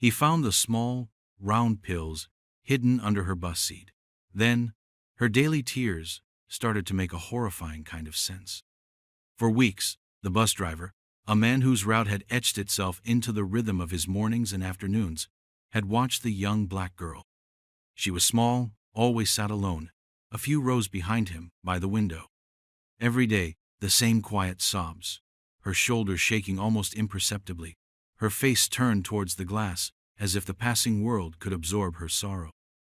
He found the small, round pills hidden under her bus seat. Then, her daily tears started to make a horrifying kind of sense. For weeks, the bus driver, a man whose route had etched itself into the rhythm of his mornings and afternoons, had watched the young black girl. She was small, always sat alone, a few rows behind him, by the window. Every day, the same quiet sobs, her shoulders shaking almost imperceptibly, her face turned towards the glass, as if the passing world could absorb her sorrow.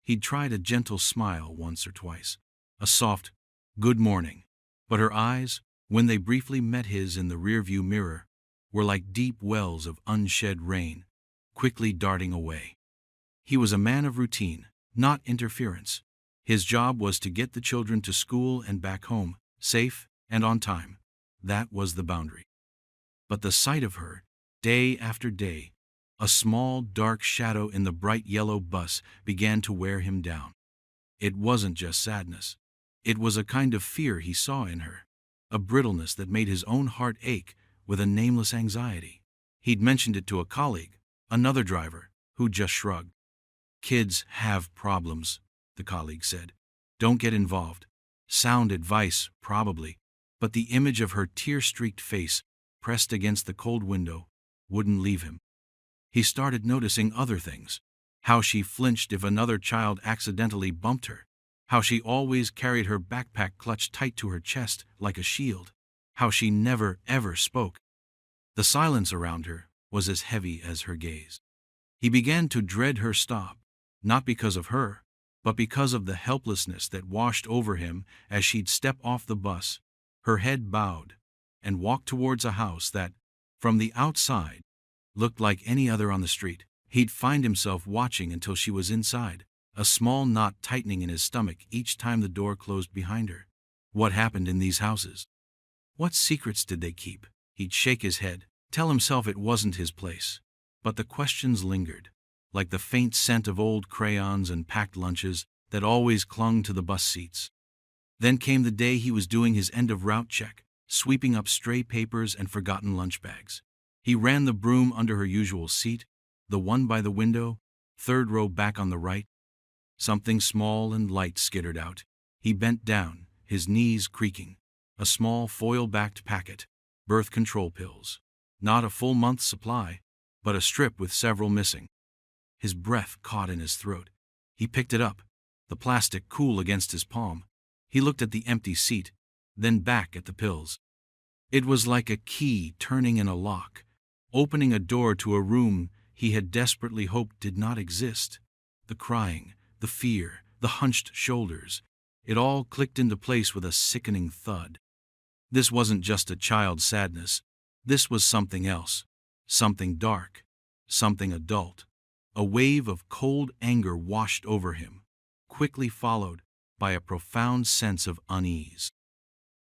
He'd tried a gentle smile once or twice, a soft, "good morning," but her eyes, when they briefly met his in the rearview mirror, were like deep wells of unshed rain, quickly darting away. He was a man of routine, not interference. His job was to get the children to school and back home, safe and on time. That was the boundary. But the sight of her, day after day, a small dark shadow in the bright yellow bus, began to wear him down. It wasn't just sadness. It was a kind of fear he saw in her, a brittleness that made his own heart ache with a nameless anxiety. He'd mentioned it to a colleague, another driver, who just shrugged. "Kids have problems," the colleague said. "Don't get involved." Sound advice, probably, but the image of her tear-streaked face, pressed against the cold window, wouldn't leave him. He started noticing other things: how she flinched if another child accidentally bumped her, how she always carried her backpack clutched tight to her chest like a shield, how she never, ever spoke. The silence around her was as heavy as her gaze. He began to dread her stop, not because of her, but because of the helplessness that washed over him as she'd step off the bus, her head bowed, and walk towards a house that, from the outside, looked like any other on the street. He'd find himself watching until she was inside, a small knot tightening in his stomach each time the door closed behind her. What happened in these houses? What secrets did they keep? He'd shake his head, tell himself it wasn't his place. But the questions lingered, like the faint scent of old crayons and packed lunches that always clung to the bus seats. Then came the day he was doing his end-of-route check, sweeping up stray papers and forgotten lunch bags. He ran the broom under her usual seat, the one by the window, third row back on the right. Something small and light skittered out. He bent down, his knees creaking. A small foil-backed packet, birth control pills. Not a full month's supply, but a strip with several missing. His breath caught in his throat. He picked it up, the plastic cool against his palm. He looked at the empty seat, then back at the pills. It was like a key turning in a lock, opening a door to a room he had desperately hoped did not exist. The crying, the fear, the hunched shoulders, it all clicked into place with a sickening thud. This wasn't just a child's sadness. This was something else, something dark, something adult. A wave of cold anger washed over him, quickly followed by a profound sense of unease.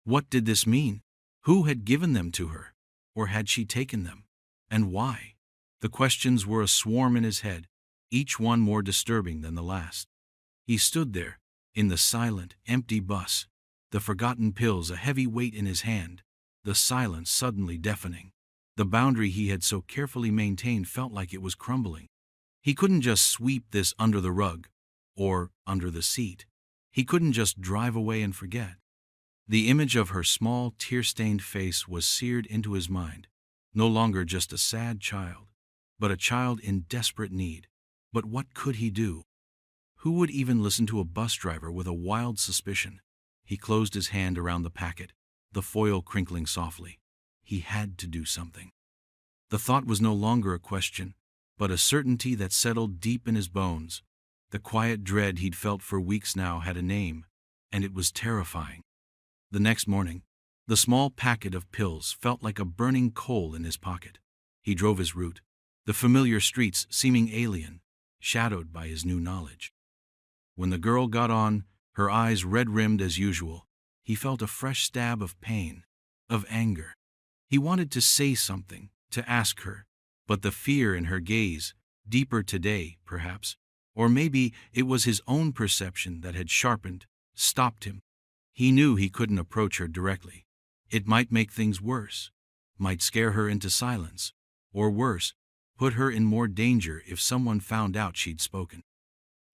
What did this mean? Who had given them to her? Or had she taken them? And why? The questions were a swarm in his head, each one more disturbing than the last. He stood there, in the silent, empty bus, the forgotten pills a heavy weight in his hand, the silence suddenly deafening. The boundary he had so carefully maintained felt like it was crumbling. He couldn't just sweep this under the rug, or under the seat. He couldn't just drive away and forget. The image of her small, tear-stained face was seared into his mind, no longer just a sad child, but a child in desperate need. But what could he do? Who would even listen to a bus driver with a wild suspicion? He closed his hand around the packet, the foil crinkling softly. He had to do something. The thought was no longer a question, but a certainty that settled deep in his bones. The quiet dread he'd felt for weeks now had a name, and it was terrifying. The next morning, the small packet of pills felt like a burning coal in his pocket. He drove his route, the familiar streets seeming alien, shadowed by his new knowledge. When the girl got on, her eyes red-rimmed as usual, he felt a fresh stab of pain, of anger. He wanted to say something, to ask her, but the fear in her gaze, deeper today, perhaps, or maybe it was his own perception that had sharpened, stopped him. He knew he couldn't approach her directly. It might make things worse, might scare her into silence, or worse, put her in more danger if someone found out she'd spoken.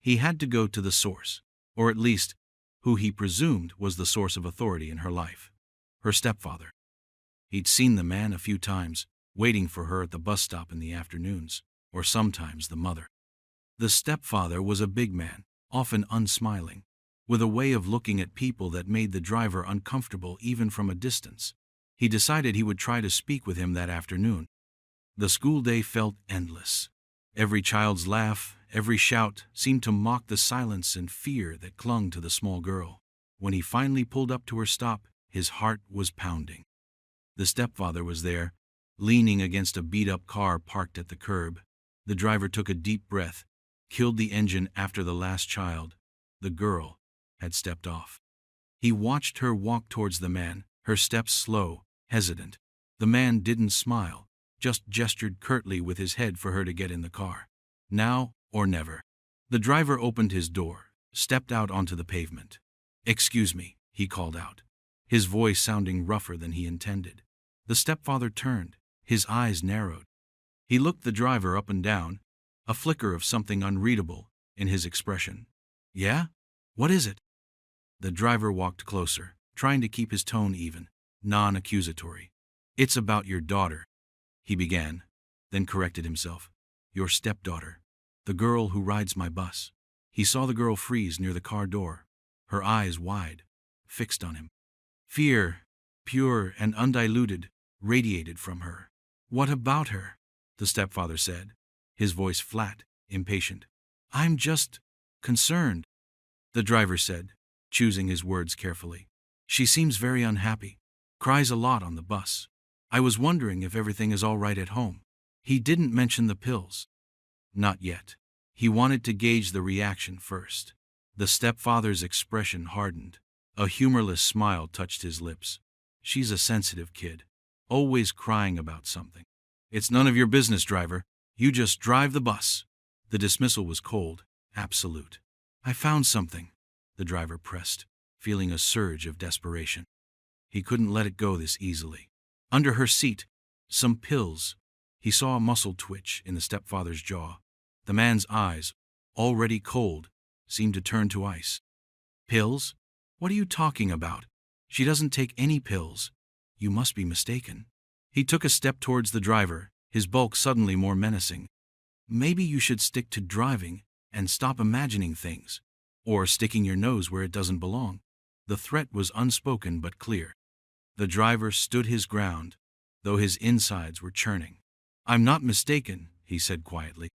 He had to go to the source, or at least, who he presumed was the source of authority in her life, her stepfather. He'd seen the man a few times, waiting for her at the bus stop in the afternoons, or sometimes the mother. The stepfather was a big man, often unsmiling, with a way of looking at people that made the driver uncomfortable even from a distance. He decided he would try to speak with him that afternoon. The school day felt endless. Every child's laugh, every shout seemed to mock the silence and fear that clung to the small girl. When he finally pulled up to her stop, his heart was pounding. The stepfather was there, leaning against a beat-up car parked at the curb. The driver took a deep breath, killed the engine after the last child, the girl, had stepped off. He watched her walk towards the man, her steps slow, hesitant. The man didn't smile, just gestured curtly with his head for her to get in the car. Now or never. The driver opened his door, stepped out onto the pavement. "Excuse me," he called out, his voice sounding rougher than he intended. The stepfather turned, his eyes narrowed. He looked the driver up and down, a flicker of something unreadable in his expression. "Yeah? What is it?" The driver walked closer, trying to keep his tone even, non-accusatory. "It's about your daughter," he began, then corrected himself. "Your stepdaughter, the girl who rides my bus." He saw the girl freeze near the car door, her eyes wide, fixed on him. Fear, pure and undiluted, radiated from her. "What about her?" the stepfather said, his voice flat, impatient. "I'm just concerned," the driver said, choosing his words carefully. "She seems very unhappy, cries a lot on the bus. I was wondering if everything is all right at home." He didn't mention the pills. Not yet. He wanted to gauge the reaction first. The stepfather's expression hardened. A humorless smile touched his lips. "She's a sensitive kid, always crying about something." "It's none of your business, driver. You just drive the bus." The dismissal was cold, absolute. "I found something," the driver pressed, feeling a surge of desperation. He couldn't let it go this easily. Under her seat, some pills. He saw a muscle twitch in the stepfather's jaw. The man's eyes, already cold, seemed to turn to ice. "Pills? What are you talking about? She doesn't take any pills. You must be mistaken." He took a step towards the driver, his bulk suddenly more menacing. "Maybe you should stick to driving and stop imagining things, or sticking your nose where it doesn't belong." The threat was unspoken but clear. The driver stood his ground, though his insides were churning. "I'm not mistaken," he said quietly.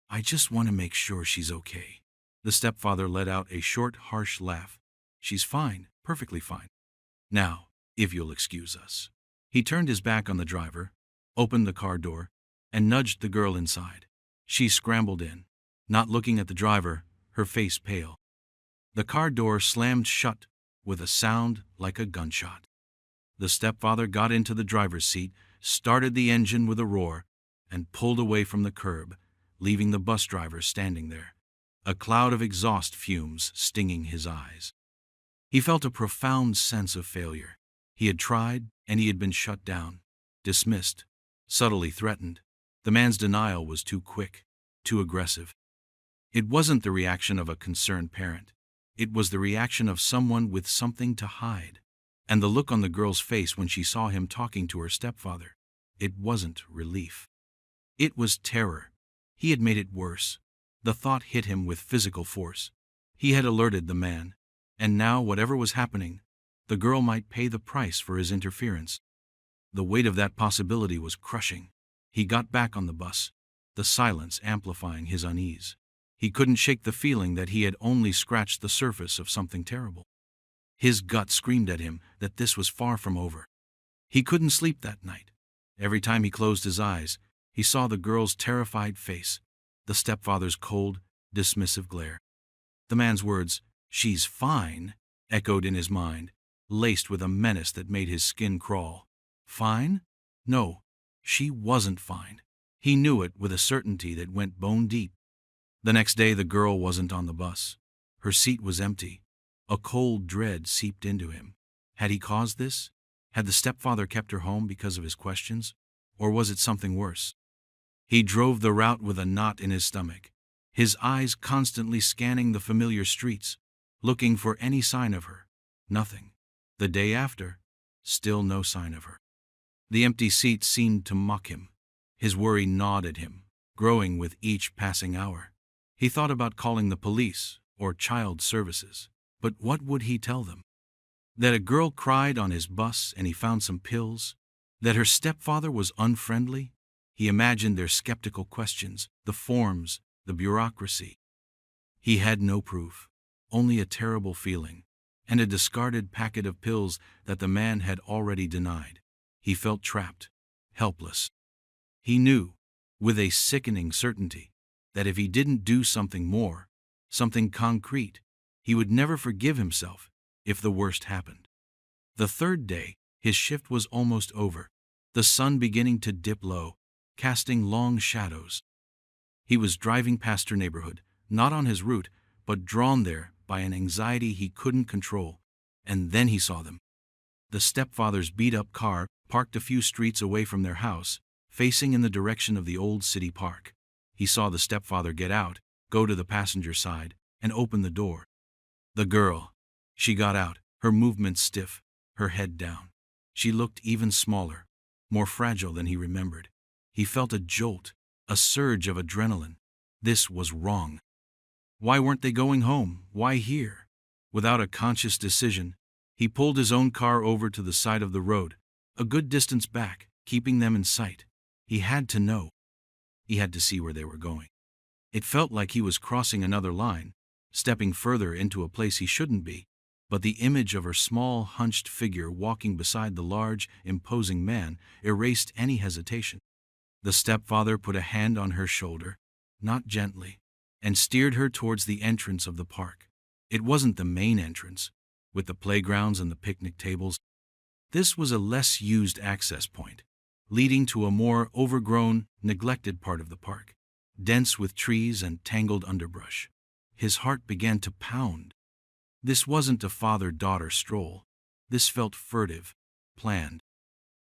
"I just want to make sure she's okay." The stepfather let out a short, harsh laugh. "She's fine, perfectly fine. Now, if you'll excuse us." He turned his back on the driver, opened the car door, and nudged the girl inside. She scrambled in, not looking at the driver, her face pale. The car door slammed shut with a sound like a gunshot. The stepfather got into the driver's seat, started the engine with a roar, and pulled away from the curb, leaving the bus driver standing there, a cloud of exhaust fumes stinging his eyes. He felt a profound sense of failure. He had tried, and he had been shut down, dismissed, subtly threatened. The man's denial was too quick, too aggressive. It wasn't the reaction of a concerned parent. It was the reaction of someone with something to hide. And the look on the girl's face when she saw him talking to her stepfather, it wasn't relief. It was terror. He had made it worse. The thought hit him with physical force. He had alerted the man, and now whatever was happening, the girl might pay the price for his interference. The weight of that possibility was crushing. He got back on the bus, the silence amplifying his unease. He couldn't shake the feeling that he had only scratched the surface of something terrible. His gut screamed at him that this was far from over. He couldn't sleep that night. Every time he closed his eyes, he saw the girl's terrified face, the stepfather's cold, dismissive glare. The man's words, "She's fine," echoed in his mind, laced with a menace that made his skin crawl. Fine? No, she wasn't fine. He knew it with a certainty that went bone deep. The next day the girl wasn't on the bus. Her seat was empty. A cold dread seeped into him. Had he caused this? Had the stepfather kept her home because of his questions? Or was it something worse? He drove the route with a knot in his stomach, his eyes constantly scanning the familiar streets, looking for any sign of her. Nothing. The day after, still no sign of her. The empty seat seemed to mock him. His worry gnawed at him, growing with each passing hour. He thought about calling the police or child services, but what would he tell them? That a girl cried on his bus and he found some pills? That her stepfather was unfriendly? He imagined their skeptical questions, the forms, the bureaucracy. He had no proof, only a terrible feeling, and a discarded packet of pills that the man had already denied. He felt trapped, helpless. He knew, with a sickening certainty, that if he didn't do something more, something concrete, he would never forgive himself if the worst happened. The third day, his shift was almost over, the sun beginning to dip low, casting long shadows. He was driving past her neighborhood, not on his route, but drawn there by an anxiety he couldn't control, and then he saw them. The stepfather's beat-up car parked a few streets away from their house, facing in the direction of the old city park. He saw the stepfather get out, go to the passenger side, and open the door. The girl. She got out, her movements stiff, her head down. She looked even smaller, more fragile than he remembered. He felt a jolt, a surge of adrenaline. This was wrong. Why weren't they going home? Why here? Without a conscious decision, he pulled his own car over to the side of the road, a good distance back, keeping them in sight. He had to know. He had to see where they were going. It felt like he was crossing another line, stepping further into a place he shouldn't be, but the image of her small, hunched figure walking beside the large, imposing man erased any hesitation. The stepfather put a hand on her shoulder, not gently, and steered her towards the entrance of the park. It wasn't the main entrance, with the playgrounds and the picnic tables. This was a less used access point, leading to a more overgrown, neglected part of the park, dense with trees and tangled underbrush. His heart began to pound. This wasn't a father-daughter stroll. This felt furtive, planned.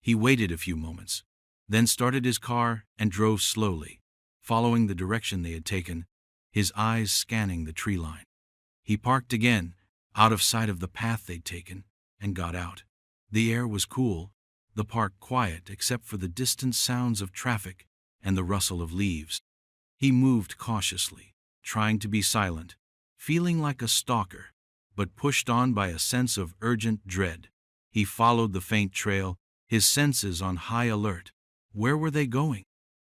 He waited a few moments, then started his car and drove slowly, following the direction they had taken, his eyes scanning the tree line. He parked again, out of sight of the path they'd taken, and got out. The air was cool, the park quiet except for the distant sounds of traffic and the rustle of leaves. He moved cautiously, trying to be silent, feeling like a stalker, but pushed on by a sense of urgent dread. He followed the faint trail, his senses on high alert. Where were they going?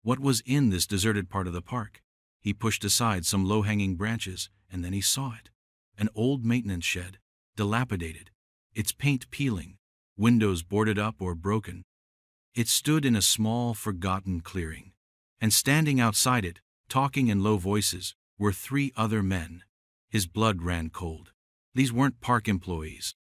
What was in this deserted part of the park? He pushed aside some low-hanging branches, and then he saw it. An old maintenance shed, dilapidated, its paint peeling, windows boarded up or broken. It stood in a small, forgotten clearing, and standing outside it, talking in low voices, were 3 other men. His blood ran cold. These weren't park employees.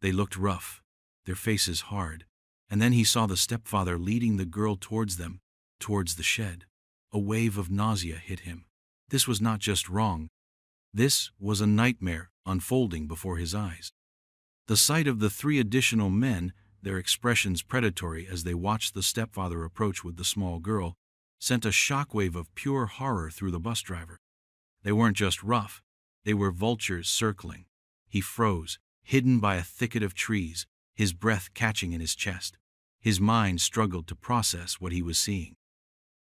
They looked rough, their faces hard, and then he saw the stepfather leading the girl towards them, towards the shed. A wave of nausea hit him. This was not just wrong. This was a nightmare unfolding before his eyes. The sight of the 3 additional men, their expressions predatory as they watched the stepfather approach with the small girl, sent a shockwave of pure horror through the bus driver. They weren't just rough, they were vultures circling. He froze, hidden by a thicket of trees, his breath catching in his chest. His mind struggled to process what he was seeing.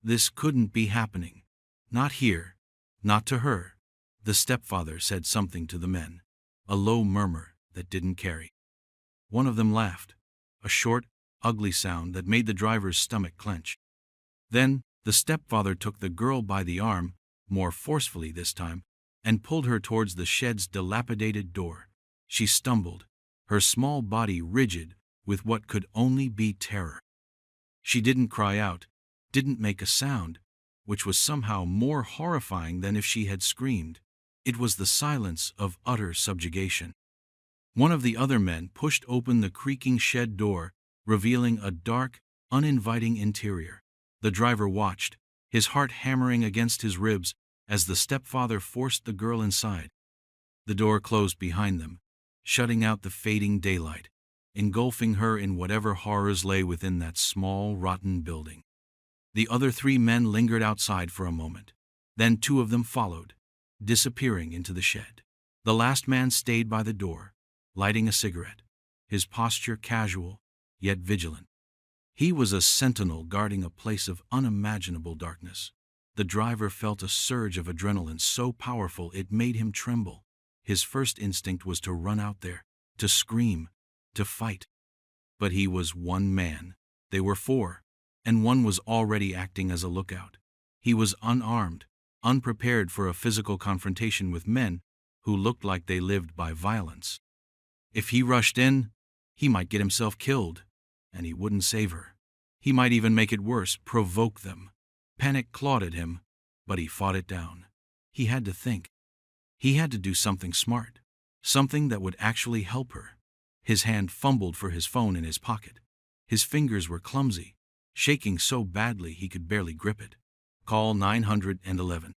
This couldn't be happening. Not here, not to her. The stepfather said something to the men, a low murmur that didn't carry. One of them laughed, a short, ugly sound that made the driver's stomach clench. Then, the stepfather took the girl by the arm, more forcefully this time, and pulled her towards the shed's dilapidated door. She stumbled, her small body rigid with what could only be terror. She didn't cry out, didn't make a sound, which was somehow more horrifying than if she had screamed. It was the silence of utter subjugation. One of the other men pushed open the creaking shed door, revealing a dark, uninviting interior. The driver watched, his heart hammering against his ribs as the stepfather forced the girl inside. The door closed behind them, shutting out the fading daylight, engulfing her in whatever horrors lay within that small, rotten building. The other 3 men lingered outside for a moment. Then 2 of them followed, disappearing into the shed. The last man stayed by the door, lighting a cigarette, his posture casual, yet vigilant. He was a sentinel guarding a place of unimaginable darkness. The driver felt a surge of adrenaline so powerful it made him tremble. His first instinct was to run out there, to scream, to fight. But he was 1 man. They were 4, and 1 was already acting as a lookout. He was unarmed, unprepared for a physical confrontation with men who looked like they lived by violence. If he rushed in, he might get himself killed, and he wouldn't save her. He might even make it worse, provoke them. Panic clawed at him, but he fought it down. He had to think. He had to do something smart, something that would actually help her. His hand fumbled for his phone in his pocket. His fingers were clumsy, shaking so badly he could barely grip it. Call 911.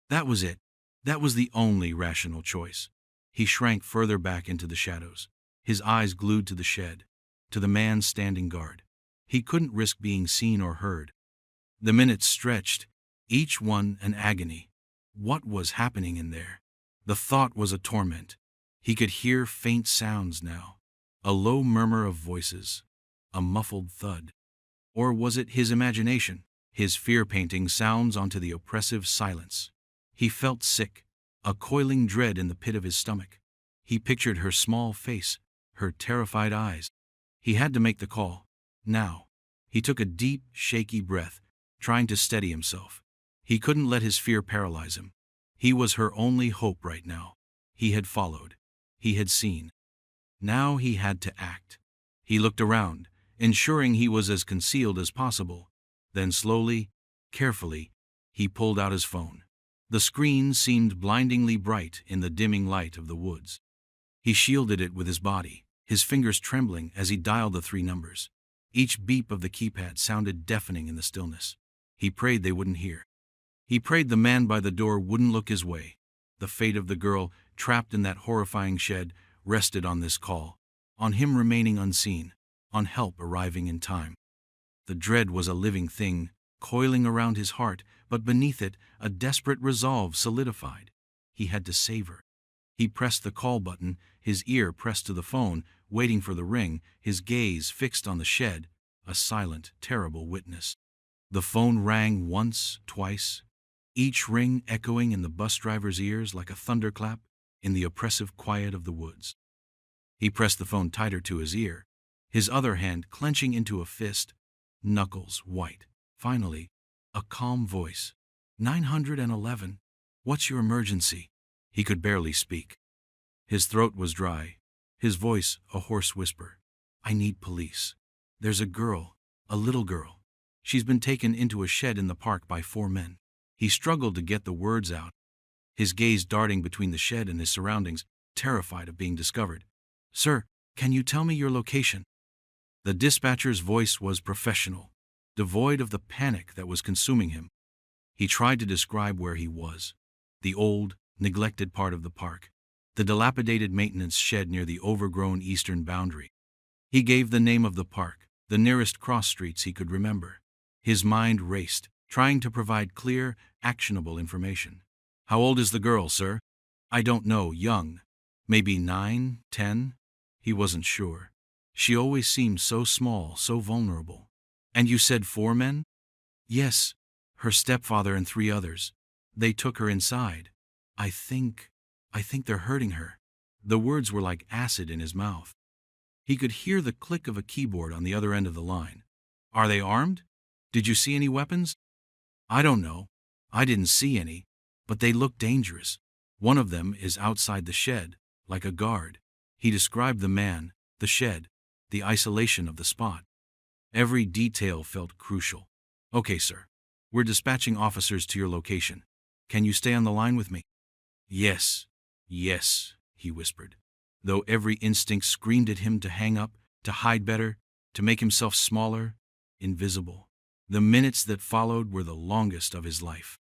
That was it. That was the only rational choice. He shrank further back into the shadows, his eyes glued to the shed, to the man standing guard. He couldn't risk being seen or heard. The minutes stretched, each one an agony. What was happening in there? The thought was a torment. He could hear faint sounds now, a low murmur of voices, a muffled thud. Or was it his imagination, his fear painting sounds onto the oppressive silence? He felt sick, a coiling dread in the pit of his stomach. He pictured her small face, her terrified eyes. He had to make the call, now. He took a deep, shaky breath, trying to steady himself. He couldn't let his fear paralyze him. He was her only hope right now. He had followed. He had seen. Now he had to act. He looked around, ensuring he was as concealed as possible. Then slowly, carefully, he pulled out his phone. The screen seemed blindingly bright in the dimming light of the woods. He shielded it with his body, his fingers trembling as he dialed the 3 numbers. Each beep of the keypad sounded deafening in the stillness. He prayed they wouldn't hear. He prayed the man by the door wouldn't look his way. The fate of the girl, trapped in that horrifying shed, rested on this call, on him remaining unseen, on help arriving in time. The dread was a living thing, coiling around his heart, but beneath it, a desperate resolve solidified. He had to save her. He pressed the call button, his ear pressed to the phone, waiting for the ring, his gaze fixed on the shed, a silent, terrible witness. The phone rang once, twice, each ring echoing in the bus driver's ears like a thunderclap in the oppressive quiet of the woods. He pressed the phone tighter to his ear, his other hand clenching into a fist, knuckles white. Finally, a calm voice. 911. What's your emergency? He could barely speak. His throat was dry, his voice a hoarse whisper. I need police. There's a girl, a little girl. She's been taken into a shed in the park by 4 men. He struggled to get the words out, his gaze darting between the shed and his surroundings, terrified of being discovered. Sir, can you tell me your location? The dispatcher's voice was professional, devoid of the panic that was consuming him. He tried to describe where he was. The old, neglected part of the park, the dilapidated maintenance shed near the overgrown eastern boundary. He gave the name of the park, the nearest cross streets he could remember. His mind raced, trying to provide clear, actionable information. How old is the girl, sir? I don't know, young. Maybe 9, 10? He wasn't sure. She always seemed so small, so vulnerable. And you said 4 men? Yes, her stepfather and 3 others. They took her inside. I think they're hurting her. The words were like acid in his mouth. He could hear the click of a keyboard on the other end of the line. Are they armed? Did you see any weapons? I don't know. I didn't see any, but they look dangerous. One of them is outside the shed, like a guard. He described the man, the shed, the isolation of the spot. Every detail felt crucial. Okay, sir. We're dispatching officers to your location. Can you stay on the line with me? Yes, he whispered, though every instinct screamed at him to hang up, to hide better, to make himself smaller, invisible. The minutes that followed were the longest of his life.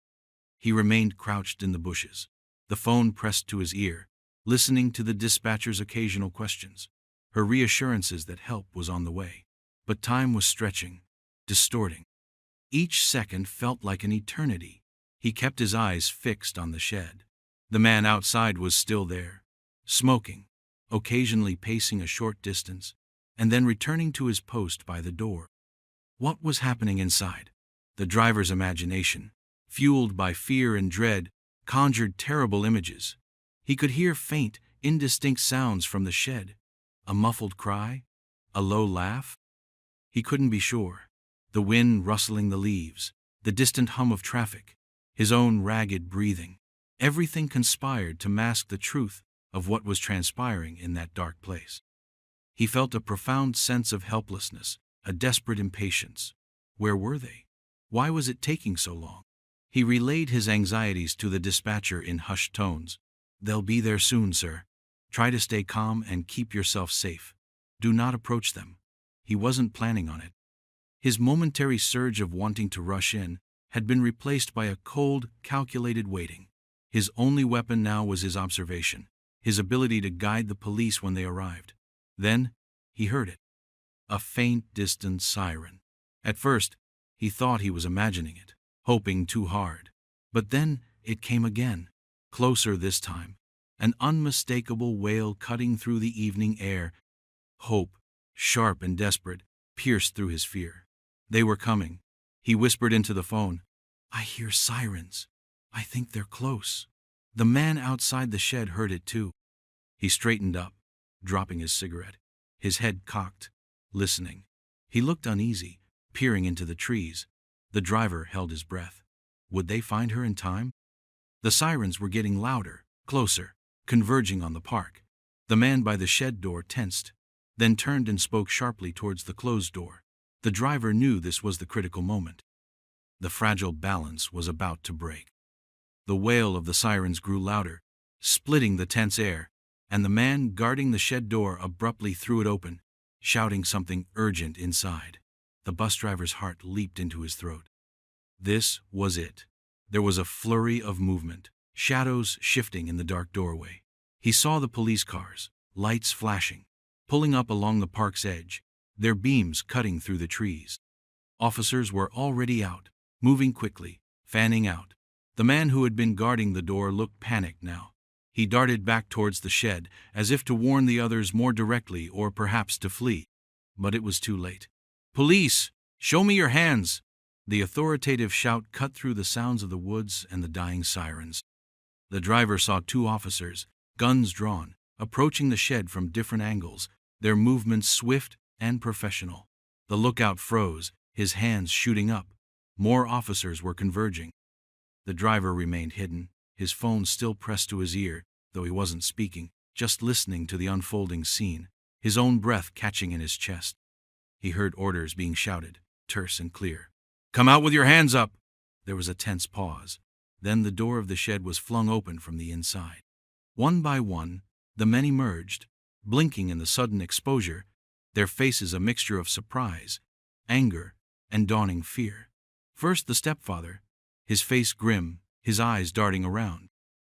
He remained crouched in the bushes, the phone pressed to his ear, listening to the dispatcher's occasional questions, her reassurances that help was on the way. But time was stretching, distorting. Each second felt like an eternity. He kept his eyes fixed on the shed. The man outside was still there, smoking, occasionally pacing a short distance, and then returning to his post by the door. What was happening inside? The driver's imagination, fueled by fear and dread, conjured terrible images. He could hear faint, indistinct sounds from the shed. A muffled cry? A low laugh? He couldn't be sure. The wind rustling the leaves, the distant hum of traffic, his own ragged breathing. Everything conspired to mask the truth of what was transpiring in that dark place. He felt a profound sense of helplessness, a desperate impatience. Where were they? Why was it taking so long? He relayed his anxieties to the dispatcher in hushed tones. "They'll be there soon, sir. Try to stay calm and keep yourself safe. Do not approach them." He wasn't planning on it. His momentary surge of wanting to rush in had been replaced by a cold, calculated waiting. His only weapon now was his observation, his ability to guide the police when they arrived. Then, he heard it. A faint, distant siren. At first, he thought he was imagining it, hoping too hard. But then, it came again, closer this time, an unmistakable wail cutting through the evening air. Hope, sharp and desperate, pierced through his fear. They were coming. He whispered into the phone, "I hear sirens. I think they're close." The man outside the shed heard it too. He straightened up, dropping his cigarette, his head cocked, listening. He looked uneasy, peering into the trees. The driver held his breath. Would they find her in time? The sirens were getting louder, closer, converging on the park. The man by the shed door tensed, then turned and spoke sharply towards the closed door. The driver knew this was the critical moment. The fragile balance was about to break. The wail of the sirens grew louder, splitting the tense air, and the man guarding the shed door abruptly threw it open, shouting something urgent inside. The bus driver's heart leaped into his throat. This was it. There was a flurry of movement, shadows shifting in the dark doorway. He saw the police cars, lights flashing, pulling up along the park's edge, their beams cutting through the trees. Officers were already out, moving quickly, fanning out. The man who had been guarding the door looked panicked now. He darted back towards the shed, as if to warn the others more directly or perhaps to flee. But it was too late. "Police! Show me your hands!" The authoritative shout cut through the sounds of the woods and the dying sirens. The driver saw two officers, guns drawn, approaching the shed from different angles, their movements swift and professional. The lookout froze, his hands shooting up. More officers were converging. The driver remained hidden, his phone still pressed to his ear, though he wasn't speaking, just listening to the unfolding scene, his own breath catching in his chest. He heard orders being shouted, terse and clear. "Come out with your hands up!" There was a tense pause. Then the door of the shed was flung open from the inside. One by one, the men emerged, blinking in the sudden exposure, their faces a mixture of surprise, anger, and dawning fear. First the stepfather, his face grim, his eyes darting around.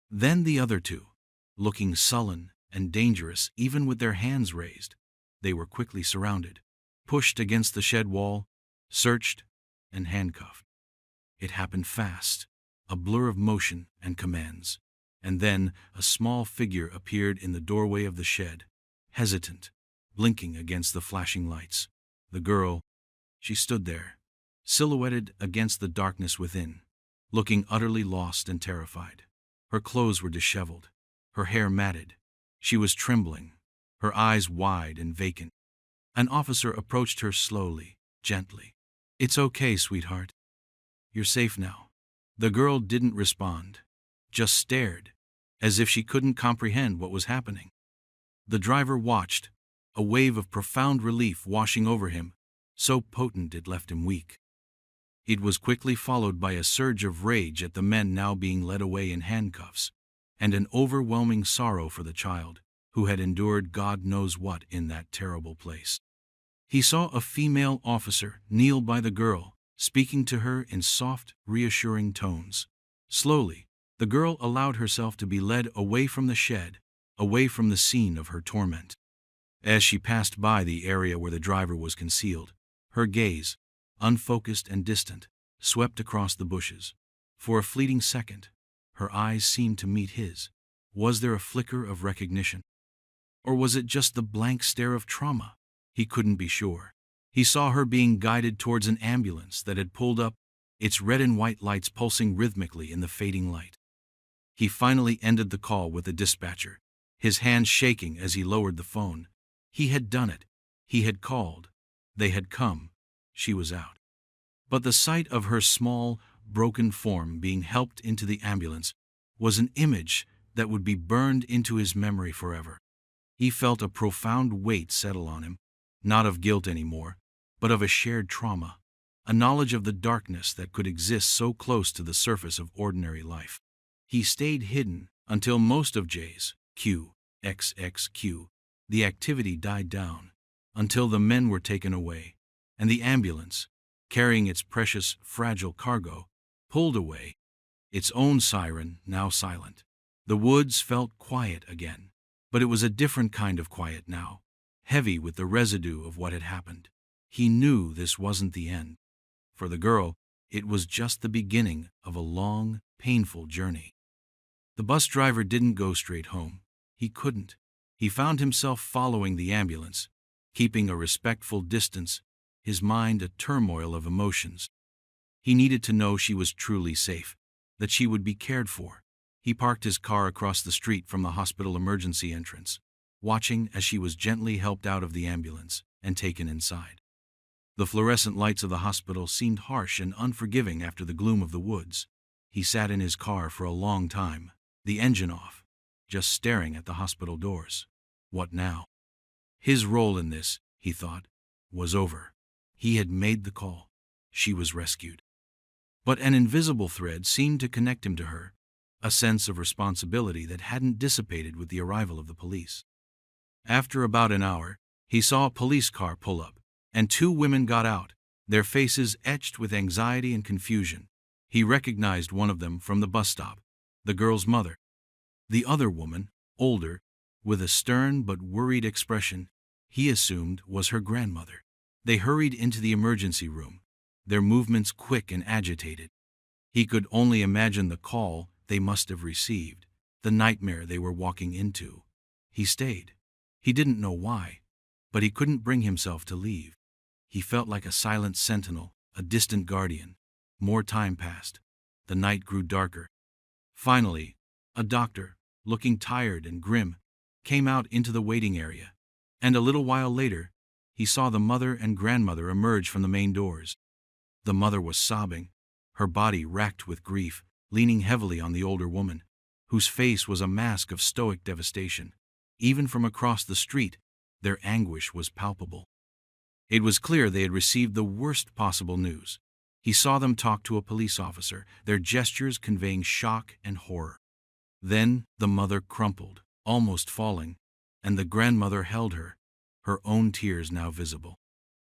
Then the other two, looking sullen and dangerous even with their hands raised. They were quickly surrounded, pushed against the shed wall, searched, and handcuffed. It happened fast, a blur of motion and commands. And then a small figure appeared in the doorway of the shed, hesitant, blinking against the flashing lights. The girl, she stood there, silhouetted against the darkness within, looking utterly lost and terrified. Her clothes were disheveled, her hair matted. She was trembling, her eyes wide and vacant. An officer approached her slowly, gently. "It's okay, sweetheart. You're safe now." The girl didn't respond, just stared, as if she couldn't comprehend what was happening. The driver watched, a wave of profound relief washing over him, so potent it left him weak. It was quickly followed by a surge of rage at the men now being led away in handcuffs, and an overwhelming sorrow for the child, who had endured God knows what in that terrible place. He saw a female officer kneel by the girl, speaking to her in soft, reassuring tones. Slowly, the girl allowed herself to be led away from the shed, away from the scene of her torment. As she passed by the area where the driver was concealed, her gaze, unfocused and distant, swept across the bushes. For a fleeting second, her eyes seemed to meet his. Was there a flicker of recognition? Or was it just the blank stare of trauma? He couldn't be sure. He saw her being guided towards an ambulance that had pulled up, its red and white lights pulsing rhythmically in the fading light. He finally ended the call with the dispatcher, his hands shaking as he lowered the phone. He had done it. He had called. They had come. She was out. But the sight of her small, broken form being helped into the ambulance was an image that would be burned into his memory forever. He felt a profound weight settle on him, not of guilt anymore, but of a shared trauma, a knowledge of the darkness that could exist so close to the surface of ordinary life. He stayed hidden until most of J's QXXQ, the activity died down, until the men were taken away, and the ambulance, carrying its precious, fragile cargo, pulled away, its own siren now silent. The woods felt quiet again, but it was a different kind of quiet now, heavy with the residue of what had happened. He knew this wasn't the end. For the girl, it was just the beginning of a long, painful journey. The bus driver didn't go straight home. He couldn't. He found himself following the ambulance, keeping a respectful distance, his mind a turmoil of emotions. He needed to know she was truly safe, that she would be cared for. He parked his car across the street from the hospital emergency entrance, watching as she was gently helped out of the ambulance and taken inside. The fluorescent lights of the hospital seemed harsh and unforgiving after the gloom of the woods. He sat in his car for a long time, the engine off, just staring at the hospital doors. What now? His role in this, he thought, was over. He had made the call. She was rescued. But an invisible thread seemed to connect him to her, a sense of responsibility that hadn't dissipated with the arrival of the police. After about an hour, he saw a police car pull up, and two women got out, their faces etched with anxiety and confusion. He recognized one of them from the bus stop, the girl's mother. The other woman, older, with a stern but worried expression, he assumed was her grandmother. They hurried into the emergency room, their movements quick and agitated. He could only imagine the call they must have received, the nightmare they were walking into. He stayed. He didn't know why, but he couldn't bring himself to leave. He felt like a silent sentinel, a distant guardian. More time passed. The night grew darker. Finally, a doctor, looking tired and grim, came out into the waiting area, and a little while later, he saw the mother and grandmother emerge from the main doors. The mother was sobbing, her body racked with grief, leaning heavily on the older woman, whose face was a mask of stoic devastation. Even from across the street, their anguish was palpable. It was clear they had received the worst possible news. He saw them talk to a police officer, their gestures conveying shock and horror. Then the mother crumpled, almost falling, and the grandmother held her, her own tears now visible.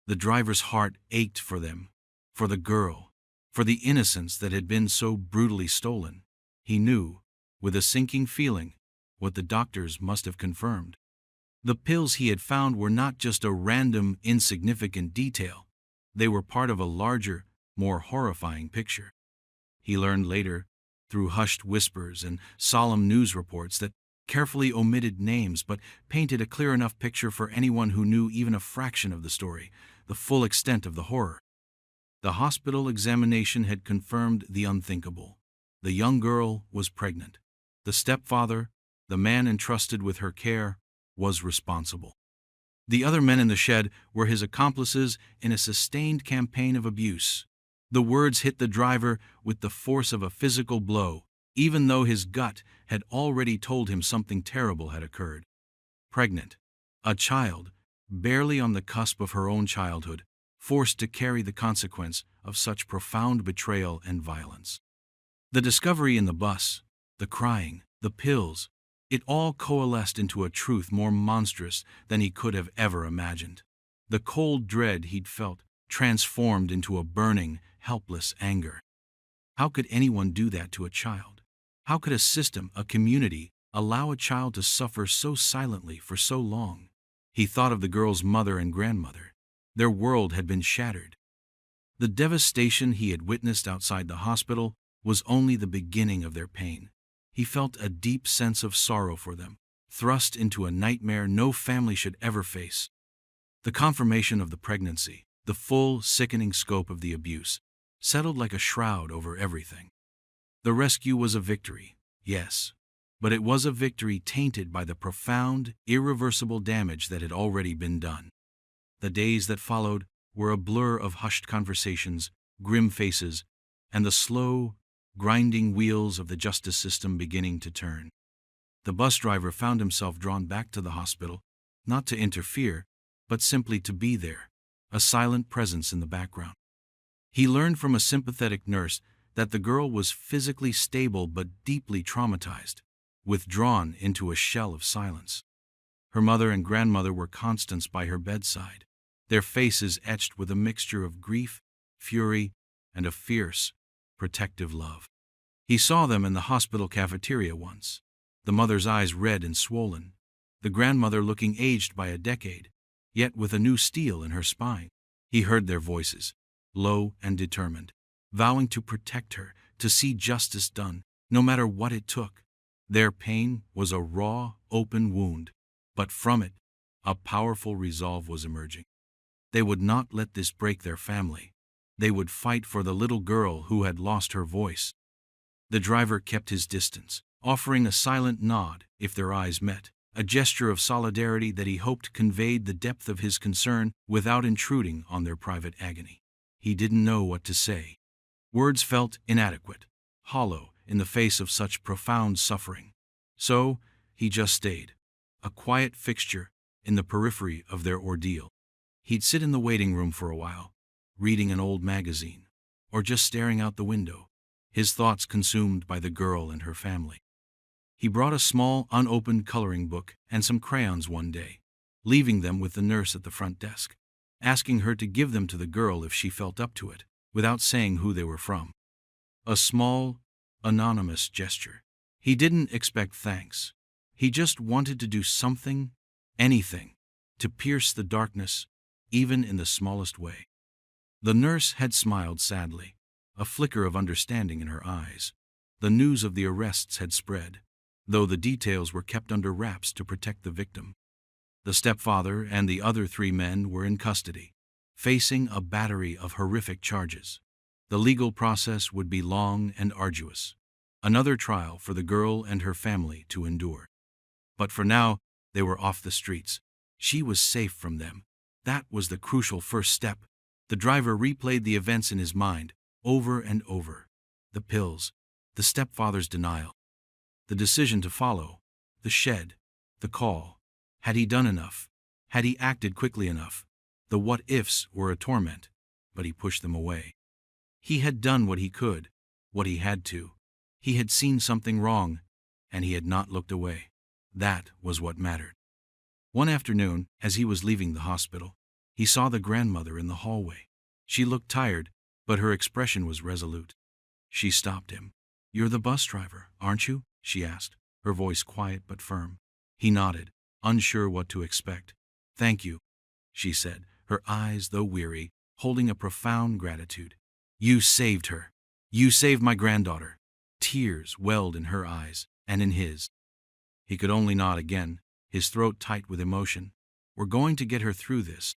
The driver's heart ached for them, for the girl, for the innocence that had been so brutally stolen. He knew, with a sinking feeling, what the doctors must have confirmed. The pills he had found were not just a random, insignificant detail. They were part of a larger, more horrifying picture. He learned later, through hushed whispers and solemn news reports that carefully omitted names but painted a clear enough picture for anyone who knew even a fraction of the story, the full extent of the horror. The hospital examination had confirmed the unthinkable. The young girl was pregnant. The stepfather, the man entrusted with her care, was responsible. The other men in the shed were his accomplices in a sustained campaign of abuse. The words hit the driver with the force of a physical blow, even though his gut had already told him something terrible had occurred. Pregnant, a child, barely on the cusp of her own childhood, forced to carry the consequence of such profound betrayal and violence. The discovery in the bus, the crying, the pills, it all coalesced into a truth more monstrous than he could have ever imagined. The cold dread he'd felt transformed into a burning, helpless anger. How could anyone do that to a child? How could a system, a community, allow a child to suffer so silently for so long? He thought of the girl's mother and grandmother. Their world had been shattered. The devastation he had witnessed outside the hospital was only the beginning of their pain. He felt a deep sense of sorrow for them, thrust into a nightmare no family should ever face. The confirmation of the pregnancy, the full, sickening scope of the abuse, settled like a shroud over everything. The rescue was a victory, yes, but it was a victory tainted by the profound, irreversible damage that had already been done. The days that followed were a blur of hushed conversations, grim faces, and the slow, grinding wheels of the justice system beginning to turn. The bus driver found himself drawn back to the hospital, not to interfere, but simply to be there, a silent presence in the background. He learned from a sympathetic nurse that the girl was physically stable but deeply traumatized, withdrawn into a shell of silence. Her mother and grandmother were constants by her bedside, their faces etched with a mixture of grief, fury, and a fierce, protective love. He saw them in the hospital cafeteria once, the mother's eyes red and swollen, the grandmother looking aged by a decade, yet with a new steel in her spine. He heard their voices, low and determined, vowing to protect her, to see justice done, no matter what it took. Their pain was a raw, open wound, but from it, a powerful resolve was emerging. They would not let this break their family. They would fight for the little girl who had lost her voice. The driver kept his distance, offering a silent nod if their eyes met, a gesture of solidarity that he hoped conveyed the depth of his concern without intruding on their private agony. He didn't know what to say. Words felt inadequate, hollow in the face of such profound suffering. So, he just stayed, a quiet fixture in the periphery of their ordeal. He'd sit in the waiting room for a while, reading an old magazine, or just staring out the window, his thoughts consumed by the girl and her family. He brought a small, unopened coloring book and some crayons one day, leaving them with the nurse at the front desk, asking her to give them to the girl if she felt up to it, without saying who they were from. A small, anonymous gesture. He didn't expect thanks. He just wanted to do something, anything, to pierce the darkness, even in the smallest way. The nurse had smiled sadly, a flicker of understanding in her eyes. The news of the arrests had spread, though the details were kept under wraps to protect the victim. The stepfather and the other 3 men were in custody, facing a battery of horrific charges. The legal process would be long and arduous, another trial for the girl and her family to endure. But for now, they were off the streets. She was safe from them. That was the crucial first step. The driver replayed the events in his mind, over and over. The pills, the stepfather's denial, the decision to follow, the shed, the call. Had he done enough? Had he acted quickly enough? The what-ifs were a torment, but he pushed them away. He had done what he could, what he had to. He had seen something wrong, and he had not looked away. That was what mattered. One afternoon, as he was leaving the hospital, he saw the grandmother in the hallway. She looked tired, but her expression was resolute. She stopped him. "You're the bus driver, aren't you?" she asked, her voice quiet but firm. He nodded, unsure what to expect. "Thank you," she said, her eyes, though weary, holding a profound gratitude. "You saved her. You saved my granddaughter." Tears welled in her eyes and in his. He could only nod again, his throat tight with emotion. "We're going to get her through this,"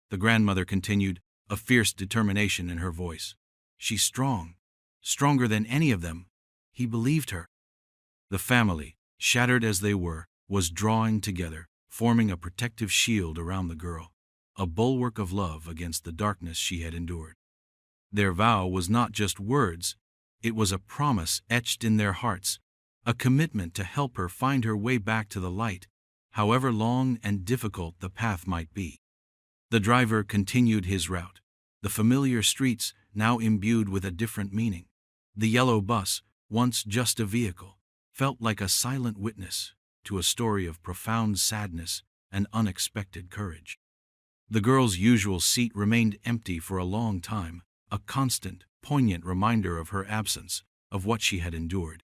the grandmother continued, a fierce determination in her voice. "She's strong, stronger than any of them." He believed her. The family, shattered as they were, was drawing together, forming a protective shield around the girl, a bulwark of love against the darkness she had endured. Their vow was not just words, it was a promise etched in their hearts, a commitment to help her find her way back to the light, however long and difficult the path might be. The driver continued his route, the familiar streets now imbued with a different meaning. The yellow bus, once just a vehicle, felt like a silent witness to a story of profound sadness and unexpected courage. The girl's usual seat remained empty for a long time, a constant, poignant reminder of her absence, of what she had endured.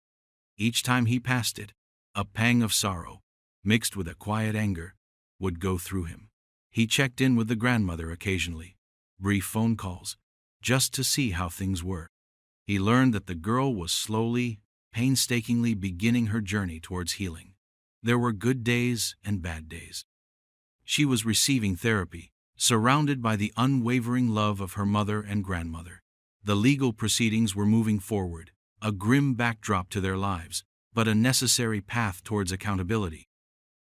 Each time he passed it, a pang of sorrow, mixed with a quiet anger, would go through him. He checked in with the grandmother occasionally, brief phone calls, just to see how things were. He learned that the girl was slowly, painstakingly beginning her journey towards healing. There were good days and bad days. She was receiving therapy, surrounded by the unwavering love of her mother and grandmother. The legal proceedings were moving forward, a grim backdrop to their lives, but a necessary path towards accountability.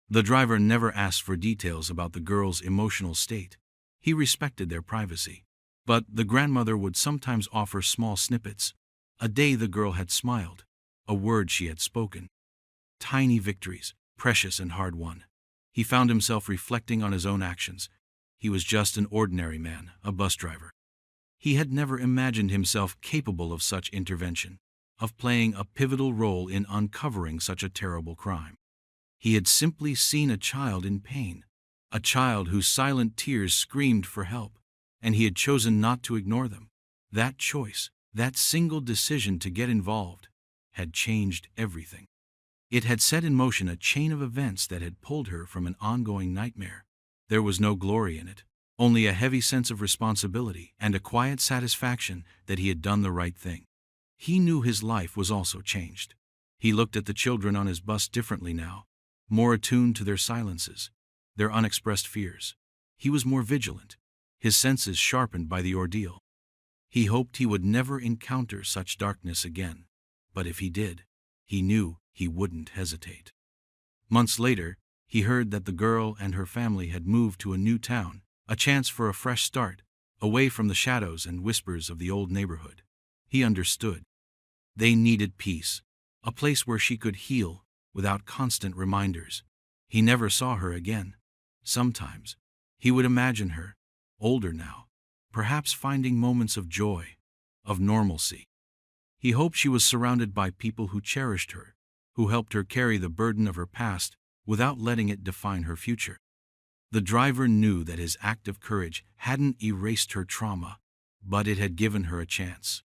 The driver never asked for details about the girl's emotional state. He respected their privacy. But the grandmother would sometimes offer small snippets. A day the girl had smiled, a word she had spoken. Tiny victories, precious and hard-won. He found himself reflecting on his own actions. He was just an ordinary man, a bus driver. He had never imagined himself capable of such intervention, of playing a pivotal role in uncovering such a terrible crime. He had simply seen a child in pain, a child whose silent tears screamed for help, and he had chosen not to ignore them. That choice, that single decision to get involved, had changed everything. It had set in motion a chain of events that had pulled her from an ongoing nightmare. There was no glory in it, only a heavy sense of responsibility and a quiet satisfaction that he had done the right thing. He knew his life was also changed. He looked at the children on his bus differently now, more attuned to their silences, their unexpressed fears. He was more vigilant, his senses sharpened by the ordeal. He hoped he would never encounter such darkness again, but if he did, he knew he wouldn't hesitate. Months later, he heard that the girl and her family had moved to a new town, a chance for a fresh start, away from the shadows and whispers of the old neighborhood. He understood. They needed peace, a place where she could heal without constant reminders. He never saw her again. Sometimes, he would imagine her, older now, perhaps finding moments of joy, of normalcy. He hoped she was surrounded by people who cherished her, who helped her carry the burden of her past without letting it define her future. The driver knew that his act of courage hadn't erased her trauma, but it had given her a chance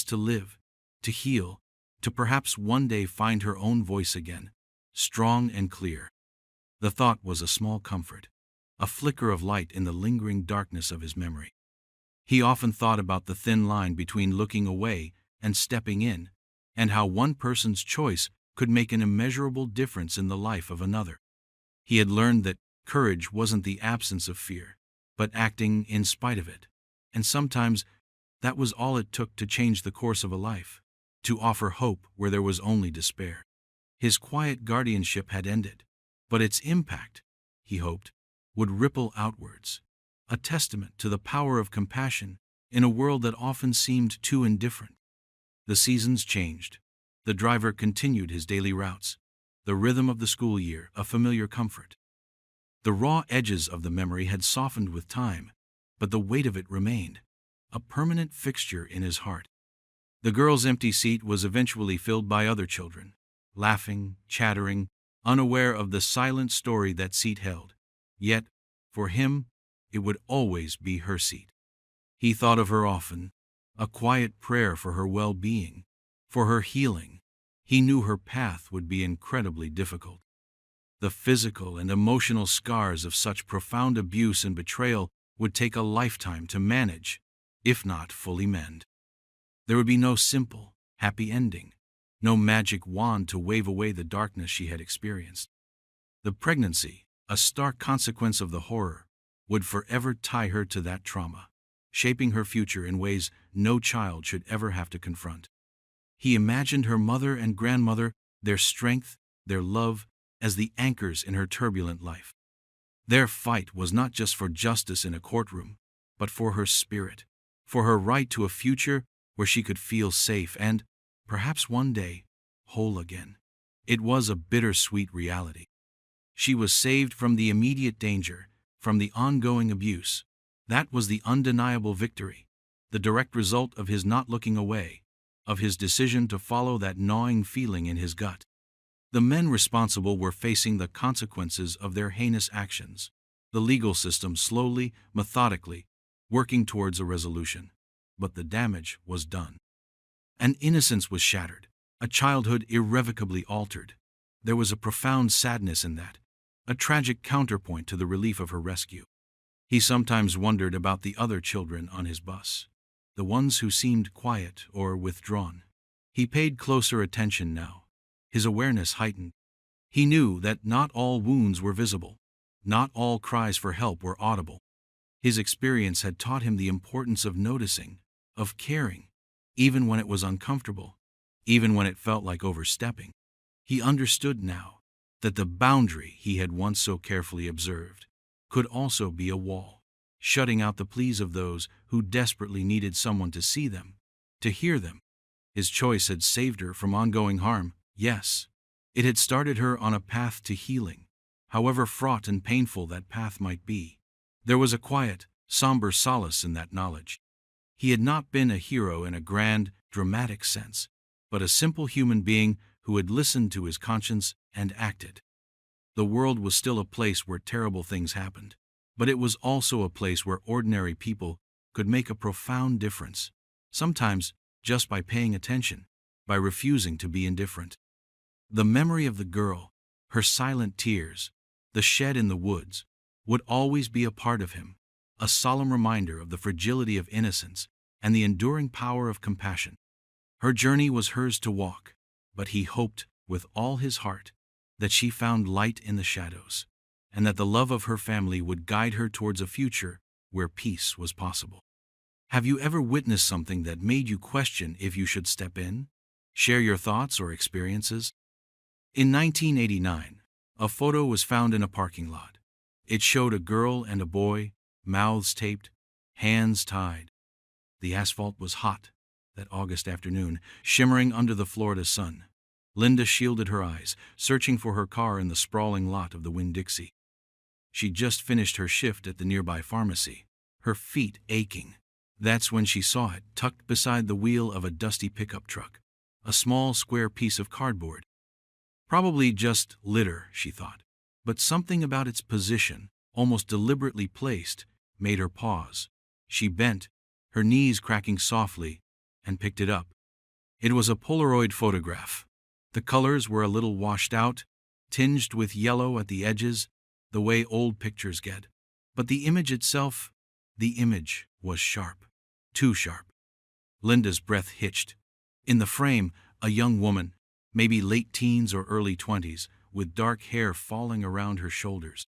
to live, to heal, to perhaps one day find her own voice again, strong and clear. The thought was a small comfort, a flicker of light in the lingering darkness of his memory. He often thought about the thin line between looking away and stepping in, and how one person's choice could make an immeasurable difference in the life of another. He had learned that courage wasn't the absence of fear, but acting in spite of it, and sometimes that was all it took to change the course of a life, to offer hope where there was only despair. His quiet guardianship had ended, but its impact, he hoped, would ripple outwards, a testament to the power of compassion in a world that often seemed too indifferent. The seasons changed. The driver continued his daily routes, the rhythm of the school year a familiar comfort. The raw edges of the memory had softened with time, but the weight of it remained, a permanent fixture in his heart. The girl's empty seat was eventually filled by other children, laughing, chattering, unaware of the silent story that seat held. Yet, for him, it would always be her seat. He thought of her often, a quiet prayer for her well-being, for her healing. He knew her path would be incredibly difficult. The physical and emotional scars of such profound abuse and betrayal would take a lifetime to manage, if not fully mend. There would be no simple, happy ending, no magic wand to wave away the darkness she had experienced. The pregnancy, a stark consequence of the horror, would forever tie her to that trauma, shaping her future in ways no child should ever have to confront. He imagined her mother and grandmother, their strength, their love, as the anchors in her turbulent life. Their fight was not just for justice in a courtroom, but for her spirit, for her right to a future where she could feel safe and, perhaps one day, whole again. It was a bittersweet reality. She was saved from the immediate danger, from the ongoing abuse. That was the undeniable victory, the direct result of his not looking away, of his decision to follow that gnawing feeling in his gut. The men responsible were facing the consequences of their heinous actions, the legal system slowly, methodically, working towards a resolution. But the damage was done. An innocence was shattered, a childhood irrevocably altered. There was a profound sadness in that, a tragic counterpoint to the relief of her rescue. He sometimes wondered about the other children on his bus. the ones who seemed quiet or withdrawn. He paid closer attention now. His awareness heightened. He knew that not all wounds were visible. Not all cries for help were audible. His experience had taught him the importance of noticing, of caring, even when it was uncomfortable, even when it felt like overstepping. He understood now that the boundary he had once so carefully observed could also be a wall, shutting out the pleas of those who desperately needed someone to see them, to hear them. His choice had saved her from ongoing harm, yes. It had started her on a path to healing, however fraught and painful that path might be. There was a quiet, somber solace in that knowledge. He had not been a hero in a grand, dramatic sense, but a simple human being who had listened to his conscience and acted. The world was still a place where terrible things happened, but it was also a place where ordinary people could make a profound difference, sometimes just by paying attention, by refusing to be indifferent. The memory of the girl, her silent tears, the shed in the woods, would always be a part of him, a solemn reminder of the fragility of innocence and the enduring power of compassion. Her journey was hers to walk, but he hoped with all his heart that she found light in the shadows, and that the love of her family would guide her towards a future where peace was possible. Have you ever witnessed something that made you question if you should step in? Share your thoughts or experiences. In 1989, a photo was found in a parking lot. It showed a girl and a boy, mouths taped, hands tied. The asphalt was hot that August afternoon, shimmering under the Florida sun. Linda shielded her eyes, searching for her car in the sprawling lot of the Winn-Dixie. She'd just finished her shift at the nearby pharmacy, her feet aching. That's when she saw it, tucked beside the wheel of a dusty pickup truck, a small square piece of cardboard. Probably just litter, she thought, but something about its position, almost deliberately placed, made her pause. She bent, her knees cracking softly, and picked it up. It was a Polaroid photograph. The colors were a little washed out, tinged with yellow at the edges, the way old pictures get. But the image itself, the image was sharp. Too sharp. Linda's breath hitched. In the frame, a young woman, maybe late teens or early 20s, with dark hair falling around her shoulders.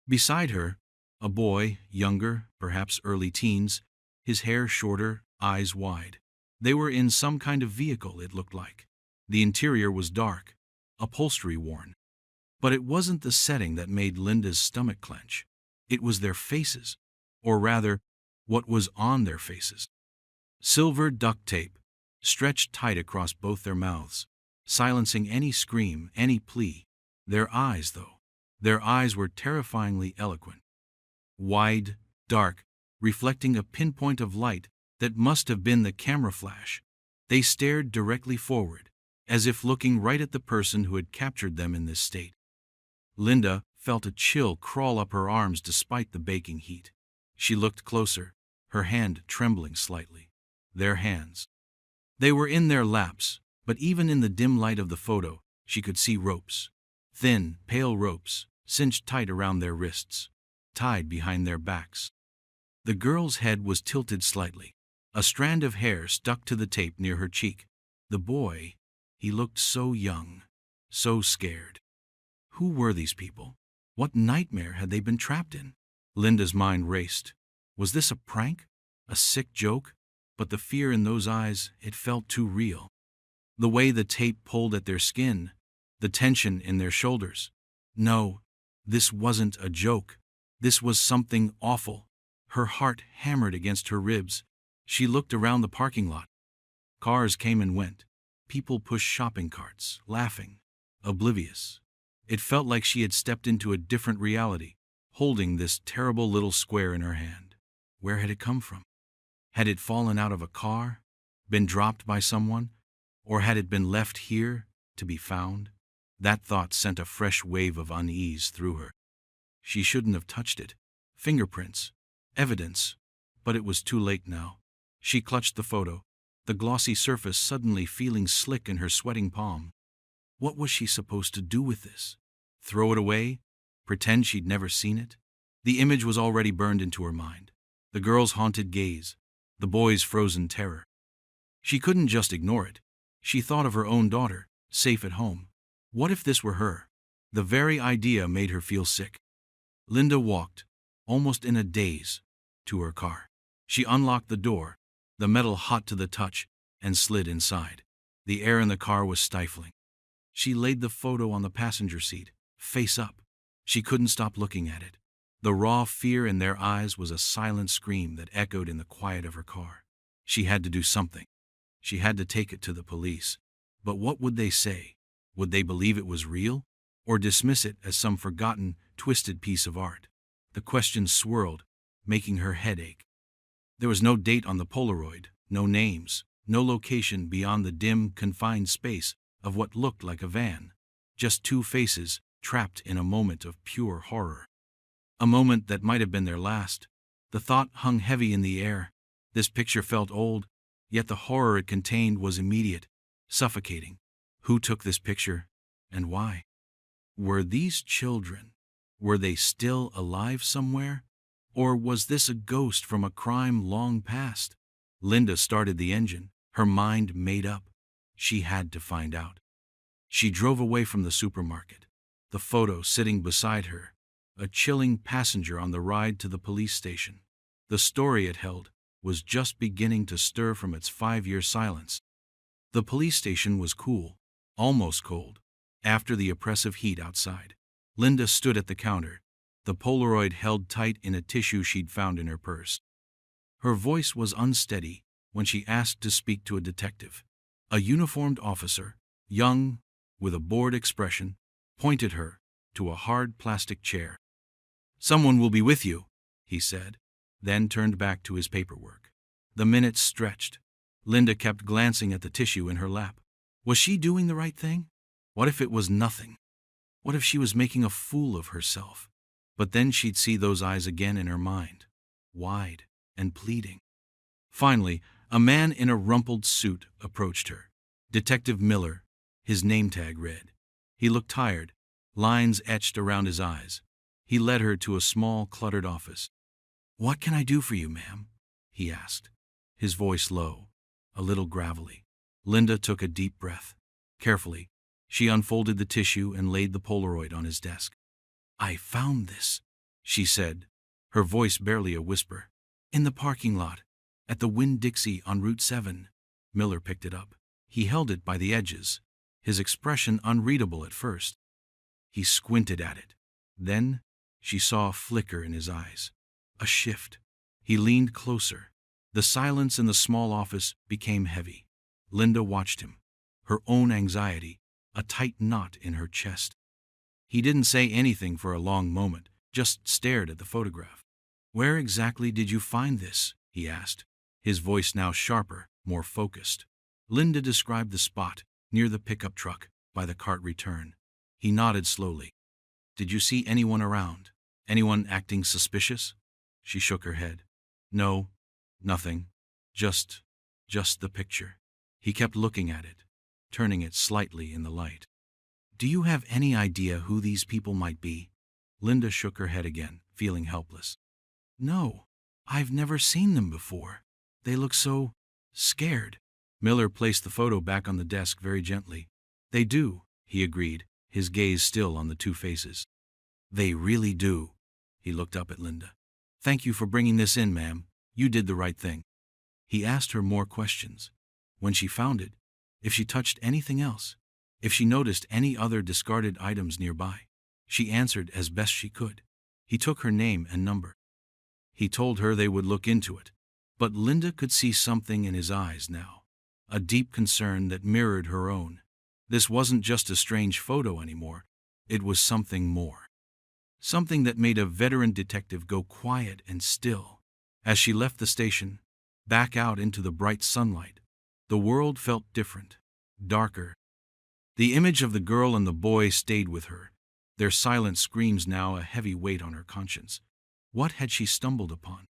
Beside her, a boy, younger, perhaps early teens, his hair shorter, eyes wide. They were in some kind of vehicle, it looked like. The interior was dark, upholstery worn. But it wasn't the setting that made Linda's stomach clench. It was their faces, or rather, what was on their faces. Silver duct tape, stretched tight across both their mouths, silencing any scream, any plea. Their eyes, though, their eyes were terrifyingly eloquent. Wide, dark, reflecting a pinpoint of light that must have been the camera flash. They stared directly forward, as if looking right at the person who had captured them in this state. Linda felt a chill crawl up her arms despite the baking heat. She looked closer, her hand trembling slightly. Their hands. They were in their laps, but even in the dim light of the photo, she could see ropes. Thin, pale ropes, cinched tight around their wrists, tied behind their backs. The girl's head was tilted slightly. A strand of hair stuck to the tape near her cheek. The boy, he looked so young, so scared. Who were these people? What nightmare had they been trapped in? Linda's mind raced. Was this a prank? A sick joke? But the fear in those eyes, it felt too real. The way the tape pulled at their skin, the tension in their shoulders. No, this wasn't a joke. This was something awful. Her heart hammered against her ribs. She looked around the parking lot. Cars came and went. People pushed shopping carts, laughing, oblivious. It felt like she had stepped into a different reality, holding this terrible little square in her hand. Where had it come from? Had it fallen out of a car, been dropped by someone, or had it been left here to be found? That thought sent a fresh wave of unease through her. She shouldn't have touched it. Fingerprints, evidence, but it was too late now. She clutched the photo, the glossy surface suddenly feeling slick in her sweating palm. What was she supposed to do with this? Throw it away? Pretend she'd never seen it? The image was already burned into her mind. The girl's haunted gaze, the boys froze in terror. She couldn't just ignore it. She thought of her own daughter, safe at home. What if this were her? The very idea made her feel sick. Linda walked, almost in a daze, to her car. She unlocked the door, the metal hot to the touch, and slid inside. The air in the car was stifling. She laid the photo on the passenger seat, face up. She couldn't stop looking at it. The raw fear in their eyes was a silent scream that echoed in the quiet of her car. She had to do something. She had to take it to the police. But what would they say? Would they believe it was real? Or dismiss it as some forgotten, twisted piece of art? The questions swirled, making her head ache. There was no date on the Polaroid, no names, no location beyond the dim, confined space of what looked like a van. Just two faces, trapped in a moment of pure horror. A moment that might have been their last. The thought hung heavy in the air. This picture felt old, yet the horror it contained was immediate, suffocating. Who took this picture, and why? Were these children? Were they still alive somewhere? Or was this a ghost from a crime long past? Linda started the engine, her mind made up. She had to find out. She drove away from the supermarket, the photo sitting beside her, a chilling passenger on the ride to the police station. The story it held was just beginning to stir from its 5-year silence. The police station was cool, almost cold, after the oppressive heat outside. Linda stood at the counter, the Polaroid held tight in a tissue she'd found in her purse. Her voice was unsteady when she asked to speak to a detective. A uniformed officer, young, with a bored expression, pointed her to a hard plastic chair. "Someone will be with you," he said, then turned back to his paperwork. The minutes stretched. Linda kept glancing at the tissue in her lap. Was she doing the right thing? What if it was nothing? What if she was making a fool of herself? But then she'd see those eyes again in her mind, wide and pleading. Finally, a man in a rumpled suit approached her. Detective Miller, his name tag read. He looked tired, lines etched around his eyes. He led her to a small, cluttered office. "What can I do for you, ma'am?" he asked, his voice low, a little gravelly. Linda took a deep breath. Carefully, she unfolded the tissue and laid the Polaroid on his desk. "I found this," she said, her voice barely a whisper. "In the parking lot, at the Winn-Dixie on Route 7. Miller picked it up. He held it by the edges, his expression unreadable at first. He squinted at it. Then she saw a flicker in his eyes, a shift. He leaned closer. The silence in the small office became heavy. Linda watched him, her own anxiety, a tight knot in her chest. He didn't say anything for a long moment, just stared at the photograph. "Where exactly did you find this?" he asked, his voice now sharper, more focused. Linda described the spot, near the pickup truck, by the cart return. He nodded slowly. "Did you see anyone around? Anyone acting suspicious?" She shook her head. "No, nothing. Just the picture." He kept looking at it, turning it slightly in the light. "Do you have any idea who these people might be?" Linda shook her head again, feeling helpless. "No, I've never seen them before. They look so scared." Miller placed the photo back on the desk very gently. "They do," he agreed, his gaze still on the two faces. "They really do." He looked up at Linda. "Thank you for bringing this in, ma'am. You did the right thing." He asked her more questions. When she found it, if she touched anything else, if she noticed any other discarded items nearby. She answered as best she could. He took her name and number. He told her they would look into it. But Linda could see something in his eyes now, a deep concern that mirrored her own. This wasn't just a strange photo anymore. It was something more. Something that made a veteran detective go quiet and still. As she left the station, back out into the bright sunlight, the world felt different, darker. The image of the girl and the boy stayed with her, their silent screams now a heavy weight on her conscience. What had she stumbled upon?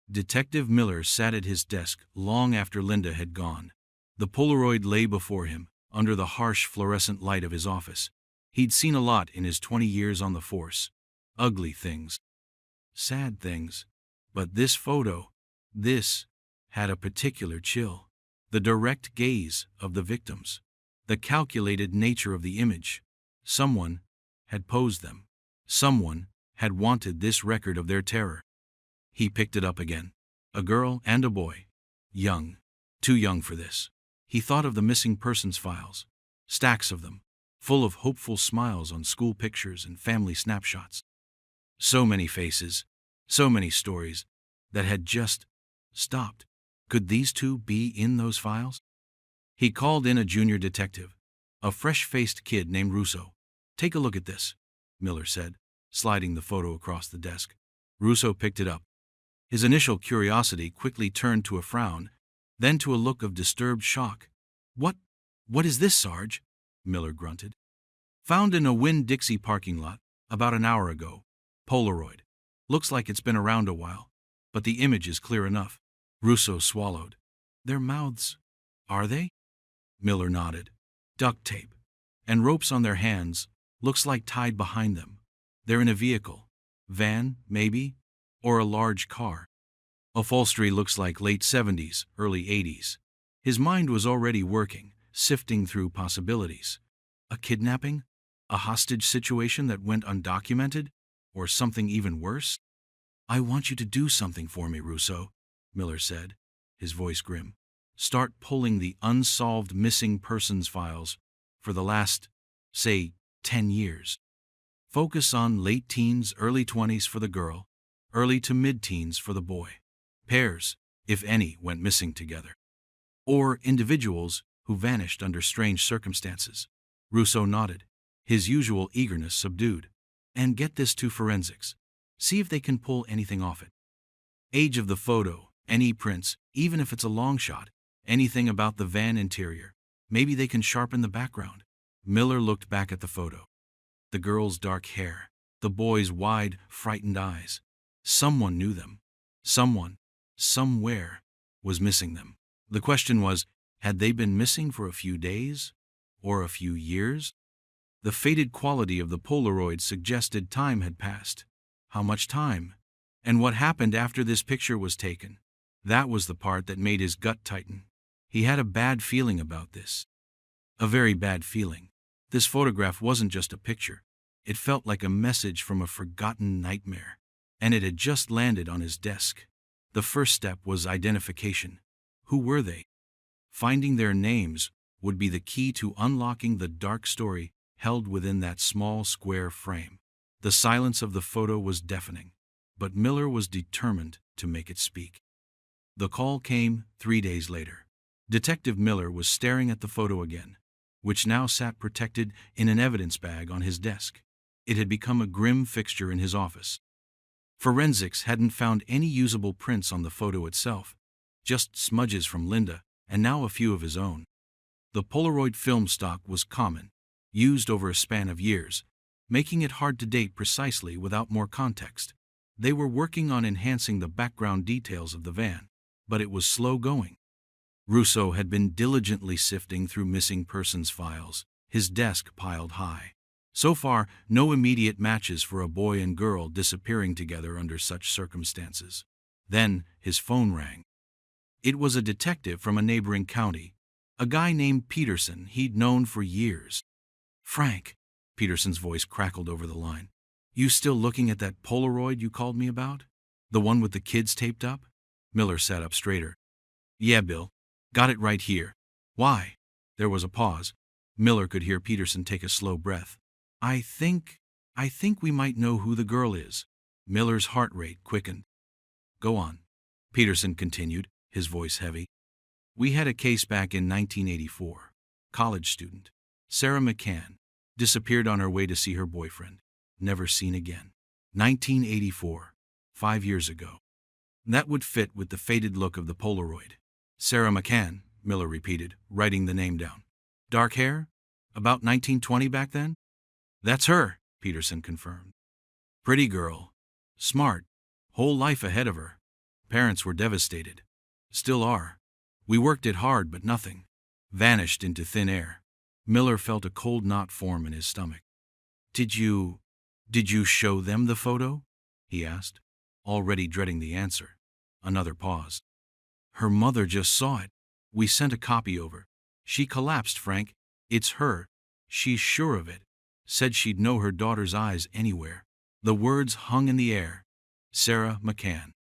Detective Miller sat at his desk long after Linda had gone. The Polaroid lay before him, under the harsh fluorescent light of his office. He'd seen a lot in his 20 years on the force. Ugly things. Sad things. But this photo, this had a particular chill. The direct gaze of the victims. The calculated nature of the image. Someone had posed them. Someone had wanted this record of their terror. He picked it up again. A girl and a boy. Young. Too young for this. He thought of the missing persons files. Stacks of them. Full of hopeful smiles on school pictures and family snapshots. So many faces. So many stories that had just stopped. Could these two be in those files? He called in a junior detective, a fresh-faced kid named Russo. "Take a look at this," Miller said, sliding the photo across the desk. Russo picked it up. His initial curiosity quickly turned to a frown, then to a look of disturbed shock. What is this, Sarge?" Miller grunted. "Found in a Winn-Dixie parking lot about an hour ago. Polaroid. Looks like it's been around a while, but the image is clear enough." Russo swallowed. "Their mouths, are they?" Miller nodded. "Duct tape. And ropes on their hands, looks like tied behind them. They're in a vehicle. Van, maybe? Or a large car. Upholstery looks like late 70s, early 80s. His mind was already working, sifting through possibilities. A kidnapping? A hostage situation that went undocumented? Or something even worse? "I want you to do something for me, Russo," Miller said, his voice grim. "Start pulling the unsolved missing persons files for the last, say, 10 years. Focus on late teens, early 20s for the girl, early to mid-teens for the boy. Pairs, if any, went missing together. Or individuals who vanished under strange circumstances." Russo nodded, his usual eagerness subdued. "And get this to forensics. See if they can pull anything off it. Age of the photo, any prints, even if it's a long shot, anything about the van interior. Maybe they can sharpen the background." Miller looked back at the photo. The girl's dark hair, the boy's wide, frightened eyes. Someone knew them. Someone, somewhere, was missing them. The question was, had they been missing for a few days? Or a few years? The faded quality of the Polaroid suggested time had passed. How much time? And what happened after this picture was taken? That was the part that made his gut tighten. He had a bad feeling about this. A very bad feeling. This photograph wasn't just a picture. It felt like a message from a forgotten nightmare. And it had just landed on his desk. The first step was identification. Who were they? Finding their names would be the key to unlocking the dark story held within that small square frame. The silence of the photo was deafening, but Miller was determined to make it speak. The call came 3 days later. Detective Miller was staring at the photo again, which now sat protected in an evidence bag on his desk. It had become a grim fixture in his office. Forensics hadn't found any usable prints on the photo itself, just smudges from Linda, and now a few of his own. The Polaroid film stock was common, used over a span of years, making it hard to date precisely without more context. They were working on enhancing the background details of the van, but it was slow going. Russo had been diligently sifting through missing persons files, his desk piled high. So far, no immediate matches for a boy and girl disappearing together under such circumstances. Then his phone rang. It was a detective from a neighboring county, a guy named Peterson he'd known for years. "Frank," Peterson's voice crackled over the line. "You still looking at that Polaroid you called me about? The one with the kids taped up?" Miller sat up straighter. "Yeah, Bill. Got it right here. Why?" There was a pause. Miller could hear Peterson take a slow breath. I think we might know who the girl is." Miller's heart rate quickened. "Go on," Peterson continued, his voice heavy. "We had a case back in 1984. College student. Sarah McCann. Disappeared on her way to see her boyfriend. Never seen again. 1984. 5 years ago." That would fit with the faded look of the Polaroid. "Sarah McCann," Miller repeated, writing the name down. "Dark hair? About 1920 back then?" "That's her," Peterson confirmed. "Pretty girl. Smart. Whole life ahead of her. Parents were devastated. Still are. We worked it hard, but nothing. Vanished into thin air." Miller felt a cold knot form in his stomach. Did you show them the photo?" he asked, already dreading the answer. Another pause. Her mother just saw it. We sent a copy over. She collapsed, Frank. It's her. She's sure of it. Said she'd know her daughter's eyes anywhere. The words hung in the air. Sarah McCann.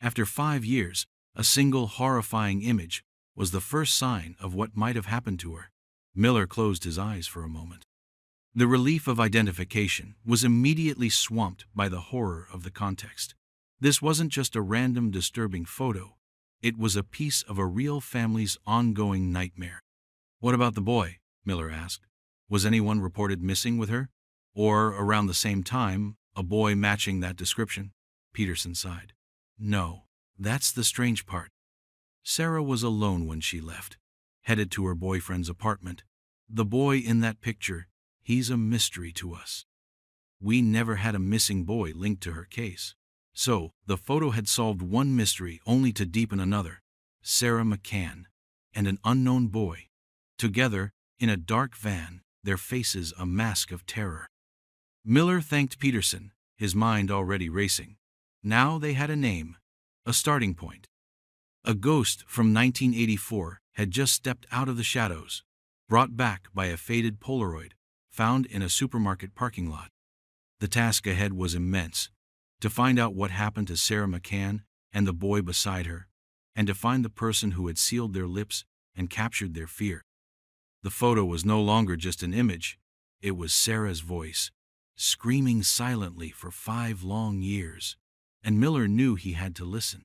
After 5 years, a single horrifying image was the first sign of what might have happened to her. Miller closed his eyes for a moment. The relief of identification was immediately swamped by the horror of the context. This wasn't just a random disturbing photo. It was a piece of a real family's ongoing nightmare. What about the boy? Miller asked. Was anyone reported missing with her? Or, around the same time, a boy matching that description? Peterson sighed. No, that's the strange part. Sarah was alone when she left, headed to her boyfriend's apartment. The boy in that picture, he's a mystery to us. We never had a missing boy linked to her case. So, the photo had solved one mystery only to deepen another. Sarah McCann and an unknown boy. Together, in a dark van, their faces a mask of terror. Miller thanked Peterson, his mind already racing. Now they had a name, a starting point. A ghost from 1984 had just stepped out of the shadows, brought back by a faded Polaroid found in a supermarket parking lot. The task ahead was immense. To find out what happened to Sarah McCann and the boy beside her, and to find the person who had sealed their lips and captured their fear. The photo was no longer just an image. It was Sarah's voice, screaming silently for 5 long years, and Miller knew he had to listen.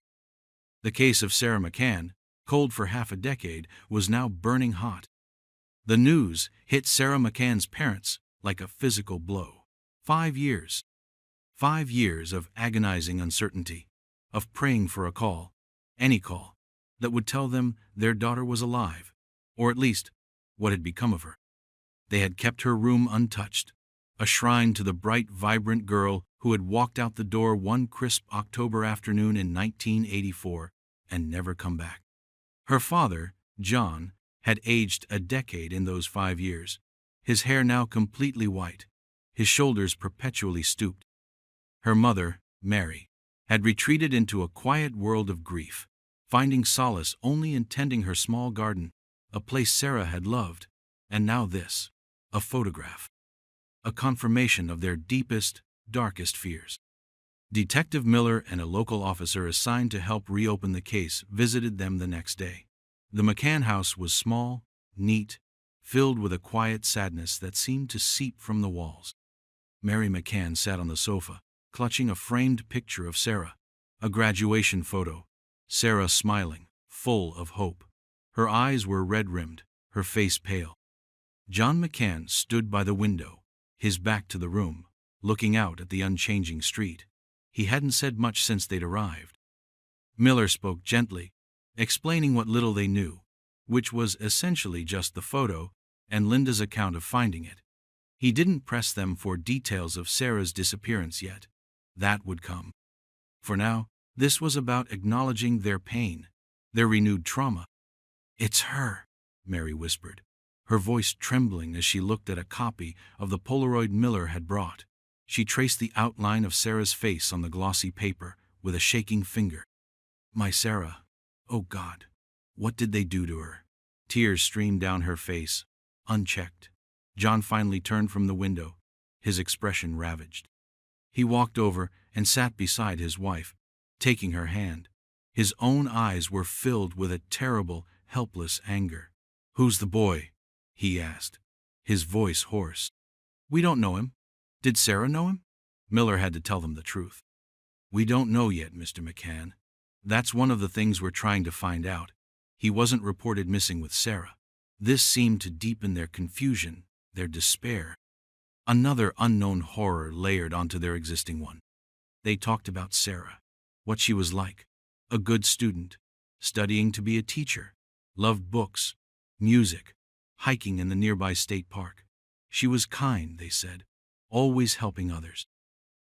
The case of Sarah McCann, cold for half a decade, was now burning hot. The news hit Sarah McCann's parents like a physical blow. 5 years. 5 years of agonizing uncertainty, of praying for a call, any call, that would tell them their daughter was alive, or at least what had become of her. They had kept her room untouched, a shrine to the bright, vibrant girl who had walked out the door one crisp October afternoon in 1984 and never come back. Her father, John, had aged a decade in those 5 years, his hair now completely white, his shoulders perpetually stooped. Her mother, Mary, had retreated into a quiet world of grief, finding solace only in tending her small garden, a place Sarah had loved, and now this, a photograph, a confirmation of their deepest, darkest fears. Detective Miller and a local officer assigned to help reopen the case visited them the next day. The McCann house was small, neat, filled with a quiet sadness that seemed to seep from the walls. Mary McCann sat on the sofa, clutching a framed picture of Sarah, a graduation photo, Sarah smiling, full of hope. Her eyes were red-rimmed, her face pale. John McCann stood by the window, his back to the room, looking out at the unchanging street. He hadn't said much since they'd arrived. Miller spoke gently, explaining what little they knew, which was essentially just the photo and Linda's account of finding it. He didn't press them for details of Sarah's disappearance yet. That would come. For now, this was about acknowledging their pain, their renewed trauma. "It's her," Mary whispered, her voice trembling as she looked at a copy of the Polaroid Miller had brought. She traced the outline of Sarah's face on the glossy paper with a shaking finger. "My Sarah. Oh God, what did they do to her?" Tears streamed down her face, unchecked. John finally turned from the window, his expression ravaged. He walked over and sat beside his wife, taking her hand. His own eyes were filled with a terrible, helpless anger. "Who's the boy?" he asked, his voice hoarse. "We don't know him. Did Sarah know him?" Miller had to tell them the truth. "We don't know yet, Mr. McCann. That's one of the things we're trying to find out. He wasn't reported missing with Sarah." This seemed to deepen their confusion, their despair. Another unknown horror layered onto their existing one. They talked about Sarah, what she was like. A good student, studying to be a teacher, loved books, music, hiking in the nearby state park. She was kind, they said, always helping others.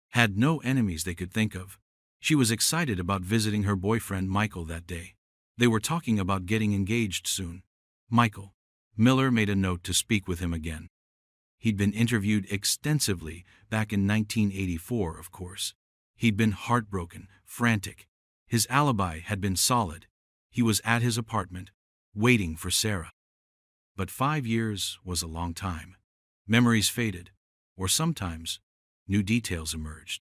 Had no enemies they could think of. She was excited about visiting her boyfriend Michael that day. They were talking about getting engaged soon. Michael. Miller made a note to speak with him again. He'd been interviewed extensively back in 1984, of course. He'd been heartbroken, frantic. His alibi had been solid. he was at his apartment, waiting for Sarah. But 5 years was a long time. Memories faded, or sometimes new details emerged.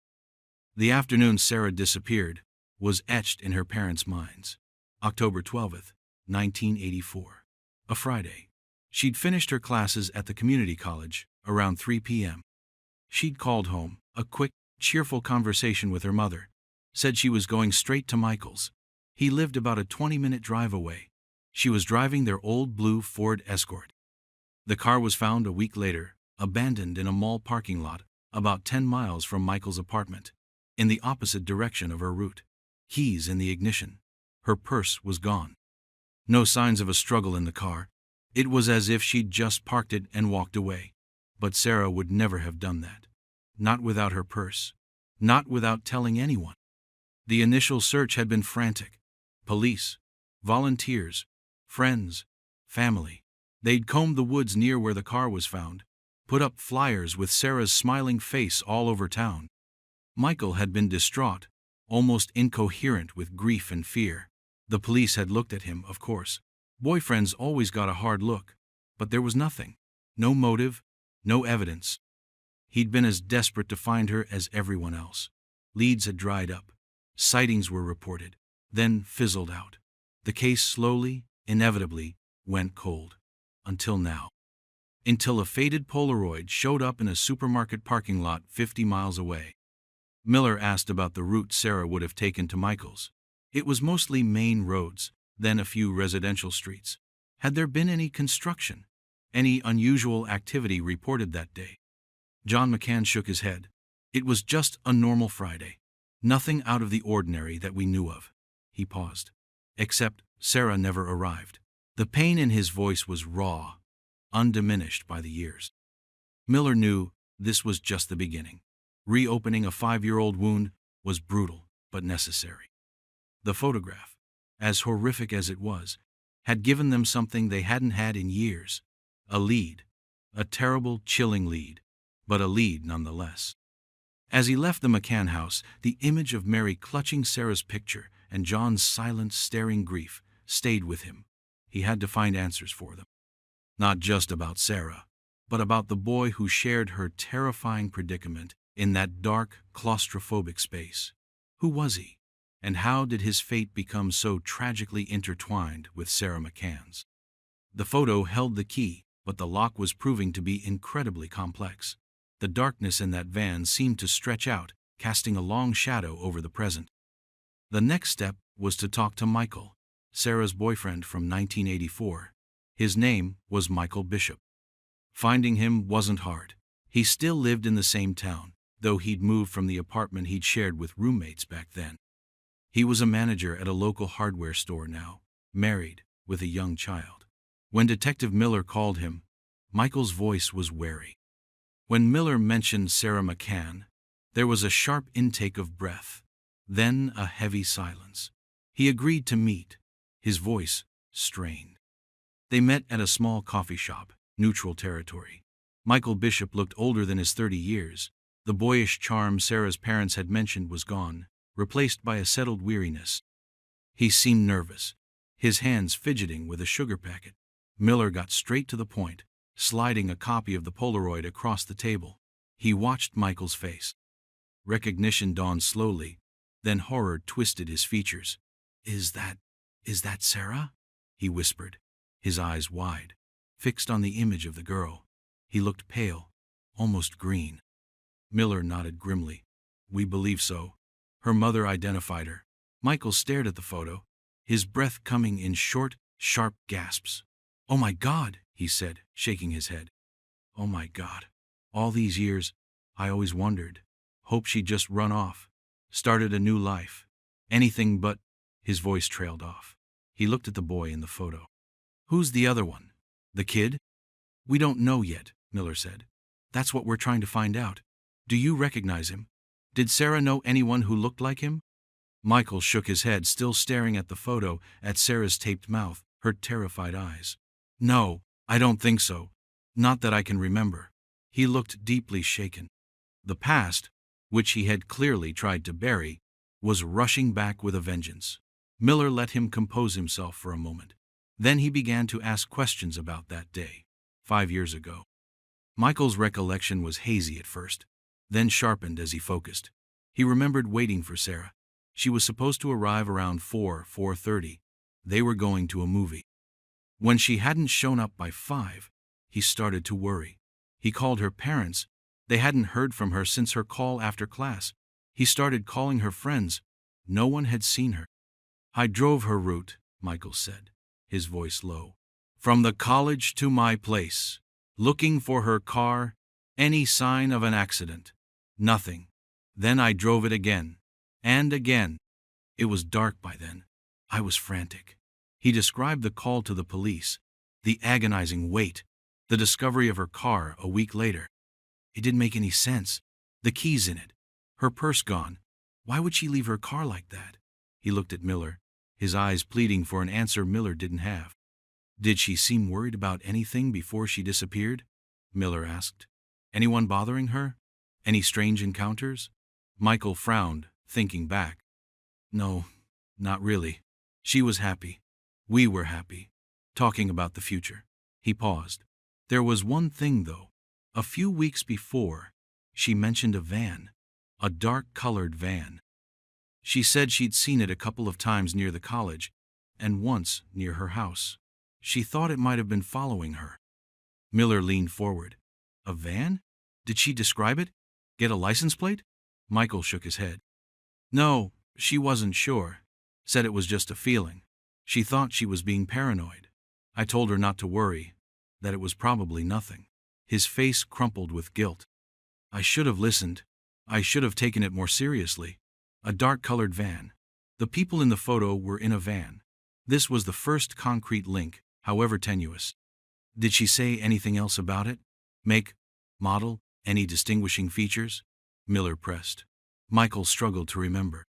The afternoon Sarah disappeared was etched in her parents' minds. October 12th, 1984. A Friday. She'd finished her classes at the community college around 3 p.m. She'd called home, a quick, cheerful conversation with her mother. Said she was going straight to Michael's. He lived about a 20-minute drive away. She was driving their old blue Ford Escort. The car was found a week later, abandoned in a mall parking lot, about 10 miles from Michael's apartment, in the opposite direction of her route. Keys in the ignition. Her purse was gone. No signs of a struggle in the car. It was as if she'd just parked it and walked away. But Sarah would never have done that. Not without her purse. Not without telling anyone. The initial search had been frantic. Police, volunteers, friends, family. They'd combed the woods near where the car was found, put up flyers with Sarah's smiling face all over town. Michael had been distraught, almost incoherent with grief and fear. The police had looked at him, of course. Boyfriends always got a hard look, but there was nothing. No motive, no evidence. He'd been as desperate to find her as everyone else. Leads had dried up. Sightings were reported, then fizzled out. The case slowly, inevitably, went cold. Until now. Until a faded Polaroid showed up in a supermarket parking lot 50 miles away. Miller asked about the route Sarah would have taken to Michael's. It was mostly main roads, then a few residential streets. Had there been any construction? Any unusual activity reported that day? John McCann shook his head. It was just a normal Friday. Nothing out of the ordinary that we knew of. He paused. Except Sarah never arrived. The pain in his voice was raw, undiminished by the years. Miller knew this was just the beginning. Reopening a 5-year-old wound was brutal, but necessary. The photograph, as horrific as it was, had given them something they hadn't had in years. A lead. A terrible, chilling lead, but a lead nonetheless. As he left the McCann house, the image of Mary clutching Sarah's picture and John's silent, staring grief stayed with him. He had to find answers for them. Not just about Sarah, but about the boy who shared her terrifying predicament in that dark, claustrophobic space. Who was he? And how did his fate become so tragically intertwined with Sarah McCann's? The photo held the key, but the lock was proving to be incredibly complex. The darkness in that van seemed to stretch out, casting a long shadow over the present. The next step was to talk to Michael, Sarah's boyfriend from 1984. His name was Michael Bishop. Finding him wasn't hard. He still lived in the same town, though he'd moved from the apartment he'd shared with roommates back then. He was a manager at a local hardware store now, married, with a young child. When Detective Miller called him, Michael's voice was wary. When Miller mentioned Sarah McCann, there was a sharp intake of breath, then a heavy silence. He agreed to meet, his voice strained. They met at a small coffee shop, neutral territory. Michael Bishop looked older than his 30 years. The boyish charm Sarah's parents had mentioned was gone, replaced by a settled weariness. He seemed nervous, his hands fidgeting with a sugar packet. Miller got straight to the point, sliding a copy of the Polaroid across the table. He watched Michael's face. Recognition dawned slowly, then horror twisted his features. Is that Sarah?" he whispered, his eyes wide, fixed on the image of the girl. He looked pale, almost green. Miller nodded grimly. "We believe so. Her mother identified her." Michael stared at the photo, his breath coming in short, sharp gasps. "Oh my God," he said, shaking his head. "Oh my God. All these years, I always wondered. Hoped she'd just run off. Started a new life. Anything but—" His voice trailed off. He looked at the boy in the photo. "Who's the other one? The kid?" "We don't know yet," Miller said. "That's what we're trying to find out. Do you recognize him? Did Sarah know anyone who looked like him?" Michael shook his head, still staring at the photo, at Sarah's taped mouth, her terrified eyes. "No, I don't think so. Not that I can remember." He looked deeply shaken. The past, which he had clearly tried to bury, was rushing back with a vengeance. Miller let him compose himself for a moment. Then he began to ask questions about that day, 5 years ago. Michael's recollection was hazy at first, then sharpened as he focused. He remembered waiting for Sarah. She was supposed to arrive around 4:30. They were going to a movie. When she hadn't shown up by 5, he started to worry. He called her parents. They hadn't heard from her since her call after class. He started calling her friends. No one had seen her. I drove her route, Michael said, his voice low. From the college to my place. Looking for her car. Any sign of an accident. Nothing. Then I drove it again. And again. It was dark by then. I was frantic. He described the call to the police, the agonizing wait, the discovery of her car a week later. It didn't make any sense. The keys in it. Her purse gone. Why would she leave her car like that? He looked at Miller, his eyes pleading for an answer Miller didn't have. Did she seem worried about anything before she disappeared? Miller asked. Anyone bothering her? Any strange encounters? Michael frowned, thinking back. No, not really. She was happy. We were happy. Talking about the future. He paused. There was one thing, though. A few weeks before, she mentioned a van. A dark-colored van. She said she'd seen it a couple of times near the college, and once near her house. She thought it might have been following her. Miller leaned forward. A van? Did she describe it? Get a license plate? Michael shook his head. No, she wasn't sure. Said it was just a feeling. She thought she was being paranoid. I told her not to worry, that it was probably nothing. His face crumpled with guilt. I should have listened. I should have taken it more seriously. A dark-colored van. The people in the photo were in a van. This was the first concrete link, however tenuous. Did she say anything else about it? Make, model, any distinguishing features? Miller pressed. Michael struggled to remember.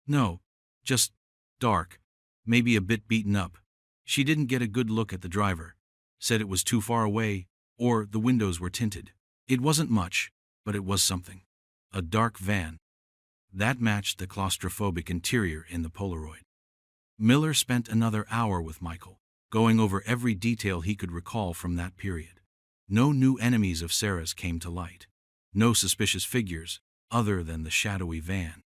No, just dark, maybe a bit beaten up. She didn't get a good look at the driver. Said it was too far away, or the windows were tinted. It wasn't much, but it was something. A dark van. That matched the claustrophobic interior in the Polaroid. Miller spent another hour with Michael, going over every detail he could recall from that period. No new enemies of Sarah's came to light. No suspicious figures, other than the shadowy van.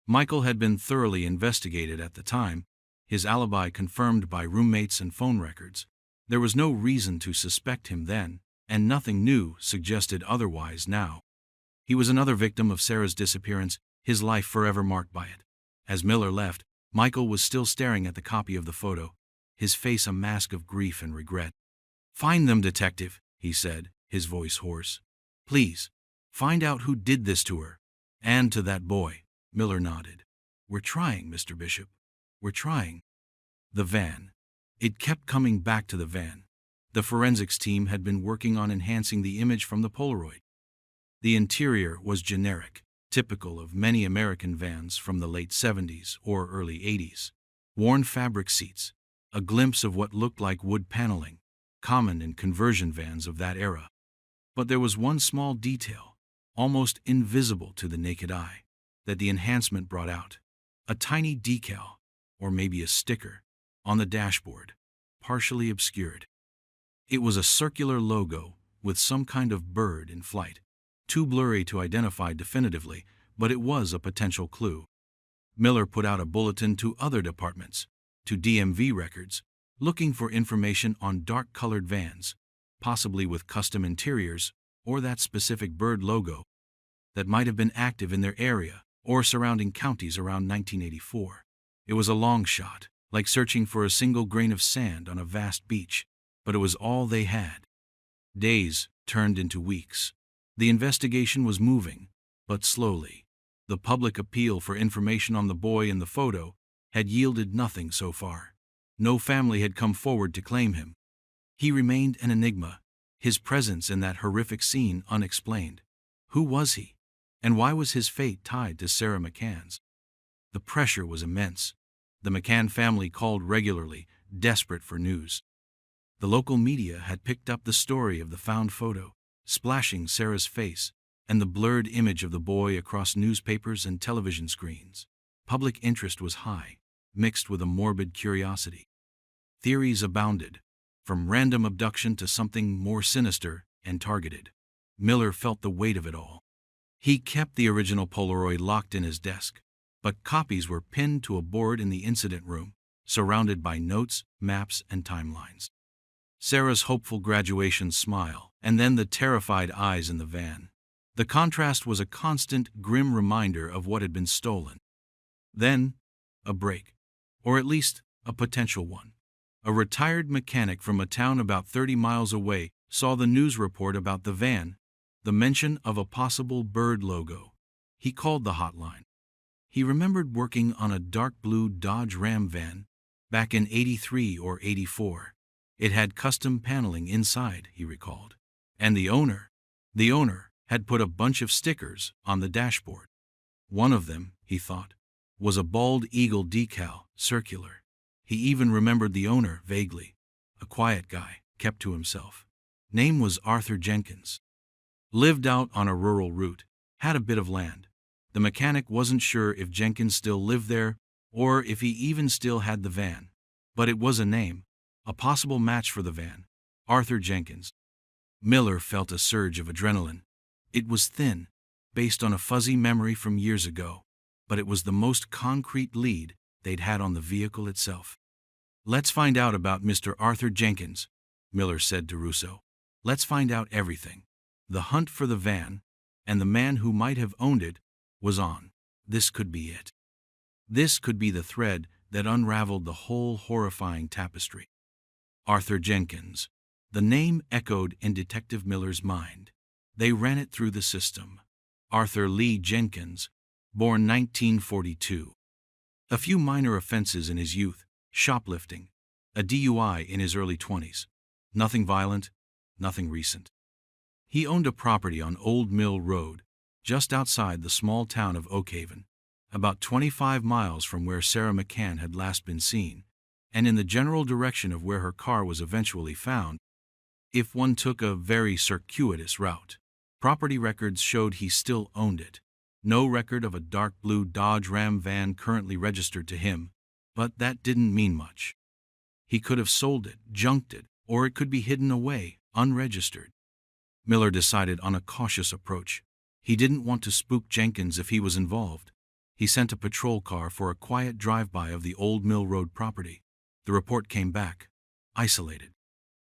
Michael had been thoroughly investigated at the time, his alibi confirmed by roommates and phone records. There was no reason to suspect him then, and nothing new suggested otherwise now. He was another victim of Sarah's disappearance, his life forever marked by it. As Miller left, Michael was still staring at the copy of the photo, his face a mask of grief and regret. Find them, detective, he said, his voice hoarse. Please, find out who did this to her. And to that boy. Miller nodded. We're trying, Mr. Bishop. We're trying. The van. It kept coming back to the van. The forensics team had been working on enhancing the image from the Polaroid. The interior was generic, typical of many American vans from the late 70s or early 80s. Worn fabric seats, a glimpse of what looked like wood paneling, common in conversion vans of that era. But there was one small detail, almost invisible to the naked eye, that the enhancement brought out. A tiny decal, or maybe a sticker, on the dashboard, partially obscured. It was a circular logo with some kind of bird in flight, too blurry to identify definitively, but it was a potential clue. Miller put out a bulletin to other departments, to DMV records, looking for information on dark-colored vans, possibly with custom interiors or that specific bird logo, that might have been active in their area or surrounding counties around 1984. It was a long shot, like searching for a single grain of sand on a vast beach, but it was all they had. Days turned into weeks. The investigation was moving, but slowly. The public appeal for information on the boy in the photo had yielded nothing so far. No family had come forward to claim him. He remained an enigma, his presence in that horrific scene unexplained. Who was he? And why was his fate tied to Sarah McCann's? The pressure was immense. The McCann family called regularly, desperate for news. The local media had picked up the story of the found photo, splashing Sarah's face and the blurred image of the boy across newspapers and television screens. Public interest was high. mixed with a morbid curiosity. Theories abounded, from random abduction to something more sinister and targeted. Miller felt the weight of it all. He kept the original Polaroid locked in his desk, but copies were pinned to a board in the incident room, surrounded by notes, maps, and timelines. Sarah's hopeful graduation smile, and then the terrified eyes in the van. The contrast was a constant, grim reminder of what had been stolen. Then, a break, or at least a potential one. A retired mechanic from a town about 30 miles away saw the news report about the van, the mention of a possible bird logo. He called the hotline. He remembered working on a dark blue Dodge Ram van back in '83 or '84. It had custom paneling inside, he recalled. And the owner had put a bunch of stickers on the dashboard. One of them, he thought, was a bald eagle decal, circular. He even remembered the owner vaguely. A quiet guy, kept to himself. Name was Arthur Jenkins. Lived out on a rural route, had a bit of land. The mechanic wasn't sure if Jenkins still lived there or if he even still had the van. But it was a name, a possible match for the van. Arthur Jenkins. Miller felt a surge of adrenaline. It was thin, based on a fuzzy memory from years ago, but it was the most concrete lead they'd had on the vehicle itself. "Let's find out about Mr. Arthur Jenkins," Miller said to Russo. "Let's find out everything." The hunt for the van, and the man who might have owned it, was on. This could be it. This could be the thread that unraveled the whole horrifying tapestry. Arthur Jenkins. The name echoed in Detective Miller's mind. They ran it through the system. Arthur Lee Jenkins, born 1942. A few minor offenses in his youth, shoplifting, a DUI in his early 20s. Nothing violent, nothing recent. He owned a property on Old Mill Road, just outside the small town of Oakhaven, about 25 miles from where Sarah McCann had last been seen, and in the general direction of where her car was eventually found, if one took a very circuitous route. Property records showed he still owned it. No record of a dark blue Dodge Ram van currently registered to him, but that didn't mean much. He could have sold it, junked it, or it could be hidden away, unregistered. Miller decided on a cautious approach. He didn't want to spook Jenkins if he was involved. He sent a patrol car for a quiet drive-by of the Old Mill Road property. The report came back. Isolated.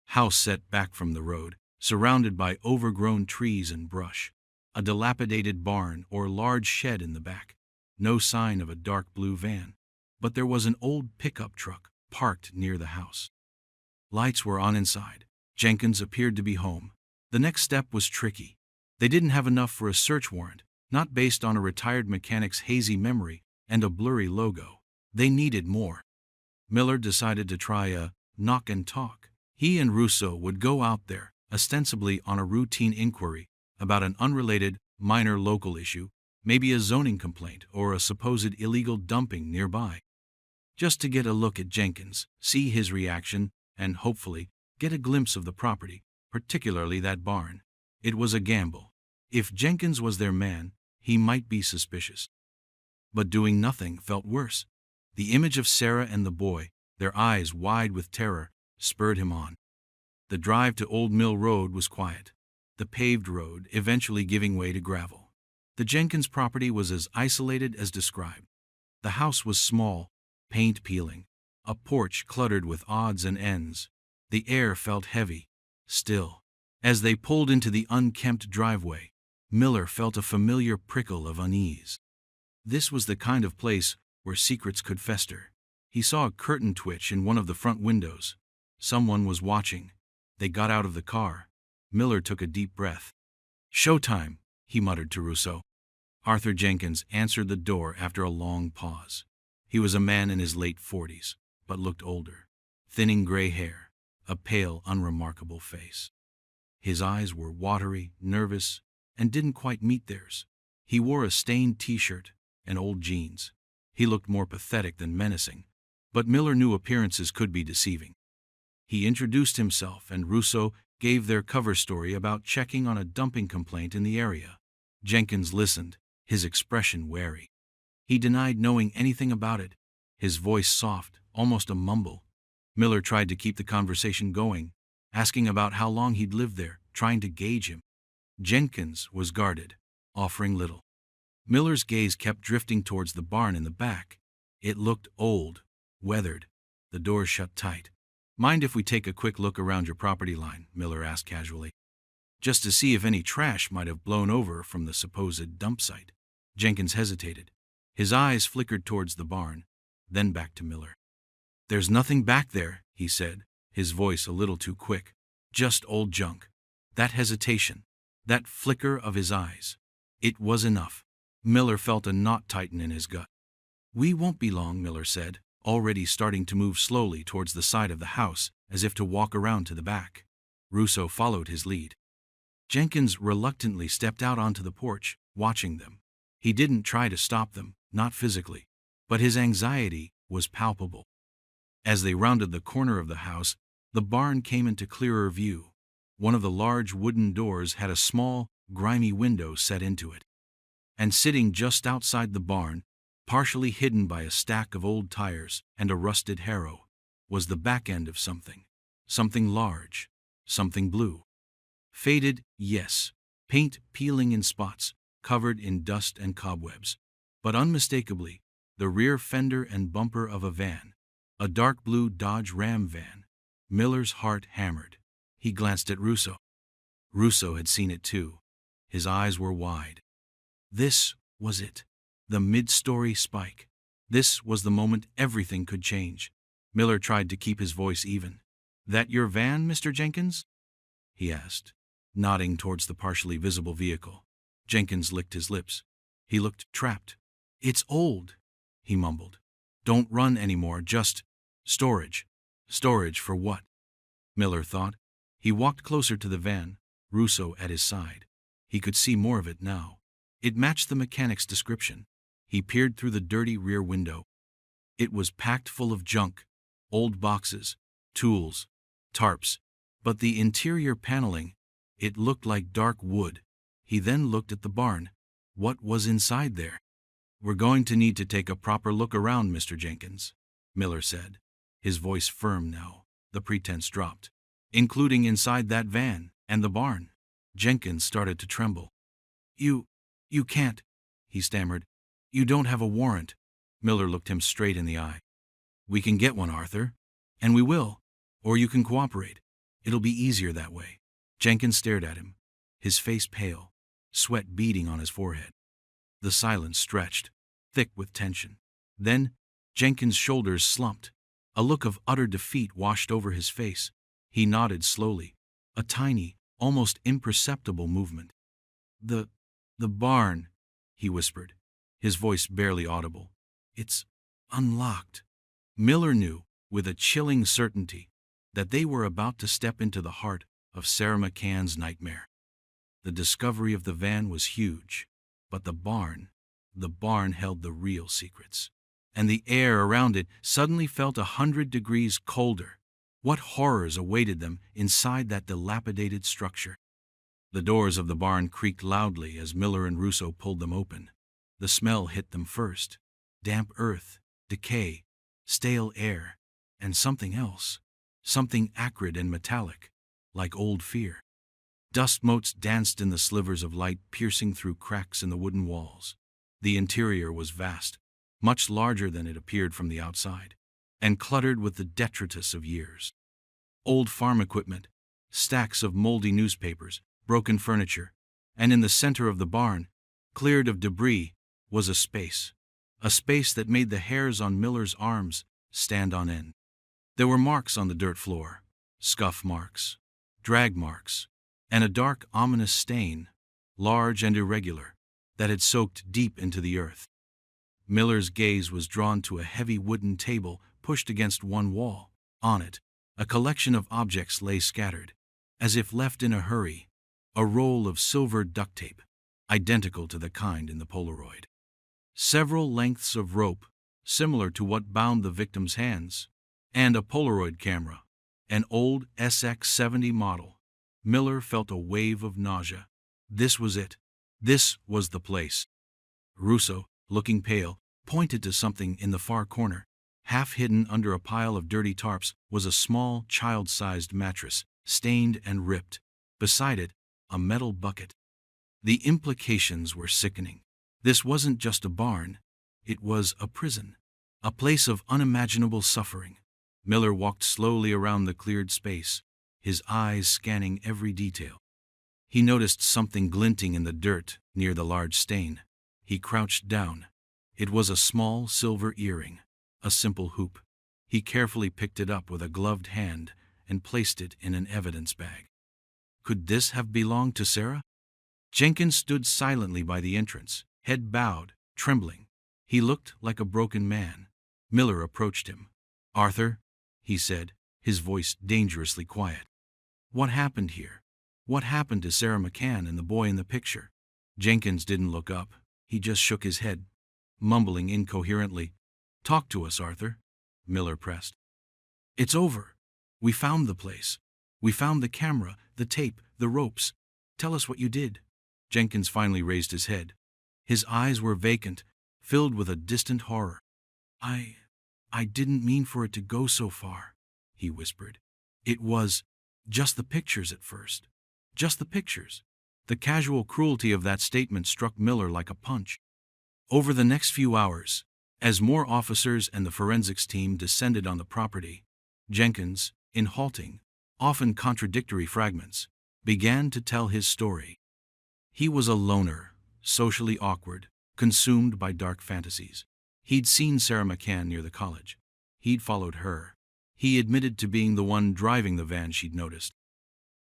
House set back from the road, surrounded by overgrown trees and brush. A dilapidated barn or large shed in the back. No sign of a dark blue van. But there was an old pickup truck parked near the house. Lights were on inside. Jenkins appeared to be home. The next step was tricky. They didn't have enough for a search warrant, not based on a retired mechanic's hazy memory and a blurry logo. They needed more. Miller decided to try a knock and talk. He and Russo would go out there, ostensibly on a routine inquiry about an unrelated, minor local issue, maybe a zoning complaint or a supposed illegal dumping nearby. Just to get a look at Jenkins, see his reaction, and hopefully get a glimpse of the property, particularly that barn. It was a gamble. If Jenkins was their man, he might be suspicious. But doing nothing felt worse. The image of Sarah and the boy, their eyes wide with terror, spurred him on. The drive to Old Mill Road was quiet, the paved road eventually giving way to gravel. The Jenkins property was as isolated as described. The house was small, paint peeling, a porch cluttered with odds and ends. The air felt heavy, still. As they pulled into the unkempt driveway, Miller felt a familiar prickle of unease. This was the kind of place where secrets could fester. He saw a curtain twitch in one of the front windows. Someone was watching. They got out of the car. Miller took a deep breath. "Showtime," he muttered to Russo. Arthur Jenkins answered the door after a long pause. He was a man in his late 40s, but looked older. Thinning gray hair, a pale, unremarkable face. His eyes were watery, nervous, and didn't quite meet theirs. He wore a stained t-shirt and old jeans. He looked more pathetic than menacing, but Miller knew appearances could be deceiving. He introduced himself, and Russo gave their cover story about checking on a dumping complaint in the area. Jenkins listened, his expression wary. He denied knowing anything about it. his voice soft, almost a mumble. Miller tried to keep the conversation going, asking about how long he'd lived there, trying to gauge him. Jenkins was guarded, offering little. Miller's gaze kept drifting towards the barn in the back. It looked old, weathered, the doors shut tight. "Mind if we take a quick look around your property line?" Miller asked casually. "Just to see if any trash might have blown over from the supposed dump site." Jenkins hesitated. His eyes flickered towards the barn, then back to Miller. "There's nothing back there," he said, his voice a little too quick. "Just old junk." That hesitation, that flicker of his eyes, it was enough. Miller felt a knot tighten in his gut. "We won't be long," Miller said, already starting to move slowly towards the side of the house, as if to walk around to the back. Russo followed his lead. Jenkins reluctantly stepped out onto the porch, watching them. He didn't try to stop them, not physically, but his anxiety was palpable. As they rounded the corner of the house, the barn came into clearer view. One of the large wooden doors had a small, grimy window set into it. And sitting just outside the barn, partially hidden by a stack of old tires and a rusted harrow, was the back end of something. Something large, something blue. Faded, yes, paint peeling in spots, covered in dust and cobwebs, but unmistakably the rear fender and bumper of a van, a dark blue Dodge Ram van. Miller's heart hammered. He glanced at Russo. Russo had seen it too. His eyes were wide. This was it. The mid-story spike. This was the moment everything could change. Miller tried to keep his voice even. "That your van, Mr. Jenkins?" he asked, nodding towards the partially visible vehicle. Jenkins licked his lips. He looked trapped. "It's old," he mumbled. "Don't run anymore, just storage." Storage for what? Miller thought. He walked closer to the van, Russo at his side. He could see more of it now. It matched the mechanic's description. He peered through the dirty rear window. It was packed full of junk, old boxes, tools, tarps, but the interior paneling, it looked like dark wood. He then looked at the barn. What was inside there? "We're going to need to take a proper look around, Mr. Jenkins," Miller said, his voice firm now. The pretense dropped. "Including inside that van and the barn." Jenkins started to tremble. You can't," he stammered. "You don't have a warrant." Miller looked him straight in the eye. "We can get one, Arthur. And we will. Or you can cooperate. It'll be easier that way." Jenkins stared at him, his face pale, sweat beading on his forehead. The silence stretched, thick with tension. Then Jenkins' shoulders slumped. A look of utter defeat washed over his face. He nodded slowly, a tiny, almost imperceptible movement. The barn," he whispered, his voice barely audible. "It's unlocked." Miller knew, with a chilling certainty, that they were about to step into the heart of Sarah McCann's nightmare. The discovery of the van was huge, but the barn held the real secrets. And the air around it suddenly felt 100 degrees colder. What horrors awaited them inside that dilapidated structure? The doors of the barn creaked loudly as Miller and Russo pulled them open. The smell hit them first. Damp earth, decay, stale air, and something else. Something acrid and metallic, like old fear. Dust motes danced in the slivers of light piercing through cracks in the wooden walls. The interior was vast, much larger than it appeared from the outside, and cluttered with the detritus of years. Old farm equipment, stacks of moldy newspapers, broken furniture, and in the center of the barn, cleared of debris, was a space that made the hairs on Miller's arms stand on end. There were marks on the dirt floor, scuff marks, drag marks, and a dark, ominous stain, large and irregular, that had soaked deep into the earth. Miller's gaze was drawn to a heavy wooden table pushed against one wall. On it, a collection of objects lay scattered, as if left in a hurry. A roll of silver duct tape, identical to the kind in the Polaroid. Several lengths of rope, similar to what bound the victim's hands, and a Polaroid camera, an old SX-70 model. Miller felt a wave of nausea. This was it. This was the place. Russo, looking pale, pointed to something in the far corner. Half hidden under a pile of dirty tarps was a small, child-sized mattress, stained and ripped. Beside it, a metal bucket. The implications were sickening. This wasn't just a barn, it was a prison, a place of unimaginable suffering. Miller walked slowly around the cleared space, his eyes scanning every detail. He noticed something glinting in the dirt near the large stain. He crouched down. It was a small silver earring, a simple hoop. He carefully picked it up with a gloved hand and placed it in an evidence bag. Could this have belonged to Sarah? Jenkins stood silently by the entrance, head bowed, trembling. He looked like a broken man. Miller approached him. "Arthur," he said, his voice dangerously quiet. "What happened here? What happened to Sarah McCann and the boy in the picture?" Jenkins didn't look up. He just shook his head, mumbling incoherently. "Talk to us, Arthur," Miller pressed. "It's over. We found the place. We found the camera, the tape, the ropes. Tell us what you did." Jenkins finally raised his head. His eyes were vacant, filled with a distant horror. I didn't mean for it to go so far," he whispered. "It was just the pictures at first. Just the pictures." The casual cruelty of that statement struck Miller like a punch. Over the next few hours, as more officers and the forensics team descended on the property, Jenkins, in halting, often contradictory fragments, began to tell his story. He was a loner, socially awkward, consumed by dark fantasies. He'd seen Sarah McCann near the college. He'd followed her. He admitted to being the one driving the van she'd noticed.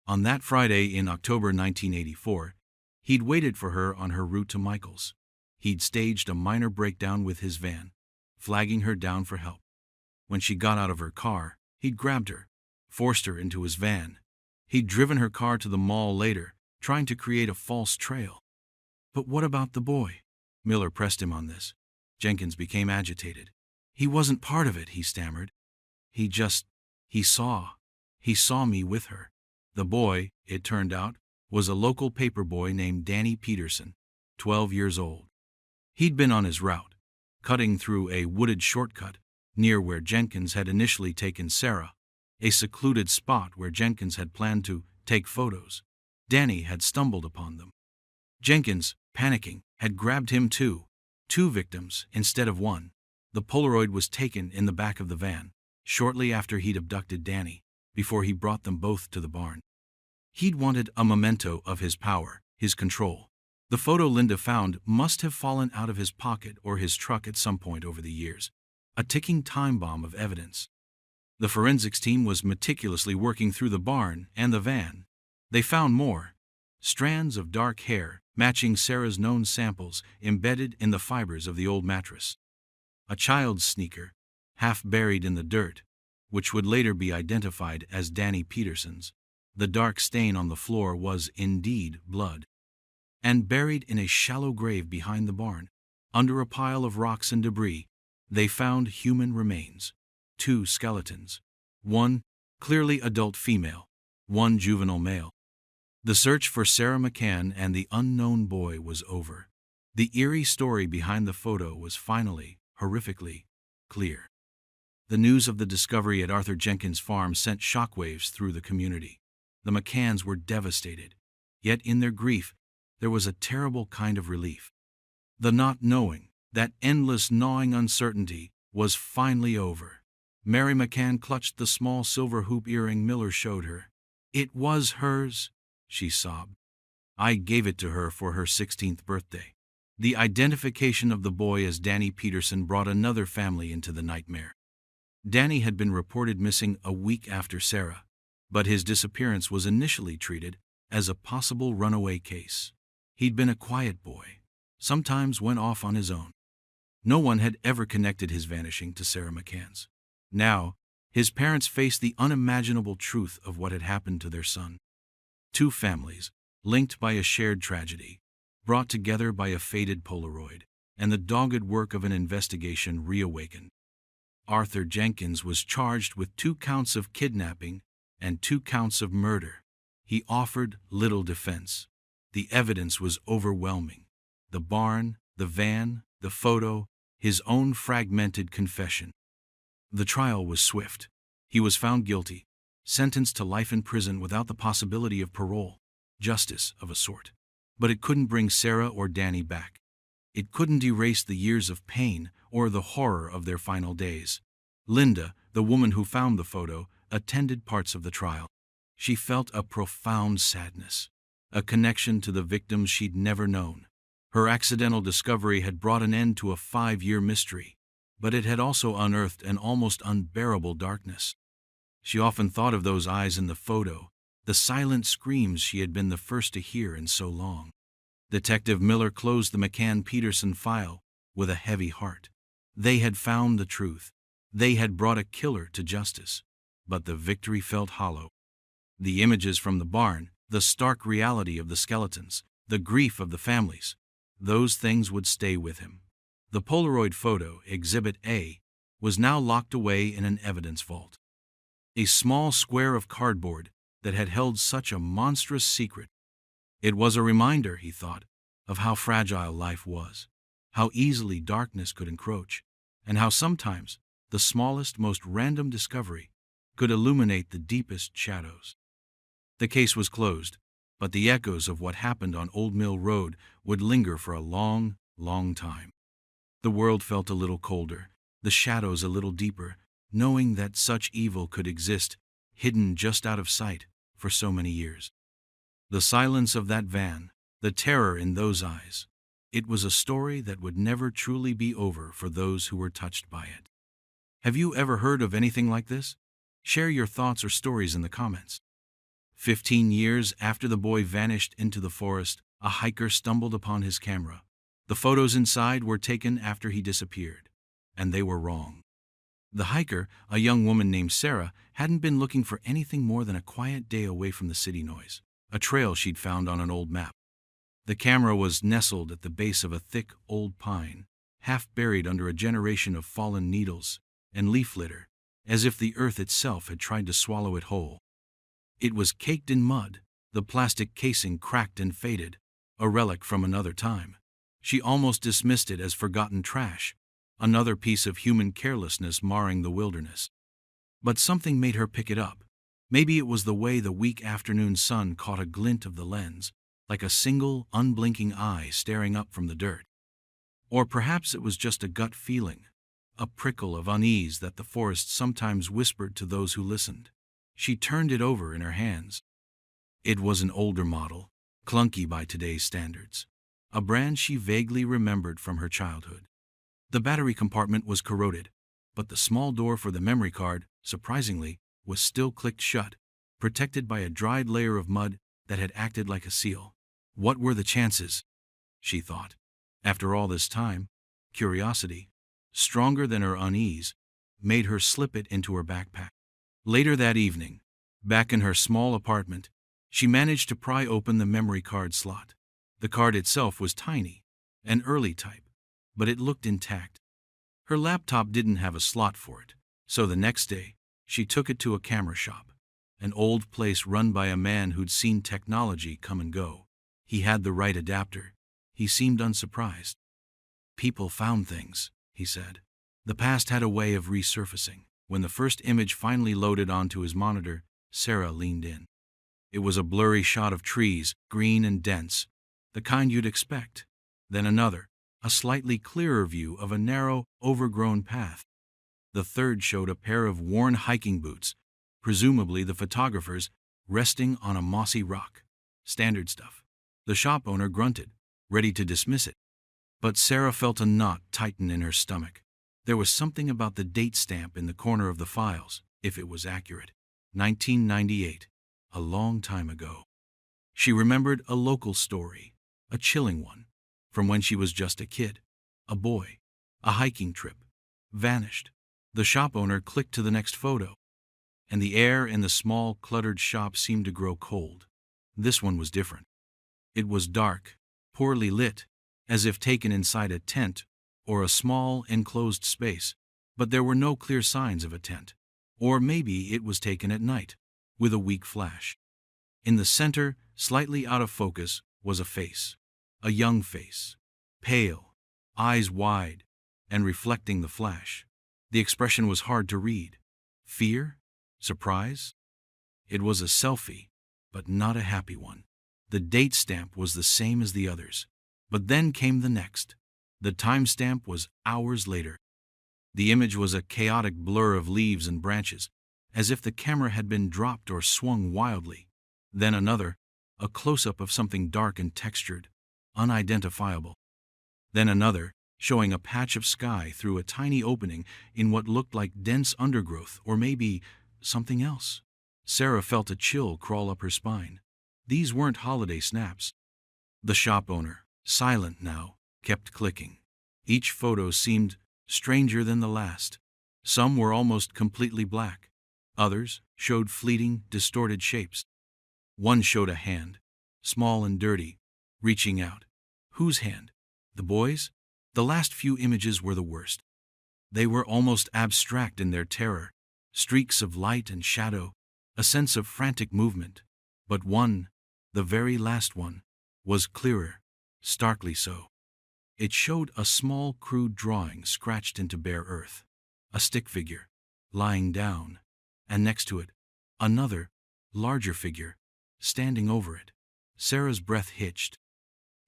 On that Friday in October 1984, he'd waited for her on her route to Michael's. He'd staged a minor breakdown with his van, flagging her down for help. When she got out of her car, he'd grabbed her, forced her into his van. He'd driven her car to the mall later, trying to create a false trail. "But what about the boy?" Miller pressed him on this. Jenkins became agitated. "He wasn't part of it," he stammered. He saw me with her." The boy, it turned out, was a local paper boy named Danny Peterson, 12 years old. He'd been on his route, cutting through a wooded shortcut near where Jenkins had initially taken Sarah, a secluded spot where Jenkins had planned to take photos. Danny had stumbled upon them. Jenkins, panicking, had grabbed him too. 2 victims instead of 1. The Polaroid was taken in the back of the van, shortly after he'd abducted Danny, before he brought them both to the barn. He'd wanted a memento of his power, his control. The photo Linda found must have fallen out of his pocket or his truck at some point over the years, a ticking time bomb of evidence. The forensics team was meticulously working through the barn and the van. They found more. Strands of dark hair, matching Sarah's known samples, embedded in the fibers of the old mattress. A child's sneaker, half buried in the dirt, which would later be identified as Danny Peterson's. The dark stain on the floor was indeed blood. And buried in a shallow grave behind the barn, under a pile of rocks and debris, they found human remains. 2 skeletons. 1 clearly adult female, 1 juvenile male. The search for Sarah McCann and the unknown boy was over. The eerie story behind the photo was finally, horrifically, clear. The news of the discovery at Arthur Jenkins' farm sent shockwaves through the community. The McCanns were devastated. Yet in their grief, there was a terrible kind of relief. The not knowing, that endless gnawing uncertainty, was finally over. Mary McCann clutched the small silver hoop earring Miller showed her. "It was hers," she sobbed. "I gave it to her for her 16th birthday." The identification of the boy as Danny Peterson brought another family into the nightmare. Danny had been reported missing a week after Sarah, but his disappearance was initially treated as a possible runaway case. He'd been a quiet boy, sometimes went off on his own. No one had ever connected his vanishing to Sarah McCann's. Now, his parents faced the unimaginable truth of what had happened to their son. 2 families, linked by a shared tragedy, brought together by a faded Polaroid, and the dogged work of an investigation reawakened. Arthur Jenkins was charged with 2 counts of kidnapping and 2 counts of murder. He offered little defense. The evidence was overwhelming. The barn, the van, the photo, his own fragmented confession. The trial was swift. He was found guilty, sentenced to life in prison without the possibility of parole. Justice, of a sort. But it couldn't bring Sarah or Danny back. It couldn't erase the years of pain or the horror of their final days. Linda, the woman who found the photo, attended parts of the trial. She felt a profound sadness, a connection to the victims she'd never known. Her accidental discovery had brought an end to a 5-year mystery, but it had also unearthed an almost unbearable darkness. She often thought of those eyes in the photo, the silent screams she had been the first to hear in so long. Detective Miller closed the McCann-Peterson file with a heavy heart. They had found the truth. They had brought a killer to justice. But the victory felt hollow. The images from the barn, the stark reality of the skeletons, the grief of the families, those things would stay with him. The Polaroid photo, Exhibit A, was now locked away in an evidence vault. A small square of cardboard that had held such a monstrous secret. It was a reminder, he thought, of how fragile life was, how easily darkness could encroach, and how sometimes the smallest, most random discovery could illuminate the deepest shadows. The case was closed, but the echoes of what happened on Old Mill Road would linger for a long, long time. The world felt a little colder, the shadows a little deeper, knowing that such evil could exist, hidden just out of sight, for so many years. The silence of that van, the terror in those eyes, it was a story that would never truly be over for those who were touched by it. Have you ever heard of anything like this? Share your thoughts or stories in the comments. 15 years after the boy vanished into the forest, a hiker stumbled upon his camera. The photos inside were taken after he disappeared, and they were wrong. The hiker, a young woman named Sarah, hadn't been looking for anything more than a quiet day away from the city noise, a trail she'd found on an old map. The camera was nestled at the base of a thick, old pine, half buried under a generation of fallen needles and leaf litter, as if the earth itself had tried to swallow it whole. It was caked in mud, the plastic casing cracked and faded, a relic from another time. She almost dismissed it as forgotten trash, another piece of human carelessness marring the wilderness. But something made her pick it up. Maybe it was the way the weak afternoon sun caught a glint of the lens, like a single, unblinking eye staring up from the dirt. Or perhaps it was just a gut feeling, a prickle of unease that the forest sometimes whispered to those who listened. She turned it over in her hands. It was an older model, clunky by today's standards, a brand she vaguely remembered from her childhood. The battery compartment was corroded, but the small door for the memory card, surprisingly, was still clicked shut, protected by a dried layer of mud that had acted like a seal. What were the chances? She thought. After all this time, curiosity, stronger than her unease, made her slip it into her backpack. Later that evening, back in her small apartment, she managed to pry open the memory card slot. The card itself was tiny, an early type, but it looked intact. Her laptop didn't have a slot for it, so the next day, she took it to a camera shop, an old place run by a man who'd seen technology come and go. He had the right adapter. He seemed unsurprised. People found things, he said. The past had a way of resurfacing. When the first image finally loaded onto his monitor, Sarah leaned in. It was a blurry shot of trees, green and dense, the kind you'd expect. Then another, a slightly clearer view of a narrow, overgrown path. The third showed a pair of worn hiking boots, presumably the photographer's, resting on a mossy rock. Standard stuff. The shop owner grunted, ready to dismiss it. But Sarah felt a knot tighten in her stomach. There was something about the date stamp in the corner of the files, if it was accurate. 1998, a long time ago. She remembered a local story, a chilling one, from when she was just a kid, a boy, a hiking trip, vanished. The shop owner clicked to the next photo, and the air in the small, cluttered shop seemed to grow cold. This one was different. It was dark, poorly lit, as if taken inside a tent or a small, enclosed space, but there were no clear signs of a tent. Or maybe it was taken at night, with a weak flash. In the center, slightly out of focus, was a face. A young face, pale, eyes wide, and reflecting the flash. The expression was hard to read. Fear? Surprise? It was a selfie, but not a happy one. The date stamp was the same as the others. But then came the next. The timestamp was hours later. The image was a chaotic blur of leaves and branches, as if the camera had been dropped or swung wildly. Then another, a close-up of something dark and textured, unidentifiable. Then another, showing a patch of sky through a tiny opening in what looked like dense undergrowth or maybe something else. Sarah felt a chill crawl up her spine. These weren't holiday snaps. The shop owner, silent now, kept clicking. Each photo seemed stranger than the last. Some were almost completely black. Others showed fleeting, distorted shapes. One showed a hand, small and dirty, reaching out. Whose hand? The boy's? The last few images were the worst. They were almost abstract in their terror, streaks of light and shadow, a sense of frantic movement. But one, the very last one, was clearer, starkly so. It showed a small, crude drawing scratched into bare earth. A stick figure, lying down, and next to it, another, larger figure, standing over it. Sarah's breath hitched.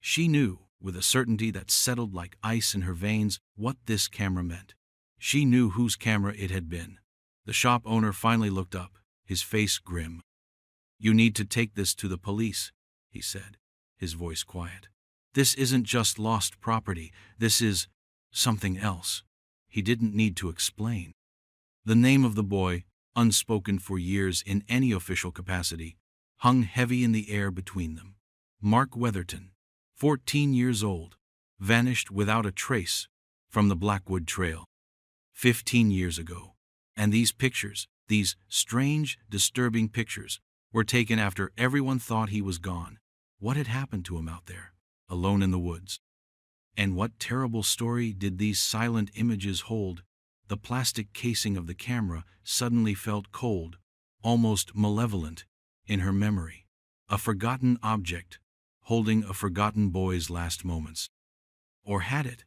She knew, with a certainty that settled like ice in her veins, what this camera meant. She knew whose camera it had been. The shop owner finally looked up, his face grim. "You need to take this to the police," he said, his voice quiet. "This isn't just lost property, this is something else." He didn't need to explain. The name of the boy, unspoken for years in any official capacity, hung heavy in the air between them. Mark Weatherton, 14 years old, vanished without a trace from the Blackwood Trail 15 years ago. And these pictures, these strange, disturbing pictures, were taken after everyone thought he was gone. What had happened to him out there, alone in the woods? And what terrible story did these silent images hold? The plastic casing of the camera suddenly felt cold, almost malevolent, in her memory. A forgotten object, holding a forgotten boy's last moments. Or had it?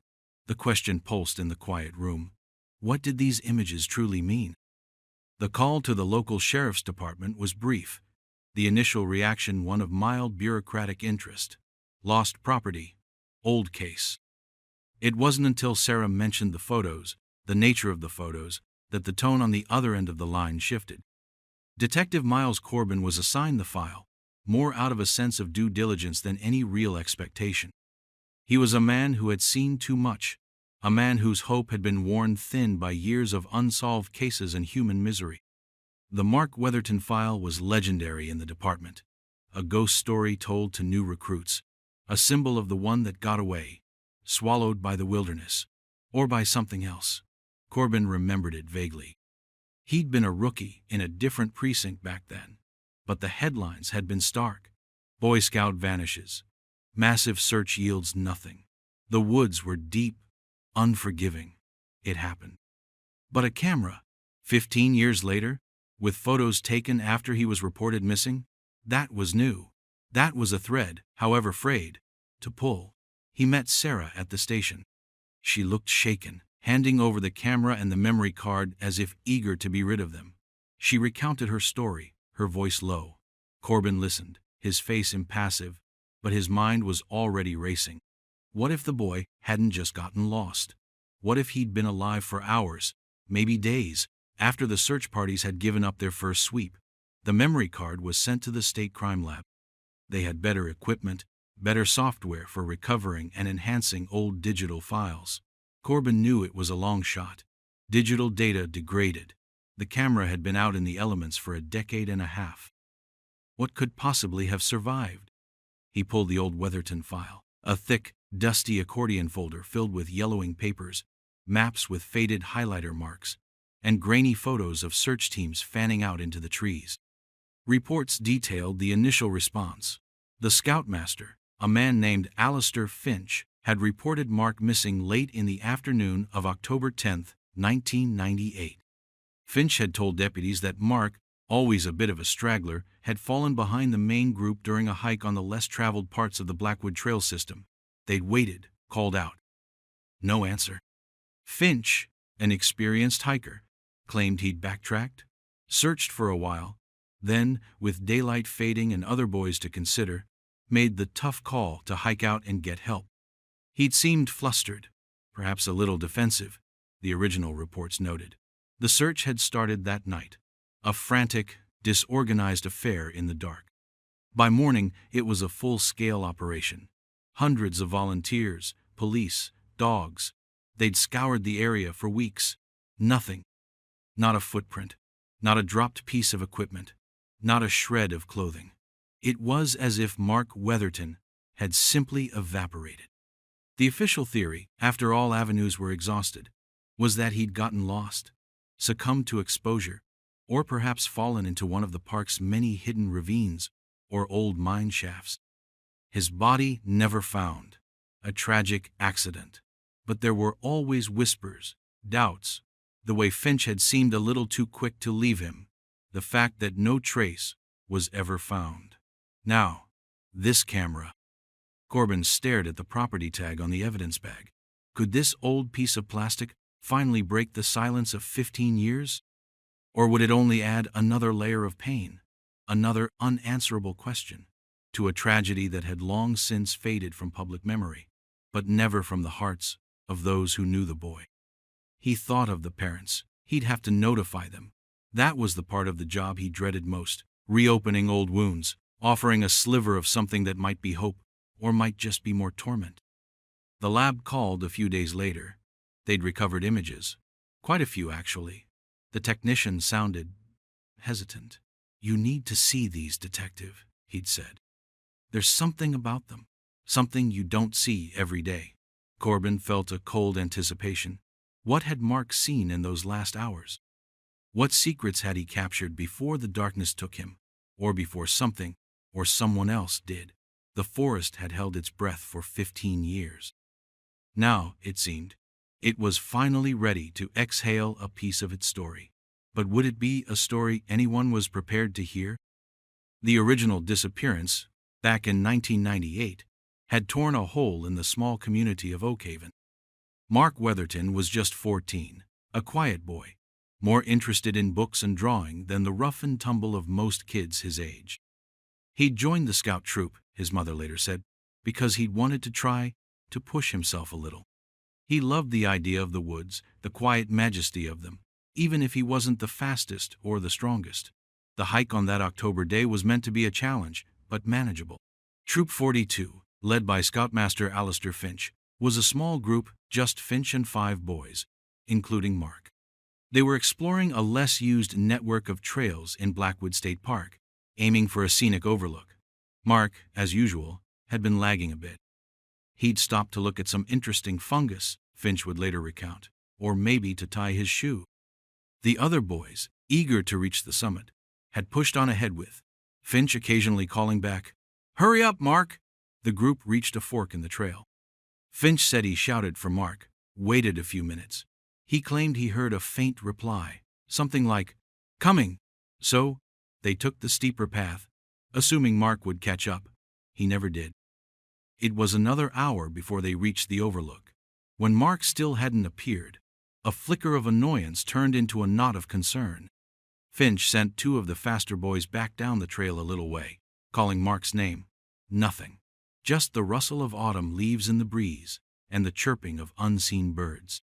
The question pulsed in the quiet room. What did these images truly mean? The call to the local sheriff's department was brief. The initial reaction one of mild bureaucratic interest. Lost property. Old case. It wasn't until Sarah mentioned the photos, the nature of the photos, that the tone on the other end of the line shifted. Detective Miles Corbin was assigned the file, more out of a sense of due diligence than any real expectation. He was a man who had seen too much, a man whose hope had been worn thin by years of unsolved cases and human misery. The Mark Weatherton file was legendary in the department, a ghost story told to new recruits, a symbol of the one that got away, swallowed by the wilderness, or by something else. Corbin remembered it vaguely. He'd been a rookie in a different precinct back then, but the headlines had been stark. Boy Scout vanishes. Massive search yields nothing. The woods were deep, unforgiving. It happened. But a camera, 15 years later, with photos taken after he was reported missing, that was new. That was a thread, however frayed, to pull. He met Sarah at the station. She looked shaken, handing over the camera and the memory card as if eager to be rid of them. She recounted her story, her voice low. Corbin listened, his face impassive, but his mind was already racing. What if the boy hadn't just gotten lost? What if he'd been alive for hours, maybe days, after the search parties had given up their first sweep? The memory card was sent to the state crime lab. They had better equipment, better software for recovering and enhancing old digital files. Corbin knew it was a long shot. Digital data degraded. The camera had been out in the elements for a decade and a half. What could possibly have survived? He pulled the old Weatherton file, a thick, dusty accordion folder filled with yellowing papers, maps with faded highlighter marks, and grainy photos of search teams fanning out into the trees. Reports detailed the initial response. The scoutmaster, a man named Alistair Finch, had reported Mark missing late in the afternoon of October 10, 1998. Finch had told deputies that Mark, always a bit of a straggler, had fallen behind the main group during a hike on the less traveled parts of the Blackwood Trail system. They'd waited, called out. No answer. Finch, an experienced hiker, claimed he'd backtracked, searched for a while, then, with daylight fading and other boys to consider, made the tough call to hike out and get help. He'd seemed flustered, perhaps a little defensive, the original reports noted. The search had started that night, a frantic, disorganized affair in the dark. By morning, it was a full-scale operation. Hundreds of volunteers, police, dogs. They'd scoured the area for weeks. Nothing. Not a footprint. Not a dropped piece of equipment. Not a shred of clothing. It was as if Mark Weatherton had simply evaporated. The official theory, after all avenues were exhausted, was that he'd gotten lost, succumbed to exposure, or perhaps fallen into one of the park's many hidden ravines or old mine shafts. His body never found. A tragic accident. But there were always whispers, doubts, the way Finch had seemed a little too quick to leave him, the fact that no trace was ever found. Now, this camera. Corbin stared at the property tag on the evidence bag. Could this old piece of plastic finally break the silence of 15 years? Or would it only add another layer of pain, another unanswerable question, to a tragedy that had long since faded from public memory, but never from the hearts of those who knew the boy? He thought of the parents. He'd have to notify them. That was the part of the job he dreaded most, reopening old wounds, offering a sliver of something that might be hope, or might just be more torment. The lab called a few days later. They'd recovered images. Quite a few, actually. The technician sounded hesitant. "You need to see these, detective," he'd said. "There's something about them, something you don't see every day." Corbin felt a cold anticipation. What had Mark seen in those last hours? What secrets had he captured before the darkness took him, or before something or someone else did? The forest had held its breath for 15 years. Now, it seemed, it was finally ready to exhale a piece of its story. But would it be a story anyone was prepared to hear? The original Disappearance, back in 1998, had torn a hole in the small community of Oakhaven. Mark Weatherton was just 14, a quiet boy, more interested in books and drawing than the rough and tumble of most kids his age. He'd joined the scout troop, his mother later said, because he'd wanted to try to push himself a little. He loved the idea of the woods, the quiet majesty of them, even if he wasn't the fastest or the strongest. The hike on that October day was meant to be a challenge, but manageable. Troop 42, led by Scoutmaster Alistair Finch, was a small group, just Finch and 5 boys, including Mark. They were exploring a less-used network of trails in Blackwood State Park, aiming for a scenic overlook. Mark, as usual, had been lagging a bit. He'd stopped to look at some interesting fungus, Finch would later recount, or maybe to tie his shoe. The other boys, eager to reach the summit, had pushed on ahead with Finch occasionally calling back, "Hurry up, Mark!" The group reached a fork in the trail. Finch said he shouted for Mark, waited a few minutes. He claimed he heard a faint reply, something like, "Coming!" So, they took the steeper path, assuming Mark would catch up. He never did. It was another hour before they reached the overlook. When Mark still hadn't appeared, a flicker of annoyance turned into a knot of concern. Finch sent 2 of the faster boys back down the trail a little way, calling Mark's name. Nothing. Just the rustle of autumn leaves in the breeze and the chirping of unseen birds.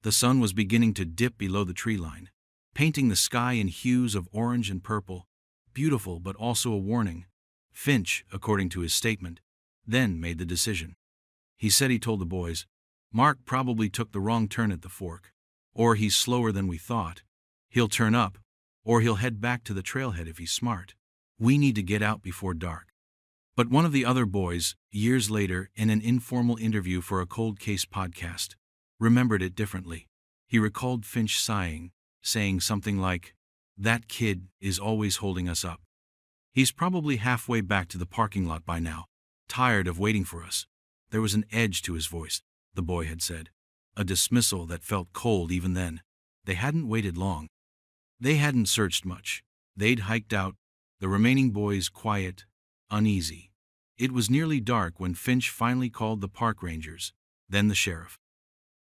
The sun was beginning to dip below the tree line, painting the sky in hues of orange and purple, beautiful but also a warning. Finch, according to his statement, then made the decision. He said he told the boys, "Mark probably took the wrong turn at the fork, or he's slower than we thought. He'll turn up, or he'll head back to the trailhead if he's smart. We need to get out before dark." But one of the other boys, years later in an informal interview for a cold case podcast, remembered it differently. He recalled Finch sighing, saying something like, "That kid is always holding us up. He's probably halfway back to the parking lot by now, tired of waiting for us." There was an edge to his voice, the boy had said, a dismissal that felt cold even then. They hadn't waited long. They hadn't searched much. They'd hiked out, the remaining boys quiet, uneasy. It was nearly dark when Finch finally called the park rangers, then the sheriff.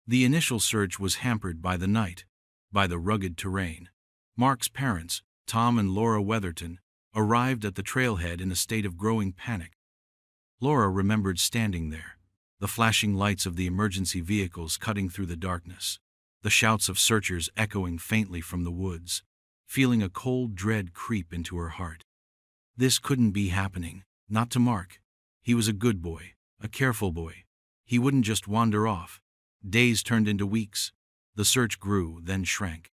The initial search was hampered by the night, by the rugged terrain. Mark's parents, Tom and Laura Weatherton, arrived at the trailhead in a state of growing panic. Laura remembered standing there, the flashing lights of the emergency vehicles cutting through the darkness, the shouts of searchers echoing faintly from the woods, feeling a cold dread creep into her heart. This couldn't be happening, not to Mark. He was a good boy, a careful boy. He wouldn't just wander off. Days turned into weeks. The search grew, then shrank.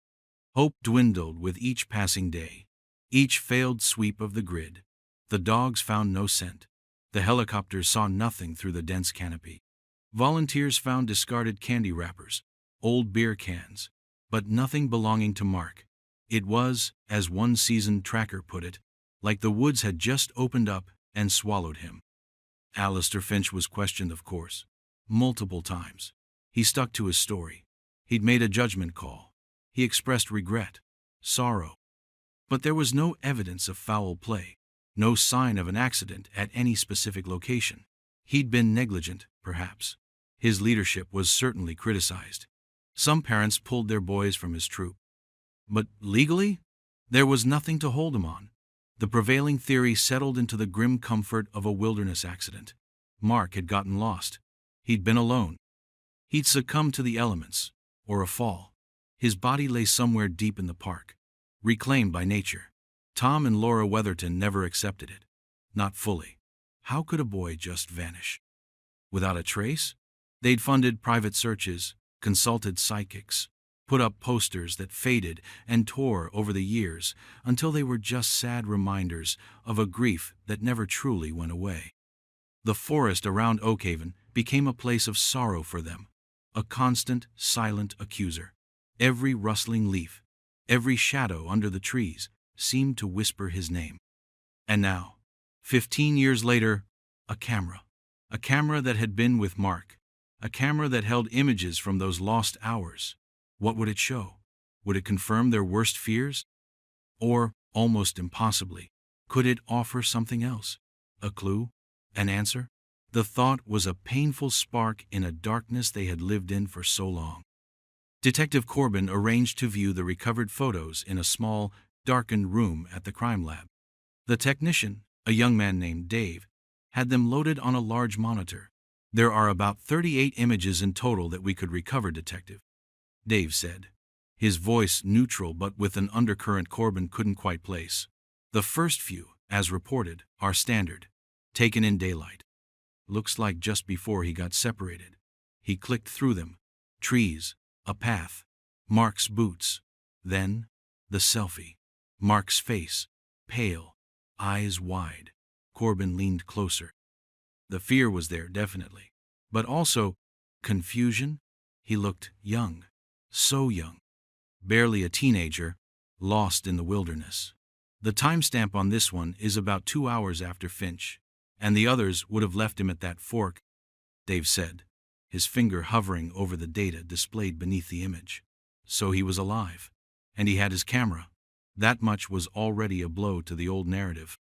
Hope dwindled with each passing day, each failed sweep of the grid. The dogs found no scent. The helicopters saw nothing through the dense canopy. Volunteers found discarded candy wrappers, old beer cans, but nothing belonging to Mark. It was, as one seasoned tracker put it, like the woods had just opened up and swallowed him. Alistair Finch was questioned, of course, multiple times. He stuck to his story. He'd made a judgment call. He expressed regret, sorrow. But there was no evidence of foul play, no sign of an accident at any specific location. He'd been negligent, perhaps. His leadership was certainly criticized. Some parents pulled their boys from his troop. But legally, there was nothing to hold him on. The prevailing theory settled into the grim comfort of a wilderness accident. Mark had gotten lost. He'd been alone. He'd succumbed to the elements, or a fall. His body lay somewhere deep in the park, reclaimed by nature. Tom and Laura Weatherton never accepted it. Not fully. How could a boy just vanish? Without a trace? They'd funded private searches, consulted psychics, put up posters that faded and tore over the years until they were just sad reminders of a grief that never truly went away. The forest around Oakhaven became a place of sorrow for them, a constant, silent accuser. Every rustling leaf, every shadow under the trees seemed to whisper his name. And now, 15 years later, a camera that had been with Mark, a camera that held images from those lost hours. What would it show? Would it confirm their worst fears? Or, almost impossibly, could it offer something else? A clue? An answer? The thought was a painful spark in a darkness they had lived in for so long. Detective Corbin arranged to view the recovered photos in a small, darkened room at the crime lab. The technician, a young man named Dave, had them loaded on a large monitor. "There are about 38 images in total that we could recover, Detective," Dave said, his voice neutral but with an undercurrent Corbin couldn't quite place. "The first few, as reported, are standard, taken in daylight. Looks like just before he got separated." He clicked through them. Trees, a path, Mark's boots. Then, the selfie. Mark's face, pale, eyes wide. Corbin leaned closer. The fear was there, definitely. But also, confusion. He looked young. So young. Barely a teenager, lost in the wilderness. "The timestamp on this one is about 2 hours after Finch, and the others would have left him at that fork," Dave said, his finger hovering over the data displayed beneath the image. So he was alive. And he had his camera. That much was already a blow to the old narrative.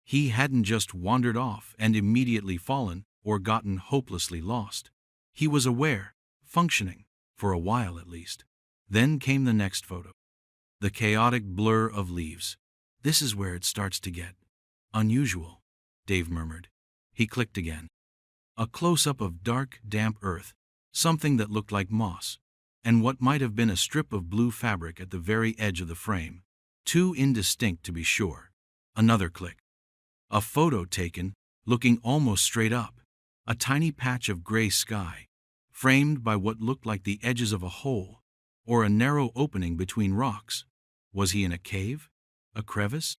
He hadn't just wandered off and immediately fallen or gotten hopelessly lost. He was aware, functioning, for a while at least. Then came the next photo. The chaotic blur of leaves. "This is where it starts to get unusual," Dave murmured. He clicked again. A close-up of dark, damp earth, something that looked like moss, and what might have been a strip of blue fabric at the very edge of the frame. Too indistinct to be sure. Another click. A photo taken, looking almost straight up. A tiny patch of gray sky, framed by what looked like the edges of a hole, or a narrow opening between rocks. Was he in a cave? A crevice?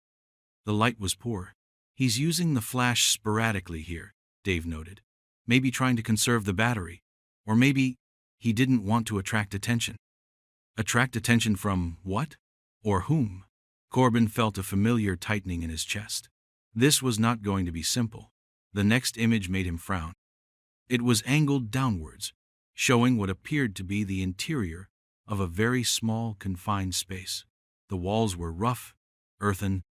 The light was poor. "He's using the flash sporadically here," Dave noted. "Maybe trying to conserve the battery. Or maybe he didn't want to attract attention." Attract attention from what? Or whom? Corbin felt a familiar tightening in his chest. This was not going to be simple. The next image made him frown. It was angled downwards, showing what appeared to be the interior of a very small, confined space. The walls were rough, earthen,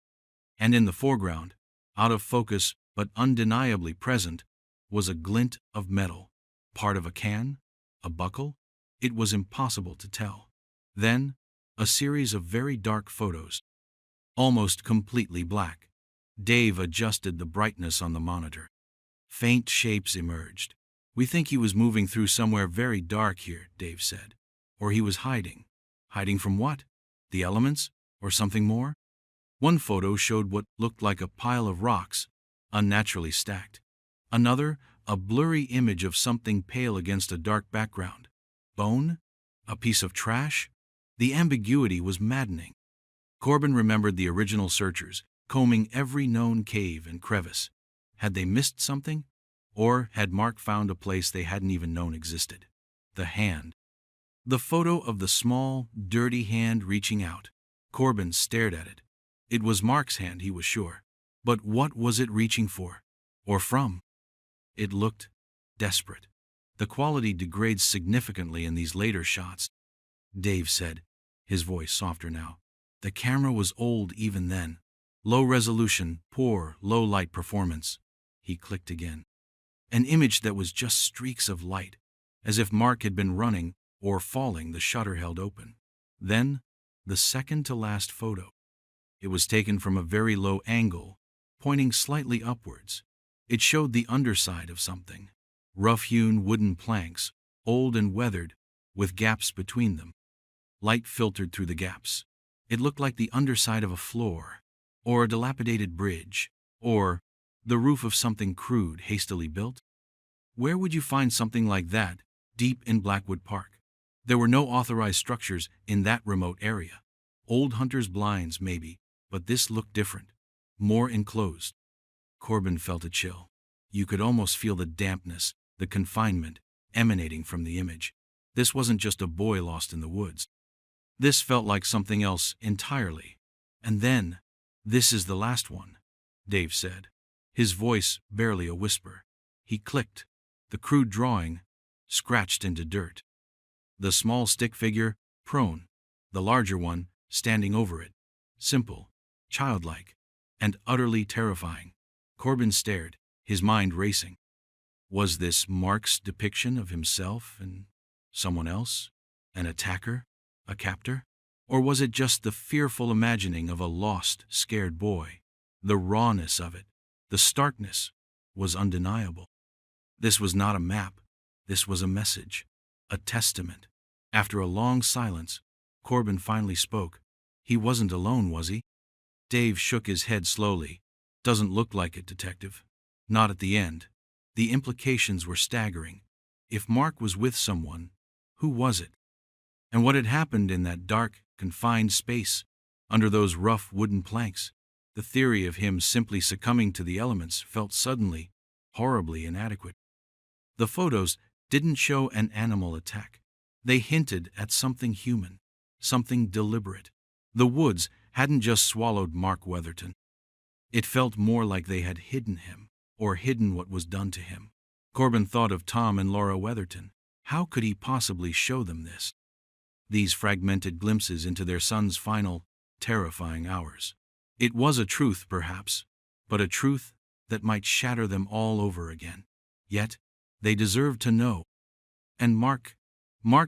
and in the foreground, out of focus but undeniably present, was a glint of metal. Part of a can? A buckle? It was impossible to tell. Then, a series of very dark photos, almost completely black. Dave adjusted the brightness on the monitor. Faint shapes emerged. "We think he was moving through somewhere very dark here," Dave said. "Or he was hiding." Hiding from what? The elements? Or something more? One photo showed what looked like a pile of rocks, unnaturally stacked. Another, a blurry image of something pale against a dark background. Bone? A piece of trash? The ambiguity was maddening. Corbin remembered the original searchers, combing every known cave and crevice. Had they missed something? Or had Mark found a place they hadn't even known existed? The hand. The photo of the small, dirty hand reaching out. Corbin stared at it. It was Mark's hand, he was sure. But what was it reaching for? Or from? It looked desperate. The quality degrades significantly in these later shots, Dave said, his voice softer now. The camera was old even then. Low resolution, poor, low light performance. He clicked again. An image that was just streaks of light, as if Mark had been running or falling, the shutter held open. Then, the second to last photo. It was taken from a very low angle, pointing slightly upwards. It showed the underside of something. Rough-hewn wooden planks, old and weathered, with gaps between them. Light filtered through the gaps. It looked like the underside of a floor, or a dilapidated bridge, or the roof of something crude, hastily built. Where would you find something like that, deep in Blackwood Park? There were no authorized structures in that remote area. Old hunters' blinds, maybe, but this looked different, more enclosed. Corbin felt a chill. You could almost feel the dampness, the confinement, emanating from the image. This wasn't just a boy lost in the woods. This felt like something else entirely. And then, "This is the last one," Dave said, his voice barely a whisper. He clicked. The crude drawing, scratched into dirt. The small stick figure, prone. The larger one, standing over it. Simple, childlike, and utterly terrifying. Corbin stared, his mind racing. Was this Mark's depiction of himself and someone else? An attacker? A captor? Or was it just the fearful imagining of a lost, scared boy? The rawness of it, the starkness, was undeniable. This was not a map. This was a message, a testament. After a long silence, Corbin finally spoke. He wasn't alone, was he? Dave shook his head slowly. Doesn't look like it, Detective. Not at the end. The implications were staggering. If Mark was with someone, who was it? And what had happened in that dark, confined space, under those rough wooden planks? The theory of him simply succumbing to the elements felt suddenly, horribly inadequate. The photos didn't show an animal attack. They hinted at something human, something deliberate. The woods hadn't just swallowed Mark Weatherton. It felt more like they had hidden him, or hidden what was done to him. Corbin thought of Tom and Laura Weatherton. How could he possibly show them this? These fragmented glimpses into their son's final, terrifying hours. It was a truth, perhaps, but a truth that might shatter them all over again. Yet, they deserved to know. And Mark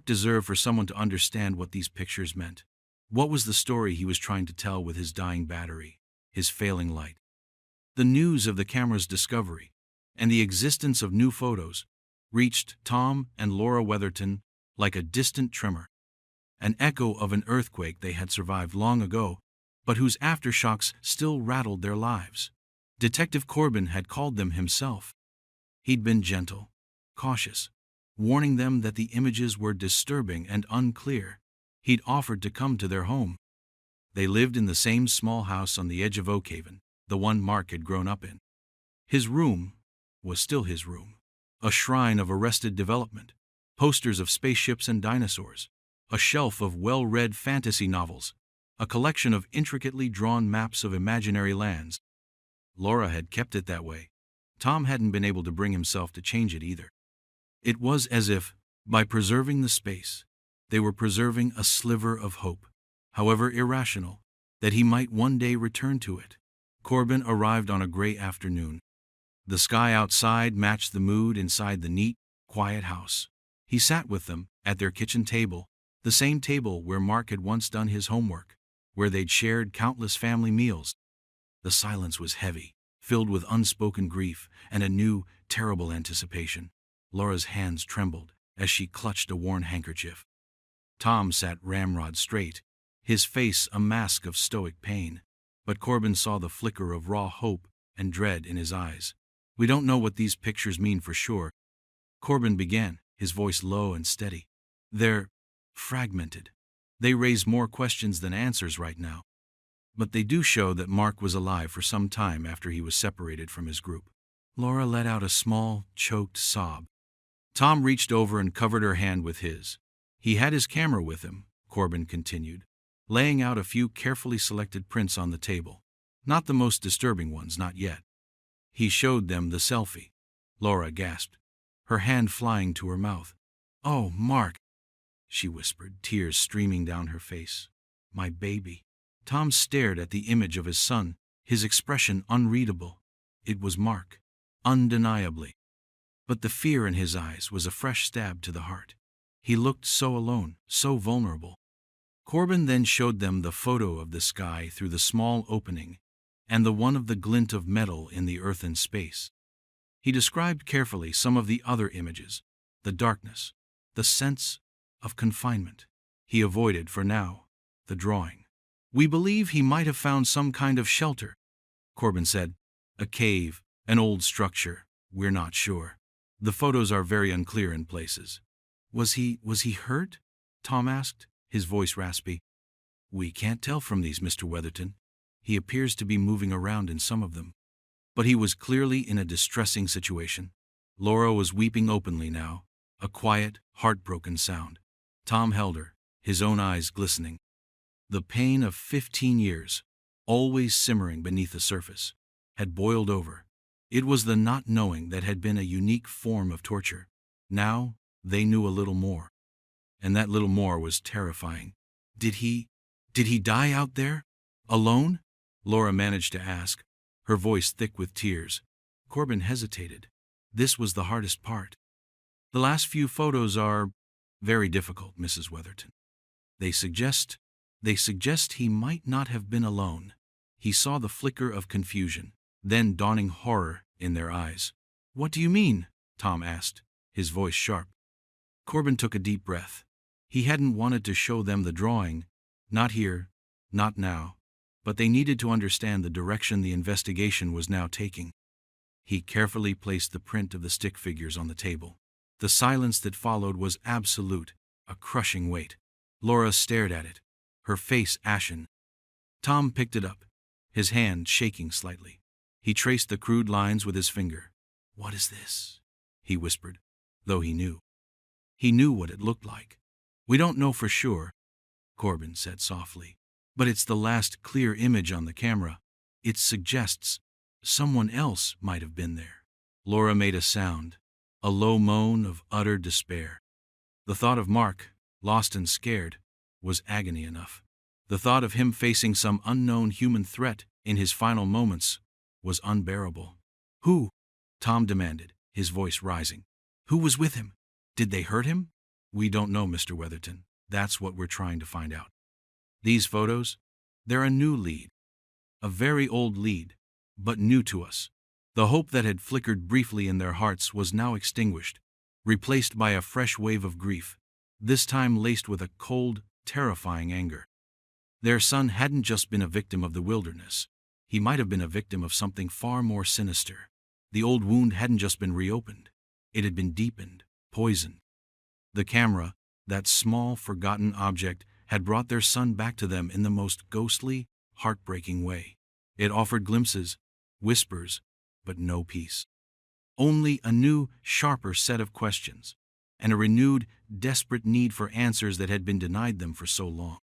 deserved for someone to understand what these pictures meant. What was the story he was trying to tell with his dying battery, his failing light? The news of the camera's discovery, and the existence of new photos, reached Tom and Laura Weatherton like a distant tremor. An echo of an earthquake they had survived long ago, but whose aftershocks still rattled their lives. Detective Corbin had called them himself. He'd been gentle, cautious, warning them that the images were disturbing and unclear. He'd offered to come to their home. They lived in the same small house on the edge of Oakhaven, the one Mark had grown up in. His room was still his room, a shrine of arrested development, posters of spaceships and dinosaurs, a shelf of well-read fantasy novels, a collection of intricately drawn maps of imaginary lands. Laura had kept it that way. Tom hadn't been able to bring himself to change it either. It was as if, by preserving the space, they were preserving a sliver of hope, however irrational, that he might one day return to it. Corbin arrived on a gray afternoon. The sky outside matched the mood inside the neat, quiet house. He sat with them, at their kitchen table, the same table where Mark had once done his homework, where they'd shared countless family meals. The silence was heavy, filled with unspoken grief and a new, terrible anticipation. Laura's hands trembled as she clutched a worn handkerchief. Tom sat ramrod straight, his face a mask of stoic pain, but Corbin saw the flicker of raw hope and dread in his eyes. "We don't know what these pictures mean for sure," Corbin began, his voice low and steady. "They're fragmented. They raise more questions than answers right now. But they do show that Mark was alive for some time after he was separated from his group." Laura let out a small, choked sob. Tom reached over and covered her hand with his. "He had his camera with him," Corbin continued, laying out a few carefully selected prints on the table. "Not the most disturbing ones, not yet." He showed them the selfie. Laura gasped, her hand flying to her mouth. "Oh, Mark," she whispered, tears streaming down her face. "My baby." Tom stared at the image of his son, his expression unreadable. It was Mark, undeniably. But the fear in his eyes was a fresh stab to the heart. He looked so alone, so vulnerable. Corbin then showed them the photo of the sky through the small opening and the one of the glint of metal in the earthen space. He described carefully some of the other images, the darkness, the sense of confinement. He avoided, for now, the drawing. "We believe he might have found some kind of shelter," Corbin said. "A cave, an old structure, we're not sure. The photos are very unclear in places." Was he hurt?" Tom asked, his voice raspy. "We can't tell from these, Mr. Weatherton. He appears to be moving around in some of them. But he was clearly in a distressing situation." Laura was weeping openly now, a quiet, heartbroken sound. Tom held her, his own eyes glistening. The pain of 15 years, always simmering beneath the surface, had boiled over. It was the not knowing that had been a unique form of torture. Now, they knew a little more. And that little more was terrifying. Did he die out there? Alone?" Laura managed to ask, her voice thick with tears. Corbin hesitated. This was the hardest part. "The last few photos are very difficult, Mrs. Weatherton. They suggest he might not have been alone." He saw the flicker of confusion, then dawning horror in their eyes. "What do you mean?" Tom asked, his voice sharp. Corbin took a deep breath. He hadn't wanted to show them the drawing, not here, not now, but they needed to understand the direction the investigation was now taking. He carefully placed the print of the stick figures on the table. The silence that followed was absolute, a crushing weight. Laura stared at it, her face ashen. Tom picked it up, his hand shaking slightly. He traced the crude lines with his finger. "What is this?" he whispered, though he knew. He knew what it looked like. "We don't know for sure," Corbin said softly. "But it's the last clear image on the camera. It suggests someone else might have been there." Laura made a sound, a low moan of utter despair. The thought of Mark, lost and scared, was agony enough. The thought of him facing some unknown human threat in his final moments was unbearable. "Who?" Tom demanded, his voice rising. "Who was with him? Did they hurt him?" "We don't know, Mr. Weatherton. That's what we're trying to find out. These photos, they're a new lead. A very old lead, but new to us." The hope that had flickered briefly in their hearts was now extinguished, replaced by a fresh wave of grief, this time laced with a cold, terrifying anger. Their son hadn't just been a victim of the wilderness. He might have been a victim of something far more sinister. The old wound hadn't just been reopened. It had been deepened, poisoned. The camera, that small, forgotten object, had brought their son back to them in the most ghostly, heartbreaking way. It offered glimpses, whispers, but no peace. Only a new, sharper set of questions, and a renewed, desperate need for answers that had been denied them for so long.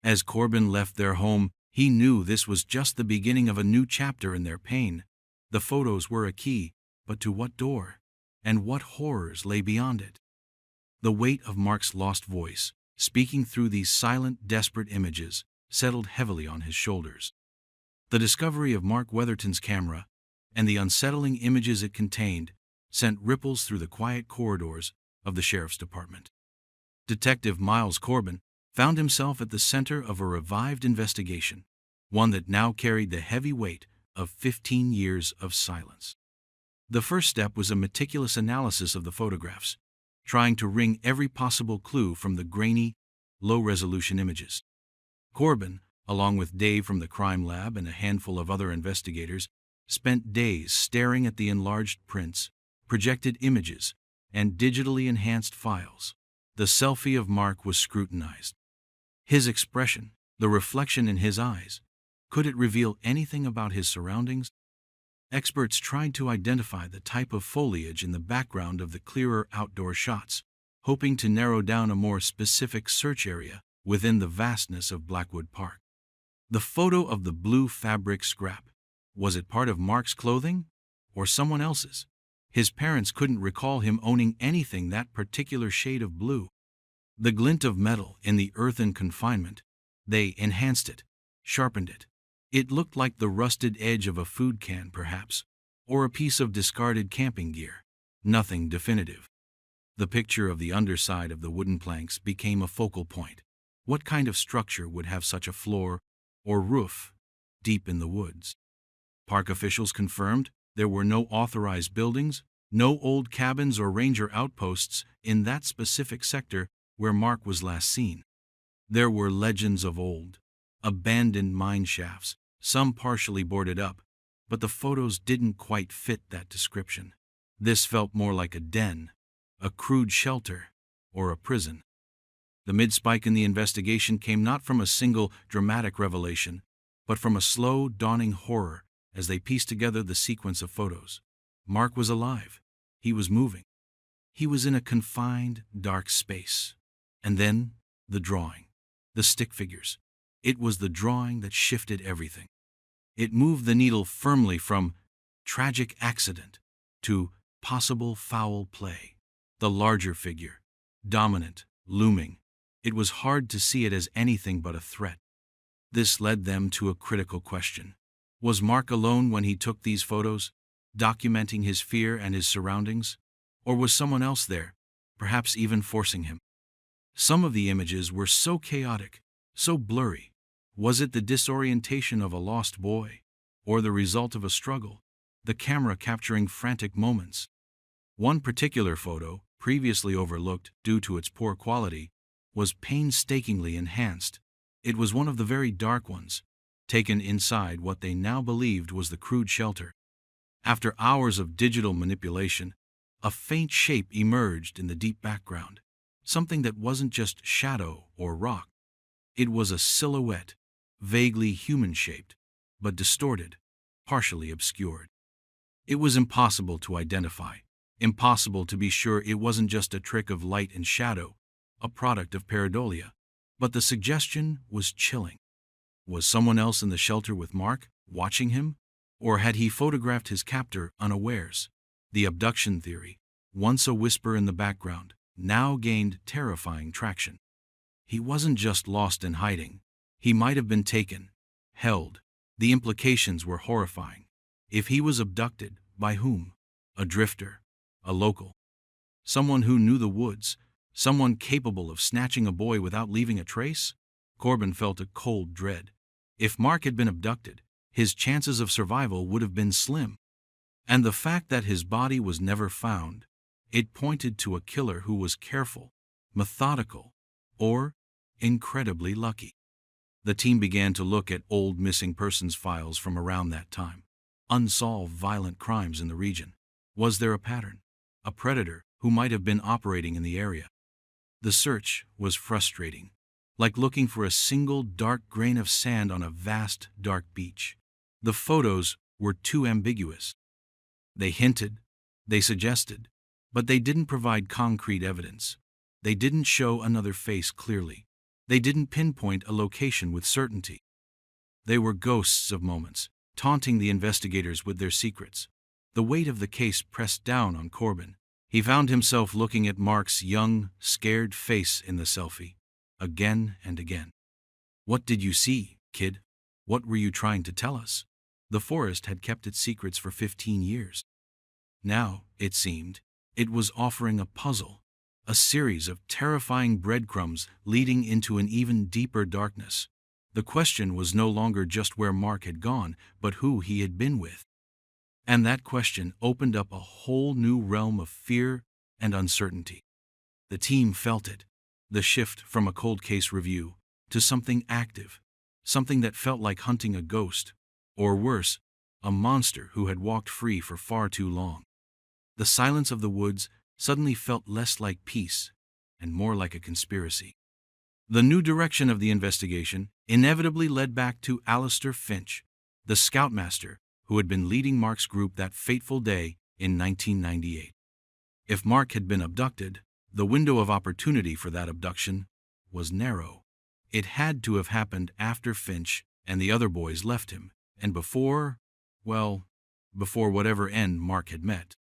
As Corbin left their home, he knew this was just the beginning of a new chapter in their pain. The photos were a key, but to what door? And what horrors lay beyond it? The weight of Mark's lost voice, speaking through these silent, desperate images, settled heavily on his shoulders. The discovery of Mark Weatherton's camera, and the unsettling images it contained, sent ripples through the quiet corridors of the sheriff's department. Detective Miles Corbin found himself at the center of a revived investigation, one that now carried the heavy weight of 15 years of silence. The first step was a meticulous analysis of the photographs, trying to wring every possible clue from the grainy, low-resolution images. Corbin, along with Dave from the crime lab and a handful of other investigators, spent days staring at the enlarged prints, projected images, and digitally enhanced files. The selfie of Mark was scrutinized. His expression, the reflection in his eyes, could it reveal anything about his surroundings? Experts tried to identify the type of foliage in the background of the clearer outdoor shots, hoping to narrow down a more specific search area within the vastness of Blackwood Park. The photo of the blue fabric scrap, was it part of Mark's clothing or someone else's? His parents couldn't recall him owning anything that particular shade of blue. The glint of metal in the earthen confinement, they enhanced it, sharpened it. It looked like the rusted edge of a food can, perhaps, or a piece of discarded camping gear. Nothing definitive. The picture of the underside of the wooden planks became a focal point. What kind of structure would have such a floor or roof deep in the woods? Park officials confirmed there were no authorized buildings, no old cabins or ranger outposts in that specific sector where Mark was last seen. There were legends of old, abandoned mine shafts, some partially boarded up, but the photos didn't quite fit that description. This felt more like a den, a crude shelter, or a prison. The mid-spike in the investigation came not from a single dramatic revelation, but from a slow, dawning horror as they pieced together the sequence of photos. Mark was alive. He was moving. He was in a confined, dark space. And then, the drawing. The stick figures. It was the drawing that shifted everything. It moved the needle firmly from tragic accident to possible foul play. The larger figure, dominant, looming. It was hard to see it as anything but a threat. This led them to a critical question. Was Mark alone when he took these photos, documenting his fear and his surroundings? Or was someone else there, perhaps even forcing him? Some of the images were so chaotic, so blurry. Was it the disorientation of a lost boy, or the result of a struggle, the camera capturing frantic moments? One particular photo, previously overlooked due to its poor quality, was painstakingly enhanced. It was one of the very dark ones, taken inside what they now believed was the crude shelter. After hours of digital manipulation, a faint shape emerged in the deep background, something that wasn't just shadow or rock. It was a silhouette, vaguely human-shaped, but distorted, partially obscured. It was impossible to identify, impossible to be sure it wasn't just a trick of light and shadow, a product of pareidolia, but the suggestion was chilling. Was someone else in the shelter with Mark, watching him? Or had he photographed his captor unawares? The abduction theory, once a whisper in the background, now gained terrifying traction. He wasn't just lost in hiding. He might have been taken, held. The implications were horrifying. If he was abducted, by whom? A drifter, a local, someone who knew the woods, someone capable of snatching a boy without leaving a trace? Corbin felt a cold dread. If Mark had been abducted, his chances of survival would have been slim. And the fact that his body was never found, it pointed to a killer who was careful, methodical, or incredibly lucky. The team began to look at old missing persons files from around that time. Unsolved violent crimes in the region. Was there a pattern? A predator who might have been operating in the area? The search was frustrating, like looking for a single dark grain of sand on a vast, dark beach. The photos were too ambiguous. They hinted, they suggested, but they didn't provide concrete evidence. They didn't show another face clearly. They didn't pinpoint a location with certainty. They were ghosts of moments, taunting the investigators with their secrets. The weight of the case pressed down on Corbin. He found himself looking at Mark's young, scared face in the selfie, again and again. What did you see, kid? What were you trying to tell us? The forest had kept its secrets for 15 years. Now, it seemed, it was offering a puzzle, a series of terrifying breadcrumbs leading into an even deeper darkness. The question was no longer just where Mark had gone, but who he had been with. And that question opened up a whole new realm of fear and uncertainty. The team felt it, the shift from a cold case review to something active, something that felt like hunting a ghost, or worse, a monster who had walked free for far too long. The silence of the woods suddenly felt less like peace and more like a conspiracy. The new direction of the investigation inevitably led back to Alistair Finch, the scoutmaster who had been leading Mark's group that fateful day in 1998. If Mark had been abducted, the window of opportunity for that abduction was narrow. It had to have happened after Finch and the other boys left him, and before whatever end Mark had met.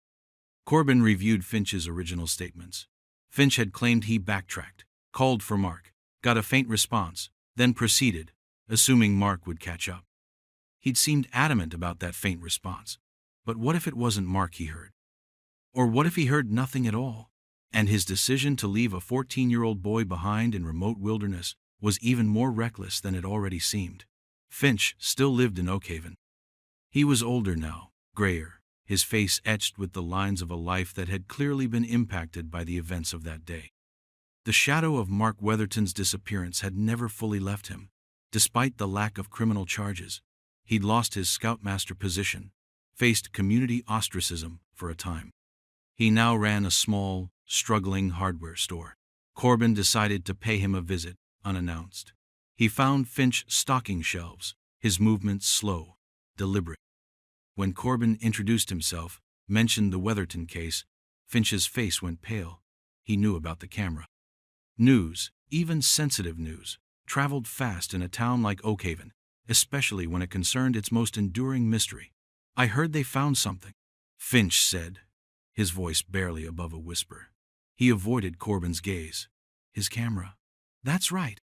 Corbin reviewed Finch's original statements. Finch had claimed he backtracked, called for Mark, got a faint response, then proceeded, assuming Mark would catch up. He'd seemed adamant about that faint response. But what if it wasn't Mark he heard? Or what if he heard nothing at all, and his decision to leave a 14-year-old boy behind in remote wilderness was even more reckless than it already seemed? Finch still lived in Oakhaven. He was older now, grayer, his face etched with the lines of a life that had clearly been impacted by the events of that day. The shadow of Mark Weatherton's disappearance had never fully left him. Despite the lack of criminal charges, he'd lost his scoutmaster position, faced community ostracism for a time. He now ran a small, struggling hardware store. Corbin decided to pay him a visit, unannounced. He found Finch stocking shelves, his movements slow, deliberate. When Corbin introduced himself, mentioned the Weatherton case, Finch's face went pale. He knew about the camera. News, even sensitive news, traveled fast in a town like Oakhaven, especially when it concerned its most enduring mystery. "I heard they found something," Finch said, his voice barely above a whisper. He avoided Corbin's gaze. "His camera." "That's right,"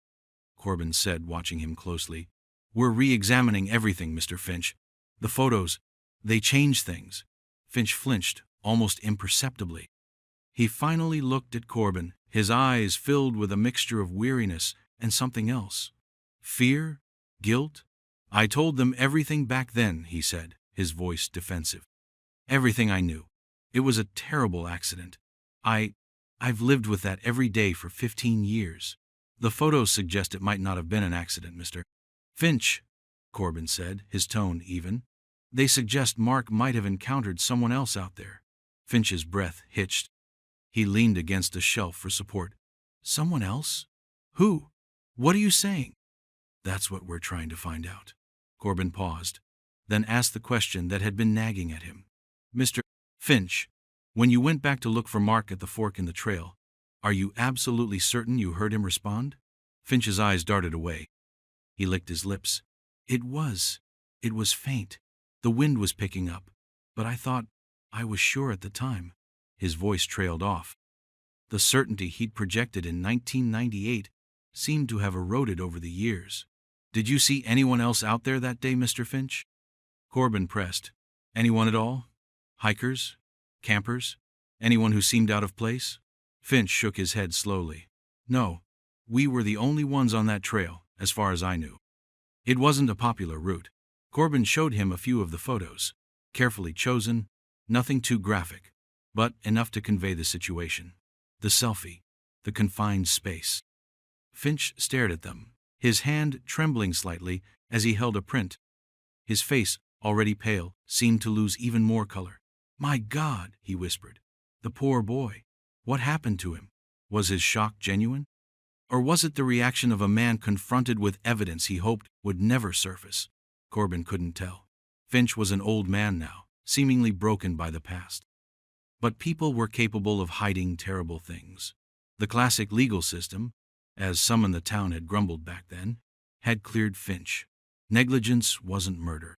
Corbin said, watching him closely. "We're re-examining everything, Mr. Finch. The photos, they change things." Finch flinched, almost imperceptibly. He finally looked at Corbin, his eyes filled with a mixture of weariness and something else. "Fear? Guilt? I told them everything back then," he said, his voice defensive. "Everything I knew. It was a terrible accident. I've lived with that every day for 15 years. The photos suggest it might not have been an accident, Mr. Finch," Corbin said, his tone even. "They suggest Mark might have encountered someone else out there." Finch's breath hitched. He leaned against a shelf for support. "Someone else? Who? What are you saying?" "That's what we're trying to find out." Corbin paused, then asked the question that had been nagging at him. "Mr. Finch, when you went back to look for Mark at the fork in the trail, are you absolutely certain you heard him respond?" Finch's eyes darted away. He licked his lips. It was faint. The wind was picking up, but I was sure at the time." His voice trailed off. The certainty he'd projected in 1998 seemed to have eroded over the years. "Did you see anyone else out there that day, Mr. Finch?" Corbin pressed. "Anyone at all? Hikers? Campers? Anyone who seemed out of place?" Finch shook his head slowly. "No, we were the only ones on that trail, as far as I knew. It wasn't a popular route." Corbin showed him a few of the photos, carefully chosen, nothing too graphic, but enough to convey the situation. The selfie, the confined space. Finch stared at them, his hand trembling slightly as he held a print. His face, already pale, seemed to lose even more color. "My God," he whispered. "The poor boy. What happened to him? Was his shock genuine? Or was it the reaction of a man confronted with evidence he hoped would never surface?" Corbin couldn't tell. Finch was an old man now, seemingly broken by the past. But people were capable of hiding terrible things. The classic legal system, as some in the town had grumbled back then, had cleared Finch. Negligence wasn't murder.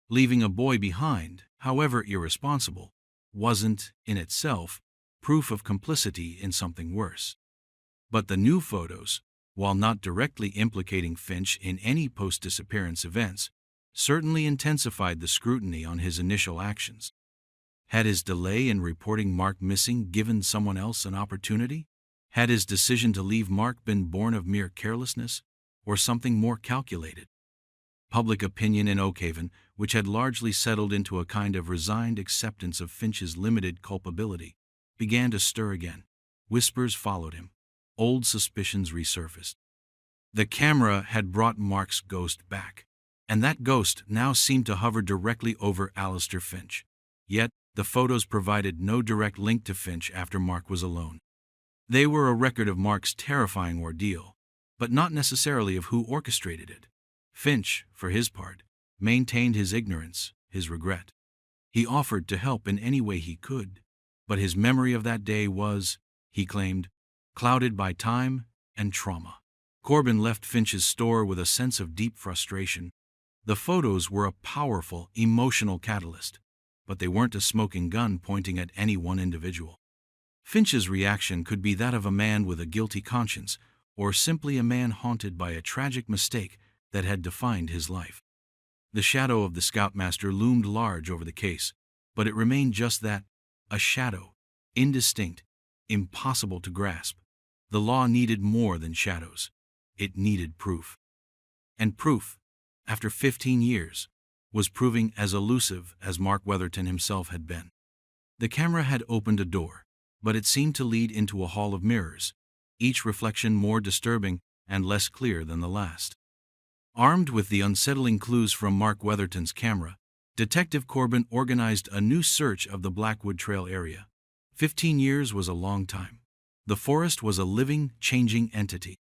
Leaving a boy behind, however irresponsible, wasn't, in itself, proof of complicity in something worse. But the new photos, while not directly implicating Finch in any post-disappearance events, certainly intensified the scrutiny on his initial actions. Had his delay in reporting Mark missing given someone else an opportunity? Had his decision to leave Mark been born of mere carelessness, or something more calculated? Public opinion in Oakhaven, which had largely settled into a kind of resigned acceptance of Finch's limited culpability, began to stir again. Whispers followed him. Old suspicions resurfaced. The camera had brought Mark's ghost back, and that ghost now seemed to hover directly over Alistair Finch. Yet, the photos provided no direct link to Finch after Mark was alone. They were a record of Mark's terrifying ordeal, but not necessarily of who orchestrated it. Finch, for his part, maintained his ignorance, his regret. He offered to help in any way he could, but his memory of that day was, he claimed, clouded by time and trauma. Corbin left Finch's store with a sense of deep frustration. The photos were a powerful, emotional catalyst, but they weren't a smoking gun pointing at any one individual. Finch's reaction could be that of a man with a guilty conscience, or simply a man haunted by a tragic mistake that had defined his life. The shadow of the scoutmaster loomed large over the case, but it remained just that, a shadow, indistinct, impossible to grasp. The law needed more than shadows. It needed proof. And proof, after 15 years, was proving as elusive as Mark Weatherton himself had been. The camera had opened a door, but it seemed to lead into a hall of mirrors, each reflection more disturbing and less clear than the last. Armed with the unsettling clues from Mark Weatherton's camera, Detective Corbin organized a new search of the Blackwood Trail area. 15 years was a long time. The forest was a living, changing entity.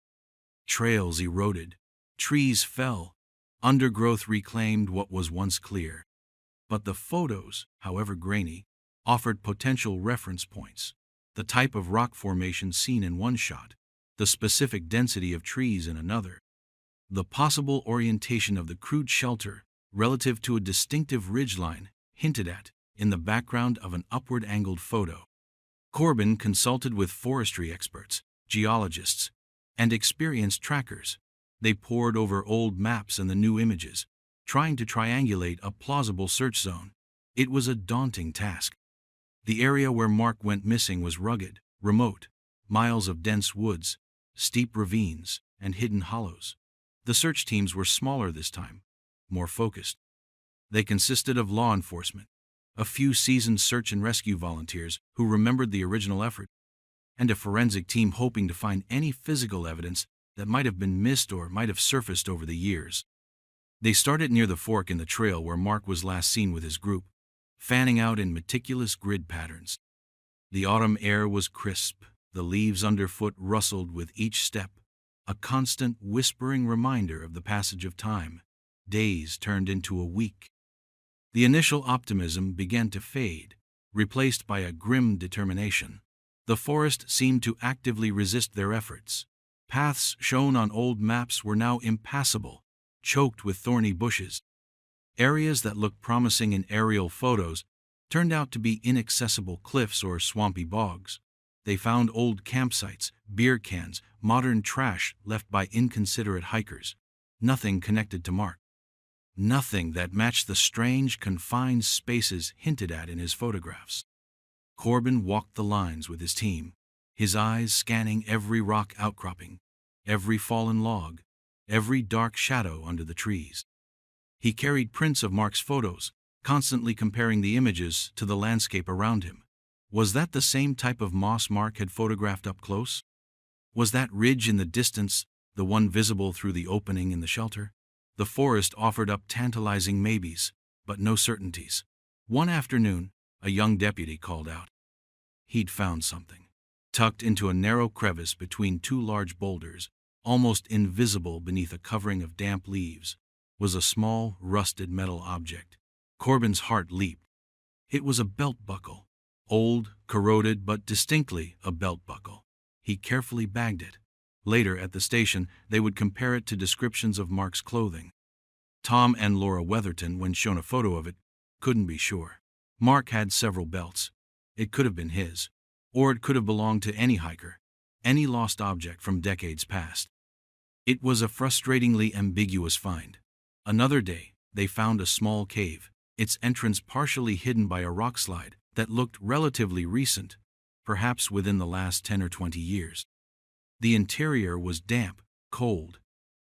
Trails eroded, trees fell, undergrowth reclaimed what was once clear. But the photos, however grainy, offered potential reference points. The type of rock formation seen in one shot, the specific density of trees in another, the possible orientation of the crude shelter relative to a distinctive ridgeline hinted at in the background of an upward-angled photo. Corbin consulted with forestry experts, geologists, and experienced trackers. They pored over old maps and the new images, trying to triangulate a plausible search zone. It was a daunting task. The area where Mark went missing was rugged, remote, miles of dense woods, steep ravines, and hidden hollows. The search teams were smaller this time, more focused. They consisted of law enforcement, a few seasoned search and rescue volunteers who remembered the original effort, and a forensic team hoping to find any physical evidence that might have been missed or might have surfaced over the years. They started near the fork in the trail where Mark was last seen with his group, fanning out in meticulous grid patterns. The autumn air was crisp, the leaves underfoot rustled with each step, a constant whispering reminder of the passage of time. Days turned into a week. The initial optimism began to fade, replaced by a grim determination. The forest seemed to actively resist their efforts. Paths shown on old maps were now impassable, choked with thorny bushes. Areas that looked promising in aerial photos turned out to be inaccessible cliffs or swampy bogs. They found old campsites, beer cans, modern trash left by inconsiderate hikers. Nothing connected to Mark. Nothing that matched the strange, confined spaces hinted at in his photographs. Corbin walked the lines with his team, his eyes scanning every rock outcropping, every fallen log, every dark shadow under the trees. He carried prints of Mark's photos, constantly comparing the images to the landscape around him. Was that the same type of moss Mark had photographed up close? Was that ridge in the distance the one visible through the opening in the shelter? The forest offered up tantalizing maybes, but no certainties. One afternoon, a young deputy called out. He'd found something. Tucked into a narrow crevice between two large boulders, almost invisible beneath a covering of damp leaves, was a small, rusted metal object. Corbin's heart leaped. It was a belt buckle. Old, corroded, but distinctly a belt buckle. He carefully bagged it. Later, at the station, they would compare it to descriptions of Mark's clothing. Tom and Laura Weatherton, when shown a photo of it, couldn't be sure. Mark had several belts. It could have been his, or it could have belonged to any hiker, any lost object from decades past. It was a frustratingly ambiguous find. Another day, they found a small cave, its entrance partially hidden by a rock slide that looked relatively recent, perhaps within the last 10 or 20 years. The interior was damp, cold.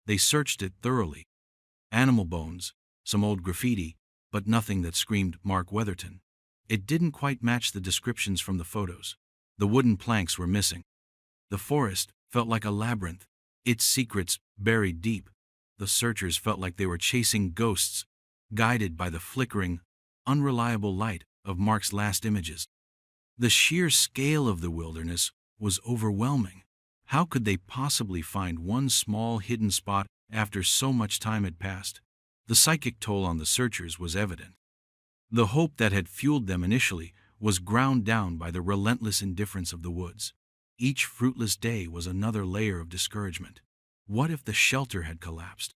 They searched it thoroughly. Animal bones, some old graffiti, but nothing that screamed Mark Weatherton. It didn't quite match the descriptions from the photos. The wooden planks were missing. The forest felt like a labyrinth, its secrets buried deep. The searchers felt like they were chasing ghosts, guided by the flickering, unreliable light of Mark's last images. The sheer scale of the wilderness was overwhelming. How could they possibly find one small hidden spot after so much time had passed? The psychic toll on the searchers was evident. The hope that had fueled them initially was ground down by the relentless indifference of the woods. Each fruitless day was another layer of discouragement. What if the shelter had collapsed?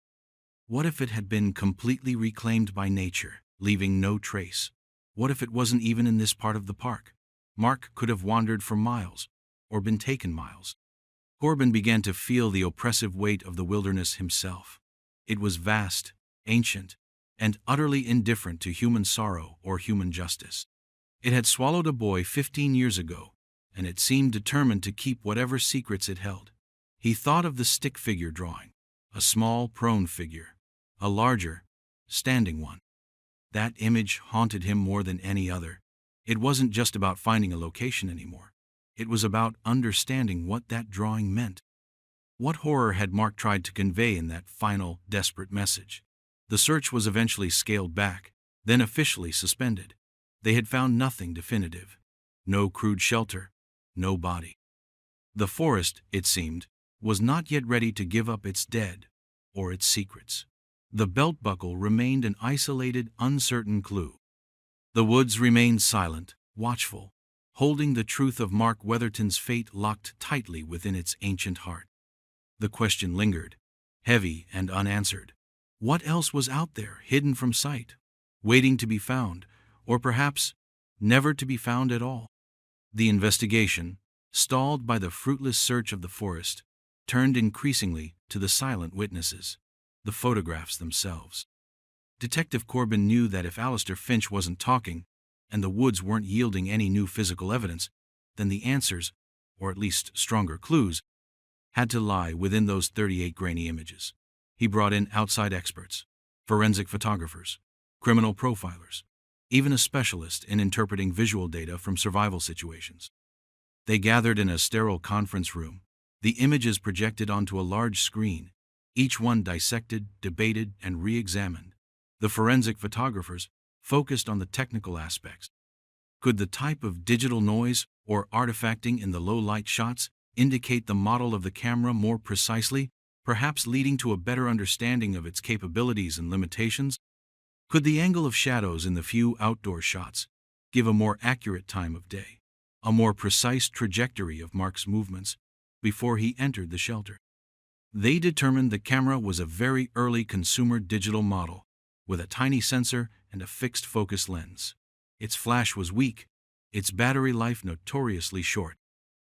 What if it had been completely reclaimed by nature, leaving no trace? What if it wasn't even in this part of the park? Mark could have wandered for miles, or been taken miles. Corbin began to feel the oppressive weight of the wilderness himself. It was vast, ancient, and utterly indifferent to human sorrow or human justice. It had swallowed a boy 15 years ago, and it seemed determined to keep whatever secrets it held. He thought of the stick figure drawing, a small prone figure, a larger, standing one. That image haunted him more than any other. It wasn't just about finding a location anymore. It was about understanding what that drawing meant. What horror had Mark tried to convey in that final, desperate message? The search was eventually scaled back, then officially suspended. They had found nothing definitive. No crude shelter, no body. The forest, it seemed, was not yet ready to give up its dead or its secrets. The belt buckle remained an isolated, uncertain clue. The woods remained silent, watchful, holding the truth of Mark Weatherton's fate locked tightly within its ancient heart. The question lingered, heavy and unanswered. What else was out there, hidden from sight, waiting to be found, or perhaps never to be found at all? The investigation, stalled by the fruitless search of the forest, turned increasingly to the silent witnesses, the photographs themselves. Detective Corbin knew that if Alistair Finch wasn't talking, and the woods weren't yielding any new physical evidence, then the answers, or at least stronger clues, had to lie within those 38 grainy images. He brought in outside experts, forensic photographers, criminal profilers, even a specialist in interpreting visual data from survival situations. They gathered in a sterile conference room, the images projected onto a large screen, each one dissected, debated, and re-examined. The forensic photographers focused on the technical aspects. Could the type of digital noise or artifacting in the low-light shots indicate the model of the camera more precisely, perhaps leading to a better understanding of its capabilities and limitations? Could the angle of shadows in the few outdoor shots give a more accurate time of day, a more precise trajectory of Mark's movements before he entered the shelter? They determined the camera was a very early consumer digital model, with a tiny sensor and a fixed focus lens. Its flash was weak, its battery life notoriously short.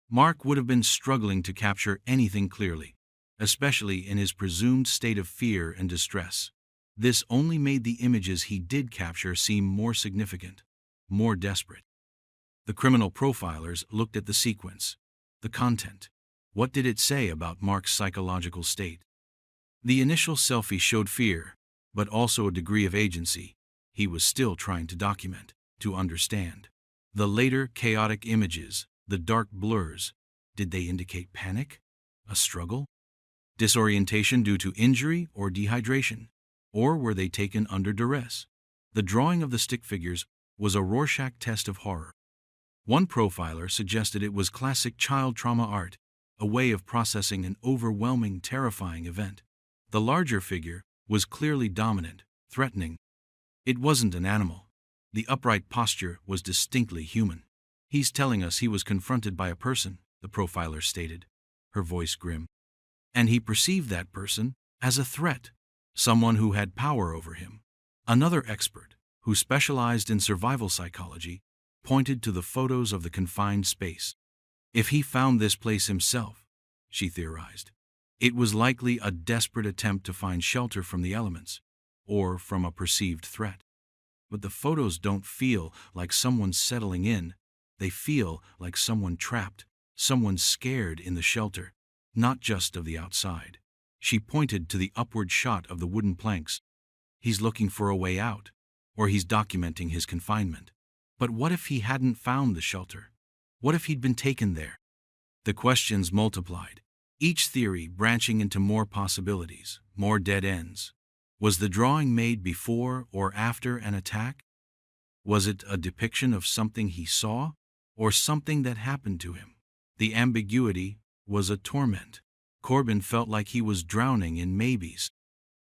Mark would have been struggling to capture anything clearly, especially in his presumed state of fear and distress. This only made the images he did capture seem more significant, more desperate. The criminal profilers looked at the sequence, the content. What did it say about Mark's psychological state? The initial selfie showed fear, but also a degree of agency. He was still trying to document, to understand. The later chaotic images, the dark blurs, did they indicate panic? A struggle? Disorientation due to injury or dehydration? Or were they taken under duress? The drawing of the stick figures was a Rorschach test of horror. One profiler suggested it was classic child trauma art, a way of processing an overwhelming, terrifying event. The larger figure was clearly dominant, threatening. It wasn't an animal. The upright posture was distinctly human. "He's telling us he was confronted by a person," the profiler stated, her voice grim. "And he perceived that person as a threat, someone who had power over him." Another expert, who specialized in survival psychology, pointed to the photos of the confined space. If he found this place himself, she theorized, it was likely a desperate attempt to find shelter from the elements, or from a perceived threat. But the photos don't feel like someone settling in. They feel like someone trapped, someone scared in the shelter. not just of the outside. She pointed to the upward shot of the wooden planks. He's looking for a way out, or he's documenting his confinement. But what if he hadn't found the shelter? What if he'd been taken there? The questions multiplied, each theory branching into more possibilities, more dead ends. Was the drawing made before or after an attack? Was it a depiction of something he saw, or something that happened to him? The ambiguity was a torment. Corbin felt like he was drowning in maybes.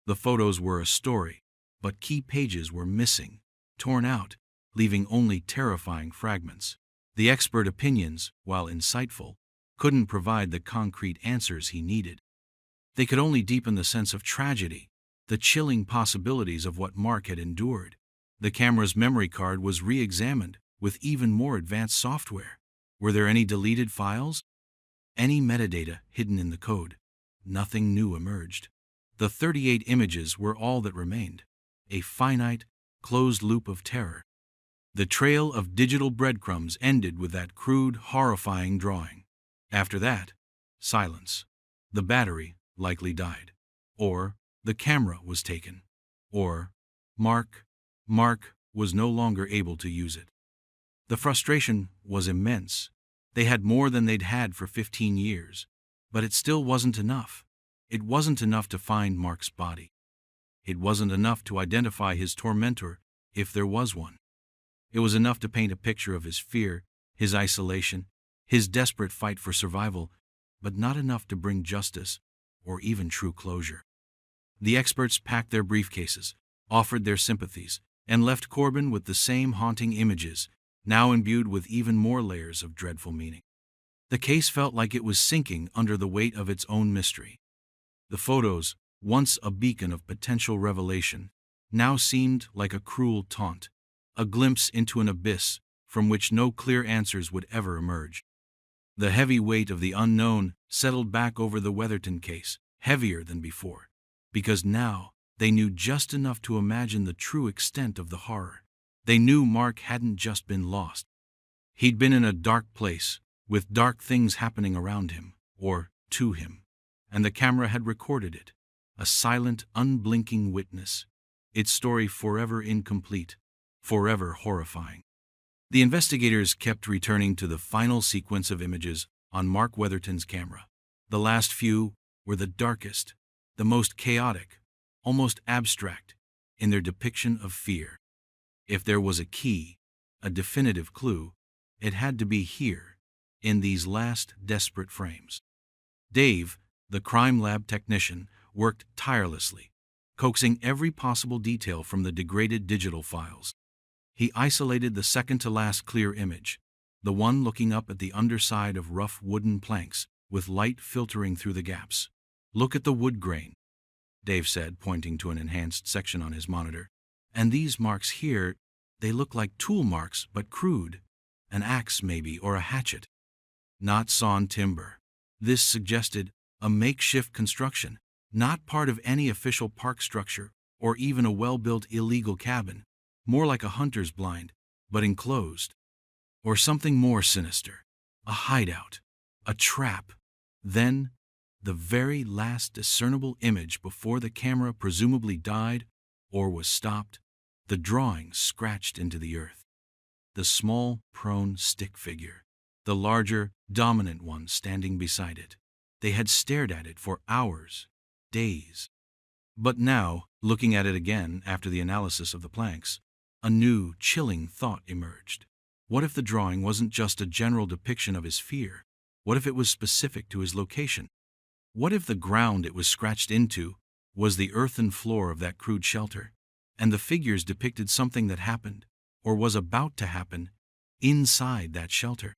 The photos were a story, but key pages were missing, torn out, leaving only terrifying fragments. The expert opinions, while insightful, couldn't provide the concrete answers he needed. They could only deepen the sense of tragedy, the chilling possibilities of what Mark had endured. The camera's memory card was re-examined with even more advanced software. Were there any deleted files? Any metadata hidden in the code? Nothing new emerged. The 38 images were all that remained, a finite, closed loop of terror. The trail of digital breadcrumbs ended with that crude, horrifying drawing. After that, silence. The battery likely died. Or the camera was taken. Or Mark was no longer able to use it. The frustration was immense. They had more than they'd had for 15 years, but it still wasn't enough. It wasn't enough to find Mark's body. It wasn't enough to identify his tormentor, if there was one. It was enough to paint a picture of his fear, his isolation, his desperate fight for survival, but not enough to bring justice or even true closure. The experts packed their briefcases, offered their sympathies, and left Corbin with the same haunting images, now imbued with even more layers of dreadful meaning. The case felt like it was sinking under the weight of its own mystery. The photos, once a beacon of potential revelation, now seemed like a cruel taunt, a glimpse into an abyss from which no clear answers would ever emerge. The heavy weight of the unknown settled back over the Weatherton case, heavier than before, because now they knew just enough to imagine the true extent of the horror. They knew Mark hadn't just been lost. He'd been in a dark place, with dark things happening around him, or to him, and the camera had recorded it, a silent, unblinking witness, its story forever incomplete, forever horrifying. The investigators kept returning to the final sequence of images on Mark Weatherton's camera. The last few were the darkest, the most chaotic, almost abstract, in their depiction of fear. If there was a key, a definitive clue, it had to be here, in these last desperate frames. Dave, the crime lab technician, worked tirelessly, coaxing every possible detail from the degraded digital files. He isolated the second-to-last clear image, the one looking up at the underside of rough wooden planks, with light filtering through the gaps. "Look at the wood grain," Dave said, pointing to an enhanced section on his monitor. "And these marks here, they look like tool marks, but crude. An axe, maybe, or a hatchet. Not sawn timber." This suggested a makeshift construction, not part of any official park structure or even a well-built illegal cabin, more like a hunter's blind, but enclosed. Or something more sinister, a hideout, a trap. Then, the very last discernible image before the camera presumably died or was stopped, the drawing scratched into the earth. The small, prone stick figure, the larger, dominant one standing beside it. They had stared at it for hours, days. But now, looking at it again after the analysis of the planks, a new, chilling thought emerged. What if the drawing wasn't just a general depiction of his fear? What if it was specific to his location? What if the ground it was scratched into was the earthen floor of that crude shelter, and the figures depicted something that happened, or was about to happen, inside that shelter?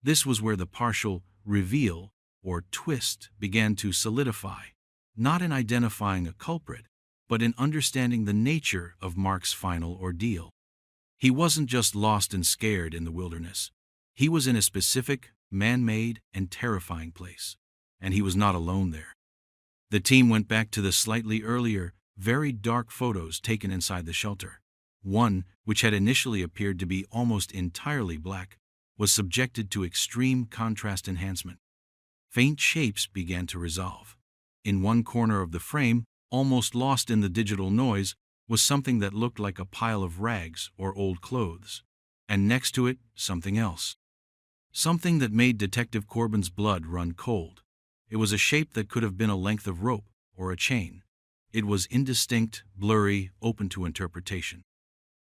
This was where the partial reveal or twist began to solidify, not in identifying a culprit, but in understanding the nature of Mark's final ordeal. He wasn't just lost and scared in the wilderness. He was in a specific, man-made, and terrifying place, and he was not alone there. The team went back to the slightly earlier, very dark photos taken inside the shelter. One, which had initially appeared to be almost entirely black, was subjected to extreme contrast enhancement. Faint shapes began to resolve. In one corner of the frame, almost lost in the digital noise, was something that looked like a pile of rags or old clothes. And next to it, something else. Something that made Detective Corbin's blood run cold. It was a shape that could have been a length of rope or a chain. It was indistinct, blurry, open to interpretation.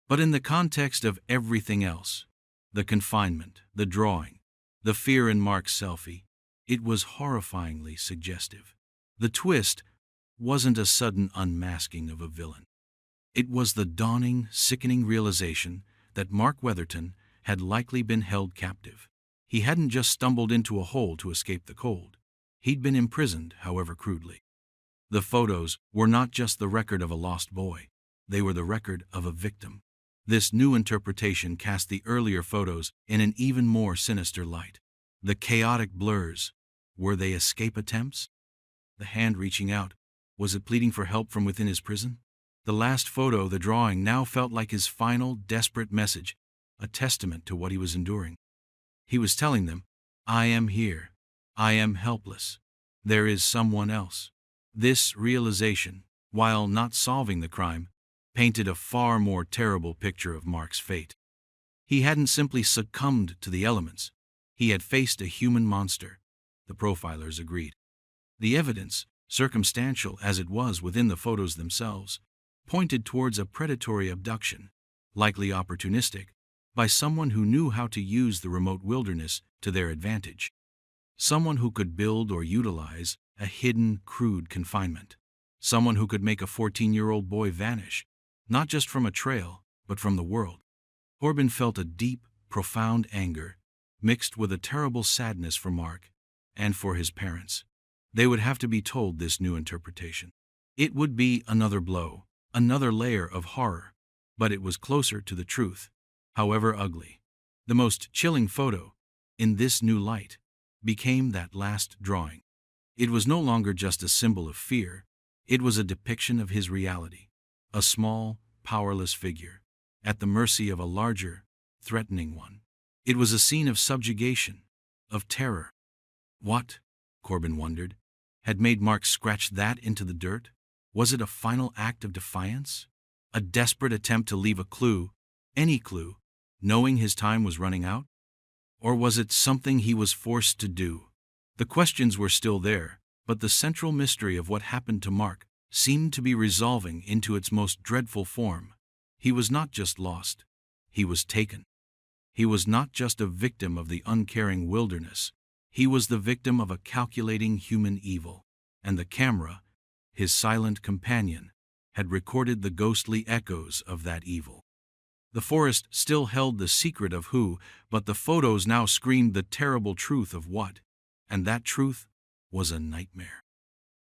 But in the context of everything else, the confinement, the drawing, the fear in Mark's selfie, it was horrifyingly suggestive. The twist wasn't a sudden unmasking of a villain. It was the dawning, sickening realization that Mark Weatherton had likely been held captive. He hadn't just stumbled into a hole to escape the cold. He'd been imprisoned, however crudely. The photos were not just the record of a lost boy. They were the record of a victim. This new interpretation cast the earlier photos in an even more sinister light. The chaotic blurs, were they escape attempts? The hand reaching out, was it pleading for help from within his prison? The last photo, the drawing, now felt like his final, desperate message, a testament to what he was enduring. He was telling them, I am here. I am helpless. There is someone else. This realization, while not solving the crime, painted a far more terrible picture of Mark's fate. He hadn't simply succumbed to the elements. He had faced a human monster, the profilers agreed. The evidence, circumstantial as it was within the photos themselves, pointed towards a predatory abduction, likely opportunistic, by someone who knew how to use the remote wilderness to their advantage. Someone who could build or utilize a hidden, crude confinement. Someone who could make a 14-year-old boy vanish, not just from a trail, but from the world. Corbin felt a deep, profound anger, mixed with a terrible sadness for Mark and for his parents. They would have to be told this new interpretation. It would be another blow, another layer of horror, but it was closer to the truth, however ugly. The most chilling photo, in this new light, became that last drawing. It was no longer just a symbol of fear, it was a depiction of his reality, a small, powerless figure, at the mercy of a larger, threatening one. It was a scene of subjugation, of terror. What, Corbin wondered, had made Mark scratch that into the dirt? Was it a final act of defiance? A desperate attempt to leave a clue, any clue, knowing his time was running out? Or was it something he was forced to do? The questions were still there, but the central mystery of what happened to Mark seemed to be resolving into its most dreadful form. He was not just lost, he was taken. He was not just a victim of the uncaring wilderness, he was the victim of a calculating human evil. And the camera, his silent companion, had recorded the ghostly echoes of that evil. The forest still held the secret of who, but the photos now screamed the terrible truth of what, and that truth was a nightmare.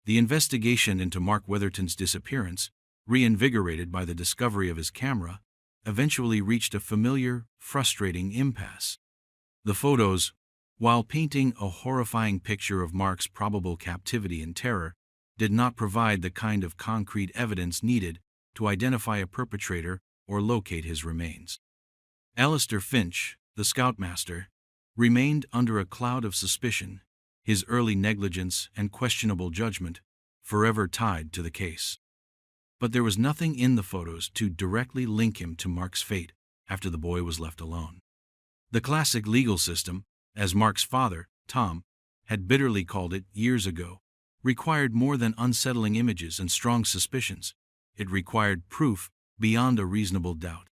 The investigation into Mark Weatherton's disappearance, reinvigorated by the discovery of his camera, eventually reached a familiar, frustrating impasse. The photos, while painting a horrifying picture of Mark's probable captivity and terror, did not provide the kind of concrete evidence needed to identify a perpetrator or locate his remains. Alistair Finch, the scoutmaster, remained under a cloud of suspicion, his early negligence and questionable judgment forever tied to the case. But there was nothing in the photos to directly link him to Mark's fate after the boy was left alone. The classic legal system, as Mark's father, Tom, had bitterly called it years ago, required more than unsettling images and strong suspicions. It required proof beyond a reasonable doubt.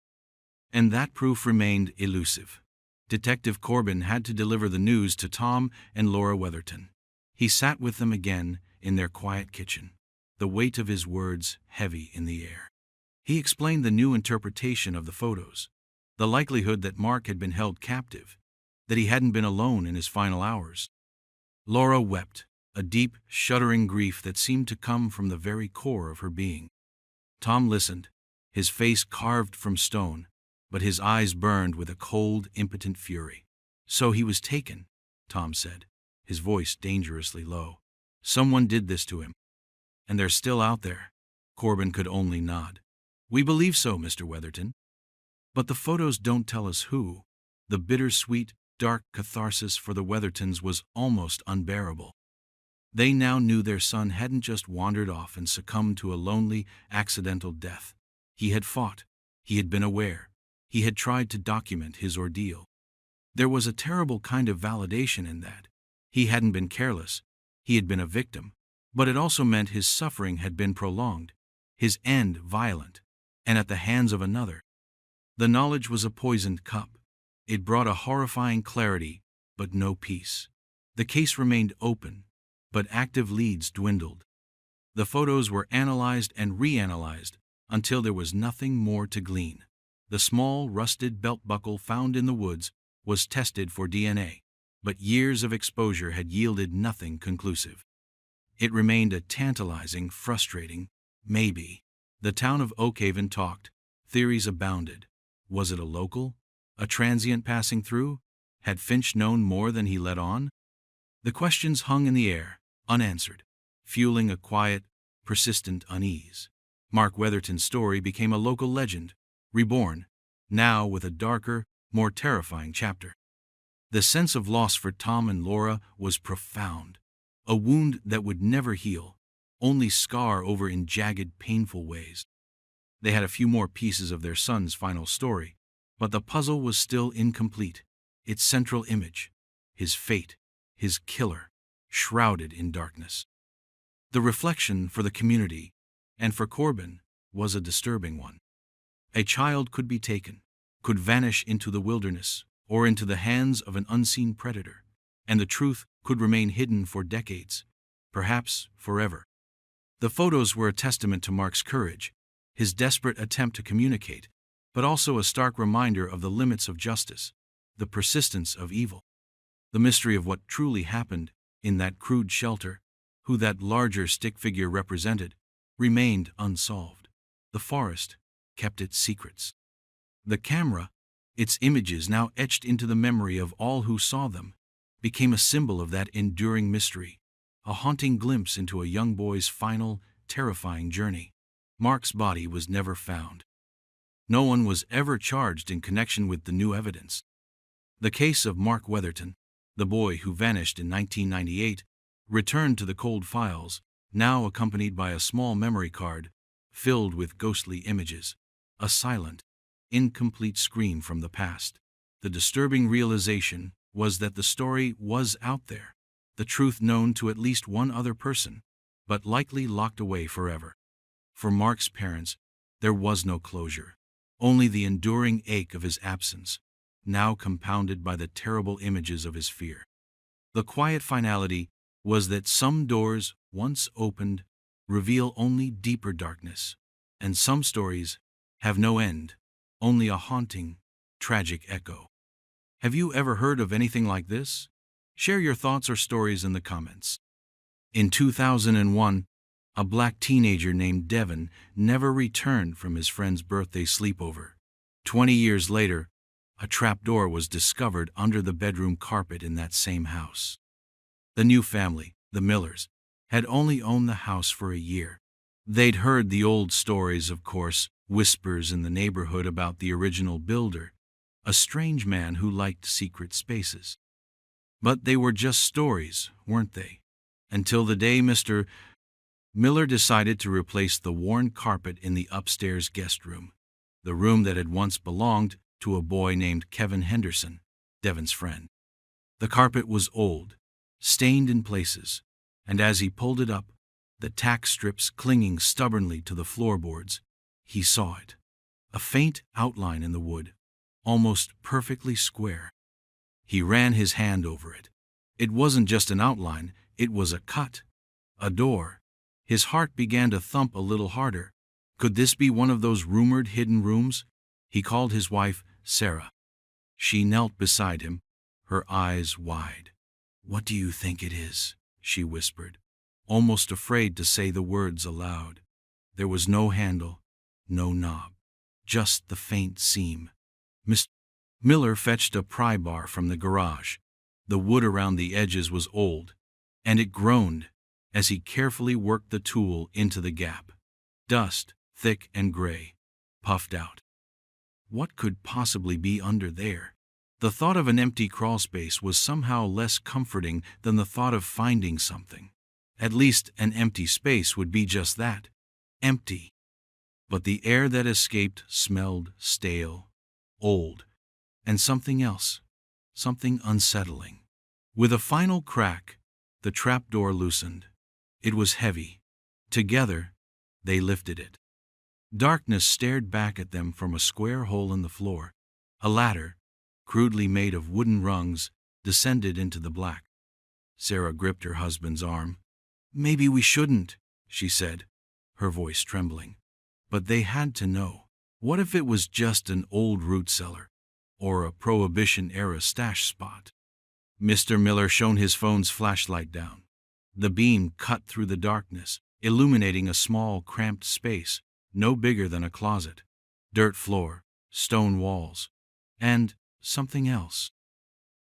And that proof remained elusive. Detective Corbin had to deliver the news to Tom and Laura Weatherton. He sat with them again in their quiet kitchen, the weight of his words heavy in the air. He explained the new interpretation of the photos, the likelihood that Mark had been held captive, that he hadn't been alone in his final hours. Laura wept, a deep, shuddering grief that seemed to come from the very core of her being. Tom listened, his face carved from stone, but his eyes burned with a cold, impotent fury. So he was taken, Tom said, his voice dangerously low. Someone did this to him. And they're still out there. Corbin could only nod. We believe so, Mr. Weatherton. But the photos don't tell us who. The bittersweet, dark catharsis for the Weathertons was almost unbearable. They now knew their son hadn't just wandered off and succumbed to a lonely, accidental death. He had fought. He had been aware. He had tried to document his ordeal. There was a terrible kind of validation in that. He hadn't been careless. He had been a victim. But it also meant his suffering had been prolonged, his end violent, and at the hands of another. The knowledge was a poisoned cup. It brought a horrifying clarity, but no peace. The case remained open, but active leads dwindled. The photos were analyzed and reanalyzed until there was nothing more to glean. The small, rusted belt buckle found in the woods was tested for DNA, but years of exposure had yielded nothing conclusive. It remained a tantalizing, frustrating maybe. The town of Oakhaven talked. Theories abounded. Was it a local? A transient passing through? Had Finch known more than he let on? The questions hung in the air, unanswered, fueling a quiet, persistent unease. Mark Weatherton's story became a local legend, reborn, now with a darker, more terrifying chapter. The sense of loss for Tom and Laura was profound. A wound that would never heal, only scar over in jagged, painful ways. They had a few more pieces of their son's final story, but the puzzle was still incomplete. Its central image, his fate, his killer, shrouded in darkness. The reflection for the community, and for Corbin, was a disturbing one. A child could be taken, could vanish into the wilderness, or into the hands of an unseen predator, and the truth could remain hidden for decades, perhaps forever. The photos were a testament to Mark's courage, his desperate attempt to communicate, but also a stark reminder of the limits of justice, the persistence of evil. The mystery of what truly happened in that crude shelter, who that larger stick figure represented, remained unsolved. The forest kept its secrets. The camera, its images now etched into the memory of all who saw them, became a symbol of that enduring mystery, a haunting glimpse into a young boy's final, terrifying journey. Mark's body was never found. No one was ever charged in connection with the new evidence. The case of Mark Weatherton, the boy who vanished in 1998, returned to the cold files, now accompanied by a small memory card filled with ghostly images, a silent, incomplete scream from the past. The disturbing realization was that the story was out there, the truth known to at least one other person, but likely locked away forever. For Mark's parents, there was no closure, only the enduring ache of his absence, now compounded by the terrible images of his fear. The quiet finality was that some doors, once opened, reveal only deeper darkness, and some stories have no end, only a haunting, tragic echo. Have you ever heard of anything like this? Share your thoughts or stories in the comments. In 2001, a black teenager named Devin never returned from his friend's birthday sleepover. 20 years later, a trapdoor was discovered under the bedroom carpet in that same house. The new family, the Millers, had only owned the house for a year. They'd heard the old stories, of course, whispers in the neighborhood about the original builder, a strange man who liked secret spaces. But they were just stories, weren't they? Until the day Mr. Miller decided to replace the worn carpet in the upstairs guest room, the room that had once belonged to a boy named Kevin Henderson, Devin's friend. The carpet was old, stained in places, and as he pulled it up, the tack strips clinging stubbornly to the floorboards, he saw it. A faint outline in the wood, almost perfectly square. He ran his hand over it. It wasn't just an outline, it was a cut, a door. His heart began to thump a little harder. Could this be one of those rumored hidden rooms? He called his wife, Sarah. She knelt beside him, her eyes wide. "What do you think it is?" she whispered, almost afraid to say the words aloud. There was no handle, no knob, just the faint seam. Mr. Miller fetched a pry bar from the garage. The wood around the edges was old, and it groaned as he carefully worked the tool into the gap. Dust, thick and gray, puffed out. What could possibly be under there? The thought of an empty crawlspace was somehow less comforting than the thought of finding something. At least an empty space would be just that, empty. But the air that escaped smelled stale, old, and something else, something unsettling. With a final crack, the trapdoor loosened. It was heavy. Together, they lifted it. Darkness stared back at them from a square hole in the floor. A ladder, crudely made of wooden rungs, descended into the black. Sarah gripped her husband's arm. "Maybe we shouldn't," she said, her voice trembling. But they had to know. What if it was just an old root cellar, or a Prohibition-era stash spot? Mr. Miller shone his phone's flashlight down. The beam cut through the darkness, illuminating a small, cramped space, no bigger than a closet. Dirt floor, stone walls, and something else.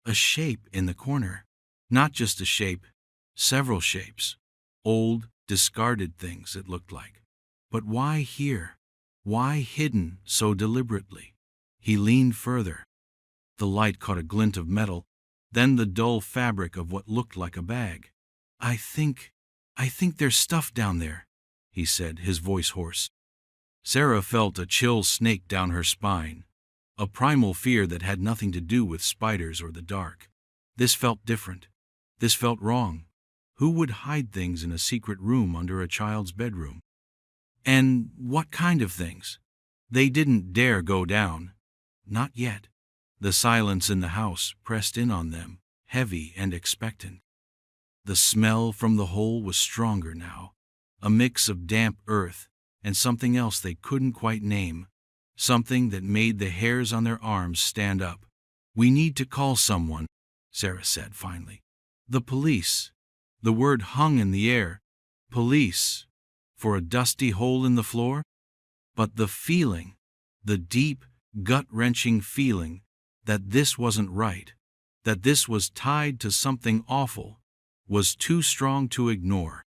A shape in the corner. Not just a shape, several shapes. Old, discarded things, it looked like. But why here? Why hidden so deliberately? He leaned further. The light caught a glint of metal, then the dull fabric of what looked like a bag. I think there's stuff down there," he said, his voice hoarse. Sarah felt a chill snake down her spine, a primal fear that had nothing to do with spiders or the dark. This felt different. This felt wrong. Who would hide things in a secret room under a child's bedroom? And what kind of things? They didn't dare go down. Not yet. The silence in the house pressed in on them, heavy and expectant. The smell from the hole was stronger now, a mix of damp earth and something else they couldn't quite name, something that made the hairs on their arms stand up. "We need to call someone," Sarah said finally. "The police." The word hung in the air. Police. For a dusty hole in the floor? But the feeling, the deep, gut-wrenching feeling that this wasn't right, that this was tied to something awful, was too strong to ignore.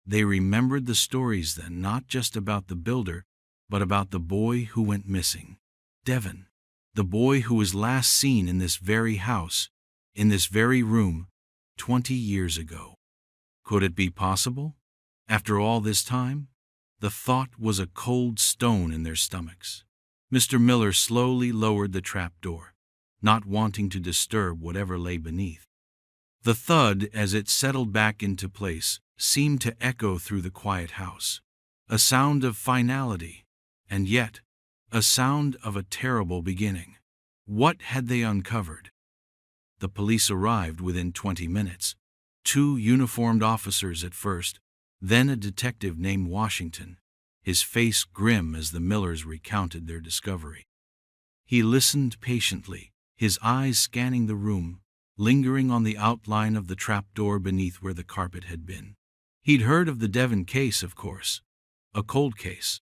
They remembered the stories then, not just about the builder, but about the boy who went missing. Devon, the boy who was last seen in this very house, in this very room, 20 years ago. Could it be possible? After all this time? The thought was a cold stone in their stomachs. Mr. Miller slowly lowered the trapdoor, not wanting to disturb whatever lay beneath. The thud, as it settled back into place, seemed to echo through the quiet house, a sound of finality, and yet a sound of a terrible beginning. What had they uncovered? The police arrived within 20 minutes. 2 uniformed officers at first, then a detective named Washington, his face grim as the Millers recounted their discovery. He listened patiently, his eyes scanning the room, lingering on the outline of the trapdoor beneath where the carpet had been. He'd heard of the Devon case, of course. A cold case.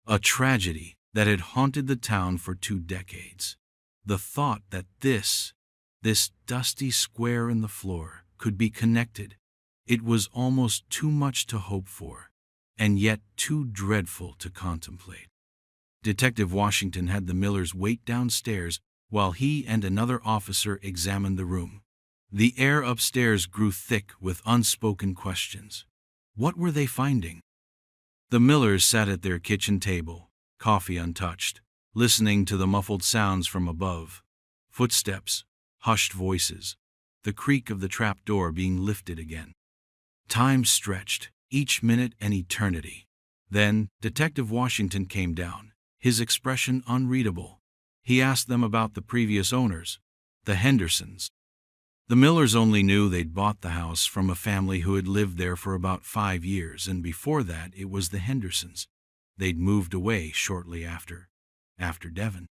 A tragedy that had haunted the town for 2 decades. The thought that this dusty square in the floor could be connected, it was almost too much to hope for, and yet too dreadful to contemplate. Detective Washington had the Millers wait downstairs while he and another officer examined the room. The air upstairs grew thick with unspoken questions. What were they finding? The Millers sat at their kitchen table, coffee untouched, listening to the muffled sounds from above. Footsteps, hushed voices, the creak of the trapdoor being lifted again. Time stretched, each minute an eternity. Then Detective Washington came down, his expression unreadable. He asked them about the previous owners, the Hendersons. The Millers only knew they'd bought the house from a family who had lived there for about 5 years, and before that it was the Hendersons. They'd moved away shortly after Devon.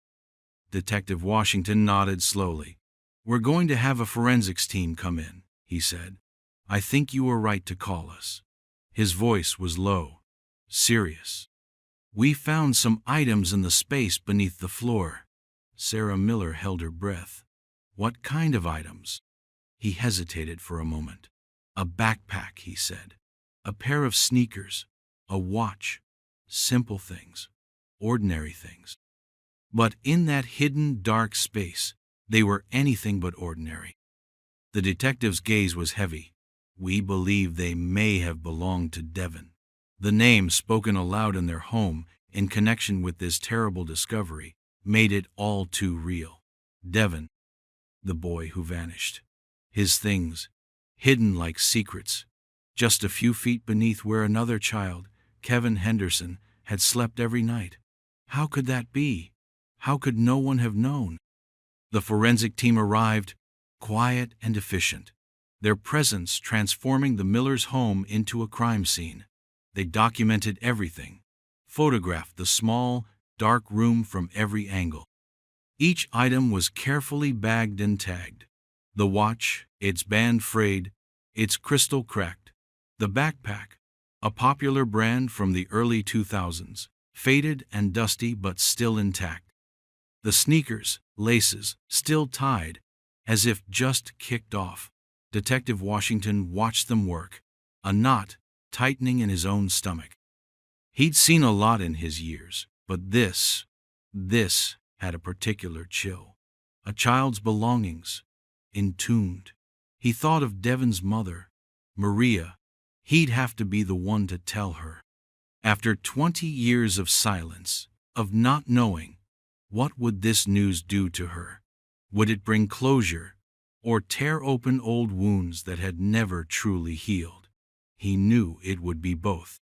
Detective Washington nodded slowly. "We're going to have a forensics team come in," he said. "I think you were right to call us." His voice was low, serious. "We found some items in the space beneath the floor." Sarah Miller held her breath. "What kind of items?" He hesitated for a moment. "A backpack," he said. "A pair of sneakers. A watch. Simple things. Ordinary things. But in that hidden, dark space, They were anything but ordinary. The detective's gaze was heavy. We believe they may have belonged to Devon. The name spoken aloud in their home in connection with this terrible discovery made it all too real. Devon, the boy who vanished. His things, hidden like secrets, just a few feet beneath where another child, Kevin Henderson, had slept every night. How could that be? How could no one have known? The forensic team arrived, quiet and efficient, their presence transforming the Millers' home into a crime scene. They documented everything, photographed the small, dark room from every angle. Each item was carefully bagged and tagged. The watch, its band frayed, its crystal cracked. The backpack, a popular brand from the early 2000s, faded and dusty but still intact. The sneakers, laces, still tied, as if just kicked off. Detective Washington watched them work, a knot tightening in his own stomach. He'd seen a lot in his years, but this had a particular chill. A child's belongings, entombed. He thought of Devon's mother, Maria. He'd have to be the one to tell her. After 20 years of silence, of not knowing, what would this news do to her? Would it bring closure, or tear open old wounds that had never truly healed? He knew it would be both.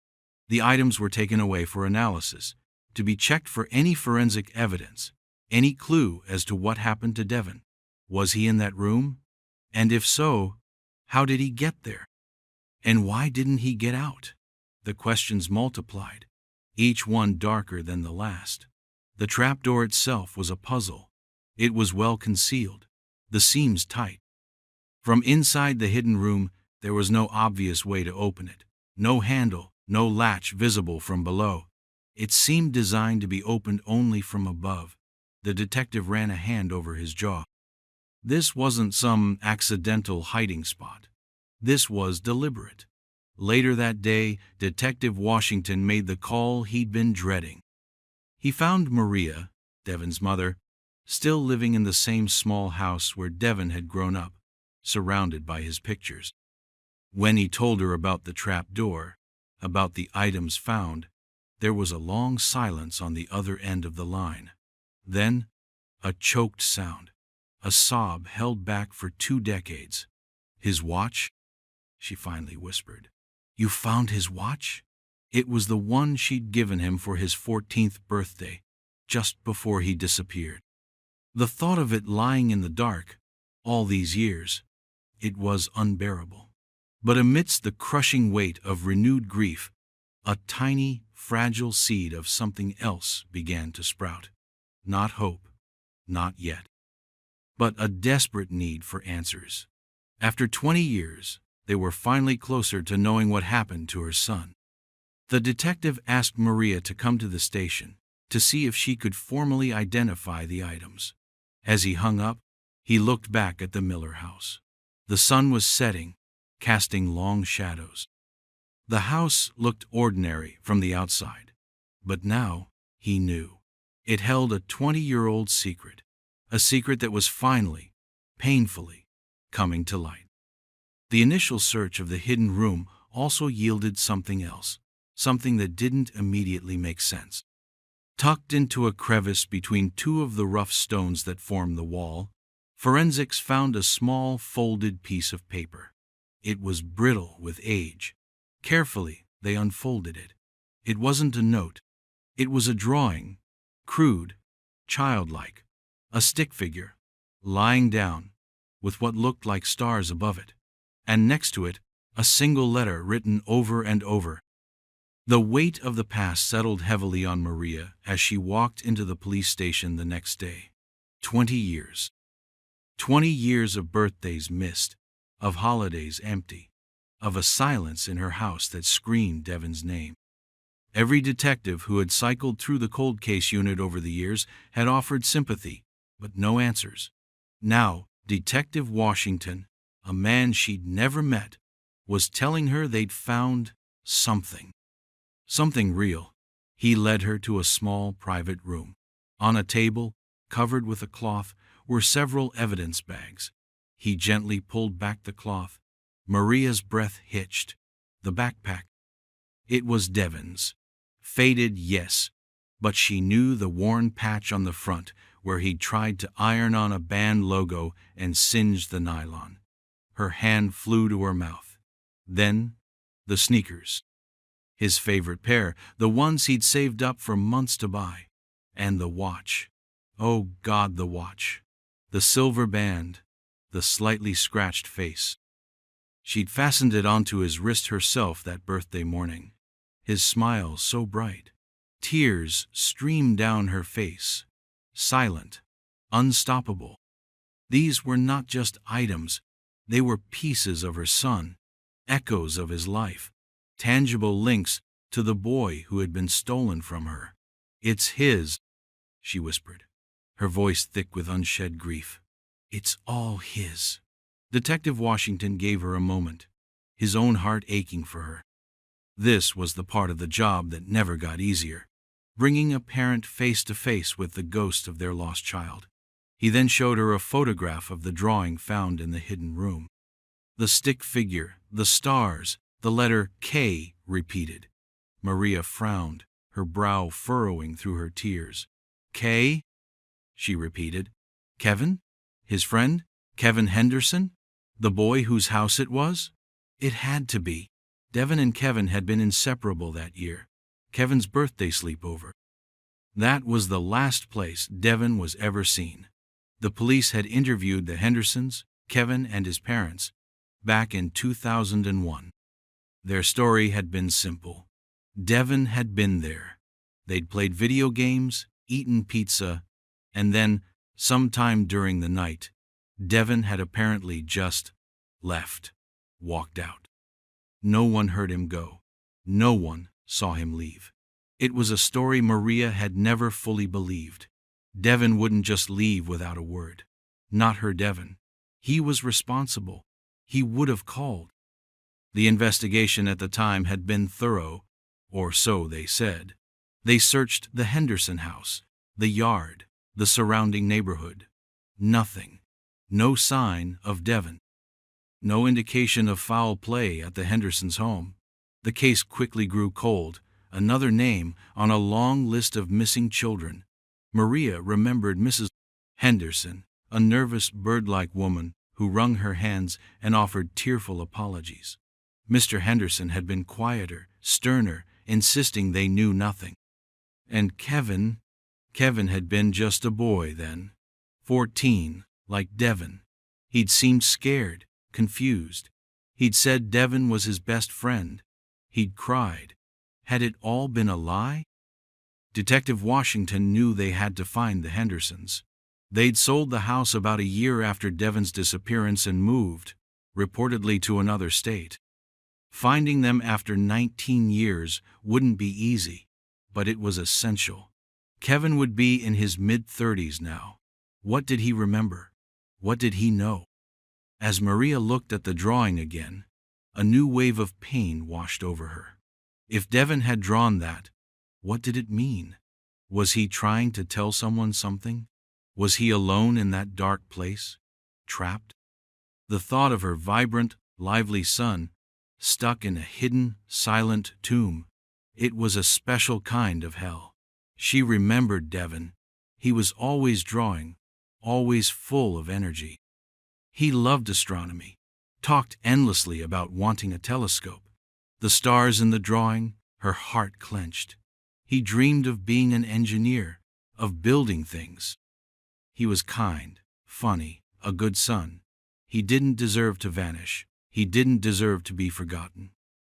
The items were taken away for analysis, to be checked for any forensic evidence, any clue as to what happened to Devon. Was he in that room? And if so, how did he get there? And why didn't he get out? The questions multiplied, each one darker than the last. The trapdoor itself was a puzzle. It was well concealed, the seams tight. From inside the hidden room, there was no obvious way to open it. No handle, no latch visible from below. It seemed designed to be opened only from above. The detective ran a hand over his jaw. This wasn't some accidental hiding spot. This was deliberate. Later that day, Detective Washington made the call he'd been dreading. He found Maria, Devon's mother, still living in the same small house where Devon had grown up, surrounded by his pictures. When he told her about the trap door, about the items found, there was a long silence on the other end of the line. Then, a choked sound, a sob held back for 2 decades. "His watch?" she finally whispered. "You found his watch?" It was the one she'd given him for his 14th birthday, just before he disappeared. The thought of it lying in the dark, all these years, it was unbearable. But amidst the crushing weight of renewed grief, a tiny, fragile seed of something else began to sprout. Not hope, not yet, but a desperate need for answers. After 20 years, they were finally closer to knowing what happened to her son. The detective asked Maria to come to the station to see if she could formally identify the items. As he hung up, he looked back at the Miller house. The sun was setting, casting long shadows. The house looked ordinary from the outside, but now he knew. It held a 20-year-old secret, a secret that was finally, painfully, coming to light. The initial search of the hidden room also yielded something else, something that didn't immediately make sense. Tucked into a crevice between 2 of the rough stones that formed the wall, forensics found a small folded piece of paper. It was brittle with age. Carefully, they unfolded it. It wasn't a note. It was a drawing, crude, childlike, a stick figure, lying down, with what looked like stars above it, and next to it, a single letter written over and over. The weight of the past settled heavily on Maria as she walked into the police station the next day. 20 years. 20 years of birthdays missed, of holidays empty, of a silence in her house that screamed Devon's name. Every detective who had cycled through the cold case unit over the years had offered sympathy, but no answers. Now, Detective Washington, a man she'd never met, was telling her they'd found something. Something real. He led her to a small private room. On a table, covered with a cloth, were several evidence bags. He gently pulled back the cloth. Maria's breath hitched. The backpack. It was Devon's. Faded, yes, but she knew the worn patch on the front where he'd tried to iron on a band logo and singe the nylon. Her hand flew to her mouth. Then, the sneakers. His favorite pair, the ones he'd saved up for months to buy. And the watch. Oh God, the watch. The silver band. The slightly scratched face. She'd fastened it onto his wrist herself that birthday morning. His smile so bright. Tears streamed down her face. Silent. Unstoppable. These were not just items. They were pieces of her son. Echoes of his life. Tangible links to the boy who had been stolen from her. "It's his," she whispered, her voice thick with unshed grief. "It's all his." Detective Washington gave her a moment, his own heart aching for her. This was the part of the job that never got easier, bringing a parent face to face with the ghost of their lost child. He then showed her a photograph of the drawing found in the hidden room. The stick figure, the stars, the letter K repeated. Maria frowned, her brow furrowing through her tears. "K?" she repeated. "Kevin? His friend? Kevin Henderson? The boy whose house it was?" It had to be. Devon and Kevin had been inseparable that year. Kevin's birthday sleepover. That was the last place Devon was ever seen. The police had interviewed the Hendersons, Kevin and his parents, back in 2001. Their story had been simple. Devon had been there. They'd played video games, eaten pizza, and then, sometime during the night, Devon had apparently just left, walked out. No one heard him go. No one saw him leave. It was a story Maria had never fully believed. Devon wouldn't just leave without a word. Not her Devon. He was responsible. He would have called. The investigation at the time had been thorough, or so they said. They searched the Henderson house, the yard, the surrounding neighborhood. Nothing. No sign of Devon. No indication of foul play at the Hendersons' home. The case quickly grew cold, another name on a long list of missing children. Maria remembered Mrs. Henderson, a nervous bird-like woman who wrung her hands and offered tearful apologies. Mr. Henderson had been quieter, sterner, insisting they knew nothing. And Kevin had been just a boy then. 14, like Devon. He'd seemed scared, confused. He'd said Devon was his best friend. He'd cried. Had it all been a lie? Detective Washington knew they had to find the Hendersons. They'd sold the house about a year after Devon's disappearance and moved, reportedly to another state. Finding them after 19 years wouldn't be easy, but it was essential. Kevin would be in his mid-30s now. What did he remember? What did he know? As Maria looked at the drawing again, a new wave of pain washed over her. If Devon had drawn that, what did it mean? Was he trying to tell someone something? Was he alone in that dark place? Trapped? The thought of her vibrant, lively son, stuck in a hidden, silent tomb. It was a special kind of hell. She remembered Devon. He was always drawing, always full of energy. He loved astronomy, talked endlessly about wanting a telescope. The stars in the drawing, her heart clenched. He dreamed of being an engineer, of building things. He was kind, funny, a good son. He didn't deserve to vanish. He didn't deserve to be forgotten.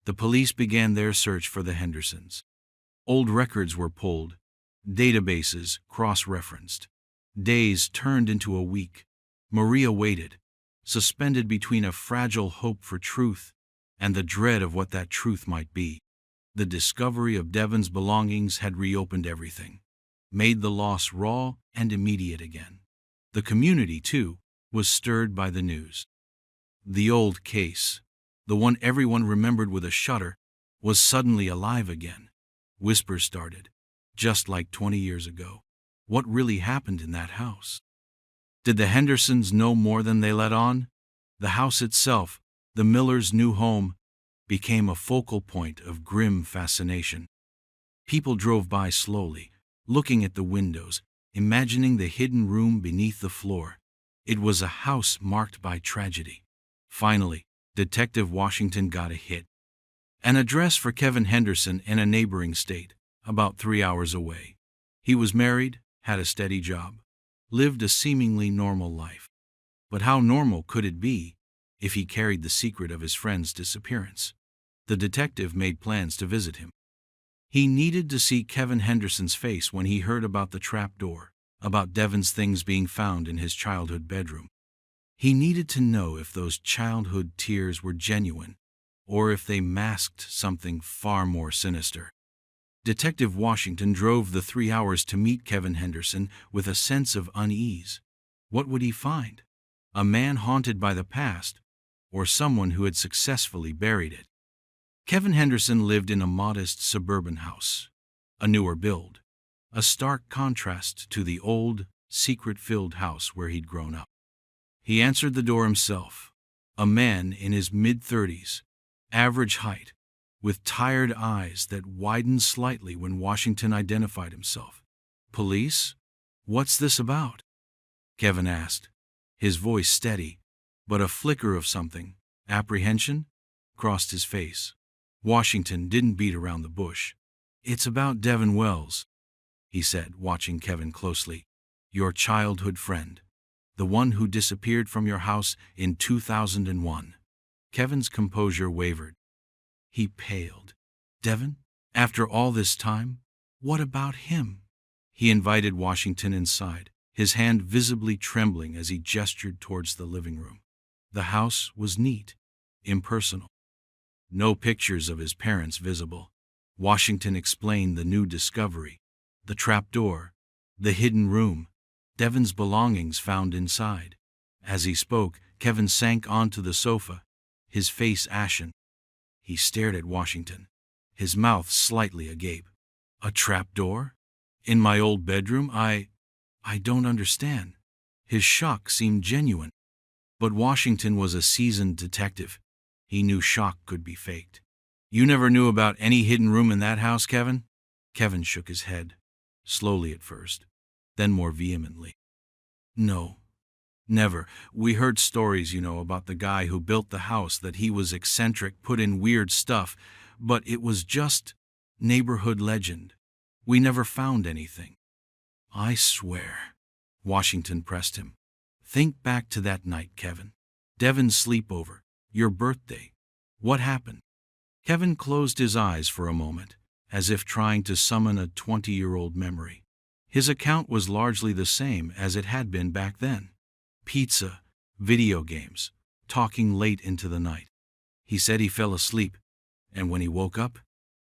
The police began their search for the Hendersons. Old records were pulled, databases cross-referenced. Days turned into a week. Maria waited, suspended between a fragile hope for truth and the dread of what that truth might be. The discovery of Devon's belongings had reopened everything, made the loss raw and immediate again. The community, too, was stirred by the news. The old case, the one everyone remembered with a shudder, was suddenly alive again. Whispers started, just like 20 years ago. What really happened in that house? Did the Hendersons know more than they let on? The house itself, the Millers' new home, became a focal point of grim fascination. People drove by slowly, looking at the windows, imagining the hidden room beneath the floor. It was a house marked by tragedy. Finally, Detective Washington got a hit. An address for Kevin Henderson in a neighboring state, about 3 hours away. He was married, had a steady job, lived a seemingly normal life. But how normal could it be if he carried the secret of his friend's disappearance? The detective made plans to visit him. He needed to see Kevin Henderson's face when he heard about the trapdoor, about Devon's things being found in his childhood bedroom. He needed to know if those childhood tears were genuine, or if they masked something far more sinister. Detective Washington drove the 3 hours to meet Kevin Henderson with a sense of unease. What would he find? A man haunted by the past, or someone who had successfully buried it? Kevin Henderson lived in a modest suburban house, a newer build, a stark contrast to the old, secret-filled house where he'd grown up. He answered the door himself, a man in his mid-30s, average height, with tired eyes that widened slightly when Washington identified himself. "Police? What's this about?" Kevin asked, his voice steady, but a flicker of something, apprehension, crossed his face. Washington didn't beat around the bush. "It's about Devon Wells," he said, watching Kevin closely. "Your childhood friend. The one who disappeared from your house in 2001. Kevin's composure wavered. He paled. "Devon? After all this time? What about him?" He invited Washington inside, his hand visibly trembling as he gestured towards the living room. The house was neat, impersonal. No pictures of his parents visible. Washington explained the new discovery, the trapdoor, the hidden room, Devon's belongings found inside. As he spoke, Kevin sank onto the sofa, his face ashen. He stared at Washington, his mouth slightly agape. "A trapdoor? In my old bedroom? I don't understand." His shock seemed genuine. But Washington was a seasoned detective. He knew shock could be faked. "You never knew about any hidden room in that house, Kevin?" Kevin shook his head, slowly at first, then more vehemently. "No, never. We heard stories, about the guy who built the house, that he was eccentric, put in weird stuff, but it was just neighborhood legend. We never found anything." "I swear," Washington pressed him. "Think back to that night, Kevin. Devon's sleepover, your birthday. What happened?" Kevin closed his eyes for a moment, as if trying to summon a 20-year-old memory. His account was largely the same as it had been back then. Pizza, video games, talking late into the night. He said he fell asleep, and when he woke up,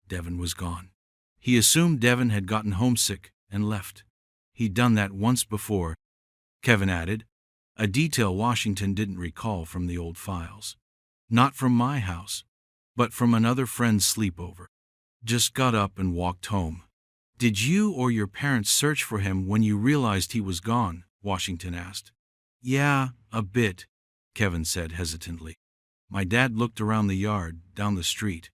Devon was gone. He assumed Devon had gotten homesick and left. He'd done that once before, Kevin added, a detail Washington didn't recall from the old files. "Not from my house, but from another friend's sleepover. Just got up and walked home." "Did you or your parents search for him when you realized he was gone?" Washington asked. "Yeah, a bit," Kevin said hesitantly. "My dad looked around the yard, down the street.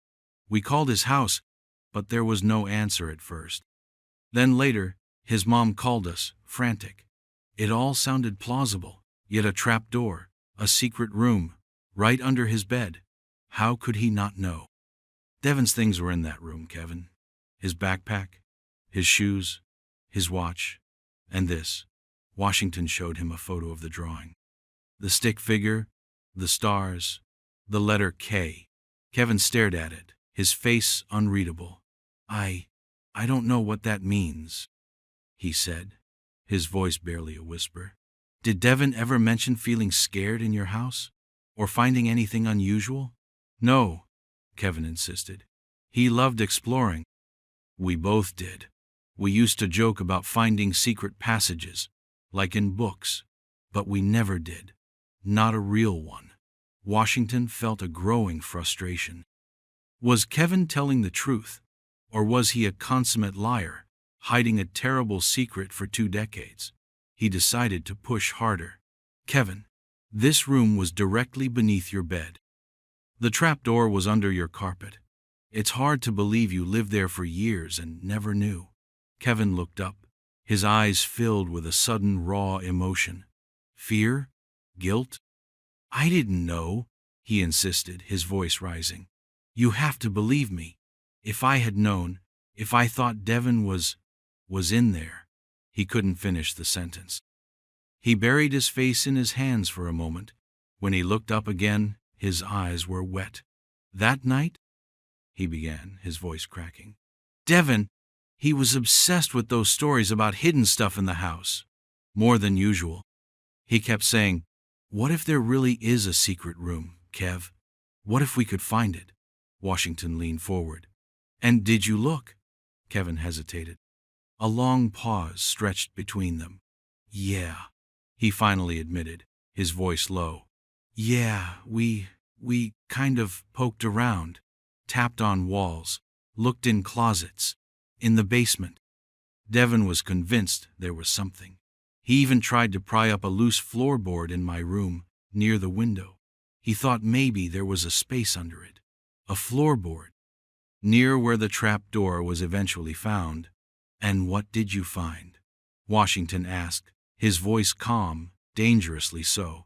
We called his house, but there was no answer at first. Then later, his mom called us, frantic. It all sounded plausible, yet a trapdoor, a secret room, right under his bed. How could he not know?" "Devon's things were in that room, Kevin. His backpack, his shoes, his watch, and this." Washington showed him a photo of the drawing. The stick figure, the stars, the letter K. Kevin stared at it, his face unreadable. I don't know what that means," he said, his voice barely a whisper. "Did Devon ever mention feeling scared in your house? Or finding anything unusual?" "No," Kevin insisted. "He loved exploring. We both did. We used to joke about finding secret passages, like in books, but we never did. Not a real one." Washington felt a growing frustration. Was Kevin telling the truth, or was he a consummate liar, hiding a terrible secret for 2 decades? he decided to push harder. Kevin, this room was directly beneath your bed. The trapdoor was under your carpet. It's hard to believe you lived there for years and never knew. Kevin looked up, his eyes filled with a sudden raw emotion. Fear? Guilt? I didn't know, he insisted, his voice rising. You have to believe me. If I had known, if I thought Devon was in there. He couldn't finish the sentence. He buried his face in his hands for a moment. When he looked up again, his eyes were wet. That night? He began, his voice cracking. Devon, he was obsessed with those stories about hidden stuff in the house. More than usual. He kept saying, what if there really is a secret room, Kev? What if we could find it? Washington leaned forward. And did you look? Kevin hesitated. A long pause stretched between them. Yeah, he finally admitted, his voice low. Yeah, we kind of poked around, tapped on walls, looked in closets, in the basement. Devon was convinced there was something. He even tried to pry up a loose floorboard in my room, near the window. He thought maybe there was a space under it. A floorboard. Near where the trap door was eventually found. And what did you find? Washington asked, his voice calm, dangerously so.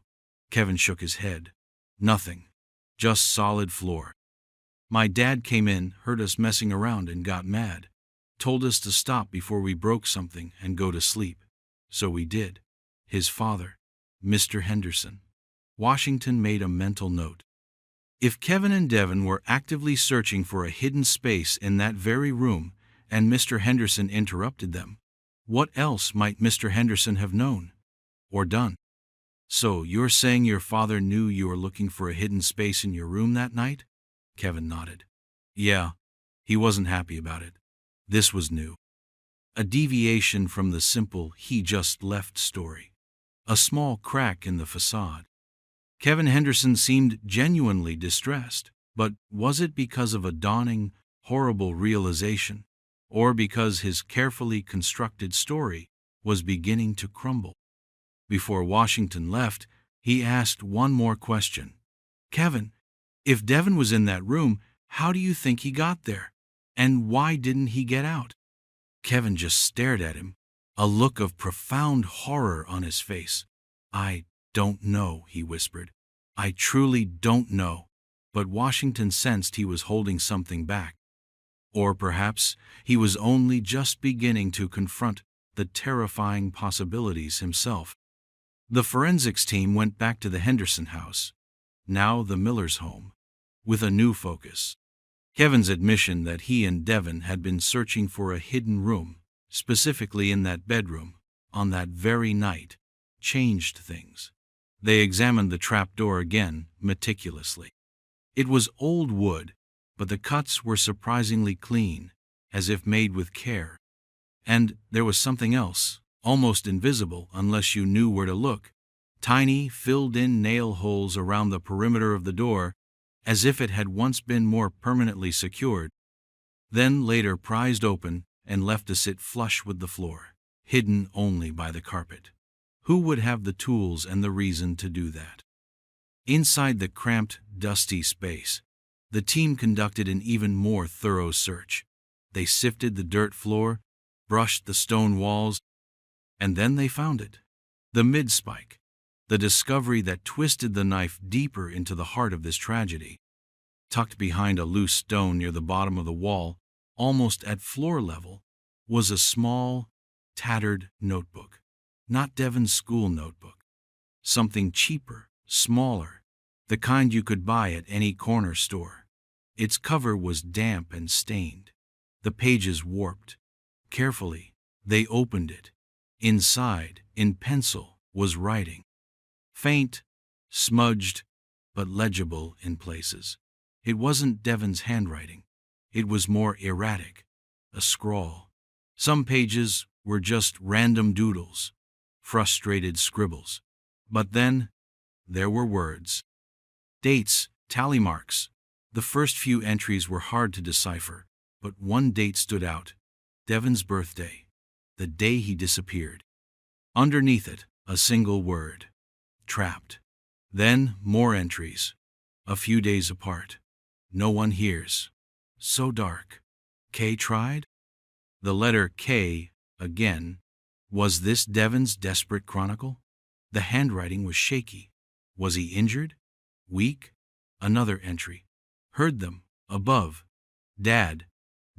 Kevin shook his head. Nothing. Just solid floor. My dad came in, heard us messing around and got mad. Told us to stop before we broke something and go to sleep. So we did. His father, Mr. Henderson. Washington made a mental note. If Kevin and Devon were actively searching for a hidden space in that very room and Mr. Henderson interrupted them, what else might Mr. Henderson have known? Or done? So you're saying your father knew you were looking for a hidden space in your room that night? Kevin nodded. Yeah, he wasn't happy about it. This was new. A deviation from the simple he just left story. A small crack in the facade. Kevin Henderson seemed genuinely distressed, but was it because of a dawning, horrible realization, or because his carefully constructed story was beginning to crumble? Before Washington left, he asked one more question. Kevin, if Devon was in that room, how do you think he got there? And why didn't he get out? Kevin just stared at him, a look of profound horror on his face. I don't know, he whispered. I truly don't know. But Washington sensed he was holding something back. Or perhaps he was only just beginning to confront the terrifying possibilities himself. The forensics team went back to the Henderson house, now the Miller's home, with a new focus. Kevin's admission that he and Devon had been searching for a hidden room, specifically in that bedroom, on that very night, changed things. They examined the trapdoor again, meticulously. It was old wood, but the cuts were surprisingly clean, as if made with care. And there was something else, almost invisible unless you knew where to look. Tiny, filled-in nail holes around the perimeter of the door, as if it had once been more permanently secured, then later prized open and left to sit flush with the floor, hidden only by the carpet. Who would have the tools and the reason to do that? Inside the cramped, dusty space, the team conducted an even more thorough search. They sifted the dirt floor, brushed the stone walls, and then they found it. The mid-spike. The discovery that twisted the knife deeper into the heart of this tragedy. Tucked behind a loose stone near the bottom of the wall, almost at floor level, was a small, tattered notebook. Not Devon's school notebook. Something cheaper, smaller, the kind you could buy at any corner store. Its cover was damp and stained. The pages warped. Carefully, they opened it. Inside, in pencil, was writing. Faint, smudged, but legible in places. It wasn't Devon's handwriting. It was more erratic, a scrawl. Some pages were just random doodles, frustrated scribbles. But then, there were words. Dates, tally marks. The first few entries were hard to decipher, but one date stood out. Devon's birthday, the day he disappeared. Underneath it, a single word. Trapped. Then, more entries. A few days apart. No one hears. So dark. K tried? The letter K, again. Was this Devon's desperate chronicle? The handwriting was shaky. Was he injured? Weak? Another entry. Heard them. Above. Dad.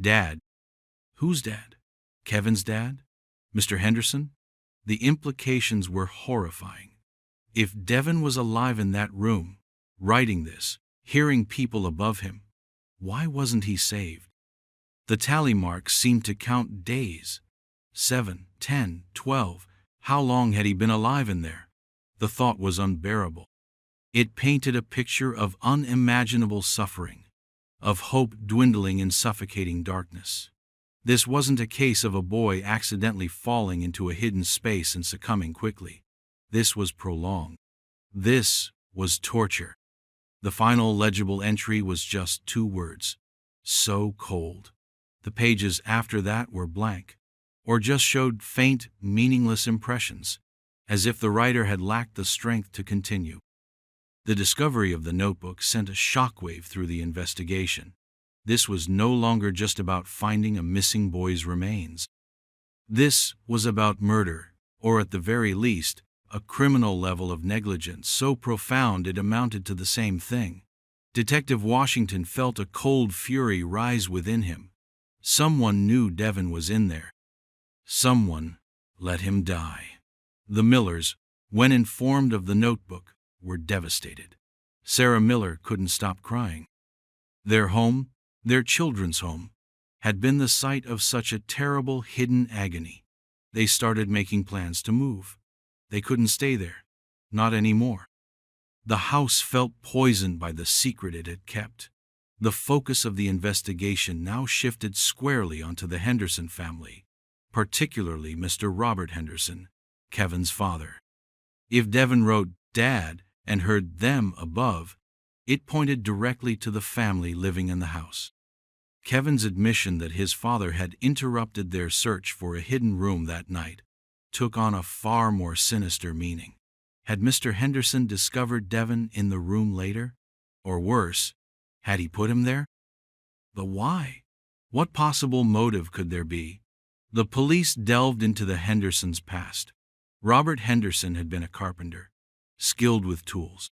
Dad. Whose dad? Kevin's dad? Mr. Henderson? The implications were horrifying. If Devon was alive in that room, writing this, hearing people above him, why wasn't he saved? The tally marks seemed to count days. 7, 10, 12. How long had he been alive in there? The thought was unbearable. It painted a picture of unimaginable suffering, of hope dwindling in suffocating darkness. This wasn't a case of a boy accidentally falling into a hidden space and succumbing quickly. This was prolonged. This was torture. The final legible entry was just 2 words. So cold. The pages after that were blank, or just showed faint, meaningless impressions, as if the writer had lacked the strength to continue. The discovery of the notebook sent a shockwave through the investigation. This was no longer just about finding a missing boy's remains. This was about murder, or at the very least, a criminal level of negligence so profound it amounted to the same thing. Detective Washington felt a cold fury rise within him. Someone knew Devon was in there. Someone let him die. The Millers, when informed of the notebook, were devastated. Sarah Miller couldn't stop crying. Their home, their children's home, had been the site of such a terrible hidden agony. They started making plans to move. They couldn't stay there. Not anymore. The house felt poisoned by the secret it had kept. The focus of the investigation now shifted squarely onto the Henderson family, particularly Mr. Robert Henderson, Kevin's father. If Devon wrote Dad and heard them above, it pointed directly to the family living in the house. Kevin's admission that his father had interrupted their search for a hidden room that night took on a far more sinister meaning. Had Mr. Henderson discovered Devon in the room later? Or worse, had he put him there? But why? What possible motive could there be? The police delved into the Hendersons' past. Robert Henderson had been a carpenter, skilled with tools.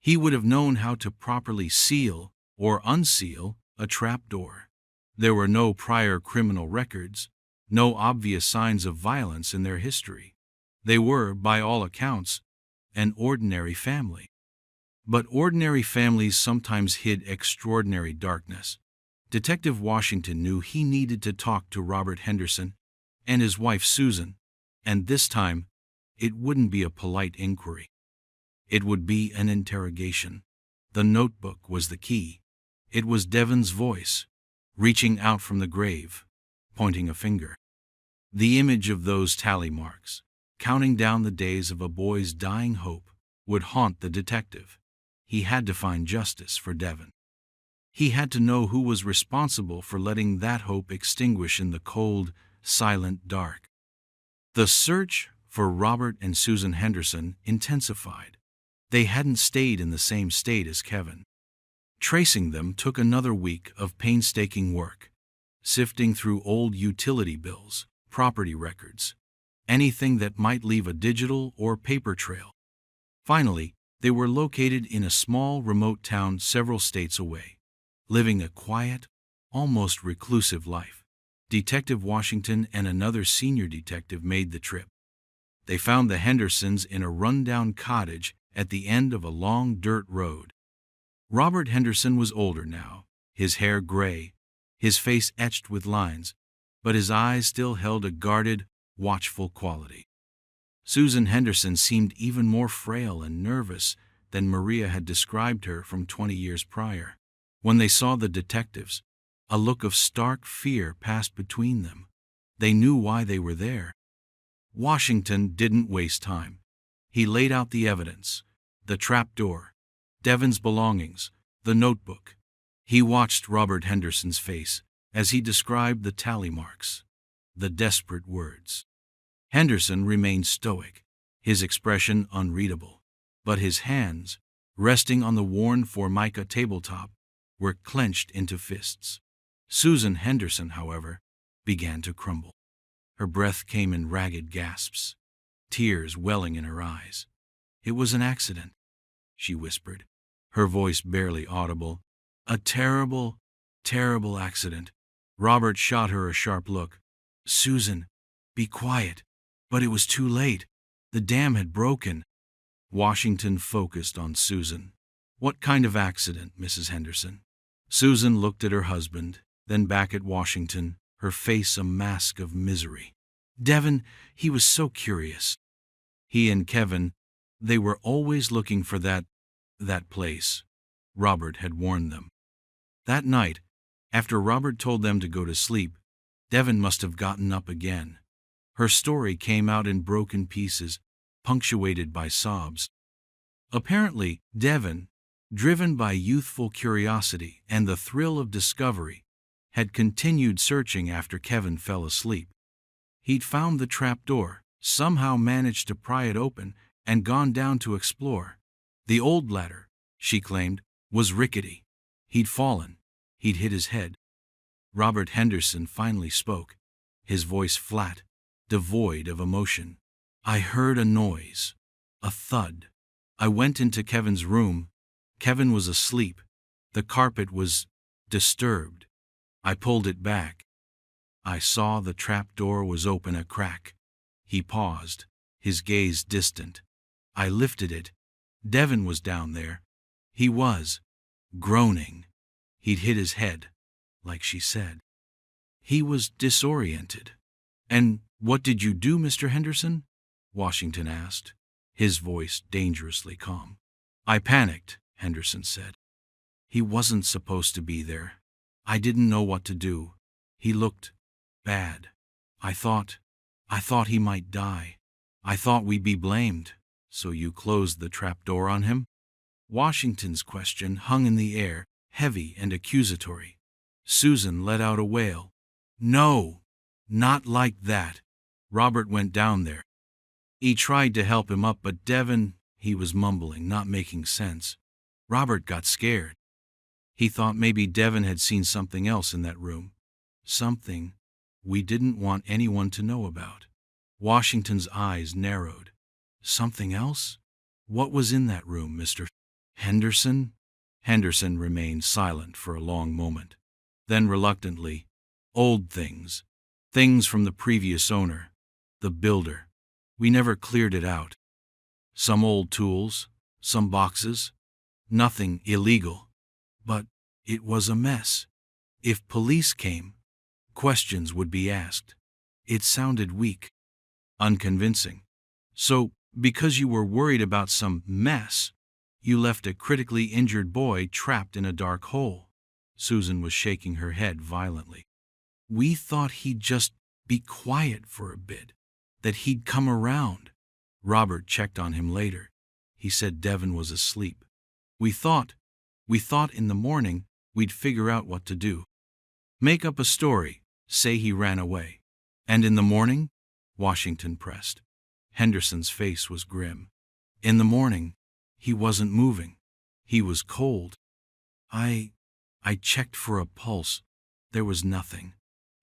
He would have known how to properly seal or unseal a trapdoor. There were no prior criminal records, no obvious signs of violence in their history. They were, by all accounts, an ordinary family. But ordinary families sometimes hid extraordinary darkness. Detective Washington knew he needed to talk to Robert Henderson and his wife Susan, and this time, it wouldn't be a polite inquiry. It would be an interrogation. The notebook was the key. It was Devon's voice, reaching out from the grave, pointing a finger. The image of those tally marks, counting down the days of a boy's dying hope, would haunt the detective. He had to find justice for Devon. He had to know who was responsible for letting that hope extinguish in the cold, silent dark. The search for Robert and Susan Henderson intensified. They hadn't stayed in the same state as Kevin. Tracing them took another week of painstaking work, sifting through old utility bills, property records, anything that might leave a digital or paper trail. Finally, they were located in a small, remote town several states away, living a quiet, almost reclusive life. Detective Washington and another senior detective made the trip. They found the Hendersons in a rundown cottage at the end of a long dirt road. Robert Henderson was older now, his hair gray, his face etched with lines, but his eyes still held a guarded, watchful quality. Susan Henderson seemed even more frail and nervous than Maria had described her from 20 years prior. When they saw the detectives, a look of stark fear passed between them. They knew why they were there. Washington didn't waste time. He laid out the evidence, the trapdoor, Devon's belongings, the notebook. He watched Robert Henderson's face as he described the tally marks, the desperate words. Henderson remained stoic, his expression unreadable, but his hands, resting on the worn formica tabletop, were clenched into fists. Susan Henderson, however, began to crumble. Her breath came in ragged gasps, tears welling in her eyes. "It was an accident," she whispered, her voice barely audible. "A terrible, terrible accident." Robert shot her a sharp look. "Susan, be quiet." But it was too late. The dam had broken. Washington focused on Susan. "What kind of accident, Mrs. Henderson?" Susan looked at her husband, then back at Washington, her face a mask of misery. "Devin, he was so curious. He and Kevin, they were always looking for that place." Robert had warned them. That night, after Robert told them to go to sleep, Devin must have gotten up again. Her story came out in broken pieces, punctuated by sobs. Apparently, Devin, driven by youthful curiosity and the thrill of discovery, had continued searching after Kevin fell asleep. He'd found the trapdoor, somehow managed to pry it open, and gone down to explore. The old ladder, she claimed, was rickety. He'd fallen. He'd hit his head. Robert Henderson finally spoke, his voice flat, devoid of emotion. "I heard a noise, a thud. I went into Kevin's room. Kevin was asleep. The carpet was disturbed. I pulled it back. I saw the trapdoor was open a crack." He paused, his gaze distant. "I lifted it. Devin was down there. He was groaning. He'd hit his head, like she said. He was disoriented." "And what did you do, Mr. Henderson?" Washington asked, his voice dangerously calm. "I panicked," Henderson said. "He wasn't supposed to be there. I didn't know what to do. He looked bad. I thought he might die. I thought we'd be blamed." "So you closed the trapdoor on him?" Washington's question hung in the air, heavy and accusatory. Susan let out a wail. "No, not like that. Robert went down there. He tried to help him up, but Devin," he was mumbling, not making sense. "Robert got scared. He thought maybe Devin had seen something else in that room. Something we didn't want anyone to know about." Washington's eyes narrowed. "Something else? What was in that room, Mr. Henderson?" Henderson remained silent for a long moment. Then reluctantly, "Old things. Things from the previous owner, the builder. We never cleared it out. Some old tools, some boxes. Nothing illegal. But it was a mess. If police came, questions would be asked." It sounded weak, unconvincing. "So, because you were worried about some mess, you left a critically injured boy trapped in a dark hole." Susan was shaking her head violently. "We thought he'd just be quiet for a bit, that he'd come around." Robert checked on him later. He said Devin was asleep. We thought in the morning we'd figure out what to do. Make up a story, say he ran away." "And in the morning?" Washington pressed. Henderson's face was grim. "In the morning, he wasn't moving. He was cold. I checked for a pulse. There was nothing."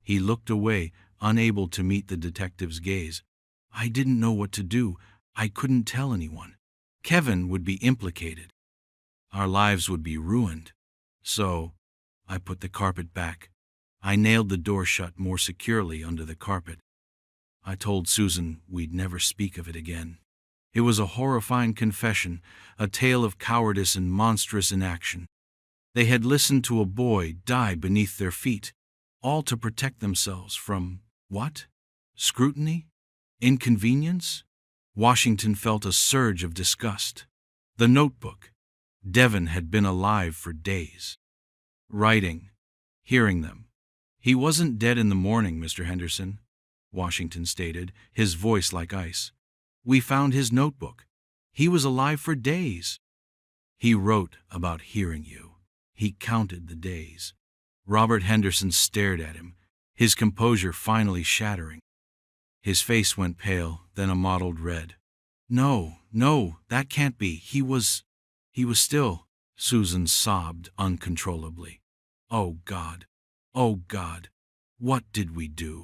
He looked away, unable to meet the detective's gaze. "I didn't know what to do. I couldn't tell anyone. Kevin would be implicated. Our lives would be ruined. So I put the carpet back. I nailed the door shut more securely under the carpet. I told Susan we'd never speak of it again." It was a horrifying confession, a tale of cowardice and monstrous inaction. They had listened to a boy die beneath their feet, all to protect themselves from what? Scrutiny? Inconvenience? Washington felt a surge of disgust. The notebook. Devin had been alive for days. Writing. Hearing them. "He wasn't dead in the morning, Mr. Henderson," Washington stated, his voice like ice. "We found his notebook. He was alive for days. He wrote about hearing you. He counted the days." Robert Henderson stared at him, his composure finally shattering. His face went pale, then a mottled red. No, no, that can't be. He was still. Susan sobbed uncontrollably. Oh God, oh God, what did we do?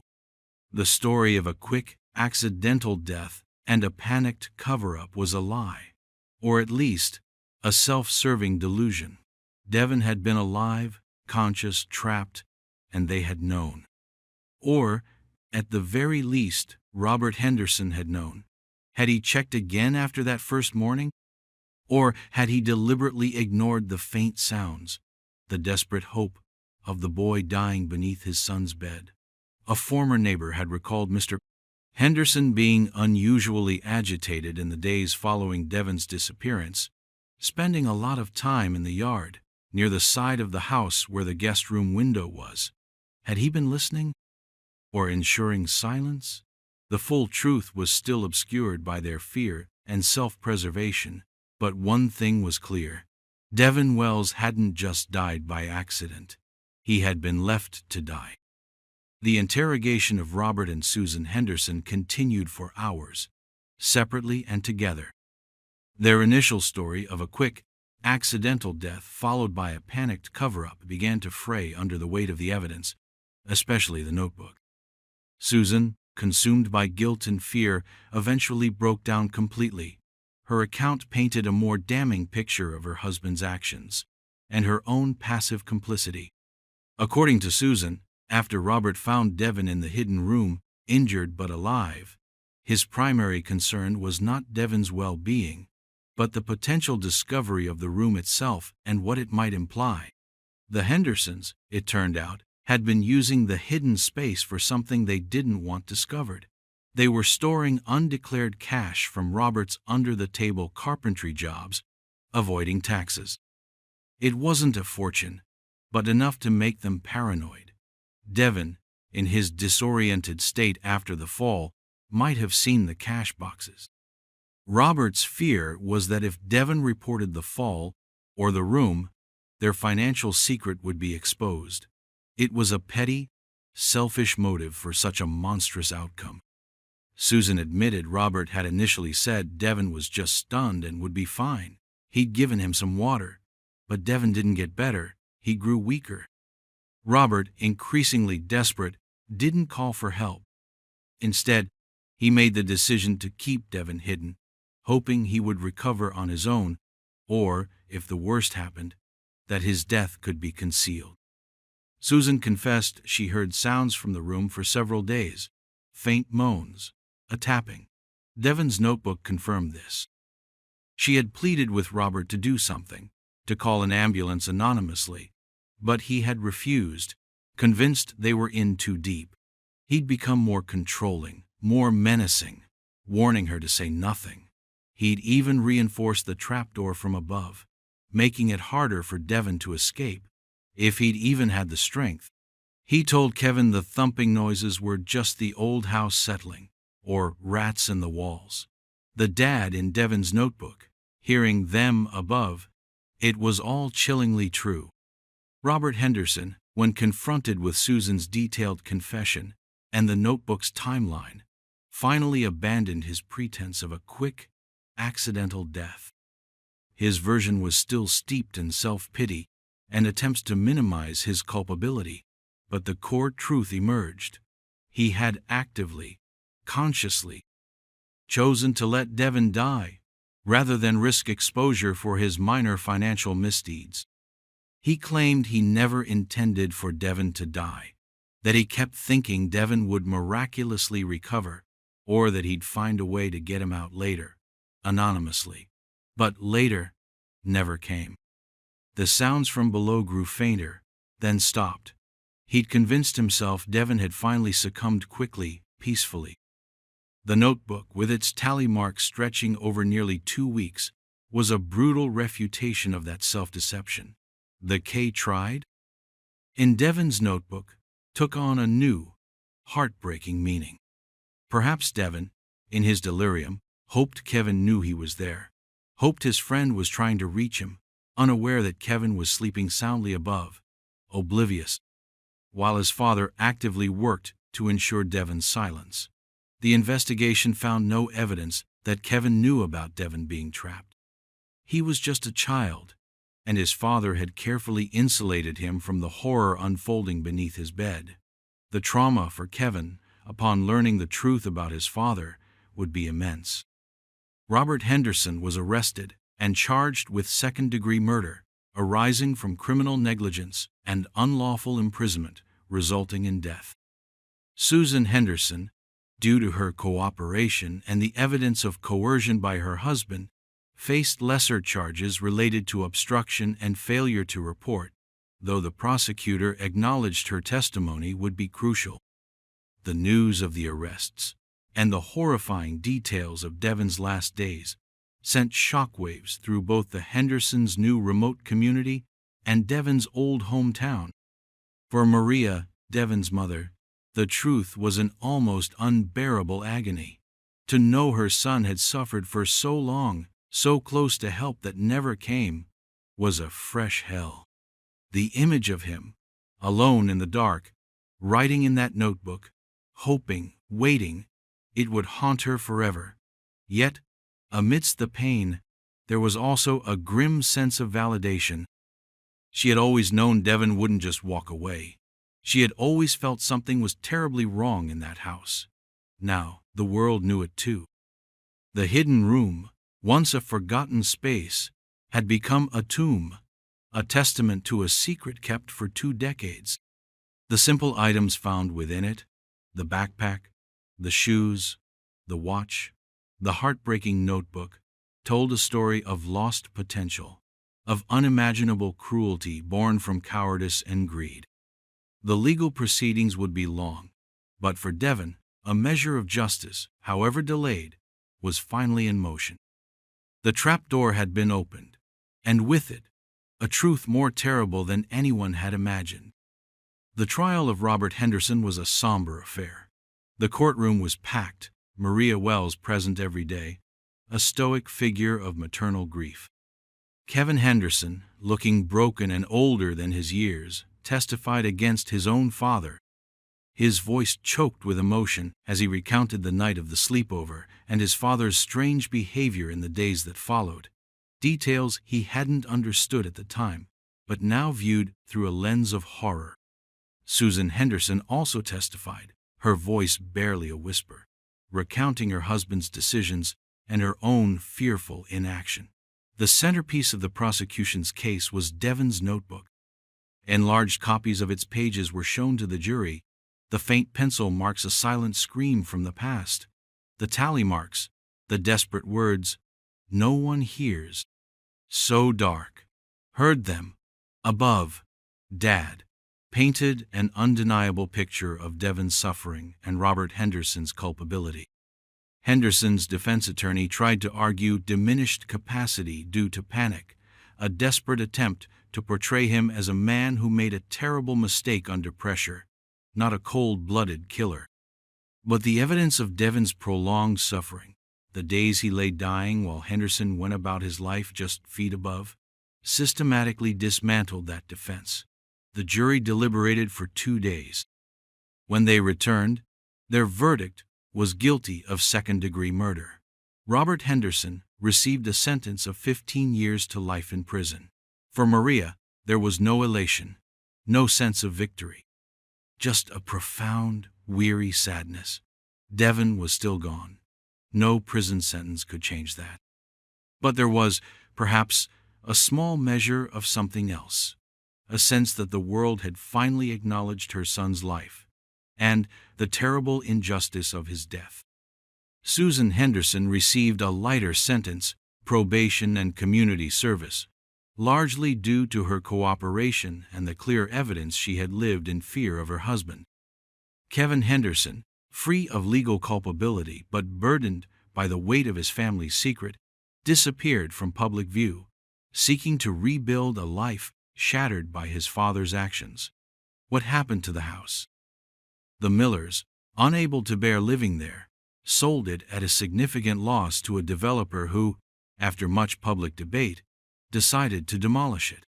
The story of a quick, accidental death and a panicked cover-up was a lie, or at least a self-serving delusion. Devon had been alive, conscious, trapped, and they had known. Or, at the very least, Robert Henderson had known. Had he checked again after that first morning? Or had he deliberately ignored the faint sounds, the desperate hope of the boy dying beneath his son's bed? A former neighbor had recalled Mr. Henderson being unusually agitated in the days following Devon's disappearance, spending a lot of time in the yard, near the side of the house where the guest room window was. Had he been listening? Or ensuring silence? The full truth was still obscured by their fear and self-preservation, but one thing was clear. Devon Wells hadn't just died by accident. He had been left to die. The interrogation of Robert and Susan Henderson continued for hours, separately and together. Their initial story of a quick, accidental death followed by a panicked cover-up began to fray under the weight of the evidence, especially the notebook. Susan, consumed by guilt and fear, eventually broke down completely. Her account painted a more damning picture of her husband's actions and her own passive complicity. According to Susan, after Robert found Devon in the hidden room, injured but alive, his primary concern was not Devon's well-being, but the potential discovery of the room itself and what it might imply. The Hendersons, it turned out, had been using the hidden space for something they didn't want discovered. They were storing undeclared cash from Robert's under-the-table carpentry jobs, avoiding taxes. It wasn't a fortune, but enough to make them paranoid. Devon, in his disoriented state after the fall, might have seen the cash boxes. Robert's fear was that if Devon reported the fall, or the room, their financial secret would be exposed. It was a petty, selfish motive for such a monstrous outcome. Susan admitted Robert had initially said Devon was just stunned and would be fine. He'd given him some water, but Devon didn't get better, he grew weaker. Robert, increasingly desperate, didn't call for help. Instead, he made the decision to keep Devon hidden, hoping he would recover on his own, or, if the worst happened, that his death could be concealed. Susan confessed she heard sounds from the room for several days, faint moans, a tapping. Devon's notebook confirmed this. She had pleaded with Robert to do something, to call an ambulance anonymously, but he had refused, convinced they were in too deep. He'd become more controlling, more menacing, warning her to say nothing. He'd even reinforced the trapdoor from above, making it harder for Devon to escape, if he'd even had the strength. He told Kevin the thumping noises were just the old house settling, or rats in the walls. The dad in Devon's notebook, hearing them above, it was all chillingly true. Robert Henderson, when confronted with Susan's detailed confession and the notebook's timeline, finally abandoned his pretense of a quick, accidental death. His version was still steeped in self-pity and attempts to minimize his culpability, but the core truth emerged. He had actively, consciously, chosen to let Devon die, rather than risk exposure for his minor financial misdeeds. He claimed he never intended for Devon to die, that he kept thinking Devon would miraculously recover, or that he'd find a way to get him out later, anonymously. But later never came. The sounds from below grew fainter, then stopped. He'd convinced himself Devon had finally succumbed quickly, peacefully. The notebook, with its tally marks stretching over nearly 2 weeks, was a brutal refutation of that self-deception. The K tried? In Devon's notebook, took on a new, heartbreaking meaning. Perhaps Devon, in his delirium, hoped Kevin knew he was there, hoped his friend was trying to reach him, unaware that Kevin was sleeping soundly above, oblivious, while his father actively worked to ensure Devon's silence. the investigation found no evidence that Kevin knew about Devon being trapped. He was just a child, and his father had carefully insulated him from the horror unfolding beneath his bed. The trauma for Kevin, upon learning the truth about his father, would be immense. Robert Henderson was arrested and charged with second-degree murder, arising from criminal negligence and unlawful imprisonment, resulting in death. Susan Henderson, due to her cooperation and the evidence of coercion by her husband, faced lesser charges related to obstruction and failure to report, though the prosecutor acknowledged her testimony would be crucial. The news of the arrests and the horrifying details of Devon's last days sent shockwaves through both the Hendersons' new remote community and Devon's old hometown. For Maria, Devon's mother, the truth was an almost unbearable agony. To know her son had suffered for so long, so close to help that never came, was a fresh hell. The image of him, alone in the dark, writing in that notebook, hoping, waiting, it would haunt her forever. Yet, amidst the pain, there was also a grim sense of validation. She had always known Devon wouldn't just walk away. She had always felt something was terribly wrong in that house. Now, the world knew it too. The hidden room, once a forgotten space, had become a tomb, a testament to a secret kept for 2 decades. The simple items found within it, the backpack, the shoes, the watch, the heartbreaking notebook, told a story of lost potential, of unimaginable cruelty born from cowardice and greed. The legal proceedings would be long, but for Devon, a measure of justice, however delayed, was finally in motion. The trapdoor had been opened, and with it, a truth more terrible than anyone had imagined. The trial of Robert Henderson was a somber affair. The courtroom was packed, Maria Wells present every day, a stoic figure of maternal grief. Kevin Henderson, looking broken and older than his years, testified against his own father. His voice choked with emotion as he recounted the night of the sleepover and his father's strange behavior in the days that followed, details he hadn't understood at the time, but now viewed through a lens of horror. Susan Henderson also testified, her voice barely a whisper, recounting her husband's decisions and her own fearful inaction. The centerpiece of the prosecution's case was Devon's notebook. Enlarged copies of its pages were shown to the jury. The faint pencil marks a silent scream from the past. The tally marks, the desperate words, "No one hears." So dark. Heard them. Above, Dad, painted an undeniable picture of Devon's suffering and Robert Henderson's culpability. Henderson's defense attorney tried to argue diminished capacity due to panic, a desperate attempt to portray him as a man who made a terrible mistake under pressure, not a cold-blooded killer. But the evidence of Devon's prolonged suffering, the days he lay dying while Henderson went about his life just feet above, systematically dismantled that defense. The jury deliberated for 2 days. When they returned, their verdict was guilty of second-degree murder. Robert Henderson received a sentence of 15 years to life in prison. For Maria, there was no elation, no sense of victory. Just a profound, weary sadness. Devon was still gone. No prison sentence could change that. But there was, perhaps, a small measure of something else, a sense that the world had finally acknowledged her son's life, and the terrible injustice of his death. Susan Henderson received a lighter sentence, probation and community service, largely due to her cooperation and the clear evidence she had lived in fear of her husband. Kevin Henderson, free of legal culpability but burdened by the weight of his family's secret, disappeared from public view, seeking to rebuild a life shattered by his father's actions. What happened to the house? The Millers, unable to bear living there, sold it at a significant loss to a developer who, after much public debate, decided to demolish it.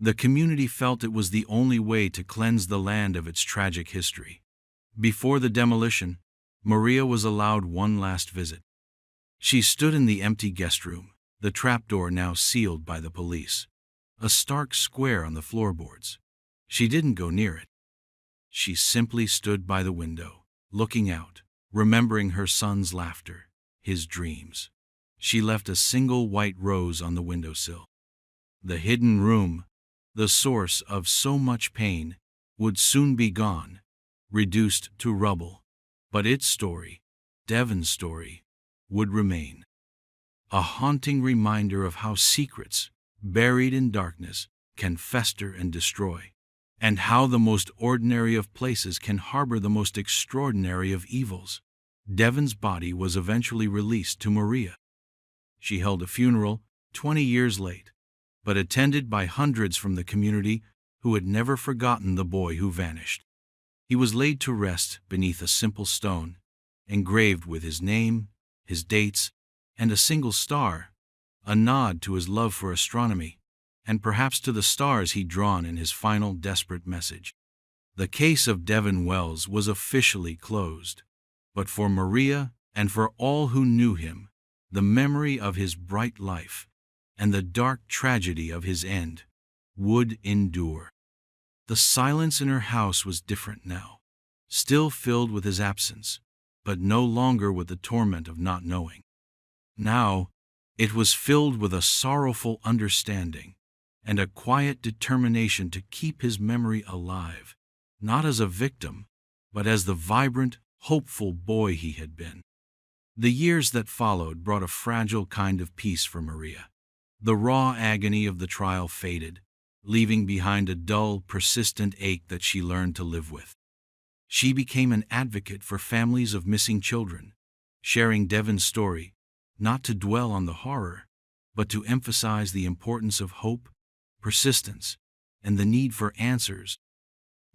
The community felt it was the only way to cleanse the land of its tragic history. Before the demolition, Maria was allowed one last visit. She stood in the empty guest room, the trapdoor now sealed by the police, a stark square on the floorboards. She didn't go near it. She simply stood by the window, looking out, remembering her son's laughter, his dreams. She left a single white rose on the windowsill. The hidden room, the source of so much pain, would soon be gone, reduced to rubble. But its story, Devon's story, would remain. A haunting reminder of how secrets, buried in darkness, can fester and destroy, and how the most ordinary of places can harbor the most extraordinary of evils. Devon's body was eventually released to Maria. She held a funeral 20 years late, but attended by hundreds from the community who had never forgotten the boy who vanished. He was laid to rest beneath a simple stone, engraved with his name, his dates, and a single star, a nod to his love for astronomy, and perhaps to the stars he'd drawn in his final desperate message. The case of Devon Wells was officially closed, but for Maria and for all who knew him, the memory of his bright life and the dark tragedy of his end would endure. The silence in her house was different now, still filled with his absence, but no longer with the torment of not knowing. Now, it was filled with a sorrowful understanding and a quiet determination to keep his memory alive, not as a victim, but as the vibrant, hopeful boy he had been. The years that followed brought a fragile kind of peace for Maria. The raw agony of the trial faded, leaving behind a dull, persistent ache that she learned to live with. She became an advocate for families of missing children, sharing Devon's story, not to dwell on the horror, but to emphasize the importance of hope, persistence, and the need for answers,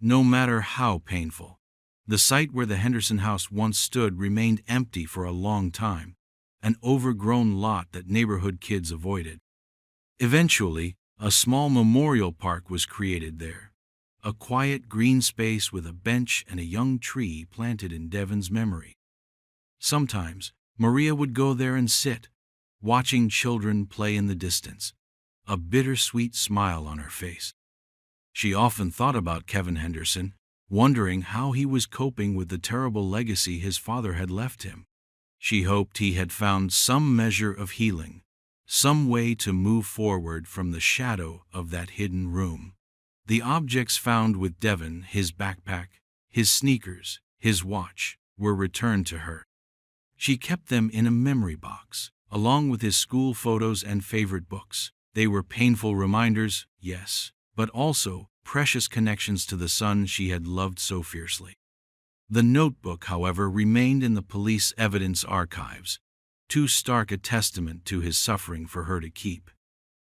no matter how painful. The site where the Henderson house once stood remained empty for a long time, an overgrown lot that neighborhood kids avoided. Eventually, a small memorial park was created there, a quiet green space with a bench and a young tree planted in Devon's memory. Sometimes, Maria would go there and sit, watching children play in the distance, a bittersweet smile on her face. She often thought about Kevin Henderson, wondering how he was coping with the terrible legacy his father had left him. She hoped he had found some measure of healing, some way to move forward from the shadow of that hidden room. The objects found with Devon, his backpack, his sneakers, his watch, were returned to her. She kept them in a memory box, along with his school photos and favorite books. They were painful reminders, yes, but also precious connections to the son she had loved so fiercely. The notebook, however, remained in the police evidence archives, too stark a testament to his suffering for her to keep.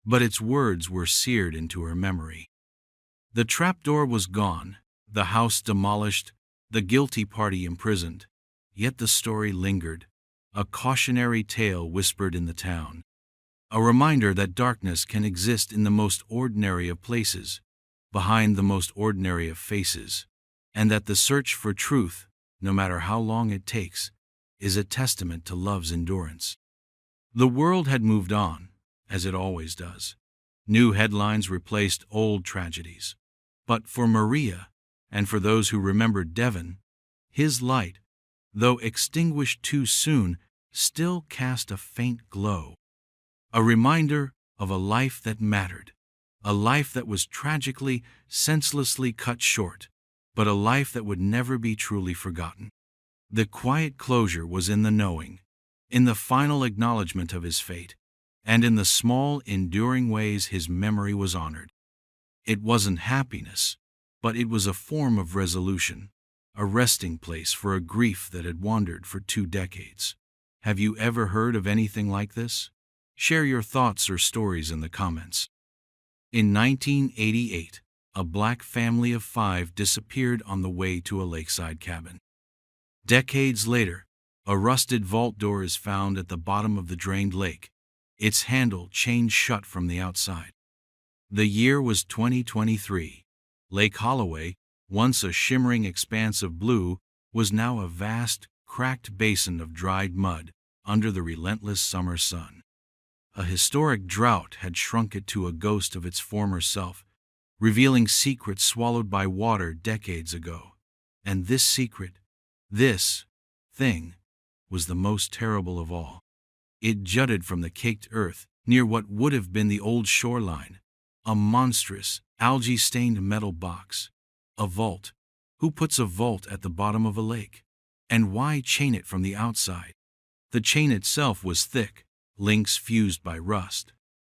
But its words were seared into her memory. The trapdoor was gone, the house demolished, the guilty party imprisoned, yet the story lingered, a cautionary tale whispered in the town, a reminder that darkness can exist in the most ordinary of places, behind the most ordinary of faces, and that the search for truth, no matter how long it takes, is a testament to love's endurance. The world had moved on, as it always does. New headlines replaced old tragedies. But for Maria, and for those who remembered Devon, his light, though extinguished too soon, still cast a faint glow, a reminder of a life that mattered, a life that was tragically, senselessly cut short, but a life that would never be truly forgotten. The quiet closure was in the knowing, in the final acknowledgement of his fate, and in the small, enduring ways his memory was honored. It wasn't happiness, but it was a form of resolution, a resting place for a grief that had wandered for 2 decades. Have you ever heard of anything like this? Share your thoughts or stories in the comments. In 1988, a black family of 5 disappeared on the way to a lakeside cabin. Decades later, a rusted vault door is found at the bottom of the drained lake, its handle chained shut from the outside. The year was 2023. Lake Holloway, once a shimmering expanse of blue, was now a vast, cracked basin of dried mud under the relentless summer sun. A historic drought had shrunk it to a ghost of its former self, revealing secrets swallowed by water decades ago. And this secret, this thing, was the most terrible of all. It jutted from the caked earth near what would have been the old shoreline, a monstrous, algae-stained metal box. A vault. Who puts a vault at the bottom of a lake? And why chain it from the outside? The chain itself was thick, links fused by rust,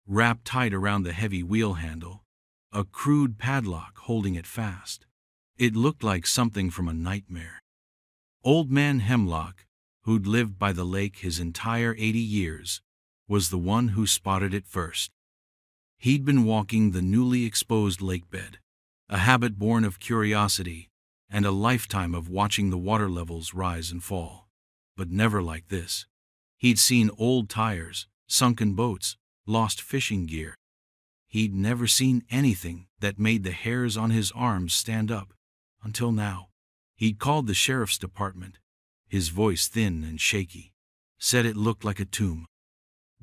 wrapped tight around the heavy wheel handle, a crude padlock holding it fast. It looked like something from a nightmare. Old Man Hemlock, who'd lived by the lake his entire 80 years, was the one who spotted it first. He'd been walking the newly exposed lakebed, a habit born of curiosity and a lifetime of watching the water levels rise and fall. But never like this. He'd seen old tires, sunken boats, lost fishing gear. He'd never seen anything that made the hairs on his arms stand up, until now. He'd called the sheriff's department, his voice thin and shaky, said it looked like a tomb.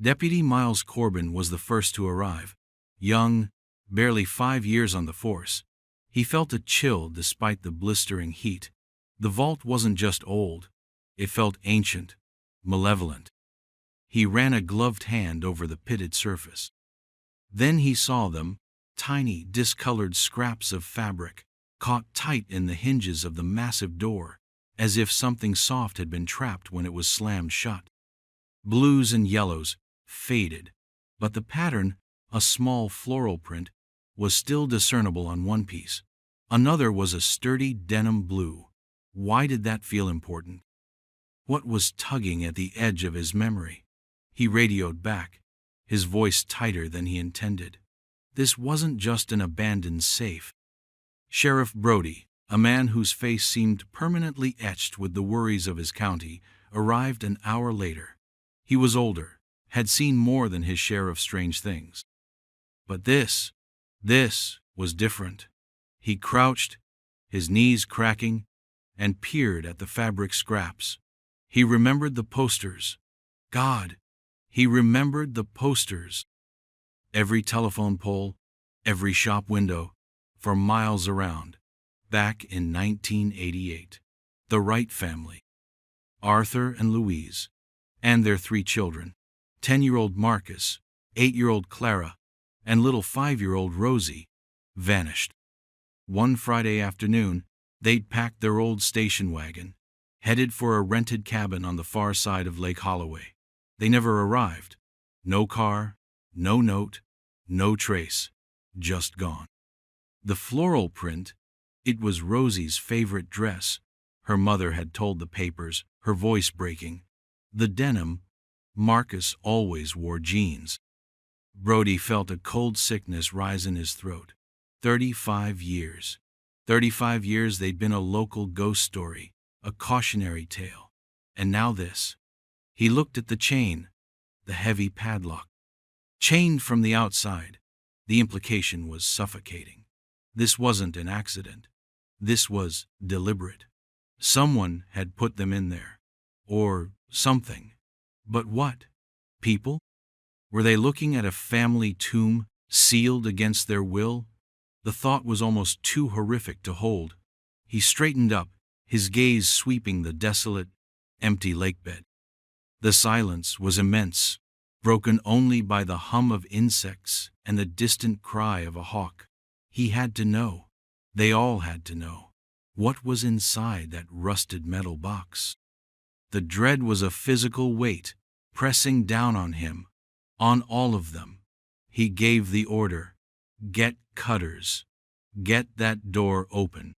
Deputy Miles Corbin was the first to arrive. Young, barely 5 years on the force, he felt a chill despite the blistering heat. The vault wasn't just old, it felt ancient, malevolent. He ran a gloved hand over the pitted surface. Then he saw them, tiny, discolored scraps of fabric, caught tight in the hinges of the massive door, as if something soft had been trapped when it was slammed shut. Blues and yellows, faded, but the pattern, a small floral print, was still discernible on one piece. Another was a sturdy denim blue. Why did that feel important? What was tugging at the edge of his memory? He radioed back, his voice tighter than he intended. This wasn't just an abandoned safe. Sheriff Brody, a man whose face seemed permanently etched with the worries of his county, arrived an hour later. He was older, had seen more than his share of strange things. But this was different. He crouched, his knees cracking, and peered at the fabric scraps. He remembered the posters. God, he remembered the posters. Every telephone pole, every shop window, for miles around. Back in 1988. The Wright family, Arthur and Louise, and their 3 children, 10-year-old Marcus, 8-year-old Clara, and little 5-year-old Rosie, vanished. One Friday afternoon, they'd packed their old station wagon, headed for a rented cabin on the far side of Lake Holloway. They never arrived. No car, no note, no trace, just gone. The floral print, it was Rosie's favorite dress. Her mother had told the papers, her voice breaking. The denim, Marcus always wore jeans. Brody felt a cold sickness rise in his throat. 35 years. 35 years they'd been a local ghost story, a cautionary tale. And now this. He looked at the chain, the heavy padlock. Chained from the outside, the implication was suffocating. This wasn't an accident. This was deliberate. Someone had put them in there. Or something. But what? People? Were they looking at a family tomb, sealed against their will? The thought was almost too horrific to hold. He straightened up, his gaze sweeping the desolate, empty lakebed. The silence was immense, broken only by the hum of insects and the distant cry of a hawk. He had to know. They all had to know. What was inside that rusted metal box? The dread was a physical weight, pressing down on him, on all of them. He gave the order, "Get cutters. Get that door open."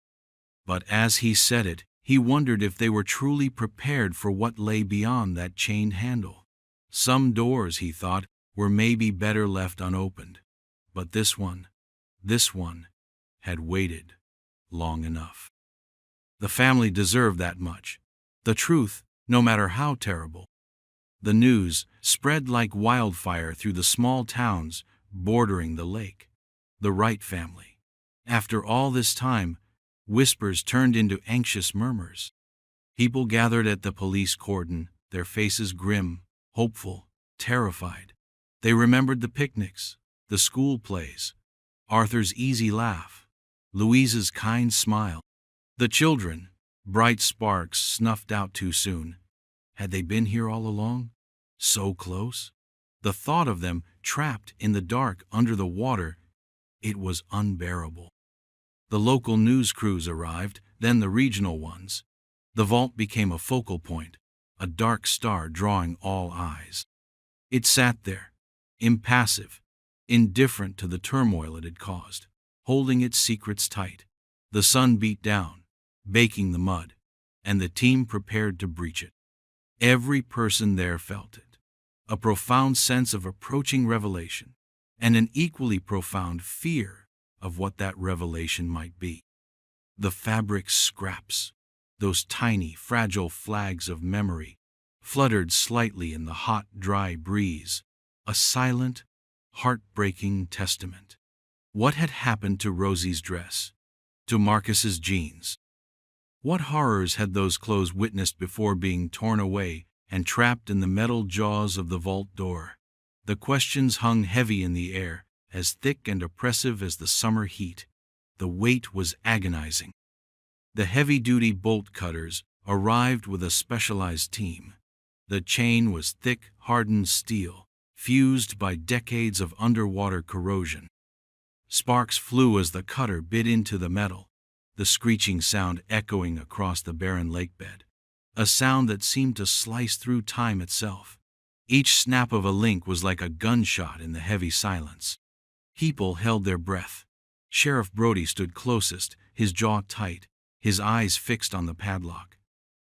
But as he said it, he wondered if they were truly prepared for what lay beyond that chained handle. Some doors, he thought, were maybe better left unopened. But this one had waited long enough. The family deserved that much. The truth, no matter how terrible. The news spread like wildfire through the small towns bordering the lake. The Wright family. After all this time, whispers turned into anxious murmurs. People gathered at the police cordon, their faces grim, hopeful, terrified. They remembered the picnics, the school plays, Arthur's easy laugh, Louise's kind smile. The children, bright sparks snuffed out too soon. Had they been here all along? So close? The thought of them trapped in the dark under the water, it was unbearable. The local news crews arrived, then the regional ones. The vault became a focal point, a dark star drawing all eyes. It sat there, impassive, indifferent to the turmoil it had caused, holding its secrets tight. The sun beat down, baking the mud, and the team prepared to breach it. Every person there felt it, a profound sense of approaching revelation, and an equally profound fear of what that revelation might be. The fabric scraps, those tiny, fragile flags of memory, fluttered slightly in the hot, dry breeze, a silent, heartbreaking testament. What had happened to Rosie's dress, to Marcus's jeans? What horrors had those clothes witnessed before being torn away and trapped in the metal jaws of the vault door? The questions hung heavy in the air, as thick and oppressive as the summer heat. The weight was agonizing. The heavy-duty bolt cutters arrived with a specialized team. The chain was thick, hardened steel, fused by decades of underwater corrosion. Sparks flew as the cutter bit into the metal, the screeching sound echoing across the barren lakebed, a sound that seemed to slice through time itself. Each snap of a link was like a gunshot in the heavy silence. People held their breath. Sheriff Brody stood closest, his jaw tight, his eyes fixed on the padlock.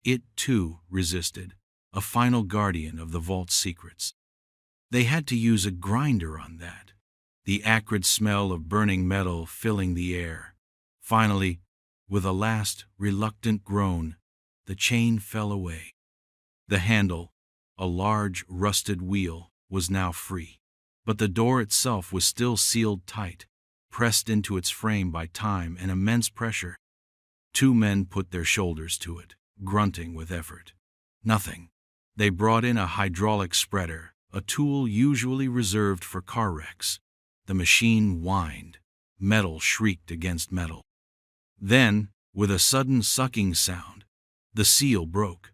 It, too, resisted, a final guardian of the vault's secrets. They had to use a grinder on that, the acrid smell of burning metal filling the air. Finally, with a last, reluctant groan, the chain fell away. The handle, a large, rusted wheel, was now free, but the door itself was still sealed tight, pressed into its frame by time and immense pressure. Two men put their shoulders to it, grunting with effort. Nothing. They brought in a hydraulic spreader, a tool usually reserved for car wrecks. The machine whined. Metal shrieked against metal. Then, with a sudden sucking sound, the seal broke.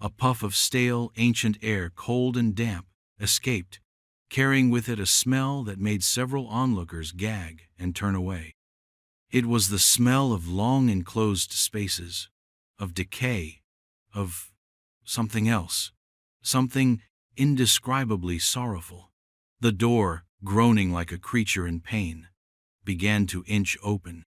A puff of stale, ancient air, cold and damp, escaped, carrying with it a smell that made several onlookers gag and turn away. It was the smell of long enclosed spaces, of decay, of something else, something indescribably sorrowful. The door, groaning like a creature in pain, began to inch open.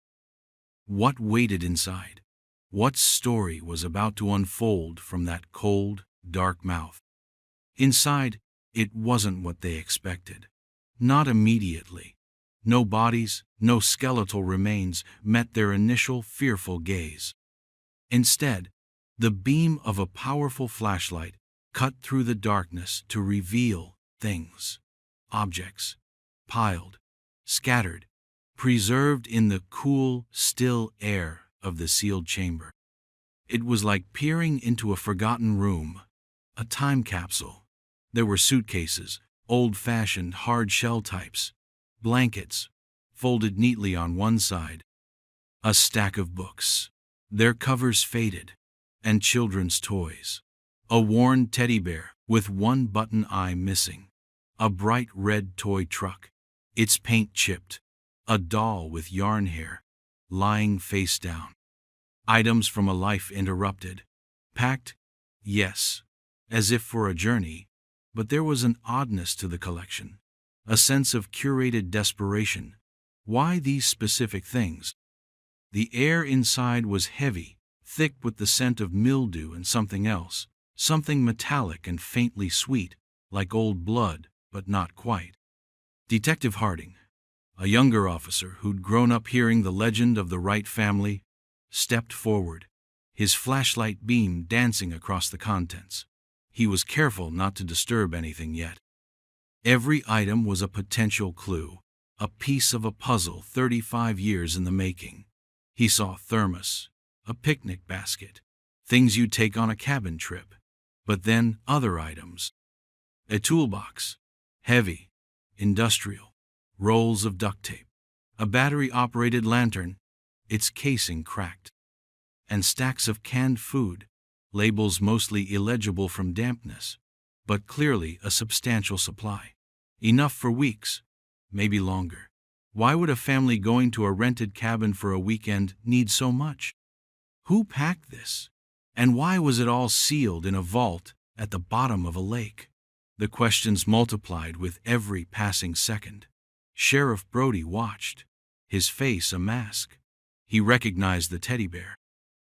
What waited inside? What story was about to unfold from that cold, dark mouth? Inside, it wasn't what they expected. Not immediately. No bodies, no skeletal remains met their initial fearful gaze. Instead, the beam of a powerful flashlight cut through the darkness to reveal things, objects, piled, scattered, preserved in the cool, still air of the sealed chamber. It was like peering into a forgotten room, a time capsule. There were suitcases, old-fashioned hard-shell types, blankets, folded neatly on one side, a stack of books, their covers faded, and children's toys. A worn teddy bear with one button eye missing, a bright red toy truck, its paint chipped, a doll with yarn hair, lying face down. Items from a life interrupted, packed, yes, as if for a journey, but there was an oddness to the collection, a sense of curated desperation. Why these specific things? The air inside was heavy, thick with the scent of mildew and something else, something metallic and faintly sweet, like old blood, but not quite. Detective Harding, a younger officer who'd grown up hearing the legend of the Wright family, stepped forward, his flashlight beam dancing across the contents. He was careful not to disturb anything yet. Every item was a potential clue, a piece of a puzzle 35 years in the making. He saw a thermos, a picnic basket, things you'd take on a cabin trip. But then other items. A toolbox, heavy, industrial, rolls of duct tape, a battery-operated lantern, its casing cracked, and stacks of canned food, labels mostly illegible from dampness, but clearly a substantial supply. Enough for weeks, maybe longer. Why would a family going to a rented cabin for a weekend need so much? Who packed this? And why was it all sealed in a vault at the bottom of a lake? The questions multiplied with every passing second. Sheriff Brody watched, his face a mask. He recognized the teddy bear.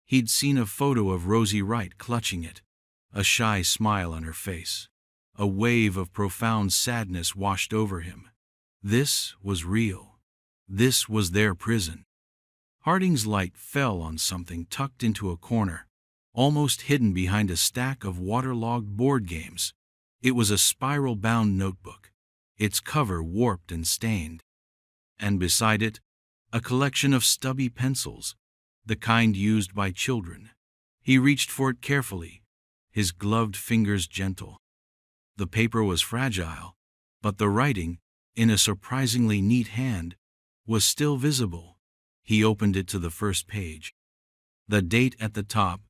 He'd seen a photo of Rosie Wright clutching it, a shy smile on her face. A wave of profound sadness washed over him. This was real. This was their prison. Harding's light fell on something tucked into a corner, almost hidden behind a stack of waterlogged board games. It was a spiral-bound notebook, its cover warped and stained. And beside it, a collection of stubby pencils, the kind used by children. He reached for it carefully, his gloved fingers gentle. The paper was fragile, but the writing, in a surprisingly neat hand, was still visible. He opened it to the first page. The date at the top,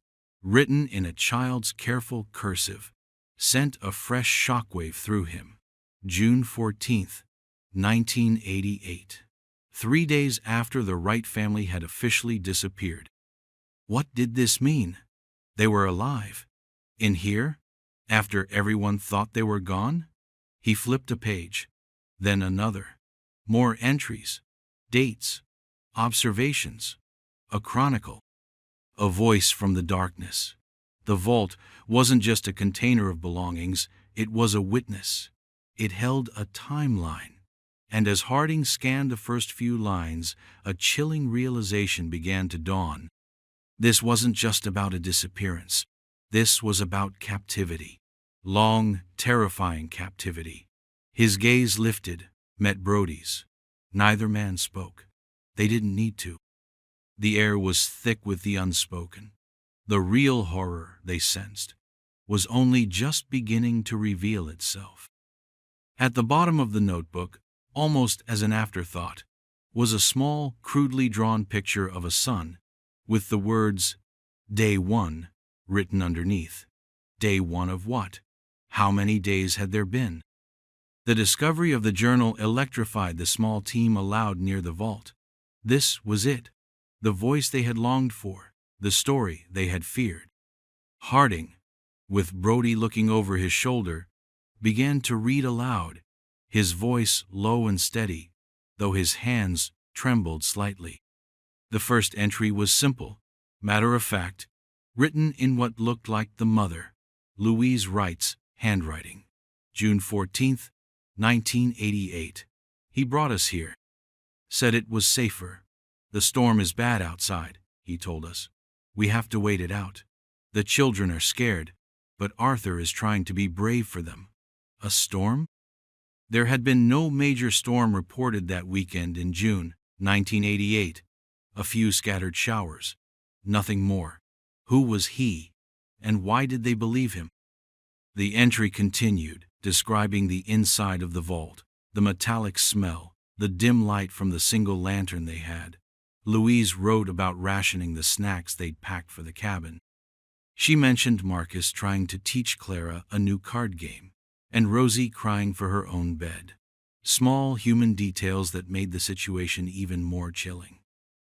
written in a child's careful cursive, sent a fresh shockwave through him. June 14th, 1988. 3 days after the Wright family had officially disappeared. What did this mean? They were alive. In here? After everyone thought they were gone? He flipped a page, then another. More entries, dates, observations, a chronicle. A voice from the darkness. The vault wasn't just a container of belongings, it was a witness. It held a timeline. And as Harding scanned the first few lines, a chilling realization began to dawn. This wasn't just about a disappearance. This was about captivity. Long, terrifying captivity. His gaze lifted, met Brody's. Neither man spoke. They didn't need to. The air was thick with the unspoken. The real horror, they sensed, was only just beginning to reveal itself. At the bottom of the notebook, almost as an afterthought, was a small, crudely drawn picture of a sun, with the words, Day 1, written underneath. Day 1 of what? How many days had there been? The discovery of the journal electrified the small team aloud near the vault. This was it. The voice they had longed for, the story they had feared. Harding, with Brody looking over his shoulder, began to read aloud, his voice low and steady, though his hands trembled slightly. The first entry was simple, matter-of-fact, written in what looked like the mother, Louise Wright's, handwriting. June 14th, 1988. He brought us here. Said it was safer. The storm is bad outside, he told us. We have to wait it out. The children are scared, but Arthur is trying to be brave for them. A storm? There had been no major storm reported that weekend in June 1988. A few scattered showers. Nothing more. Who was he? And why did they believe him? The entry continued, describing the inside of the vault, the metallic smell, the dim light from the single lantern they had. Louise wrote about rationing the snacks they'd packed for the cabin. She mentioned Marcus trying to teach Clara a new card game, and Rosie crying for her own bed. Small human details that made the situation even more chilling.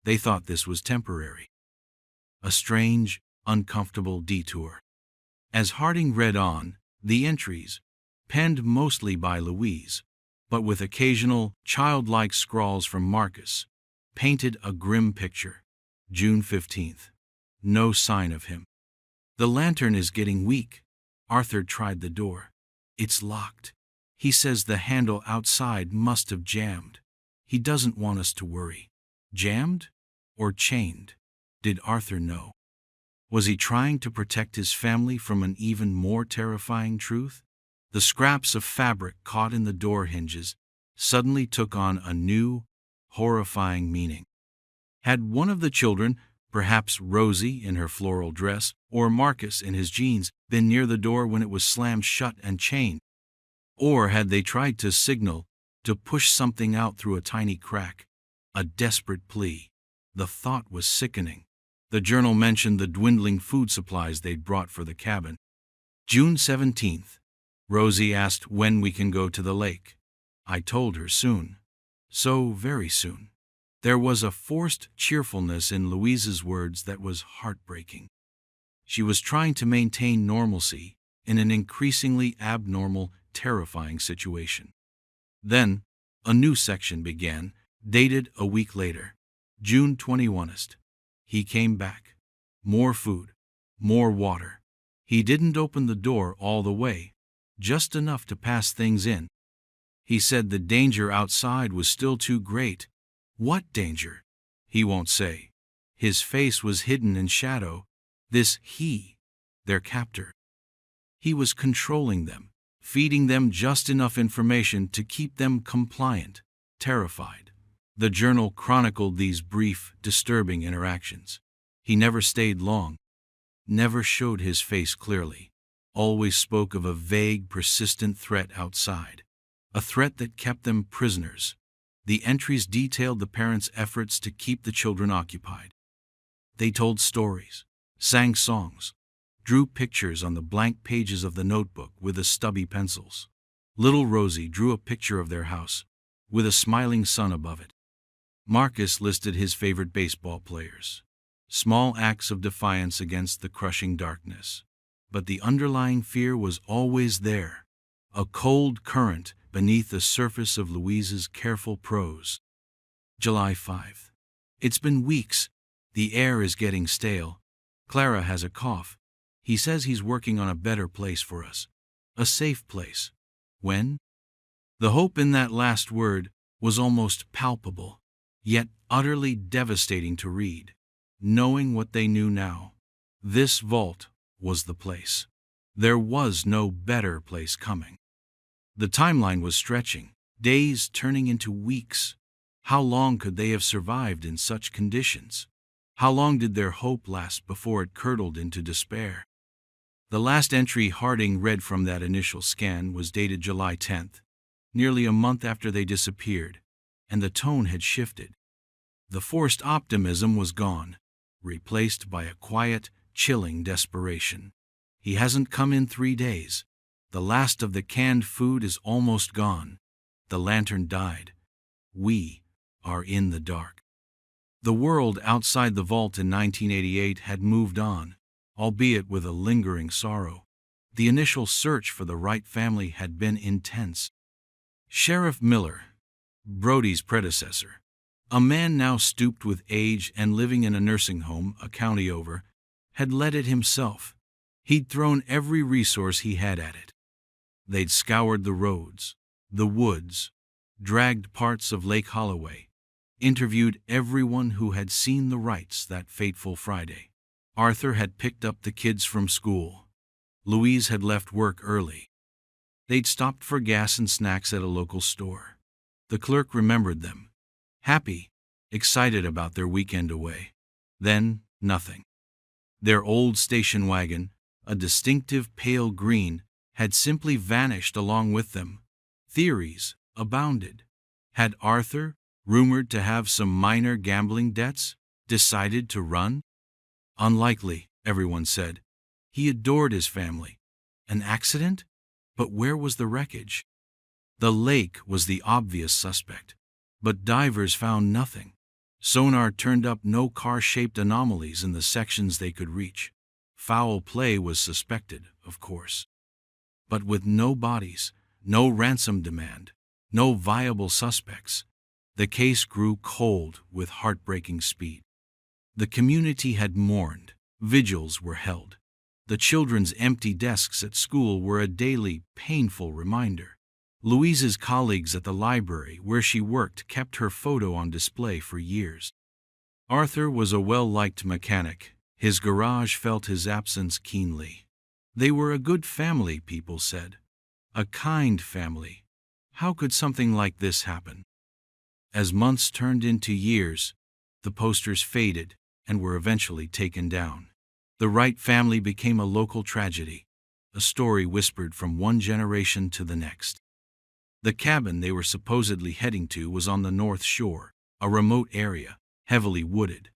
They thought this was temporary. A strange, uncomfortable detour. As Harding read on, the entries, penned mostly by Louise, but with occasional, childlike scrawls from Marcus, painted a grim picture. June 15th. No sign of him. The lantern is getting weak. Arthur tried the door. It's locked. He says the handle outside must have jammed. He doesn't want us to worry. Jammed? Or chained? Did Arthur know? Was he trying to protect his family from an even more terrifying truth? The scraps of fabric caught in the door hinges suddenly took on a new, horrifying meaning. Had one of the children, Perhaps Rosie in her floral dress, or Marcus in his jeans, been near the door when it was slammed shut and chained. Or had they tried to signal, to push something out through a tiny crack? A desperate plea. The thought was sickening. The journal mentioned the dwindling food supplies they'd brought for the cabin. June 17th. Rosie asked when we can go to the lake. I told her soon. So very soon. There was a forced cheerfulness in Louise's words that was heartbreaking. She was trying to maintain normalcy in an increasingly abnormal, terrifying situation. Then, a new section began, dated a week later. June 21st. He came back. More food. More water. He didn't open the door all the way, just enough to pass things in. He said the danger outside was still too great. What danger? He won't say. His face was hidden in shadow. This he, their captor. He was controlling them, feeding them just enough information to keep them compliant, terrified. The journal chronicled these brief, disturbing interactions. He never stayed long, never showed his face clearly, always spoke of a vague, persistent threat outside, a threat that kept them prisoners. The entries detailed the parents' efforts to keep the children occupied. They told stories, sang songs, drew pictures on the blank pages of the notebook with the stubby pencils. Little Rosie drew a picture of their house, with a smiling sun above it. Marcus listed his favorite baseball players. Small acts of defiance against the crushing darkness. But the underlying fear was always there, a cold current beneath the surface of Louise's careful prose. July 5th. It's been weeks. The air is getting stale. Clara has a cough. He says he's working on a better place for us. A safe place. When? The hope in that last word was almost palpable, yet utterly devastating to read. Knowing what they knew now, this vault was the place. There was no better place coming. The timeline was stretching, days turning into weeks. How long could they have survived in such conditions? How long did their hope last before it curdled into despair? The last entry Harding read from that initial scan was dated July 10th, nearly a month after they disappeared, and the tone had shifted. The forced optimism was gone, replaced by a quiet, chilling desperation. He hasn't come in 3 days. The last of the canned food is almost gone. The lantern died. We are in the dark. The world outside the vault in 1988 had moved on, albeit with a lingering sorrow. The initial search for the right family had been intense. Sheriff Miller, Brody's predecessor, a man now stooped with age and living in a nursing home a county over, had led it himself. He'd thrown every resource he had at it. They'd scoured the roads, the woods, dragged parts of Lake Holloway, interviewed everyone who had seen the Wrights that fateful Friday. Arthur had picked up the kids from school. Louise had left work early. They'd stopped for gas and snacks at a local store. The clerk remembered them, happy, excited about their weekend away. Then, nothing. Their old station wagon, a distinctive pale green, had simply vanished along with them. Theories abounded. Had Arthur, rumored to have some minor gambling debts, decided to run? Unlikely, everyone said. He adored his family. An accident? But where was the wreckage? The lake was the obvious suspect, but divers found nothing. Sonar turned up no car-shaped anomalies in the sections they could reach. Foul play was suspected, of course. But with no bodies, no ransom demand, no viable suspects, the case grew cold with heartbreaking speed. The community had mourned, vigils were held. The children's empty desks at school were a daily, painful reminder. Louise's colleagues at the library where she worked kept her photo on display for years. Arthur was a well-liked mechanic. His garage felt his absence keenly. They were a good family, people said. A kind family. How could something like this happen? As months turned into years, the posters faded, and were eventually taken down. The Wright family became a local tragedy, a story whispered from one generation to the next. The cabin they were supposedly heading to was on the North Shore, a remote area, heavily wooded.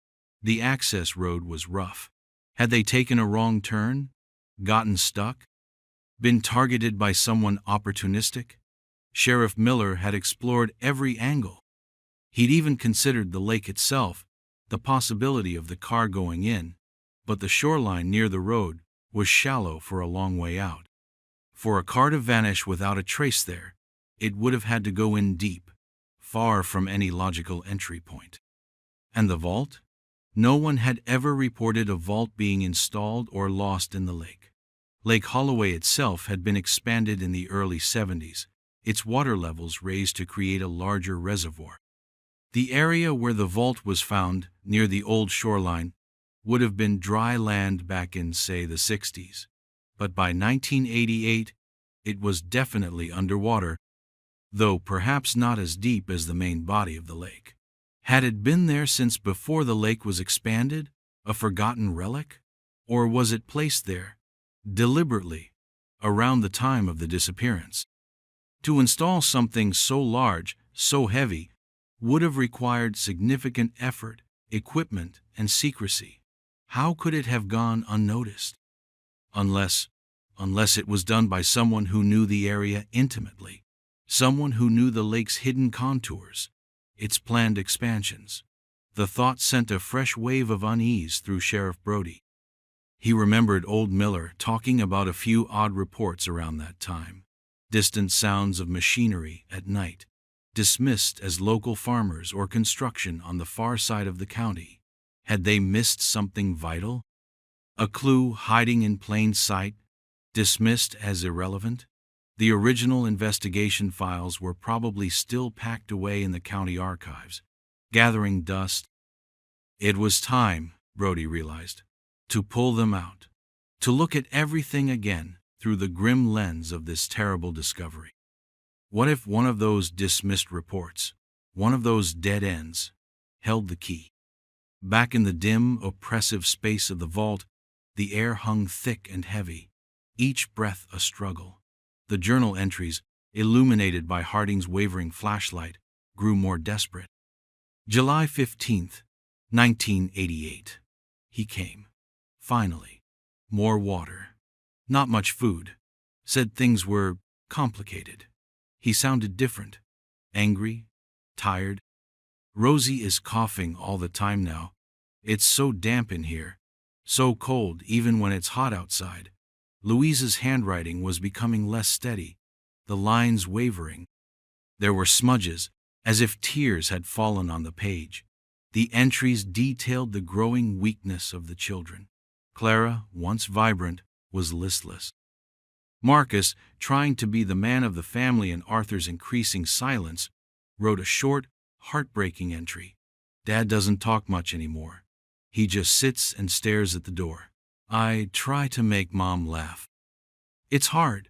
The access road was rough. Had they taken a wrong turn? Gotten stuck? Been targeted by someone opportunistic? Sheriff Miller had explored every angle. He'd even considered the lake itself, the possibility of the car going in, but the shoreline near the road was shallow for a long way out. For a car to vanish without a trace there, it would have had to go in deep, far from any logical entry point. And the vault? No one had ever reported a vault being installed or lost in the lake. Lake Holloway itself had been expanded in the early 70s, its water levels raised to create a larger reservoir. The area where the vault was found, near the old shoreline, would have been dry land back in, say, the 60s. But by 1988, it was definitely underwater, though perhaps not as deep as the main body of the lake. Had it been there since before the lake was expanded, a forgotten relic? Or was it placed there, deliberately, around the time of the disappearance? To install something so large, so heavy, would have required significant effort, equipment, and secrecy. How could it have gone unnoticed? Unless it was done by someone who knew the area intimately, someone who knew the lake's hidden contours, its planned expansions. The thought sent a fresh wave of unease through Sheriff Brody. He remembered old Miller talking about a few odd reports around that time. Distant sounds of machinery at night, dismissed as local farmers or construction on the far side of the county. Had they missed something vital? A clue hiding in plain sight, dismissed as irrelevant? The original investigation files were probably still packed away in the county archives, gathering dust. It was time, Brody realized, to pull them out, to look at everything again through the grim lens of this terrible discovery. What if one of those dismissed reports, one of those dead ends, held the key? Back in the dim, oppressive space of the vault, the air hung thick and heavy, each breath a struggle. The journal entries, illuminated by Harding's wavering flashlight, grew more desperate. July 15th, 1988. He came. Finally. More water. Not much food. Said things were complicated. He sounded different. Angry. Tired. Rosie is coughing all the time now. It's so damp in here. So cold even when it's hot outside. Louise's handwriting was becoming less steady, the lines wavering. There were smudges, as if tears had fallen on the page. The entries detailed the growing weakness of the children. Clara, once vibrant, was listless. Marcus, trying to be the man of the family in Arthur's increasing silence, wrote a short, heartbreaking entry. Dad doesn't talk much anymore. He just sits and stares at the door. I try to make Mom laugh. It's hard.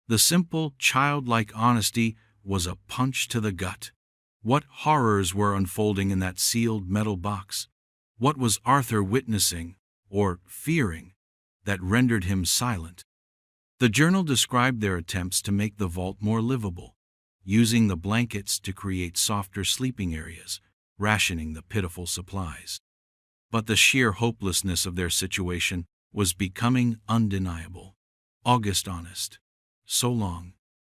The simple, childlike honesty was a punch to the gut. What horrors were unfolding in that sealed metal box? What was Arthur witnessing, or fearing, that rendered him silent? The journal described their attempts to make the vault more livable, using the blankets to create softer sleeping areas, rationing the pitiful supplies. But the sheer hopelessness of their situation was becoming undeniable. August honest. So long.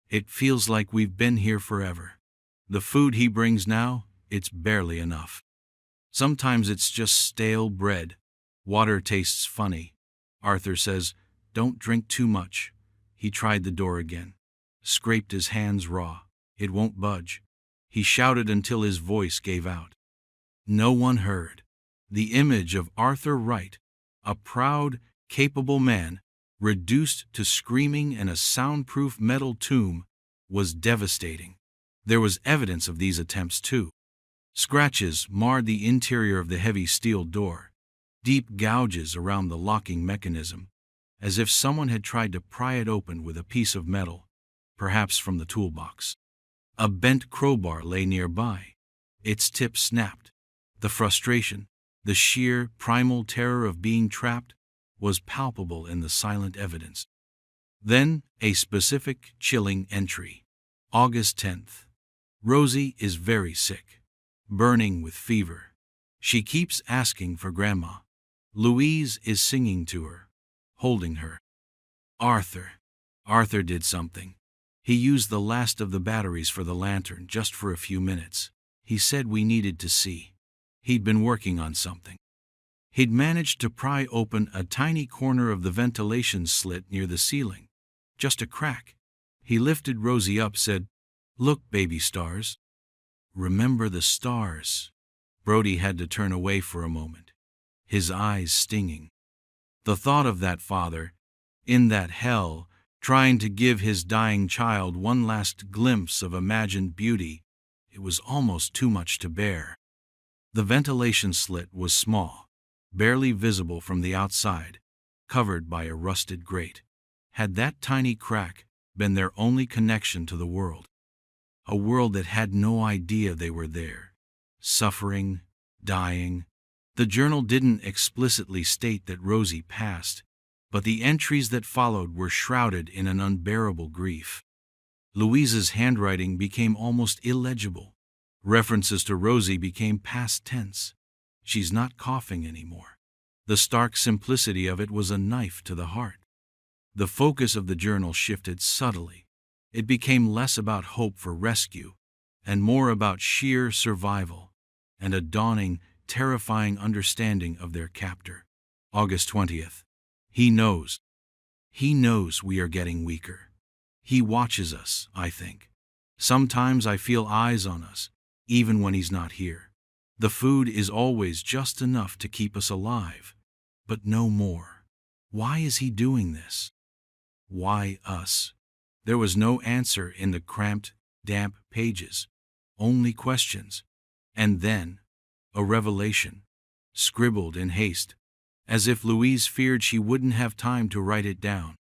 It feels like we've been here forever. The food he brings now, it's barely enough. Sometimes it's just stale bread. Water tastes funny. Arthur says, don't drink too much. He tried the door again. Scraped his hands raw. It won't budge. He shouted until his voice gave out. No one heard. The image of Arthur Wright, a proud, capable man, reduced to screaming in a soundproof metal tomb, was devastating. There was evidence of these attempts too. Scratches marred the interior of the heavy steel door, deep gouges around the locking mechanism, as if someone had tried to pry it open with a piece of metal, perhaps from the toolbox. A bent crowbar lay nearby. Its tip snapped. The frustration, The sheer, primal terror of being trapped was palpable in the silent evidence. Then, a specific, chilling entry. August 10th. Rosie is very sick, burning with fever. She keeps asking for Grandma. Louise is singing to her, holding her. Arthur. Arthur did something. He used the last of the batteries for the lantern just for a few minutes. He said we needed to see. He'd been working on something. He'd managed to pry open a tiny corner of the ventilation slit near the ceiling. Just a crack. He lifted Rosie up, said, "Look, baby stars." Remember the stars. Brody had to turn away for a moment, his eyes stinging. The thought of that father, in that hell, trying to give his dying child one last glimpse of imagined beauty, it was almost too much to bear. The ventilation slit was small, barely visible from the outside, covered by a rusted grate. Had that tiny crack been their only connection to the world? A world that had no idea they were there, suffering, dying. The journal didn't explicitly state that Rosie passed, but the entries that followed were shrouded in an unbearable grief. Louise's handwriting became almost illegible. References to Rosie became past tense. She's not coughing anymore. The stark simplicity of it was a knife to the heart. The focus of the journal shifted subtly. It became less about hope for rescue and more about sheer survival and a dawning, terrifying understanding of their captor. August 20th. He knows. He knows we are getting weaker. He watches us, I think. Sometimes I feel eyes on us, even when he's not here. The food is always just enough to keep us alive, but no more. Why is he doing this? Why us? There was no answer in the cramped, damp pages, only questions. And then, a revelation, scribbled in haste, as if Louise feared she wouldn't have time to write it down.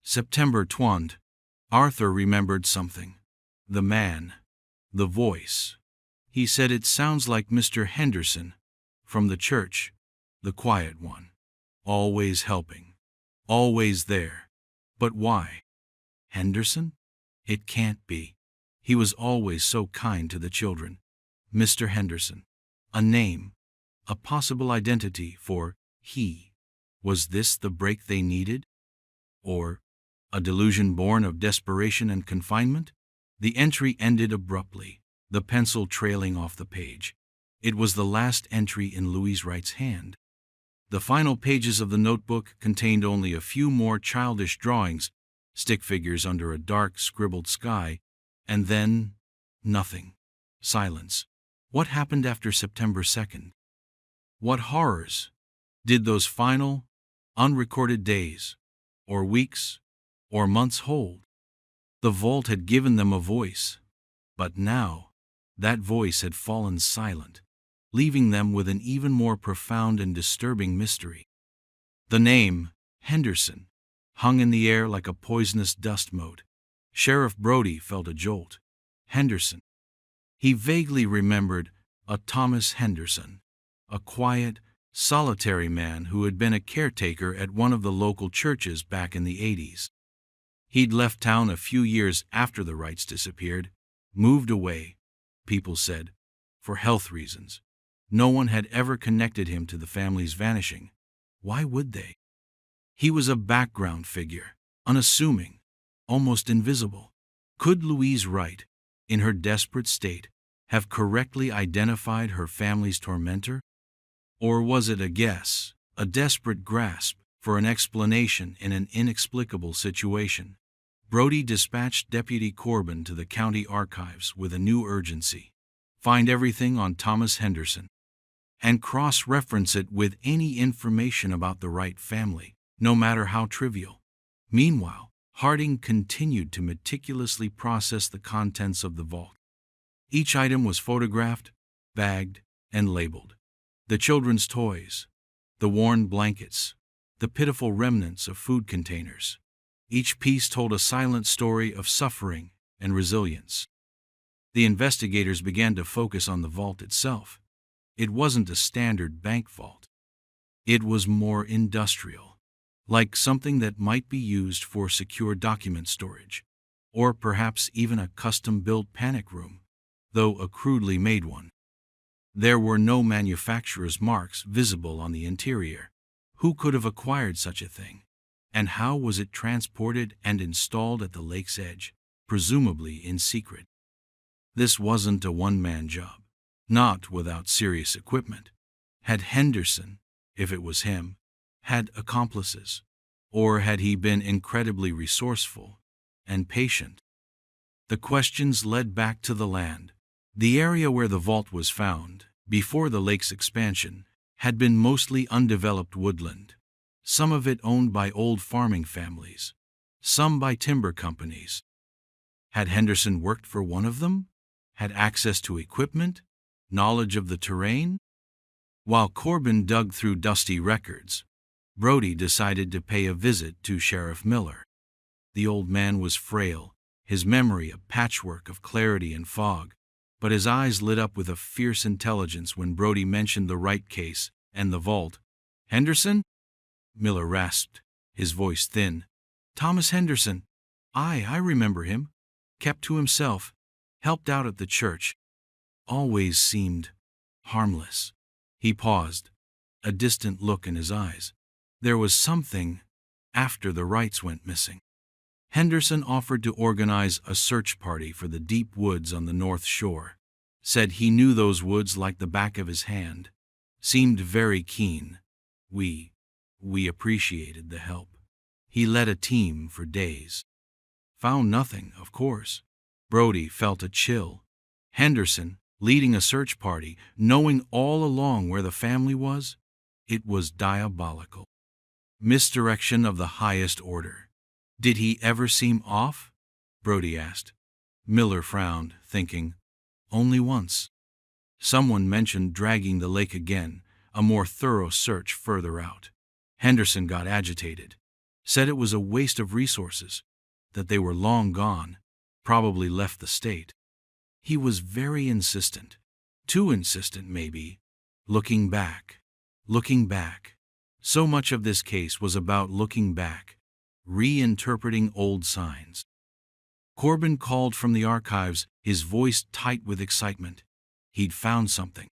September 20th. Arthur remembered something. The man. The voice. He said it sounds like Mr. Henderson, from the church, the quiet one. Always helping. Always there. But why? Henderson? It can't be. He was always so kind to the children. Mr. Henderson. A name. A possible identity for he. Was this the break they needed? Or a delusion born of desperation and confinement? The entry ended abruptly, the pencil trailing off the page. It was the last entry in Louise Wright's hand. The final pages of the notebook contained only a few more childish drawings, stick figures under a dark, scribbled sky, and then nothing. Silence. What happened after September 2nd? What horrors did those final, unrecorded days, or weeks, or months hold? The vault had given them a voice, but now that voice had fallen silent, leaving them with an even more profound and disturbing mystery. The name, Henderson, hung in the air like a poisonous dust mote. Sheriff Brody felt a jolt. Henderson. He vaguely remembered a Thomas Henderson, a quiet, solitary man who had been a caretaker at one of the local churches back in the 80s. He'd left town a few years after the Wrights disappeared, moved away, people said, for health reasons. No one had ever connected him to the family's vanishing. Why would they? He was a background figure, unassuming, almost invisible. Could Louise Wright, in her desperate state, have correctly identified her family's tormentor? Or was it a guess, a desperate grasp for an explanation in an inexplicable situation? Brody dispatched Deputy Corbin to the county archives with a new urgency. Find everything on Thomas Henderson and cross-reference it with any information about the Wright family, no matter how trivial. Meanwhile, Harding continued to meticulously process the contents of the vault. Each item was photographed, bagged, and labeled. The children's toys, the worn blankets, the pitiful remnants of food containers. Each piece told a silent story of suffering and resilience. The investigators began to focus on the vault itself. It wasn't a standard bank vault. It was more industrial, like something that might be used for secure document storage, or perhaps even a custom-built panic room, though a crudely made one. There were no manufacturer's marks visible on the interior. Who could have acquired such a thing? And how was it transported and installed at the lake's edge, presumably in secret? This wasn't a one-man job, not without serious equipment. Had Henderson, if it was him, had accomplices, or had he been incredibly resourceful and patient? The questions led back to the land. The area where the vault was found, before the lake's expansion, had been mostly undeveloped woodland, some of it owned by old farming families, some by timber companies. Had Henderson worked for one of them? Had access to equipment? Knowledge of the terrain? While Corbin dug through dusty records, Brody decided to pay a visit to Sheriff Miller. The old man was frail, his memory a patchwork of clarity and fog, but his eyes lit up with a fierce intelligence when Brody mentioned the Wright case and the vault. "Henderson?" Miller rasped, his voice thin. "Thomas Henderson. I remember him. Kept to himself, helped out at the church. Always seemed harmless." He paused, a distant look in his eyes. There was something after the Wrights went missing. Henderson offered to organize a search party for the deep woods on the North Shore. Said he knew those woods like the back of his hand. Seemed very keen. We appreciated the help. He led a team for days. Found nothing, of course. Brody felt a chill. Henderson, leading a search party, knowing all along where the family was? It was diabolical. Misdirection of the highest order. "Did he ever seem off?" Brody asked. Miller frowned, thinking, "Only once." Someone mentioned dragging the lake again, a more thorough search further out. Henderson got agitated. Said it was a waste of resources, that they were long gone, probably left the state. He was very insistent. Too insistent, maybe. Looking back. So much of this case was about looking back, reinterpreting old signs. Corbin called from the archives, his voice tight with excitement. He'd found something.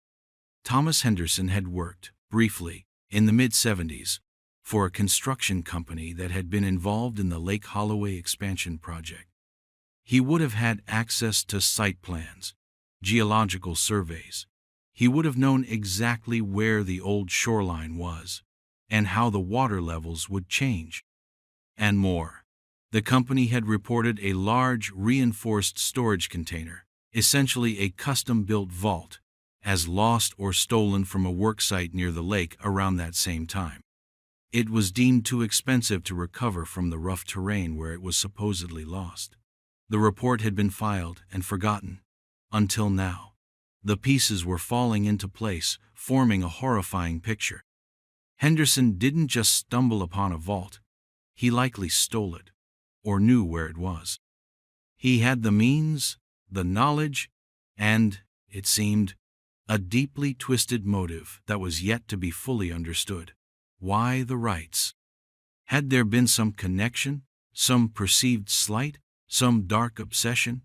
Thomas Henderson had worked, briefly, in the mid-70s, for a construction company that had been involved in the Lake Holloway expansion project. He would have had access to site plans, geological surveys. He would have known exactly where the old shoreline was, and how the water levels would change. And more. The company had reported a large reinforced storage container, essentially a custom-built vault, as lost or stolen from a worksite near the lake around that same time. It was deemed too expensive to recover from the rough terrain where it was supposedly lost. The report had been filed and forgotten, until now. The pieces were falling into place, forming a horrifying picture. Henderson didn't just stumble upon a vault. He likely stole it, or knew where it was. He had the means, the knowledge, and, it seemed, a deeply twisted motive that was yet to be fully understood. Why the Wrights? Had there been some connection, some perceived slight, some dark obsession?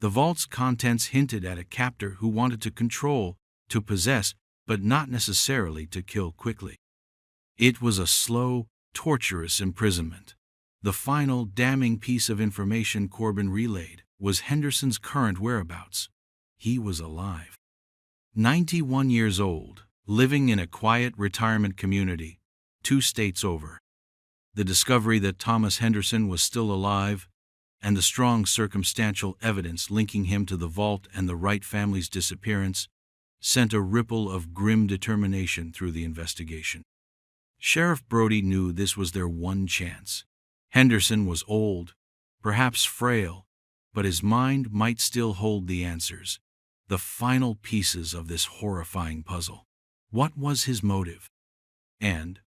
The vault's contents hinted at a captor who wanted to control, to possess, but not necessarily to kill quickly. It was a slow, torturous imprisonment. The final damning piece of information Corbin relayed was Henderson's current whereabouts. He was alive. 91 years old, living in a quiet retirement community, 2 states over. The discovery that Thomas Henderson was still alive, and the strong circumstantial evidence linking him to the vault and the Wright family's disappearance, sent a ripple of grim determination through the investigation. Sheriff Brody knew this was their one chance. Henderson was old, perhaps frail, but his mind might still hold the answers, the final pieces of this horrifying puzzle. What was his motive? And,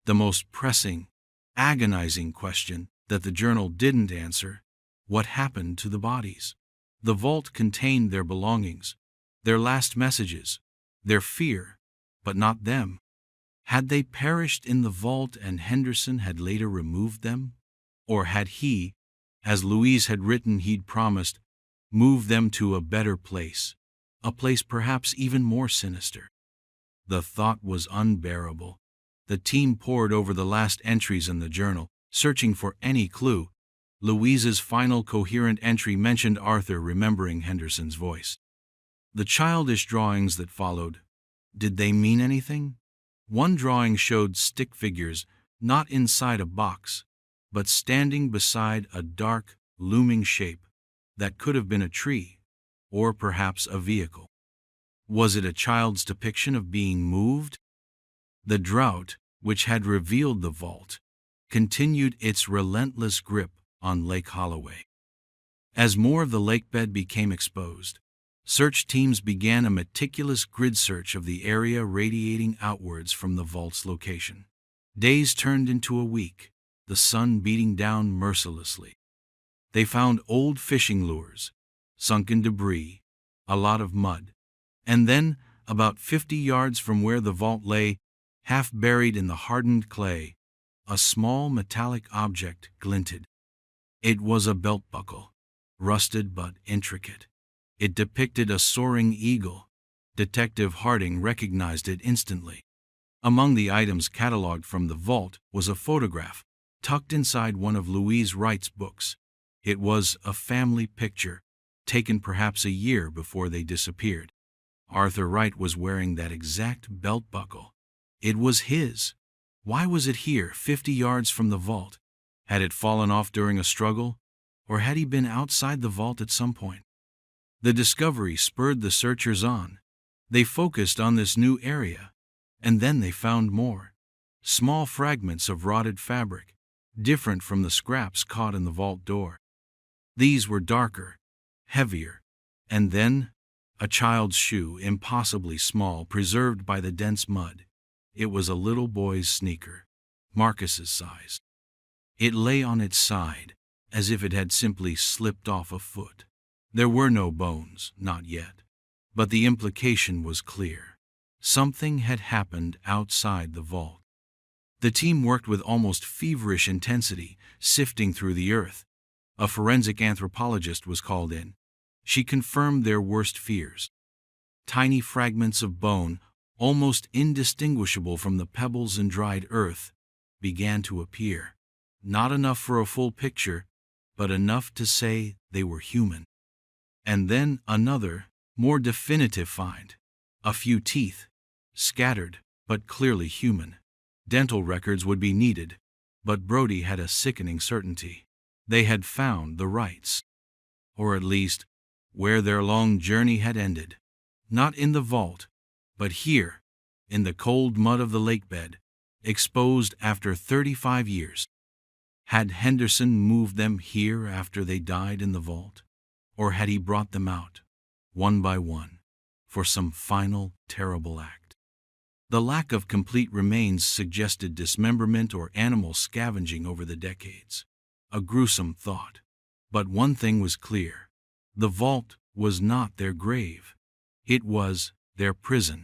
the most pressing, agonizing question that the journal didn't answer, what happened to the bodies? The vault contained their belongings, their last messages, their fear, but not them. Had they perished in the vault and Henderson had later removed them? Or had he, as Louise had written he'd promised, moved them to a better place, a place perhaps even more sinister? The thought was unbearable. The team pored over the last entries in the journal, searching for any clue. Louise's final coherent entry mentioned Arthur remembering Henderson's voice. The childish drawings that followed, did they mean anything? One drawing showed stick figures, not inside a box, but standing beside a dark, looming shape that could have been a tree, or perhaps a vehicle. Was it a child's depiction of being moved? The drought, which had revealed the vault, continued its relentless grip on Lake Holloway. As more of the lakebed became exposed, search teams began a meticulous grid search of the area radiating outwards from the vault's location. Days turned into a week, the sun beating down mercilessly. They found old fishing lures, sunken debris, a lot of mud, and then, about 50 yards from where the vault lay, half buried in the hardened clay, a small metallic object glinted. It was a belt buckle, rusted but intricate. It depicted a soaring eagle. Detective Harding recognized it instantly. Among the items cataloged from the vault was a photograph, tucked inside one of Louise Wright's books. It was a family picture, taken perhaps a year before they disappeared. Arthur Wright was wearing that exact belt buckle. It was his. Why was it here, 50 yards from the vault? Had it fallen off during a struggle, or had he been outside the vault at some point? The discovery spurred the searchers on. They focused on this new area, and then they found more. Small fragments of rotted fabric, different from the scraps caught in the vault door. These were darker, heavier, and then a child's shoe, impossibly small, preserved by the dense mud. It was a little boy's sneaker, Marcus's size. It lay on its side, as if it had simply slipped off a foot. There were no bones, not yet, but the implication was clear. Something had happened outside the vault. The team worked with almost feverish intensity, sifting through the earth. A forensic anthropologist was called in. She confirmed their worst fears. Tiny fragments of bone, almost indistinguishable from the pebbles and dried earth, began to appear. Not enough for a full picture, but enough to say they were human. And then another, more definitive find. A few teeth, scattered, but clearly human. Dental records would be needed, but Brody had a sickening certainty. They had found the Wrights. Or at least, where their long journey had ended. Not in the vault, but here, in the cold mud of the lakebed, exposed after 35 years. Had Henderson moved them here after they died in the vault? Or had he brought them out, one by one, for some final, terrible act? The lack of complete remains suggested dismemberment or animal scavenging over the decades. A gruesome thought. But one thing was clear. The vault was not their grave. It was their prison.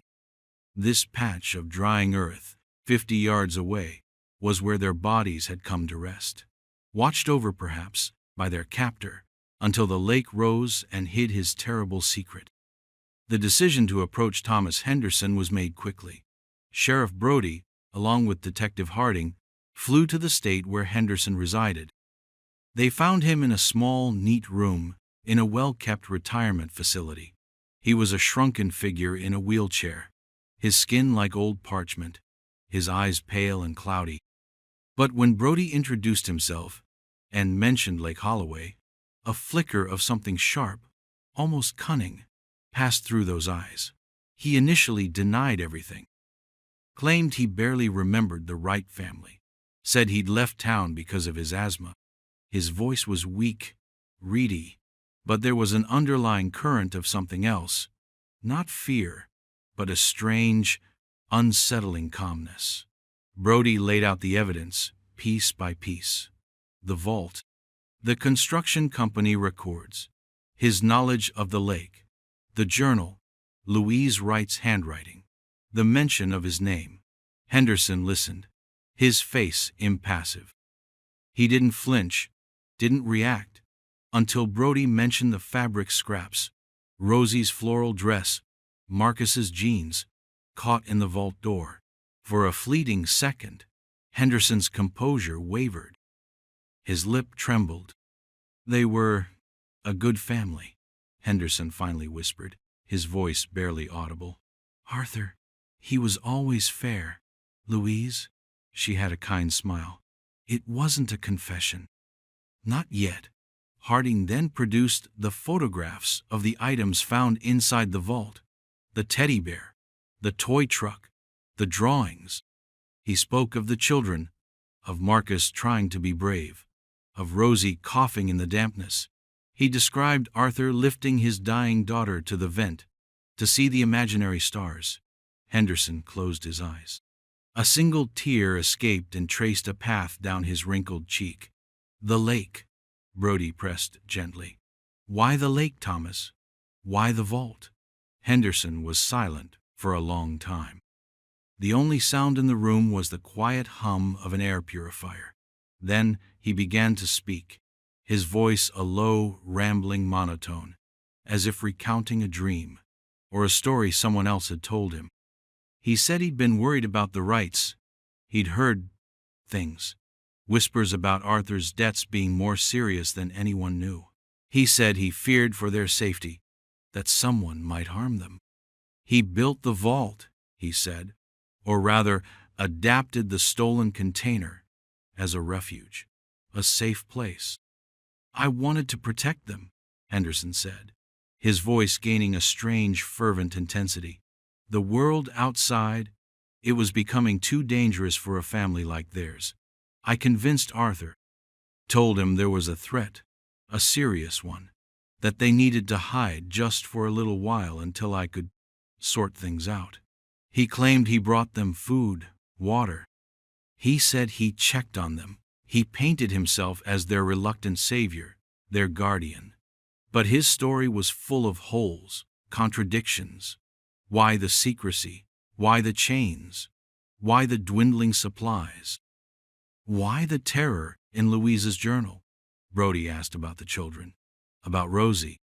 This patch of drying earth, 50 yards away, was where their bodies had come to rest. Watched over, perhaps, by their captor, until the lake rose and hid his terrible secret. The decision to approach Thomas Henderson was made quickly. Sheriff Brody, along with Detective Harding, flew to the state where Henderson resided. They found him in a small, neat room in a well-kept retirement facility. He was a shrunken figure in a wheelchair, his skin like old parchment, his eyes pale and cloudy. But when Brody introduced himself and mentioned Lake Holloway, a flicker of something sharp, almost cunning, passed through those eyes. He initially denied everything, claimed he barely remembered the Wright family, said he'd left town because of his asthma. His voice was weak, reedy, but there was an underlying current of something else, not fear, but a strange, unsettling calmness. Brody laid out the evidence, piece by piece. The vault, the construction company records, his knowledge of the lake, the journal, Louise Wright's handwriting. The mention of his name. Henderson listened, his face impassive. He didn't flinch, didn't react, until Brody mentioned the fabric scraps, Rosie's floral dress, Marcus's jeans, caught in the vault door. For a fleeting second, Henderson's composure wavered. His lip trembled. They were a good family, Henderson finally whispered, his voice barely audible. Arthur, he was always fair. Louise, she had a kind smile. It wasn't a confession. Not yet. Harding then produced the photographs of the items found inside the vault. The teddy bear, the toy truck, the drawings. He spoke of the children, of Marcus trying to be brave, of Rosie coughing in the dampness. He described Arthur lifting his dying daughter to the vent to see the imaginary stars. Henderson closed his eyes. A single tear escaped and traced a path down his wrinkled cheek. The lake, Brody pressed gently. Why the lake, Thomas? Why the vault? Henderson was silent for a long time. The only sound in the room was the quiet hum of an air purifier. Then he began to speak, his voice a low, rambling monotone, as if recounting a dream or a story someone else had told him. He said he'd been worried about the Wrights. He'd heard things, whispers about Arthur's debts being more serious than anyone knew. He said he feared for their safety, that someone might harm them. He built the vault, he said, or rather, adapted the stolen container as a refuge, a safe place. I wanted to protect them, Henderson said, his voice gaining a strange, fervent intensity. The world outside, it was becoming too dangerous for a family like theirs. I convinced Arthur, told him there was a threat, a serious one, that they needed to hide just for a little while until I could sort things out. He claimed he brought them food, water. He said he checked on them. He painted himself as their reluctant savior, their guardian. But his story was full of holes, contradictions. Why the secrecy? Why the chains? Why the dwindling supplies? Why the terror in Louise's journal? Brody asked about the children. About Rosie.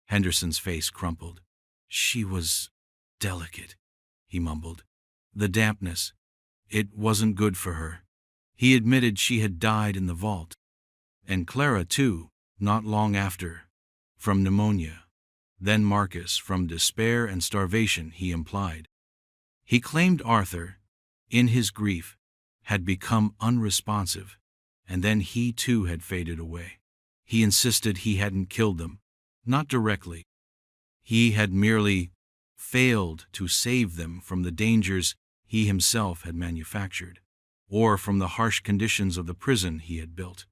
Henderson's face crumpled. She was delicate, he mumbled. The dampness. It wasn't good for her. He admitted she had died in the vault. And Clara, too, not long after. From pneumonia. Then Marcus, from despair and starvation, he implied. He claimed Arthur, in his grief, had become unresponsive, and then he too had faded away. He insisted he hadn't killed them, not directly. He had merely failed to save them from the dangers he himself had manufactured, or from the harsh conditions of the prison he had built.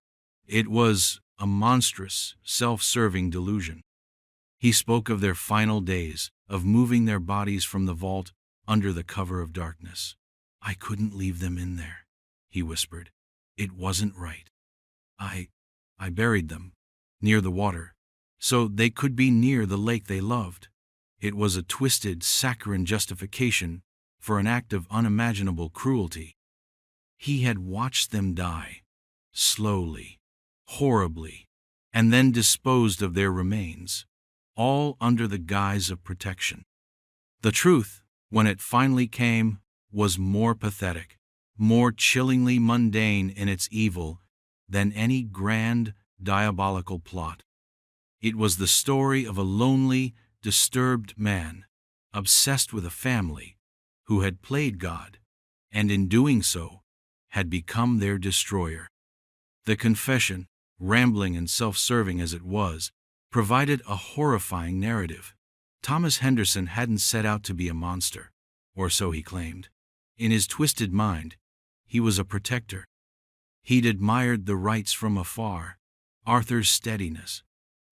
It was a monstrous, self-serving delusion. He spoke of their final days, of moving their bodies from the vault under the cover of darkness. I couldn't leave them in there, he whispered. It wasn't right. I buried them, near the water, so they could be near the lake they loved. It was a twisted, saccharine justification for an act of unimaginable cruelty. He had watched them die, slowly, horribly, and then disposed of their remains, all under the guise of protection. The truth, when it finally came, was more pathetic, more chillingly mundane in its evil than any grand, diabolical plot. It was the story of a lonely, disturbed man, obsessed with a family, who had played God, and in doing so, had become their destroyer. The confession, rambling and self-serving as it was, provided a horrifying narrative. Thomas Henderson hadn't set out to be a monster, or so he claimed. In his twisted mind, he was a protector. He'd admired the Wrights from afar, Arthur's steadiness,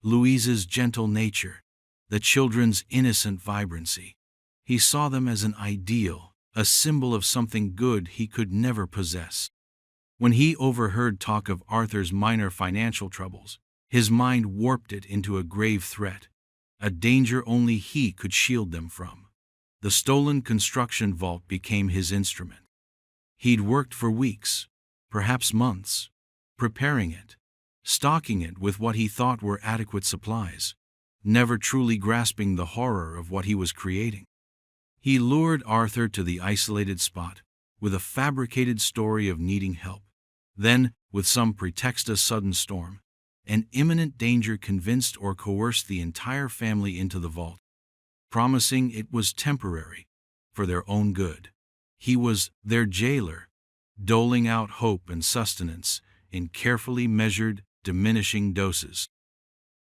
Louise's gentle nature, the children's innocent vibrancy. He saw them as an ideal, a symbol of something good he could never possess. When he overheard talk of Arthur's minor financial troubles, his mind warped it into a grave threat, a danger only he could shield them from. The stolen construction vault became his instrument. He'd worked for weeks, perhaps months, preparing it, stocking it with what he thought were adequate supplies, never truly grasping the horror of what he was creating. He lured Arthur to the isolated spot with a fabricated story of needing help. Then, with some pretext, a sudden storm, an imminent danger, convinced or coerced the entire family into the vault, promising it was temporary, for their own good. He was their jailer, doling out hope and sustenance in carefully measured, diminishing doses.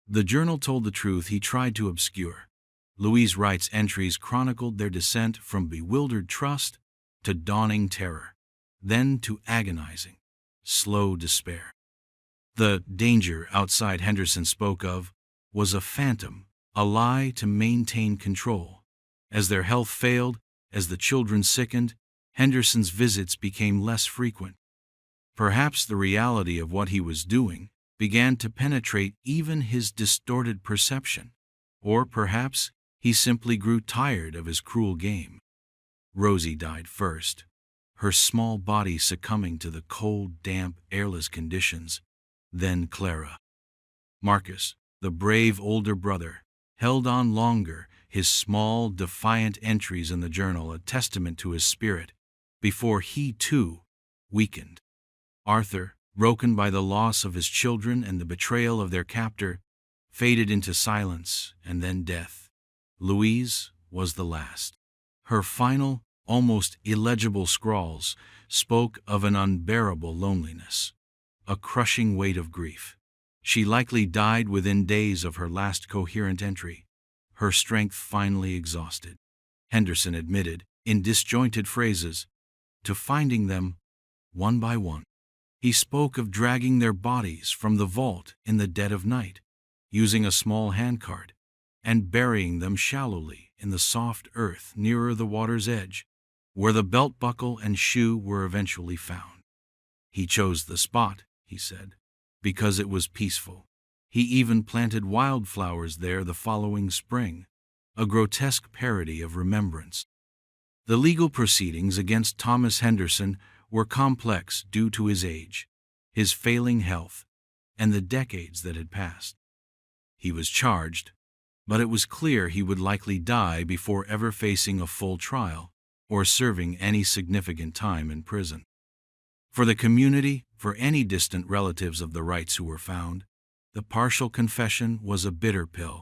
The journal told the truth he tried to obscure. Louise Wright's entries chronicled their descent from bewildered trust to dawning terror, then to agonizing, slow despair. The danger outside Henderson spoke of was a phantom, a lie to maintain control. As their health failed, as the children sickened, Henderson's visits became less frequent. Perhaps the reality of what he was doing began to penetrate even his distorted perception, or perhaps he simply grew tired of his cruel game. Rosie died first, her small body succumbing to the cold, damp, airless conditions. Then Clara. Marcus, the brave older brother, held on longer, his small, defiant entries in the journal a testament to his spirit, before he, too, weakened. Arthur, broken by the loss of his children and the betrayal of their captor, faded into silence and then death. Louise was the last. Her final, almost illegible scrawls spoke of an unbearable loneliness, a crushing weight of grief. She likely died within days of her last coherent entry, her strength finally exhausted. Henderson admitted, in disjointed phrases, to finding them one by one. He spoke of dragging their bodies from the vault in the dead of night, using a small handcart, and burying them shallowly in the soft earth nearer the water's edge, where the belt buckle and shoe were eventually found. He chose the spot, he said, because it was peaceful. He even planted wildflowers there the following spring, a grotesque parody of remembrance. The legal proceedings against Thomas Henderson were complex due to his age, his failing health, and the decades that had passed. He was charged, but it was clear he would likely die before ever facing a full trial or serving any significant time in prison. For the community, for any distant relatives of the Wrights who were found, the partial confession was a bitter pill.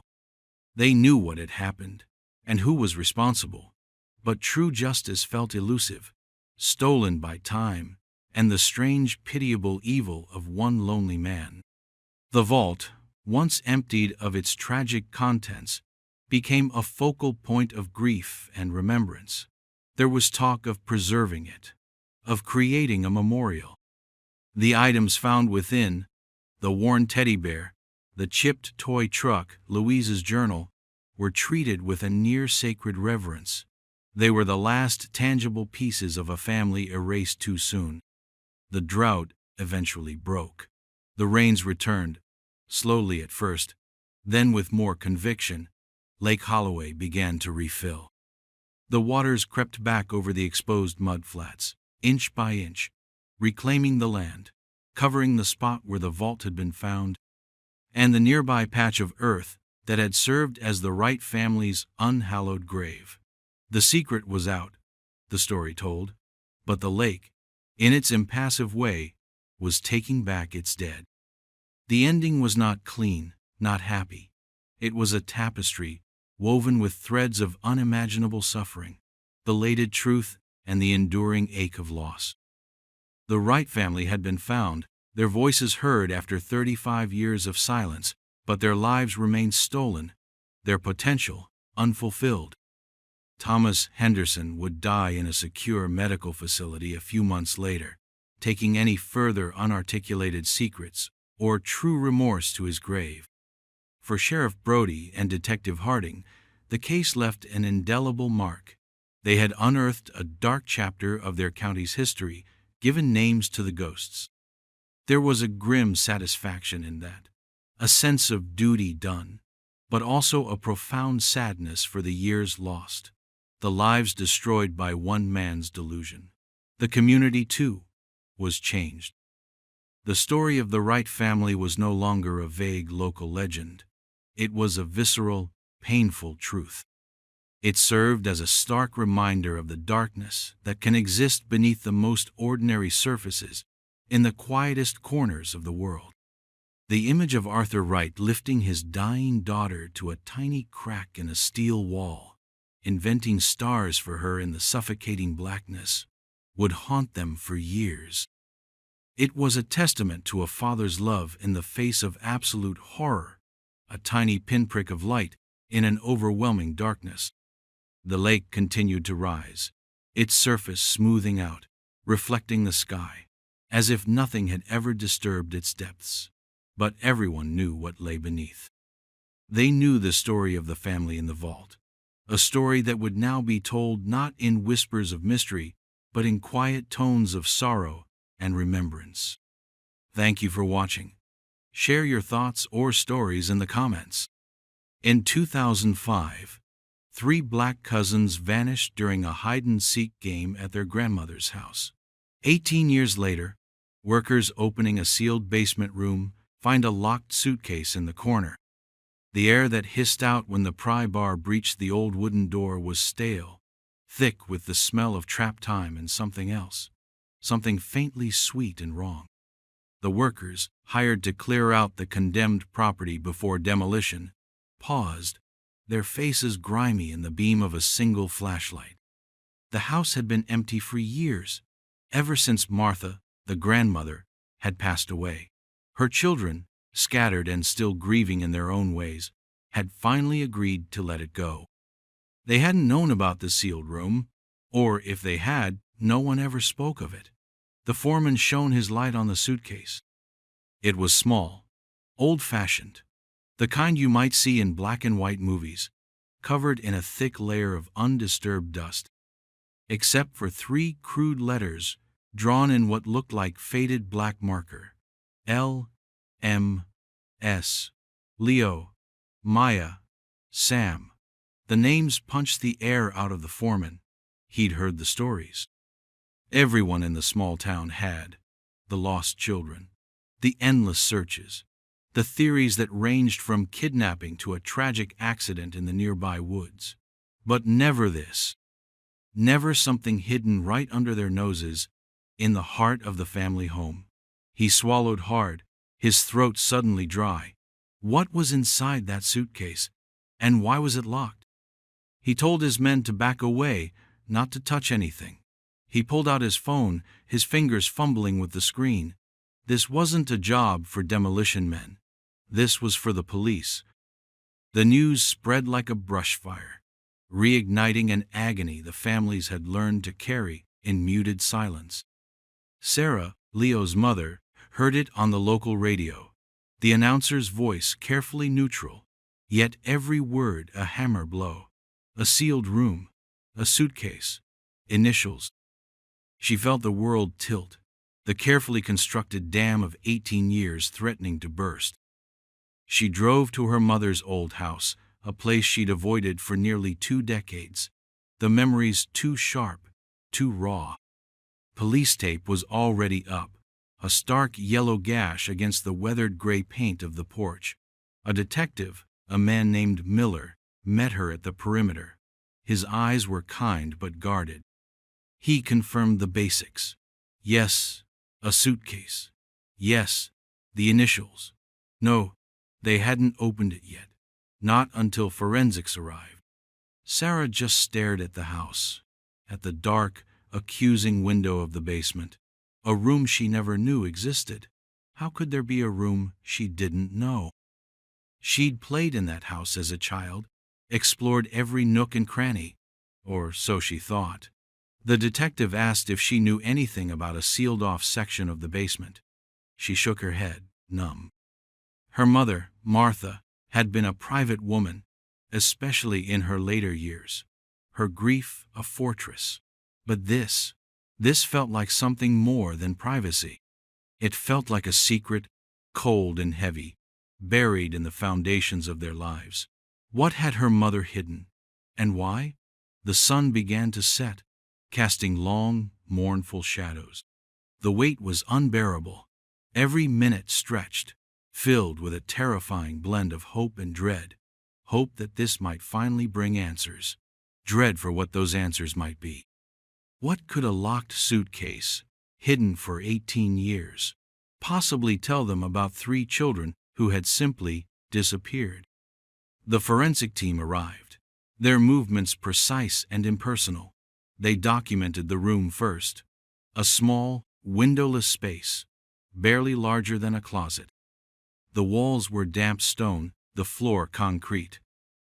They knew what had happened and who was responsible, but true justice felt elusive, stolen by time and the strange, pitiable evil of one lonely man. The vault, once emptied of its tragic contents, became a focal point of grief and remembrance. There was talk of preserving it, of creating a memorial. The items found within, the worn teddy bear, the chipped toy truck, Louise's journal, were treated with a near-sacred reverence. They were the last tangible pieces of a family erased too soon. The drought eventually broke. The rains returned, slowly at first, then with more conviction. Lake Holloway began to refill. The waters crept back over the exposed mudflats, inch by inch, reclaiming the land, covering the spot where the vault had been found, and the nearby patch of earth that had served as the Wright family's unhallowed grave. The secret was out, the story told, but the lake, in its impassive way, was taking back its dead. The ending was not clean, not happy. It was a tapestry woven with threads of unimaginable suffering, belated truth, and the enduring ache of loss. The Wright family had been found, their voices heard after 35 years of silence, but their lives remained stolen, their potential unfulfilled. Thomas Henderson would die in a secure medical facility a few months later, taking any further unarticulated secrets or true remorse to his grave. For Sheriff Brody and Detective Harding, the case left an indelible mark. They had unearthed a dark chapter of their county's history, given names to the ghosts. There was a grim satisfaction in that, a sense of duty done. but also a profound sadness for the years lost, the lives destroyed by one man's delusion. The community, too, was changed. The story of the Wright family was no longer a vague local legend. It was a visceral, painful truth. It served as a stark reminder of the darkness that can exist beneath the most ordinary surfaces in the quietest corners of the world. The image of Arthur Wright lifting his dying daughter to a tiny crack in a steel wall, inventing stars for her in the suffocating blackness, would haunt them for years. It was a testament to a father's love in the face of absolute horror, a tiny pinprick of light in an overwhelming darkness. The lake continued to rise, its surface smoothing out, reflecting the sky, as if nothing had ever disturbed its depths. But everyone knew what lay beneath. They knew the story of the family in the vault, a story that would now be told not in whispers of mystery, but in quiet tones of sorrow and remembrance. Thank you for watching. Share your thoughts or stories in the comments. In 2005, 3 black cousins vanished during a hide-and-seek game at their grandmother's house. 18 years later, workers opening a sealed basement room find a locked suitcase in the corner. The air that hissed out when the pry bar breached the old wooden door was stale, thick with the smell of trapped time and something else, something faintly sweet and wrong. The workers, hired to clear out the condemned property before demolition, paused, their faces grimy in the beam of a single flashlight. The house had been empty for years, ever since Martha, the grandmother, had passed away. Her children, scattered and still grieving in their own ways, had finally agreed to let it go. They hadn't known about the sealed room, or if they had, no one ever spoke of it. The foreman shone his light on the suitcase. It was small, old-fashioned, the kind you might see in black and white movies, covered in a thick layer of undisturbed dust. Except for 3 crude letters drawn in what looked like faded black marker. L, M, S, Leo, Maya, Sam. The names punched the air out of the foreman. He'd heard the stories. Everyone in the small town had. The lost children, the endless searches, the theories that ranged from kidnapping to a tragic accident in the nearby woods. But never this. Never something hidden right under their noses, in the heart of the family home. He swallowed hard, his throat suddenly dry. What was inside that suitcase, and why was it locked? He told his men to back away, not to touch anything. He pulled out his phone, his fingers fumbling with the screen. This wasn't a job for demolition men. This was for the police. The news spread like a brush fire, reigniting an agony the families had learned to carry in muted silence. Sarah, Leo's mother, heard it on the local radio, the announcer's voice carefully neutral, yet every word a hammer blow. A sealed room, a suitcase, initials. She felt the world tilt, the carefully constructed dam of 18 years threatening to burst. She drove to her mother's old house, a place she'd avoided for nearly 2 decades, the memories too sharp, too raw. Police tape was already up, a stark yellow gash against the weathered gray paint of the porch. A detective, a man named Miller, met her at the perimeter. His eyes were kind but guarded. He confirmed the basics. Yes, a suitcase. Yes, the initials. No, they hadn't opened it yet. Not until forensics arrived. Sarah just stared at the house, at the dark, accusing window of the basement, a room she never knew existed. How could there be a room she didn't know? She'd played in that house as a child, explored every nook and cranny, or so she thought. The detective asked if she knew anything about a sealed-off section of the basement. She shook her head, numb. Her mother, Martha, had been a private woman, especially in her later years. Her grief a fortress. But this felt like something more than privacy. It felt like a secret, cold and heavy, buried in the foundations of their lives. What had her mother hidden? And why? The sun began to set, casting long, mournful shadows. The weight was unbearable. Every minute stretched, filled with a terrifying blend of hope and dread. Hope that this might finally bring answers. Dread for what those answers might be. What could a locked suitcase, hidden for 18 years, possibly tell them about 3 children who had simply disappeared? The forensic team arrived, their movements precise and impersonal. They documented the room first. A small, windowless space, barely larger than a closet. The walls were damp stone, the floor concrete.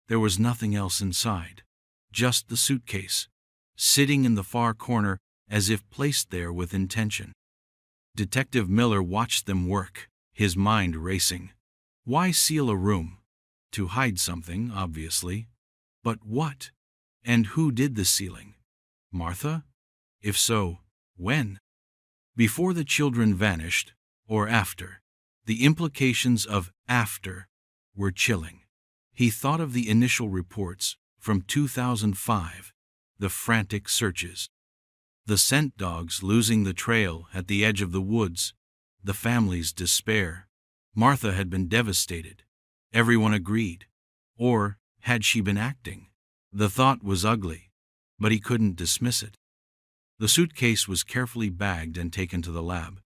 There was nothing else inside. Just the suitcase, sitting in the far corner as if placed there with intention. Detective Miller watched them work, his mind racing. Why seal a room? To hide something, obviously. But what? And who did the sealing? Martha? If so, when? Before the children vanished, or after? The implications of after were chilling. He thought of the initial reports from 2005, the frantic searches, the scent dogs losing the trail at the edge of the woods, the family's despair. Martha had been devastated. Everyone agreed. Or had she been acting? The thought was ugly, but he couldn't dismiss it. The suitcase was carefully bagged and taken to the lab.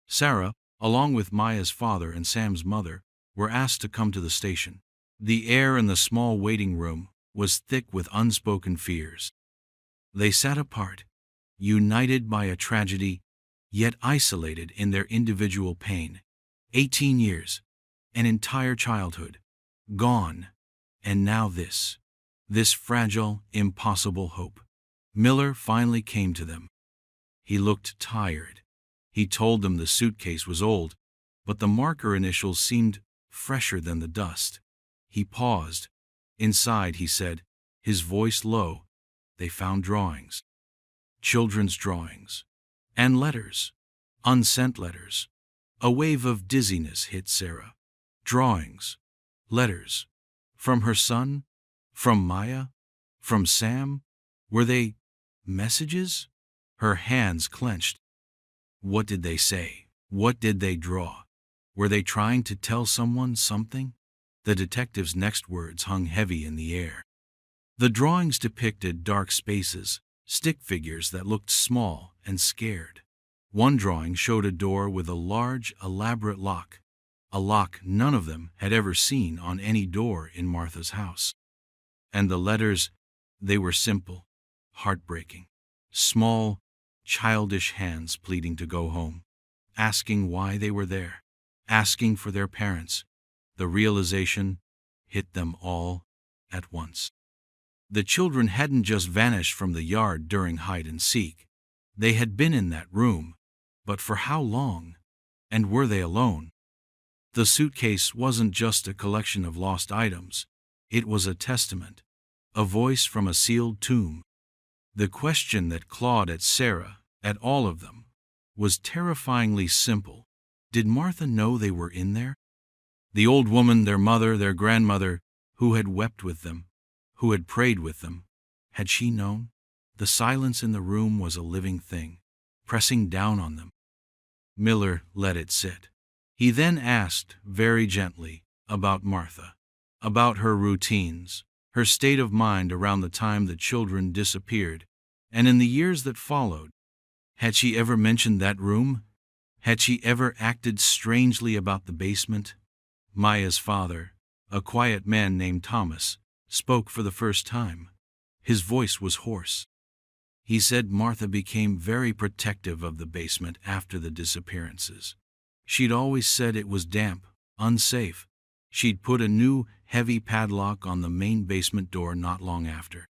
Sarah, along with Maya's father and Sam's mother, were asked to come to the station. The air in the small waiting room was thick with unspoken fears. They sat apart, united by a tragedy, yet isolated in their individual pain. 18 years, an entire childhood, gone, and now this fragile, impossible hope. Miller finally came to them. He looked tired. He told them the suitcase was old, but the marker initials seemed fresher than the dust. He paused. Inside, he said, his voice low, they found drawings. Children's drawings. And letters. Unsent letters. A wave of dizziness hit Sarah. Drawings. Letters. From her son? From Maya? From Sam? Were they messages? Her hands clenched. What did they say? What did they draw? Were they trying to tell someone something? The detective's next words hung heavy in the air. The drawings depicted dark spaces, stick figures that looked small and scared. One drawing showed a door with a large, elaborate lock, a lock none of them had ever seen on any door in Martha's house. And the letters, they were simple, heartbreaking. Small, childish hands pleading to go home, asking why they were there, asking for their parents. The realization hit them all at once. The children hadn't just vanished from the yard during hide and seek. They had been in that room, but for how long? And were they alone? The suitcase wasn't just a collection of lost items. It was a testament, a voice from a sealed tomb. The question that clawed at Sarah, at all of them, was terrifyingly simple. Did Martha know they were in there? The old woman, their mother, their grandmother, who had wept with them, who had prayed with them, had she known? The silence in the room was a living thing, pressing down on them. Miller let it sit. He then asked, very gently, about Martha, about her routines, her state of mind around the time the children disappeared, and in the years that followed. Had she ever mentioned that room? Had she ever acted strangely about the basement? Maya's father, a quiet man named Thomas, spoke for the first time. His voice was hoarse. He said Martha became very protective of the basement after the disappearances. She'd always said it was damp, unsafe. She'd put a new, heavy padlock on the main basement door not long after.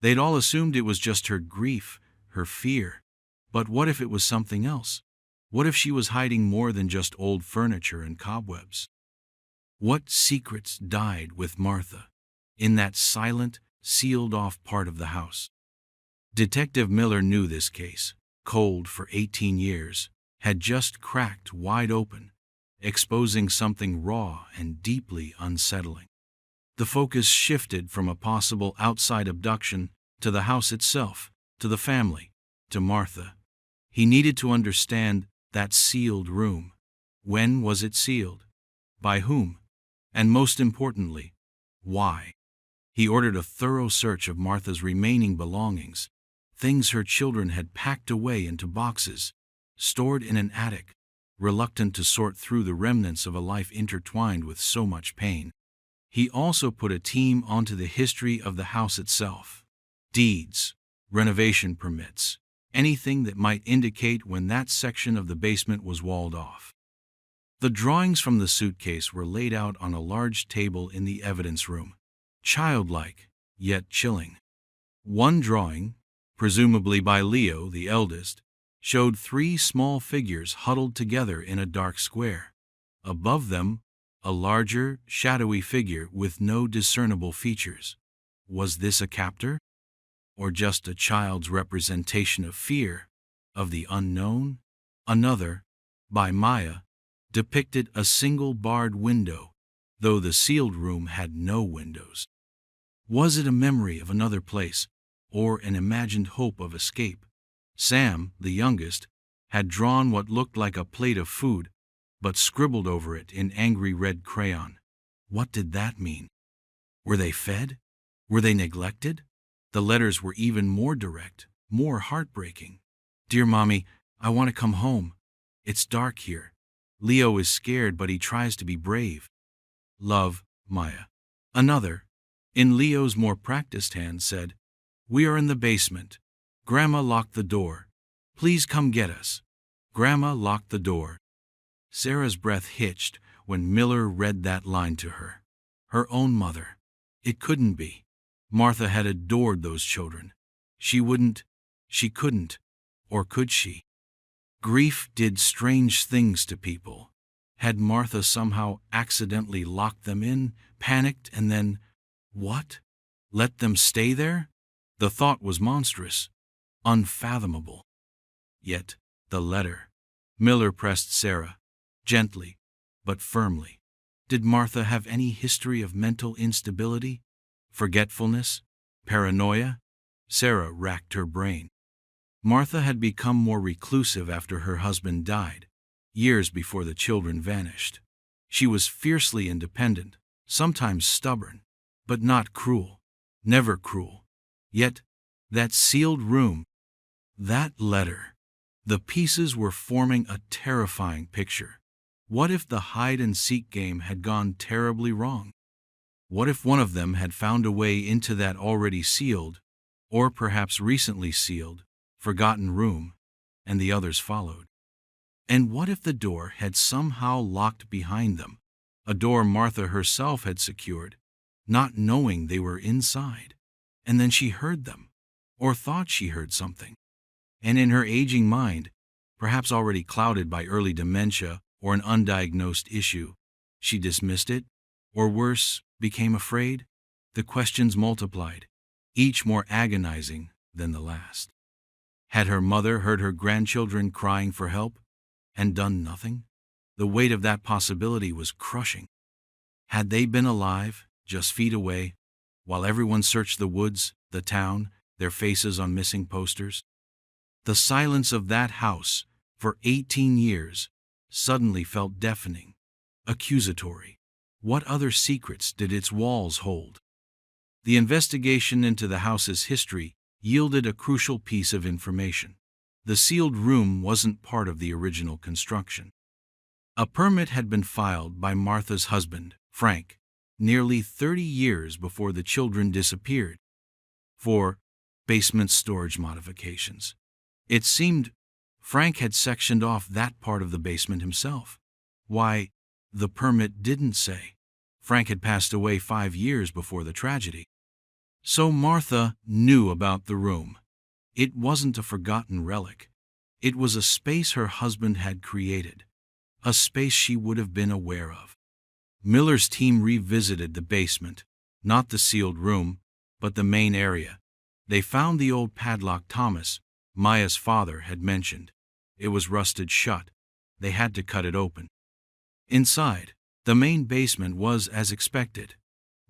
They'd all assumed it was just her grief, her fear. But what if it was something else? What if she was hiding more than just old furniture and cobwebs? What secrets died with Martha in that silent, sealed-off part of the house? Detective Miller knew this case, cold for 18 years, had just cracked wide open, exposing something raw and deeply unsettling. The focus shifted from a possible outside abduction to the house itself, to the family, to Martha. He needed to understand that sealed room. When was it sealed? By whom? And most importantly, why? He ordered a thorough search of Martha's remaining belongings, things her children had packed away into boxes, stored in an attic, reluctant to sort through the remnants of a life intertwined with so much pain. He also put a team onto the history of the house itself. Deeds, renovation permits, anything that might indicate when that section of the basement was walled off. The drawings from the suitcase were laid out on a large table in the evidence room, childlike, yet chilling. One drawing, presumably by Leo, the eldest, showed 3 small figures huddled together in a dark square. Above them, a larger, shadowy figure with no discernible features. Was this a captor? Or just a child's representation of fear, of the unknown? Another, by Maya, depicted a single barred window, though the sealed room had no windows. Was it a memory of another place, or an imagined hope of escape? Sam, the youngest, had drawn what looked like a plate of food, but scribbled over it in angry red crayon. What did that mean? Were they fed? Were they neglected? The letters were even more direct, more heartbreaking. Dear Mommy, I want to come home. It's dark here. Leo is scared, but he tries to be brave. Love, Maya. Another, in Leo's more practiced hand, said, We are in the basement. Grandma locked the door. Please come get us. Grandma locked the door. Sarah's breath hitched when Miller read that line to her. Her own mother. It couldn't be. Martha had adored those children. She couldn't, or could she? Grief did strange things to people. Had Martha somehow accidentally locked them in, panicked, and then, what? Let them stay there? The thought was monstrous, unfathomable. Yet, the letter. Miller pressed Sarah, gently, but firmly. Did Martha have any history of mental instability? Forgetfulness? Paranoia? Sarah racked her brain. Martha had become more reclusive after her husband died, years before the children vanished. She was fiercely independent, sometimes stubborn, but not cruel, never cruel. Yet, that sealed room, that letter, the pieces were forming a terrifying picture. What if the hide-and-seek game had gone terribly wrong? What if one of them had found a way into that already sealed, or perhaps recently sealed, forgotten room, and the others followed? And what if the door had somehow locked behind them, a door Martha herself had secured, not knowing they were inside? And then she heard them, or thought she heard something. And in her aging mind, perhaps already clouded by early dementia or an undiagnosed issue, she dismissed it, or worse, became afraid. The questions multiplied, each more agonizing than the last. Had her mother heard her grandchildren crying for help and done nothing? The weight of that possibility was crushing. Had they been alive, just feet away, while everyone searched the woods, the town, their faces on missing posters? The silence of that house, for 18 years, suddenly felt deafening, accusatory. What other secrets did its walls hold? The investigation into the house's history yielded a crucial piece of information. The sealed room wasn't part of the original construction. A permit had been filed by Martha's husband, Frank, nearly 30 years before the children disappeared, for basement storage modifications. It seemed Frank had sectioned off that part of the basement himself. Why, the permit didn't say. Frank had passed away 5 years before the tragedy. So Martha knew about the room. It wasn't a forgotten relic. It was a space her husband had created, a space she would have been aware of. Miller's team revisited the basement, not the sealed room, but the main area. They found the old padlock Thomas, Maya's father, had mentioned. It was rusted shut. They had to cut it open. Inside, the main basement was as expected.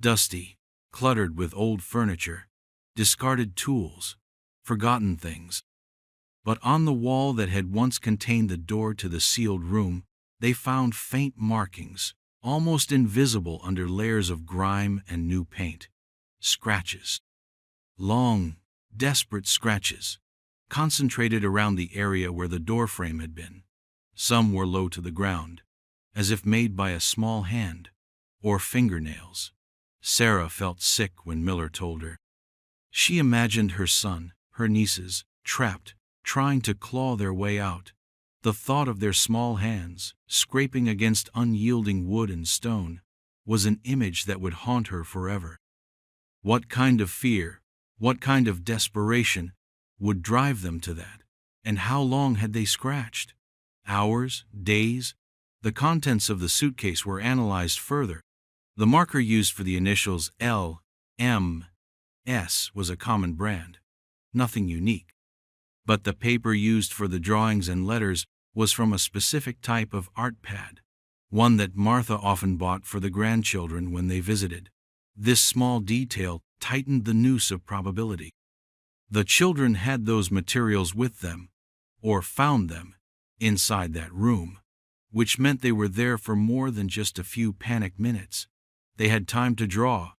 dusty, cluttered with old furniture, discarded tools, forgotten things. But on the wall that had once contained the door to the sealed room, they found faint markings, almost invisible under layers of grime and new paint. Scratches. Long, desperate scratches, concentrated around the area where the doorframe had been. Some were low to the ground, as if made by a small hand, or fingernails. Sarah felt sick when Miller told her. She imagined her son, her nieces, trapped, trying to claw their way out. The thought of their small hands, scraping against unyielding wood and stone, was an image that would haunt her forever. What kind of fear, what kind of desperation, would drive them to that? And how long had they scratched? Hours? Days? The contents of the suitcase were analyzed further. The marker used for the initials L, M, S was a common brand, nothing unique. But the paper used for the drawings and letters was from a specific type of art pad, one that Martha often bought for the grandchildren when they visited. This small detail tightened the noose of probability. The children had those materials with them, or found them, inside that room, which meant they were there for more than just a few panic minutes. They had time to draw,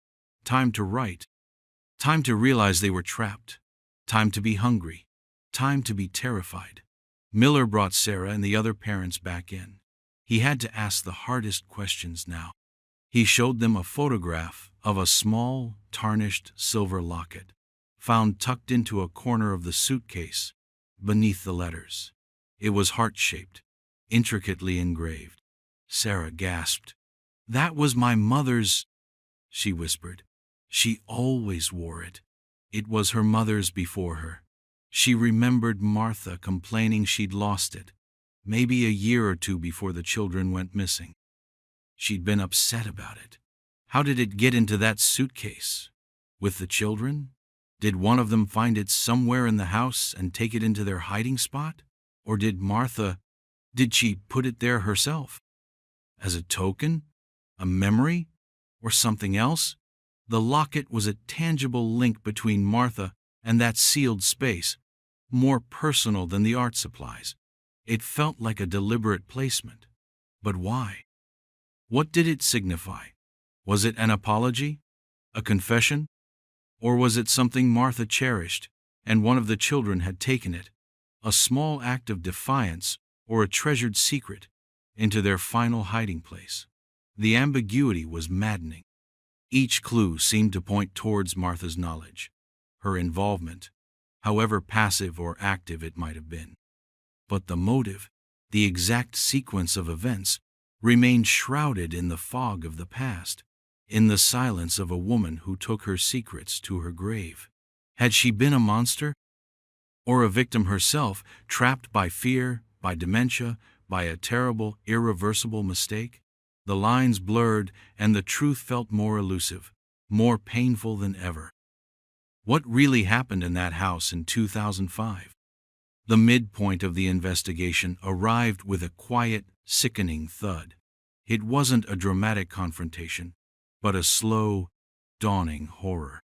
time to write, time to realize they were trapped, time to be hungry, time to be terrified. Miller brought Sarah and the other parents back in. He had to ask the hardest questions now. He showed them a photograph of a small, tarnished silver locket, found tucked into a corner of the suitcase, beneath the letters. It was heart-shaped, intricately engraved. Sarah gasped. "That was my mother's," she whispered. "She always wore it. It was her mother's before her." She remembered Martha complaining she'd lost it, maybe a year or two before the children went missing. She'd been upset about it. How did it get into that suitcase? With the children? Did one of them find it somewhere in the house and take it into their hiding spot? Or did she put it there herself? As a token? A memory? Or something else? The locket was a tangible link between Martha and that sealed space, more personal than the art supplies. It felt like a deliberate placement. But why? What did it signify? Was it an apology? A confession? Or was it something Martha cherished, and one of the children had taken it, a small act of defiance or a treasured secret, into their final hiding place? The ambiguity was maddening. Each clue seemed to point towards Martha's knowledge, her involvement, however passive or active it might have been. But the motive, the exact sequence of events, remained shrouded in the fog of the past, in the silence of a woman who took her secrets to her grave. Had she been a monster? Or a victim herself, trapped by fear, by dementia, by a terrible, irreversible mistake? The lines blurred, and the truth felt more elusive, more painful than ever. What really happened in that house in 2005? The midpoint of the investigation arrived with a quiet, sickening thud. It wasn't a dramatic confrontation, but a slow, dawning horror.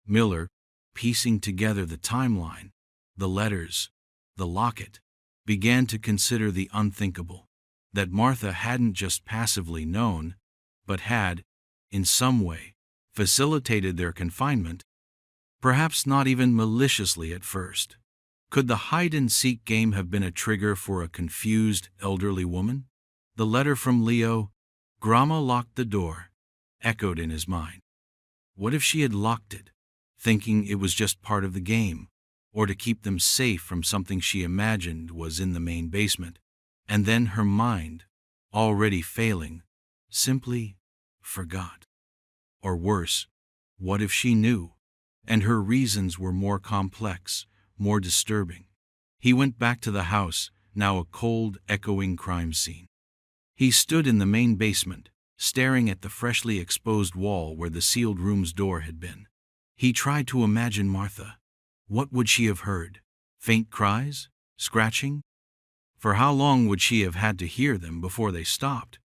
Miller, piecing together the timeline, the letters, the locket, began to consider the unthinkable, that Martha hadn't just passively known, but had, in some way, facilitated their confinement, perhaps not even maliciously at first. Could the hide-and-seek game have been a trigger for a confused, elderly woman? The letter from Leo, "Grandma locked the door," echoed in his mind. What if she had locked it, thinking it was just part of the game, or to keep them safe from something she imagined was in the main basement, and then her mind, already failing, simply forgot? Or worse, what if she knew, and her reasons were more complex, more disturbing? He went back to the house, now a cold, echoing crime scene. He stood in the main basement, staring at the freshly exposed wall where the sealed room's door had been. He tried to imagine Martha. What would she have heard? Faint cries? Scratching? For how long would she have had to hear them before they stopped?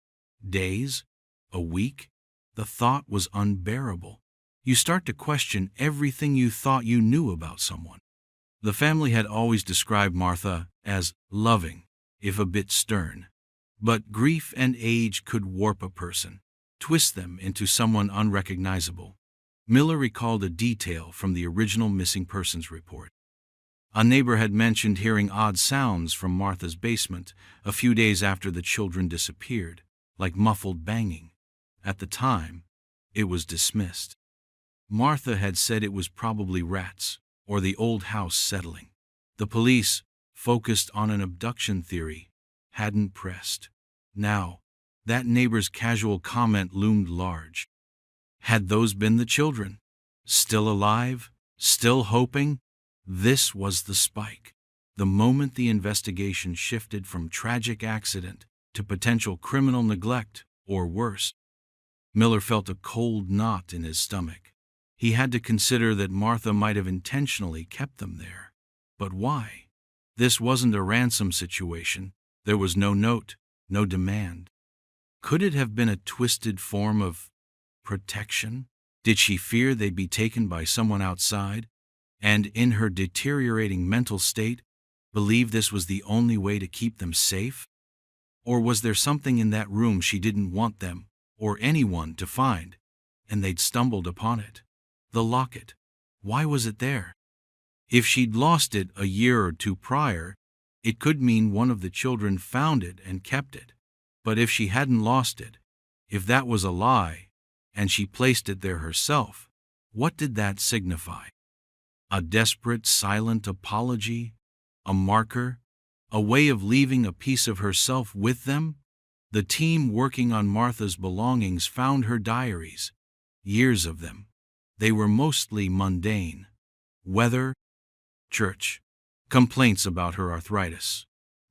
Days? A week? The thought was unbearable. You start to question everything you thought you knew about someone. The family had always described Martha as loving, if a bit stern. But grief and age could warp a person, twist them into someone unrecognizable. Miller recalled a detail from the original missing persons report. A neighbor had mentioned hearing odd sounds from Martha's basement a few days after the children disappeared, like muffled banging. At the time, it was dismissed. Martha had said it was probably rats or the old house settling. The police, focused on an abduction theory, hadn't pressed. Now, that neighbor's casual comment loomed large. Had those been the children? Still alive? Still hoping? This was the spike. The moment the investigation shifted from tragic accident to potential criminal neglect, or worse, Miller felt a cold knot in his stomach. He had to consider that Martha might have intentionally kept them there. But why? This wasn't a ransom situation. There was no note, no demand. Could it have been a twisted form of protection? Did she fear they'd be taken by someone outside, and in her deteriorating mental state, believe this was the only way to keep them safe? Or was there something in that room she didn't want them, or anyone, to find, and they'd stumbled upon it? The locket. Why was it there? If she'd lost it a year or two prior, it could mean one of the children found it and kept it. But if she hadn't lost it, if that was a lie, and she placed it there herself, what did that signify? A desperate, silent apology? A marker? A way of leaving a piece of herself with them? The team working on Martha's belongings found her diaries. Years of them. They were mostly mundane. Weather, church, complaints about her arthritis.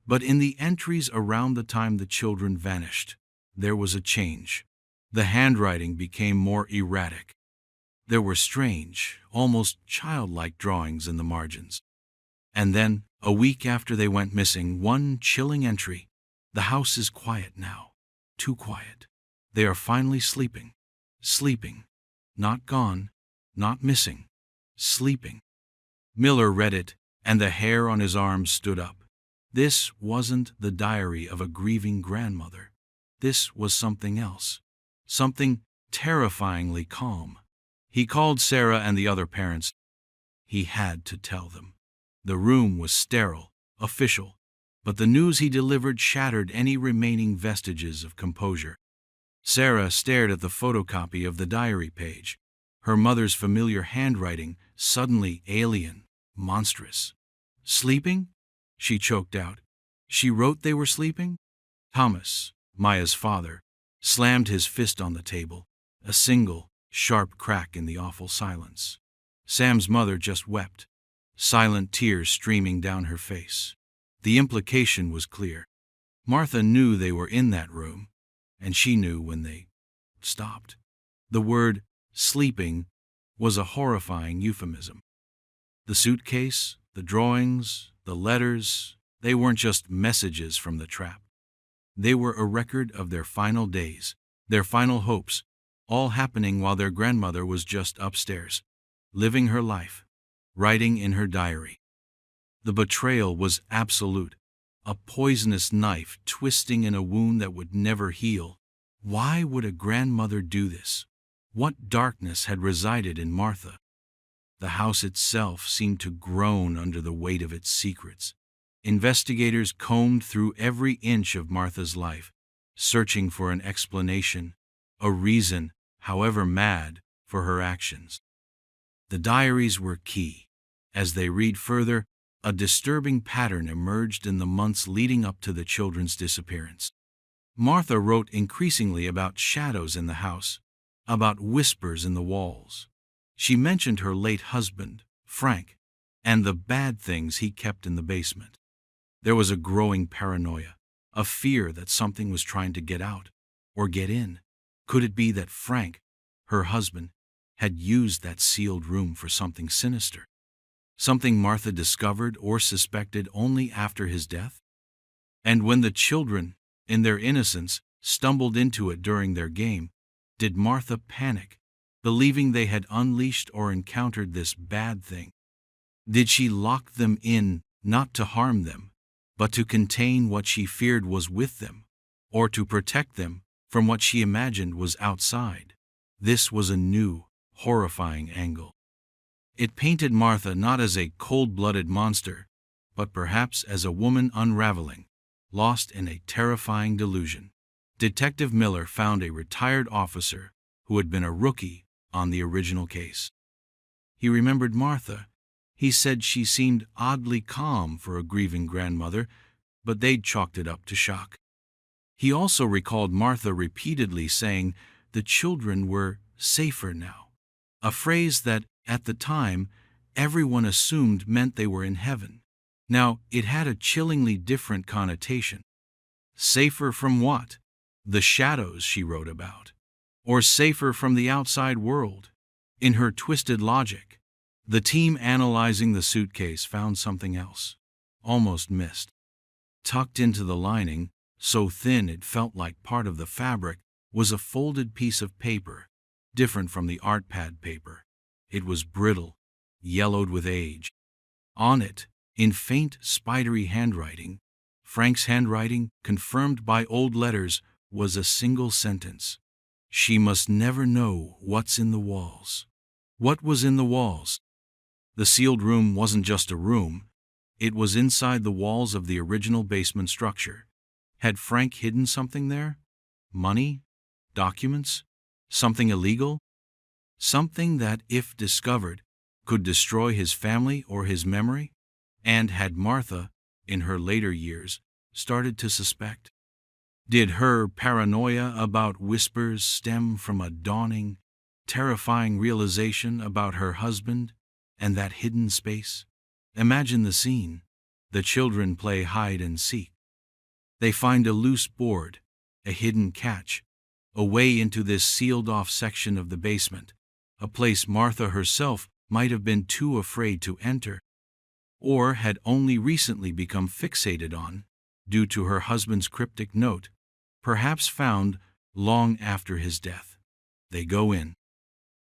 But in the entries around the time the children vanished, there was a change. The handwriting became more erratic. There were strange, almost childlike drawings in the margins. And then, a week after they went missing, one chilling entry. The house is quiet now. Too quiet. They are finally sleeping. Sleeping. Not gone. Not missing. Sleeping. Miller read it, and the hair on his arms stood up. This wasn't the diary of a grieving grandmother. This was something else. Something terrifyingly calm. He called Sarah and the other parents. He had to tell them. The room was sterile, official, but the news he delivered shattered any remaining vestiges of composure. Sarah stared at the photocopy of the diary page. Her mother's familiar handwriting, suddenly alien, monstrous. Sleeping? She choked out. She wrote they were sleeping? Thomas, Maya's father, slammed his fist on the table, a single, sharp crack in the awful silence. Sam's mother just wept, silent tears streaming down her face. The implication was clear. Martha knew they were in that room, and she knew when they stopped. The word sleeping was a horrifying euphemism. The suitcase, the drawings, the letters, they weren't just messages from the trap. They were a record of their final days, their final hopes, all happening while their grandmother was just upstairs, living her life, writing in her diary. The betrayal was absolute, a poisonous knife twisting in a wound that would never heal. Why would a grandmother do this? What darkness had resided in Martha? The house itself seemed to groan under the weight of its secrets. Investigators combed through every inch of Martha's life, searching for an explanation, a reason, however mad, for her actions. The diaries were key. As they read further, a disturbing pattern emerged in the months leading up to the children's disappearance. Martha wrote increasingly about shadows in the house, about whispers in the walls. She mentioned her late husband, Frank, and the bad things he kept in the basement. There was a growing paranoia, a fear that something was trying to get out, or get in. Could it be that Frank, her husband, had used that sealed room for something sinister? Something Martha discovered or suspected only after his death? And when the children, in their innocence, stumbled into it during their game, did Martha panic, believing they had unleashed or encountered this bad thing? Did she lock them in, not to harm them, but to contain what she feared was with them, or to protect them from what she imagined was outside? This was a new, horrifying angle. It painted Martha not as a cold-blooded monster, but perhaps as a woman unraveling, lost in a terrifying delusion. Detective Miller found a retired officer who had been a rookie on the original case. He remembered Martha. He said she seemed oddly calm for a grieving grandmother, but they'd chalked it up to shock. He also recalled Martha repeatedly saying the children were safer now, a phrase that, at the time, everyone assumed meant they were in heaven. Now, it had a chillingly different connotation. Safer from what? The shadows she wrote about. Or safer from the outside world? In her twisted logic, the team analyzing the suitcase found something else, almost missed. Tucked into the lining, so thin it felt like part of the fabric, was a folded piece of paper, different from the art pad paper. It was brittle, yellowed with age. On it, in faint, spidery handwriting, Frank's handwriting, confirmed by old letters, was a single sentence. She must never know what's in the walls. What was in the walls? The sealed room wasn't just a room. It was inside the walls of the original basement structure. Had Frank hidden something there? Money? Documents? Something illegal? Something that, if discovered, could destroy his family or his memory? And had Martha, in her later years, started to suspect? Did her paranoia about whispers stem from a dawning, terrifying realization about her husband and that hidden space? Imagine the scene. The children play hide and seek. They find a loose board, a hidden catch, a way into this sealed-off section of the basement, a place Martha herself might have been too afraid to enter, or had only recently become fixated on, due to her husband's cryptic note, perhaps found long after his death. They go in.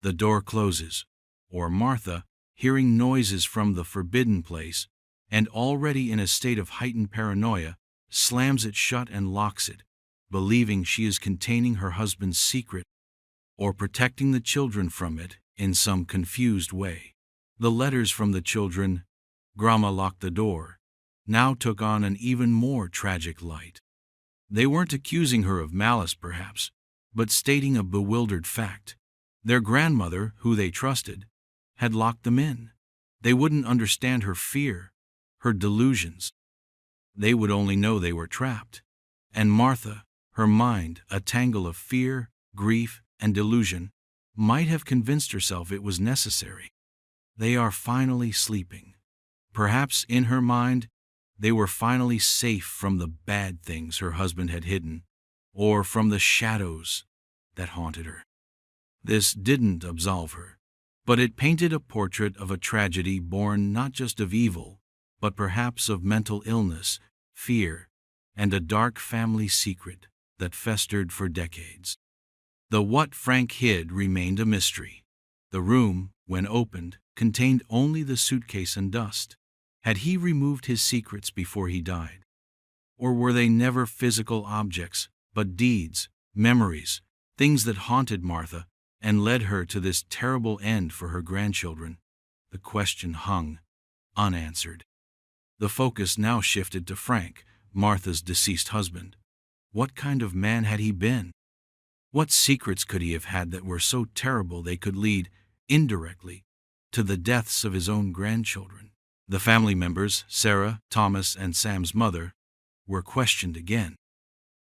The door closes, or Martha, hearing noises from the forbidden place, and already in a state of heightened paranoia, slams it shut and locks it, believing she is containing her husband's secret or protecting the children from it in some confused way. The letters from the children, "Grandma locked the door," now took on an even more tragic light. They weren't accusing her of malice, perhaps, but stating a bewildered fact. Their grandmother, who they trusted, had locked them in. They wouldn't understand her fear, her delusions. They would only know they were trapped. And Martha, her mind a tangle of fear, grief, and delusion, might have convinced herself it was necessary. They are finally sleeping. Perhaps in her mind, they were finally safe from the bad things her husband had hidden, or from the shadows that haunted her. This didn't absolve her, but it painted a portrait of a tragedy born not just of evil, but perhaps of mental illness, fear, and a dark family secret that festered for decades. The what Frank hid remained a mystery. The room, when opened, contained only the suitcase and dust. Had he removed his secrets before he died? Or were they never physical objects, but deeds, memories, things that haunted Martha and led her to this terrible end for her grandchildren? The question hung unanswered. The focus now shifted to Frank, Martha's deceased husband. What kind of man had he been? What secrets could he have had that were so terrible they could lead, indirectly, to the deaths of his own grandchildren? The family members, Sarah, Thomas, and Sam's mother, were questioned again.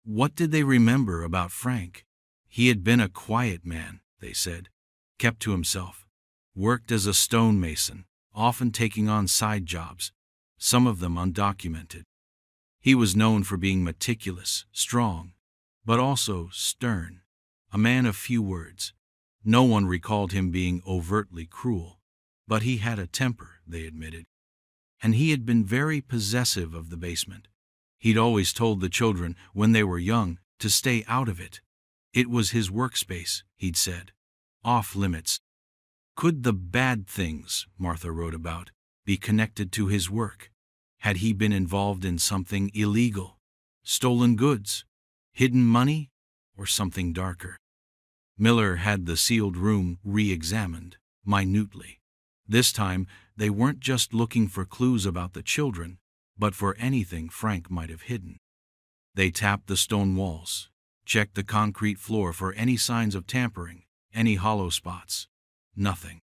What did they remember about Frank? He had been a quiet man, they said, kept to himself, worked as a stonemason, often taking on side jobs, some of them undocumented. He was known for being meticulous, strong, but also stern, a man of few words. No one recalled him being overtly cruel, but he had a temper, they admitted. And he had been very possessive of the basement. He'd always told the children, when they were young, to stay out of it. It was his workspace, he'd said. Off limits. Could the bad things Martha wrote about be connected to his work? Had he been involved in something illegal? Stolen goods? Hidden money? Or something darker? Miller had the sealed room re-examined, minutely. This time, they weren't just looking for clues about the children, but for anything Frank might have hidden. They tapped the stone walls, checked the concrete floor for any signs of tampering, any hollow spots. Nothing.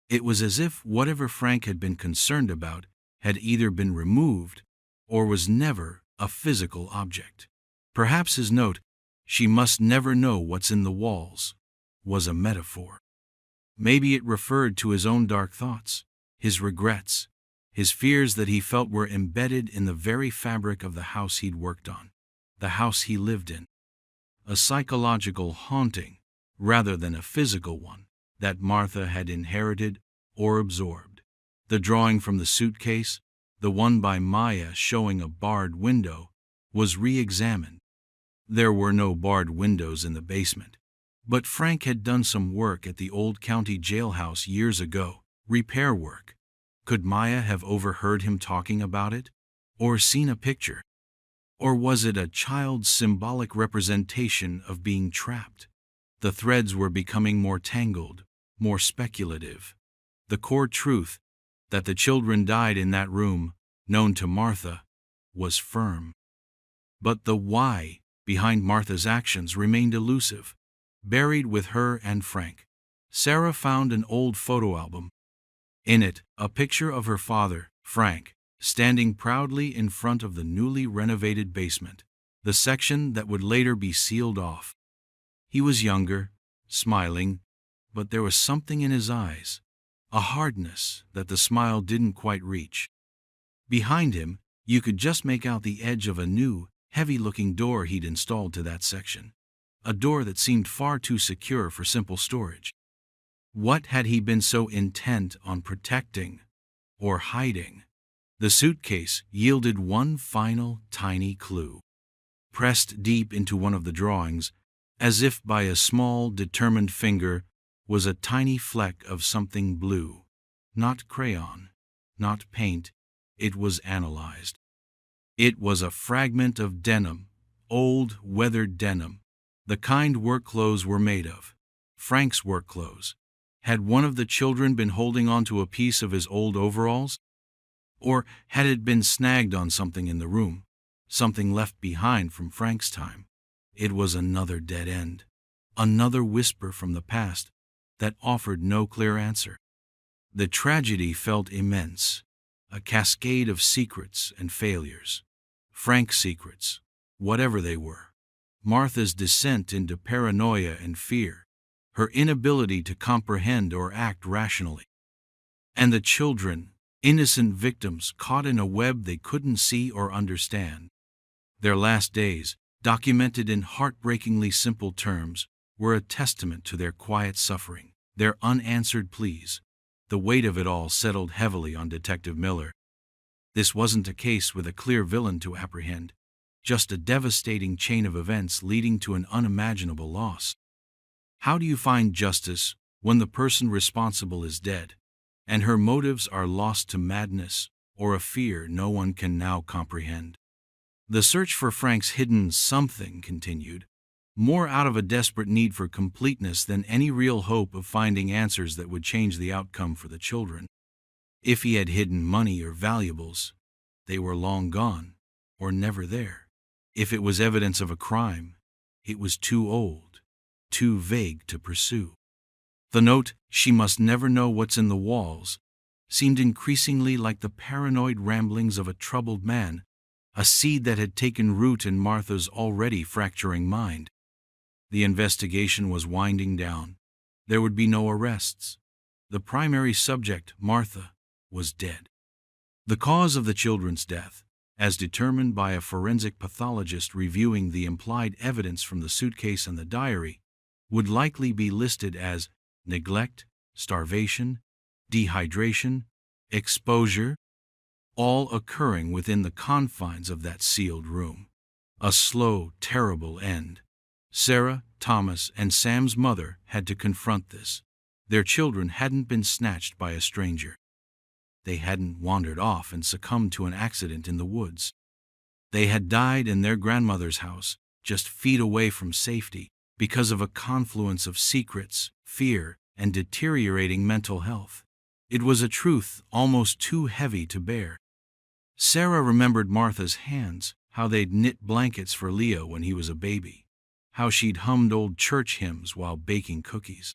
It was as if whatever Frank had been concerned about had either been removed or was never a physical object. Perhaps his note, "She must never know what's in the walls," was a metaphor. Maybe it referred to his own dark thoughts, his regrets, his fears that he felt were embedded in the very fabric of the house he'd worked on, the house he lived in. A psychological haunting, rather than a physical one, that Martha had inherited or absorbed. The drawing from the suitcase, the one by Maya showing a barred window, was re-examined. There were no barred windows in the basement. But Frank had done some work at the old county jailhouse years ago, repair work. Could Maya have overheard him talking about it? Or seen a picture? Or was it a child's symbolic representation of being trapped? The threads were becoming more tangled, more speculative. The core truth, that the children died in that room, known to Martha, was firm. But the why behind Martha's actions remained elusive, buried with her and Frank. Sarah found an old photo album. In it, a picture of her father, Frank, standing proudly in front of the newly renovated basement, the section that would later be sealed off. He was younger, smiling, but there was something in his eyes, a hardness that the smile didn't quite reach. Behind him, you could just make out the edge of a new, heavy-looking door he'd installed to that section, a door that seemed far too secure for simple storage. What had he been so intent on protecting or hiding? The suitcase yielded one final, tiny clue. Pressed deep into one of the drawings, as if by a small, determined finger, was a tiny fleck of something blue. Not crayon, not paint, it was analyzed. It was a fragment of denim, old, weathered denim, the kind work clothes were made of. Frank's work clothes. Had one of the children been holding onto a piece of his old overalls? Or had it been snagged on something in the room, something left behind from Frank's time? It was another dead end, another whisper from the past that offered no clear answer. The tragedy felt immense, a cascade of secrets and failures. Frank's secrets, whatever they were. Martha's descent into paranoia and fear, her inability to comprehend or act rationally. And the children, innocent victims caught in a web they couldn't see or understand. Their last days, documented in heartbreakingly simple terms, were a testament to their quiet suffering, their unanswered pleas. The weight of it all settled heavily on Detective Miller. This wasn't a case with a clear villain to apprehend, just a devastating chain of events leading to an unimaginable loss. How do you find justice when the person responsible is dead, and her motives are lost to madness or a fear no one can now comprehend? The search for Frank's hidden something continued, more out of a desperate need for completeness than any real hope of finding answers that would change the outcome for the children. If he had hidden money or valuables, they were long gone, or never there. If it was evidence of a crime, it was too old, too vague to pursue. The note, "She must never know what's in the walls," seemed increasingly like the paranoid ramblings of a troubled man, a seed that had taken root in Martha's already fracturing mind. The investigation was winding down. There would be no arrests. The primary subject, Martha, was dead. The cause of the children's death, as determined by a forensic pathologist reviewing the implied evidence from the suitcase and the diary, would likely be listed as neglect, starvation, dehydration, exposure, all occurring within the confines of that sealed room. A slow, terrible end, Sarah, Thomas, and Sam's mother had to confront this. Their children hadn't been snatched by a stranger. They hadn't wandered off and succumbed to an accident in the woods. They had died in their grandmother's house, just feet away from safety, because of a confluence of secrets, fear, and deteriorating mental health. It was a truth almost too heavy to bear. Sarah remembered Martha's hands, how they'd knit blankets for Leo when he was a baby, how she'd hummed old church hymns while baking cookies.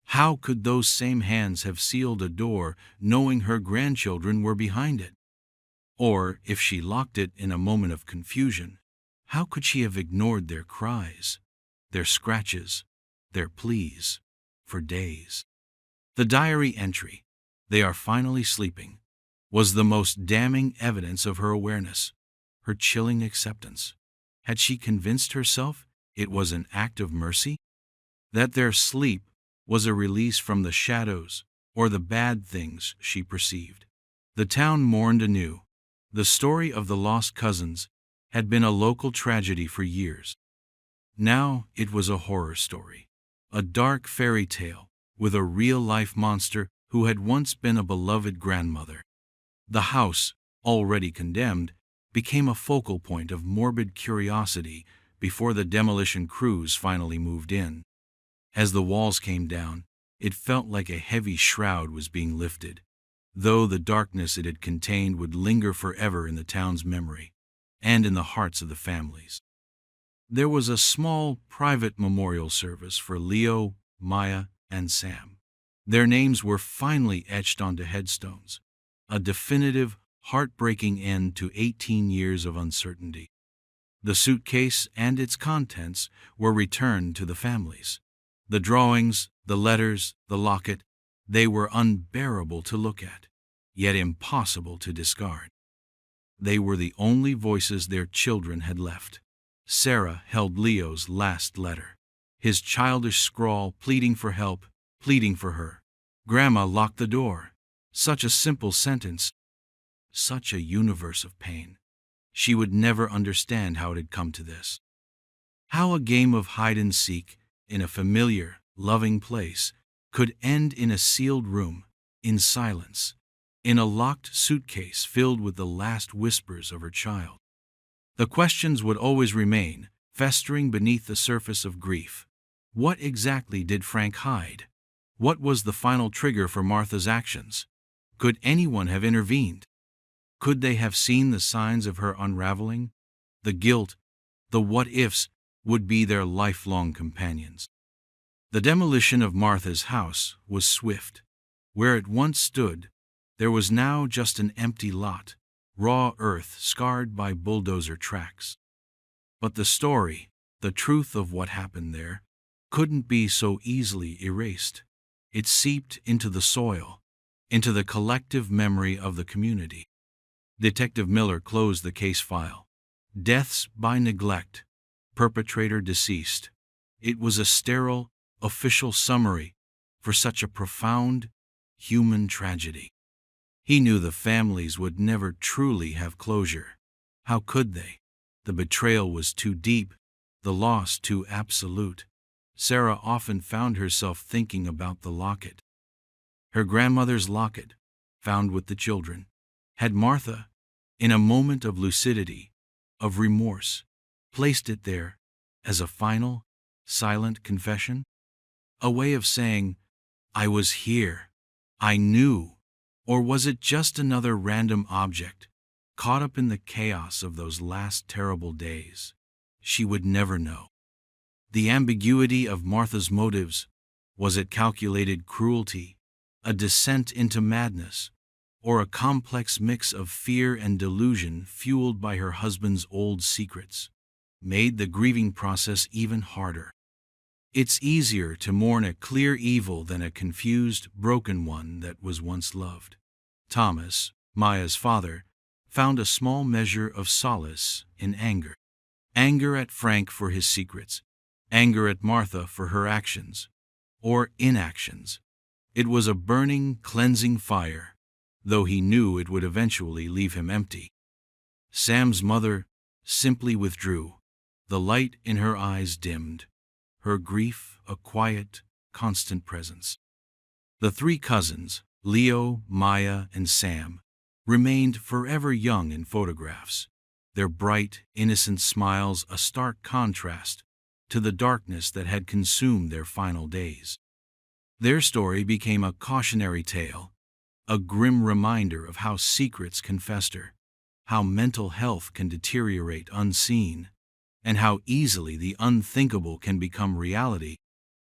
How could those same hands have sealed a door knowing her grandchildren were behind it? Or, if she locked it in a moment of confusion, how could she have ignored their cries, their scratches, their pleas, for days? The diary entry, "They are finally sleeping," was the most damning evidence of her awareness, her chilling acceptance. Had she convinced herself it was an act of mercy? That their sleep was a release from the shadows or the bad things she perceived. The town mourned anew. The story of the lost cousins had been a local tragedy for years. Now it was a horror story, a dark fairy tale with a real-life monster who had once been a beloved grandmother. The house, already condemned, became a focal point of morbid curiosity before the demolition crews finally moved in. As the walls came down, it felt like a heavy shroud was being lifted, though the darkness it had contained would linger forever in the town's memory and in the hearts of the families. There was a small, private memorial service for Leo, Maya, and Sam. Their names were finally etched onto headstones, a definitive, heartbreaking end to 18 years of uncertainty. The suitcase and its contents were returned to the families. The drawings, the letters, the locket, they were unbearable to look at, yet impossible to discard. They were the only voices their children had left. Sarah held Leo's last letter, his childish scrawl pleading for help, pleading for her. Grandma locked the door. Such a simple sentence, such a universe of pain. She would never understand how it had come to this. How a game of hide-and-seek in a familiar, loving place could end in a sealed room, in silence, in a locked suitcase filled with the last whispers of her child. The questions would always remain, festering beneath the surface of grief. What exactly did Frank hide? What was the final trigger for Martha's actions? Could anyone have intervened? Could they have seen the signs of her unraveling? The guilt, the what-ifs, would be their lifelong companions. The demolition of Martha's house was swift. Where it once stood, there was now just an empty lot, raw earth scarred by bulldozer tracks. But the story, the truth of what happened there, couldn't be so easily erased. It seeped into the soil, into the collective memory of the community. Detective Miller closed the case file. Deaths by neglect, perpetrator deceased. It was a sterile, official summary for such a profound, human tragedy. He knew the families would never truly have closure. How could they? The betrayal was too deep, the loss too absolute. Sarah often found herself thinking about the locket. Her grandmother's locket, found with the children. Had Martha, in a moment of lucidity, of remorse, placed it there as a final, silent confession? A way of saying, "I was here, I knew," or was it just another random object, caught up in the chaos of those last terrible days? She would never know. The ambiguity of Martha's motives, was it calculated cruelty, a descent into madness, or a complex mix of fear and delusion fueled by her husband's old secrets, made the grieving process even harder. It's easier to mourn a clear evil than a confused, broken one that was once loved. Thomas, Maya's father, found a small measure of solace in anger. Anger at Frank for his secrets, anger at Martha for her actions, or inactions. It was a burning, cleansing fire, though he knew it would eventually leave him empty. Sam's mother simply withdrew, The light in her eyes dimmed, her grief a quiet, constant presence. The three cousins, Leo, Maya, and Sam, remained forever young in photographs, their bright, innocent smiles a stark contrast to the darkness that had consumed their final days. Their story became a cautionary tale, a grim reminder of how secrets can fester, how mental health can deteriorate unseen, and how easily the unthinkable can become reality,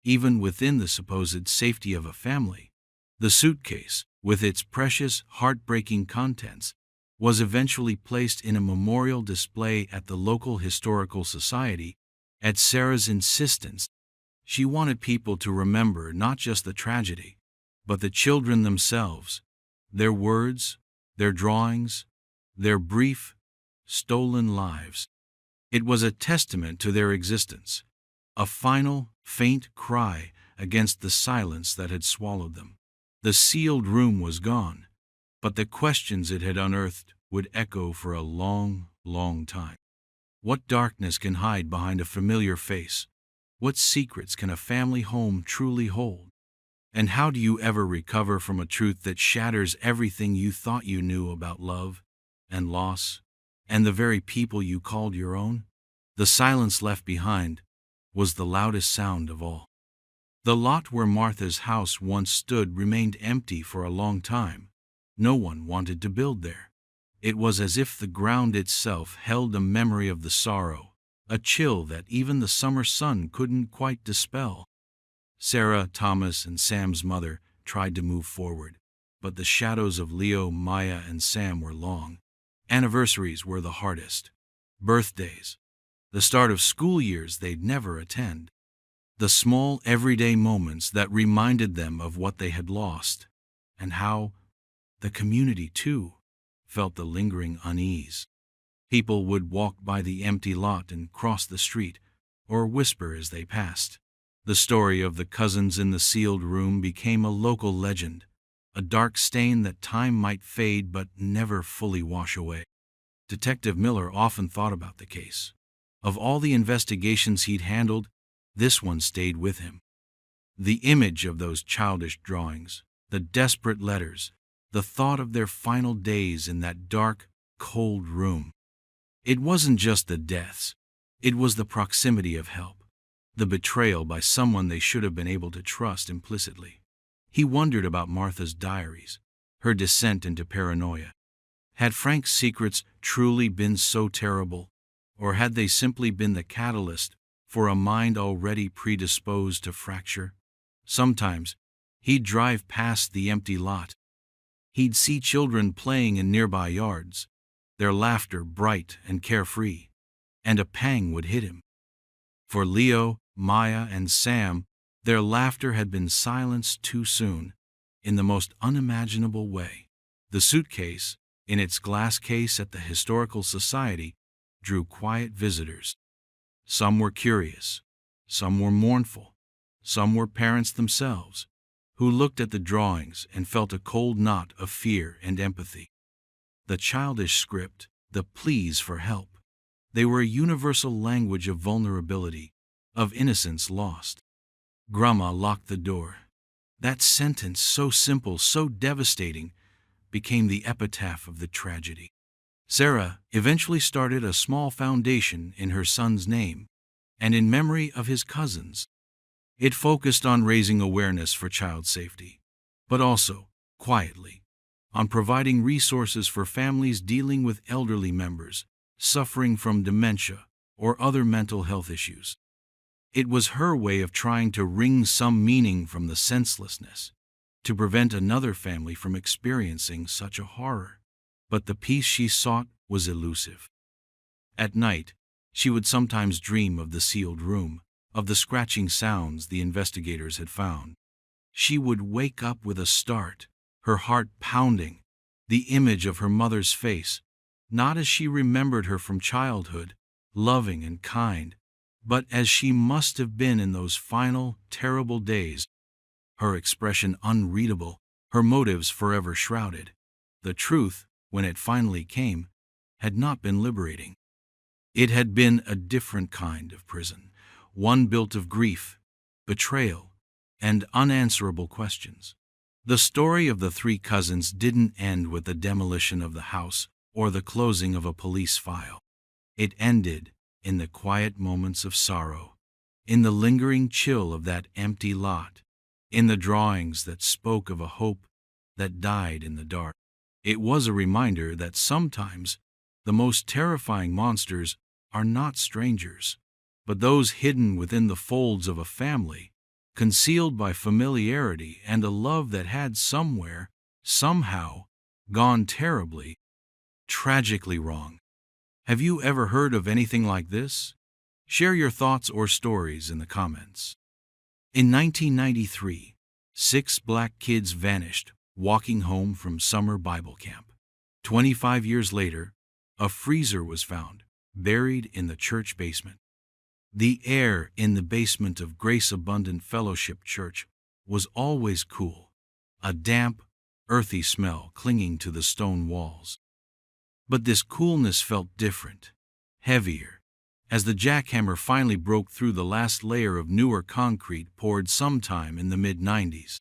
even within the supposed safety of a family. The suitcase, with its precious, heartbreaking contents, was eventually placed in a memorial display at the local historical society. At Sarah's insistence, she wanted people to remember not just the tragedy, but the children themselves, their words, their drawings, their brief, stolen lives. It was a testament to their existence, a final, faint cry against the silence that had swallowed them. The sealed room was gone, but the questions it had unearthed would echo for a long, long time. What darkness can hide behind a familiar face? What secrets can a family home truly hold? And how do you ever recover from a truth that shatters everything you thought you knew about love and loss and the very people you called your own? The silence left behind was the loudest sound of all. The lot where Martha's house once stood remained empty for a long time. No one wanted to build there. It was as if the ground itself held a memory of the sorrow, a chill that even the summer sun couldn't quite dispel. Sarah, Thomas, and Sam's mother tried to move forward, but the shadows of Leo, Maya, and Sam were long. Anniversaries were the hardest. Birthdays, the start of school years they'd never attend. The small, everyday moments that reminded them of what they had lost, and how the community, too, felt the lingering unease. People would walk by the empty lot and cross the street, or whisper as they passed. The story of the cousins in the sealed room became a local legend, a dark stain that time might fade but never fully wash away. Detective Miller often thought about the case. Of all the investigations he'd handled, this one stayed with him. The image of those childish drawings, the desperate letters, the thought of their final days in that dark, cold room. It wasn't just the deaths, it was the proximity of help, the betrayal by someone they should have been able to trust implicitly. He wondered about Martha's diaries, her descent into paranoia. Had Frank's secrets truly been so terrible, or had they simply been the catalyst for a mind already predisposed to fracture? Sometimes, he'd drive past the empty lot. He'd see children playing in nearby yards, their laughter bright and carefree, and a pang would hit him. For Leo, Maya, and Sam, their laughter had been silenced too soon, in the most unimaginable way. The suitcase, in its glass case at the Historical Society, drew quiet visitors. Some were curious, some were mournful, some were parents themselves, who looked at the drawings and felt a cold knot of fear and empathy. The childish script, the pleas for help, they were a universal language of vulnerability, of innocence lost. Grandma locked the door. That sentence, so simple, so devastating, became the epitaph of the tragedy. Sarah eventually started a small foundation in her son's name and in memory of his cousins. It focused on raising awareness for child safety, but also, quietly, on providing resources for families dealing with elderly members suffering from dementia or other mental health issues. It was her way of trying to wring some meaning from the senselessness, to prevent another family from experiencing such a horror. But the peace she sought was elusive. At night, she would sometimes dream of the sealed room, of the scratching sounds the investigators had found. She would wake up with a start, her heart pounding, the image of her mother's face, not as she remembered her from childhood, loving and kind, but as she must have been in those final, terrible days, her expression unreadable, her motives forever shrouded. The truth, when it finally came, had not been liberating. It had been a different kind of prison, one built of grief, betrayal, and unanswerable questions. The story of the three cousins didn't end with the demolition of the house or the closing of a police file. It ended in the quiet moments of sorrow, in the lingering chill of that empty lot, in the drawings that spoke of a hope that died in the dark. It was a reminder that sometimes the most terrifying monsters are not strangers, but those hidden within the folds of a family, concealed by familiarity and a love that had somewhere, somehow, gone terribly, tragically wrong. Have you ever heard of anything like this? Share your thoughts or stories in the comments. In 1993, 6 black kids vanished walking home from summer Bible camp. 25 years later, a freezer was found, buried in the church basement. The air in the basement of Grace Abundant Fellowship Church was always cool, a damp, earthy smell clinging to the stone walls. But this coolness felt different, heavier, as the jackhammer finally broke through the last layer of newer concrete poured sometime in the mid-90s.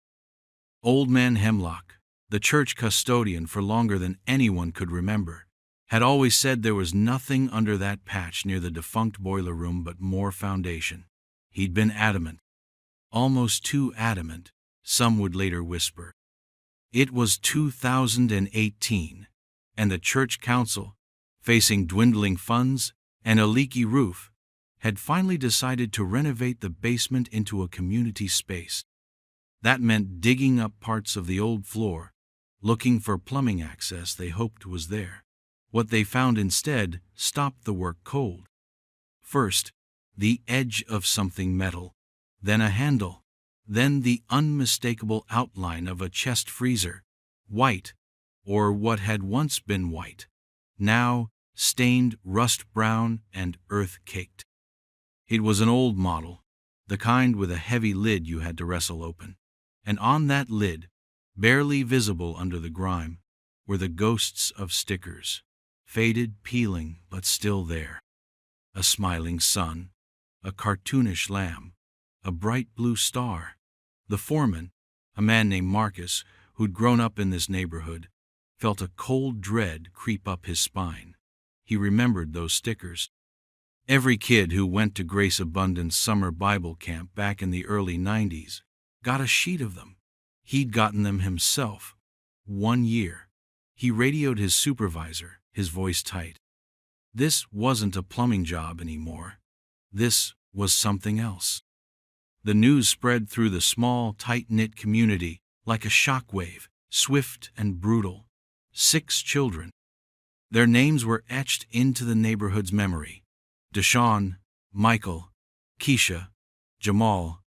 Old Man Hemlock, the church custodian for longer than anyone could remember, had always said there was nothing under that patch near the defunct boiler room but more foundation. He'd been adamant, almost too adamant, some would later whisper. It was 2018, and the church council, facing dwindling funds and a leaky roof, had finally decided to renovate the basement into a community space. That meant digging up parts of the old floor, looking for plumbing access they hoped was there. What they found instead stopped the work cold. First, the edge of something metal, then a handle, then the unmistakable outline of a chest freezer, white, or what had once been white, now stained rust brown and earth-caked. It was an old model, the kind with a heavy lid you had to wrestle open, and on that lid, barely visible under the grime, were the ghosts of stickers. Faded, peeling, but still there. A smiling sun, a cartoonish lamb, a bright blue star. The foreman, a man named Marcus, who'd grown up in this neighborhood, felt a cold dread creep up his spine. He remembered those stickers. Every kid who went to Grace Abundant's summer Bible camp back in the early 90s got a sheet of them. He'd gotten them himself. 1 year. He radioed his supervisor, his voice tight. This wasn't a plumbing job anymore. This was something else. The news spread through the small, tight-knit community like a shockwave, swift and brutal. 6 children. Their names were etched into the neighborhood's memory. Deshaun, Michael, Keisha, Jamal,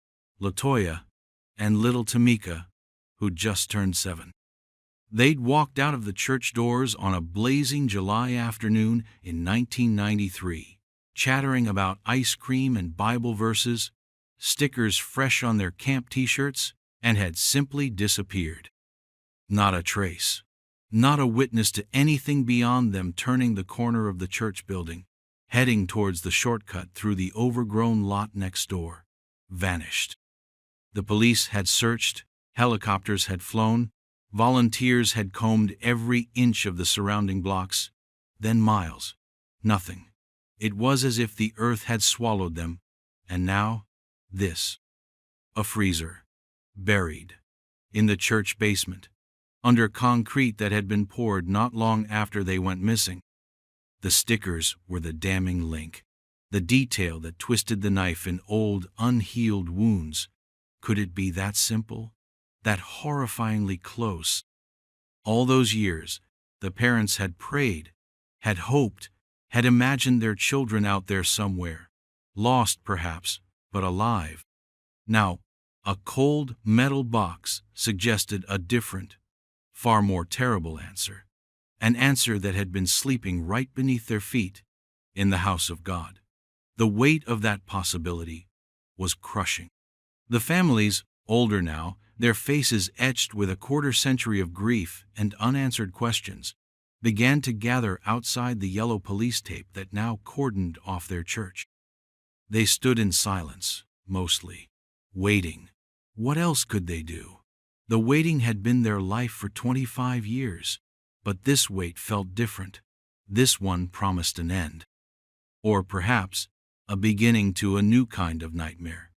Latoya, and little Tamika, who'd just turned 7. They'd walked out of the church doors on a blazing July afternoon in 1993, chattering about ice cream and Bible verses, stickers fresh on their camp t-shirts, and had simply disappeared. Not a trace, not a witness to anything beyond them turning the corner of the church building, heading towards the shortcut through the overgrown lot next door. Vanished. The police had searched, helicopters had flown, volunteers had combed every inch of the surrounding blocks, then miles. Nothing. It was as if the earth had swallowed them, and now, this. A freezer. Buried. In the church basement. Under concrete that had been poured not long after they went missing. The stickers were the damning link. The detail that twisted the knife in old, unhealed wounds. Could it be that simple? That horrifyingly close? All those years, the parents had prayed, had hoped, had imagined their children out there somewhere. Lost, perhaps, but alive. Now, a cold metal box suggested a different, far more terrible answer. An answer that had been sleeping right beneath their feet in the house of God. The weight of that possibility was crushing. The families, older now, their faces etched with a quarter century of grief and unanswered questions, began to gather outside the yellow police tape that now cordoned off their church. They stood in silence, mostly, waiting. What else could they do? The waiting had been their life for 25 years, but this wait felt different. This one promised an end. Or perhaps, a beginning to a new kind of nightmare.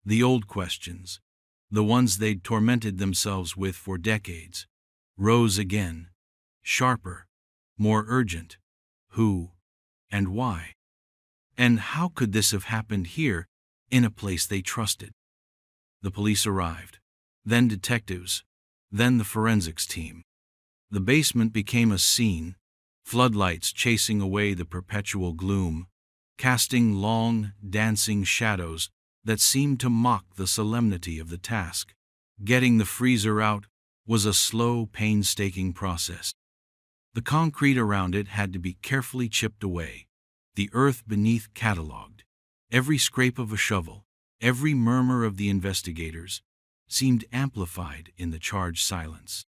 The old questions, the ones they'd tormented themselves with for decades, rose again, sharper, more urgent. Who and why? And how could this have happened here, in a place they trusted? The police arrived, then detectives, then the forensics team. The basement became a scene, floodlights chasing away the perpetual gloom, casting long, dancing shadows that seemed to mock the solemnity of the task. Getting the freezer out was a slow, painstaking process. The concrete around it had to be carefully chipped away, the earth beneath catalogued. Every scrape of a shovel, every murmur of the investigators, seemed amplified in the charged silence.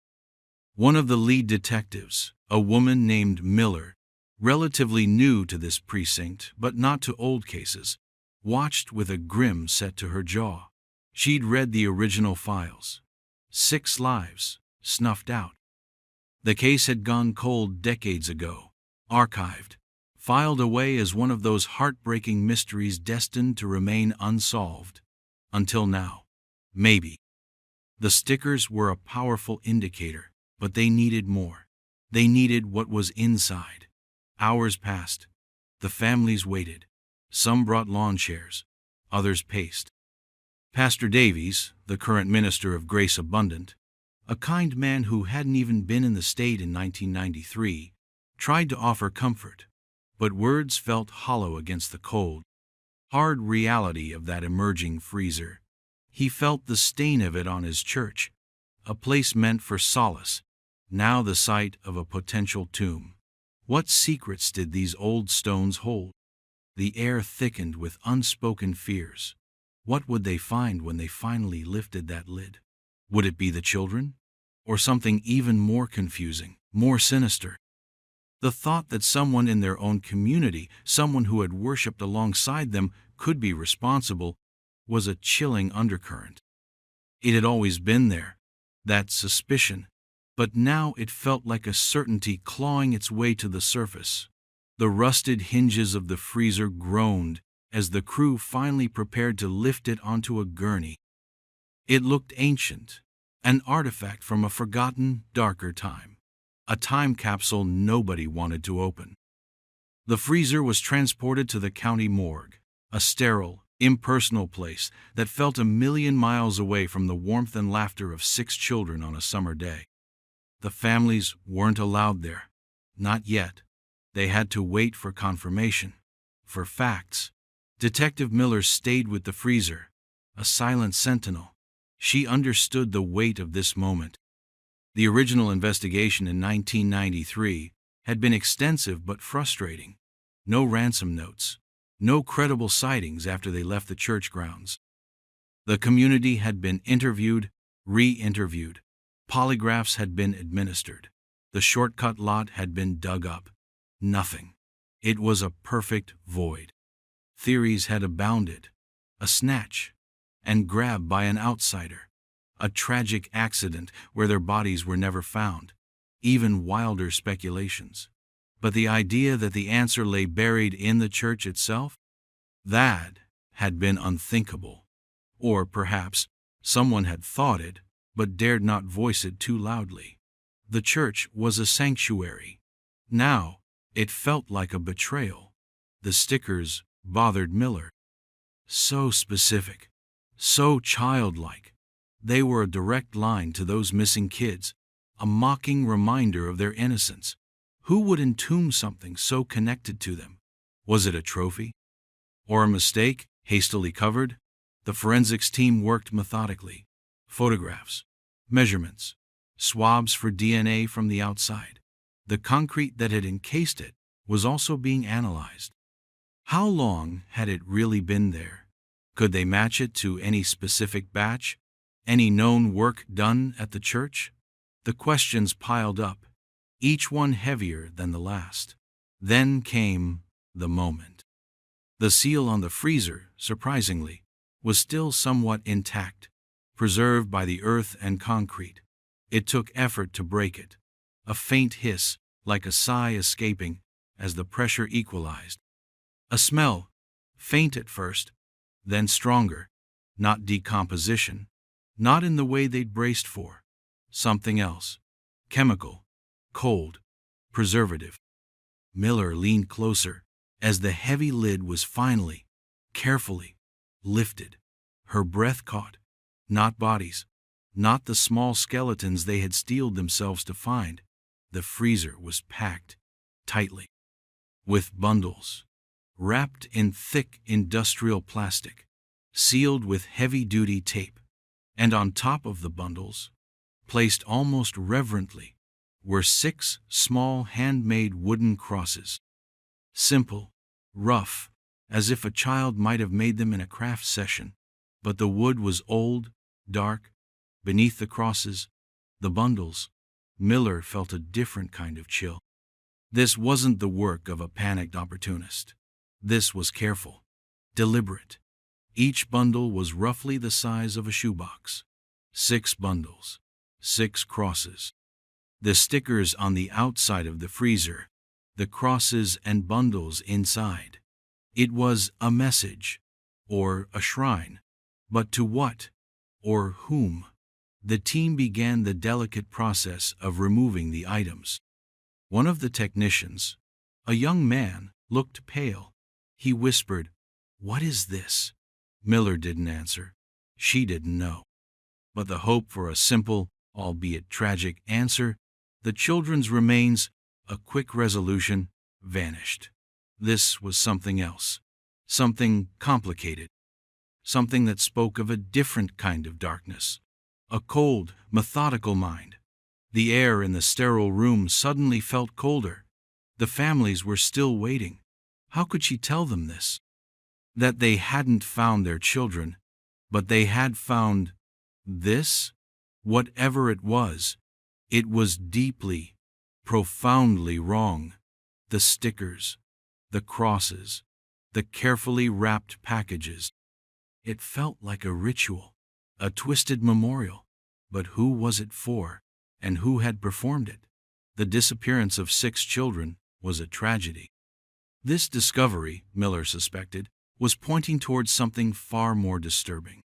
One of the lead detectives, a woman named Miller, relatively new to this precinct but not to old cases, watched with a grin set to her jaw. She'd read the original files. 6 lives, snuffed out. The case had gone cold decades ago, archived, filed away as one of those heartbreaking mysteries destined to remain unsolved. Until now. Maybe. The stickers were a powerful indicator, but they needed more. They needed what was inside. Hours passed. The families waited. Some brought lawn chairs. Others paced. Pastor Davies, the current minister of Grace Abundant, a kind man who hadn't even been in the state in 1993, tried to offer comfort, but words felt hollow against the cold, hard reality of that emerging freezer. He felt the stain of it on his church, a place meant for solace, now the site of a potential tomb. What secrets did these old stones hold? The air thickened with unspoken fears. What would they find when they finally lifted that lid? Would it be the children? Or something even more confusing, more sinister? The thought that someone in their own community, someone who had worshipped alongside them, could be responsible, was a chilling undercurrent. It had always been there, that suspicion, but now it felt like a certainty clawing its way to the surface. The rusted hinges of the freezer groaned as the crew finally prepared to lift it onto a gurney. It looked ancient, an artifact from a forgotten, darker time, a time capsule nobody wanted to open. The freezer was transported to the county morgue, a sterile, impersonal place that felt a million miles away from the warmth and laughter of 6 children on a summer day. The families weren't allowed there. Not yet. They had to wait for confirmation, for facts. Detective Miller stayed with the freezer, a silent sentinel. She understood the weight of this moment. The original investigation in 1993 had been extensive but frustrating. No ransom notes, no credible sightings after they left the church grounds. The community had been interviewed, re-interviewed. Polygraphs had been administered. The shortcut lot had been dug up. Nothing. It was a perfect void. Theories had abounded. A snatch and grab by an outsider. A tragic accident where their bodies were never found. Even wilder speculations. But the idea that the answer lay buried in the church itself? That had been unthinkable. Or perhaps someone had thought it, but dared not voice it too loudly. The church was a sanctuary. Now, it felt like a betrayal. The stickers bothered Miller. So specific, so childlike. They were a direct line to those missing kids, a mocking reminder of their innocence. Who would entomb something so connected to them? Was it a trophy? Or a mistake, hastily covered? The forensics team worked methodically. Photographs, measurements, swabs for DNA from the outside. The concrete that had encased it was also being analyzed. How long had it really been there? Could they match it to any specific batch? Any known work done at the church? The questions piled up, each one heavier than the last. Then came the moment. The seal on the freezer, surprisingly, was still somewhat intact, preserved by the earth and concrete. It took effort to break it. A faint hiss, like a sigh escaping, as the pressure equalized. A smell, faint at first, then stronger, not decomposition, not in the way they'd braced for. Something else. Chemical, cold, preservative. Miller leaned closer as the heavy lid was finally, carefully, lifted. Her breath caught. Not bodies, not the small skeletons they had steeled themselves to find. The freezer was packed tightly with bundles, wrapped in thick industrial plastic, sealed with heavy-duty tape, and on top of the bundles, placed almost reverently, were 6 small handmade wooden crosses. Simple, rough, as if a child might have made them in a craft session, but the wood was old, dark. Beneath the crosses, the bundles, Miller felt a different kind of chill. This wasn't the work of a panicked opportunist. This was careful, deliberate. Each bundle was roughly the size of a shoebox. 6 bundles, 6 crosses. The stickers on the outside of the freezer, the crosses and bundles inside. It was a message, or a shrine. But to what, or whom? The team began the delicate process of removing the items. One of the technicians, a young man, looked pale. He whispered, "What is this?" Miller didn't answer. She didn't know. But the hope for a simple, albeit tragic, answer, the children's remains, a quick resolution, vanished. This was something else. Something complicated. Something that spoke of a different kind of darkness. A cold, methodical mind. The air in the sterile room suddenly felt colder. The families were still waiting. How could she tell them this? That they hadn't found their children, but they had found this? Whatever it was deeply, profoundly wrong. The stickers, the crosses, the carefully wrapped packages. It felt like a ritual, a twisted memorial. But who was it for, and who had performed it? The disappearance of 6 children was a tragedy. This discovery, Miller suspected, was pointing towards something far more disturbing.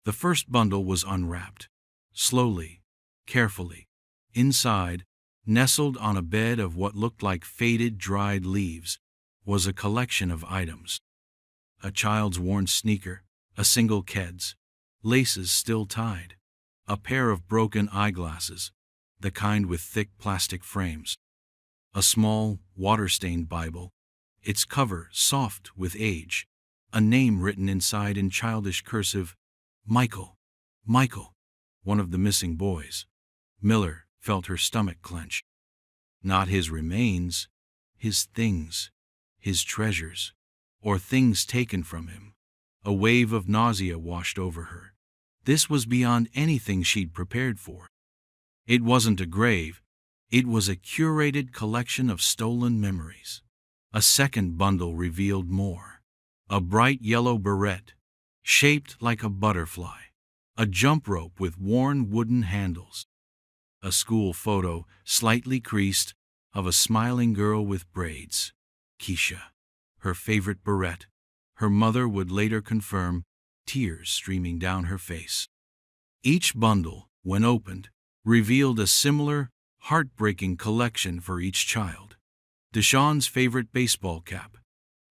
The first bundle was unwrapped. Slowly, carefully. Inside, nestled on a bed of what looked like faded, dried leaves, was a collection of items. A child's worn sneaker, a single Keds, laces still tied, a pair of broken eyeglasses, the kind with thick plastic frames, a small, water-stained Bible, its cover soft with age, a name written inside in childish cursive, Michael, one of the missing boys. Miller felt her stomach clench. Not his remains, his things, his treasures, or things taken from him. A wave of nausea washed over her. This was beyond anything she'd prepared for. It wasn't a grave, it was a curated collection of stolen memories. A second bundle revealed more. A bright yellow beret, shaped like a butterfly. A jump rope with worn wooden handles. A school photo, slightly creased, of a smiling girl with braids. Keisha. Her favorite beret. Her mother would later confirm, tears streaming down her face. Each bundle, when opened, revealed a similar, heartbreaking collection for each child. Deshaun's favorite baseball cap.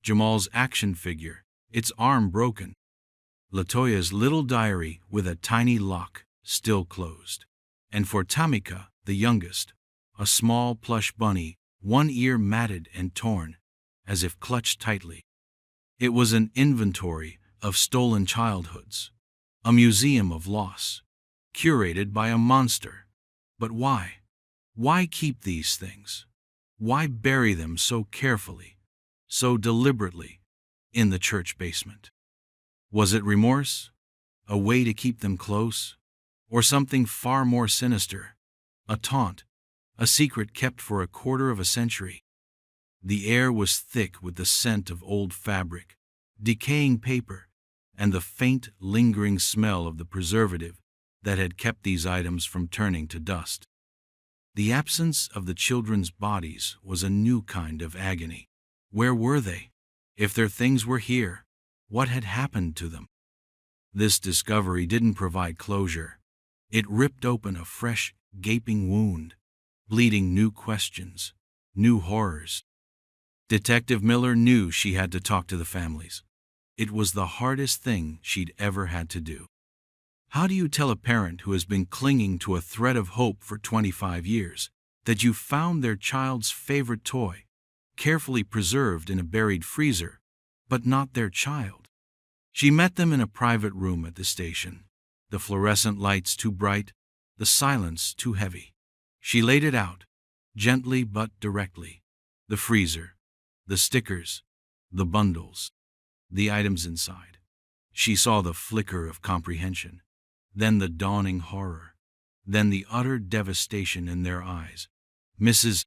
Jamal's action figure, its arm broken. Latoya's little diary with a tiny lock, still closed. And for Tamika, the youngest, a small plush bunny, one ear matted and torn, as if clutched tightly. It was an inventory of stolen childhoods, a museum of loss, curated by a monster. But why? Why keep these things? Why bury them so carefully, so deliberately, in the church basement? Was it remorse? A way to keep them close? Or something far more sinister? A taunt? a secret kept for a quarter of a century. The air was thick with the scent of old fabric, decaying paper, and the faint, lingering smell of the preservative that had kept these items from turning to dust. The absence of the children's bodies was a new kind of agony. Where were they? If their things were here, what had happened to them? This discovery didn't provide closure. It ripped open a fresh, gaping wound, bleeding new questions, new horrors. Detective Miller knew she had to talk to the families. It was the hardest thing she'd ever had to do. How do you tell a parent who has been clinging to a thread of hope for 25 years that you found their child's favorite toy, carefully preserved in a buried freezer, but not their child? She met them in a private room at the station, the fluorescent lights too bright, the silence too heavy. She laid it out, gently but directly. The freezer, the stickers, the bundles, the items inside. She saw the flicker of comprehension, then the dawning horror, then the utter devastation in their eyes. Mrs.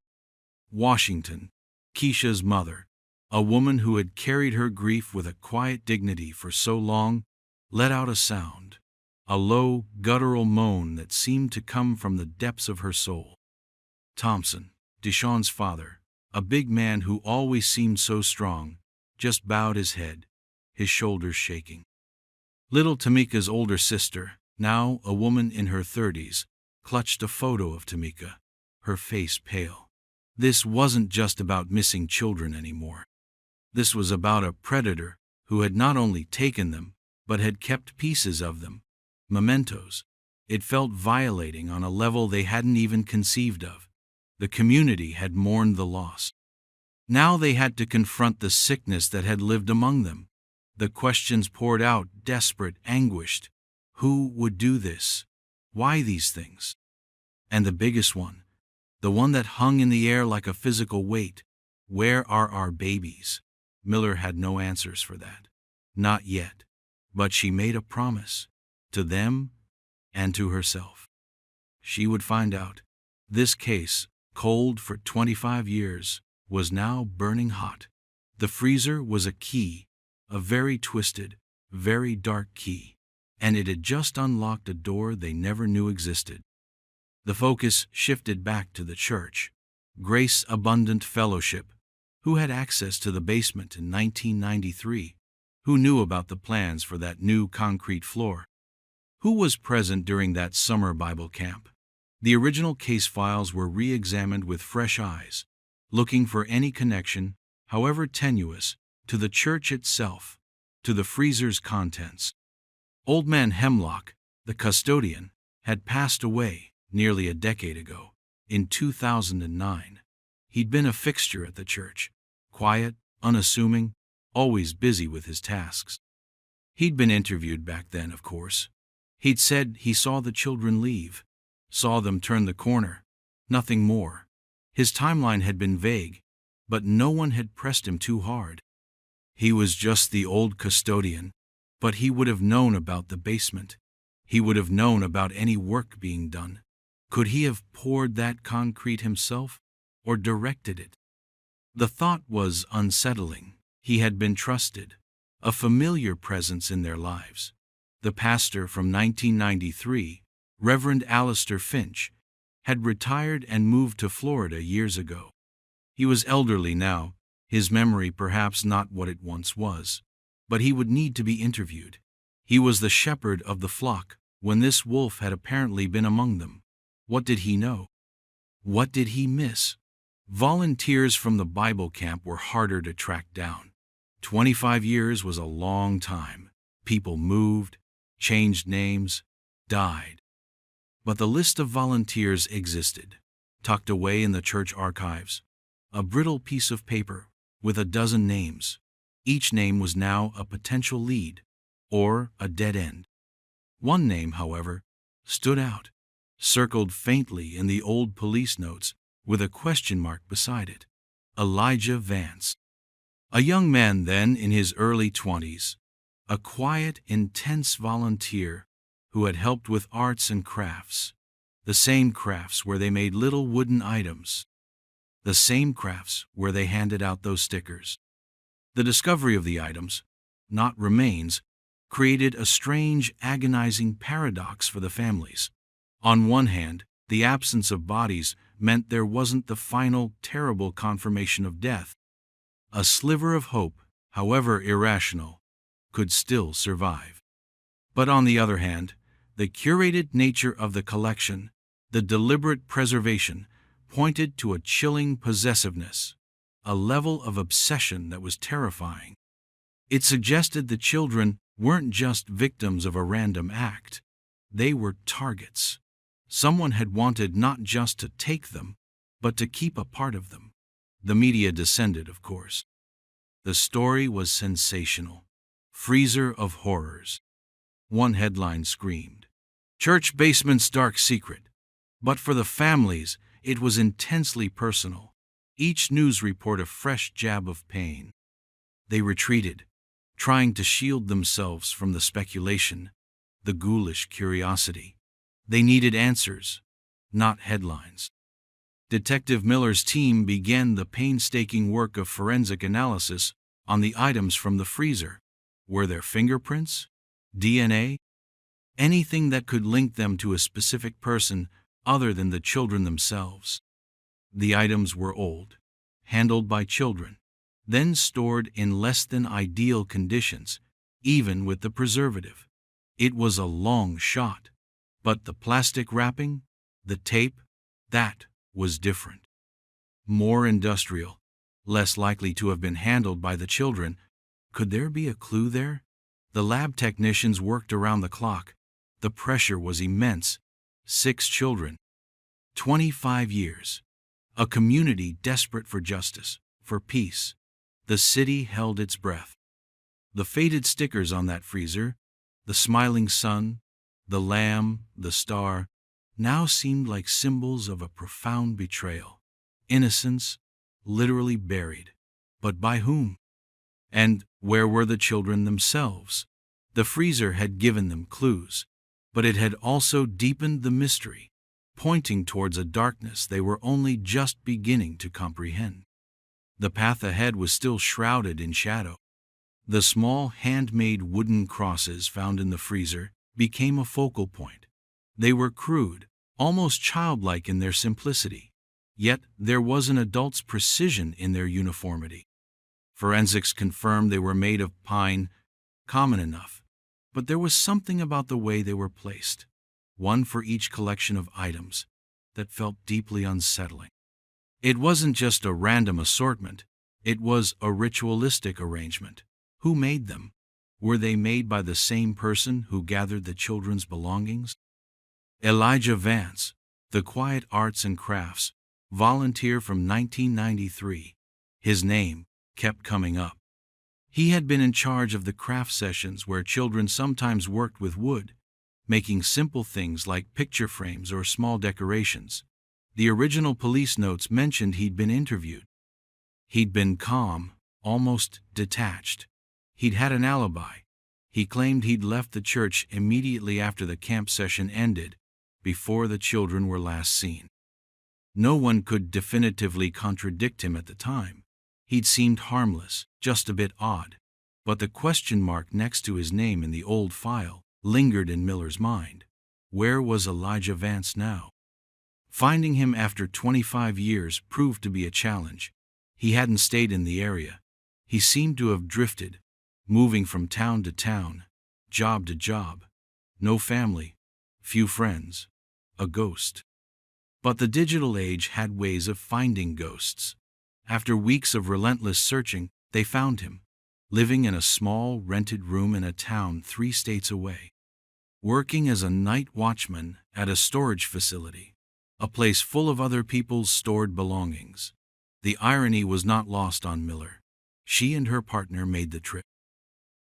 Washington, Keisha's mother, a woman who had carried her grief with a quiet dignity for so long, let out a sound, a low, guttural moan that seemed to come from the depths of her soul. Thompson, Deshawn's father, a big man who always seemed so strong, just bowed his head, his shoulders shaking. Little Tamika's older sister, now a woman in her 30s, clutched a photo of Tamika, her face pale. This wasn't just about missing children anymore. This was about a predator who had not only taken them, but had kept pieces of them, mementos. It felt violating on a level they hadn't even conceived of. The community had mourned the loss. Now they had to confront the sickness that had lived among them. The questions poured out, desperate, anguished. Who would do this? Why these things? And the biggest one, the one that hung in the air like a physical weight, where are our babies? Miller had no answers for that. Not yet. But she made a promise, to them and to herself. She would find out. This case, cold for 25 years, was now burning hot. The freezer was a key, a very twisted, very dark key, and it had just unlocked a door they never knew existed. The focus shifted back to the church, Grace Abundant Fellowship, who had access to the basement in 1993, who knew about the plans for that new concrete floor, who was present during that summer Bible camp. The original case files were re-examined with fresh eyes, looking for any connection, however tenuous, to the church itself, to the freezer's contents. Old Man Hemlock, the custodian, had passed away nearly a decade ago, in 2009. He'd been a fixture at the church, quiet, unassuming, always busy with his tasks. He'd been interviewed back then, of course. He'd said he saw the children leave, saw them turn the corner, nothing more. His timeline had been vague, but no one had pressed him too hard. He was just the old custodian, but he would have known about the basement. He would have known about any work being done. Could he have poured that concrete himself, or directed it? The thought was unsettling. He had been trusted, a familiar presence in their lives. The pastor from 1993, Reverend Alistair Finch, had retired and moved to Florida years ago. He was elderly now, his memory perhaps not what it once was, but he would need to be interviewed. He was the shepherd of the flock when this wolf had apparently been among them. What did he know? What did he miss? Volunteers from the Bible camp were harder to track down. 25 years was a long time. People moved, changed names, died. But the list of volunteers existed, tucked away in the church archives, a brittle piece of paper with a dozen names. Each name was now a potential lead, or a dead end. One name, however, stood out, circled faintly in the old police notes with a question mark beside it. Elijah Vance. A young man then in his early 20s, a quiet, intense volunteer who had helped with arts and crafts. the same crafts where they made little wooden items, the same crafts where they handed out those stickers. The discovery of the items, not remains, created a strange, agonizing paradox for the families. On one hand, the absence of bodies meant there wasn't the final, terrible confirmation of death. A sliver of hope, however irrational, could still survive. But on the other hand, the curated nature of the collection, the deliberate preservation, pointed to a chilling possessiveness, a level of obsession that was terrifying. It suggested the children weren't just victims of a random act. They were targets. Someone had wanted not just to take them, but to keep a part of them. The media descended, of course. The story was sensational. Freezer of horrors. One headline screamed, "Church basement's dark secret." But for the families, it was intensely personal. Each news report a fresh jab of pain. They retreated, trying to shield themselves from the speculation, the ghoulish curiosity. They needed answers, not headlines. Detective Miller's team began the painstaking work of forensic analysis on the items from the freezer. Were there fingerprints? DNA? Anything that could link them to a specific person other than the children themselves. The items were old, handled by children, then stored in less than ideal conditions, even with the preservative. It was a long shot, but the plastic wrapping, the tape, that was different. More industrial, less likely to have been handled by the children. Could there be a clue there? The lab technicians worked around the clock. The pressure was immense. 6 children. 25 years. A community desperate for justice, for peace. The city held its breath. The faded stickers on that freezer, the smiling sun, the lamb, the star, now seemed like symbols of a profound betrayal. Innocence, literally buried. But by whom? And where were the children themselves? The freezer had given them clues, but it had also deepened the mystery, pointing towards a darkness they were only just beginning to comprehend. The path ahead was still shrouded in shadow. The small handmade wooden crosses found in the freezer became a focal point. They were crude, almost childlike in their simplicity, yet there was an adult's precision in their uniformity. Forensics confirmed they were made of pine, common enough, but there was something about the way they were placed, one for each collection of items, that felt deeply unsettling. It wasn't just a random assortment, it was a ritualistic arrangement. Who made them? Were they made by the same person who gathered the children's belongings? Elijah Vance, the Quiet Arts and Crafts volunteer from 1993, his name kept coming up. He had been in charge of the craft sessions where children sometimes worked with wood, making simple things like picture frames or small decorations. The original police notes mentioned he'd been interviewed. He'd been calm, almost detached. He'd had an alibi. He claimed he'd left the church immediately after the camp session ended, before the children were last seen. No one could definitively contradict him at the time. He'd seemed harmless, just a bit odd. But the question mark next to his name in the old file lingered in Miller's mind. Where was Elijah Vance now? Finding him after 25 years proved to be a challenge. He hadn't stayed in the area. He seemed to have drifted, moving from town to town, job to job. No family, few friends, a ghost. But the digital age had ways of finding ghosts. After weeks of relentless searching, they found him, living in a small rented room in a town 3 states away, working as a night watchman at a storage facility, a place full of other people's stored belongings. The irony was not lost on Miller. She and her partner made the trip.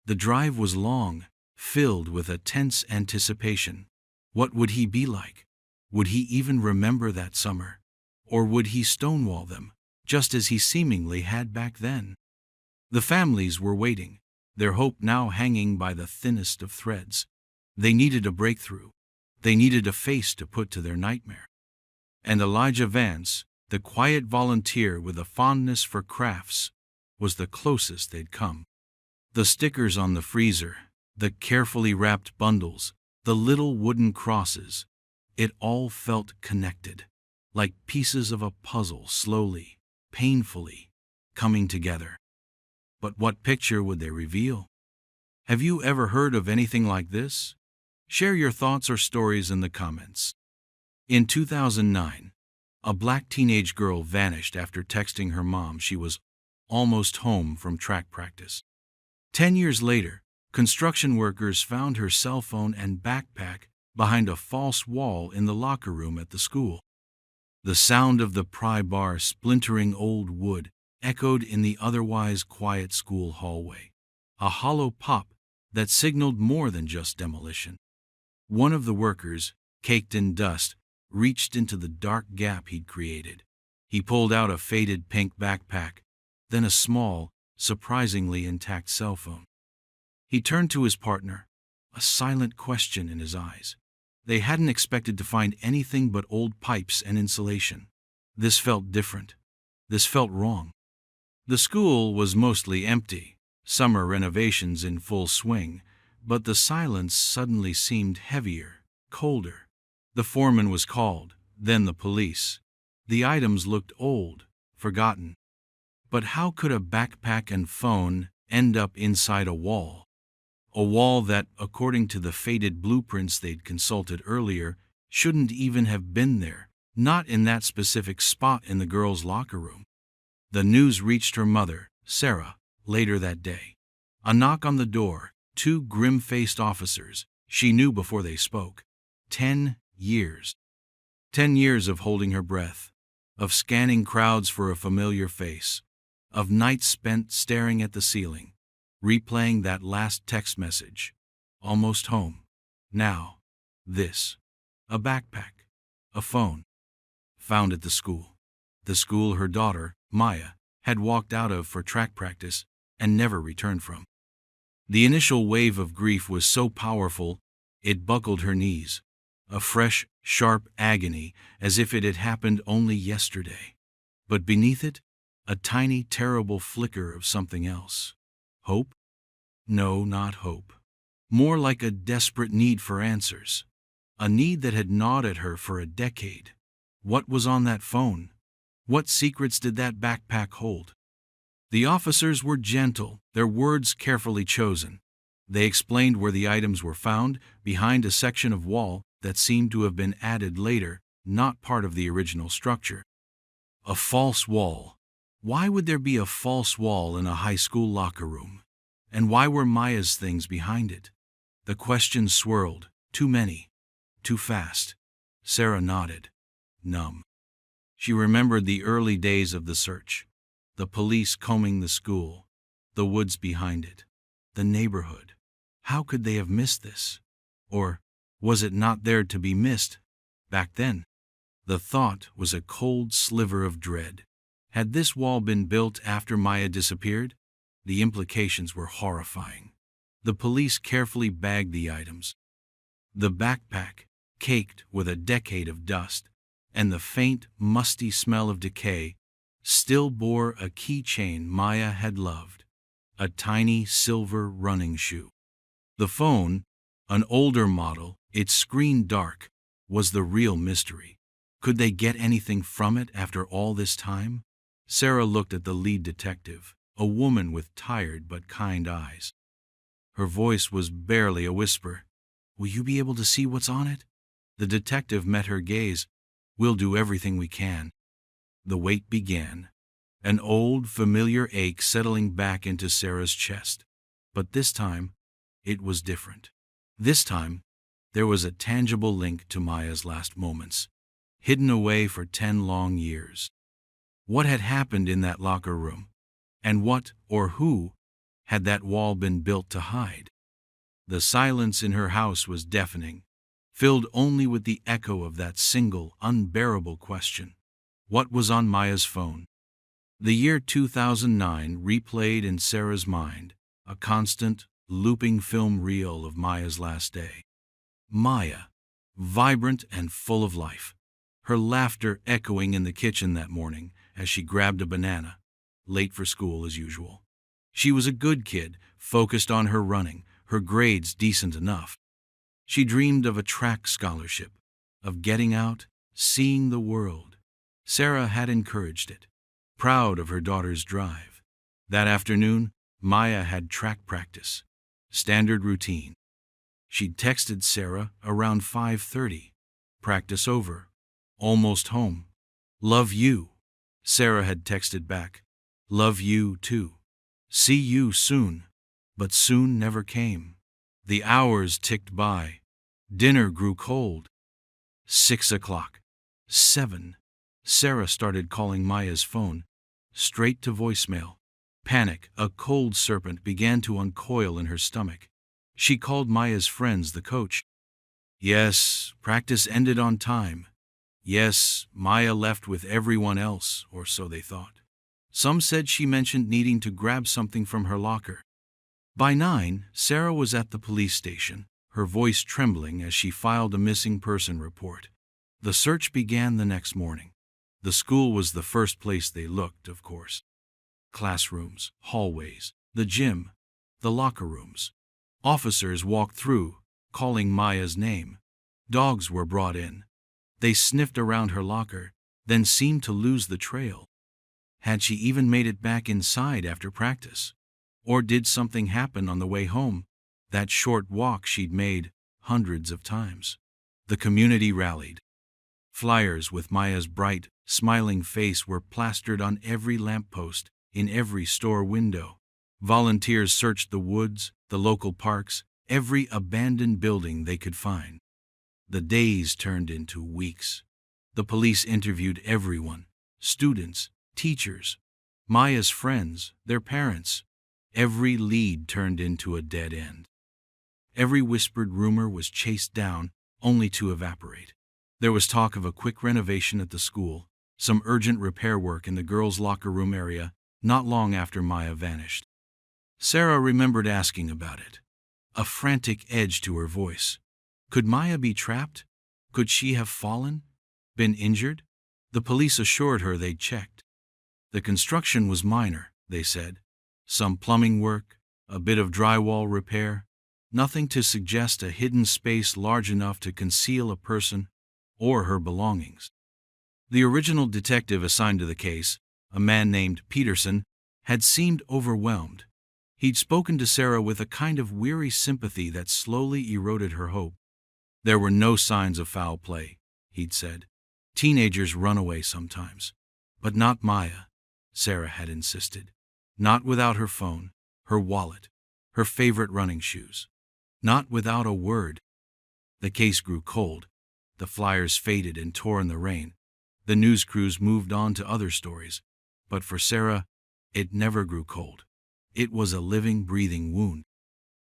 The drive was long, filled with a tense anticipation. What would he be like? Would he even remember that summer? Or would he stonewall them, just as he seemingly had back then? The families were waiting, their hope now hanging by the thinnest of threads. They needed a breakthrough. They needed a face to put to their nightmare. And Elijah Vance, the quiet volunteer with a fondness for crafts, was the closest they'd come. The stickers on the freezer, the carefully wrapped bundles, the little wooden crosses, it all felt connected, like pieces of a puzzle slowly, painfully, coming together. But what picture would they reveal? Have you ever heard of anything like this? Share your thoughts or stories in the comments. In 2009, a black teenage girl vanished after texting her mom she was almost home from track practice. 10 years later, construction workers found her cell phone and backpack behind a false wall in the locker room at the school. The sound of the pry bar splintering old wood echoed in the otherwise quiet school hallway, a hollow pop that signaled more than just demolition. One of the workers, caked in dust, reached into the dark gap he'd created. He pulled out a faded pink backpack, then a small, surprisingly intact cell phone. He turned to his partner, a silent question in his eyes. They hadn't expected to find anything but old pipes and insulation. This felt different. This felt wrong. The school was mostly empty, summer renovations in full swing, but the silence suddenly seemed heavier, colder. The foreman was called, then the police. The items looked old, forgotten. But how could a backpack and phone end up inside a wall? A wall that, according to the faded blueprints they'd consulted earlier, shouldn't even have been there, not in that specific spot in the girls' locker room. The news reached her mother, Sarah, later that day. A knock on the door, 2 grim-faced officers, she knew before they spoke. 10 years. 10 years of holding her breath, of scanning crowds for a familiar face, of nights spent staring at the ceiling, replaying that last text message. Almost home. Now, this. A backpack. A phone. Found at the school. The school her daughter, Maya, had walked out of for track practice and never returned from. The initial wave of grief was so powerful, it buckled her knees. A fresh, sharp agony, as if it had happened only yesterday. But beneath it, a tiny, terrible flicker of something else. Hope? No, not hope. More like a desperate need for answers. A need that had gnawed at her for a decade. What was on that phone? What secrets did that backpack hold? The officers were gentle, their words carefully chosen. They explained where the items were found, behind a section of wall that seemed to have been added later, not part of the original structure. A false wall. Why would there be a false wall in a high school locker room? And why were Maya's things behind it? The questions swirled. Too many. Too fast. Sarah nodded, numb. She remembered the early days of the search. The police combing the school. The woods behind it. The neighborhood. How could they have missed this? Or was it not there to be missed? Back then, the thought was a cold sliver of dread. Had this wall been built after Maya disappeared? The implications were horrifying. The police carefully bagged the items. The backpack, caked with a decade of dust, and the faint, musty smell of decay, still bore a keychain Maya had loved, a tiny silver running shoe. The phone, an older model, its screen dark, was the real mystery. Could they get anything from it after all this time? Sarah looked at the lead detective, a woman with tired but kind eyes. Her voice was barely a whisper. "Will you be able to see what's on it?" The detective met her gaze. "We'll do everything we can." The wait began, an old, familiar ache settling back into Sarah's chest. But this time, it was different. This time, there was a tangible link to Maya's last moments, hidden away for 10 long years. What had happened in that locker room? And what, or who, had that wall been built to hide? The silence in her house was deafening, filled only with the echo of that single, unbearable question. What was on Maya's phone? The year 2009 replayed in Sarah's mind, a constant, looping film reel of Maya's last day. Maya, vibrant and full of life. Her laughter echoing in the kitchen that morning as she grabbed a banana, late for school as usual. She was a good kid, focused on her running, her grades decent enough. She dreamed of a track scholarship, of getting out, seeing the world. Sarah had encouraged it, proud of her daughter's drive. That afternoon, Maya had track practice. Standard routine. She'd texted Sarah around 5:30. Practice over. Almost home. Love you. Sarah had texted back. Love you too. See you soon. But soon never came. The hours ticked by. Dinner grew cold. 6 o'clock. 7. Sarah started calling Maya's phone. Straight to voicemail. Panic, a cold serpent, began to uncoil in her stomach. She called Maya's friends, the coach. Yes, practice ended on time. Yes, Maya left with everyone else, or so they thought. Some said she mentioned needing to grab something from her locker. By 9, Sarah was at the police station, her voice trembling as she filed a missing person report. The search began the next morning. The school was the first place they looked, of course. Classrooms, hallways, the gym, the locker rooms. Officers walked through, calling Maya's name. Dogs were brought in. They sniffed around her locker, then seemed to lose the trail. Had she even made it back inside after practice? Or did something happen on the way home, that short walk she'd made hundreds of times? The community rallied. Flyers with Maya's bright, smiling face were plastered on every lamppost, in every store window. Volunteers searched the woods, the local parks, every abandoned building they could find. The days turned into weeks. The police interviewed everyone, students, teachers, Maya's friends, their parents. Every lead turned into a dead end. Every whispered rumor was chased down, only to evaporate. There was talk of a quick renovation at the school, some urgent repair work in the girls' locker room area, not long after Maya vanished. Sarah remembered asking about it, a frantic edge to her voice. Could Maya be trapped? Could she have fallen? Been injured? The police assured her they'd checked. The construction was minor, they said. Some plumbing work, a bit of drywall repair, nothing to suggest a hidden space large enough to conceal a person or her belongings. The original detective assigned to the case, a man named Peterson, had seemed overwhelmed. He'd spoken to Sarah with a kind of weary sympathy that slowly eroded her hope. There were no signs of foul play, he'd said. Teenagers run away sometimes. But not Maya, Sarah had insisted. Not without her phone, her wallet, her favorite running shoes. Not without a word. The case grew cold. The flyers faded and tore in the rain. The news crews moved on to other stories. But for Sarah, it never grew cold. It was a living, breathing wound.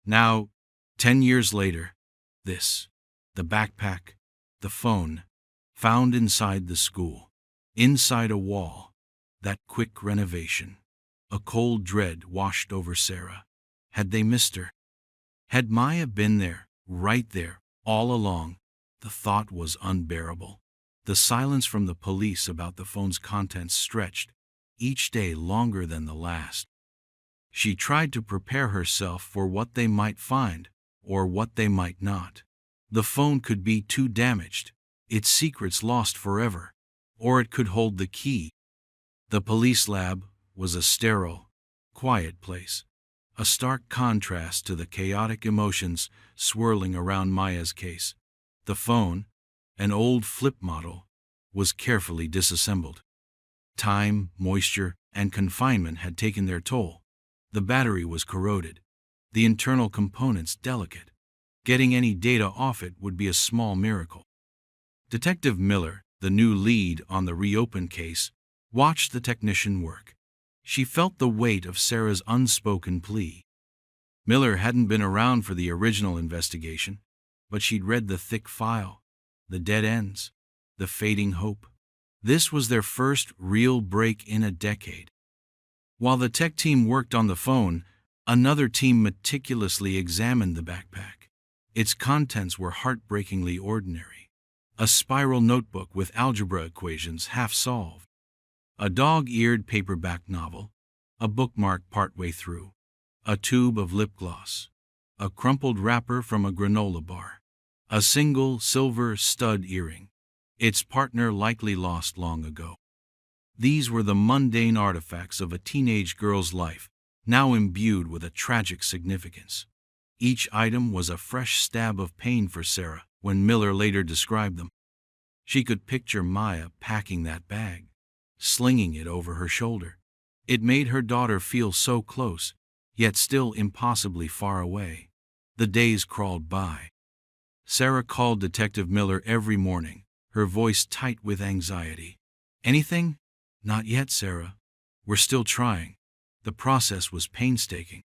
Now, 10 years later, this, the backpack, the phone, found inside the school, inside a wall, that quick renovation. A cold dread washed over Sarah. Had they missed her? Had Maya been there, right there, all along? The thought was unbearable. The silence from the police about the phone's contents stretched, each day longer than the last. She tried to prepare herself for what they might find, or what they might not. The phone could be too damaged, its secrets lost forever, or it could hold the key. The police lab was a sterile, quiet place, a stark contrast to the chaotic emotions swirling around Maya's case. The phone, an old flip model, was carefully disassembled. Time, moisture, and confinement had taken their toll. The battery was corroded, the internal components delicate. Getting any data off it would be a small miracle. Detective Miller, the new lead on the reopened case, watched the technician work. She felt the weight of Sarah's unspoken plea. Miller hadn't been around for the original investigation, but she'd read the thick file, the dead ends, the fading hope. This was their first real break in a decade. While the tech team worked on the phone, another team meticulously examined the backpack. Its contents were heartbreakingly ordinary. A spiral notebook with algebra equations half solved, a dog-eared paperback novel, a bookmark partway through, a tube of lip gloss, a crumpled wrapper from a granola bar, a single silver stud earring, its partner likely lost long ago. These were the mundane artifacts of a teenage girl's life, now imbued with a tragic significance. Each item was a fresh stab of pain for Sarah when Miller later described them. She could picture Maya packing that bag, slinging it over her shoulder. It made her daughter feel so close, yet still impossibly far away. The days crawled by. Sarah called Detective Miller every morning, her voice tight with anxiety. "Anything?" "Not yet, Sarah. We're still trying." The process was painstaking.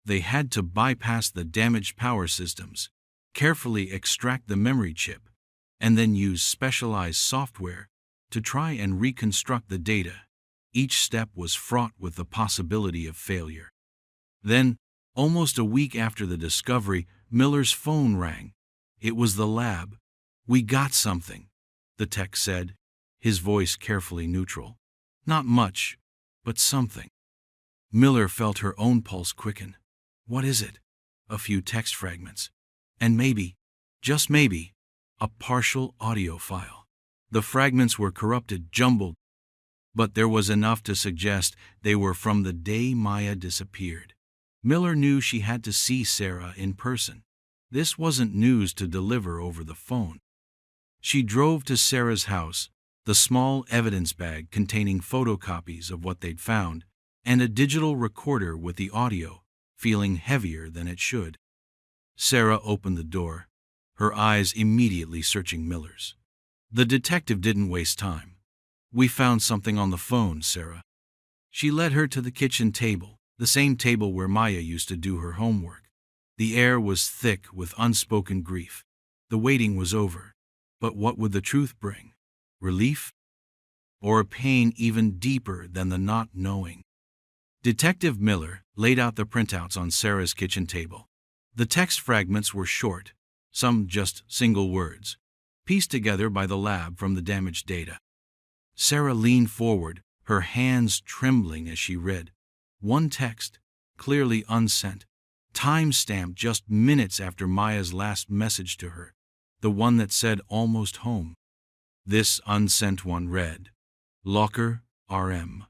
They had to bypass the damaged power systems, carefully extract the memory chip, and then use specialized software to try and reconstruct the data. Each step was fraught with the possibility of failure. Then, almost a week after the discovery, Miller's phone rang. It was the lab. "We got something," the tech said, his voice carefully neutral. "Not much, but something." Miller felt her own pulse quicken. "What is it?" "A few text fragments. And maybe, just maybe, a partial audio file." The fragments were corrupted, jumbled, but there was enough to suggest they were from the day Maya disappeared. Miller knew she had to see Sarah in person. This wasn't news to deliver over the phone. She drove to Sarah's house, the small evidence bag containing photocopies of what they'd found, and a digital recorder with the audio, feeling heavier than it should. Sarah opened the door, her eyes immediately searching Miller's. The detective didn't waste time. "We found something on the phone, Sarah." She led her to the kitchen table, the same table where Maya used to do her homework. The air was thick with unspoken grief. The waiting was over. But what would the truth bring? Relief? Or a pain even deeper than the not knowing? Detective Miller laid out the printouts on Sarah's kitchen table. The text fragments were short, some just single words, pieced together by the lab from the damaged data. Sarah leaned forward, her hands trembling as she read. One text, clearly unsent, time-stamped just minutes after Maya's last message to her, the one that said "almost home." This unsent one read, "Locker, RM.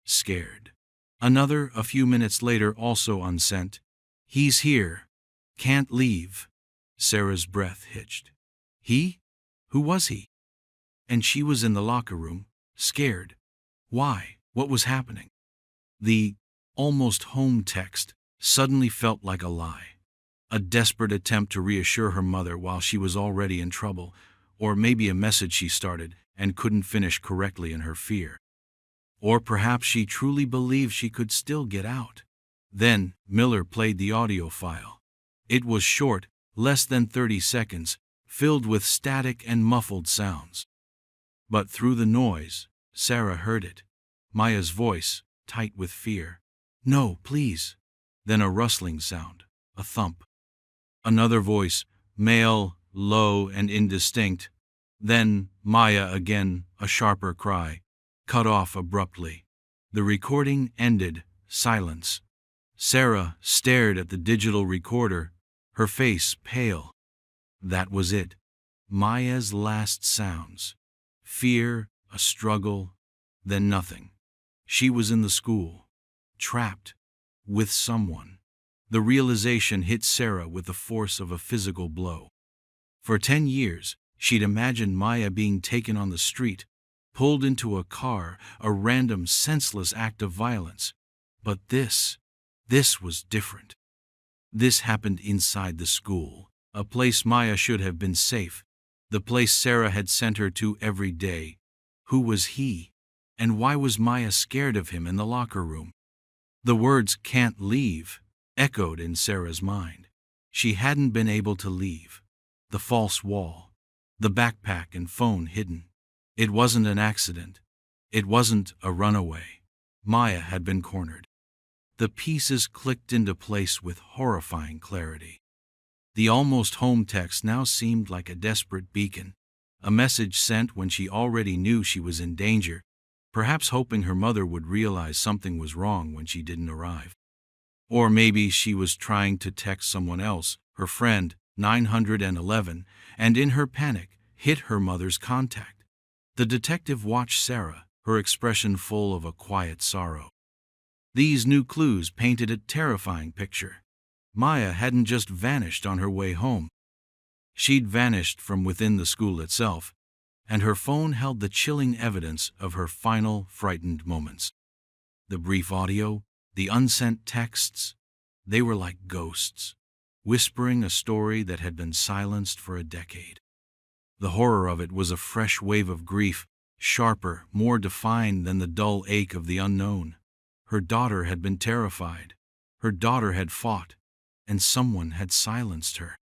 Scared." Another, a few minutes later, also unsent, "He's here. Can't leave." Sarah's breath hitched. He? Who was he? And she was in the locker room, scared. Why? What was happening? The "almost home" text suddenly felt like a lie. A desperate attempt to reassure her mother while she was already in trouble, or maybe a message she started and couldn't finish correctly in her fear. Or perhaps she truly believed she could still get out. Then Miller played the audio file. It was short, less than 30 seconds, filled with static and muffled sounds. But through the noise, Sarah heard it. Maya's voice, tight with fear. "No, please." Then a rustling sound, a thump. Another voice, male, low and indistinct. Then Maya again, a sharper cry, cut off abruptly. The recording ended, silence. Sarah stared at the digital recorder, her face pale. That was it. Maya's last sounds. Fear, a struggle, then nothing. She was in the school, trapped, with someone. The realization hit Sarah with the force of a physical blow. For 10 years, she'd imagined Maya being taken on the street, pulled into a car, a random, senseless act of violence. But this was different. This happened inside the school, a place Maya should have been safe, the place Sarah had sent her to every day. Who was he? And why was Maya scared of him in the locker room? The words "can't leave" echoed in Sarah's mind. She hadn't been able to leave. The false wall, the backpack and phone hidden. It wasn't an accident. It wasn't a runaway. Maya had been cornered. The pieces clicked into place with horrifying clarity. The almost home text now seemed like a desperate beacon, a message sent when she already knew she was in danger, perhaps hoping her mother would realize something was wrong when she didn't arrive. Or maybe she was trying to text someone else, her friend, 911, and in her panic, hit her mother's contact. The detective watched Sarah, her expression full of a quiet sorrow. These new clues painted a terrifying picture. Maya hadn't just vanished on her way home. She'd vanished from within the school itself, and her phone held the chilling evidence of her final frightened moments. The brief audio, the unsent texts, they were like ghosts, whispering a story that had been silenced for a decade. The horror of it was a fresh wave of grief, sharper, more defined than the dull ache of the unknown. Her daughter had been terrified. Her daughter had fought, and someone had silenced her.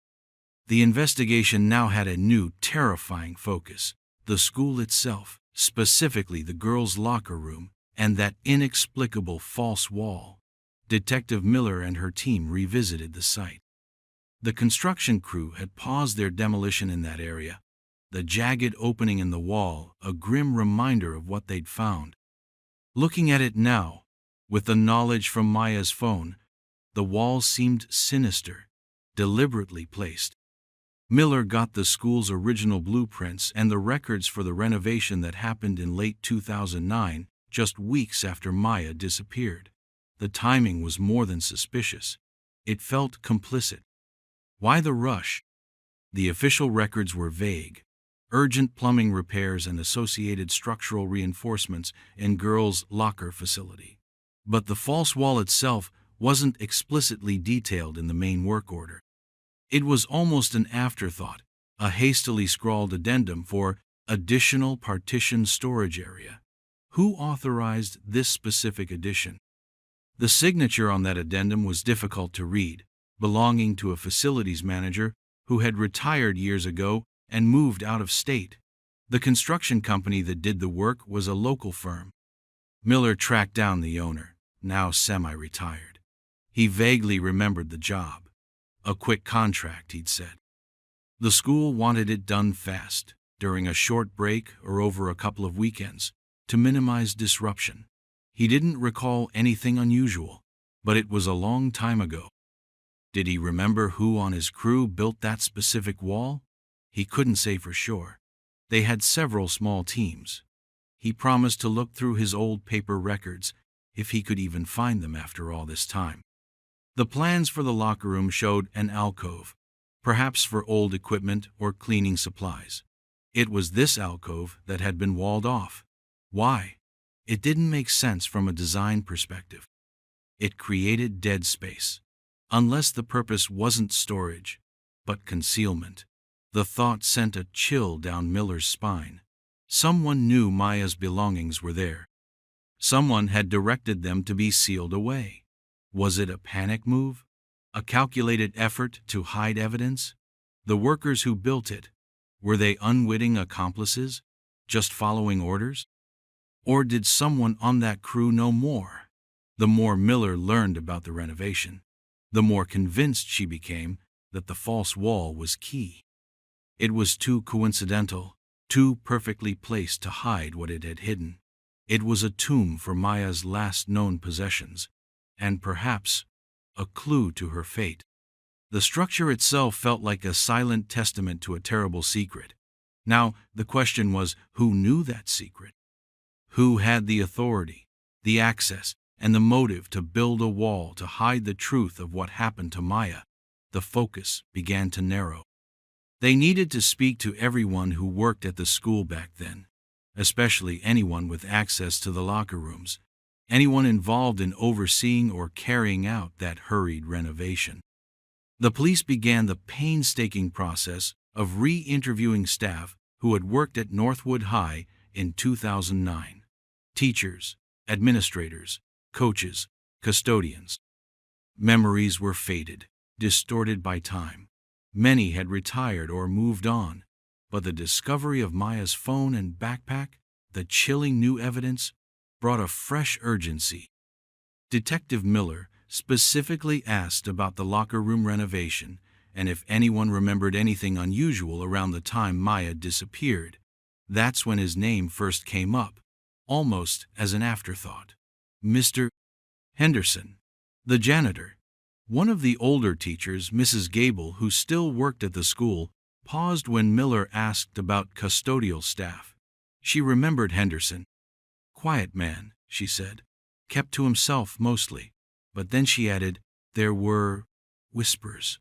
The investigation now had a new, terrifying focus: the school itself, specifically the girls' locker room, and that inexplicable false wall. Detective Miller and her team revisited the site. The construction crew had paused their demolition in that area, the jagged opening in the wall a grim reminder of what they'd found. Looking at it now, with the knowledge from Maya's phone, the wall seemed sinister, deliberately placed. Miller got the school's original blueprints and the records for the renovation that happened in late 2009, just weeks after Maya disappeared. The timing was more than suspicious. It felt complicit. Why the rush? The official records were vague: urgent plumbing repairs and associated structural reinforcements in girls' locker facility. But the false wall itself wasn't explicitly detailed in the main work order. It was almost an afterthought, a hastily scrawled addendum for additional partition storage area. Who authorized this specific addition? The signature on that addendum was difficult to read, belonging to a facilities manager who had retired years ago and moved out of state. The construction company that did the work was a local firm. Miller tracked down the owner, now semi-retired. He vaguely remembered the job. A quick contract, he'd said. The school wanted it done fast, during a short break or over a couple of weekends, to minimize disruption. He didn't recall anything unusual, but it was a long time ago. Did he remember who on his crew built that specific wall? He couldn't say for sure. They had several small teams. He promised to look through his old paper records, if he could even find them after all this time. The plans for the locker room showed an alcove, perhaps for old equipment or cleaning supplies. It was this alcove that had been walled off. Why? It didn't make sense from a design perspective. It created dead space, unless the purpose wasn't storage, but concealment. The thought sent a chill down Miller's spine. Someone knew Maya's belongings were there. Someone had directed them to be sealed away. Was it a panic move? A calculated effort to hide evidence? The workers who built it, were they unwitting accomplices, just following orders? Or did someone on that crew know more? The more Miller learned about the renovation, the more convinced she became that the false wall was key. It was too coincidental, too perfectly placed to hide what it had hidden. It was a tomb for Maya's last known possessions, and perhaps a clue to her fate. The structure itself felt like a silent testament to a terrible secret. Now, the question was, who knew that secret? Who had the authority, the access, and the motive to build a wall to hide the truth of what happened to Maya? The focus began to narrow. They needed to speak to everyone who worked at the school back then, especially anyone with access to the locker rooms, anyone involved in overseeing or carrying out that hurried renovation. The police began the painstaking process of re-interviewing staff who had worked at Northwood High in 2009. Teachers, administrators, coaches, custodians. Memories were faded, distorted by time. Many had retired or moved on, but the discovery of Maya's phone and backpack, the chilling new evidence, brought a fresh urgency. Detective Miller specifically asked about the locker room renovation and if anyone remembered anything unusual around the time Maya disappeared, that's when his name first came up, almost as an afterthought. Mr. Henderson, the janitor. One of the older teachers, Mrs. Gable, who still worked at the school, paused when Miller asked about custodial staff. She remembered Henderson. Quiet man, she said, kept to himself mostly. But then she added, there were whispers.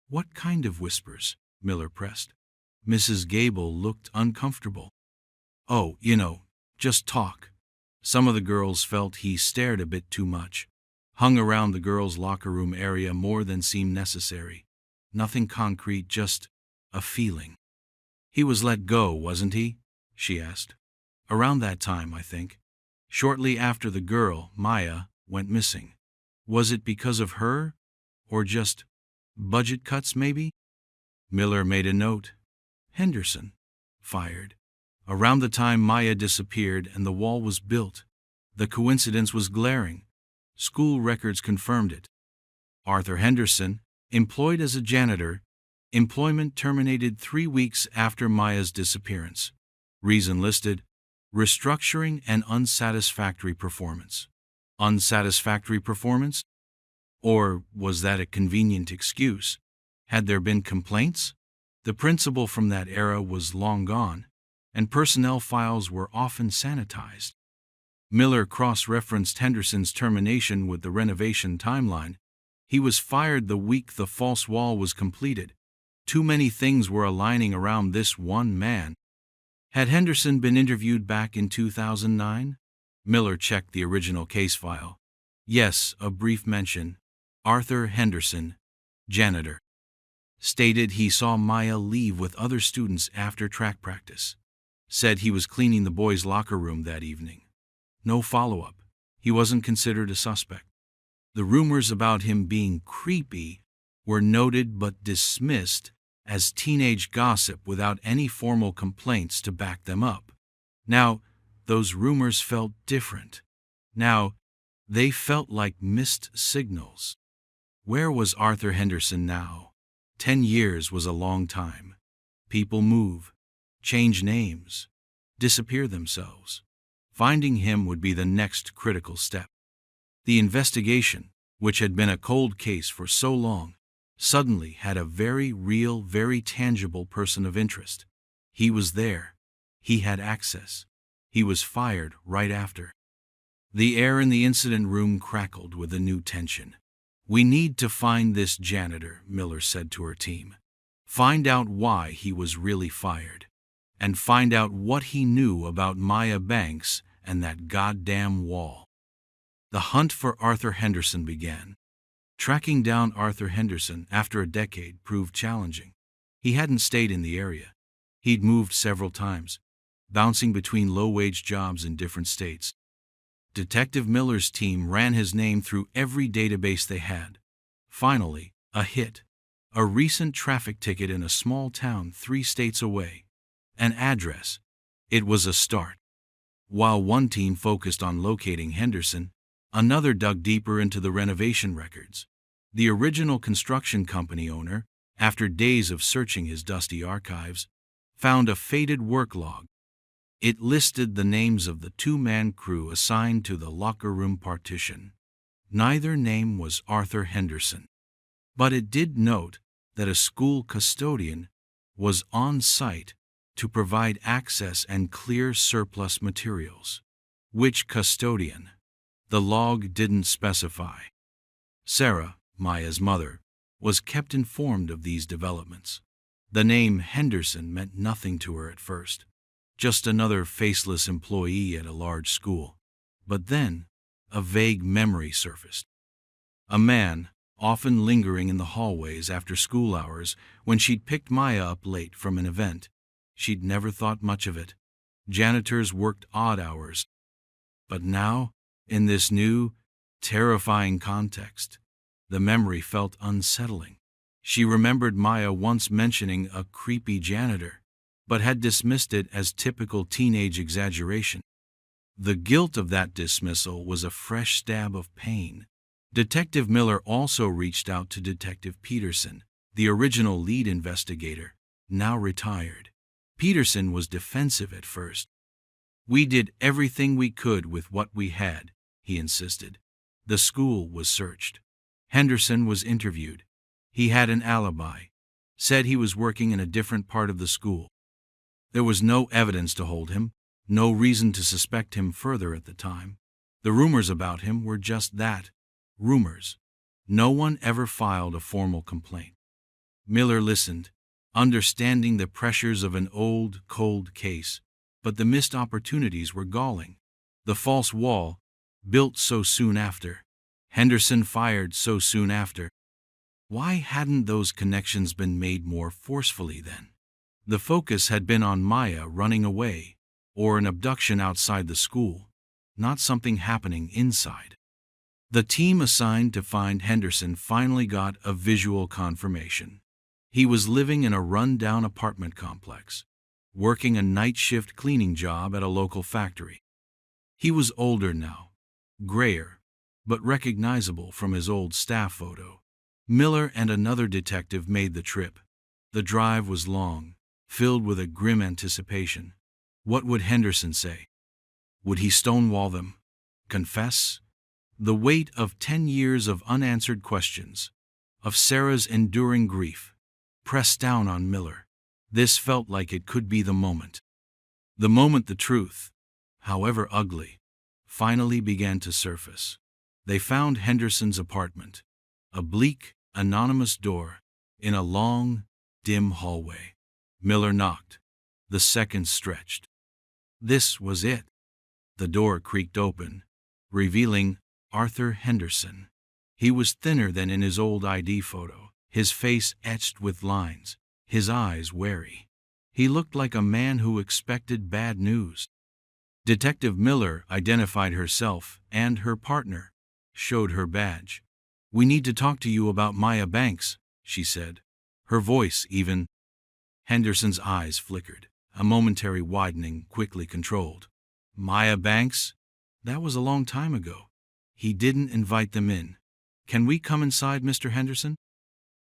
What kind of whispers? Miller pressed. Mrs. Gable looked uncomfortable. Oh, just talk. Some of the girls felt he stared a bit too much. Hung around the girls' locker room area more than seemed necessary. Nothing concrete, just a feeling. He was let go, wasn't he? She asked. Around that time, I think. Shortly after the girl, Maya, went missing. Was it because of her? Or just budget cuts, maybe? Miller made a note. Henderson. Fired. Around the time Maya disappeared and the wall was built. The coincidence was glaring. School records confirmed it. Arthur Henderson, employed as a janitor, employment terminated 3 weeks after Maya's disappearance. Reason listed, restructuring and unsatisfactory performance. Unsatisfactory performance? Or was that a convenient excuse? Had there been complaints? The principal from that era was long gone, and personnel files were often sanitized. Miller cross-referenced Henderson's termination with the renovation timeline. He was fired the week the false wall was completed. Too many things were aligning around this one man. Had Henderson been interviewed back in 2009? Miller checked the original case file. Yes, a brief mention. Arthur Henderson, janitor. Stated he saw Maya leave with other students after track practice. Said he was cleaning the boys' locker room that evening. No follow-up. He wasn't considered a suspect. The rumors about him being creepy were noted but dismissed as teenage gossip without any formal complaints to back them up. Now, those rumors felt different. Now, they felt like missed signals. Where was Arthur Henderson now? 10 years was a long time. People move, change names, disappear themselves. Finding him would be the next critical step. The investigation, which had been a cold case for so long, suddenly had a very real, very tangible person of interest. He was there. He had access. He was fired right after. The air in the incident room crackled with a new tension. We need to find this janitor, Miller said to her team. Find out why he was really fired. And find out what he knew about Maya Banks and that goddamn wall. The hunt for Arthur Henderson began. Tracking down Arthur Henderson after a decade proved challenging. He hadn't stayed in the area. He'd moved several times, bouncing between low-wage jobs in different states. Detective Miller's team ran his name through every database they had. Finally, a hit. A recent traffic ticket in a small town 3 states away. An address. It was a start. While one team focused on locating Henderson, another dug deeper into the renovation records. The original construction company owner, after days of searching his dusty archives, found a faded work log. It listed the names of the 2-man crew assigned to the locker room partition. Neither name was Arthur Henderson. But it did note that a school custodian was on site to provide access and clear surplus materials. Which custodian? The log didn't specify. Sarah, Maya's mother, was kept informed of these developments. The name Henderson meant nothing to her at first. Just another faceless employee at a large school. But then, a vague memory surfaced. A man, often lingering in the hallways after school hours when she'd picked Maya up late from an event. She'd never thought much of it. Janitors worked odd hours. But now, in this new, terrifying context, the memory felt unsettling. She remembered Maya once mentioning a creepy janitor, but had dismissed it as typical teenage exaggeration. The guilt of that dismissal was a fresh stab of pain. Detective Miller also reached out to Detective Peterson, the original lead investigator, now retired. Peterson was defensive at first. "We did everything we could with what we had," he insisted. The school was searched. Henderson was interviewed. He had an alibi. Said he was working in a different part of the school. There was no evidence to hold him, no reason to suspect him further at the time. The rumors about him were just that, rumors. No one ever filed a formal complaint. Miller listened, understanding the pressures of an old, cold case, but the missed opportunities were galling. The false wall, built so soon after. Henderson fired so soon after. Why hadn't those connections been made more forcefully then? The focus had been on Maya running away, or an abduction outside the school, not something happening inside. The team assigned to find Henderson finally got a visual confirmation. He was living in a run-down apartment complex, working a night shift cleaning job at a local factory. He was older now, grayer, but recognizable from his old staff photo. Miller and another detective made the trip. The drive was long, filled with a grim anticipation. What would Henderson say? Would he stonewall them? Confess? The weight of 10 years of unanswered questions, of Sarah's enduring grief, pressed down on Miller. This felt like it could be the moment. The moment the truth, however ugly, finally began to surface. They found Henderson's apartment, a bleak, anonymous door, in a long, dim hallway. Miller knocked. The seconds stretched. This was it. The door creaked open, revealing Arthur Henderson. He was thinner than in his old ID photo, his face etched with lines, his eyes wary. He looked like a man who expected bad news. Detective Miller identified herself and her partner, showed her badge. "We need to talk to you about Maya Banks," she said, her voice even. Henderson's eyes flickered, a momentary widening quickly controlled. Maya Banks? That was a long time ago. He didn't invite them in. "Can we come inside, Mr. Henderson?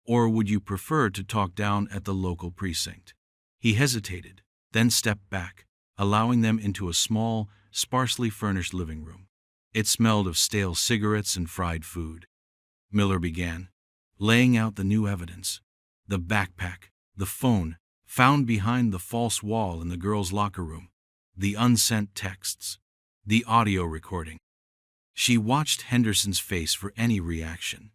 Or would you prefer to talk down at the local precinct?" He hesitated, then stepped back, allowing them into a small, sparsely furnished living room. It smelled of stale cigarettes and fried food. Miller began, laying out the new evidence. The backpack, the phone, found behind the false wall in the girls' locker room, the unsent texts, the audio recording. She watched Henderson's face for any reaction.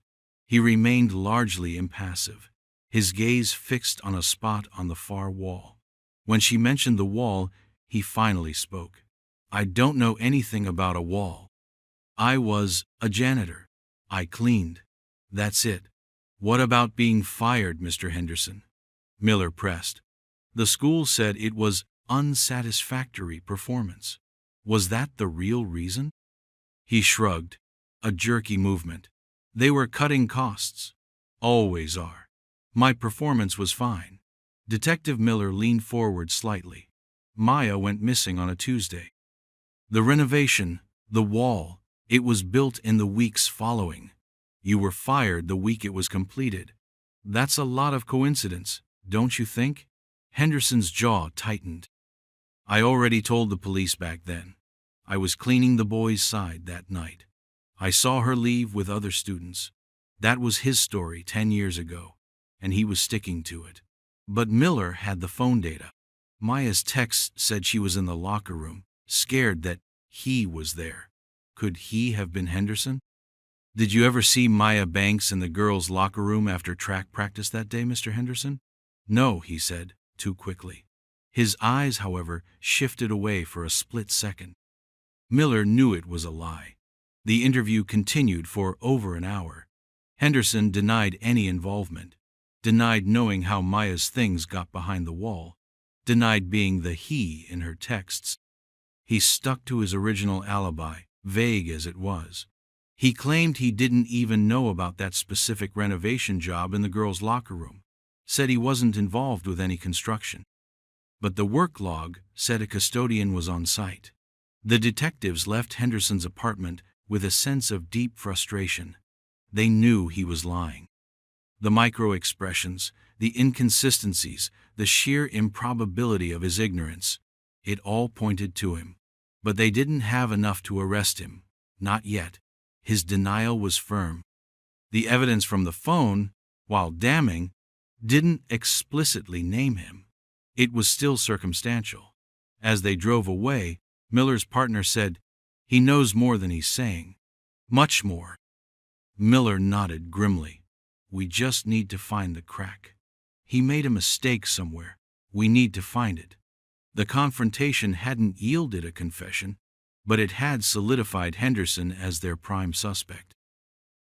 He remained largely impassive, his gaze fixed on a spot on the far wall. When she mentioned the wall, he finally spoke. "I don't know anything about a wall. I was a janitor. I cleaned. That's it." "What about being fired, Mr. Henderson?" Miller pressed. "The school said it was unsatisfactory performance. Was that the real reason?" He shrugged, a jerky movement. "They were cutting costs. Always are. My performance was fine." Detective Miller leaned forward slightly. "Maya went missing on a Tuesday. The renovation, the wall, it was built in the weeks following. You were fired the week it was completed. That's a lot of coincidence, don't you think?" Henderson's jaw tightened. "I already told the police back then. I was cleaning the boys' side that night. I saw her leave with other students. That was his story 10 years ago, and he was sticking to it. But Miller had the phone data. Maya's text said she was in the locker room, scared that he was there. Could he have been Henderson?" "Did you ever see Maya Banks in the girls' locker room after track practice that day, Mr. Henderson?" "No," he said, too quickly. His eyes, however, shifted away for a split second. Miller knew it was a lie. The interview continued for over an hour. Henderson denied any involvement, denied knowing how Maya's things got behind the wall, denied being the he in her texts. He stuck to his original alibi, vague as it was. He claimed he didn't even know about that specific renovation job in the girls' locker room, said he wasn't involved with any construction. But the work log said a custodian was on site. The detectives left Henderson's apartment with a sense of deep frustration. They knew he was lying. The micro-expressions, the inconsistencies, the sheer improbability of his ignorance, it all pointed to him. But they didn't have enough to arrest him. Not yet. His denial was firm. The evidence from the phone, while damning, didn't explicitly name him. It was still circumstantial. As they drove away, Miller's partner said, "He knows more than he's saying. Much more." Miller nodded grimly. "We just need to find the crack. He made a mistake somewhere. We need to find it." The confrontation hadn't yielded a confession, but it had solidified Henderson as their prime suspect.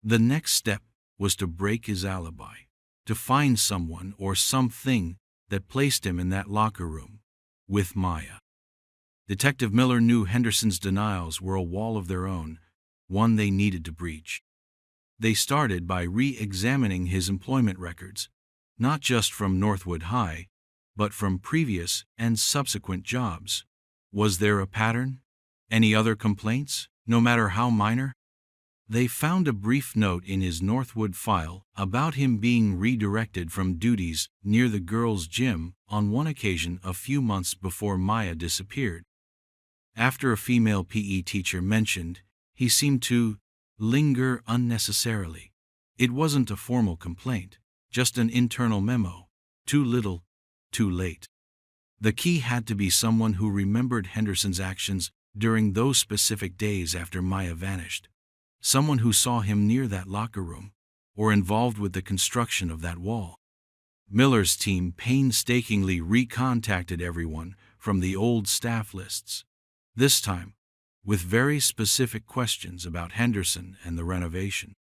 The next step was to break his alibi, to find someone or something that placed him in that locker room with Maya. Detective Miller knew Henderson's denials were a wall of their own, one they needed to breach. They started by re-examining his employment records, not just from Northwood High, but from previous and subsequent jobs. Was there a pattern? Any other complaints, no matter how minor? They found a brief note in his Northwood file about him being redirected from duties near the girls' gym on one occasion a few months before Maya disappeared. After a female PE teacher mentioned, he seemed to linger unnecessarily. It wasn't a formal complaint, just an internal memo. Too little, too late. The key had to be someone who remembered Henderson's actions during those specific days after Maya vanished. Someone who saw him near that locker room, or involved with the construction of that wall. Miller's team painstakingly recontacted everyone from the old staff lists, this time with very specific questions about Henderson and the renovation.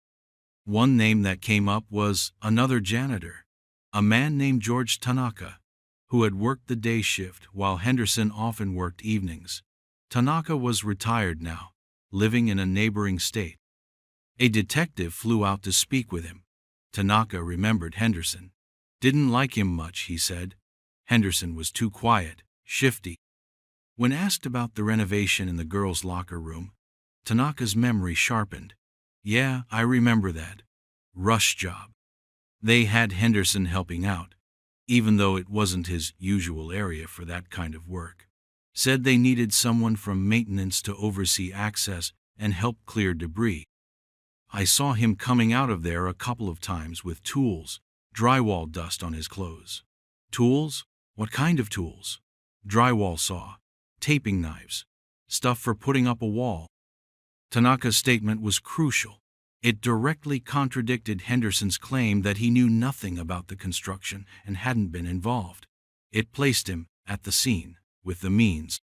One name that came up was another janitor, a man named George Tanaka, who had worked the day shift while Henderson often worked evenings. Tanaka was retired now, living in a neighboring state. A detective flew out to speak with him. Tanaka remembered Henderson. Didn't like him much, he said. Henderson was too quiet, shifty. When asked about the renovation in the girls' locker room, Tanaka's memory sharpened. "Yeah, I remember that. Rush job. They had Henderson helping out, even though it wasn't his usual area for that kind of work. Said they needed someone from maintenance to oversee access and help clear debris. I saw him coming out of there a couple of times with tools, drywall dust on his clothes." "Tools? What kind of tools?" "Drywall saw, taping knives, stuff for putting up a wall." Tanaka's statement was crucial. It directly contradicted Henderson's claim that he knew nothing about the construction and hadn't been involved. It placed him at the scene, with the means.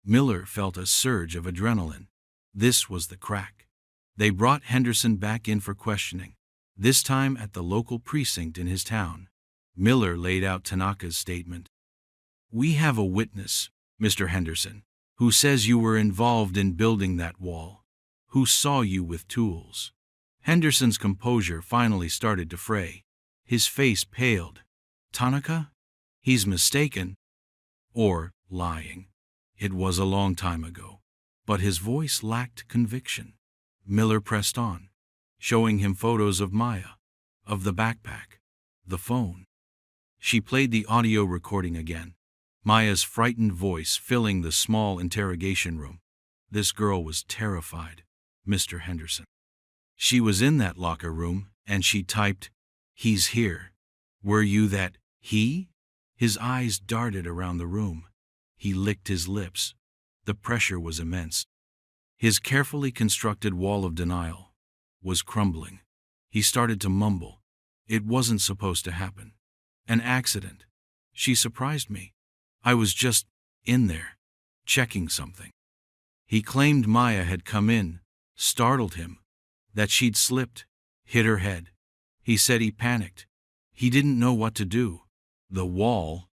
Miller felt a surge of adrenaline. This was the crack. They brought Henderson back in for questioning, this time at the local precinct in his town. Miller laid out Tanaka's statement. "We have a witness, Mr. Henderson, who says you were involved in building that wall, who saw you with tools." Henderson's composure finally started to fray. His face paled. "Tanaka? He's mistaken. Or lying. It was a long time ago." But his voice lacked conviction. Miller pressed on, showing him photos of Maya, of the backpack, the phone. She played the audio recording again, Maya's frightened voice filling the small interrogation room. This girl was terrified, Mr. Henderson. She was in that locker room, and she typed, "He's here. Were you that he?" His eyes darted around the room. He licked his lips. The pressure was immense. His carefully constructed wall of denial was crumbling. He started to mumble. "It wasn't supposed to happen. An accident. She surprised me. I was just in there, checking something." He claimed Maya had come in, startled him, that she'd slipped, hit her head. He said he panicked. He didn't know what to do. The wall,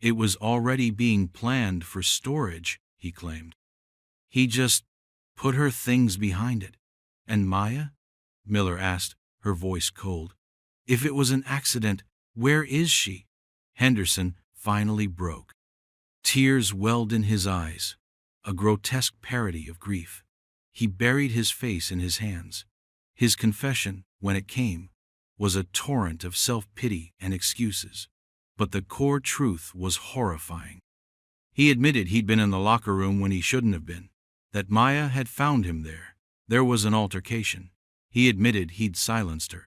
it was already being planned for storage, he claimed. He just put her things behind it. "And Maya?" Miller asked, her voice cold. "If it was an accident, where is she?" Henderson finally broke. Tears welled in his eyes, a grotesque parody of grief. He buried his face in his hands. His confession, when it came, was a torrent of self-pity and excuses. But the core truth was horrifying. He admitted he'd been in the locker room when he shouldn't have been, that Maya had found him there. There was an altercation. He admitted he'd silenced her.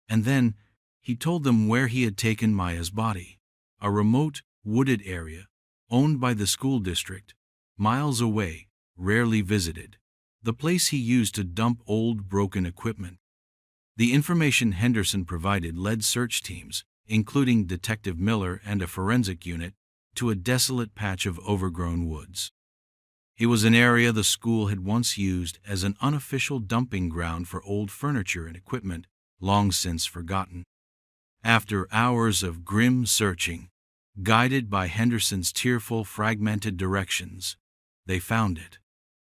And then, he told them where he had taken Maya's body. A remote, wooded area, owned by the school district, miles away, rarely visited. The place he used to dump old, broken equipment. The information Henderson provided led search teams, including Detective Miller and a forensic unit, to a desolate patch of overgrown woods. It was an area the school had once used as an unofficial dumping ground for old furniture and equipment, long since forgotten. After hours of grim searching, guided by Henderson's tearful, fragmented directions, they found it.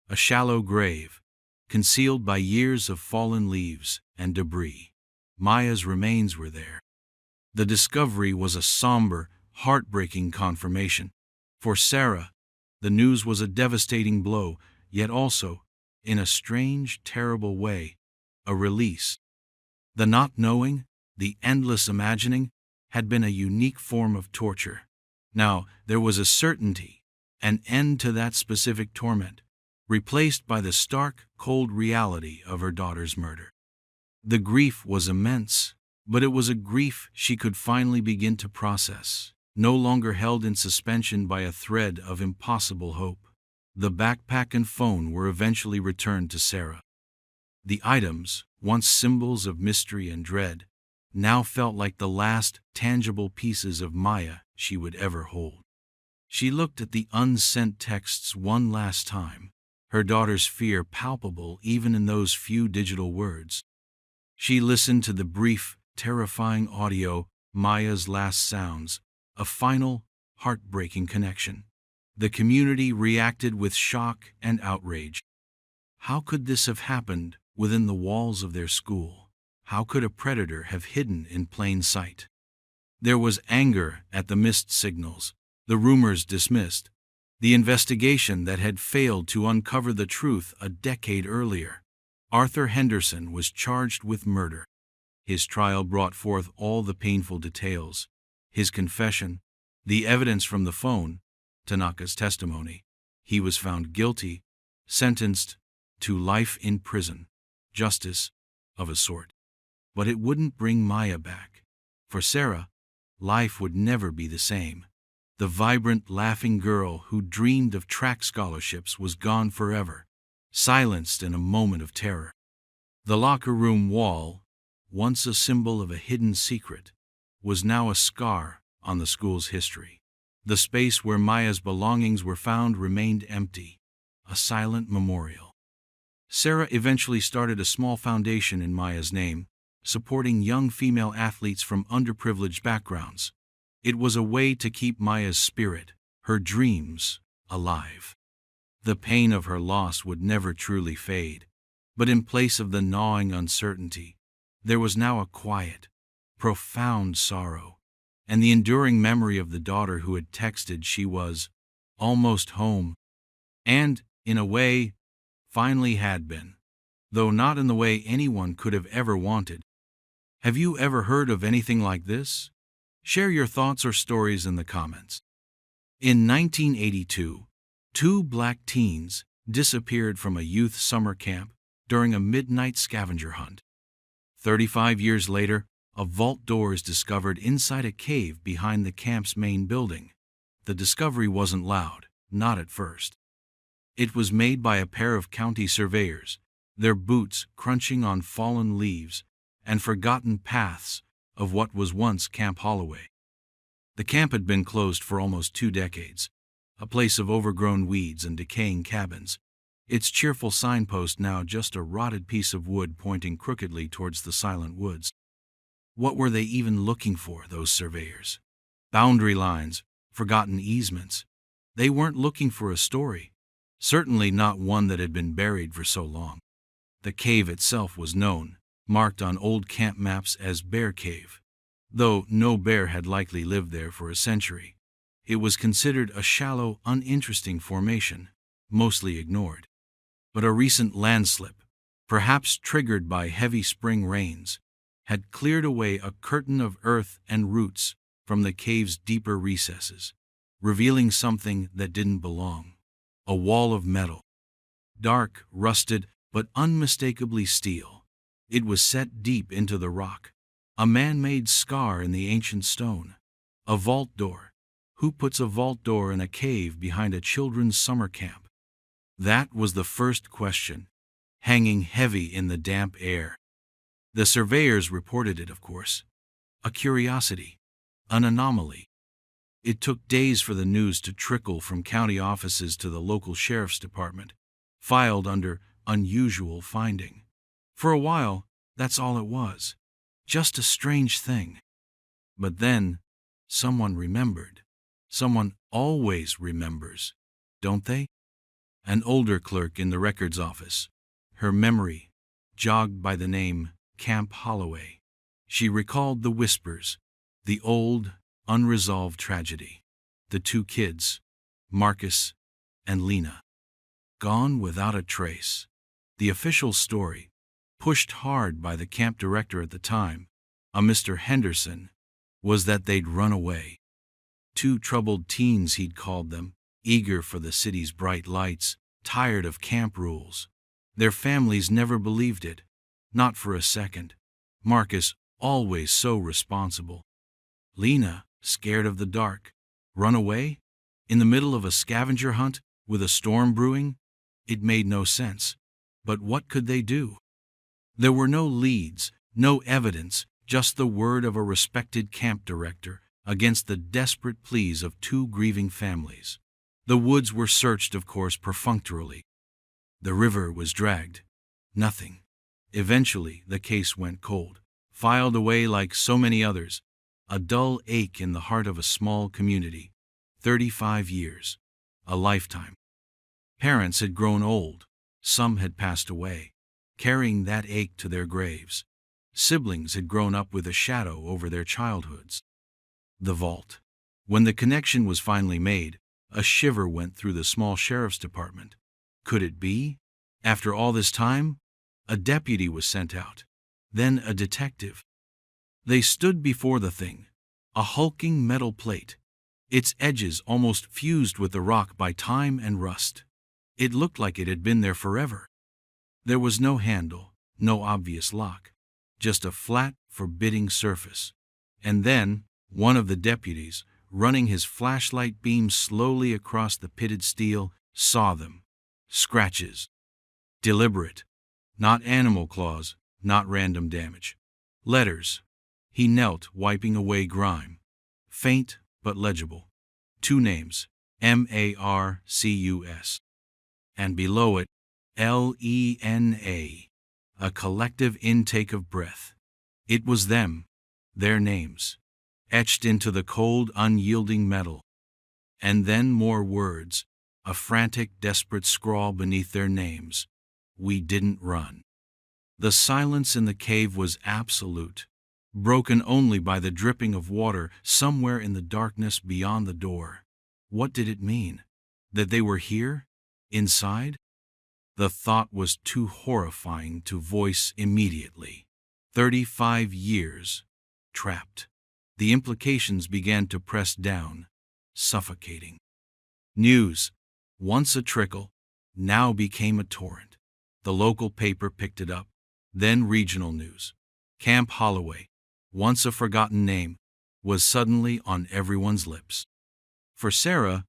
A shallow grave, concealed by years of fallen leaves and debris. Maya's remains were there. The discovery was a somber, heartbreaking confirmation. For Sarah, the news was a devastating blow, yet also, in a strange, terrible way, a release. The not knowing, the endless imagining, had been a unique form of torture. Now, there was a certainty, an end to that specific torment, replaced by the stark, cold reality of her daughter's murder. The grief was immense, but it was a grief she could finally begin to process, no longer held in suspension by a thread of impossible hope. The backpack and phone were eventually returned to Sarah. The items, once symbols of mystery and dread, now felt like the last tangible pieces of Maya she would ever hold. She looked at the unsent texts one last time, her daughter's fear palpable even in those few digital words. She listened to the brief, terrifying audio, Maya's last sounds, a final, heartbreaking connection. The community reacted with shock and outrage. How could this have happened within the walls of their school? How could a predator have hidden in plain sight? There was anger at the missed signals, the rumors dismissed, the investigation that had failed to uncover the truth a decade earlier. Arthur Henderson was charged with murder. His trial brought forth all the painful details, his confession, the evidence from the phone, Tanaka's testimony. He was found guilty, sentenced to life in prison, justice of a sort. But it wouldn't bring Maya back. For Sarah, life would never be the same. The vibrant, laughing girl who dreamed of track scholarships was gone forever, silenced in a moment of terror. The locker room wall, once a symbol of a hidden secret, was now a scar on the school's history. The space where Maya's belongings were found remained empty, a silent memorial. Sarah eventually started a small foundation in Maya's name, supporting young female athletes from underprivileged backgrounds. It was a way to keep Maya's spirit, her dreams, alive. The pain of her loss would never truly fade, but in place of the gnawing uncertainty, there was now a quiet, profound sorrow, and the enduring memory of the daughter who had texted she was almost home, and, in a way, finally had been, though not in the way anyone could have ever wanted. Have you ever heard of anything like this? Share your thoughts or stories in the comments. In 1982, two black teens disappeared from a youth summer camp during a midnight scavenger hunt. 35 years later, a vault door is discovered inside a cave behind the camp's main building. The discovery wasn't loud, not at first. It was made by a pair of county surveyors, their boots crunching on fallen leaves and forgotten paths of what was once Camp Holloway. The camp had been closed for almost 2 decades, a place of overgrown weeds and decaying cabins, its cheerful signpost now just a rotted piece of wood pointing crookedly towards the silent woods. What were they even looking for, those surveyors? Boundary lines, forgotten easements. They weren't looking for a story, certainly not one that had been buried for so long. The cave itself was known, marked on old camp maps as Bear Cave. Though no bear had likely lived there for a century, it was considered a shallow, uninteresting formation, mostly ignored. But a recent landslip, perhaps triggered by heavy spring rains, had cleared away a curtain of earth and roots from the cave's deeper recesses, revealing something that didn't belong. A wall of metal. Dark, rusted, but unmistakably steel. It was set deep into the rock. A man-made scar in the ancient stone. A vault door. Who puts a vault door in a cave behind a children's summer camp? That was the first question, hanging heavy in the damp air. The surveyors reported it, of course. A curiosity. An anomaly. It took days for the news to trickle from county offices to the local sheriff's department, filed under unusual finding. For a while, that's all it was. Just a strange thing. But then, someone remembered. Someone always remembers, don't they? An older clerk in the records office. Her memory jogged by the name Camp Holloway. She recalled the whispers, the old, unresolved tragedy. The two kids, Marcus and Lena, gone without a trace. The official story, pushed hard by the camp director at the time, a Mr. Henderson, was that they'd run away. Two troubled teens, he'd called them, eager for the city's bright lights, tired of camp rules. Their families never believed it, not for a second. Marcus, always so responsible. Lena, scared of the dark. Run away? In the middle of a scavenger hunt, with a storm brewing? It made no sense. But what could they do? There were no leads, no evidence, just the word of a respected camp director against the desperate pleas of two grieving families. The woods were searched, of course, perfunctorily. The river was dragged. Nothing. Eventually, the case went cold, filed away like so many others, a dull ache in the heart of a small community. 35 years. A lifetime. Parents had grown old. Some had passed away, carrying that ache to their graves. Siblings had grown up with a shadow over their childhoods. The vault. When the connection was finally made, a shiver went through the small sheriff's department. Could it be? After all this time? A deputy was sent out. Then a detective. They stood before the thing, a hulking metal plate, its edges almost fused with the rock by time and rust. It looked like it had been there forever. There was no handle, no obvious lock, just a flat, forbidding surface. And then, one of the deputies, running his flashlight beam slowly across the pitted steel, saw them. Scratches. Deliberate. Not animal claws, not random damage. Letters. He knelt, wiping away grime. Faint, but legible. Two names, Marcus. And below it, Lena. A collective intake of breath. It was them, their names, etched into the cold, unyielding metal. And then more words, a frantic, desperate scrawl beneath their names. We didn't run. The silence in the cave was absolute, broken only by the dripping of water somewhere in the darkness beyond the door. What did it mean? That they were here? Inside? The thought was too horrifying to voice immediately. 35 years. Trapped. The implications began to press down, suffocating. News, once a trickle, now became a torrent. The local paper picked it up, then regional news. Camp Holloway, once a forgotten name, was suddenly on everyone's lips. For Sarah,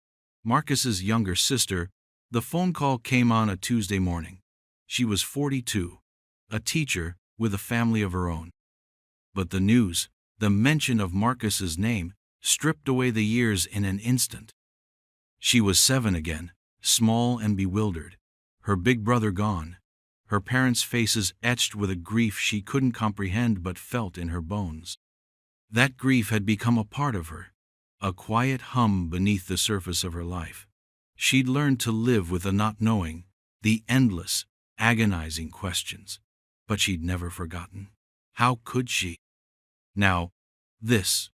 Marcus's younger sister, the phone call came on a Tuesday morning. She was 42, a teacher with a family of her own. But the news, the mention of Marcus's name, stripped away the years in an instant. She was 7 again, small and bewildered, her big brother gone, her parents' faces etched with a grief she couldn't comprehend but felt in her bones. That grief had become a part of her, a quiet hum beneath the surface of her life. She'd learned to live with the not knowing, the endless, agonizing questions, but she'd never forgotten. How could she? Now, this,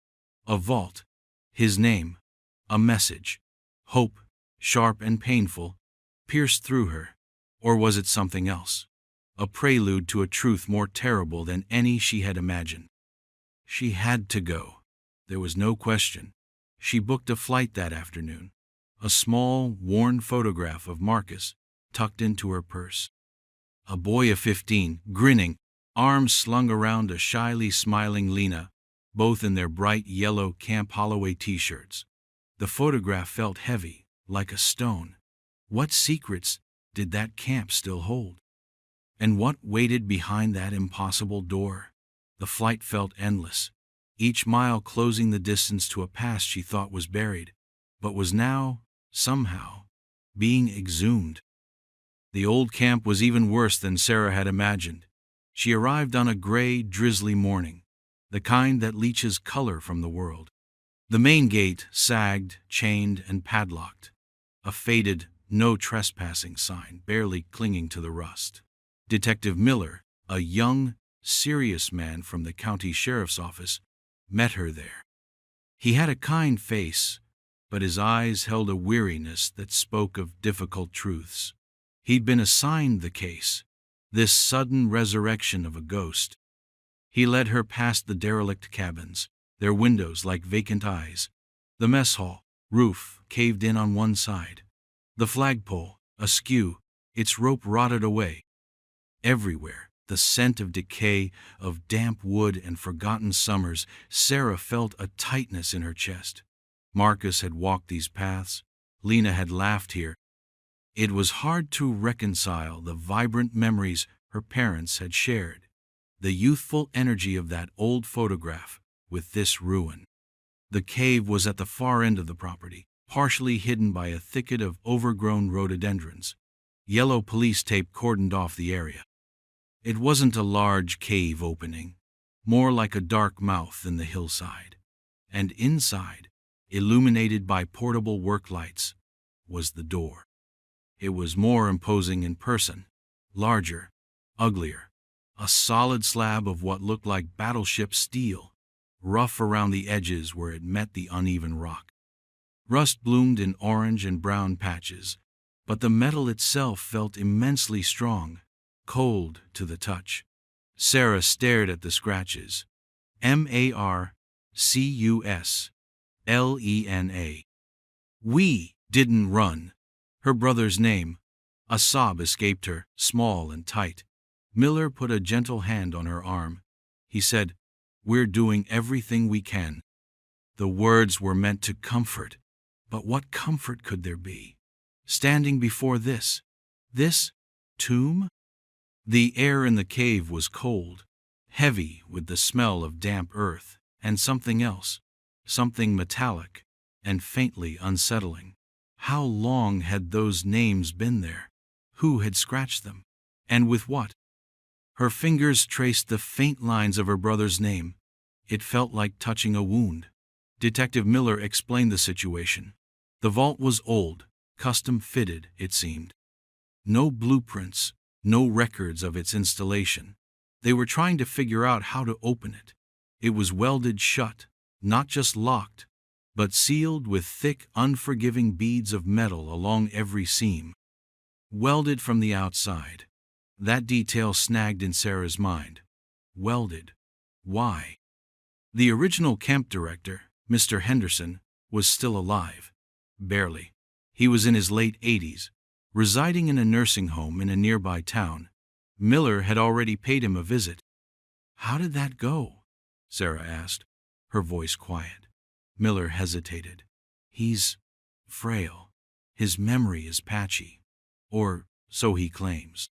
a vault, his name, a message, hope, sharp and painful, pierced through her. Or was it something else? a prelude to a truth more terrible than any she had imagined. She had to go. There was no question. She booked a flight that afternoon, a small, worn photograph of Marcus tucked into her purse. A boy of 15, grinning, arms slung around a shyly smiling Lena, both in their bright yellow Camp Holloway t-shirts. The photograph felt heavy, like a stone. What secrets did that camp still hold? And what waited behind that impossible door? The flight felt endless, each mile closing the distance to a past she thought was buried, but was now, somehow, being exhumed. The old camp was even worse than Sarah had imagined. She arrived on a gray, drizzly morning, the kind that leaches color from the world. The main gate sagged, chained, and padlocked, a faded, no trespassing sign barely clinging to the rust. Detective Miller, a young, serious man from the county sheriff's office, met her there. He had a kind face, but his eyes held a weariness that spoke of difficult truths. He'd been assigned the case, this sudden resurrection of a ghost. He led her past the derelict cabins, their windows like vacant eyes, the mess hall, roof caved in on one side, the flagpole, askew, its rope rotted away. Everywhere, the scent of decay, of damp wood and forgotten summers. Sarah felt a tightness in her chest. Marcus had walked these paths. Lena had laughed here. It was hard to reconcile the vibrant memories her parents had shared, the youthful energy of that old photograph, with this ruin. The cave was at the far end of the property, partially hidden by a thicket of overgrown rhododendrons. Yellow police tape cordoned off the area. It wasn't a large cave opening, more like a dark mouth in the hillside. And inside, illuminated by portable work lights, was the door. It was more imposing in person, larger, uglier, a solid slab of what looked like battleship steel, rough around the edges where it met the uneven rock. Rust bloomed in orange and brown patches, but the metal itself felt immensely strong, cold to the touch. Sarah stared at the scratches. Marcuslena. We didn't run. Her brother's name. A sob escaped her, small and tight. Miller put a gentle hand on her arm. He said, "We're doing everything we can." The words were meant to comfort, but what comfort could there be? Standing before this tomb? The air in the cave was cold, heavy with the smell of damp earth, and something else, something metallic and faintly unsettling. How long had those names been there? Who had scratched them? And with what? Her fingers traced the faint lines of her brother's name. It felt like touching a wound. Detective Miller explained the situation. The vault was old, custom-fitted, it seemed. No blueprints, no records of its installation. They were trying to figure out how to open it. It was welded shut, not just locked, but sealed with thick, unforgiving beads of metal along every seam. Welded from the outside. That detail snagged in Sarah's mind. Welded. Why? The original camp director, Mr. Henderson, was still alive. Barely. He was in his late 80s, residing in a nursing home in a nearby town. Miller had already paid him a visit. "How did that go?" Sarah asked, her voice quiet. Miller hesitated. "He's frail. His memory is patchy. Or so he claims."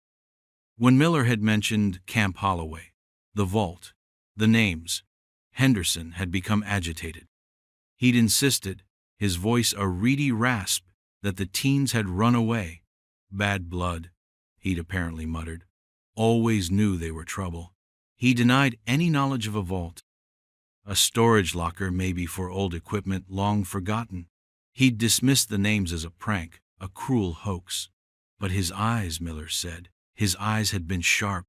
When Miller had mentioned Camp Holloway, the vault, the names, Henderson had become agitated. He'd insisted, his voice a reedy rasp, that the teens had run away. Bad blood, he'd apparently muttered. Always knew they were trouble. He denied any knowledge of a vault. A storage locker maybe for old equipment long forgotten. He'd dismissed the names as a prank, a cruel hoax. But his eyes, Miller said, his eyes had been sharp.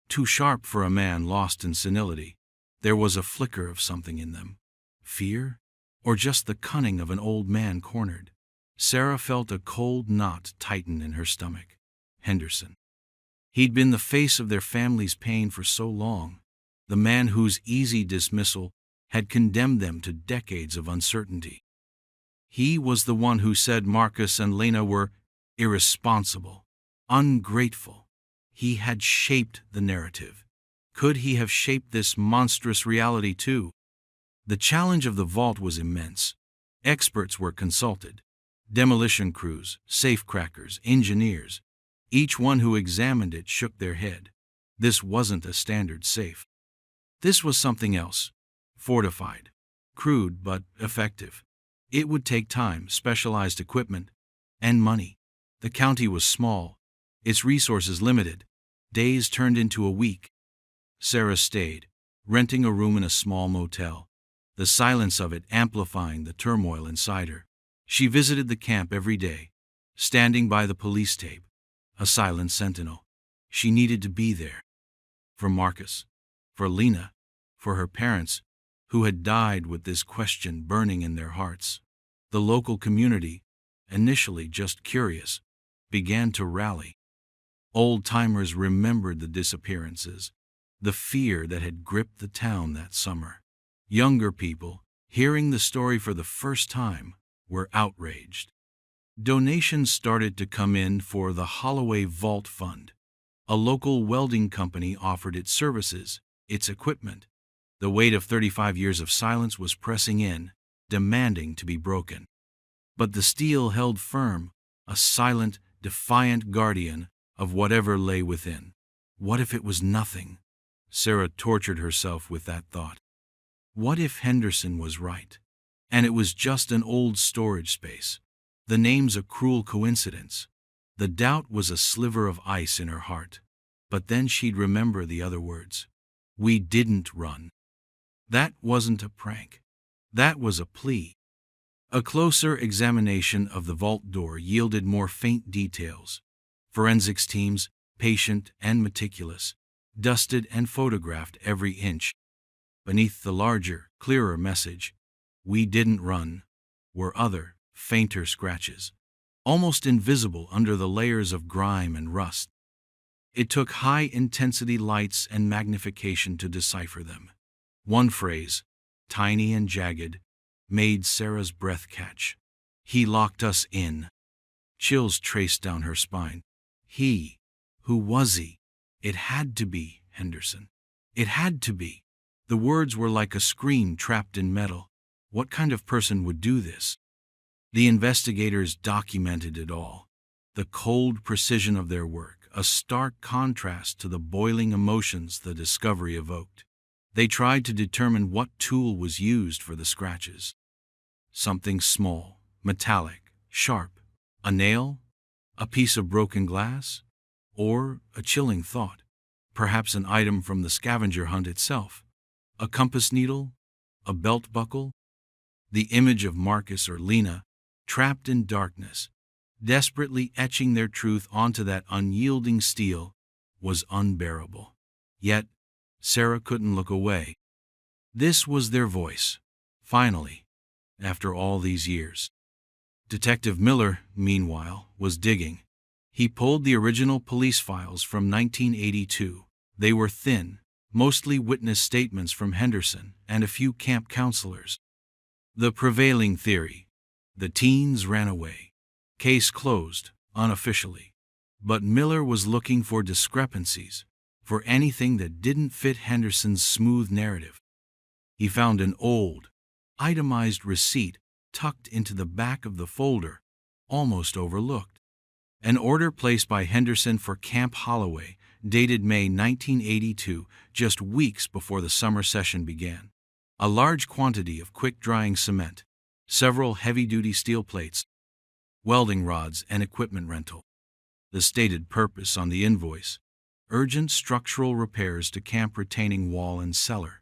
Too sharp for a man lost in senility. There was a flicker of something in them. Fear? Or just the cunning of an old man cornered? Sarah felt a cold knot tighten in her stomach. Henderson. He'd been the face of their family's pain for so long, the man whose easy dismissal had condemned them to decades of uncertainty. He was the one who said Marcus and Lena were irresponsible, ungrateful. He had shaped the narrative. Could he have shaped this monstrous reality too? The challenge of the vault was immense. Experts were consulted. Demolition crews, safecrackers, engineers. Each one who examined it shook their head. This wasn't a standard safe. This was something else. Fortified. Crude but effective. It would take time, specialized equipment, and money. The county was small, its resources limited. Days turned into a week. Sarah stayed, renting a room in a small motel, the silence of it amplifying the turmoil inside her. She visited the camp every day, standing by the police tape, a silent sentinel. She needed to be there. For Marcus, for Lena, for her parents, who had died with this question burning in their hearts. The local community, initially just curious, began to rally. Old-timers remembered the disappearances, the fear that had gripped the town that summer. Younger people, hearing the story for the first time, were outraged. Donations started to come in for the Holloway Vault Fund. A local welding company offered its services, its equipment. The weight of 35 years of silence was pressing in, demanding to be broken. But the steel held firm, a silent, defiant guardian of whatever lay within. What if it was nothing? Sarah tortured herself with that thought. What if Henderson was right, and it was just an old storage space? The name's a cruel coincidence. The doubt was a sliver of ice in her heart. But then she'd remember the other words. We didn't run. That wasn't a prank. That was a plea. A closer examination of the vault door yielded more faint details. Forensics teams, patient and meticulous, dusted and photographed every inch. Beneath the larger, clearer message, "We didn't run," were other, fainter scratches, almost invisible under the layers of grime and rust. It took high-intensity lights and magnification to decipher them. One phrase, tiny and jagged, made Sarah's breath catch. He locked us in. Chills traced down her spine. He? Who was he? It had to be Henderson. It had to be. The words were like a scream trapped in metal. What kind of person would do this? The investigators documented it all. The cold precision of their work, a stark contrast to the boiling emotions the discovery evoked. They tried to determine what tool was used for the scratches. Something small, metallic, sharp. A nail? A piece of broken glass? Or, a chilling thought, perhaps an item from the scavenger hunt itself. A compass needle? A belt buckle? The image of Marcus or Lena, trapped in darkness, desperately etching their truth onto that unyielding steel, was unbearable. Yet, Sarah couldn't look away. This was their voice, finally, after all these years. Detective Miller, meanwhile, was digging. He pulled the original police files from 1982. They were thin, mostly witness statements from Henderson and a few camp counselors. The prevailing theory: the teens ran away. Case closed, unofficially. But Miller was looking for discrepancies, for anything that didn't fit Henderson's smooth narrative. He found an old, itemized receipt tucked into the back of the folder, almost overlooked. An order placed by Henderson for Camp Holloway, dated May 1982, just weeks before the summer session began. A large quantity of quick-drying cement, several heavy-duty steel plates, welding rods, and equipment rental. The stated purpose on the invoice: urgent structural repairs to camp retaining wall and cellar.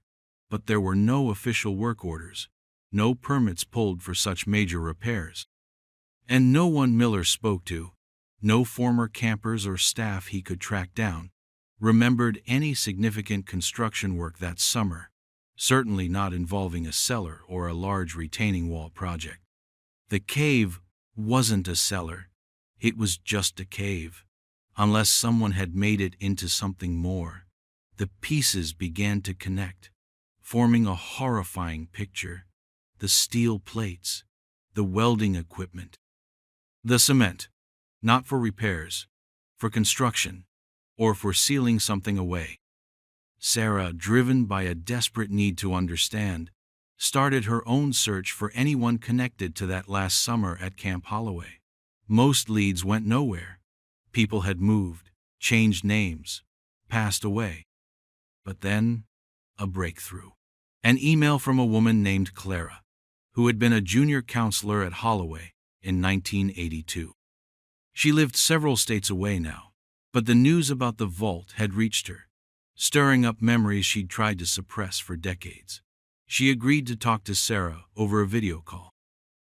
But there were no official work orders, no permits pulled for such major repairs. And no one Miller spoke to, no former campers or staff he could track down, remembered any significant construction work that summer, certainly not involving a cellar or a large retaining wall project. The cave wasn't a cellar, it was just a cave. unless someone had made it into something more. The pieces began to connect, forming a horrifying picture. The steel plates, the welding equipment, the cement, not for repairs, for construction, or for sealing something away. Sarah, driven by a desperate need to understand, started her own search for anyone connected to that last summer at Camp Holloway. Most leads went nowhere. People had moved, changed names, passed away. But then, a breakthrough. An email from a woman named Clara, who had been a junior counselor at Holloway in 1982. She lived several states away now, but the news about the vault had reached her, stirring up memories she'd tried to suppress for decades. She agreed to talk to Sarah over a video call.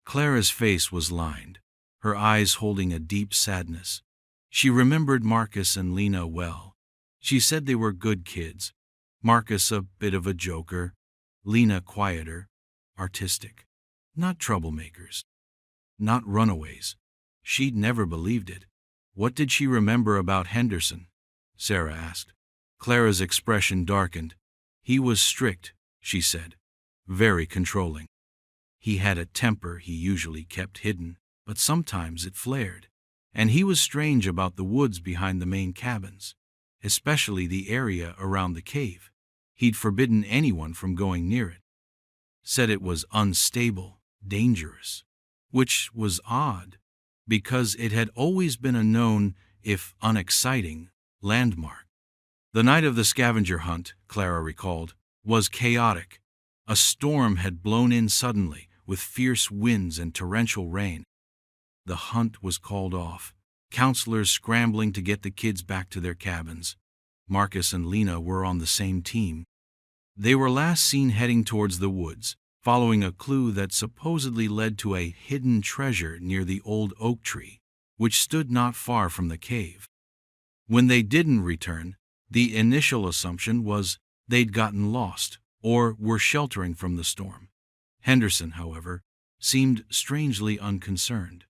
Clara's face was lined, her eyes holding a deep sadness. She remembered Marcus and Lena well. She said they were good kids. Marcus a bit of a joker, Lena quieter, artistic. Not troublemakers. Not runaways. She'd never believed it. What did she remember about Henderson? Sarah asked. Clara's expression darkened. He was strict, she said. Very controlling. He had a temper he usually kept hidden, but sometimes it flared. And he was strange about the woods behind the main cabins, especially the area around the cave. He'd forbidden anyone from going near it. Said it was unstable, dangerous, which was odd, because it had always been a known, if unexciting, landmark. The night of the scavenger hunt, Clara recalled, was chaotic. A storm had blown in suddenly, with fierce winds and torrential rain. The hunt was called off, counselors scrambling to get the kids back to their cabins. Marcus and Lena were on the same team. They were last seen heading towards the woods, following a clue that supposedly led to a hidden treasure near the old oak tree, which stood not far from the cave. When they didn't return, the initial assumption was they'd gotten lost or were sheltering from the storm. Henderson, however, seemed strangely unconcerned,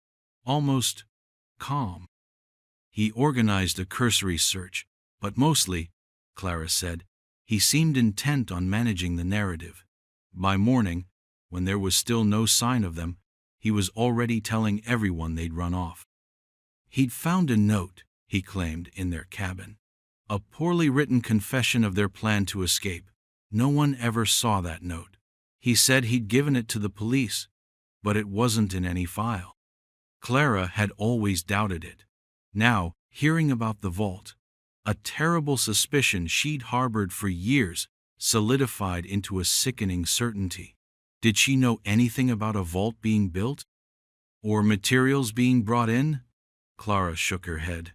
almost calm. He organized a cursory search, but mostly, Clara said, he seemed intent on managing the narrative. By morning, when there was still no sign of them, he was already telling everyone they'd run off. He'd found a note, he claimed, in their cabin. A poorly written confession of their plan to escape. No one ever saw that note. He said he'd given it to the police, but it wasn't in any file. Clara had always doubted it. Now, hearing about the vault, a terrible suspicion she'd harbored for years solidified into a sickening certainty. Did she know anything about a vault being built? Or materials being brought in? Clara shook her head.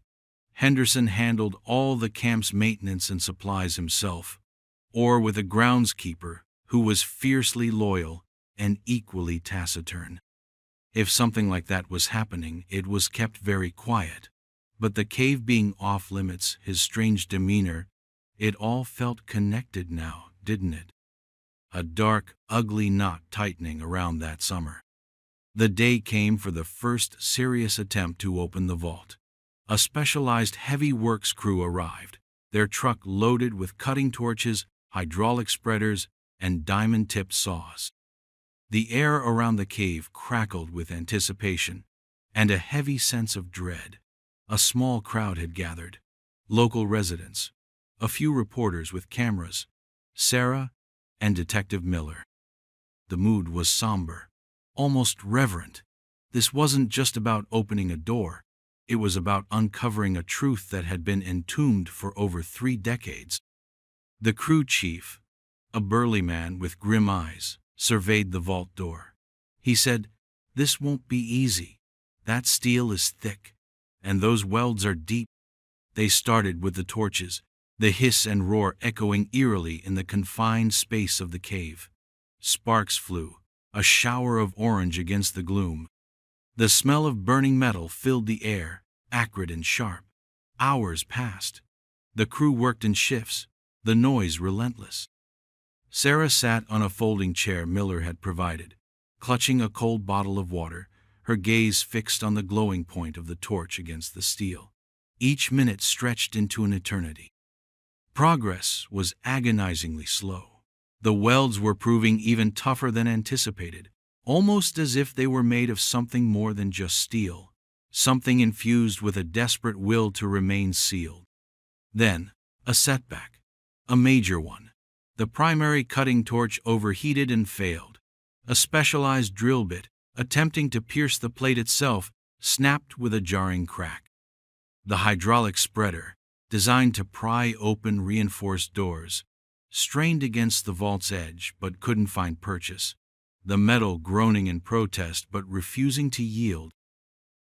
Henderson handled all the camp's maintenance and supplies himself, or with a groundskeeper who was fiercely loyal and equally taciturn. If something like that was happening, it was kept very quiet. But the cave being off limits, his strange demeanor, it all felt connected now, didn't it? A dark, ugly knot tightening around that summer. The day came for the first serious attempt to open the vault. A specialized heavy works crew arrived, their truck loaded with cutting torches, hydraulic spreaders, and diamond-tipped saws. The air around the cave crackled with anticipation and a heavy sense of dread. A small crowd had gathered, local residents, a few reporters with cameras, Sarah, and Detective Miller. The mood was somber, almost reverent. This wasn't just about opening a door. It was about uncovering a truth that had been entombed for over 3 decades. The crew chief, a burly man with grim eyes, surveyed the vault door. He said, "This won't be easy. That steel is thick, and those welds are deep." They started with the torches, the hiss and roar echoing eerily in the confined space of the cave. Sparks flew, a shower of orange against the gloom. The smell of burning metal filled the air, acrid and sharp. Hours passed. The crew worked in shifts, the noise relentless. Sarah sat on a folding chair Miller had provided, clutching a cold bottle of water, her gaze fixed on the glowing point of the torch against the steel. Each minute stretched into an eternity. Progress was agonizingly slow. The welds were proving even tougher than anticipated, almost as if they were made of something more than just steel, something infused with a desperate will to remain sealed. Then, a setback. A major one. The primary cutting torch overheated and failed. A specialized drill bit, attempting to pierce the plate itself, snapped with a jarring crack. The hydraulic spreader, designed to pry open reinforced doors, strained against the vault's edge but couldn't find purchase, the metal groaning in protest but refusing to yield.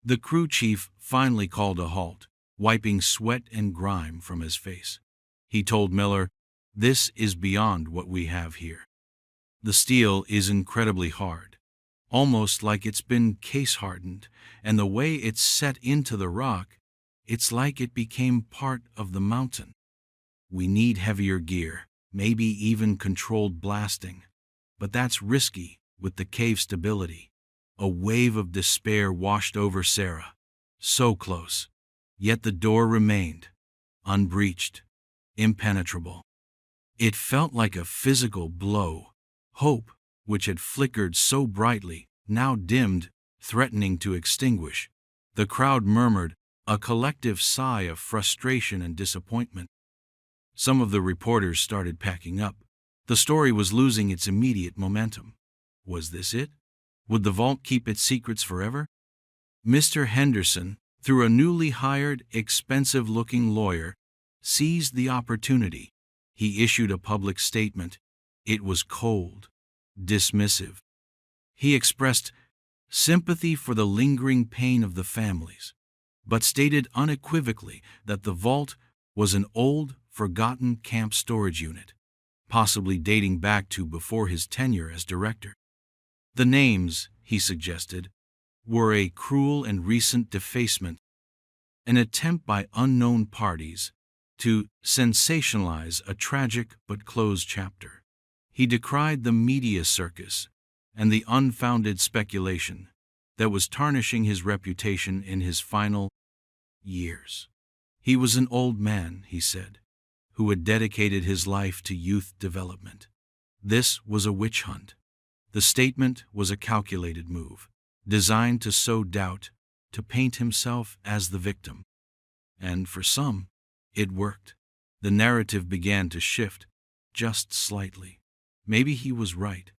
The crew chief finally called a halt, wiping sweat and grime from his face. He told Miller, "This is beyond what we have here. The steel is incredibly hard, almost like it's been case-hardened, and the way it's set into the rock, it's like it became part of the mountain. We need heavier gear, maybe even controlled blasting, but that's risky with the cave stability." A wave of despair washed over Sarah. So close, yet the door remained, unbreached, impenetrable. It felt like a physical blow. Hope, which had flickered so brightly, now dimmed, threatening to extinguish. The crowd murmured, a collective sigh of frustration and disappointment. Some of the reporters started packing up. The story was losing its immediate momentum. Was this it? Would the vault keep its secrets forever? Mr. Henderson, through a newly hired, expensive-looking lawyer, seized the opportunity. He issued a public statement. It was cold, dismissive. He expressed sympathy for the lingering pain of the families, but stated unequivocally that the vault was an old, forgotten camp storage unit, possibly dating back to before his tenure as director. The names, he suggested, were a cruel and recent defacement, an attempt by unknown parties to sensationalize a tragic but closed chapter. He decried the media circus and the unfounded speculation that was tarnishing his reputation in his final years. He was an old man, he said, who had dedicated his life to youth development. This was a witch hunt. The statement was a calculated move, designed to sow doubt, to paint himself as the victim. And for some, it worked. The narrative began to shift, just slightly. Maybe he was right.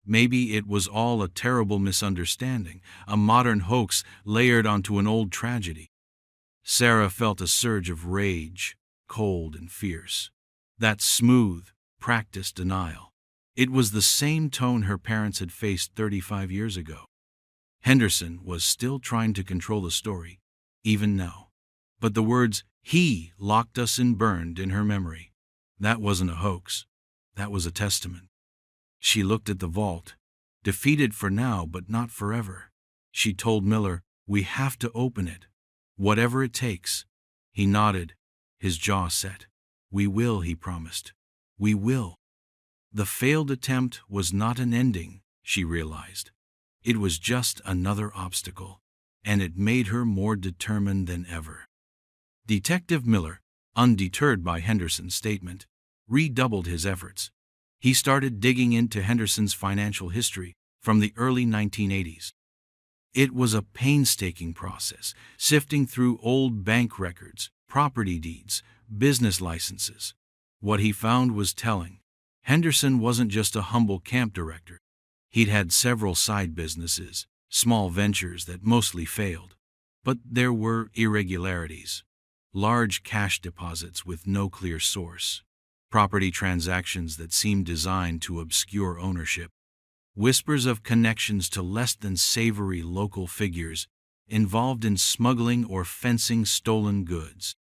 Maybe it was all a terrible misunderstanding, a modern hoax layered onto an old tragedy. Sarah felt a surge of rage, cold and fierce. That smooth, practiced denial. It was the same tone her parents had faced 35 years ago. Henderson was still trying to control the story, even now. But the words, "He locked us in," burned in her memory. That wasn't a hoax. That was a testament. She looked at the vault, defeated for now but not forever. She told Miller, "We have to open it, whatever it takes." He nodded, his jaw set. "We will," he promised. "We will." The failed attempt was not an ending, she realized. It was just another obstacle, and it made her more determined than ever. Detective Miller, undeterred by Henderson's statement, redoubled his efforts. He started digging into Henderson's financial history from the early 1980s. It was a painstaking process, sifting through old bank records, property deeds, business licenses. What he found was telling. Henderson wasn't just a humble camp director. He'd had several side businesses, small ventures that mostly failed. But there were irregularities. Large cash deposits with no clear source. Property transactions that seemed designed to obscure ownership. Whispers of connections to less than savory local figures involved in smuggling or fencing stolen goods.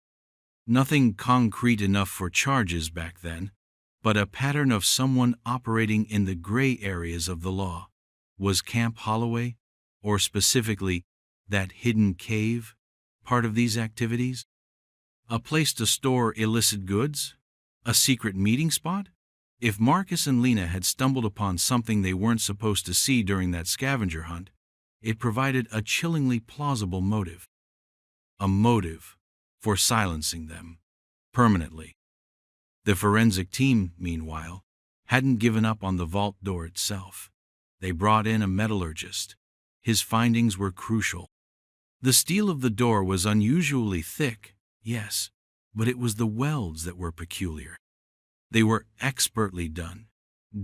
Nothing concrete enough for charges back then, but a pattern of someone operating in the gray areas of the law. Was Camp Holloway, or specifically that hidden cave, part of these activities? A place to store illicit goods? A secret meeting spot? If Marcus and Lena had stumbled upon something they weren't supposed to see during that scavenger hunt, it provided a chillingly plausible motive. A motive for silencing them permanently. The forensic team, meanwhile, hadn't given up on the vault door itself. They brought in a metallurgist. His findings were crucial. The steel of the door was unusually thick, yes, but it was the welds that were peculiar. They were expertly done,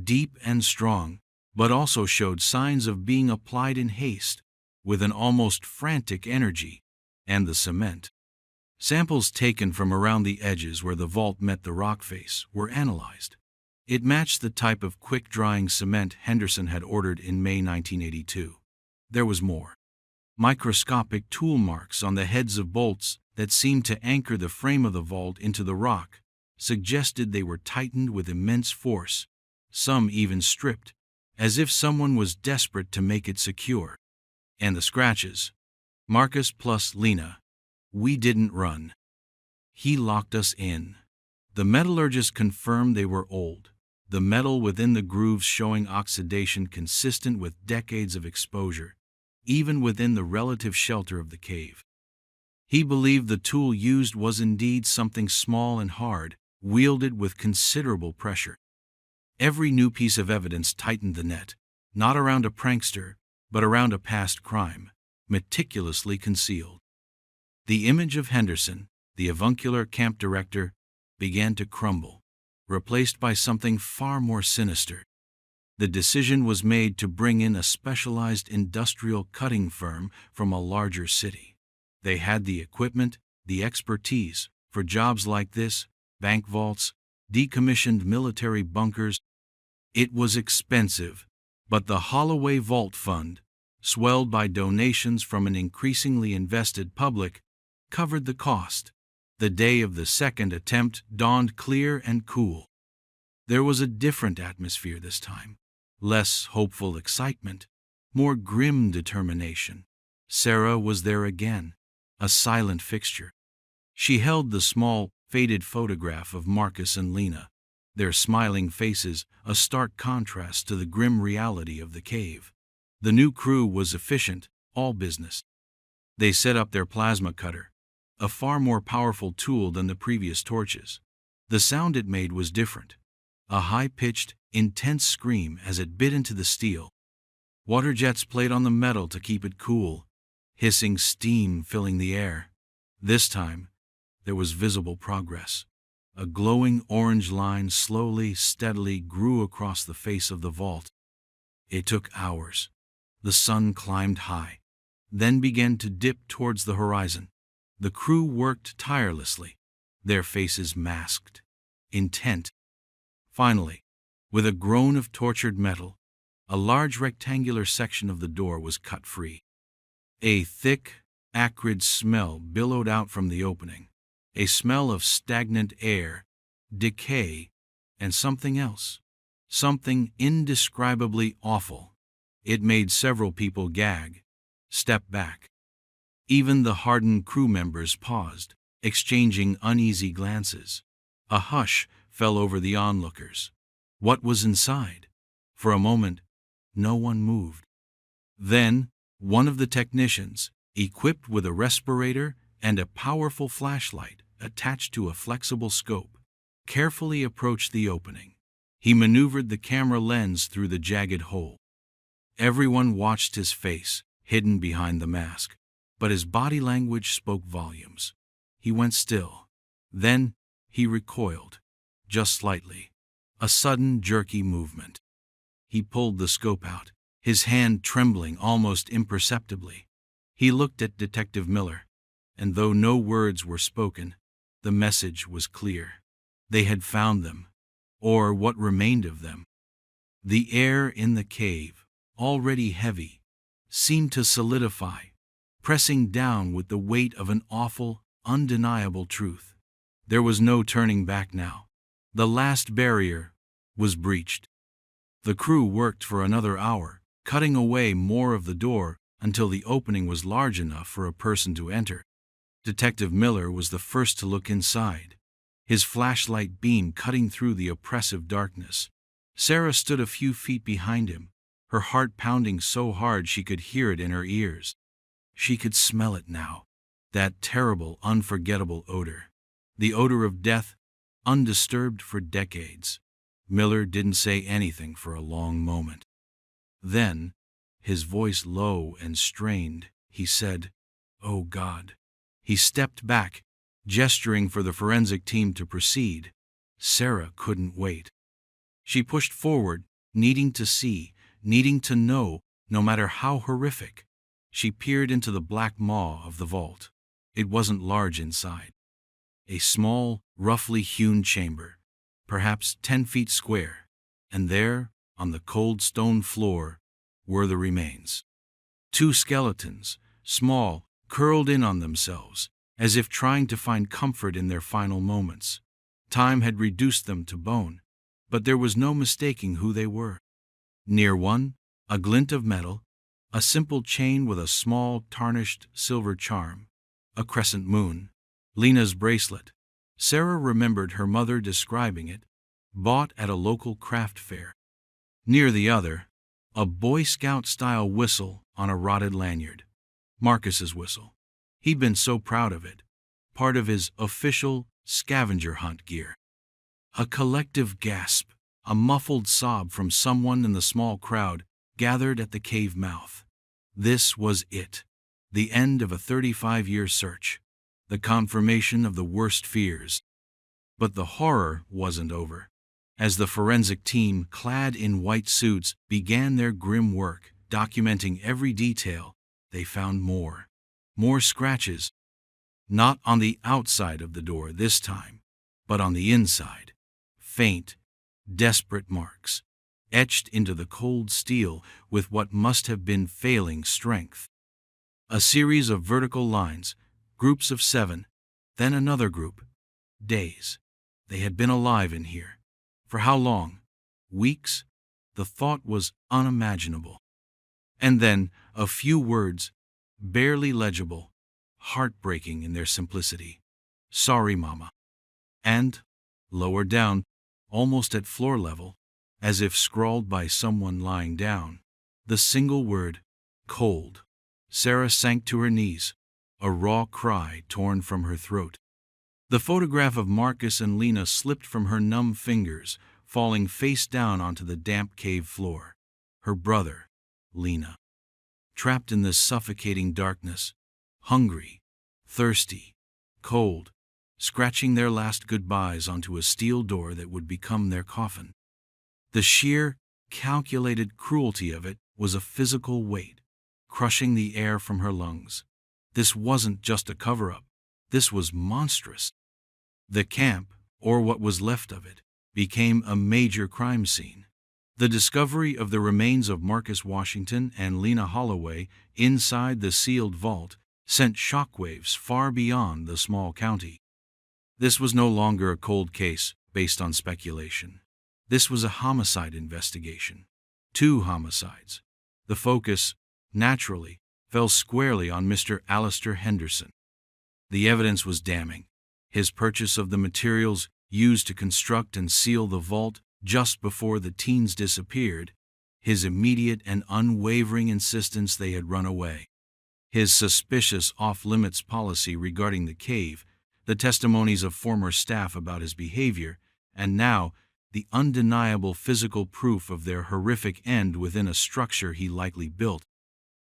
deep and strong, but also showed signs of being applied in haste, with an almost frantic energy, and the cement. Samples taken from around the edges where the vault met the rock face were analyzed. It matched the type of quick-drying cement Henderson had ordered in May 1982. There was more. Microscopic tool marks on the heads of bolts that seemed to anchor the frame of the vault into the rock suggested they were tightened with immense force, some even stripped, as if someone was desperate to make it secure. And the scratches. Marcus plus Lena. We didn't run. He locked us in. The metallurgist confirmed they were old, the metal within the grooves showing oxidation consistent with decades of exposure, even within the relative shelter of the cave. He believed the tool used was indeed something small and hard, wielded with considerable pressure. Every new piece of evidence tightened the net, not around a prankster, but around a past crime, meticulously concealed. The image of Henderson, the avuncular camp director, began to crumble, replaced by something far more sinister. The decision was made to bring in a specialized industrial cutting firm from a larger city. They had the equipment, the expertise, for jobs like this, bank vaults, decommissioned military bunkers. It was expensive, but the Holloway Vault Fund, swelled by donations from an increasingly invested public, covered the cost. The day of the second attempt dawned clear and cool. There was a different atmosphere this time. Less hopeful excitement, more grim determination. Sarah was there again, a silent fixture. She held the small, faded photograph of Marcus and Lena, their smiling faces a stark contrast to the grim reality of the cave. The new crew was efficient, all business. They set up their plasma cutter, a far more powerful tool than the previous torches. The sound it made was different, a high-pitched, intense scream as it bit into the steel. Water jets played on the metal to keep it cool, hissing steam filling the air. This time, there was visible progress. A glowing orange line slowly, steadily grew across the face of the vault. It took hours. The sun climbed high, then began to dip towards the horizon. The crew worked tirelessly, their faces masked, intent. Finally, with a groan of tortured metal, a large rectangular section of the door was cut free. A thick, acrid smell billowed out from the opening, a smell of stagnant air, decay, and something else, something indescribably awful. It made several people gag, step back. Even the hardened crew members paused, exchanging uneasy glances. A hush fell over the onlookers. What was inside? For a moment, no one moved. Then, one of the technicians, equipped with a respirator and a powerful flashlight attached to a flexible scope, carefully approached the opening. He maneuvered the camera lens through the jagged hole. Everyone watched his face, hidden behind the mask, but his body language spoke volumes. He went still. Then, he recoiled, just slightly. A sudden, jerky movement. He pulled the scope out, his hand trembling almost imperceptibly. He looked at Detective Miller, and though no words were spoken, the message was clear. They had found them, or what remained of them. The air in the cave, already heavy, seemed to solidify, pressing down with the weight of an awful, undeniable truth. There was no turning back now. The last barrier was breached. The crew worked for another hour, cutting away more of the door until the opening was large enough for a person to enter. Detective Miller was the first to look inside, his flashlight beam cutting through the oppressive darkness. Sarah stood a few feet behind him, her heart pounding so hard she could hear it in her ears. She could smell it now, That terrible, unforgettable odor. The odor of death, undisturbed for decades. Miller didn't say anything for a long moment. Then, his voice low and strained, he said, "Oh God." He stepped back, gesturing for the forensic team to proceed. Sarah couldn't wait. She pushed forward, needing to see, needing to know, no matter how horrific. She peered into the black maw of the vault. It wasn't large inside. A small, roughly hewn chamber, perhaps 10 feet square, and there, on the cold stone floor, were the remains. 2 skeletons, small, curled in on themselves, as if trying to find comfort in their final moments. Time had reduced them to bone, but there was no mistaking who they were. Near one, a glint of metal, a simple chain with a small, tarnished silver charm, a crescent moon, Lena's bracelet. Sarah remembered her mother describing it, bought at a local craft fair. Near the other, a Boy Scout-style whistle on a rotted lanyard. Marcus's whistle. He'd been so proud of it, part of his official scavenger hunt gear. A collective gasp, a muffled sob from someone in the small crowd gathered at the cave mouth. This was it. The end of a 35-year search. The confirmation of the worst fears. But the horror wasn't over. As the forensic team, clad in white suits, began their grim work, documenting every detail, they found more. More scratches. Not on the outside of the door this time, but on the inside. Faint, desperate marks, etched into the cold steel with what must have been failing strength. A series of vertical lines, groups of 7, then another group. Days. They had been alive in here. For how long? Weeks? The thought was unimaginable. And then a few words, barely legible, heartbreaking in their simplicity. "Sorry, Mama." And, lower down, almost at floor level, as if scrawled by someone lying down, the single word, "cold." Sarah sank to her knees, a raw cry torn from her throat. The photograph of Marcus and Lena slipped from her numb fingers, falling face down onto the damp cave floor. Her brother, Lena. Trapped in this suffocating darkness, hungry, thirsty, cold, scratching their last goodbyes onto a steel door that would become their coffin. The sheer, calculated cruelty of it was a physical weight, crushing the air from her lungs. This wasn't just a cover-up. This was monstrous. The camp, or what was left of it, became a major crime scene. The discovery of the remains of Marcus Washington and Lena Holloway inside the sealed vault sent shockwaves far beyond the small county. This was no longer a cold case based on speculation. This was a homicide investigation. 2 homicides. The focus, naturally, fell squarely on Mr. Alistair Henderson. The evidence was damning. His purchase of the materials used to construct and seal the vault just before the teens disappeared, his immediate and unwavering insistence they had run away, his suspicious off-limits policy regarding the cave, the testimonies of former staff about his behavior, and now the undeniable physical proof of their horrific end within a structure he likely built.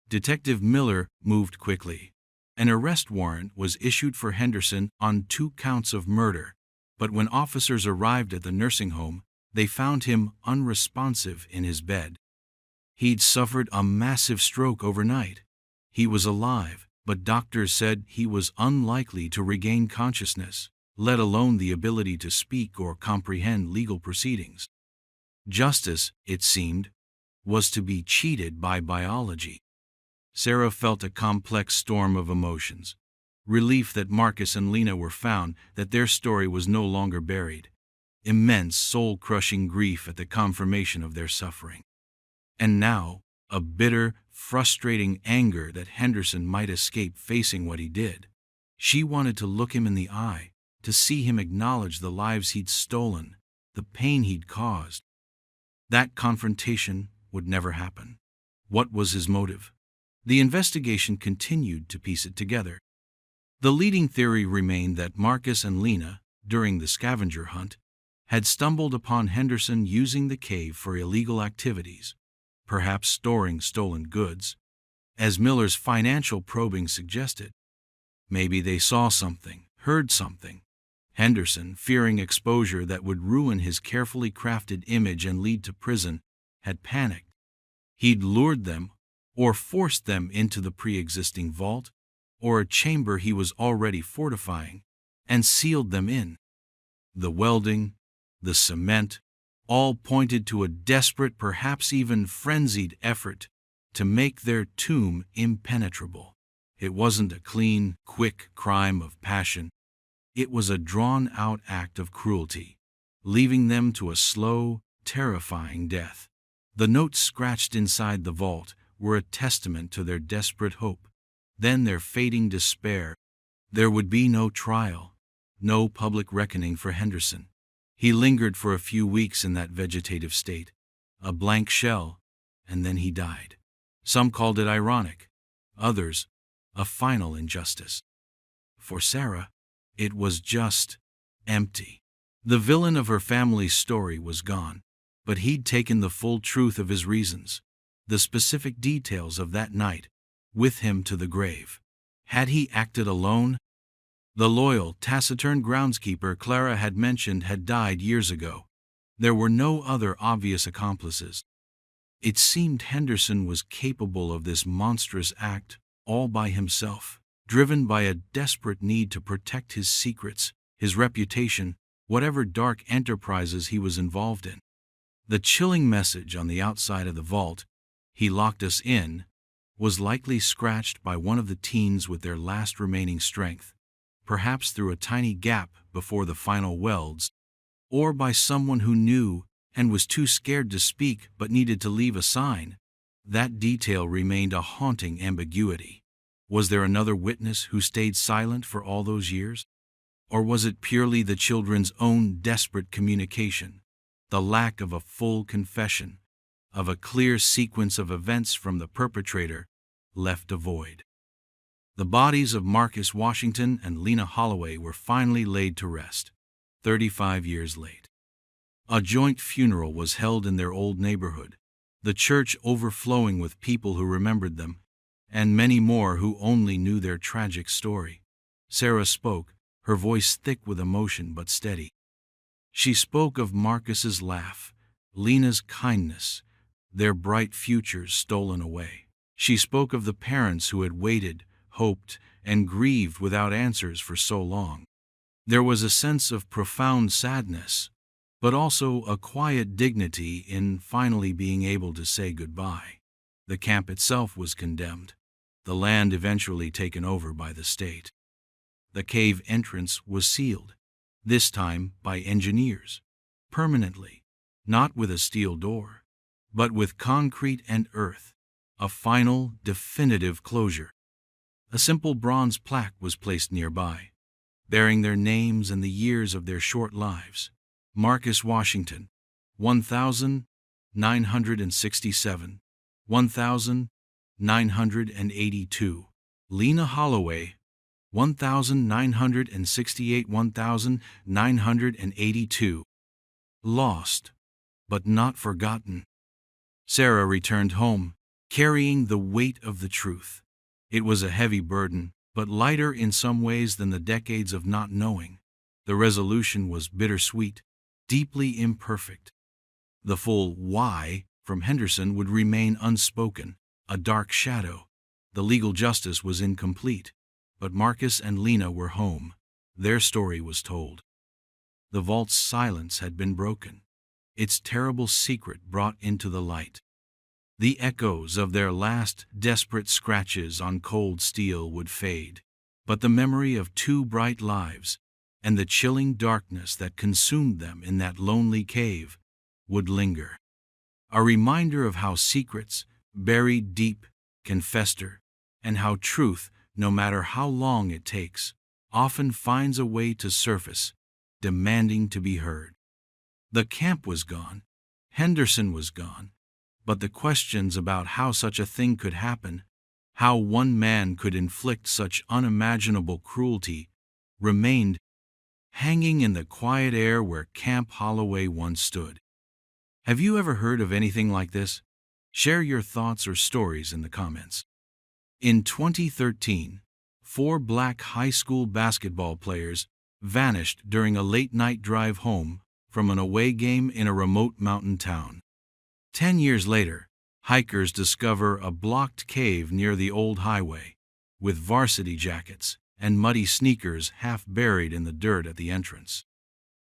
Detective Miller moved quickly. An arrest warrant was issued for Henderson on 2 counts of murder, but when officers arrived at the nursing home, they found him unresponsive in his bed. He'd suffered a massive stroke overnight. He was alive, but doctors said he was unlikely to regain consciousness, let alone the ability to speak or comprehend legal proceedings. Justice, it seemed, was to be cheated by biology. Sarah felt a complex storm of emotions. Relief that Marcus and Lena were found, that their story was no longer buried. Immense, soul-crushing grief at the confirmation of their suffering. And now, a bitter, frustrating anger that Henderson might escape facing what he did. She wanted to look him in the eye, to see him acknowledge the lives he'd stolen, the pain he'd caused. That confrontation would never happen. What was his motive? The investigation continued to piece it together. The leading theory remained that Marcus and Lena, during the scavenger hunt, had stumbled upon Henderson using the cave for illegal activities, perhaps storing stolen goods, as Miller's financial probing suggested. Maybe they saw something, heard something. Henderson, fearing exposure that would ruin his carefully crafted image and lead to prison, had panicked. He'd lured them, or forced them into the pre-existing vault, or a chamber he was already fortifying, and sealed them in. The welding, the cement, all pointed to a desperate, perhaps even frenzied effort to make their tomb impenetrable. It wasn't a clean, quick crime of passion. It was a drawn-out act of cruelty, leaving them to a slow, terrifying death. The notes scratched inside the vault were a testament to their desperate hope, then their fading despair. There would be no trial, no public reckoning for Henderson. He lingered for a few weeks in that vegetative state, a blank shell, and then he died. Some called it ironic, others, a final injustice. For Sarah, it was just empty. The villain of her family's story was gone, but he'd taken the full truth of his reasons, the specific details of that night, with him to the grave. Had he acted alone? The loyal, taciturn groundskeeper Clara had mentioned had died years ago. There were no other obvious accomplices. It seemed Henderson was capable of this monstrous act all by himself, driven by a desperate need to protect his secrets, his reputation, whatever dark enterprises he was involved in. The chilling message on the outside of the vault, "He locked us in," was likely scratched by one of the teens with their last remaining strength, perhaps through a tiny gap before the final welds, or by someone who knew and was too scared to speak but needed to leave a sign. That detail remained a haunting ambiguity. Was there another witness who stayed silent for all those years? Or was it purely the children's own desperate communication, the lack of a full confession, of a clear sequence of events from the perpetrator, left a void? The bodies of Marcus Washington and Lena Holloway were finally laid to rest, 35 years late. A joint funeral was held in their old neighborhood, the church overflowing with people who remembered them, and many more who only knew their tragic story. Sarah spoke, her voice thick with emotion but steady. She spoke of Marcus's laugh, Lena's kindness, their bright futures stolen away. She spoke of the parents who had waited, hoped, and grieved without answers for so long. There was a sense of profound sadness, but also a quiet dignity in finally being able to say goodbye. The camp itself was condemned, the land eventually taken over by the state. The cave entrance was sealed, this time by engineers, permanently, not with a steel door, but with concrete and earth, a final, definitive closure. A simple bronze plaque was placed nearby, bearing their names and the years of their short lives. Marcus Washington, 1967, 1982. Lena Holloway, 1968, 1982. Lost, but not forgotten. Sarah returned home, carrying the weight of the truth. It was a heavy burden, but lighter in some ways than the decades of not knowing. The resolution was bittersweet, deeply imperfect. The full why from Henderson would remain unspoken, a dark shadow. The legal justice was incomplete, but Marcus and Lena were home. Their story was told. The vault's silence had been broken, its terrible secret brought into the light. The echoes of their last desperate scratches on cold steel would fade, but the memory of two bright lives, and the chilling darkness that consumed them in that lonely cave, would linger. A reminder of how secrets, buried deep, can fester, and how truth, no matter how long it takes, often finds a way to surface, demanding to be heard. The camp was gone, Henderson was gone, but the questions about how such a thing could happen, How one man could inflict such unimaginable cruelty remained hanging in the quiet air where Camp Holloway once stood. Have you ever heard of anything like this? Share your thoughts or stories in the comments. In 2013, 4 black high school basketball players vanished during a late-night drive home from an away game in a remote mountain town. 10 years later, hikers discover a blocked cave near the old highway, with varsity jackets and muddy sneakers half buried in the dirt at the entrance.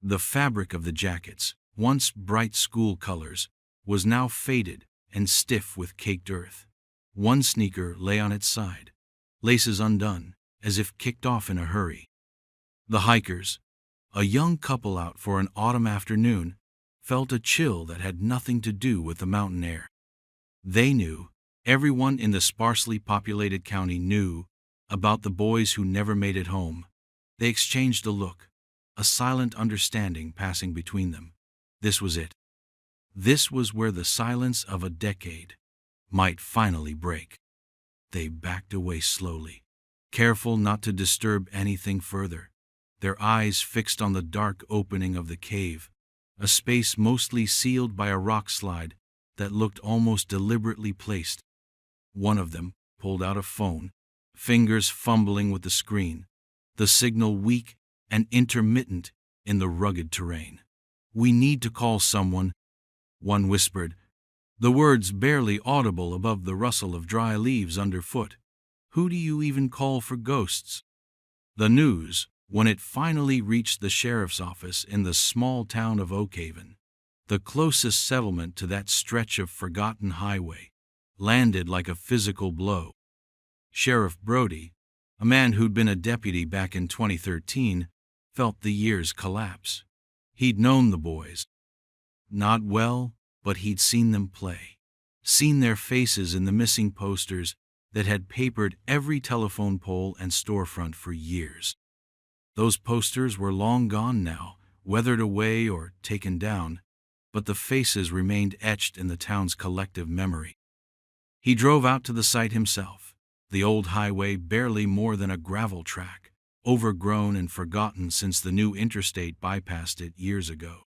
The fabric of the jackets, once bright school colors, was now faded and stiff with caked earth. One sneaker lay on its side, laces undone, as if kicked off in a hurry. The hikers, a young couple out for an autumn afternoon, felt a chill that had nothing to do with the mountain air. They knew, everyone in the sparsely populated county knew, about the boys who never made it home. They exchanged a look, a silent understanding passing between them. This was it. This was where the silence of a decade might finally break. They backed away slowly, careful not to disturb anything further, their eyes fixed on the dark opening of the cave, a space mostly sealed by a rock slide that looked almost deliberately placed. One of them pulled out a phone, fingers fumbling with the screen, the signal weak and intermittent in the rugged terrain. "We need to call someone," one whispered, the words barely audible above the rustle of dry leaves underfoot. "Who do you even call for ghosts?" The news, when it finally reached the sheriff's office in the small town of Oakhaven, the closest settlement to that stretch of forgotten highway, landed like a physical blow. Sheriff Brody, a man who'd been a deputy back in 2013, felt the years collapse. He'd known the boys. Not well, but he'd seen them play, seen their faces in the missing posters that had papered every telephone pole and storefront for years. Those posters were long gone now, weathered away or taken down, but the faces remained etched in the town's collective memory. He drove out to the site himself, the old highway barely more than a gravel track, overgrown and forgotten since the new interstate bypassed it years ago.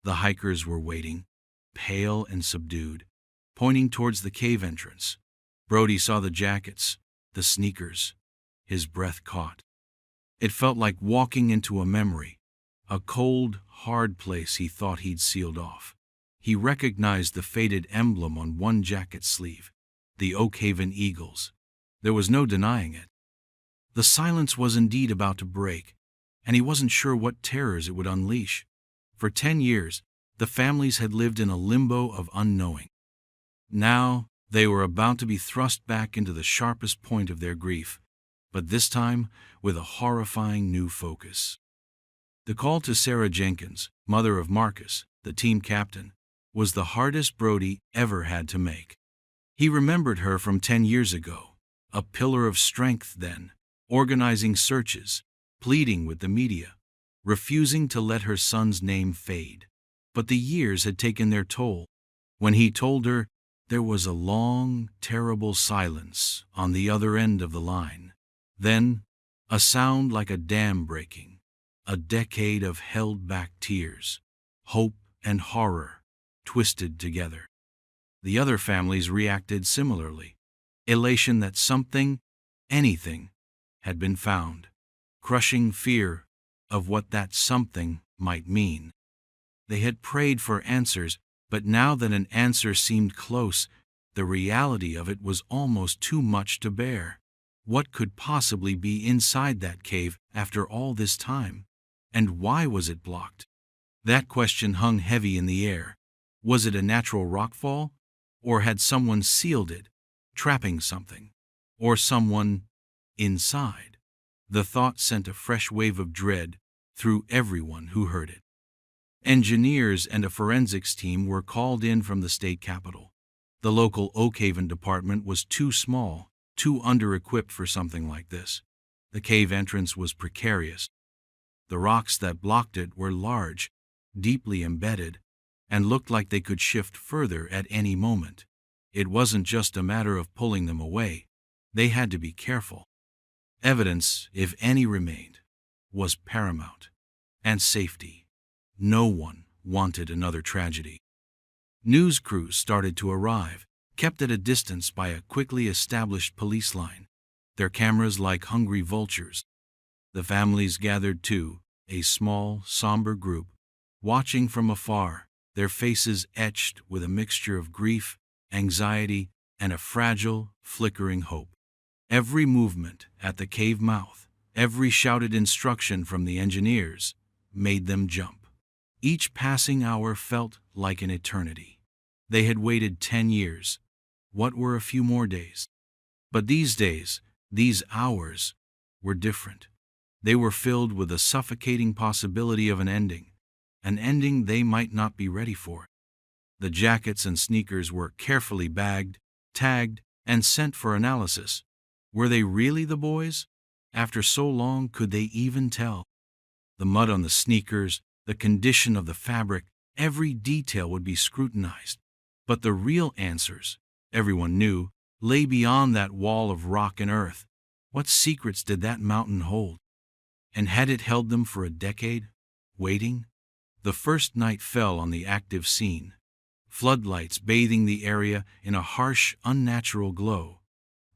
The hikers were waiting, pale and subdued, pointing towards the cave entrance. Brody saw the jackets, the sneakers. His breath caught. It felt like walking into a memory, a cold, hard place he thought he'd sealed off. He recognized the faded emblem on one jacket sleeve, the Oakhaven Eagles. There was no denying it. The silence was indeed about to break, and he wasn't sure what terrors it would unleash. For 10 years, the families had lived in a limbo of unknowing. Now, they were about to be thrust back into the sharpest point of their grief, but this time with a horrifying new focus. The call to Sarah Jenkins, mother of Marcus, the team captain, was the hardest Brody ever had to make. He remembered her from 10 years ago, a pillar of strength then, organizing searches, pleading with the media, refusing to let her son's name fade. But the years had taken their toll. When he told her, there was a long, terrible silence on the other end of the line. Then, a sound like a dam breaking, a decade of held-back tears, hope and horror, twisted together. The other families reacted similarly. Elation that something, anything, had been found. Crushing fear of what that something might mean. They had prayed for answers, but now that an answer seemed close, the reality of it was almost too much to bear. What could possibly be inside that cave after all this time? And why was it blocked? That question hung heavy in the air. Was it a natural rockfall? Or had someone sealed it, trapping something? Or someone inside? The thought sent a fresh wave of dread through everyone who heard it. Engineers and a forensics team were called in from the state capitol. The local Oakhaven department was too small, too under-equipped for something like this. The cave entrance was precarious. The rocks that blocked it were large, deeply embedded, and looked like they could shift further at any moment. It wasn't just a matter of pulling them away. They had to be careful. Evidence, if any remained, was paramount. And safety. No one wanted another tragedy. News crews started to arrive, kept at a distance by a quickly established police line, their cameras like hungry vultures. The families gathered too, a small, somber group, watching from afar, their faces etched with a mixture of grief, anxiety, and a fragile, flickering hope. Every movement at the cave mouth, every shouted instruction from the engineers, made them jump. Each passing hour felt like an eternity. They had waited 10 years. What were a few more days? But these days, these hours, were different. They were filled with the suffocating possibility of an ending they might not be ready for. The jackets and sneakers were carefully bagged, tagged, and sent for analysis. Were they really the boys? After so long, could they even tell? The mud on the sneakers, the condition of the fabric, every detail would be scrutinized. But the real answers, everyone knew, lay beyond that wall of rock and earth. What secrets did that mountain hold? And had it held them for a decade, waiting? The first night fell on the active scene, floodlights bathing the area in a harsh, unnatural glow.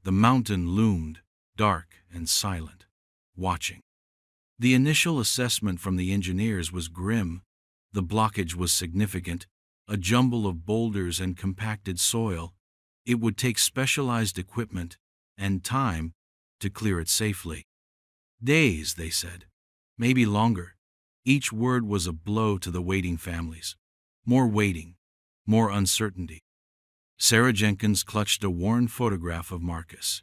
The mountain loomed, dark and silent, watching. The initial assessment from the engineers was grim. The blockage was significant, a jumble of boulders and compacted soil. It would take specialized equipment and time to clear it safely. Days, they said, maybe longer. Each word was a blow to the waiting families. More waiting, more uncertainty. Sarah Jenkins clutched a worn photograph of Marcus,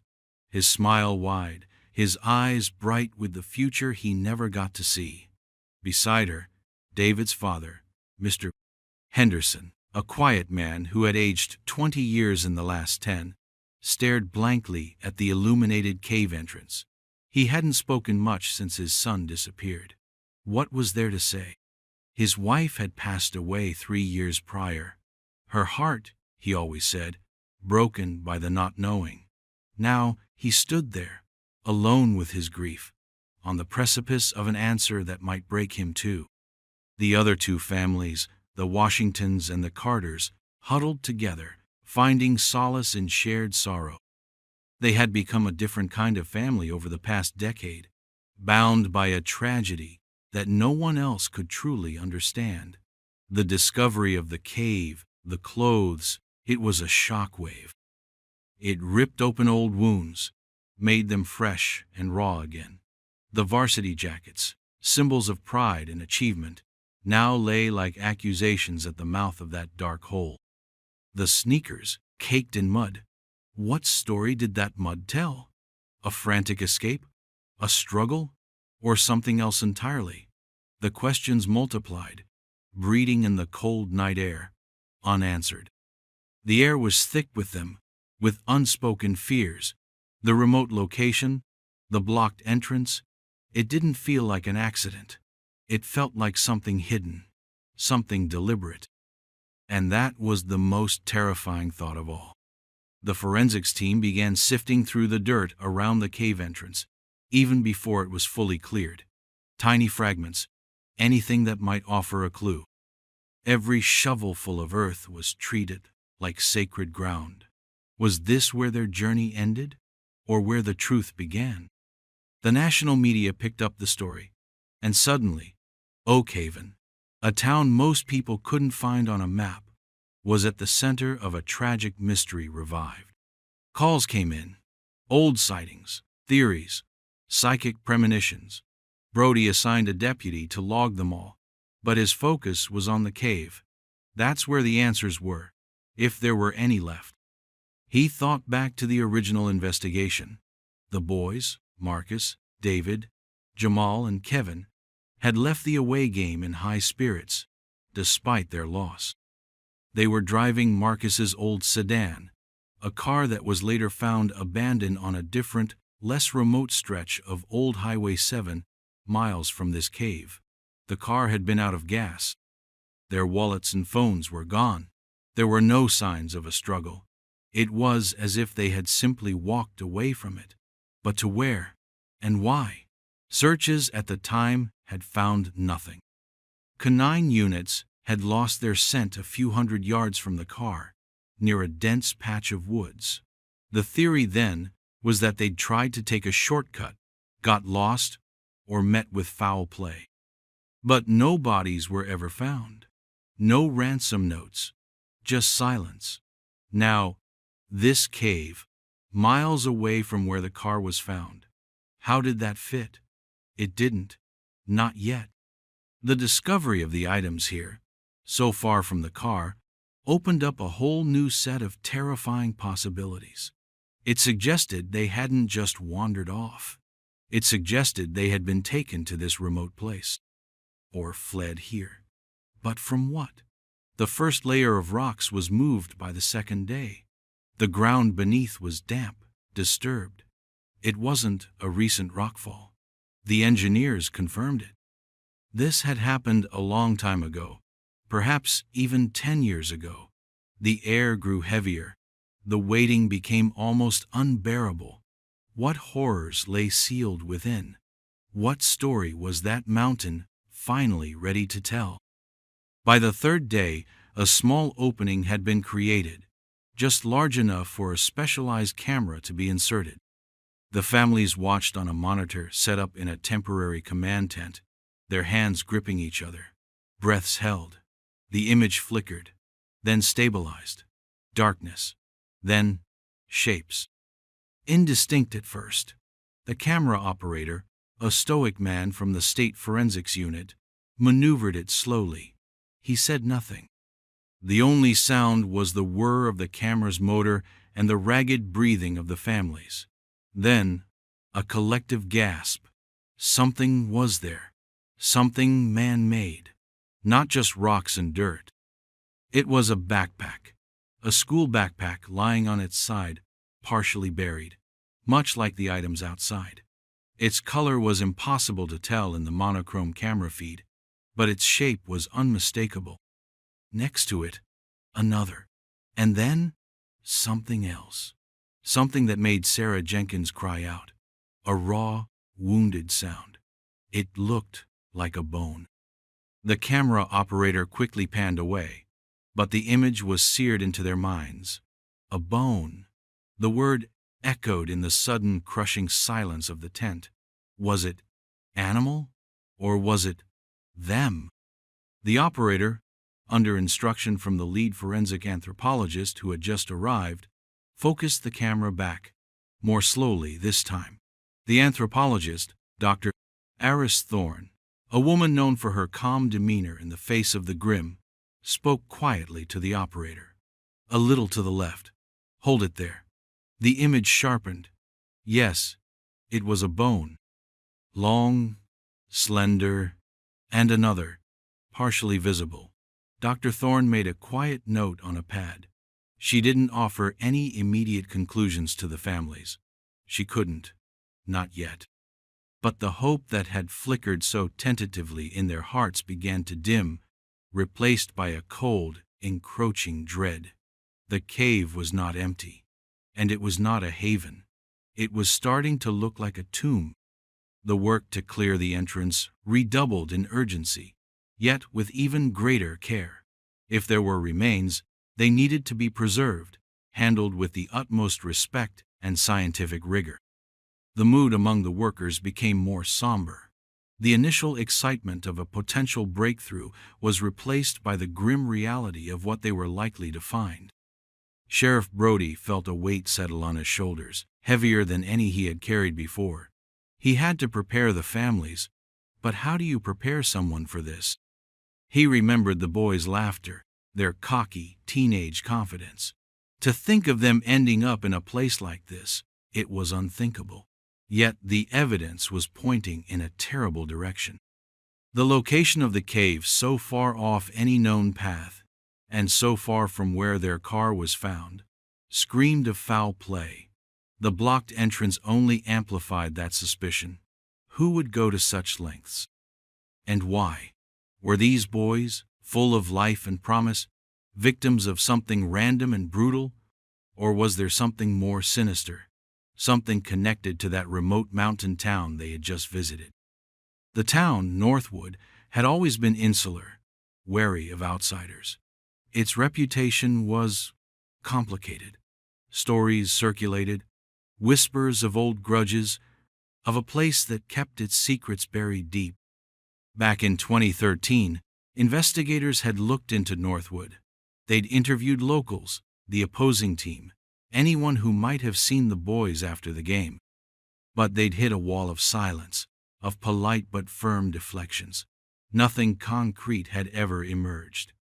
his smile wide, his eyes bright with the future he never got to see. Beside her, David's father, Mr. Henderson, a quiet man who had aged 20 years in the last 10, stared blankly at the illuminated cave entrance. He hadn't spoken much since his son disappeared. What was there to say? His wife had passed away 3 years prior. Her heart, he always said, broken by the not knowing. Now he stood there, alone with his grief, on the precipice of an answer that might break him too. The other two families, the Washingtons and the Carters, huddled together, finding solace in shared sorrow. They had become a different kind of family over the past decade, bound by a tragedy that no one else could truly understand. The discovery of the cave, the clothes, it was a shockwave. It ripped open old wounds, made them fresh and raw again. The varsity jackets, symbols of pride and achievement, now lay like accusations at the mouth of that dark hole. The sneakers, caked in mud. What story did that mud tell? A frantic escape? A struggle? Or something else entirely? The questions multiplied, breeding in the cold night air, unanswered. The air was thick with them, with unspoken fears. The remote location, the blocked entrance, it didn't feel like an accident. It felt like something hidden, something deliberate. And that was the most terrifying thought of all. The forensics team began sifting through the dirt around the cave entrance, even before it was fully cleared. Tiny fragments, anything that might offer a clue. Every shovelful of earth was treated like sacred ground. Was this where their journey ended, or where the truth began? The national media picked up the story, and suddenly, Oakhaven, a town most people couldn't find on a map, was at the center of a tragic mystery revived. Calls came in, old sightings, theories, psychic premonitions. Brody assigned a deputy to log them all, but his focus was on the cave. That's where the answers were, if there were any left. He thought back to the original investigation. The boys, Marcus, David, Jamal, and Kevin, had left the away game in high spirits, despite their loss. They were driving Marcus's old sedan, a car that was later found abandoned on a different, less remote stretch of old Highway 7, miles from this cave. The car had been out of gas. Their wallets and phones were gone. There were no signs of a struggle. It was as if they had simply walked away from it. But to where? And why? Searches at the time had found nothing. Canine units had lost their scent a few hundred yards from the car, near a dense patch of woods. The theory then was that they'd tried to take a shortcut, got lost, or met with foul play. But no bodies were ever found. No ransom notes. Just silence. Now, this cave, miles away from where the car was found. How did that fit? It didn't. Not yet. The discovery of the items here, so far from the car, opened up a whole new set of terrifying possibilities. It suggested they hadn't just wandered off. It suggested they had been taken to this remote place. Or fled here. But from what? The first layer of rocks was moved by the second day. The ground beneath was damp, disturbed. It wasn't a recent rockfall. The engineers confirmed it. This had happened a long time ago, perhaps even 10 years ago. The air grew heavier. The waiting became almost unbearable. What horrors lay sealed within? What story was that mountain finally ready to tell? By the third day, a small opening had been created, just large enough for a specialized camera to be inserted. The families watched on a monitor set up in a temporary command tent, their hands gripping each other, breaths held. The image flickered, then stabilized. Darkness, then shapes. Indistinct at first. The camera operator, a stoic man from the State Forensics Unit, maneuvered it slowly. He said nothing. The only sound was the whir of the camera's motor and the ragged breathing of the families. Then, a collective gasp. Something was there. Something man-made. Not just rocks and dirt. It was a backpack. A school backpack lying on its side, partially buried, much like the items outside. Its color was impossible to tell in the monochrome camera feed, but its shape was unmistakable. Next to it, another. And then, something else. Something that made Sarah Jenkins cry out. A raw, wounded sound. It looked like a bone. The camera operator quickly panned away, but the image was seared into their minds. A bone. The word echoed in the sudden crushing silence of the tent. Was it animal? Or was it them? The operator, under instruction from the lead forensic anthropologist who had just arrived, focused the camera back, more slowly this time. The anthropologist, Dr. Aris Thorne, a woman known for her calm demeanor in the face of the grim, spoke quietly to the operator. A little to the left. Hold it there. The image sharpened. Yes, it was a bone. Long, slender, and another, partially visible. Dr. Thorne made a quiet note on a pad. She didn't offer any immediate conclusions to the families. She couldn't. Not yet. But the hope that had flickered so tentatively in their hearts began to dim, replaced by a cold, encroaching dread. The cave was not empty, and it was not a haven. It was starting to look like a tomb. The work to clear the entrance redoubled in urgency, yet with even greater care. If there were remains, they needed to be preserved, handled with the utmost respect and scientific rigor. The mood among the workers became more somber. The initial excitement of a potential breakthrough was replaced by the grim reality of what they were likely to find. Sheriff Brody felt a weight settle on his shoulders, heavier than any he had carried before. He had to prepare the families, but how do you prepare someone for this? He remembered the boys' laughter, their cocky, teenage confidence. To think of them ending up in a place like this, it was unthinkable. Yet the evidence was pointing in a terrible direction. The location of the cave, so far off any known path, and so far from where their car was found, screamed of foul play. The blocked entrance only amplified that suspicion. Who would go to such lengths? And why? Were these boys, full of life and promise, victims of something random and brutal? Or was there something more sinister? Something connected to that remote mountain town they had just visited? The town, Northwood, had always been insular, wary of outsiders. Its reputation was complicated. Stories circulated, whispers of old grudges, of a place that kept its secrets buried deep. Back in 2013, investigators had looked into Northwood. They'd interviewed locals, the opposing team, anyone who might have seen the boys after the game. But they'd hit a wall of silence, of polite but firm deflections. Nothing concrete had ever emerged.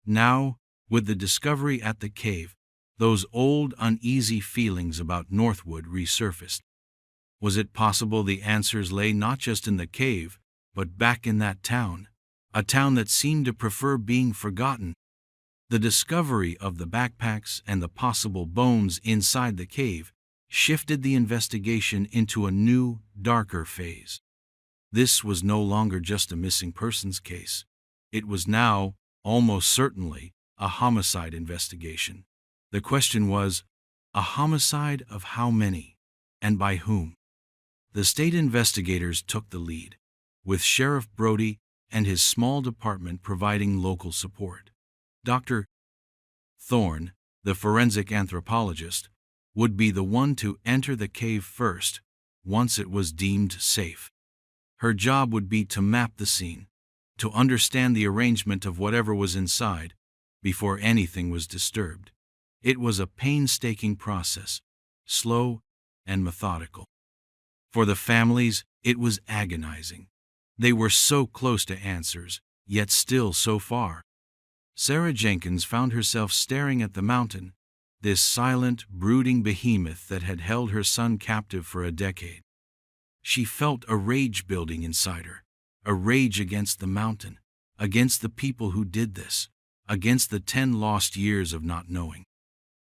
Now, with the discovery at the cave, those old uneasy feelings about Northwood resurfaced. Was it possible the answers lay not just in the cave, but back in that town, a town that seemed to prefer being forgotten? The discovery of the backpacks and the possible bones inside the cave shifted the investigation into a new, darker phase. This was no longer just a missing persons case. It was now, almost certainly, a homicide investigation. The question was, a homicide of how many, and by whom? The state investigators took the lead, with Sheriff Brody and his small department providing local support. Dr. Thorne, the forensic anthropologist, would be the one to enter the cave first, once it was deemed safe. Her job would be to map the scene, to understand the arrangement of whatever was inside, before anything was disturbed. It was a painstaking process, slow and methodical. For the families, it was agonizing. They were so close to answers, yet still so far. Sarah Jenkins found herself staring at the mountain, this silent, brooding behemoth that had held her son captive for a decade. She felt a rage building inside her, a rage against the mountain, against the people who did this, against the 10 lost years of not knowing.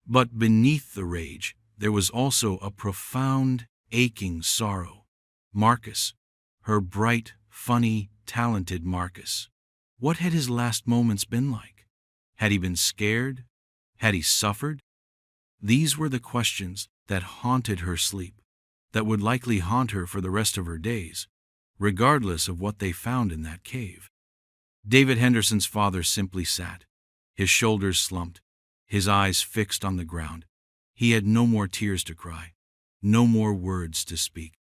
But beneath the rage, there was also a profound, aching sorrow. Marcus, her bright, funny, talented Marcus. What had his last moments been like? Had he been scared? Had he suffered? These were the questions that haunted her sleep, that would likely haunt her for the rest of her days, regardless of what they found in that cave. David Henderson's father simply sat, his shoulders slumped, his eyes fixed on the ground. He had no more tears to cry, no more words to speak.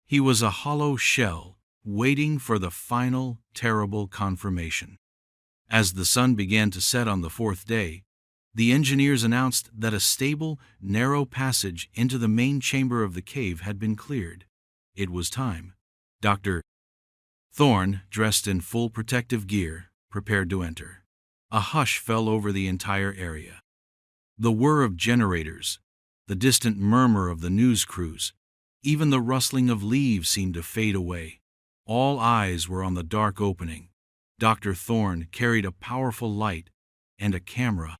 He was a hollow shell, waiting for the final, terrible confirmation. As the sun began to set on the 4th day, the engineers announced that a stable, narrow passage into the main chamber of the cave had been cleared. It was time. Dr. Thorne, dressed in full protective gear, prepared to enter. A hush fell over the entire area. The whir of generators, the distant murmur of the news crews, even the rustling of leaves seemed to fade away. All eyes were on the dark opening. Dr. Thorne carried a powerful light and a camera.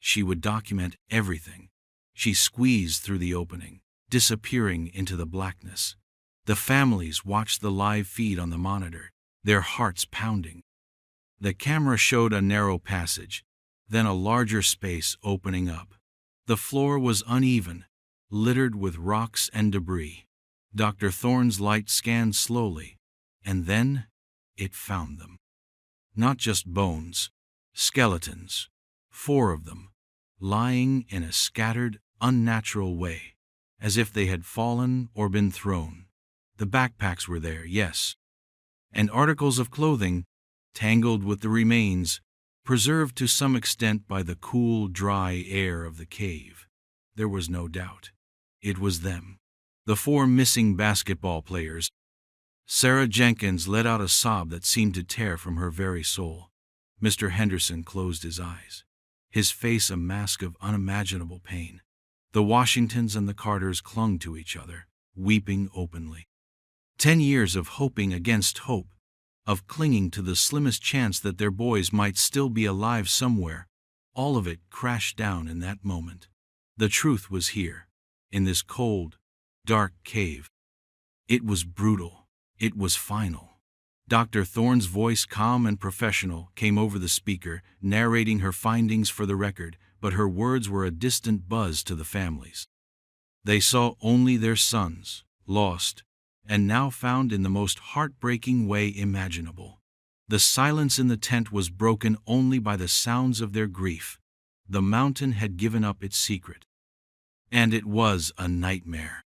She would document everything. She squeezed through the opening, disappearing into the blackness. The families watched the live feed on the monitor, their hearts pounding. The camera showed a narrow passage, then a larger space opening up. The floor was uneven, littered with rocks and debris. Dr. Thorne's light scanned slowly, and then it found them. Not just bones, skeletons, 4 of them, lying in a scattered, unnatural way, as if they had fallen or been thrown. The backpacks were there, yes, and articles of clothing, tangled with the remains, preserved to some extent by the cool, dry air of the cave. There was no doubt. It was them, the 4 missing basketball players. Sarah Jenkins let out a sob that seemed to tear from her very soul. Mr. Henderson closed his eyes, his face a mask of unimaginable pain. The Washingtons and the Carters clung to each other, weeping openly. 10 years of hoping against hope, of clinging to the slimmest chance that their boys might still be alive somewhere, all of it crashed down in that moment. The truth was here, in this cold, dark cave. It was brutal. It was final. Dr. Thorne's voice, calm and professional, came over the speaker, narrating her findings for the record, but her words were a distant buzz to the families. They saw only their sons, lost, and now found in the most heartbreaking way imaginable. The silence in the tent was broken only by the sounds of their grief. The mountain had given up its secret. And it was a nightmare.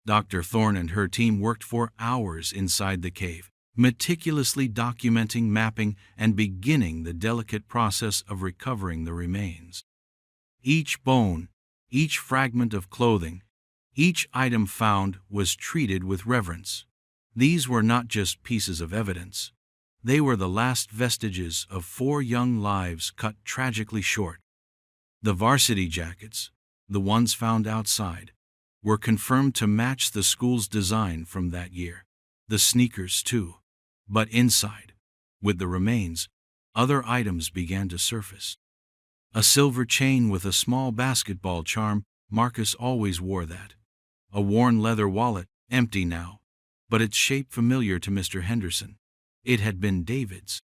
Dr. Thorne and her team worked for hours inside the cave, meticulously documenting, mapping, and beginning the delicate process of recovering the remains. Each bone, each fragment of clothing, each item found was treated with reverence. These were not just pieces of evidence. They were the last vestiges of 4 young lives cut tragically short. The varsity jackets, the ones found outside, were confirmed to match the school's design from that year. The sneakers, too. But inside, with the remains, other items began to surface. A silver chain with a small basketball charm. Marcus always wore that. A worn leather wallet, empty now, but its shape familiar to Mr. Henderson. It had been David's.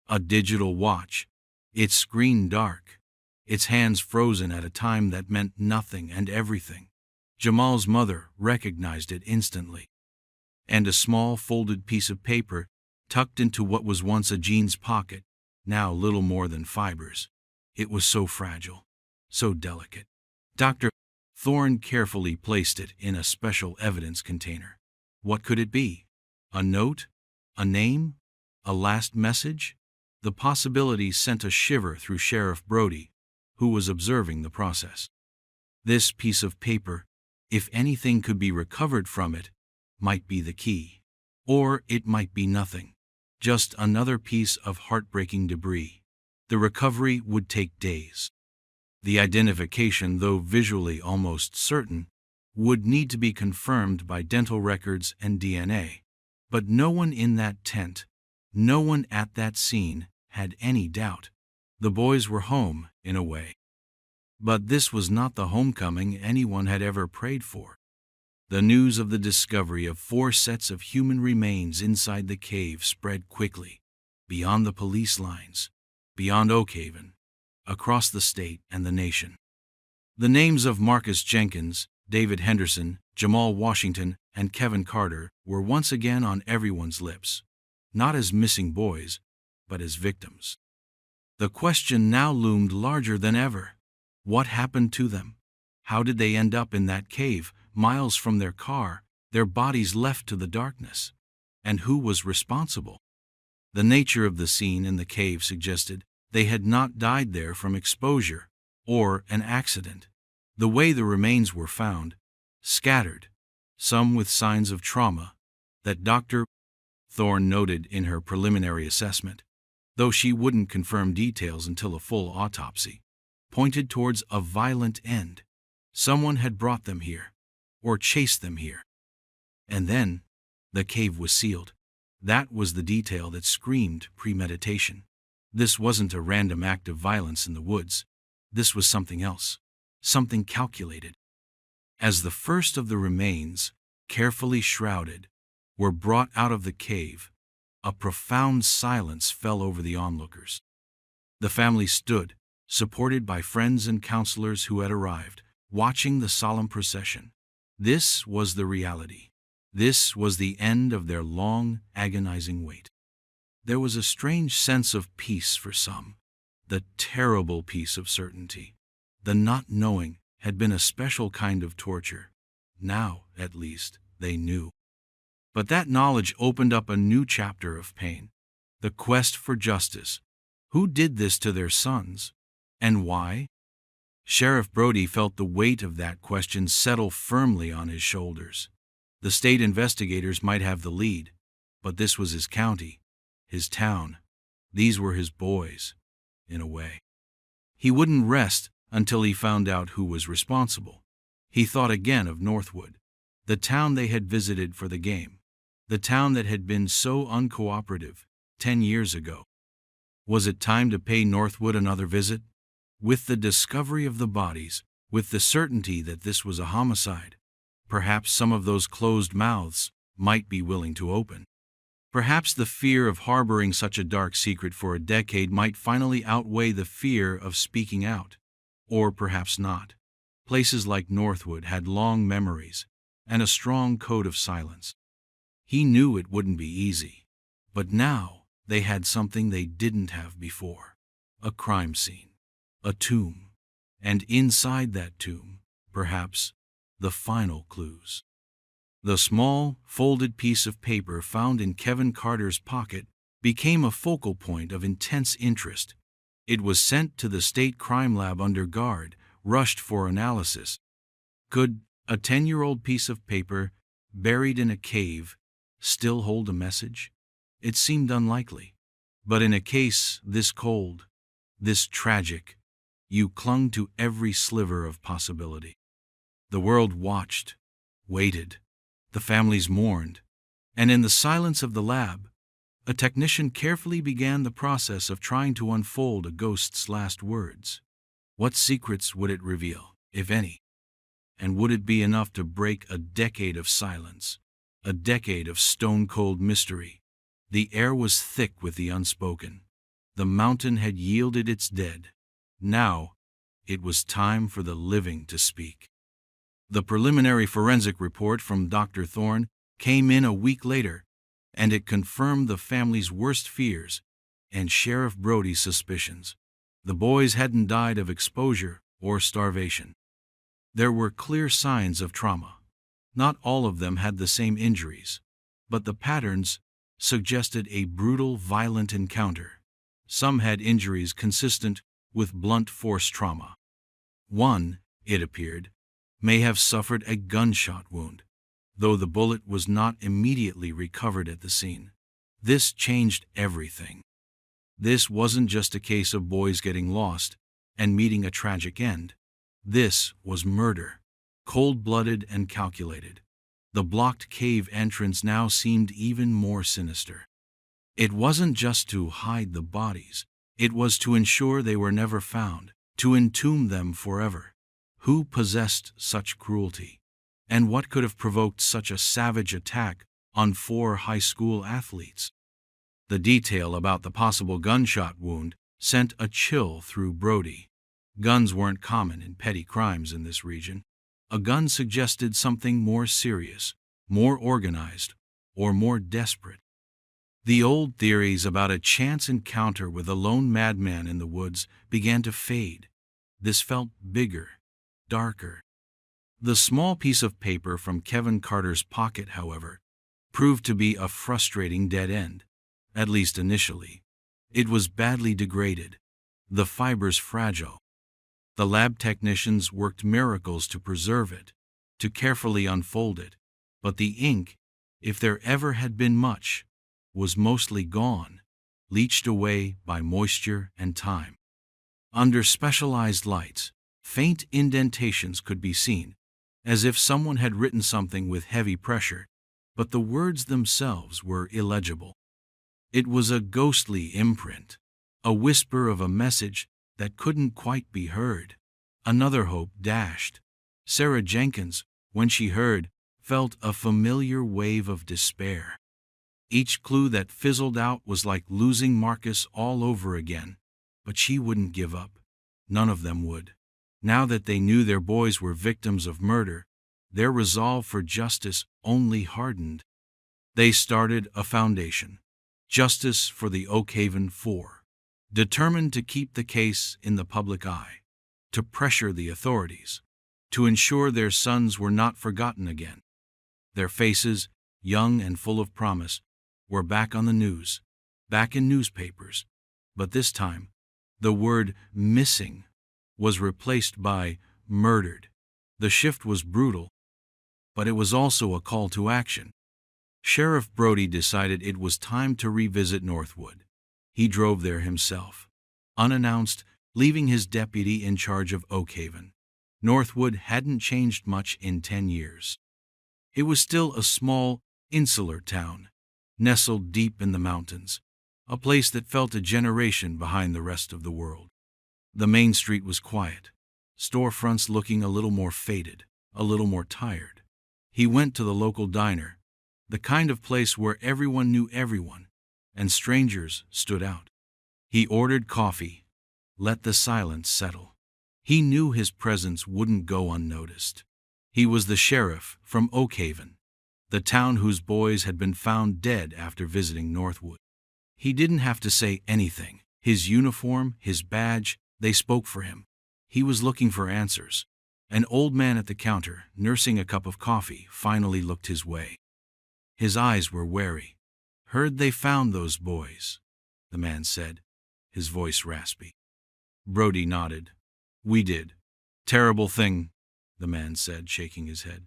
A digital watch, its screen dark, its hands frozen at a time that meant nothing and everything. Jamal's mother recognized it instantly. And a small folded piece of paper tucked into what was once a jeans pocket, now little more than fibers. It was so fragile, so delicate. Dr. Thorne carefully placed it in a special evidence container. What could it be? A note? A name? A last message? The possibility sent a shiver through Sheriff Brody, who was observing the process. This piece of paper, if anything could be recovered from it, might be the key. Or it might be nothing. Just another piece of heartbreaking debris. The recovery would take days. The identification, though visually almost certain, would need to be confirmed by dental records and DNA. But no one in that tent, no one at that scene, had any doubt. The boys were home, in a way. But this was not the homecoming anyone had ever prayed for. The news of the discovery of 4 sets of human remains inside the cave spread quickly, beyond the police lines, beyond Oakhaven, across the state and the nation. The names of Marcus Jenkins, David Henderson, Jamal Washington, and Kevin Carter were once again on everyone's lips, not as missing boys, but as victims. The question now loomed larger than ever. What happened to them? How did they end up in that cave, miles from their car, their bodies left to the darkness? And who was responsible? The nature of the scene in the cave suggested they had not died there from exposure or an accident. The way the remains were found, scattered, some with signs of trauma, that Dr. Thorne noted in her preliminary assessment, though she wouldn't confirm details until a full autopsy, pointed towards a violent end. Someone had brought them here, or chased them here. And then, the cave was sealed. That was the detail that screamed premeditation. This wasn't a random act of violence in the woods. This was something else, something calculated. As the first of the remains, carefully shrouded, were brought out of the cave, a profound silence fell over the onlookers. The family stood, supported by friends and counselors who had arrived, watching the solemn procession. This was the reality. This was the end of their long, agonizing wait. There was a strange sense of peace for some. The terrible peace of certainty. The not knowing had been a special kind of torture. Now, at least, they knew. But that knowledge opened up a new chapter of pain. The quest for justice. Who did this to their sons? And why? Sheriff Brody felt the weight of that question settle firmly on his shoulders. The state investigators might have the lead, but this was his county, his town. These were his boys, in a way. He wouldn't rest until he found out who was responsible. He thought again of Northwood, the town they had visited for the game, the town that had been so uncooperative 10 years ago. Was it time to pay Northwood another visit? With the discovery of the bodies, with the certainty that this was a homicide, perhaps some of those closed mouths might be willing to open. Perhaps the fear of harboring such a dark secret for a decade might finally outweigh the fear of speaking out. Or perhaps not. Places like Northwood had long memories and a strong code of silence. He knew it wouldn't be easy. But now they had something they didn't have before. A crime scene. A tomb. And inside that tomb, perhaps, the final clues. The small, folded piece of paper found in Kevin Carter's pocket became a focal point of intense interest. It was sent to the state crime lab under guard, rushed for analysis. Could a 10-year-old piece of paper, buried in a cave, still hold a message? It seemed unlikely. But in a case this cold, this tragic, you clung to every sliver of possibility. The world watched, waited, the families mourned, and in the silence of the lab, a technician carefully began the process of trying to unfold a ghost's last words. What secrets would it reveal, if any? And would it be enough to break a decade of silence, a decade of stone-cold mystery? The air was thick with the unspoken. The mountain had yielded its dead. Now, it was time for the living to speak. The preliminary forensic report from Dr. Thorne came in a week later, and it confirmed the family's worst fears and Sheriff Brody's suspicions. The boys hadn't died of exposure or starvation. There were clear signs of trauma. Not all of them had the same injuries, but the patterns suggested a brutal, violent encounter. Some had injuries consistent with blunt force trauma. One, it appeared, may have suffered a gunshot wound, though the bullet was not immediately recovered at the scene. This changed everything. This wasn't just a case of boys getting lost and meeting a tragic end. This was murder, cold-blooded and calculated. The blocked cave entrance now seemed even more sinister. It wasn't just to hide the bodies, it was to ensure they were never found, to entomb them forever. Who possessed such cruelty? And what could have provoked such a savage attack on 4 high school athletes? The detail about the possible gunshot wound sent a chill through Brody. Guns weren't common in petty crimes in this region. A gun suggested something more serious, more organized, or more desperate. The old theories about a chance encounter with a lone madman in the woods began to fade. This felt bigger, darker. The small piece of paper from Kevin Carter's pocket, however, proved to be a frustrating dead end, at least initially. It was badly degraded, the fibers fragile. The lab technicians worked miracles to preserve it, to carefully unfold it, but the ink, if there ever had been much, was mostly gone, leached away by moisture and time. Under specialized lights, faint indentations could be seen, as if someone had written something with heavy pressure, but the words themselves were illegible. It was a ghostly imprint, a whisper of a message that couldn't quite be heard. Another hope dashed. Sarah Jenkins, when she heard, felt a familiar wave of despair. Each clue that fizzled out was like losing Marcus all over again, but she wouldn't give up. None of them would. Now that they knew their boys were victims of murder, their resolve for justice only hardened. They started a foundation, Justice for the Oak Haven Four, determined to keep the case in the public eye, to pressure the authorities, to ensure their sons were not forgotten again. Their faces, young and full of promise, were back on the news, back in newspapers, but this time, the word missing was replaced by murdered. The shift was brutal, but it was also a call to action. Sheriff Brody decided it was time to revisit Northwood. He drove there himself, unannounced, leaving his deputy in charge of Oak Haven. Northwood hadn't changed much in 10 years. It was still a small, insular town, nestled deep in the mountains, a place that felt a generation behind the rest of the world. The main street was quiet, storefronts looking a little more faded, a little more tired. He went to the local diner, the kind of place where everyone knew everyone, and strangers stood out. He ordered coffee, let the silence settle. He knew his presence wouldn't go unnoticed. He was the sheriff from Oakhaven, the town whose boys had been found dead after visiting Northwood. He didn't have to say anything. His uniform, his badge, they spoke for him. He was looking for answers. An old man at the counter, nursing a cup of coffee, finally looked his way. His eyes were wary. "Heard they found those boys," the man said, his voice raspy. Brody nodded. "We did." "Terrible thing," the man said, shaking his head.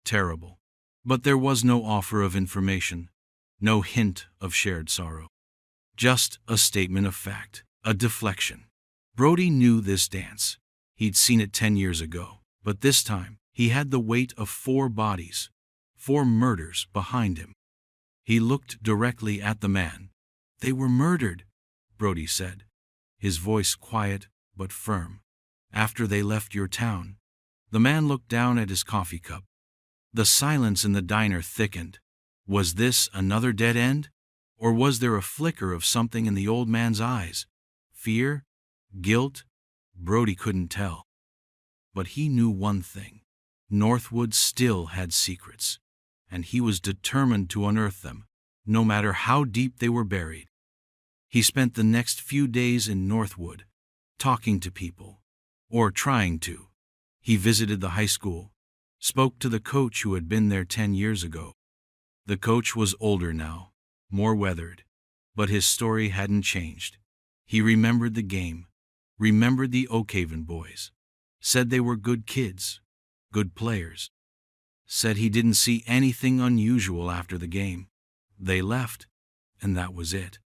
"Terrible." But there was no offer of information, no hint of shared sorrow. Just a statement of fact, a deflection. Brody knew this dance. He'd seen it 10 years ago, but this time he had the weight of 4 bodies, 4 murders behind him. He looked directly at the man. "They were murdered," Brody said, his voice quiet but firm. "After they left your town." The man looked down at his coffee cup. The silence in the diner thickened. Was this another dead end? Or was there a flicker of something in the old man's eyes? Fear? Guilt? Brody couldn't tell. But he knew one thing. Northwood still had secrets, and he was determined to unearth them, no matter how deep they were buried. He spent the next few days in Northwood, talking to people, or trying to. He visited the high school, spoke to the coach who had been there 10 years ago. The coach was older now, more weathered, but his story hadn't changed. He remembered the game, remembered the Oakhaven boys, said they were good kids, good players. Said he didn't see anything unusual after the game. They left, and that was it.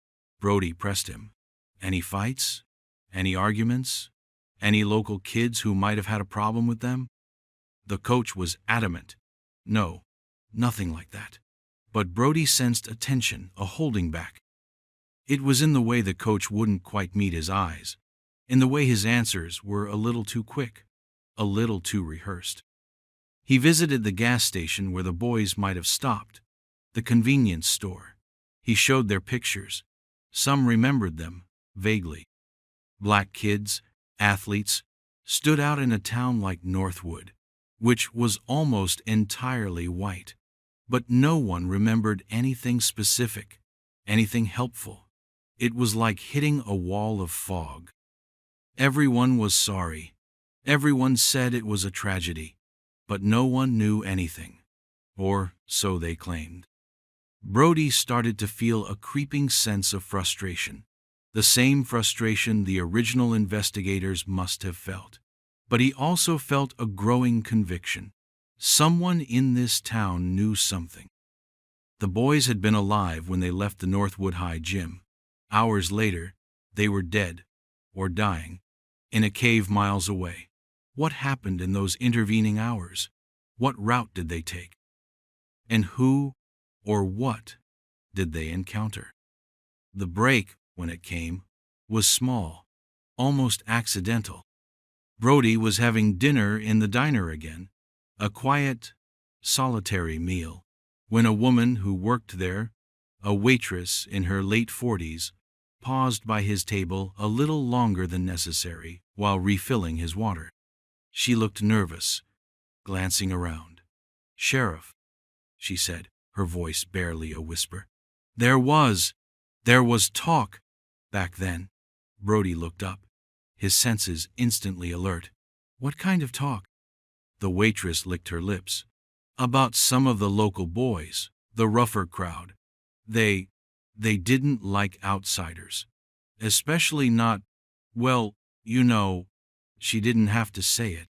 Brody pressed him. "Any fights? Any arguments? Any local kids who might have had a problem with them?" The coach was adamant. "No, nothing like that." But Brody sensed a tension, a holding back. It was in the way the coach wouldn't quite meet his eyes, in the way his answers were a little too quick, a little too rehearsed. He visited the gas station where the boys might have stopped, the convenience store. He showed their pictures. Some remembered them, vaguely. Black kids, athletes, stood out in a town like Northwood, which was almost entirely white. But no one remembered anything specific, anything helpful. It was like hitting a wall of fog. Everyone was sorry. Everyone said it was a tragedy, but no one knew anything. Or so they claimed. Brody started to feel a creeping sense of frustration, the same frustration the original investigators must have felt. But he also felt a growing conviction. Someone in this town knew something. The boys had been alive when they left the Northwood High gym. Hours later, they were dead, or dying, in a cave miles away. What happened in those intervening hours? What route did they take? And who, or what, did they encounter? The break, when it came, was small, almost accidental. Brody was having dinner in the diner again, a quiet, solitary meal, when a woman who worked there, a waitress in her late 40s, paused by his table a little longer than necessary while refilling his water. She looked nervous, glancing around. "Sheriff," she said, her voice barely a whisper. There was talk back then." Brody looked up, his senses instantly alert. "What kind of talk?" The waitress licked her lips. "About some of the local boys, the rougher crowd. They didn't like outsiders. Especially not, well, you know," she didn't have to say it.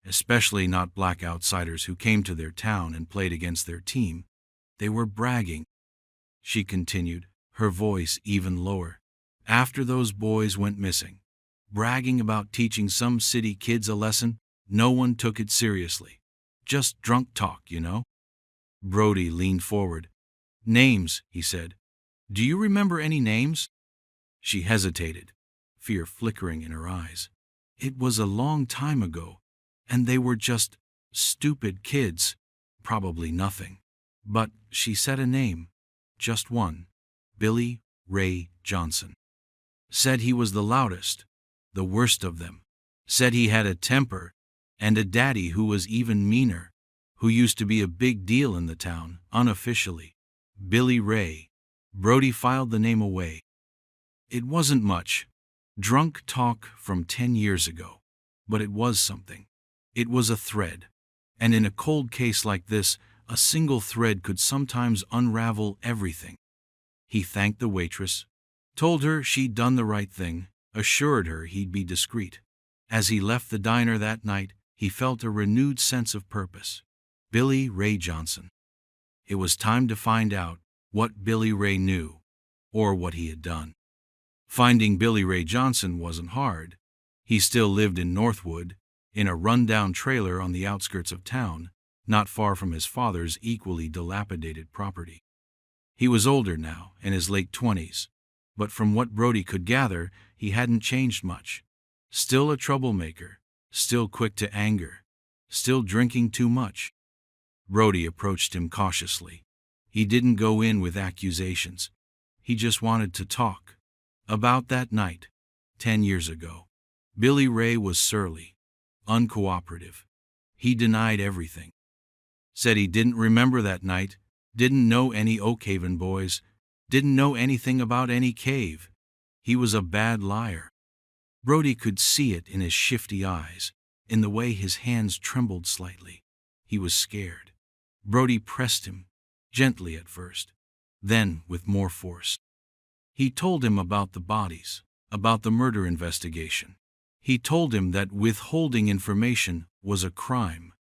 "Especially not black outsiders who came to their town and played against their team. They were bragging," she continued, her voice even lower. "After those boys went missing. Bragging about teaching some city kids a lesson. No one took it seriously. Just drunk talk, you know." Brody leaned forward. "Names," he said. "Do you remember any names?" She hesitated, fear flickering in her eyes. It was a long time ago, and they were just stupid kids, probably nothing. But she said a name, just one, Billy Ray Johnson. Said he was the loudest, the worst of them. Said he had a temper, and a daddy who was even meaner, who used to be a big deal in the town, unofficially. Billy Ray. Brody filed the name away. It wasn't much. Drunk talk from 10 years ago. But it was something. It was a thread. And in a cold case like this, a single thread could sometimes unravel everything. He thanked the waitress, told her she'd done the right thing, assured her he'd be discreet. As he left the diner that night, he felt a renewed sense of purpose. Billy Ray Johnson. It was time to find out what Billy Ray knew, or what he had done. Finding Billy Ray Johnson wasn't hard. He still lived in Northwood, in a run-down trailer on the outskirts of town, not far from his father's equally dilapidated property. He was older now, in his late 20s, but from what Brody could gather, he hadn't changed much. Still a troublemaker, still quick to anger, still drinking too much. Brody approached him cautiously. He didn't go in with accusations. He just wanted to talk. About that night, 10 years ago. Billy Ray was surly, uncooperative. He denied everything. Said he didn't remember that night, didn't know any Oak Haven boys, didn't know anything about any cave. He was a bad liar. Brody could see it in his shifty eyes, in the way his hands trembled slightly. He was scared. Brody pressed him, gently at first, then with more force. He told him about the bodies, about the murder investigation. He told him that withholding information was a crime.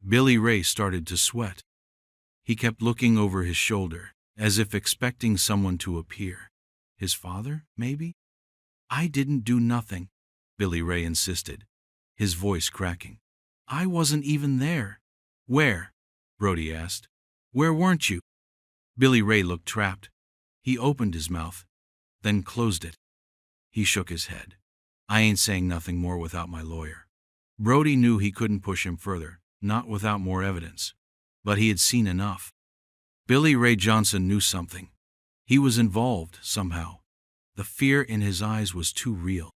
Billy Ray started to sweat. He kept looking over his shoulder, as if expecting someone to appear. His father, maybe? "I didn't do nothing," Billy Ray insisted, his voice cracking. "I wasn't even there." "Where?" Brody asked. "Where weren't you?" Billy Ray looked trapped. He opened his mouth, then closed it. He shook his head. "I ain't saying nothing more without my lawyer." Brody knew he couldn't push him further, not without more evidence. But he had seen enough. Billy Ray Johnson knew something. He was involved, somehow. The fear in his eyes was too real.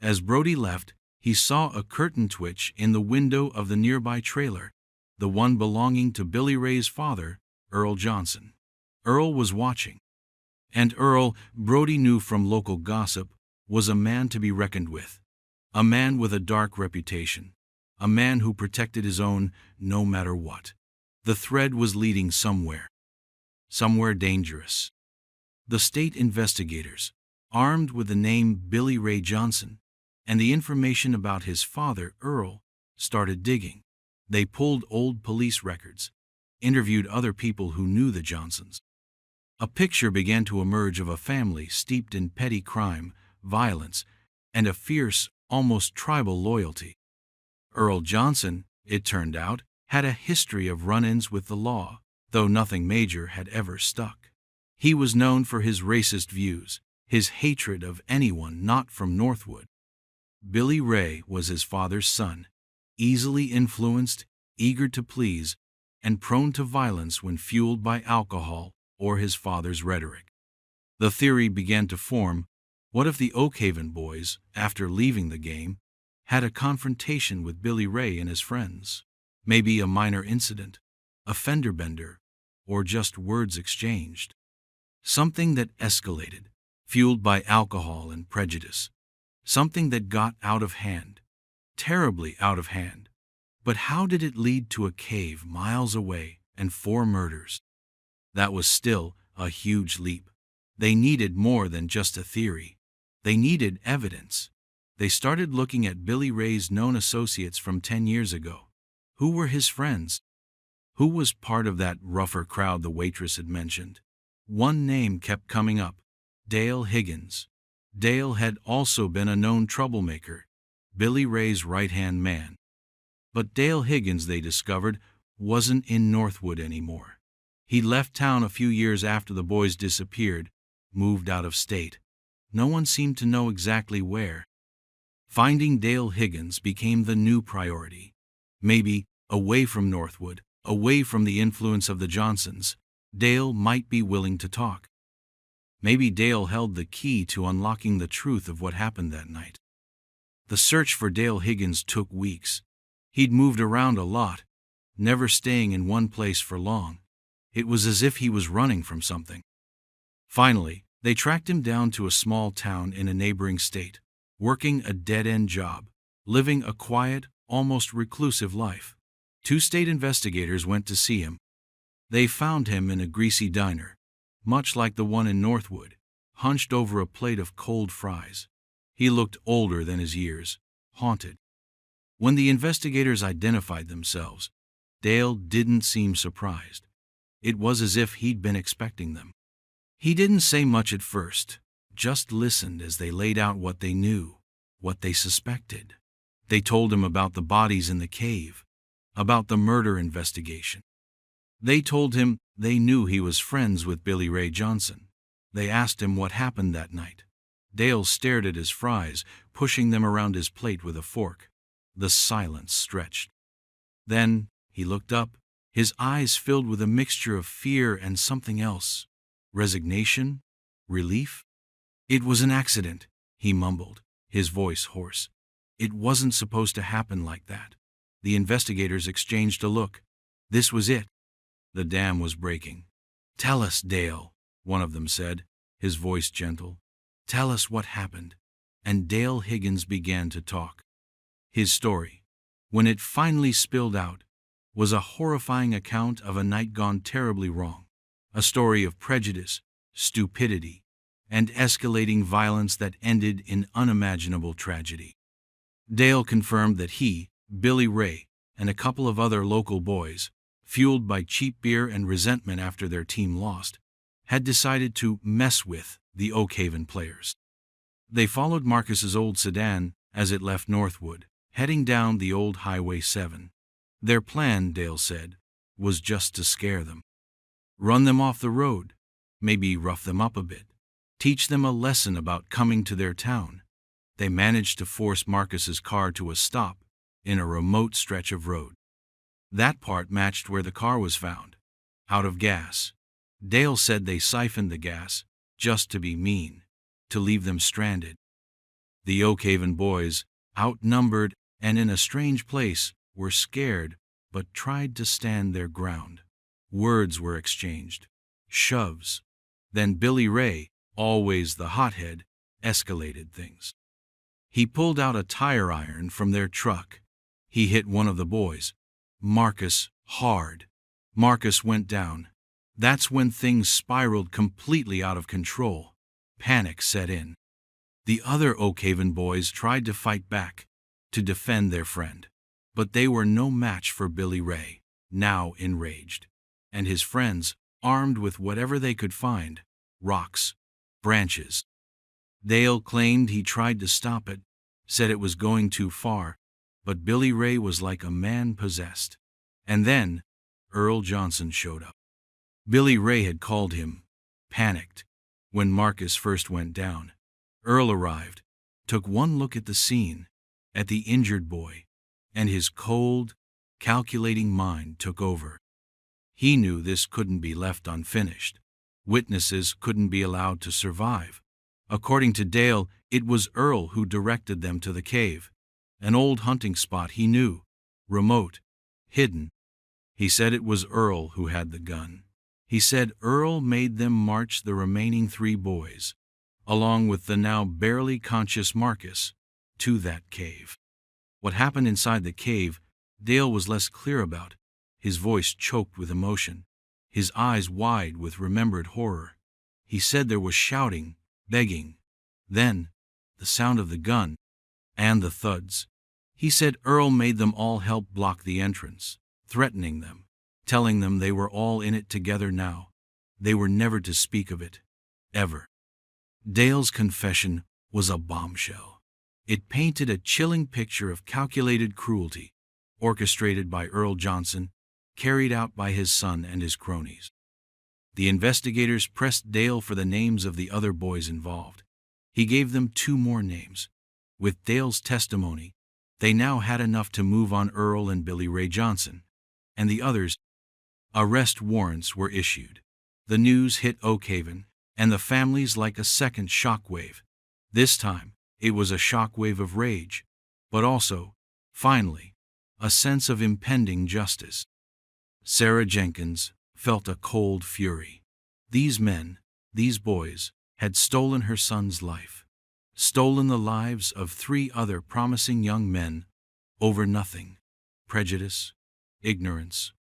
As Brody left, he saw a curtain twitch in the window of the nearby trailer, the one belonging to Billy Ray's father, Earl Johnson. Earl was watching. And Earl, Brody knew from local gossip, was a man to be reckoned with. A man with a dark reputation. A man who protected his own no matter what. The thread was leading somewhere. Somewhere dangerous. The state investigators, armed with the name Billy Ray Johnson and the information about his father, Earl, started digging. They pulled old police records, interviewed other people who knew the Johnsons. A picture began to emerge of a family steeped in petty crime, violence, and a fierce, almost tribal loyalty. Earl Johnson, it turned out, had a history of run-ins with the law, though nothing major had ever stuck. He was known for his racist views, his hatred of anyone not from Northwood. Billy Ray was his father's son, easily influenced, eager to please, and prone to violence when fueled by alcohol or his father's rhetoric. The theory began to form: what if the Oak Haven boys, after leaving the game, had a confrontation with Billy Ray and his friends? Maybe a minor incident, a fender bender, or just words exchanged. Something that escalated, fueled by alcohol and prejudice. Something that got out of hand, terribly out of hand. But how did it lead to a cave miles away and 4 murders? That was still a huge leap. They needed more than just a theory. They needed evidence. They started looking at Billy Ray's known associates from 10 years ago. Who were his friends? Who was part of that rougher crowd the waitress had mentioned? One name kept coming up: Dale Higgins. Dale had also been a known troublemaker, Billy Ray's right-hand man. But Dale Higgins, they discovered, wasn't in Northwood anymore. He left town a few years after the boys disappeared, moved out of state. No one seemed to know exactly where. Finding Dale Higgins became the new priority. Maybe, away from Northwood, away from the influence of the Johnsons, Dale might be willing to talk. Maybe Dale held the key to unlocking the truth of what happened that night. The search for Dale Higgins took weeks. He'd moved around a lot, never staying in one place for long. It was as if he was running from something. Finally, they tracked him down to a small town in a neighboring state, working a dead-end job, living a quiet, almost reclusive life. 2 state investigators went to see him. They found him in a greasy diner, much like the one in Northwood, hunched over a plate of cold fries. He looked older than his years, haunted. When the investigators identified themselves, Dale didn't seem surprised. It was as if he'd been expecting them. He didn't say much at first, just listened as they laid out what they knew, what they suspected. They told him about the bodies in the cave, about the murder investigation. They told him they knew he was friends with Billy Ray Johnson. They asked him what happened that night. Dale stared at his fries, pushing them around his plate with a fork. The silence stretched. Then he looked up, his eyes filled with a mixture of fear and something else. Resignation? Relief? "It was an accident," he mumbled, his voice hoarse. "It wasn't supposed to happen like that." The investigators exchanged a look. This was it. The dam was breaking. "Tell us, Dale," one of them said, his voice gentle. "Tell us what happened." And Dale Higgins began to talk. His story, when it finally spilled out, was a horrifying account of a night gone terribly wrong. A story of prejudice, stupidity, and escalating violence that ended in unimaginable tragedy. Dale confirmed that he, Billy Ray, and a couple of other local boys, fueled by cheap beer and resentment after their team lost, had decided to mess with the Oak Haven players. They followed Marcus's old sedan as it left Northwood, heading down the old Highway 7. Their plan, Dale said, was just to scare them. Run them off the road, maybe rough them up a bit, teach them a lesson about coming to their town. They managed to force Marcus's car to a stop in a remote stretch of road. That part matched where the car was found, out of gas. Dale said they siphoned the gas, just to be mean, to leave them stranded. The Oak Haven boys, outnumbered and in a strange place, were scared but tried to stand their ground. Words were exchanged, shoves. Then Billy Ray, always the hothead, escalated things. He pulled out a tire iron from their truck. He hit one of the boys, Marcus, hard. Marcus went down. That's when things spiraled completely out of control. Panic set in. The other Oak Haven boys tried to fight back, to defend their friend. But they were no match for Billy Ray, now enraged. And his friends, armed with whatever they could find, rocks, branches. Dale claimed he tried to stop it, said it was going too far, but Billy Ray was like a man possessed. And then, Earl Johnson showed up. Billy Ray had called him, panicked, when Marcus first went down. Earl arrived, took one look at the scene, at the injured boy, and his cold, calculating mind took over. He knew this couldn't be left unfinished. Witnesses couldn't be allowed to survive. According to Dale, it was Earl who directed them to the cave, an old hunting spot he knew, remote, hidden. He said it was Earl who had the gun. He said Earl made them march the remaining 3 boys, along with the now barely conscious Marcus, to that cave. What happened inside the cave, Dale was less clear about, his voice choked with emotion, his eyes wide with remembered horror. He said there was shouting, begging, then the sound of the gun, and the thuds. He said Earl made them all help block the entrance, threatening them, telling them they were all in it together now. They were never to speak of it, ever. Dale's confession was a bombshell. It painted a chilling picture of calculated cruelty, orchestrated by Earl Johnson, carried out by his son and his cronies. The investigators pressed Dale for the names of the other boys involved. He gave them 2 more names. With Dale's testimony, they now had enough to move on Earl and Billy Ray Johnson, and the others. Arrest warrants were issued. The news hit Oak Haven, and the families like a second shockwave. This time, it was a shockwave of rage, but also, finally, a sense of impending justice. Sarah Jenkins felt a cold fury. These men, these boys, had stolen her son's life, stolen the lives of 3 other promising young men over nothing: prejudice, ignorance,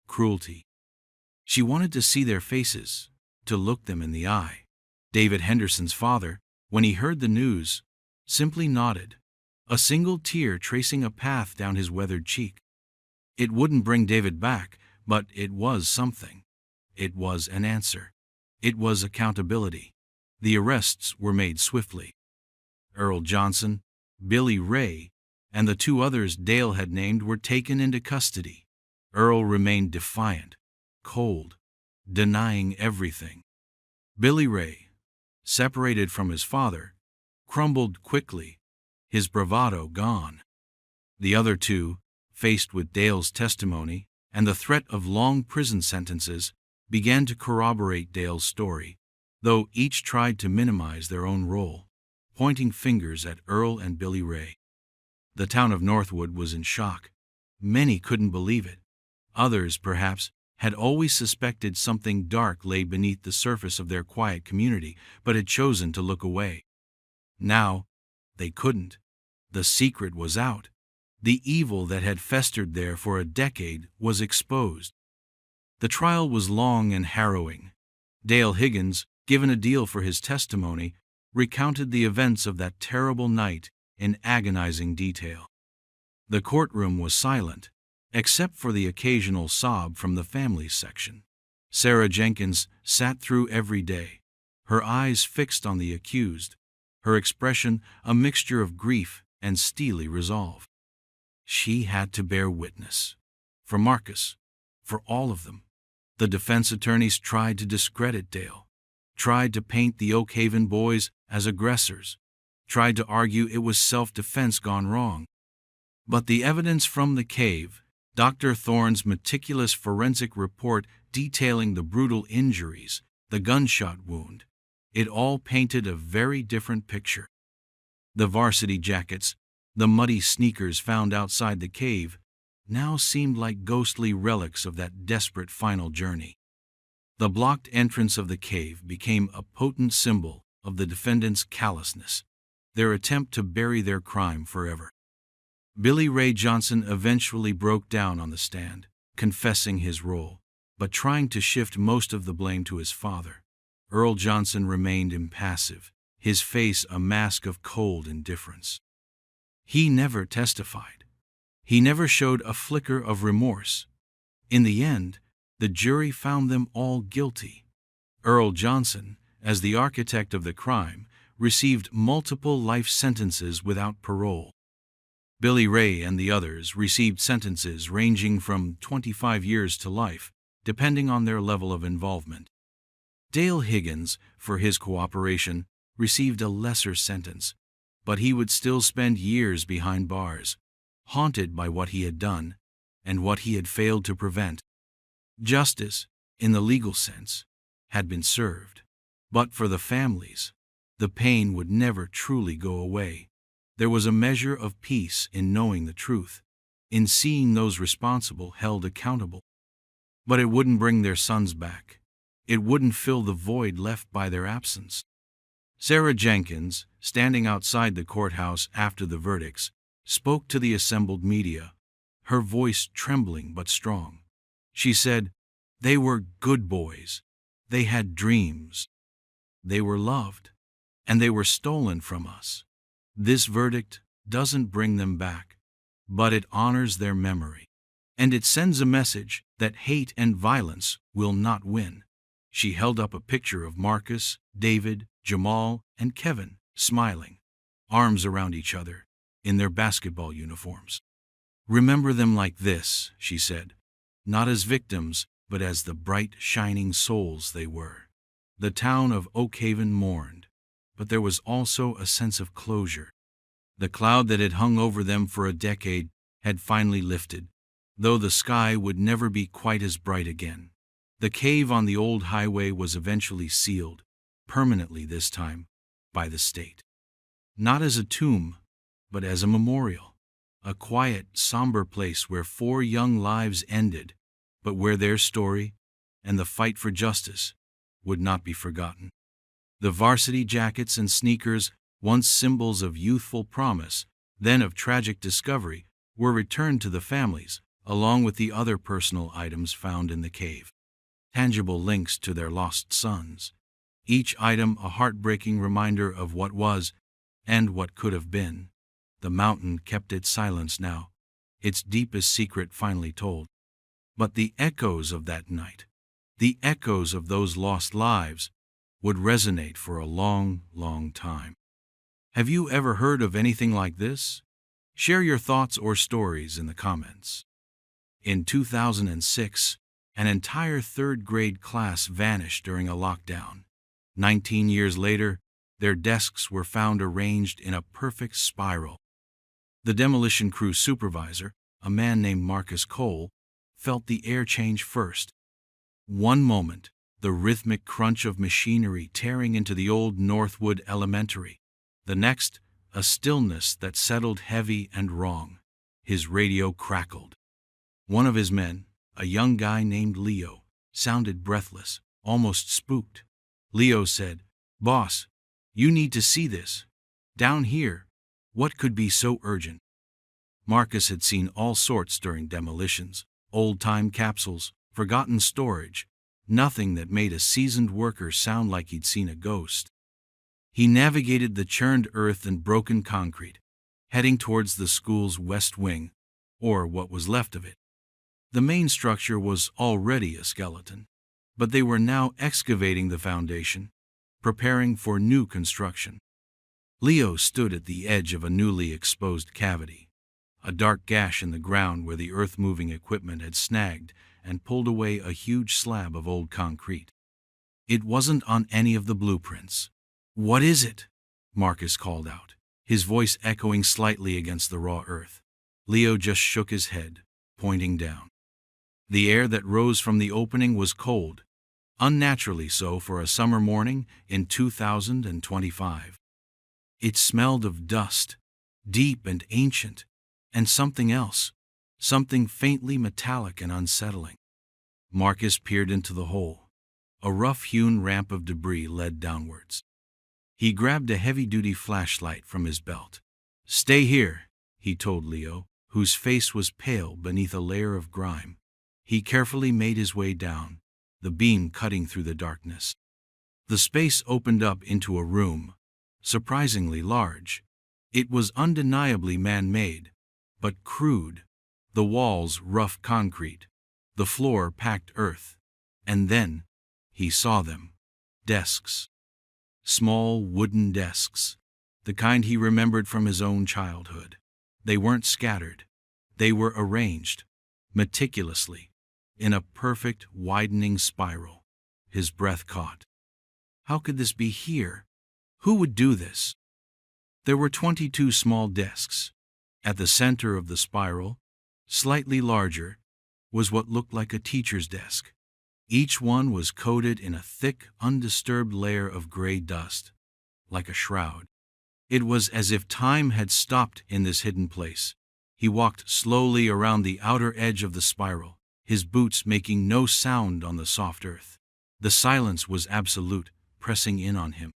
cruelty. She wanted to see their faces, to look them in the eye. David Henderson's father, when he heard the news, simply nodded, a single tear tracing a path down his weathered cheek. It wouldn't bring David back, but it was something. It was an answer. It was accountability. The arrests were made swiftly. Earl Johnson, Billy Ray, and the 2 others Dale had named were taken into custody. Earl remained defiant, cold, denying everything. Billy Ray, separated from his father, crumbled quickly, his bravado gone. The other 2, faced with Dale's testimony and the threat of long prison sentences, began to corroborate Dale's story, though each tried to minimize their own role, pointing fingers at Earl and Billy Ray. The town of Northwood was in shock. Many couldn't believe it. Others, perhaps, had always suspected something dark lay beneath the surface of their quiet community, but had chosen to look away. Now, they couldn't. The secret was out. The evil that had festered there for a decade was exposed. The trial was long and harrowing. Dale Higgins, given a deal for his testimony, recounted the events of that terrible night in agonizing detail. The courtroom was silent, except for the occasional sob from the families section. Sarah Jenkins sat through every day, her eyes fixed on the accused, her expression a mixture of grief and steely resolve. She had to bear witness. For Marcus, for all of them. The defense attorneys tried to discredit Dale, tried to paint the Oak Haven boys as aggressors, tried to argue it was self-defense gone wrong. But the evidence from the cave, Dr. Thorne's meticulous forensic report detailing the brutal injuries, the gunshot wound, it all painted a very different picture. The varsity jackets, the muddy sneakers found outside the cave, now seemed like ghostly relics of that desperate final journey. The blocked entrance of the cave became a potent symbol of the defendants' callousness, their attempt to bury their crime forever. Billy Ray Johnson eventually broke down on the stand, confessing his role, but trying to shift most of the blame to his father. Earl Johnson remained impassive, his face a mask of cold indifference. He never testified. He never showed a flicker of remorse. In the end, the jury found them all guilty. Earl Johnson, as the architect of the crime, received multiple life sentences without parole. Billy Ray and the others received sentences ranging from 25 years to life, depending on their level of involvement. Dale Higgins, for his cooperation, received a lesser sentence, but he would still spend years behind bars, haunted by what he had done and what he had failed to prevent. Justice, in the legal sense, had been served, but for the families, the pain would never truly go away. There was a measure of peace in knowing the truth, in seeing those responsible held accountable. But it wouldn't bring their sons back. It wouldn't fill the void left by their absence. Sarah Jenkins, standing outside the courthouse after the verdicts, spoke to the assembled media, her voice trembling but strong. She said, "They were good boys. They had dreams. They were loved, and they were stolen from us. This verdict doesn't bring them back, but it honors their memory, and it sends a message that hate and violence will not win." She held up a picture of Marcus, David, Jamal, and Kevin, smiling, arms around each other, in their basketball uniforms. "Remember them like this," she said, "not as victims, but as the bright, shining souls they were." The town of Oak Haven mourned, but there was also a sense of closure. The cloud that had hung over them for a decade had finally lifted, though the sky would never be quite as bright again. The cave on the old highway was eventually sealed, permanently this time, by the state. Not as a tomb, but as a memorial. a quiet, somber place where 4 young lives ended, but where their story and the fight for justice would not be forgotten. The varsity jackets and sneakers, once symbols of youthful promise, then of tragic discovery, were returned to the families, along with the other personal items found in the cave. Tangible links to their lost sons. Each item a heartbreaking reminder of what was and what could have been. The mountain kept its silence now, its deepest secret finally told. But the echoes of that night, the echoes of those lost lives, would resonate for a long, long time. Have you ever heard of anything like this? Share your thoughts or stories in the comments. In 2006, an entire third-grade class vanished during a lockdown. 19 years later, their desks were found arranged in a perfect spiral. The demolition crew supervisor, a man named Marcus Cole, felt the air change first. One moment, the rhythmic crunch of machinery tearing into the old Northwood Elementary. The next, a stillness that settled heavy and wrong. His radio crackled. One of his men, a young guy named Leo, sounded breathless, almost spooked. Leo said, "Boss, you need to see this. Down here, what could be so urgent?" Marcus had seen all sorts during demolitions, old-time capsules, forgotten storage, nothing that made a seasoned worker sound like he'd seen a ghost. He navigated the churned earth and broken concrete, heading towards the school's west wing, or what was left of it. The main structure was already a skeleton, but they were now excavating the foundation, preparing for new construction. Leo stood at the edge of a newly exposed cavity, a dark gash in the ground where the earth-moving equipment had snagged and pulled away a huge slab of old concrete. It wasn't on any of the blueprints. "What is it?" Marcus called out, his voice echoing slightly against the raw earth. Leo just shook his head, pointing down. The air that rose from the opening was cold, unnaturally so for a summer morning in 2025. It smelled of dust, deep and ancient, and something else, something faintly metallic and unsettling. Marcus peered into the hole. A rough-hewn ramp of debris led downwards. He grabbed a heavy-duty flashlight from his belt. "Stay here," he told Leo, whose face was pale beneath a layer of grime. He carefully made his way down, the beam cutting through the darkness. The space opened up into a room, surprisingly large. It was undeniably man-made, but crude, the walls rough concrete, the floor packed earth. And then he saw them. Desks. Small wooden desks, the kind he remembered from his own childhood. They weren't scattered. They were arranged, meticulously, in a perfect widening spiral. His breath caught. How could this be here? Who would do this? There were 22 small desks. At the center of the spiral, slightly larger, was what looked like a teacher's desk. Each one was coated in a thick, undisturbed layer of gray dust, like a shroud. It was as if time had stopped in this hidden place. He walked slowly around the outer edge of the spiral, his boots making no sound on the soft earth. The silence was absolute, pressing in on him.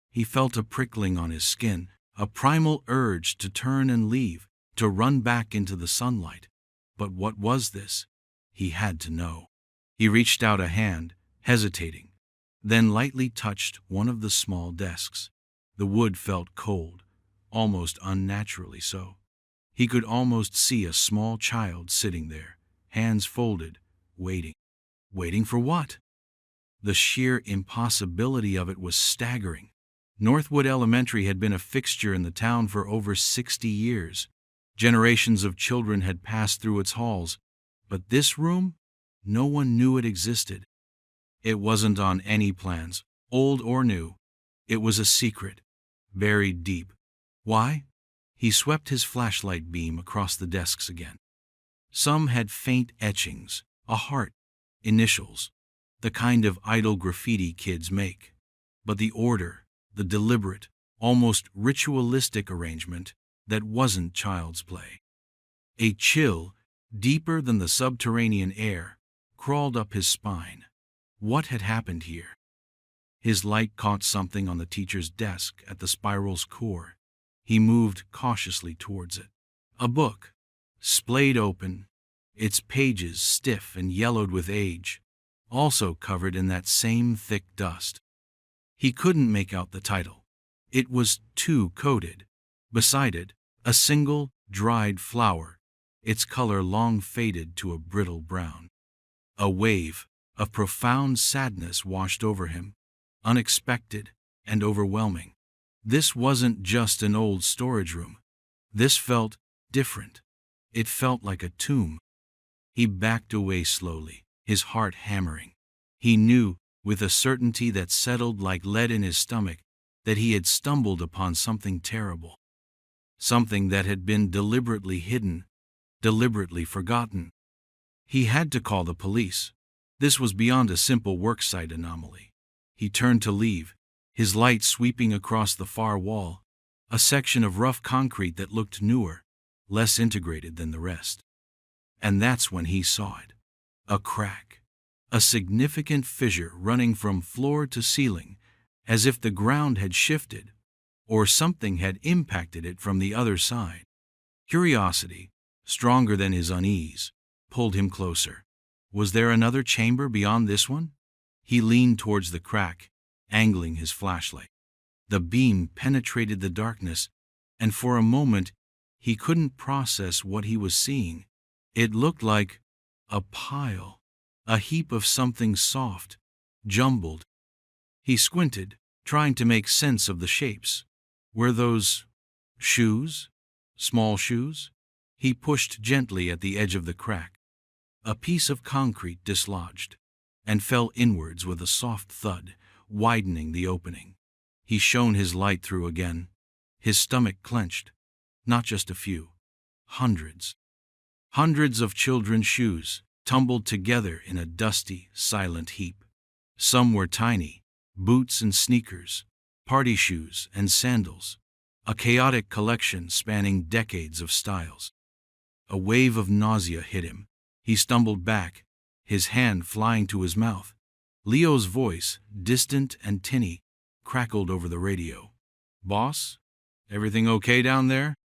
He felt a prickling on his skin, a primal urge to turn and leave, to run back into the sunlight. But what was this? He had to know. He reached out a hand, hesitating, then lightly touched one of the small desks. The wood felt cold, almost unnaturally so. He could almost see a small child sitting there, hands folded, waiting. Waiting for what? The sheer impossibility of it was staggering. Northwood Elementary had been a fixture in the town for over 60 years. Generations of children had passed through its halls, but this room? No one knew it existed. It wasn't on any plans, old or new. It was a secret, buried deep. Why? He swept his flashlight beam across the desks again. Some had faint etchings, a heart, initials, the kind of idle graffiti kids make. But the order, the deliberate, almost ritualistic arrangement, that wasn't child's play. A chill, deeper than the subterranean air, crawled up his spine. What had happened here? His light caught something on the teacher's desk at the spiral's core. He moved cautiously towards it. A book, splayed open, its pages stiff and yellowed with age, also covered in that same thick dust. He couldn't make out the title. It was too coated. Beside it, a single, dried flower, its color long faded to a brittle brown. A wave of profound sadness washed over him, unexpected and overwhelming. This wasn't just an old storage room. This felt different. It felt like a tomb. He backed away slowly, his heart hammering. He knew, with a certainty that settled like lead in his stomach, that he had stumbled upon something terrible. Something that had been deliberately hidden, deliberately forgotten. He had to call the police. This was beyond a simple worksite anomaly. He turned to leave, his light sweeping across the far wall, a section of rough concrete that looked newer, less integrated than the rest. And that's when he saw it. A crack. A significant fissure running from floor to ceiling, as if the ground had shifted, or something had impacted it from the other side. Curiosity, stronger than his unease, pulled him closer. Was there another chamber beyond this one? He leaned towards the crack, angling his flashlight. The beam penetrated the darkness, and for a moment he couldn't process what he was seeing. It looked like a pile, a heap of something soft, jumbled. He squinted, trying to make sense of the shapes. Were those shoes? Small shoes? He pushed gently at the edge of the crack. A piece of concrete dislodged and fell inwards with a soft thud, widening the opening. He shone his light through again. His stomach clenched. Not just a few. Hundreds. Hundreds of children's shoes, tumbled together in a dusty, silent heap. Some were tiny, boots and sneakers, party shoes and sandals, a chaotic collection spanning decades of styles. A wave of nausea hit him. He stumbled back, his hand flying to his mouth. Leo's voice, distant and tinny, crackled over the radio. "Boss, everything okay down there?"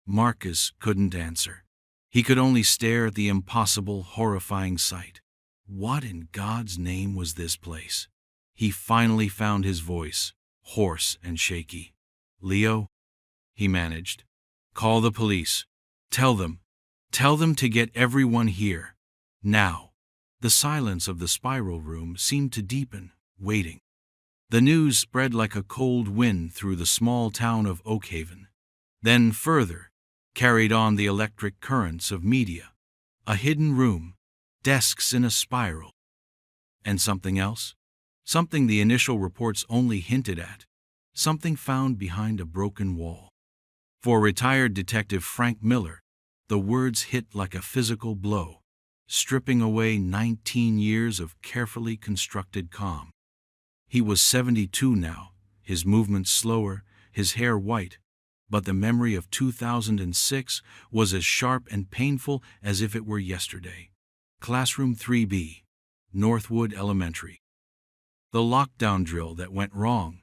Marcus couldn't answer. He could only stare at the impossible, horrifying sight. What in God's name was this place? He finally found his voice, hoarse and shaky. "Leo," he managed. "Call the police. Tell them to get everyone here. Now." The silence of the spiral room seemed to deepen, waiting. The news spread like a cold wind through the small town of Oakhaven. Then further, carried on the electric currents of media. A hidden room, desks in a spiral. And something else? Something the initial reports only hinted at. Something found behind a broken wall. For retired Detective Frank Miller, the words hit like a physical blow, stripping away 19 years of carefully constructed calm. He was 72 now, his movements slower, his hair white, but the memory of 2006 was as sharp and painful as if it were yesterday. Classroom 3B, Northwood Elementary. The lockdown drill that went wrong,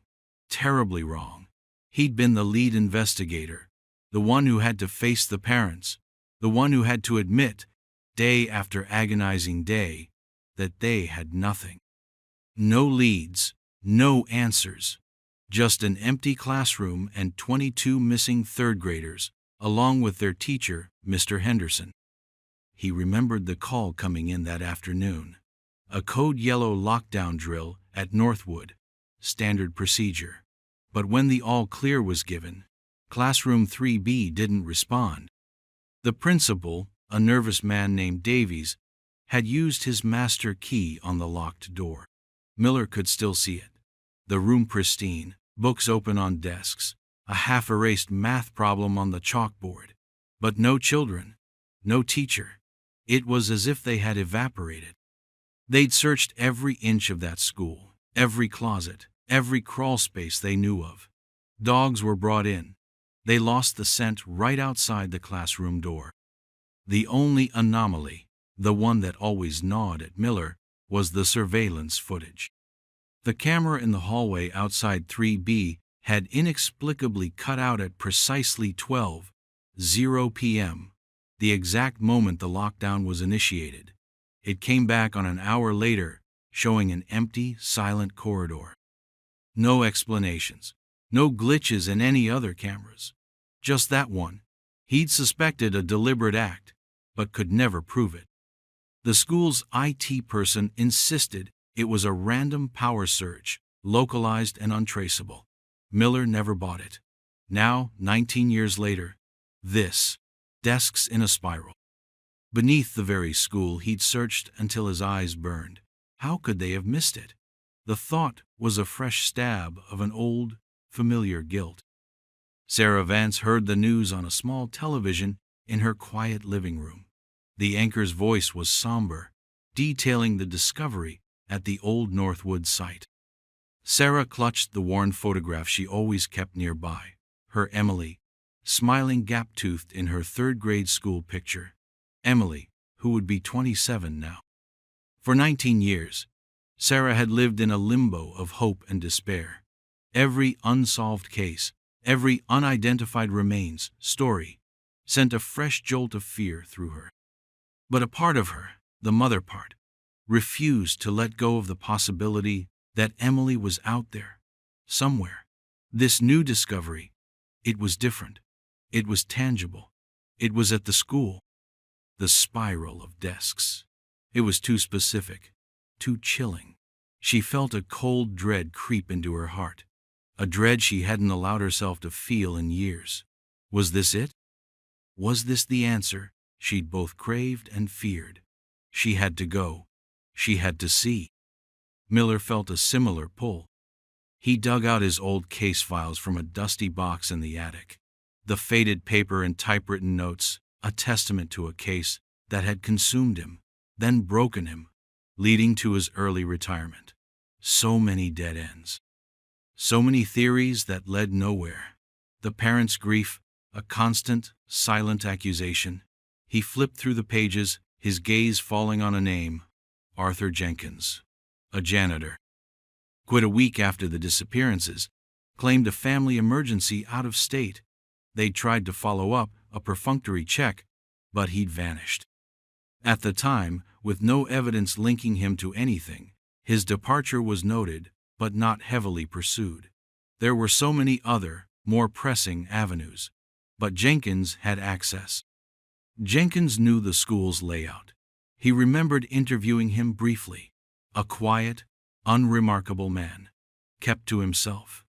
terribly wrong. He'd been the lead investigator, the one who had to face the parents, the one who had to admit, day after agonizing day, that they had nothing. No leads, no answers. Just an empty classroom and 22 missing third graders, along with their teacher, Mr. Henderson. He remembered the call coming in that afternoon. A code yellow lockdown drill at Northwood, standard procedure. But when the all clear was given, classroom 3B didn't respond. The principal, a nervous man named Davies, had used his master key on the locked door. Miller could still see it. The room pristine, books open on desks, a half-erased math problem on the chalkboard. But no children, no teacher. It was as if they had evaporated. They'd searched every inch of that school, every closet, every crawl space they knew of. Dogs were brought in. They lost the scent right outside the classroom door. The only anomaly, the one that always gnawed at Miller, was the surveillance footage. The camera in the hallway outside 3B had inexplicably cut out at precisely 12:00 p.m., the exact moment the lockdown was initiated. It came back on an hour later, showing an empty, silent corridor. No explanations, no glitches in any other cameras. Just that one. He'd suspected a deliberate act, but could never prove it. The school's IT person insisted it was a random power surge, localized and untraceable. Miller never bought it. Now, 19 years later, this. Desks in a spiral. Beneath the very school he'd searched until his eyes burned. How could they have missed it? The thought was a fresh stab of an old, familiar guilt. Sarah Vance heard the news on a small television in her quiet living room. The anchor's voice was somber, detailing the discovery at the old Northwood site. Sarah clutched the worn photograph she always kept nearby, her Emily, smiling gap-toothed in her third-grade school picture. Emily, who would be 27 now. For 19 years, Sarah had lived in a limbo of hope and despair. Every unsolved case, every unidentified remains story, sent a fresh jolt of fear through her. But a part of her, the mother part, refused to let go of the possibility that Emily was out there, somewhere. This new discovery, it was different. It was tangible. It was at the school. The spiral of desks. It was too specific, too chilling. She felt a cold dread creep into her heart, a dread she hadn't allowed herself to feel in years. Was this it? Was this the answer she'd both craved and feared? She had to go. She had to see. Miller felt a similar pull. He dug out his old case files from a dusty box in the attic. The faded paper and typewritten notes, a testament to a case that had consumed him, then broken him, leading to his early retirement. So many dead ends. So many theories that led nowhere. The parents' grief, a constant, silent accusation. He flipped through the pages, his gaze falling on a name: Arthur Jenkins, a janitor. Quit a week after the disappearances, claimed a family emergency out of state. They'd tried to follow up, a perfunctory check, but he'd vanished. At the time, with no evidence linking him to anything, his departure was noted, but not heavily pursued. There were so many other, more pressing avenues. But Jenkins had access. Jenkins knew the school's layout. He remembered interviewing him briefly. A quiet, unremarkable man, kept to himself.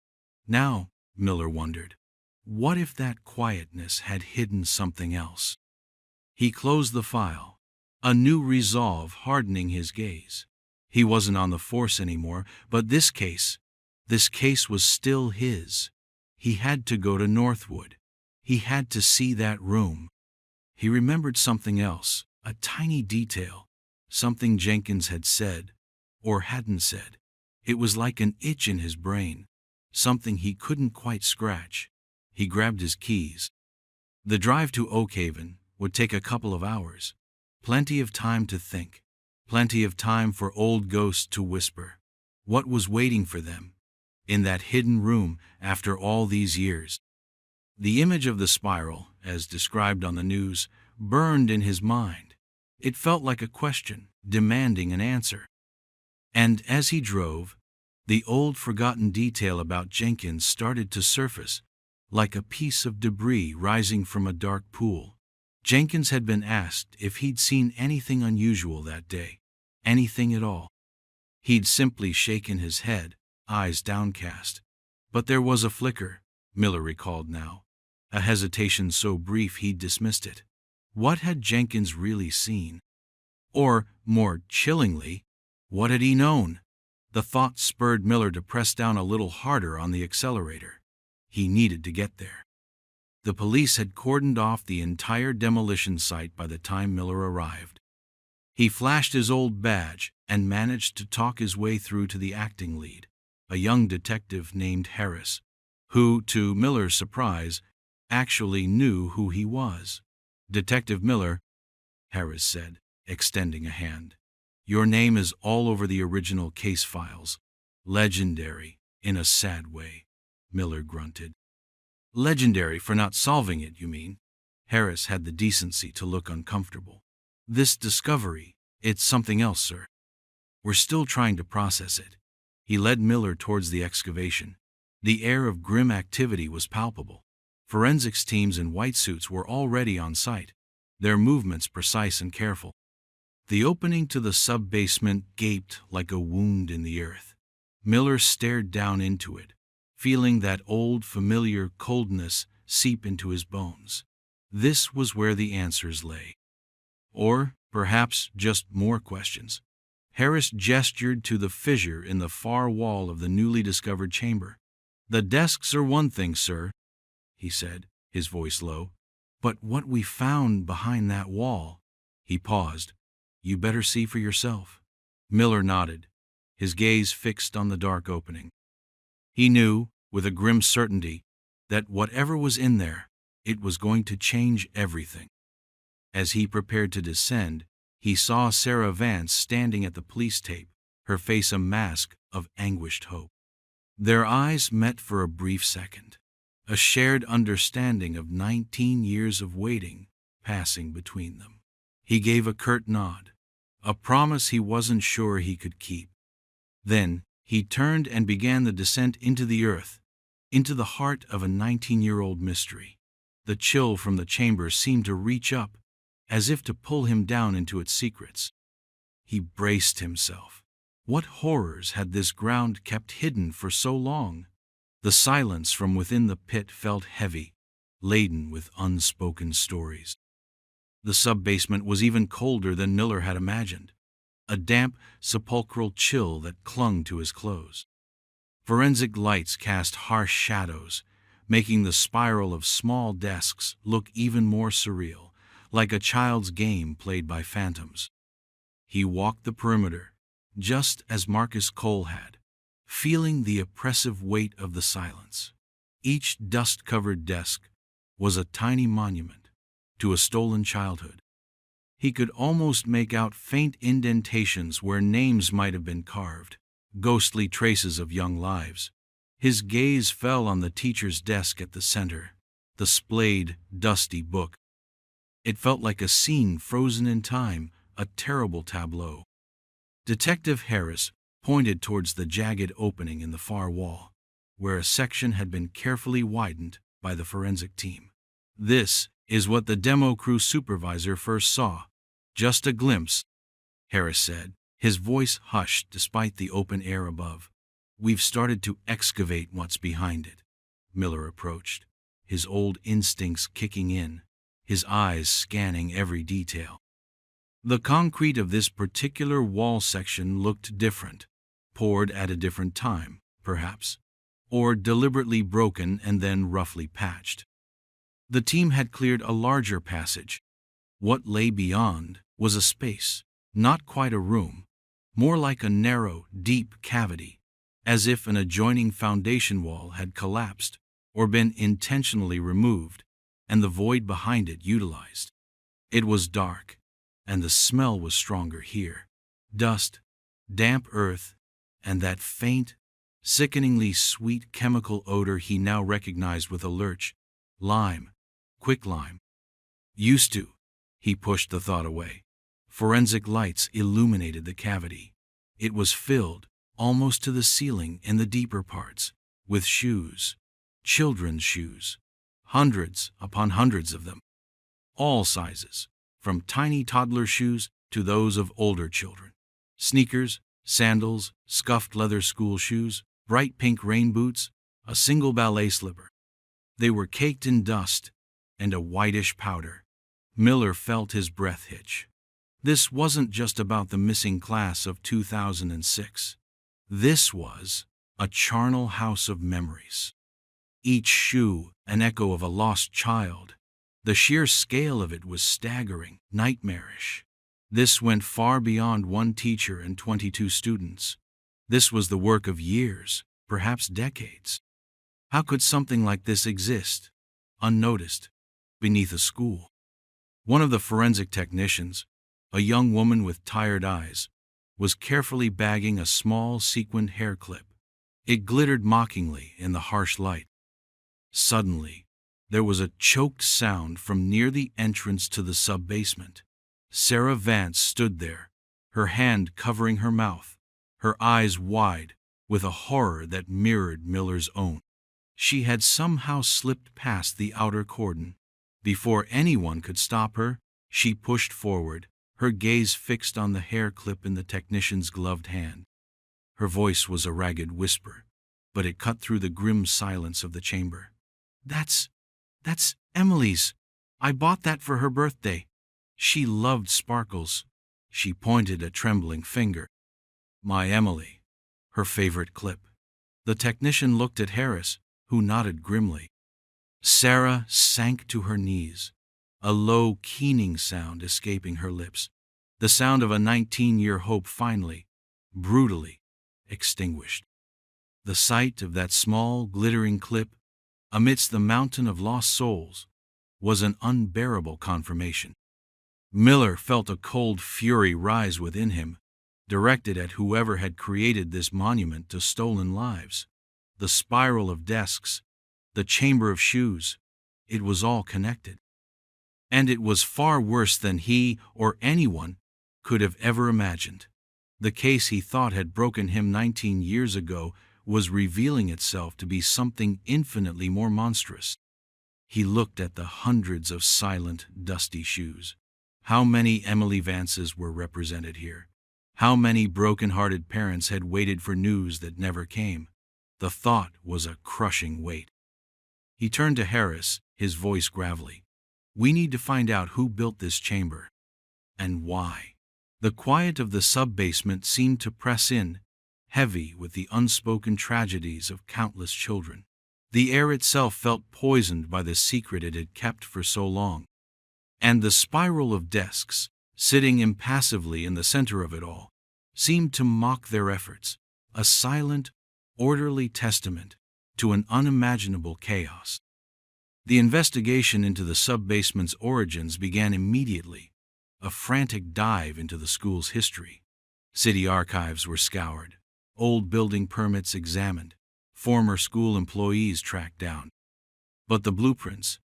Now, Miller wondered, what if that quietness had hidden something else? He closed the file, a new resolve hardening his gaze. He wasn't on the force anymore, but this case was still his. He had to go to Northwood. He had to see that room. He remembered something else, a tiny detail, something Jenkins had said, or hadn't said. It was like an itch in his brain, something he couldn't quite scratch. He grabbed his keys. The drive to Oakhaven would take a couple of hours. Plenty of time to think. Plenty of time for old ghosts to whisper. What was waiting for them in that hidden room after all these years? The image of the spiral, as described on the news, burned in his mind. It felt like a question, demanding an answer. And as he drove, the old forgotten detail about Jenkins started to surface, like a piece of debris rising from a dark pool. Jenkins had been asked if he'd seen anything unusual that day, anything at all. He'd simply shaken his head, eyes downcast. But there was a flicker, Miller recalled now, a hesitation so brief he'd dismissed it. What had Jenkins really seen? Or, more chillingly, what had he known? The thought spurred Miller to press down a little harder on the accelerator. He needed to get there. The police had cordoned off the entire demolition site by the time Miller arrived. He flashed his old badge and managed to talk his way through to the acting lead, a young detective named Harris, who, to Miller's surprise, actually knew who he was. Detective Miller, Harris said, extending a hand. Your name is all over the original case files. Legendary, in a sad way, Miller grunted. Legendary for not solving it, you mean? Harris had the decency to look uncomfortable. This discovery, it's something else, sir. We're still trying to process it. He led Miller towards the excavation. The air of grim activity was palpable. Forensics teams in white suits were already on site, their movements precise and careful. The opening to the sub-basement gaped like a wound in the earth. Miller stared down into it, feeling that old, familiar coldness seep into his bones. This was where the answers lay. Or, perhaps, just more questions. Harris gestured to the fissure in the far wall of the newly discovered chamber. The desks are one thing, sir, he said, his voice low. But what we found behind that wall... He paused. You better see for yourself. Miller nodded, his gaze fixed on the dark opening. He knew, with a grim certainty, that whatever was in there, it was going to change everything. As he prepared to descend, he saw Sarah Vance standing at the police tape, her face a mask of anguished hope. Their eyes met for a brief second, a shared understanding of 19 years of waiting passing between them. He gave a curt nod, a promise he wasn't sure he could keep. Then he turned and began the descent into the earth, into the heart of a 19-year-old mystery. The chill from the chamber seemed to reach up, as if to pull him down into its secrets. He braced himself. What horrors had this ground kept hidden for so long? The silence from within the pit felt heavy, laden with unspoken stories. The sub-basement was even colder than Miller had imagined, a damp, sepulchral chill that clung to his clothes. Forensic lights cast harsh shadows, making the spiral of small desks look even more surreal, like a child's game played by phantoms. He walked the perimeter, just as Marcus Cole had, feeling the oppressive weight of the silence. Each dust-covered desk was a tiny monument to a stolen childhood. He could almost make out faint indentations where names might have been carved, ghostly traces of young lives. His gaze fell on the teacher's desk at the center, the splayed, dusty book. It felt like a scene frozen in time, a terrible tableau. Detective Harris pointed towards the jagged opening in the far wall, where a section had been carefully widened by the forensic team. This is what the demo crew supervisor first saw. Just a glimpse, Harris said, his voice hushed despite the open air above. We've started to excavate what's behind it. Miller approached, his old instincts kicking in, his eyes scanning every detail. The concrete of this particular wall section looked different, poured at a different time, perhaps, or deliberately broken and then roughly patched. The team had cleared a larger passage. What lay beyond was a space, not quite a room, more like a narrow, deep cavity, as if an adjoining foundation wall had collapsed or been intentionally removed, and the void behind it utilized. It was dark, and the smell was stronger here. Dust, damp earth, and that faint, sickeningly sweet chemical odor he now recognized with a lurch. Lime. Quicklime. Used to. He pushed the thought away. Forensic lights illuminated the cavity. It was filled, almost to the ceiling in the deeper parts, with shoes. Children's shoes. Hundreds upon hundreds of them. All sizes, from tiny toddler shoes to those of older children. Sneakers, sandals, scuffed leather school shoes, bright pink rain boots, a single ballet slipper. They were caked in dust and a whitish powder. Miller felt his breath hitch. This wasn't just about the missing class of 2006. This was a charnel house of memories. Each shoe an echo of a lost child. The sheer scale of it was staggering, nightmarish. This went far beyond one teacher and 22 students. This was the work of years, perhaps decades. How could something like this exist, unnoticed, beneath a school? One of the forensic technicians, a young woman with tired eyes, was carefully bagging a small sequined hair clip. It glittered mockingly in the harsh light. Suddenly, there was a choked sound from near the entrance to the sub-basement. Sarah Vance stood there, her hand covering her mouth, her eyes wide, with a horror that mirrored Miller's own. She had somehow slipped past the outer cordon. Before anyone could stop her, she pushed forward, her gaze fixed on the hair clip in the technician's gloved hand. Her voice was a ragged whisper, but it cut through the grim silence of the chamber. That's Emily's. I bought that for her birthday. She loved sparkles." She pointed a trembling finger. "My Emily. Her favorite clip." The technician looked at Harris, who nodded grimly. Sarah sank to her knees, a low, keening sound escaping her lips, the sound of a 19-year hope finally, brutally, extinguished. The sight of that small, glittering clip, amidst the mountain of lost souls, was an unbearable confirmation. Miller felt a cold fury rise within him, directed at whoever had created this monument to stolen lives. The spiral of desks, the chamber of shoes, it was all connected. And it was far worse than he or anyone could have ever imagined. The case he thought had broken him 19 years ago was revealing itself to be something infinitely more monstrous. He looked at the hundreds of silent, dusty shoes. How many Emily Vances were represented here? How many broken-hearted parents had waited for news that never came? The thought was a crushing weight. He turned to Harris, his voice gravelly. "We need to find out who built this chamber. And why." The quiet of the sub-basement seemed to press in, heavy with the unspoken tragedies of countless children. The air itself felt poisoned by the secret it had kept for so long. And the spiral of desks, sitting impassively in the center of it all, seemed to mock their efforts, a silent, orderly testament to an unimaginable chaos. The investigation into the sub-basement's origins began immediately, a frantic dive into the school's history. City archives were scoured, old building permits examined, former school employees tracked down. But the blueprints,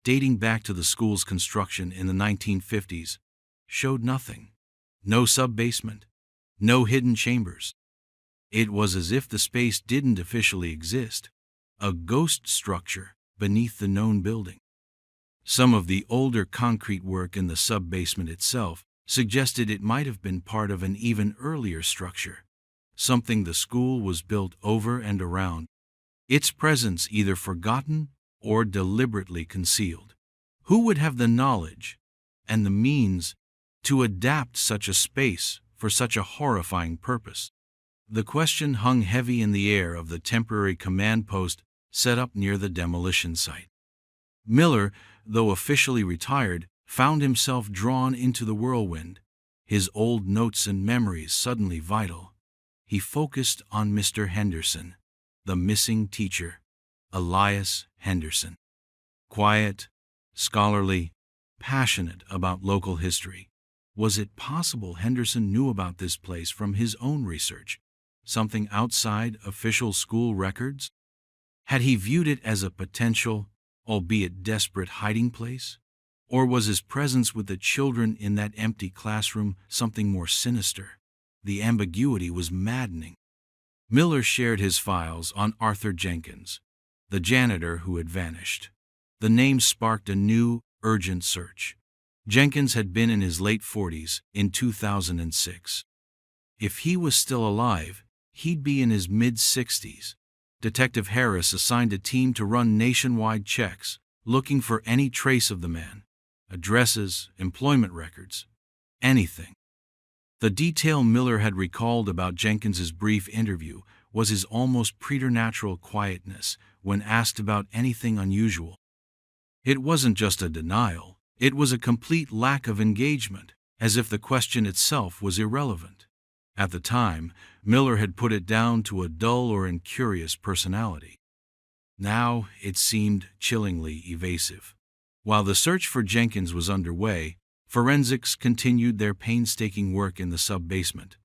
dating back to the school's construction in the 1950s, showed nothing. No sub-basement, no hidden chambers. It was as if the space didn't officially exist, a ghost structure beneath the known building. Some of the older concrete work in the sub-basement itself suggested it might have been part of an even earlier structure, something the school was built over and around, its presence either forgotten or deliberately concealed. Who would have the knowledge and the means to adapt such a space for such a horrifying purpose? The question hung heavy in the air of the temporary command post set up near the demolition site. Miller, though officially retired, found himself drawn into the whirlwind, his old notes and memories suddenly vital. He focused on Mr. Henderson, the missing teacher, Elias Henderson. Quiet, scholarly, passionate about local history. Was it possible Henderson knew about this place from his own research, something outside official school records? Had he viewed it as a potential, albeit desperate, hiding place? Or was his presence with the children in that empty classroom something more sinister? The ambiguity was maddening. Miller shared his files on Arthur Jenkins, the janitor who had vanished. The name sparked a new, urgent search. Jenkins had been in his late 40s in 2006. If he was still alive, he'd be in his mid-60s. Detective Harris assigned a team to run nationwide checks, looking for any trace of the man. Addresses, employment records, anything. The detail Miller had recalled about Jenkins's brief interview was his almost preternatural quietness when asked about anything unusual. It wasn't just a denial, it was a complete lack of engagement, as if the question itself was irrelevant. At the time, Miller had put it down to a dull or incurious personality. Now it seemed chillingly evasive. While the search for Jenkins was underway, forensics continued their painstaking work in the sub-basement.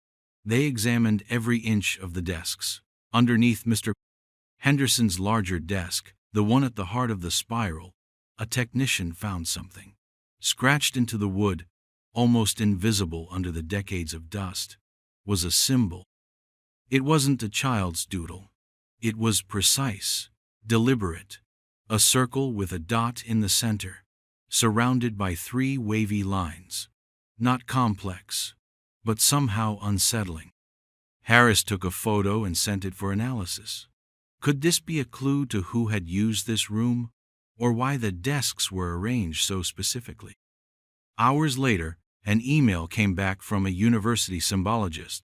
They examined every inch of the desks. Underneath Mr. Henderson's larger desk, the one at the heart of the spiral, a technician found something. Scratched into the wood, almost invisible under the decades of dust, was a symbol. It wasn't a child's doodle. It was precise, deliberate, a circle with a dot in the center, surrounded by 3 wavy lines. Not complex, but somehow unsettling. Harris took a photo and sent it for analysis. Could this be a clue to who had used this room, or why the desks were arranged so specifically? Hours later, an email came back from a university symbologist.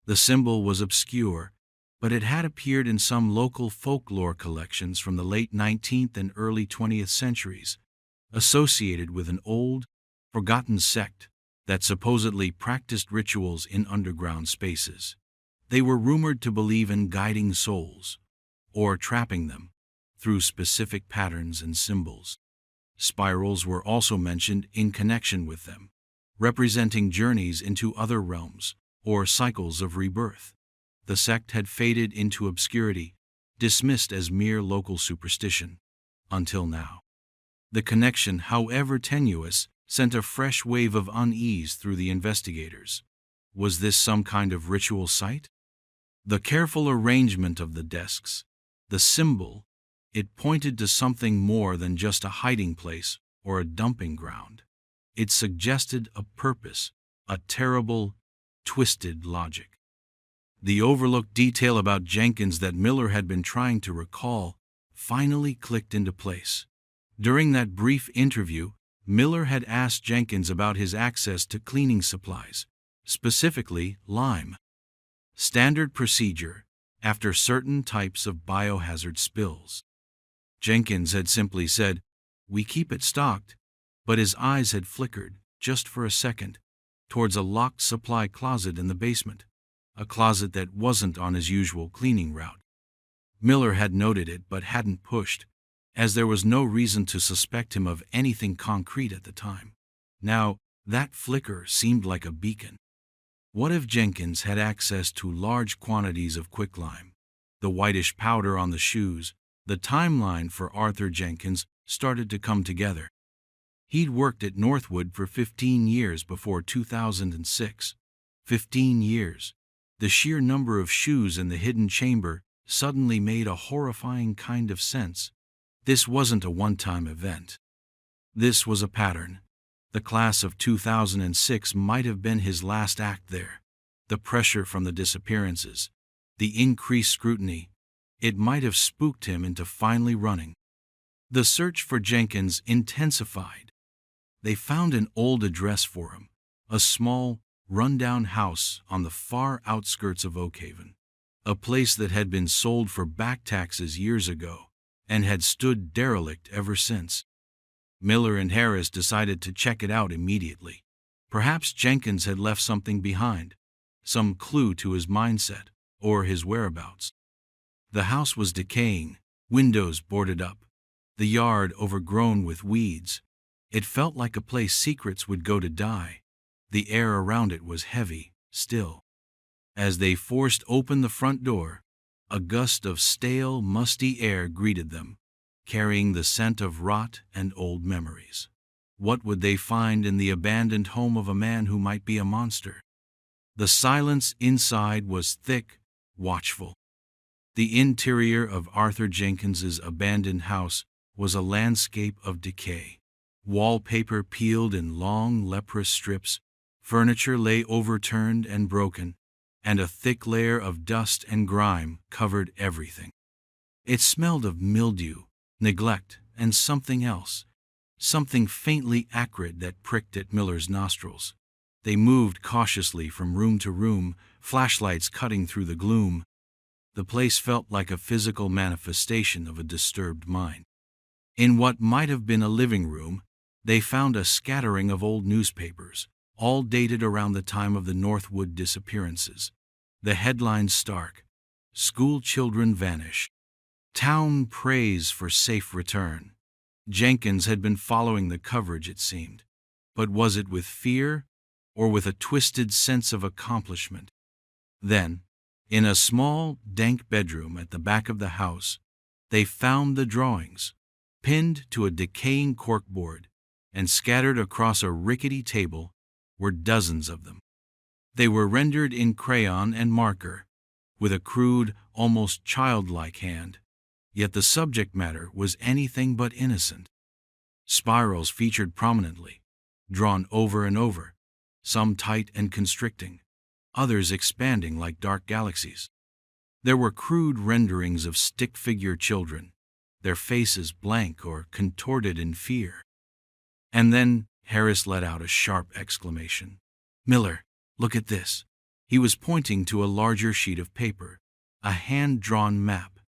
The symbol was obscure, but it had appeared in some local folklore collections from the late 19th and early 20th centuries, associated with an old, forgotten sect that supposedly practiced rituals in underground spaces. They were rumored to believe in guiding souls, or trapping them, through specific patterns and symbols. Spirals were also mentioned in connection with them, representing journeys into other realms, or cycles of rebirth. The sect had faded into obscurity, dismissed as mere local superstition, until now. The connection, however tenuous, sent a fresh wave of unease through the investigators. Was this some kind of ritual site? The careful arrangement of the desks, the symbol, it pointed to something more than just a hiding place or a dumping ground. It suggested a purpose, a terrible, twisted logic. The overlooked detail about Jenkins that Miller had been trying to recall finally clicked into place. During that brief interview, Miller had asked Jenkins about his access to cleaning supplies, specifically lime. Standard procedure after certain types of biohazard spills. Jenkins had simply said, "We keep it stocked," but his eyes had flickered, just for a second, towards a locked supply closet in the basement, a closet that wasn't on his usual cleaning route. Miller had noted it but hadn't pushed, as there was no reason to suspect him of anything concrete at the time. Now, that flicker seemed like a beacon. What if Jenkins had access to large quantities of quicklime? The whitish powder on the shoes, the timeline for Arthur Jenkins started to come together. He'd worked at Northwood for 15 years before 2006. 15 years. The sheer number of shoes in the hidden chamber suddenly made a horrifying kind of sense. This wasn't a one-time event. This was a pattern. The class of 2006 might have been his last act there. The pressure from the disappearances, the increased scrutiny, it might have spooked him into finally running. The search for Jenkins intensified. They found an old address for him, a small, run-down house on the far outskirts of Oakhaven, a place that had been sold for back taxes years ago and had stood derelict ever since. Miller and Harris decided to check it out immediately. Perhaps Jenkins had left something behind, some clue to his mindset or his whereabouts. The house was decaying, windows boarded up, the yard overgrown with weeds. It felt like a place secrets would go to die. The air around it was heavy, still. As they forced open the front door, a gust of stale, musty air greeted them, carrying the scent of rot and old memories. What would they find in the abandoned home of a man who might be a monster? The silence inside was thick, watchful. The interior of Arthur Jenkins's abandoned house was a landscape of decay. Wallpaper peeled in long, leprous strips, furniture lay overturned and broken, and a thick layer of dust and grime covered everything. It smelled of mildew, neglect, and something else, something faintly acrid that pricked at Miller's nostrils. They moved cautiously from room to room, flashlights cutting through the gloom. The place felt like a physical manifestation of a disturbed mind. In what might have been a living room, they found a scattering of old newspapers, all dated around the time of the Northwood disappearances. The headlines stark: "School children vanish. Town prays for safe return." Jenkins had been following the coverage, it seemed. But was it with fear or with a twisted sense of accomplishment? Then, in a small, dank bedroom at the back of the house, they found the drawings, pinned to a decaying corkboard, and scattered across a rickety table were dozens of them. They were rendered in crayon and marker, with a crude, almost childlike hand, yet the subject matter was anything but innocent. Spirals featured prominently, drawn over and over, some tight and constricting, others expanding like dark galaxies. There were crude renderings of stick-figure children, their faces blank or contorted in fear. And then Harris let out a sharp exclamation. "Miller, look at this." He was pointing to a larger sheet of paper, a hand-drawn map.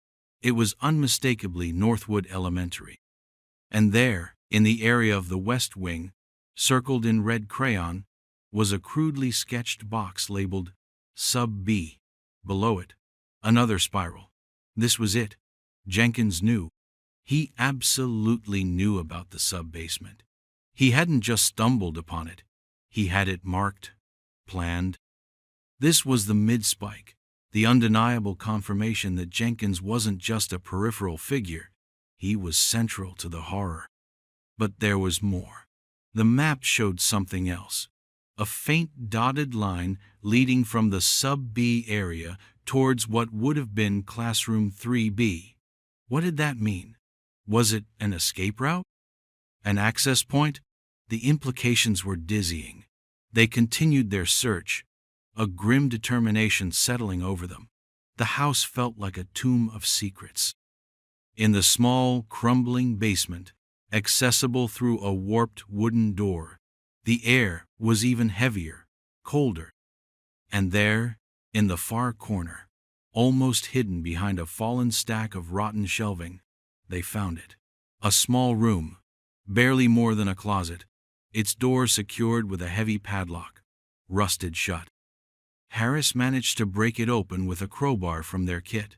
It was unmistakably Northwood Elementary. And there, in the area of the West Wing, circled in red crayon, was a crudely sketched box labeled Sub B. Below it, another spiral. This was it. Jenkins knew. He absolutely knew about the sub-basement. He hadn't just stumbled upon it. He had it marked, planned. This was the mid-spike, the undeniable confirmation that Jenkins wasn't just a peripheral figure. He was central to the horror. But there was more. The map showed something else. A faint dotted line leading from the sub-B area towards what would have been classroom 3B. What did that mean? Was it an escape route? An access point? The implications were dizzying. They continued their search, a grim determination settling over them. The house felt like a tomb of secrets. In the small, crumbling basement, accessible through a warped wooden door, the air was even heavier, colder. And there, in the far corner, almost hidden behind a fallen stack of rotten shelving, they found it. A small room, barely more than a closet, its door secured with a heavy padlock, rusted shut. Harris managed to break it open with a crowbar from their kit.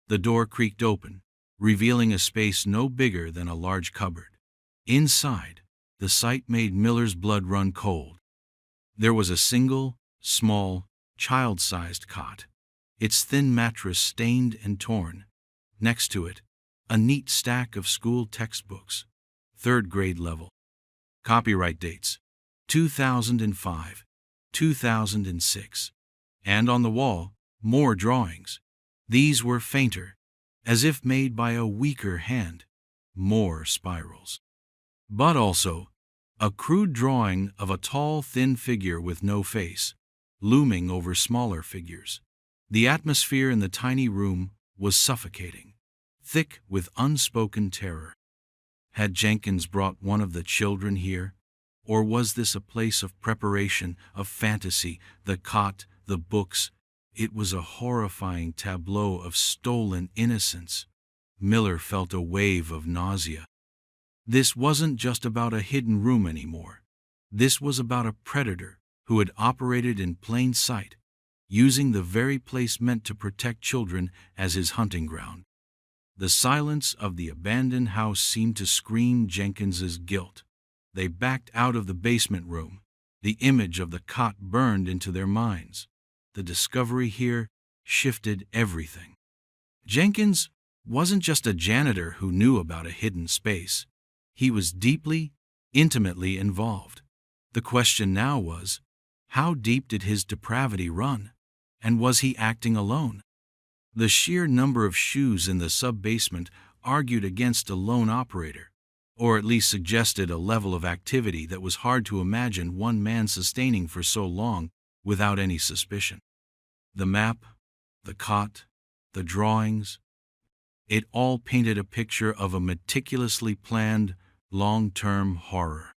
The door creaked open, revealing a space no bigger than a large cupboard. Inside, the sight made Miller's blood run cold. There was a single, small, child-sized cot, its thin mattress stained and torn. Next to it, a neat stack of school textbooks, third-grade level. Copyright dates: 2005, 2006. And on the wall, more drawings. These were fainter, as if made by a weaker hand. More spirals. But also, a crude drawing of a tall, thin figure with no face, looming over smaller figures. The atmosphere in the tiny room was suffocating, thick with unspoken terror. Had Jenkins brought one of the children here? Or was this a place of preparation, of fantasy, the cot, the books? It was a horrifying tableau of stolen innocence. Miller felt a wave of nausea. This wasn't just about a hidden room anymore. This was about a predator who had operated in plain sight, using the very place meant to protect children as his hunting ground. The silence of the abandoned house seemed to scream Jenkins's guilt. They backed out of the basement room. The image of the cot burned into their minds. The discovery here shifted everything. Jenkins wasn't just a janitor who knew about a hidden space. He was deeply, intimately involved. The question now was, how deep did his depravity run? And was he acting alone? The sheer number of shoes in the sub-basement argued against a lone operator, or at least suggested a level of activity that was hard to imagine one man sustaining for so long without any suspicion. The map, the cot, the drawings, it all painted a picture of a meticulously planned, long-term horror.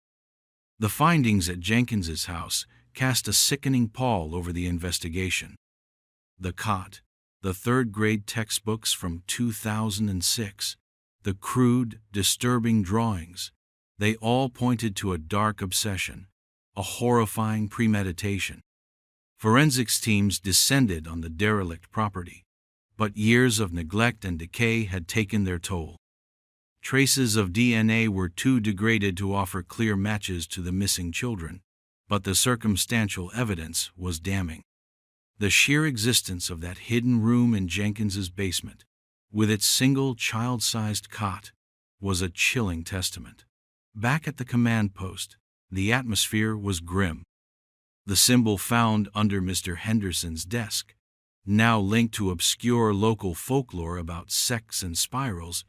The findings at Jenkins's house cast a sickening pall over the investigation. The cot, the third-grade textbooks from 2006, the crude, disturbing drawings, they all pointed to a dark obsession, a horrifying premeditation. Forensics teams descended on the derelict property, but years of neglect and decay had taken their toll. Traces of DNA were too degraded to offer clear matches to the missing children, but the circumstantial evidence was damning. The sheer existence of that hidden room in Jenkins's basement, with its single child-sized cot, was a chilling testament. Back at the command post, the atmosphere was grim. The symbol found under Mr. Henderson's desk, now linked to obscure local folklore about sects and spirals,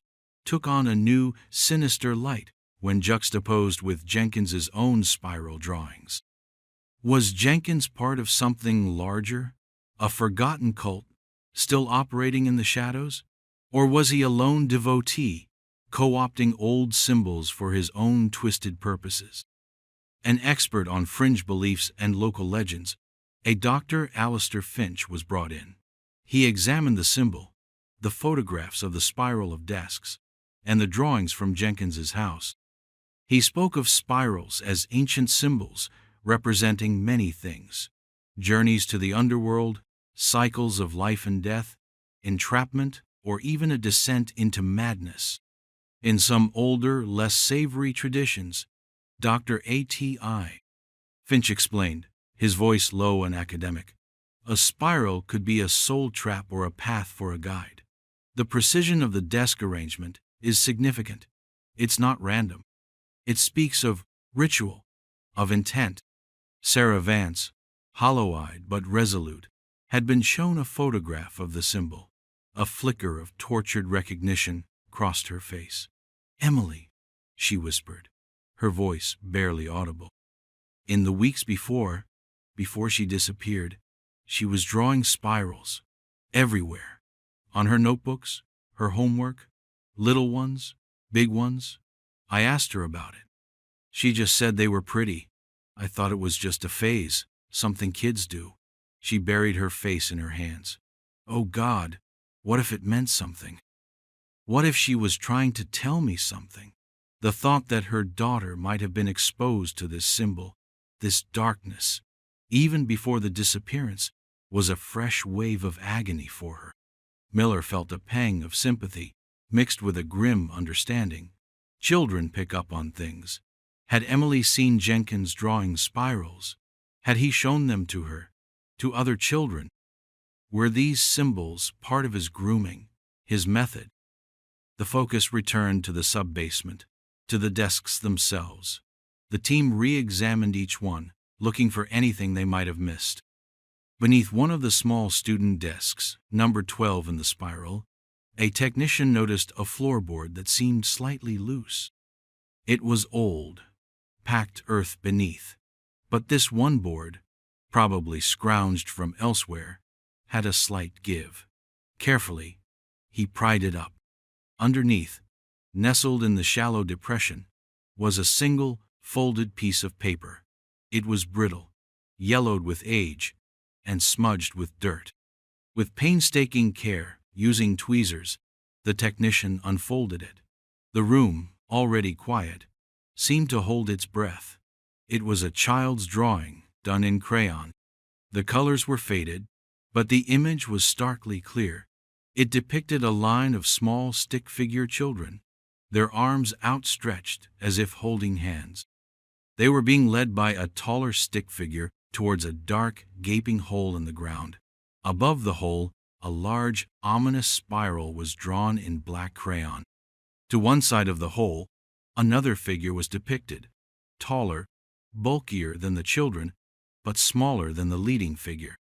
took on a new, sinister light when juxtaposed with Jenkins's own spiral drawings. Was Jenkins part of something larger, a forgotten cult, still operating in the shadows? Or was he a lone devotee, co-opting old symbols for his own twisted purposes? An expert on fringe beliefs and local legends, a Dr. Alistair Finch, was brought in. He examined the symbol, the photographs of the spiral of desks, and the drawings from Jenkins's house. He spoke of spirals as ancient symbols representing many things: journeys to the underworld, cycles of life and death, entrapment, or even a descent into madness. In some older, less savory traditions, Dr. A.T.I. Finch explained, his voice low and academic, a spiral could be a soul trap or a path for a guide. The precision of the desk arrangement is significant. It's not random. It speaks of ritual, of intent. Sarah Vance, hollow-eyed but resolute, had been shown a photograph of the symbol. A flicker of tortured recognition crossed her face. "Emily," she whispered, her voice barely audible. In the weeks before she disappeared, she was drawing spirals everywhere. On her notebooks, her homework, little ones, big ones. I asked her about it. She just said they were pretty. I thought it was just a phase, something kids do. She buried her face in her hands. Oh God, what if it meant something? What if she was trying to tell me something? The thought that her daughter might have been exposed to this symbol, this darkness, even before the disappearance, was a fresh wave of agony for her. Miller felt a pang of sympathy, mixed with a grim understanding. Children pick up on things. Had Emily seen Jenkins drawing spirals? Had he shown them to her, to other children? Were these symbols part of his grooming, his method? The focus returned to the sub-basement, to the desks themselves. The team re-examined each one, looking for anything they might have missed. Beneath one of the small student desks, number 12 in the spiral, a technician noticed a floorboard that seemed slightly loose. It was old, packed earth beneath, but this one board, probably scrounged from elsewhere, had a slight give. Carefully, he pried it up. Underneath, nestled in the shallow depression, was a single, folded piece of paper. It was brittle, yellowed with age, and smudged with dirt. With painstaking care, using tweezers, the technician unfolded it. The room, already quiet, seemed to hold its breath. It was a child's drawing, done in crayon. The colors were faded, but the image was starkly clear. It depicted a line of small stick-figure children, their arms outstretched as if holding hands. They were being led by a taller stick figure towards a dark, gaping hole in the ground. Above the hole, a large, ominous spiral was drawn in black crayon. To one side of the hole, another figure was depicted, taller, bulkier than the children, but smaller than the leading figure.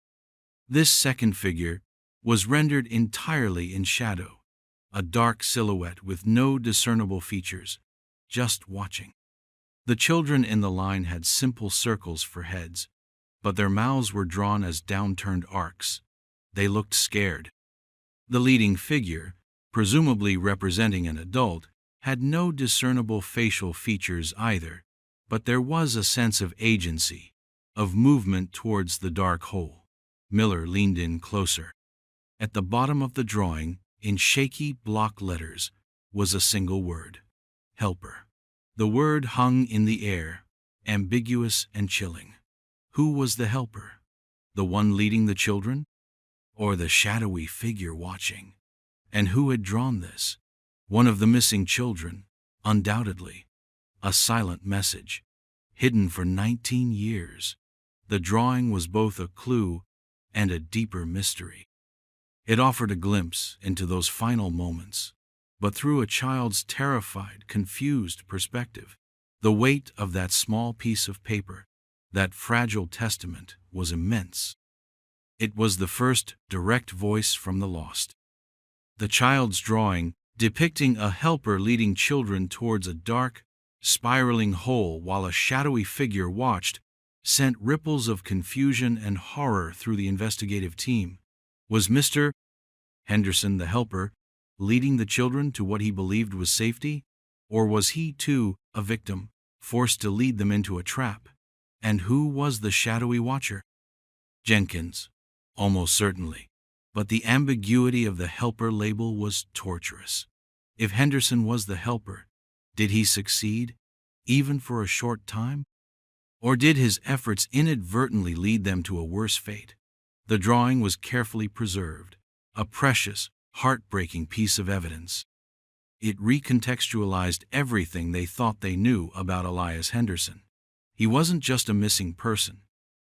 This second figure was rendered entirely in shadow, a dark silhouette with no discernible features, just watching. The children in the line had simple circles for heads, but their mouths were drawn as downturned arcs. They looked scared. The leading figure, presumably representing an adult, had no discernible facial features either, but there was a sense of agency, of movement towards the dark hole. Miller leaned in closer. At the bottom of the drawing, in shaky block letters, was a single word: helper. The word hung in the air, ambiguous and chilling. Who was the helper? The one leading the children? Or the shadowy figure watching? And who had drawn this? One of the missing children, undoubtedly. A silent message, hidden for 19 years. The drawing was both a clue and a deeper mystery. It offered a glimpse into those final moments, but through a child's terrified, confused perspective. The weight of that small piece of paper, that fragile testament, was immense. It was the first direct voice from the lost. The child's drawing, depicting a helper leading children towards a dark, spiraling hole while a shadowy figure watched, sent ripples of confusion and horror through the investigative team. Was Mr. Henderson, the helper, leading the children to what he believed was safety? Or was he, too, a victim, forced to lead them into a trap? And who was the shadowy watcher? Jenkins, almost certainly. But the ambiguity of the helper label was torturous. If Henderson was the helper, did he succeed, even for a short time? Or did his efforts inadvertently lead them to a worse fate? The drawing was carefully preserved, a precious, heartbreaking piece of evidence. It recontextualized everything they thought they knew about Elias Henderson. He wasn't just a missing person.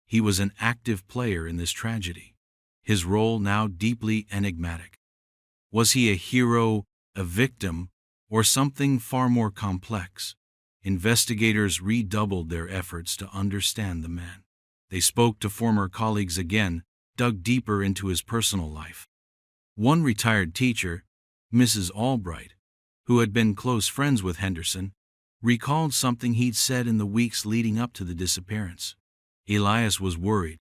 He was an active player in this tragedy, his role now deeply enigmatic. Was he a hero, a victim, or something far more complex? Investigators redoubled their efforts to understand the man. They spoke to former colleagues again, dug deeper into his personal life. One retired teacher, Mrs. Albright, who had been close friends with Henderson, recalled something he'd said in the weeks leading up to the disappearance. Elias was worried,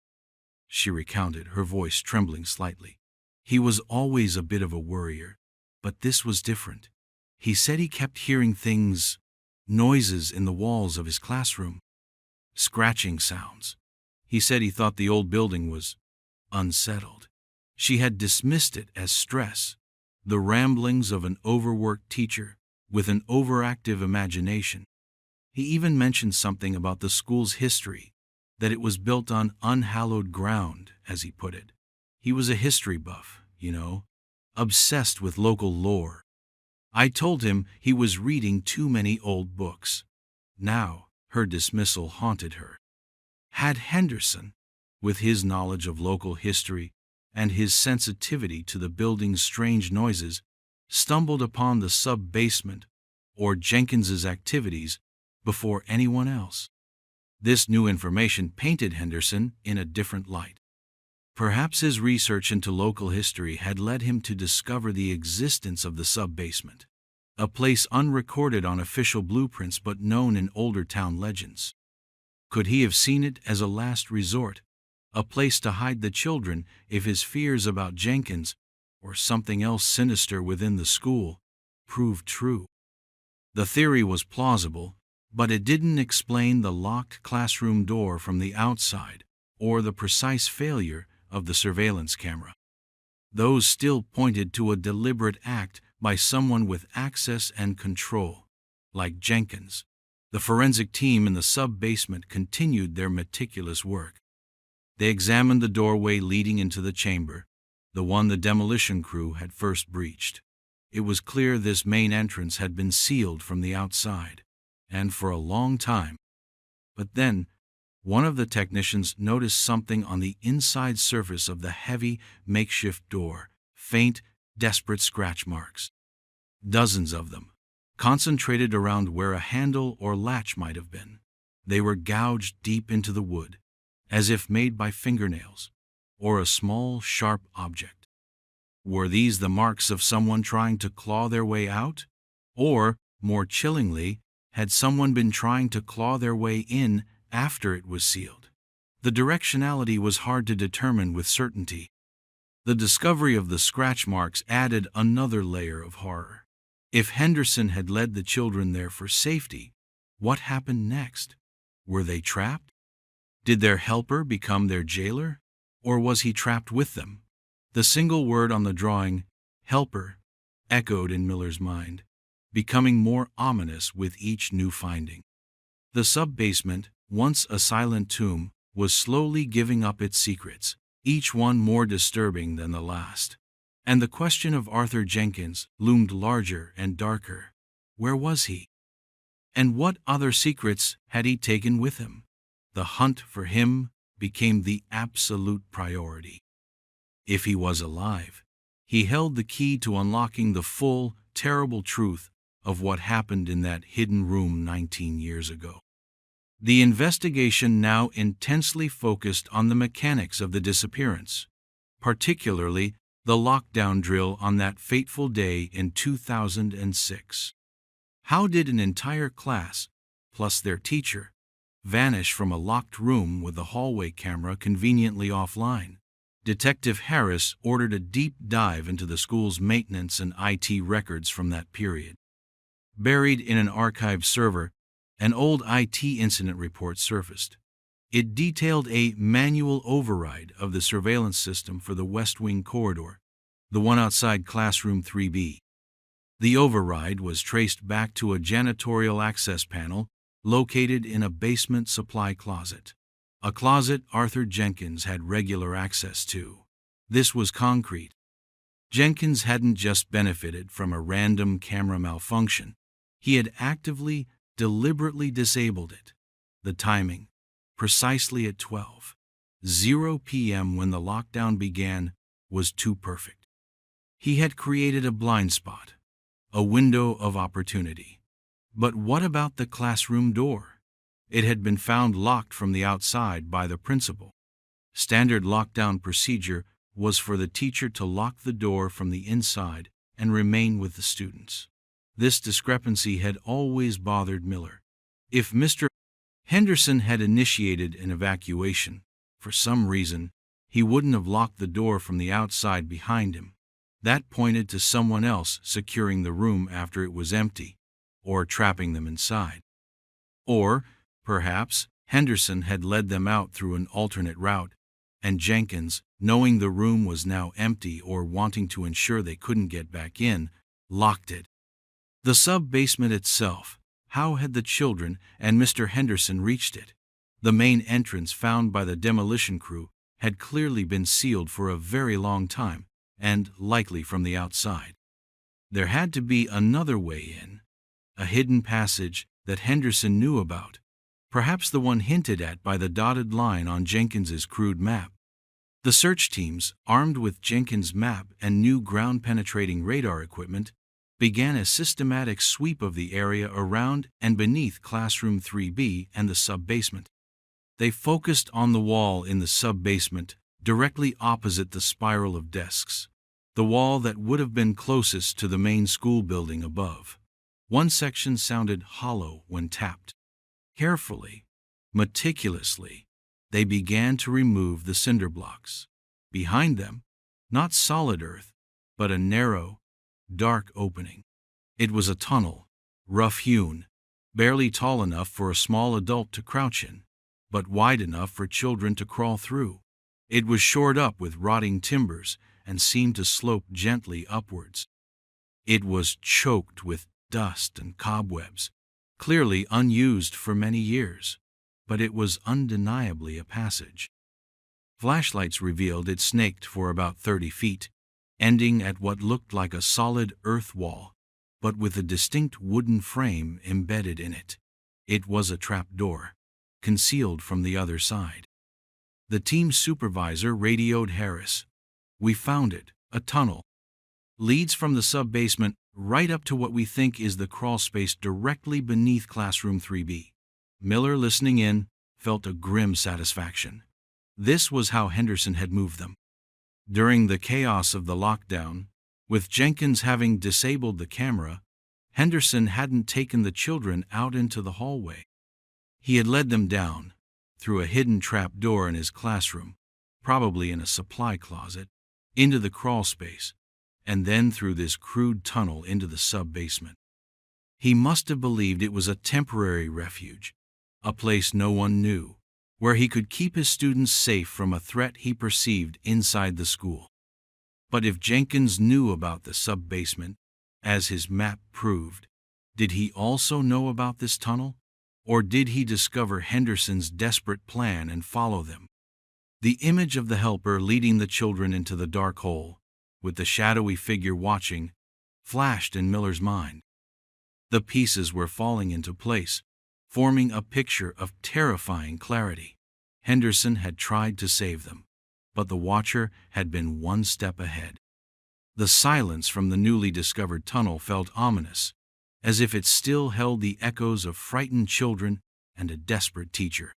she recounted, her voice trembling slightly. He was always a bit of a worrier, but this was different. He said he kept hearing things, noises in the walls of his classroom, scratching sounds. He said he thought the old building was unsettled. She had dismissed it as stress, the ramblings of an overworked teacher with an overactive imagination. He even mentioned something about the school's history, that it was built on unhallowed ground, as he put it. He was a history buff, obsessed with local lore. I told him he was reading too many old books. Now, her dismissal haunted her. Had Henderson, with his knowledge of local history and his sensitivity to the building's strange noises, stumbled upon the sub-basement or Jenkins's activities before anyone else? This new information painted Henderson in a different light. Perhaps his research into local history had led him to discover the existence of the sub-basement, a place unrecorded on official blueprints but known in older town legends. Could he have seen it as a last resort, a place to hide the children if his fears about Jenkins, or something else sinister within the school, proved true? The theory was plausible, but it didn't explain the locked classroom door from the outside or the precise failure of the surveillance camera. Those still pointed to a deliberate act by someone with access and control, like Jenkins. The forensic team in the sub-basement continued their meticulous work. They examined the doorway leading into the chamber, the one the demolition crew had first breached. It was clear this main entrance had been sealed from the outside, and for a long time. But then, one of the technicians noticed something on the inside surface of the heavy, makeshift door, faint, desperate scratch marks. Dozens of them, concentrated around where a handle or latch might have been. They were gouged deep into the wood, as if made by fingernails, or a small, sharp object. Were these the marks of someone trying to claw their way out? Or, more chillingly, had someone been trying to claw their way in after it was sealed? The directionality was hard to determine with certainty. The discovery of the scratch marks added another layer of horror. If Henderson had led the children there for safety, what happened next? Were they trapped? Did their helper become their jailer? Or was he trapped with them? The single word on the drawing, helper, echoed in Miller's mind, becoming more ominous with each new finding. The sub-basement, once a silent tomb, was slowly giving up its secrets, each one more disturbing than the last. And the question of Arthur Jenkins loomed larger and darker. Where was he? And what other secrets had he taken with him? The hunt for him became the absolute priority. If he was alive, he held the key to unlocking the full, terrible truth of what happened in that hidden room 19 years ago. The investigation now intensely focused on the mechanics of the disappearance, particularly the lockdown drill on that fateful day in 2006. How did an entire class, plus their teacher, vanish from a locked room with the hallway camera conveniently offline? Detective Harris ordered a deep dive into the school's maintenance and IT records from that period. Buried in an archive server, an old IT incident report surfaced. It detailed a manual override of the surveillance system for the West Wing corridor, the one outside Classroom 3B. The override was traced back to a janitorial access panel located in a basement supply closet, a closet Arthur Jenkins had regular access to. This was concrete. Jenkins hadn't just benefited from a random camera malfunction. He had actively, deliberately disabled it. The timing, precisely at 12:00 p.m. when the lockdown began, was too perfect. He had created a blind spot, a window of opportunity. But what about the classroom door? It had been found locked from the outside by the principal. Standard lockdown procedure was for the teacher to lock the door from the inside and remain with the students. This discrepancy had always bothered Miller. If Mr. Henderson had initiated an evacuation, for some reason, he wouldn't have locked the door from the outside behind him. That pointed to someone else securing the room after it was empty, or trapping them inside. Or, perhaps, Henderson had led them out through an alternate route, and Jenkins, knowing the room was now empty or wanting to ensure they couldn't get back in, locked it. The sub-basement itself, how had the children and Mr. Henderson reached it? The main entrance found by the demolition crew had clearly been sealed for a very long time, and likely from the outside. There had to be another way in, a hidden passage that Henderson knew about, perhaps the one hinted at by the dotted line on Jenkins's crude map. The search teams, armed with Jenkins' map and new ground-penetrating radar equipment, began a systematic sweep of the area around and beneath Classroom 3B and the sub-basement. They focused on the wall in the sub-basement, directly opposite the spiral of desks, the wall that would have been closest to the main school building above. One section sounded hollow when tapped. Carefully, meticulously, they began to remove the cinder blocks. Behind them, not solid earth, but a narrow, dark opening. It was a tunnel, rough-hewn, barely tall enough for a small adult to crouch in, but wide enough for children to crawl through. It was shored up with rotting timbers and seemed to slope gently upwards. It was choked with dust and cobwebs, clearly unused for many years, but it was undeniably a passage. Flashlights revealed it snaked for about 30 feet, ending at what looked like a solid earth wall, but with a distinct wooden frame embedded in it. It was a trapdoor, concealed from the other side. The team supervisor radioed Harris. "We found it, a tunnel. Leads from the sub-basement right up to what we think is the crawl space directly beneath Classroom 3B. Miller, listening in, felt a grim satisfaction. This was how Henderson had moved them. During the chaos of the lockdown, with Jenkins having disabled the camera, Henderson hadn't taken the children out into the hallway. He had led them down, through a hidden trap door in his classroom, probably in a supply closet, into the crawl space, and then through this crude tunnel into the sub-basement. He must have believed it was a temporary refuge, a place no one knew, where he could keep his students safe from a threat he perceived inside the school. But if Jenkins knew about the sub-basement, as his map proved, did he also know about this tunnel? Or did he discover Henderson's desperate plan and follow them? The image of the helper leading the children into the dark hole, with the shadowy figure watching, flashed in Miller's mind. The pieces were falling into place, forming a picture of terrifying clarity. Henderson had tried to save them, but the Watcher had been one step ahead. The silence from the newly discovered tunnel felt ominous, as if it still held the echoes of frightened children and a desperate teacher.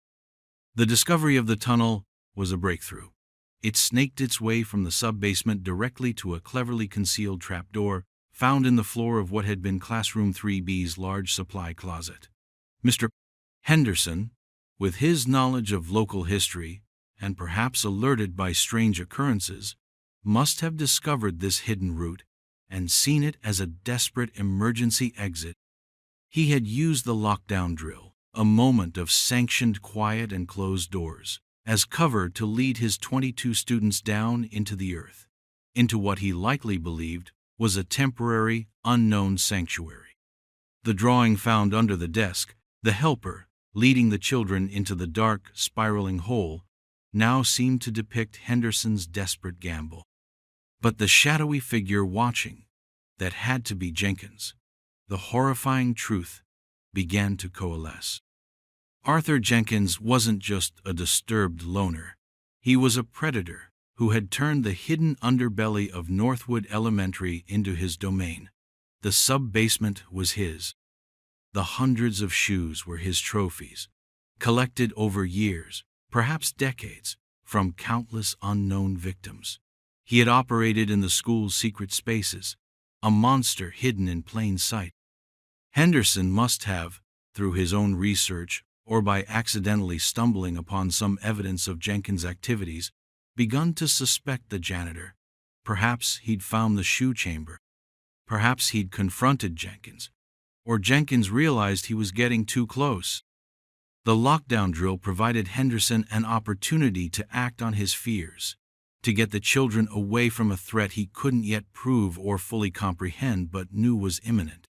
The discovery of the tunnel was a breakthrough. It snaked its way from the sub-basement directly to a cleverly concealed trapdoor found in the floor of what had been Classroom 3B's large supply closet. Mr. Henderson, with his knowledge of local history, and perhaps alerted by strange occurrences, must have discovered this hidden route and seen it as a desperate emergency exit. He had used the lockdown drill, a moment of sanctioned quiet and closed doors, as cover to lead his 22 students down into the earth, into what he likely believed was a temporary, unknown sanctuary. The drawing found under the desk, the helper, leading the children into the dark, spiraling hole, now seemed to depict Henderson's desperate gamble. But the shadowy figure watching, that had to be Jenkins. The horrifying truth began to coalesce. Arthur Jenkins wasn't just a disturbed loner. He was a predator who had turned the hidden underbelly of Northwood Elementary into his domain. The sub-basement was his. The hundreds of shoes were his trophies, collected over years, perhaps decades, from countless unknown victims. He had operated in the school's secret spaces, a monster hidden in plain sight. Henderson must have, through his own research or by accidentally stumbling upon some evidence of Jenkins' activities, begun to suspect the janitor. Perhaps he'd found the shoe chamber. Perhaps he'd confronted Jenkins. Or Jenkins realized he was getting too close. The lockdown drill provided Henderson an opportunity to act on his fears, to get the children away from a threat he couldn't yet prove or fully comprehend but knew was imminent.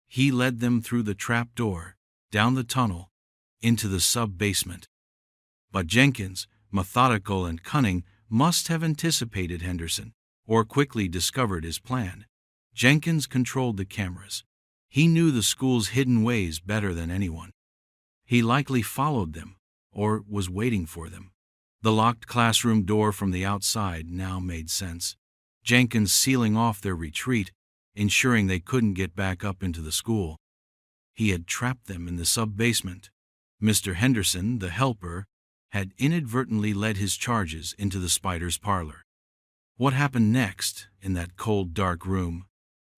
He led them through the trap door, down the tunnel, into the sub-basement. But Jenkins, methodical and cunning, must have anticipated Henderson, or quickly discovered his plan. Jenkins controlled the cameras. He knew the school's hidden ways better than anyone. He likely followed them, or was waiting for them. The locked classroom door from the outside now made sense. Jenkins sealing off their retreat, ensuring they couldn't get back up into the school. He had trapped them in the sub-basement. Mr. Henderson, the helper, had inadvertently led his charges into the spider's parlor. What happened next, in that cold, dark room,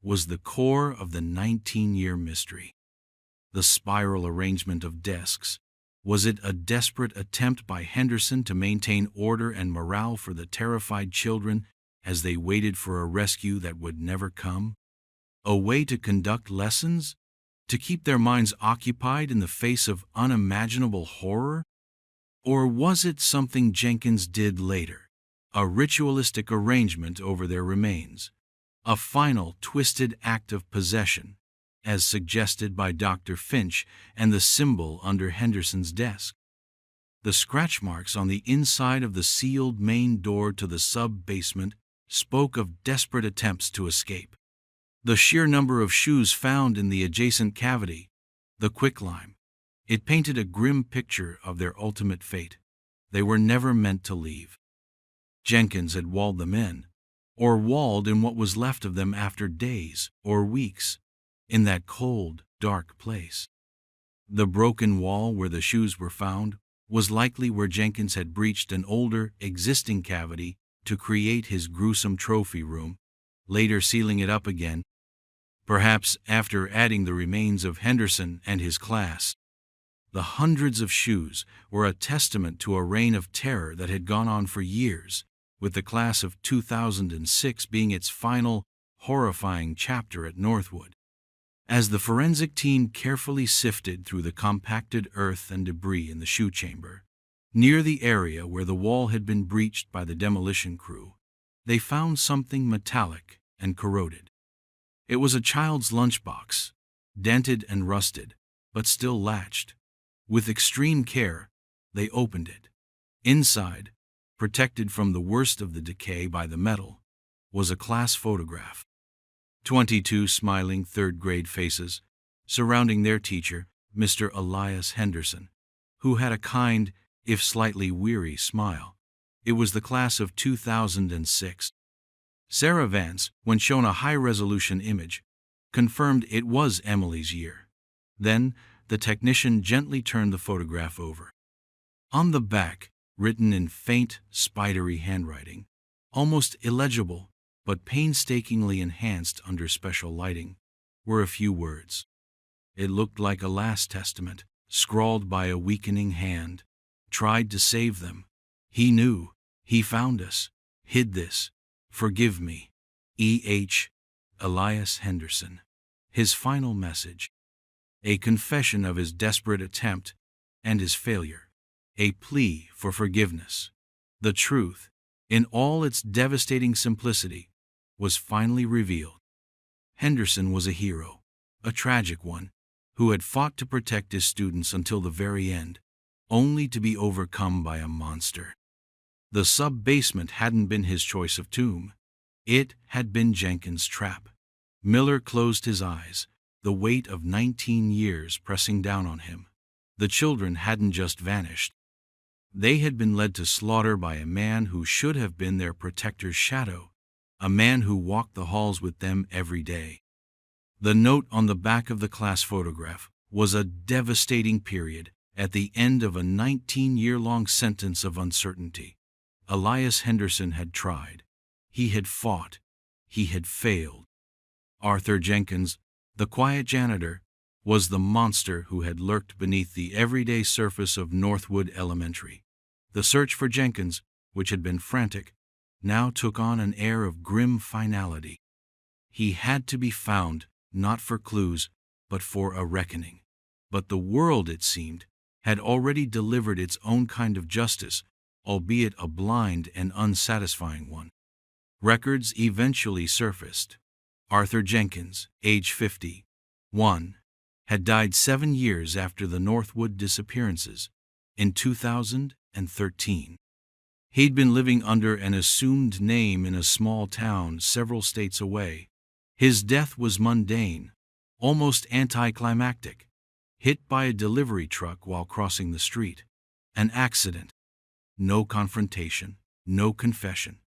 was the core of the 19-year mystery. The spiral arrangement of desks. Was it a desperate attempt by Henderson to maintain order and morale for the terrified children as they waited for a rescue that would never come? A way to conduct lessons? To keep their minds occupied in the face of unimaginable horror? Or was it something Jenkins did later? A ritualistic arrangement over their remains? A final twisted act of possession, as suggested by Dr. Finch and the symbol under Henderson's desk? The scratch marks on the inside of the sealed main door to the sub-basement spoke of desperate attempts to escape. The sheer number of shoes found in the adjacent cavity, the quicklime, it painted a grim picture of their ultimate fate. They were never meant to leave. Jenkins had walled them in, or walled in what was left of them after days or weeks, in that cold, dark place. The broken wall where the shoes were found was likely where Jenkins had breached an older, existing cavity to create his gruesome trophy room, later sealing it up again, perhaps after adding the remains of Henderson and his class. The hundreds of shoes were a testament to a reign of terror that had gone on for years, with the class of 2006 being its final, horrifying chapter at Northwood. As the forensic team carefully sifted through the compacted earth and debris in the shoe chamber, near the area where the wall had been breached by the demolition crew, they found something metallic and corroded. It was a child's lunchbox, dented and rusted, but still latched. With extreme care, they opened it. Inside, protected from the worst of the decay by the metal, was a class photograph. 22 smiling third-grade faces surrounding their teacher, Mr. Elias Henderson, who had a kind, if slightly weary, smile. It was the class of 2006. Sarah Vance, when shown a high-resolution image, confirmed it was Emily's year. Then, the technician gently turned the photograph over. On the back, written in faint, spidery handwriting, almost illegible, but painstakingly enhanced under special lighting, were a few words. It looked like a last testament, scrawled by a weakening hand. Tried to save them. He knew. He found us. Hid this. Forgive me. E.H. Elias Henderson. His final message. A confession of his desperate attempt and his failure. A plea for forgiveness. The truth, in all its devastating simplicity, was finally revealed. Henderson was a hero, a tragic one, who had fought to protect his students until the very end, only to be overcome by a monster. The sub-basement hadn't been his choice of tomb. It had been Jenkins' trap. Miller closed his eyes, the weight of 19 years pressing down on him. The children hadn't just vanished. They had been led to slaughter by a man who should have been their protector's shadow, a man who walked the halls with them every day. The note on the back of the class photograph was a devastating period at the end of a 19-year-long sentence of uncertainty. Elias Henderson had tried. He had fought. He had failed. Arthur Jenkins, the quiet janitor, was the monster who had lurked beneath the everyday surface of Northwood Elementary. The search for Jenkins, which had been frantic, now took on an air of grim finality. He had to be found, not for clues, but for a reckoning. But the world, it seemed, had already delivered its own kind of justice, albeit a blind and unsatisfying one. Records eventually surfaced. Arthur Jenkins, age 51, had died 7 years after the Northwood disappearances, in 2013. He'd been living under an assumed name in a small town several states away. His death was mundane, almost anticlimactic, hit by a delivery truck while crossing the street. An accident. No confrontation, no confession,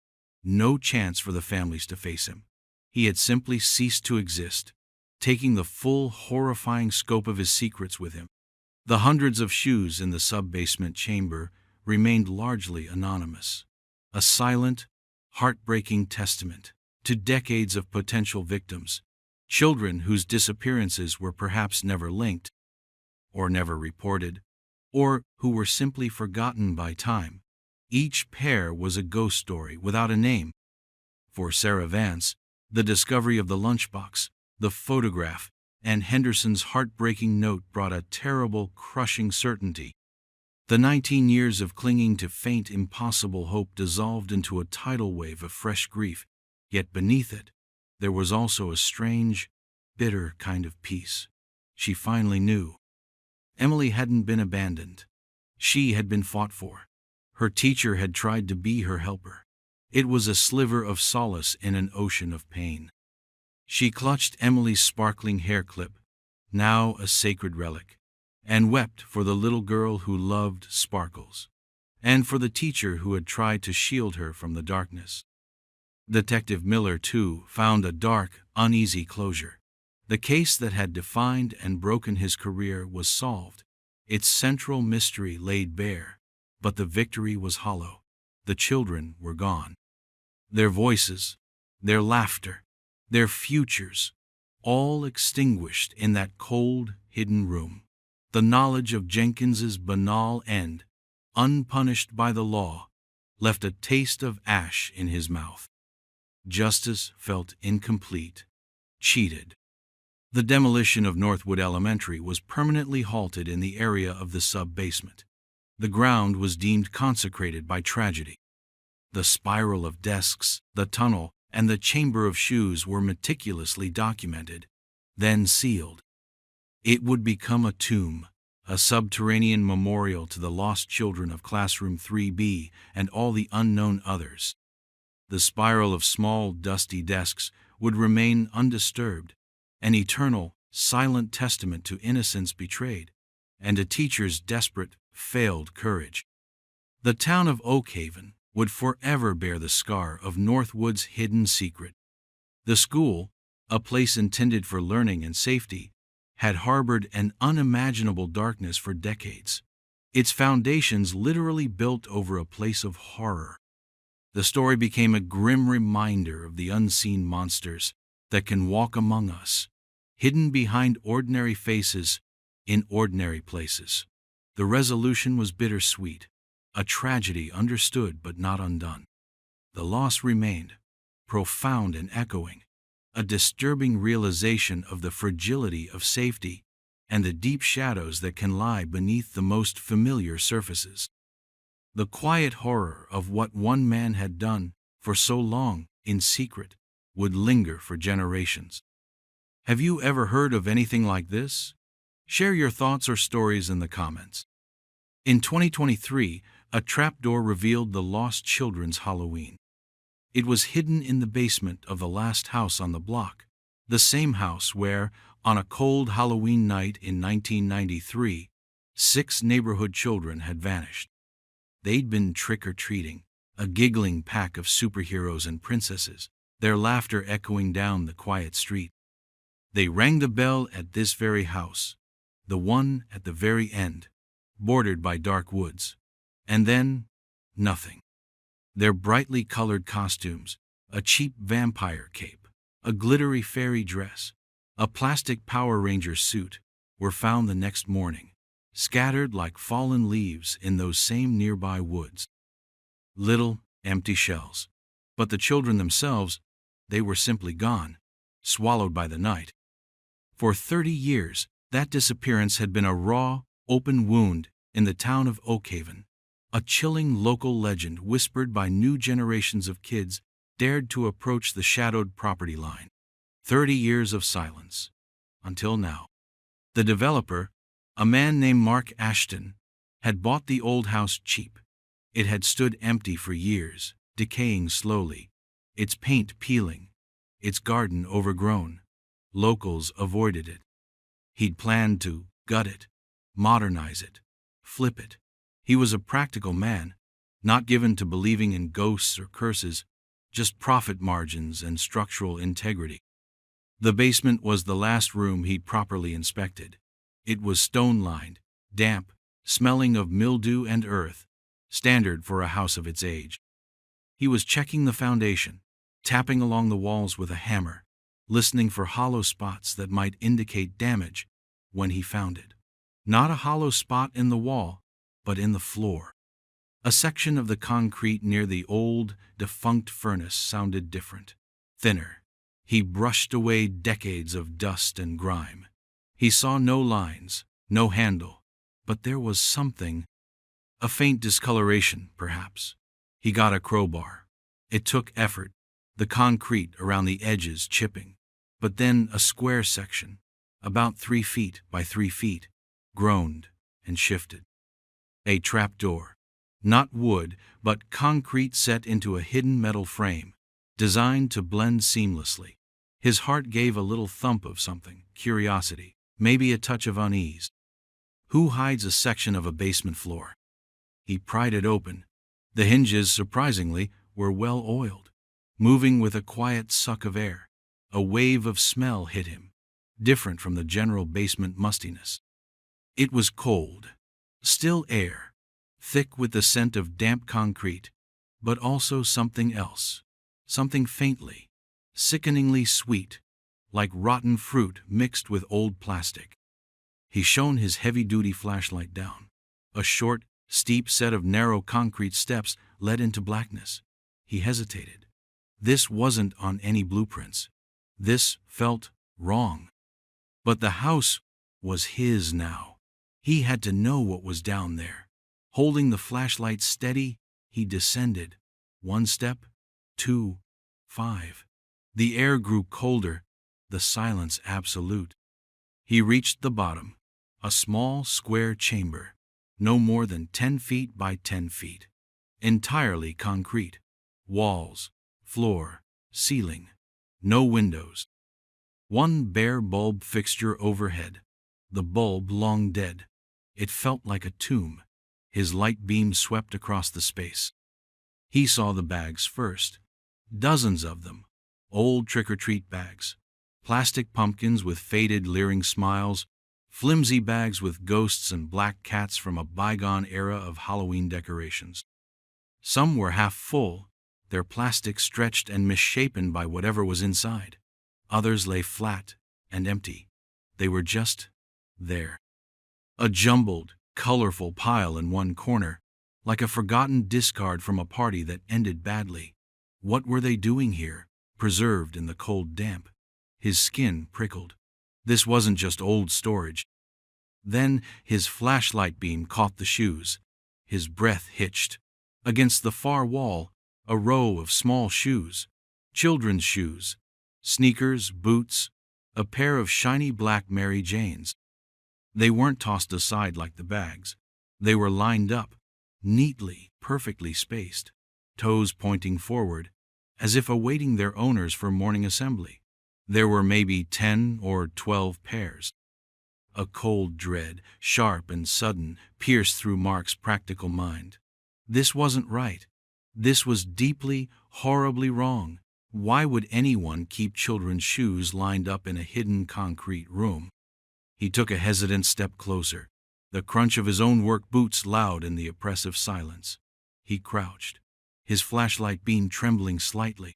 no chance for the families to face him. He had simply ceased to exist, taking the full, horrifying scope of his secrets with him. The hundreds of shoes in the sub-basement chamber remained largely anonymous, a silent, heartbreaking testament to decades of potential victims, children whose disappearances were perhaps never linked, or never reported, or who were simply forgotten by time. Each pair was a ghost story without a name. For Sarah Vance, the discovery of the lunchbox, the photograph, and Henderson's heartbreaking note brought a terrible, crushing certainty. The 19 years of clinging to faint, impossible hope dissolved into a tidal wave of fresh grief, yet beneath it, there was also a strange, bitter kind of peace. She finally knew. Emily hadn't been abandoned. She had been fought for. Her teacher had tried to be her helper. It was a sliver of solace in an ocean of pain. She clutched Emily's sparkling hair clip, now a sacred relic, and wept for the little girl who loved sparkles, and for the teacher who had tried to shield her from the darkness. Detective Miller, too, found a dark, uneasy closure. The case that had defined and broken his career was solved, its central mystery laid bare, but the victory was hollow. The children were gone. Their voices, their laughter, their futures, all extinguished in that cold, hidden room. The knowledge of Jenkins's banal end, unpunished by the law, left a taste of ash in his mouth. Justice felt incomplete, cheated. The demolition of Northwood Elementary was permanently halted in the area of the sub-basement. The ground was deemed consecrated by tragedy. The spiral of desks, the tunnel, and the chamber of shoes were meticulously documented, then sealed. It would become a tomb, a subterranean memorial to the lost children of Classroom 3B and all the unknown others. the spiral of small, dusty desks would remain undisturbed, an eternal, silent testament to innocence betrayed, and a teacher's desperate, failed courage. The town of Oakhaven would forever bear the scar of Northwood's hidden secret. The school, a place intended for learning and safety, had harbored an unimaginable darkness for decades, its foundations literally built over a place of horror. The story became a grim reminder of the unseen monsters that can walk among us, hidden behind ordinary faces in ordinary places. The resolution was bittersweet, a tragedy understood but not undone. The loss remained, profound and echoing, a disturbing realization of the fragility of safety and the deep shadows that can lie beneath the most familiar surfaces. The quiet horror of what one man had done for so long in secret would linger for generations. Have you ever heard of anything like this? Share your thoughts or stories in the comments. In 2023, a trapdoor revealed the lost children's Halloween. It was hidden in the basement of the last house on the block, the same house where, on a cold Halloween night in 1993, 6 neighborhood children had vanished. They'd been trick-or-treating, a giggling pack of superheroes and princesses, their laughter echoing down the quiet street. They rang the bell at this very house, the one at the very end, bordered by dark woods. And then, nothing. Their brightly colored costumes, a cheap vampire cape, a glittery fairy dress, a plastic Power Ranger suit, were found the next morning, scattered like fallen leaves in those same nearby woods. Little, empty shells. But the children themselves, they were simply gone, swallowed by the night. For 30 years, that disappearance had been a raw, open wound in the town of Oakhaven, a chilling local legend whispered by new generations of kids dared to approach the shadowed property line. 30 years of silence. Until now. The developer, a man named Mark Ashton, had bought the old house cheap. It had stood empty for years, decaying slowly, its paint peeling, its garden overgrown. Locals avoided it. He'd planned to gut it, modernize it, flip it. He was a practical man, not given to believing in ghosts or curses, just profit margins and structural integrity. The basement was the last room he'd properly inspected. It was stone-lined, damp, smelling of mildew and earth, standard for a house of its age. He was checking the foundation, tapping along the walls with a hammer, listening for hollow spots that might indicate damage, when he found it. Not a hollow spot in the wall, but in the floor. A section of the concrete near the old, defunct furnace sounded different, thinner. He brushed away decades of dust and grime. He saw no lines, no handle, but there was something. A faint discoloration, perhaps. He got a crowbar. It took effort, the concrete around the edges chipping. But then a square section, about 3 feet by 3 feet, groaned and shifted. A trapdoor. Not wood, but concrete set into a hidden metal frame, designed to blend seamlessly. His heart gave a little thump of something, curiosity, maybe a touch of unease. Who hides a section of a basement floor? He pried it open. The hinges, surprisingly, were well oiled, moving with a quiet suck of air. A wave of smell hit him, different from the general basement mustiness. It was cold, still air, thick with the scent of damp concrete, but also something else, something faintly, sickeningly sweet, like rotten fruit mixed with old plastic. He shone his heavy-duty flashlight down. A short, steep set of narrow concrete steps led into blackness. He hesitated. This wasn't on any blueprints. This felt wrong. But the house was his now. He had to know what was down there. Holding the flashlight steady, he descended. 1 step, 2, 5. The air grew colder, the silence absolute. He reached the bottom, a small square chamber, no more than 10 feet by 10 feet. Entirely concrete. Walls, floor, ceiling. No windows. One bare bulb fixture overhead. The bulb long dead. It felt like a tomb. His light beam swept across the space. He saw the bags first. Dozens of them. Old trick-or-treat bags. Plastic pumpkins with faded, leering smiles. Flimsy bags with ghosts and black cats from a bygone era of Halloween decorations. Some were half full, their plastic stretched and misshapen by whatever was inside. Others lay flat and empty. They were just there. A jumbled, colorful pile in one corner, like a forgotten discard from a party that ended badly. What were they doing here, preserved in the cold damp? His skin prickled. This wasn't just old storage. Then his flashlight beam caught the shoes. His breath hitched. Against the far wall, a row of small shoes. Children's shoes. Sneakers, boots, a pair of shiny black Mary Janes. They weren't tossed aside like the bags. They were lined up, neatly, perfectly spaced, toes pointing forward, as if awaiting their owners for morning assembly. There were maybe 10 or 12 pairs. A cold dread, sharp and sudden, pierced through Mark's practical mind. This wasn't right. This was deeply, horribly wrong. Why would anyone keep children's shoes lined up in a hidden concrete room? He took a hesitant step closer, the crunch of his own work boots loud in the oppressive silence. He crouched, his flashlight beam trembling slightly.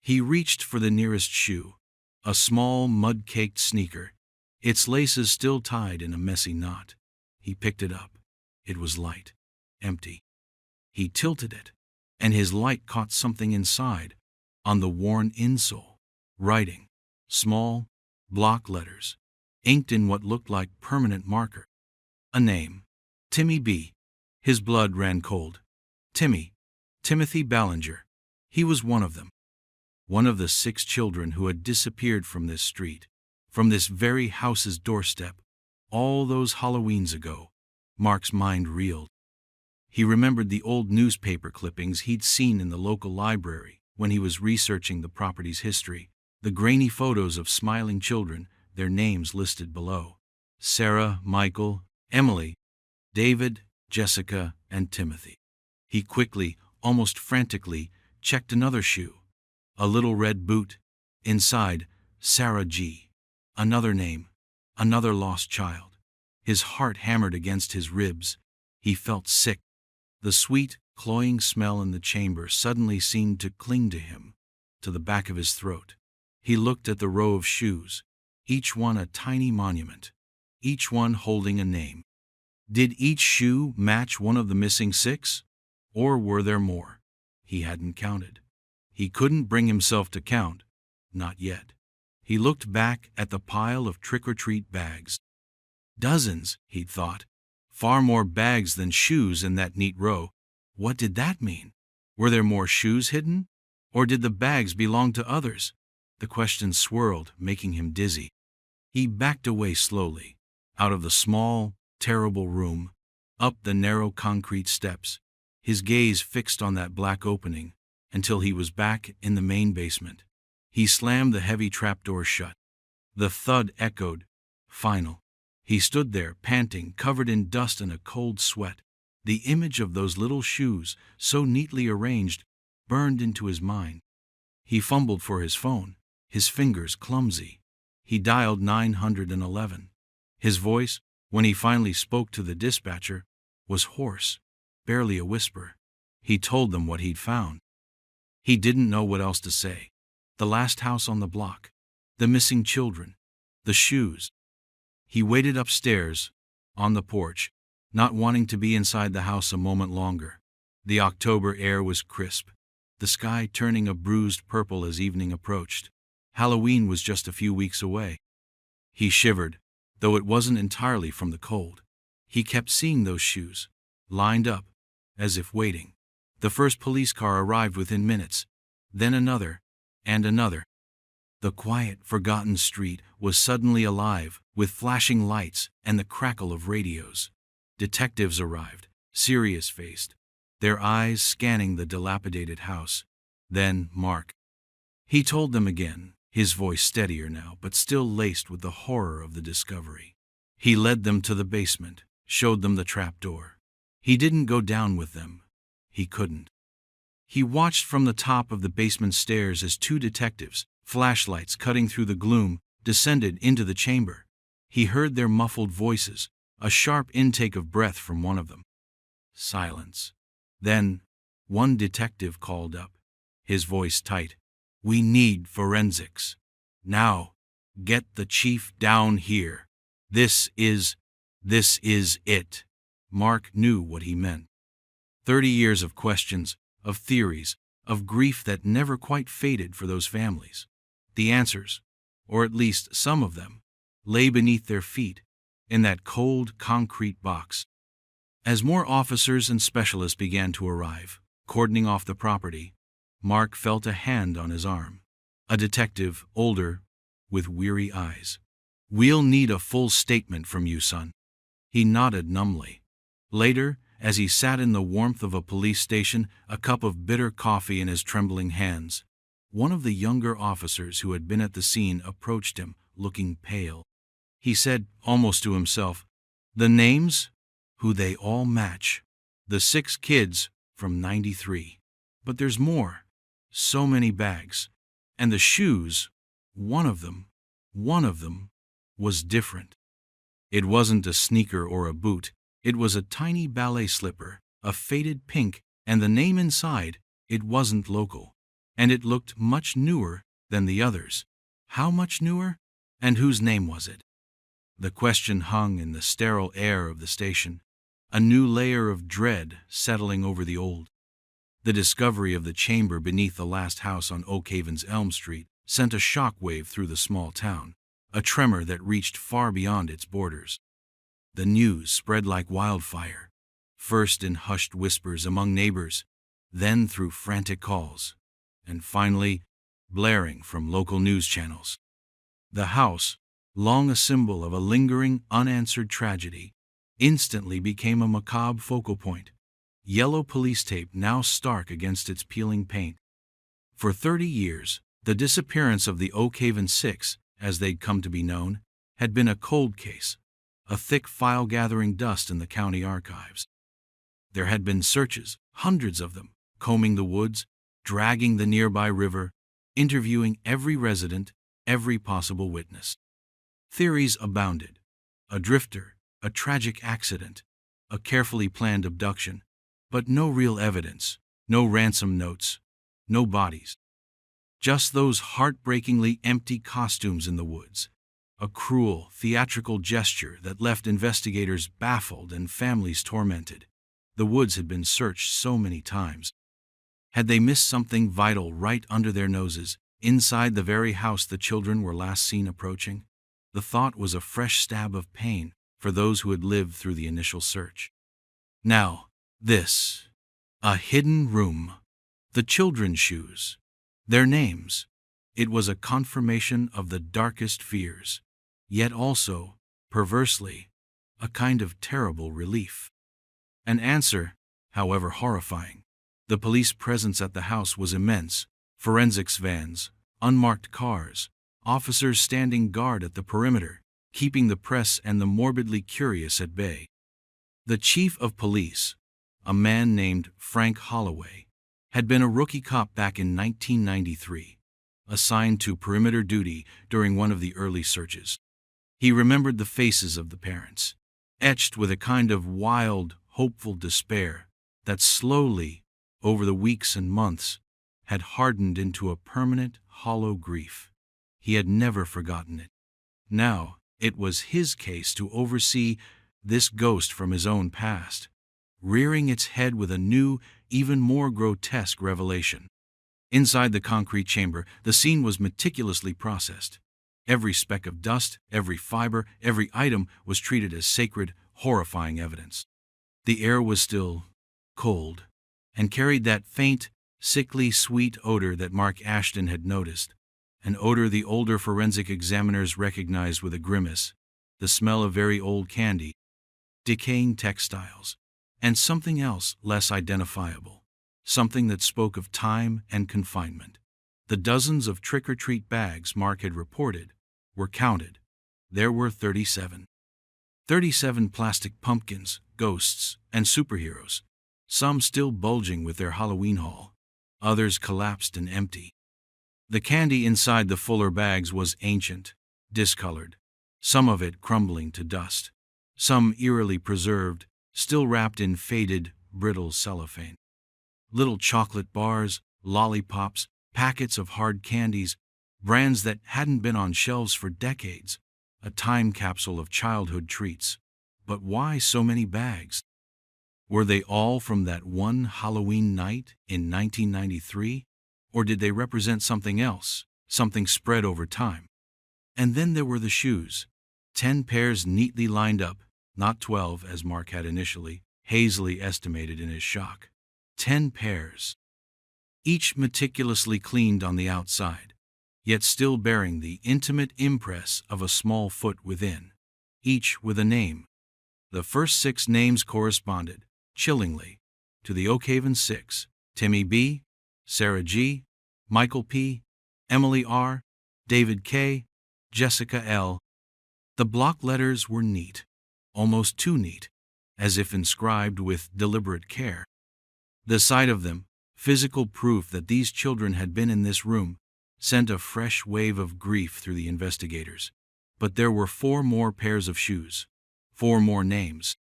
He reached for the nearest shoe, a small, mud-caked sneaker, its laces still tied in a messy knot. He picked it up. It was light, empty. He tilted it, and his light caught something inside, on the worn insole. Writing, small, block letters, inked in what looked like permanent marker. A name, Timmy B. His blood ran cold. Timothy Ballinger. He was one of them. One of the 6 children who had disappeared from this street, from this very house's doorstep, all those Halloweens ago. Mark's mind reeled. He remembered the old newspaper clippings he'd seen in the local library when he was researching the property's history, the grainy photos of smiling children, their names listed below. Sarah, Michael, Emily, David, Jessica, and Timothy. He quickly, almost frantically, checked another shoe. A little red boot. Inside, Sarah G. Another name. Another lost child. His heart hammered against his ribs. He felt sick. The sweet, cloying smell in the chamber suddenly seemed to cling to him, to the back of his throat. He looked at the row of shoes, each one a tiny monument, each one holding a name. Did each shoe match one of the missing 6? Or were there more? He hadn't counted. He couldn't bring himself to count, not yet. He looked back at the pile of trick-or-treat bags. Dozens, he'd thought. Far more bags than shoes in that neat row. What did that mean? Were there more shoes hidden? Or did the bags belong to others? The question swirled, making him dizzy. He backed away slowly, out of the small, terrible room, up the narrow concrete steps, his gaze fixed on that black opening, until he was back in the main basement. He slammed the heavy trapdoor shut. The thud echoed, final. He stood there, panting, covered in dust and a cold sweat. The image of those little shoes, so neatly arranged, burned into his mind. He fumbled for his phone, his fingers clumsy. He dialed 911. His voice, when he finally spoke to the dispatcher, was hoarse, barely a whisper. He told them what he'd found. He didn't know what else to say. The last house on the block, the missing children, the shoes. He waited upstairs, on the porch, not wanting to be inside the house a moment longer. The October air was crisp, the sky turning a bruised purple as evening approached. Halloween was just a few weeks away. He shivered, though it wasn't entirely from the cold. He kept seeing those shoes, lined up, as if waiting. The first police car arrived within minutes, then another, and another. The quiet, forgotten street was suddenly alive, with flashing lights and the crackle of radios. Detectives arrived, serious-faced, their eyes scanning the dilapidated house. Then Mark. He told them again, his voice steadier now, but still laced with the horror of the discovery. He led them to the basement, showed them the trapdoor. He didn't go down with them. He couldn't. He watched from the top of the basement stairs as two detectives, flashlights cutting through the gloom, descended into the chamber. He heard their muffled voices, a sharp intake of breath from one of them. Silence. Then, one detective called up, his voice tight. "We need forensics. Now, get the chief down here. This is it." Mark knew what he meant. 30 years of questions, of theories, of grief that never quite faded for those families. The answers, or at least some of them, lay beneath their feet, in that cold concrete box. As more officers and specialists began to arrive, cordoning off the property, Mark felt a hand on his arm. A detective, older, with weary eyes. "We'll need a full statement from you, son." He nodded numbly. Later, as he sat in the warmth of a police station, a cup of bitter coffee in his trembling hands, one of the younger officers who had been at the scene approached him, looking pale. He said, almost to himself, "The names? Who they all match. The 6 kids from '93. But there's more. So many bags. And the shoes, one of them was different. It wasn't a sneaker or a boot. It was a tiny ballet slipper, a faded pink, and the name inside, it wasn't local. And it looked much newer than the others. How much newer? And whose name was it?" The question hung in the sterile air of the station, a new layer of dread settling over the old. The discovery of the chamber beneath the last house on Oak Haven's Elm Street sent a shock wave through the small town, a tremor that reached far beyond its borders. The news spread like wildfire, first in hushed whispers among neighbors, then through frantic calls, and finally blaring from local news channels. The house, long a symbol of a lingering, unanswered tragedy, instantly became a macabre focal point, yellow police tape now stark against its peeling paint. For 30 years, the disappearance of the Oak Haven 6, as they'd come to be known, had been a cold case, a thick file gathering dust in the county archives. There had been searches, hundreds of them, combing the woods, dragging the nearby river, interviewing every resident, every possible witness. Theories abounded. A drifter, a tragic accident, a carefully planned abduction, but no real evidence, no ransom notes, no bodies. Just those heartbreakingly empty costumes in the woods, a cruel, theatrical gesture that left investigators baffled and families tormented. The woods had been searched so many times. Had they missed something vital right under their noses, inside the very house the children were last seen approaching? The thought was a fresh stab of pain for those who had lived through the initial search. Now, this. A hidden room. The children's shoes. Their names. It was a confirmation of the darkest fears, yet also, perversely, a kind of terrible relief. An answer, however horrifying. The police presence at the house was immense. Forensics vans, unmarked cars, officers standing guard at the perimeter, keeping the press and the morbidly curious at bay. The chief of police, a man named Frank Holloway, had been a rookie cop back in 1993, assigned to perimeter duty during one of the early searches. He remembered the faces of the parents, etched with a kind of wild, hopeful despair that slowly, over the weeks and months, had hardened into a permanent, hollow grief. He had never forgotten it. Now, it was his case to oversee this ghost from his own past, rearing its head with a new, even more grotesque revelation. Inside the concrete chamber, the scene was meticulously processed. Every speck of dust, every fiber, every item was treated as sacred, horrifying evidence. The air was still cold, and carried that faint, sickly sweet odor that Mark Ashton had noticed, an odor the older forensic examiners recognized with a grimace, the smell of very old candy, decaying textiles, and something else less identifiable, something that spoke of time and confinement. The dozens of trick-or-treat bags Mark had reported were counted. There were 37. 37 plastic pumpkins, ghosts, and superheroes, some still bulging with their Halloween haul, others collapsed and empty. The candy inside the fuller bags was ancient, discolored, some of it crumbling to dust, some eerily preserved, still wrapped in faded, brittle cellophane. Little chocolate bars, lollipops, packets of hard candies, brands that hadn't been on shelves for decades, a time capsule of childhood treats. But why so many bags? Were they all from that one Halloween night in 1993? Or did they represent something else, something spread over time? And then there were the shoes. 10 pairs neatly lined up, not 12 as Mark had initially, hazily estimated in his shock. 10 pairs. Each meticulously cleaned on the outside, yet still bearing the intimate impress of a small foot within, each with a name. The first 6 names corresponded, chillingly, to the Oakhaven 6, Timmy B., Sarah G., Michael P., Emily R., David K., Jessica L. The block letters were neat, almost too neat, as if inscribed with deliberate care. The sight of them, physical proof that these children had been in this room, sent a fresh wave of grief through the investigators. But there were 4 more pairs of shoes, 4 more names.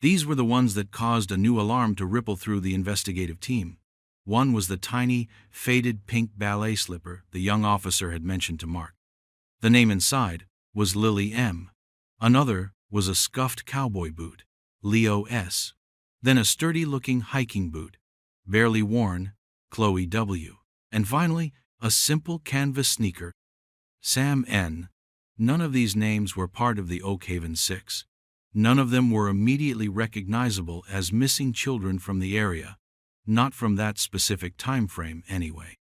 These were the ones that caused a new alarm to ripple through the investigative team. One was the tiny, faded pink ballet slipper the young officer had mentioned to Mark. The name inside was Lily M. Another was a scuffed cowboy boot, Leo S. Then a sturdy-looking hiking boot, barely worn, Chloe W. And finally, a simple canvas sneaker, Sam N. None of these names were part of the Oakhaven 6. None of them were immediately recognizable as missing children from the area, not from that specific time frame anyway.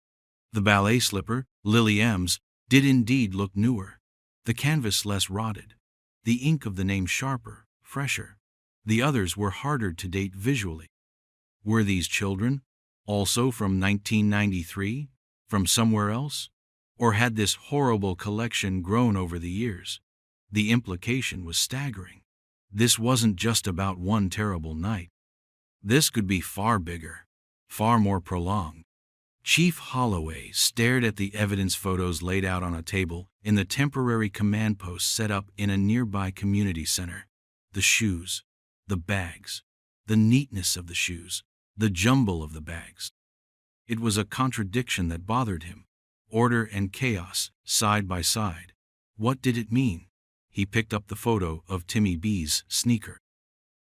The ballet slipper, Lily M's, did indeed look newer, the canvas less rotted, the ink of the name sharper, fresher. The others were harder to date visually. Were these children also from 1993, from somewhere else? Or had this horrible collection grown over the years? The implication was staggering. This wasn't just about one terrible night. This could be far bigger, far more prolonged. Chief Holloway stared at the evidence photos laid out on a table in the temporary command post set up in a nearby community center. The shoes, the bags, the neatness of the shoes, the jumble of the bags. It was a contradiction that bothered him. Order and chaos, side by side. What did it mean? He picked up the photo of Timmy B's sneaker.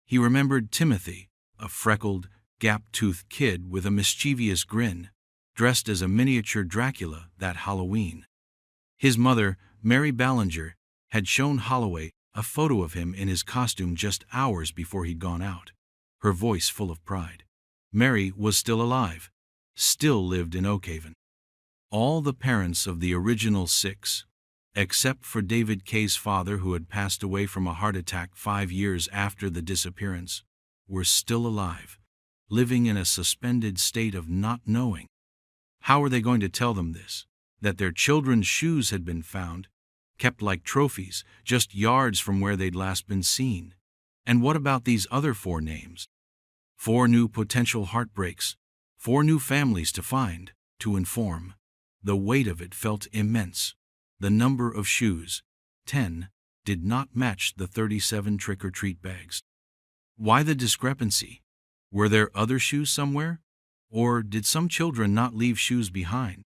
He remembered Timothy, a freckled, gap-toothed kid with a mischievous grin, dressed as a miniature Dracula that Halloween. His mother, Mary Ballinger, had shown Holloway a photo of him in his costume just hours before he'd gone out, her voice full of pride. Mary was still alive, still lived in Oakhaven. All the parents of the original 6, except for David K's father who had passed away from a heart attack 5 years after the disappearance, were still alive, living in a suspended state of not knowing. How were they going to tell them this? That their children's shoes had been found, kept like trophies, just yards from where they'd last been seen? And what about these other 4 names? 4 new potential heartbreaks, 4 new families to find, to inform. The weight of it felt immense. The number of shoes, 10, did not match the 37 trick-or-treat bags. Why the discrepancy? Were there other shoes somewhere? Or did some children not leave shoes behind?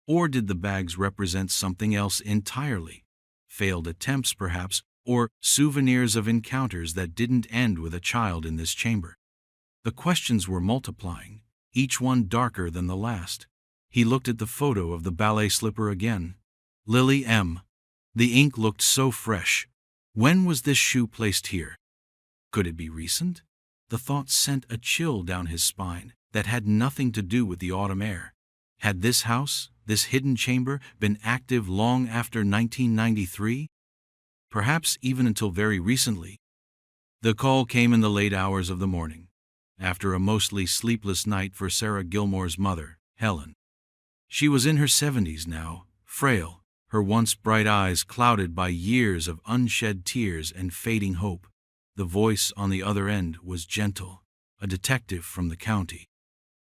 Or did the bags represent something else entirely? Failed attempts, perhaps, or souvenirs of encounters that didn't end with a child in this chamber? The questions were multiplying, each one darker than the last. He looked at the photo of the ballet slipper again. Lily M. The ink looked so fresh. When was this shoe placed here? Could it be recent? The thought sent a chill down his spine that had nothing to do with the autumn air. Had this house, this hidden chamber, been active long after 1993? Perhaps even until very recently. The call came in the late hours of the morning. after a mostly sleepless night for Sarah Gilmore's mother, Helen. She was in her 70s now, frail, her once bright eyes clouded by years of unshed tears and fading hope. The voice on the other end was gentle, a detective from the county.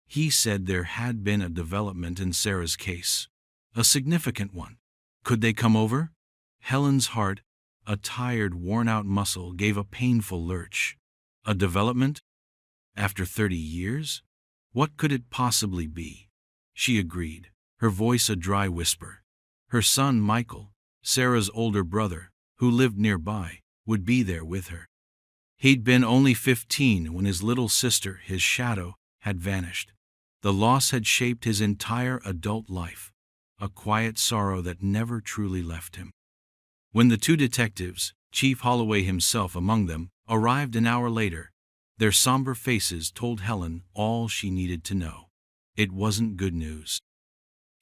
He said there had been a development in Sarah's case, a significant one. Could they come over? Helen's heart, a tired, worn-out muscle, gave a painful lurch. A development? After 30 years? What could it possibly be? She agreed, her voice a dry whisper. Her son Michael, Sarah's older brother, who lived nearby, would be there with her. He'd been only 15 when his little sister, his shadow, had vanished. The loss had shaped his entire adult life, a quiet sorrow that never truly left him. When the two detectives, Chief Holloway himself among them, arrived an hour later, their somber faces told Helen all she needed to know. It wasn't good news.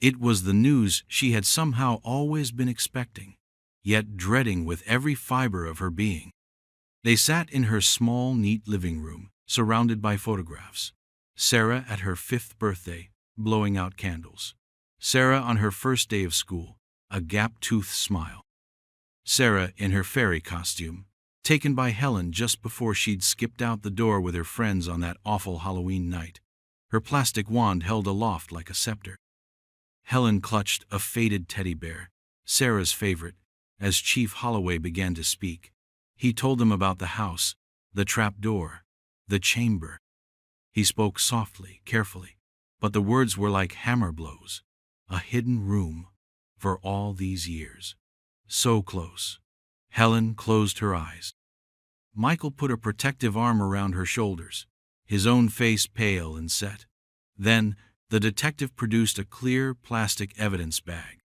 It was the news she had somehow always been expecting, yet dreading with every fiber of her being. They sat in her small, neat living room, surrounded by photographs. Sarah at her 5th birthday, blowing out candles. Sarah on her first day of school, a gap-toothed smile. Sarah in her fairy costume, taken by Helen just before she'd skipped out the door with her friends on that awful Halloween night, her plastic wand held aloft like a scepter. Helen clutched a faded teddy bear, Sarah's favorite, as Chief Holloway began to speak. He told them about the house, the trap door, the chamber. He spoke softly, carefully, but the words were like hammer blows. A hidden room, for all these years. So close. Helen closed her eyes. Michael put a protective arm around her shoulders, his own face pale and set. Then, the detective produced a clear plastic evidence bag.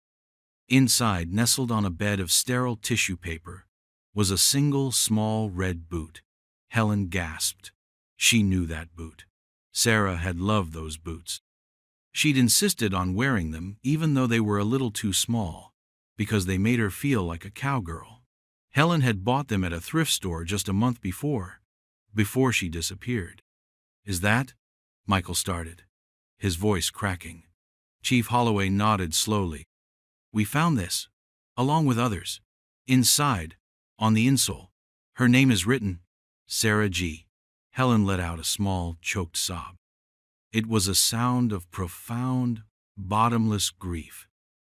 Inside, nestled on a bed of sterile tissue paper, was a single small red boot. Helen gasped. She knew that boot. Sarah had loved those boots. She'd insisted on wearing them even though they were a little too small, because they made her feel like a cowgirl. Helen had bought them at a thrift store just a month before she disappeared. "Is that?" Michael started, his voice cracking. Chief Holloway nodded slowly. "We found this, along with others. Inside, on the insole, her name is written, Sarah G." Helen let out a small, choked sob. It was a sound of profound, bottomless grief.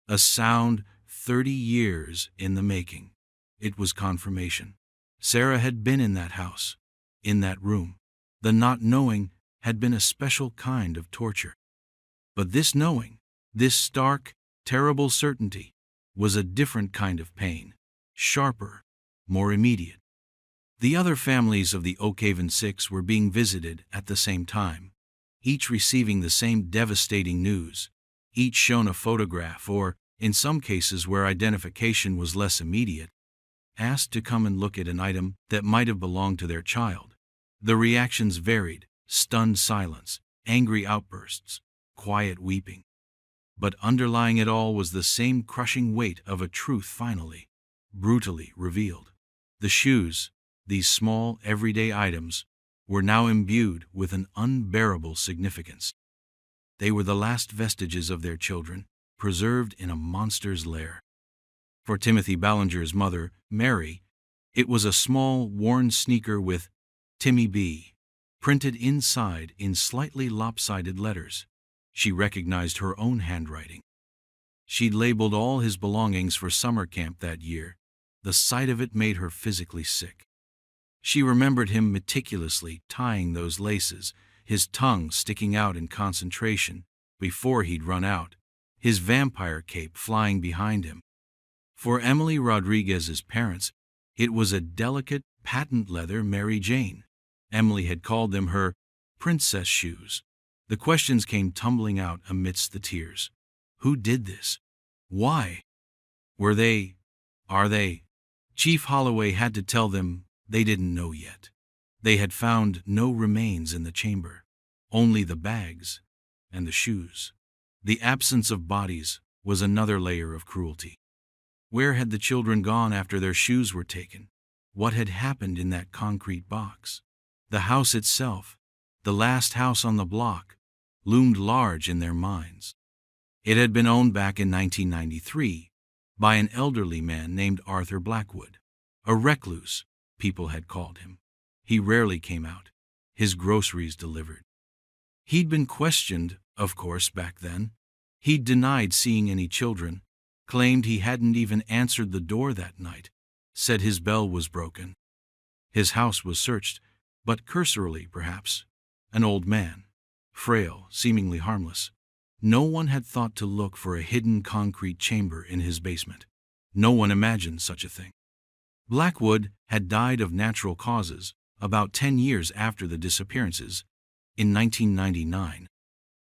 A sound 30 years in the making. It was confirmation. Sarah had been in that house, in that room. The not knowing had been a special kind of torture. But this knowing, this stark, terrible certainty, was a different kind of pain, sharper, more immediate. The other families of the Oakhaven Six were being visited at the same time, each receiving the same devastating news, each shown a photograph or, in some cases where identification was less immediate, asked to come and look at an item that might have belonged to their child. The reactions varied: stunned silence, angry outbursts, quiet weeping. But underlying it all was the same crushing weight of a truth finally, brutally revealed. The shoes, these small, everyday items, were now imbued with an unbearable significance. They were the last vestiges of their children, preserved in a monster's lair. For Timothy Ballinger's mother, Mary, it was a small, worn sneaker with Timmy B printed inside in slightly lopsided letters. She recognized her own handwriting. She'd labeled all his belongings for summer camp that year. The sight of it made her physically sick. She remembered him meticulously tying those laces, his tongue sticking out in concentration before he'd run out, his vampire cape flying behind him. For Emily Rodriguez's parents, it was a delicate, patent leather Mary Jane. Emily had called them her princess shoes. The questions came tumbling out amidst the tears. Who did this? Why? Are they? Chief Holloway had to tell them they didn't know yet. They had found no remains in the chamber, only the bags and the shoes. The absence of bodies was another layer of cruelty. Where had the children gone after their shoes were taken? What had happened in that concrete box? The house itself, the last house on the block, loomed large in their minds. It had been owned back in 1993 by an elderly man named Arthur Blackwood. A recluse, people had called him. He rarely came out, his groceries delivered. He'd been questioned, of course, back then. He'd denied seeing any children, claimed he hadn't even answered the door that night, said his bell was broken. His house was searched, but cursorily, perhaps. An old man, frail, seemingly harmless. No one had thought to look for a hidden concrete chamber in his basement. No one imagined such a thing. Blackwood had died of natural causes about 10 years after the disappearances, in 1999.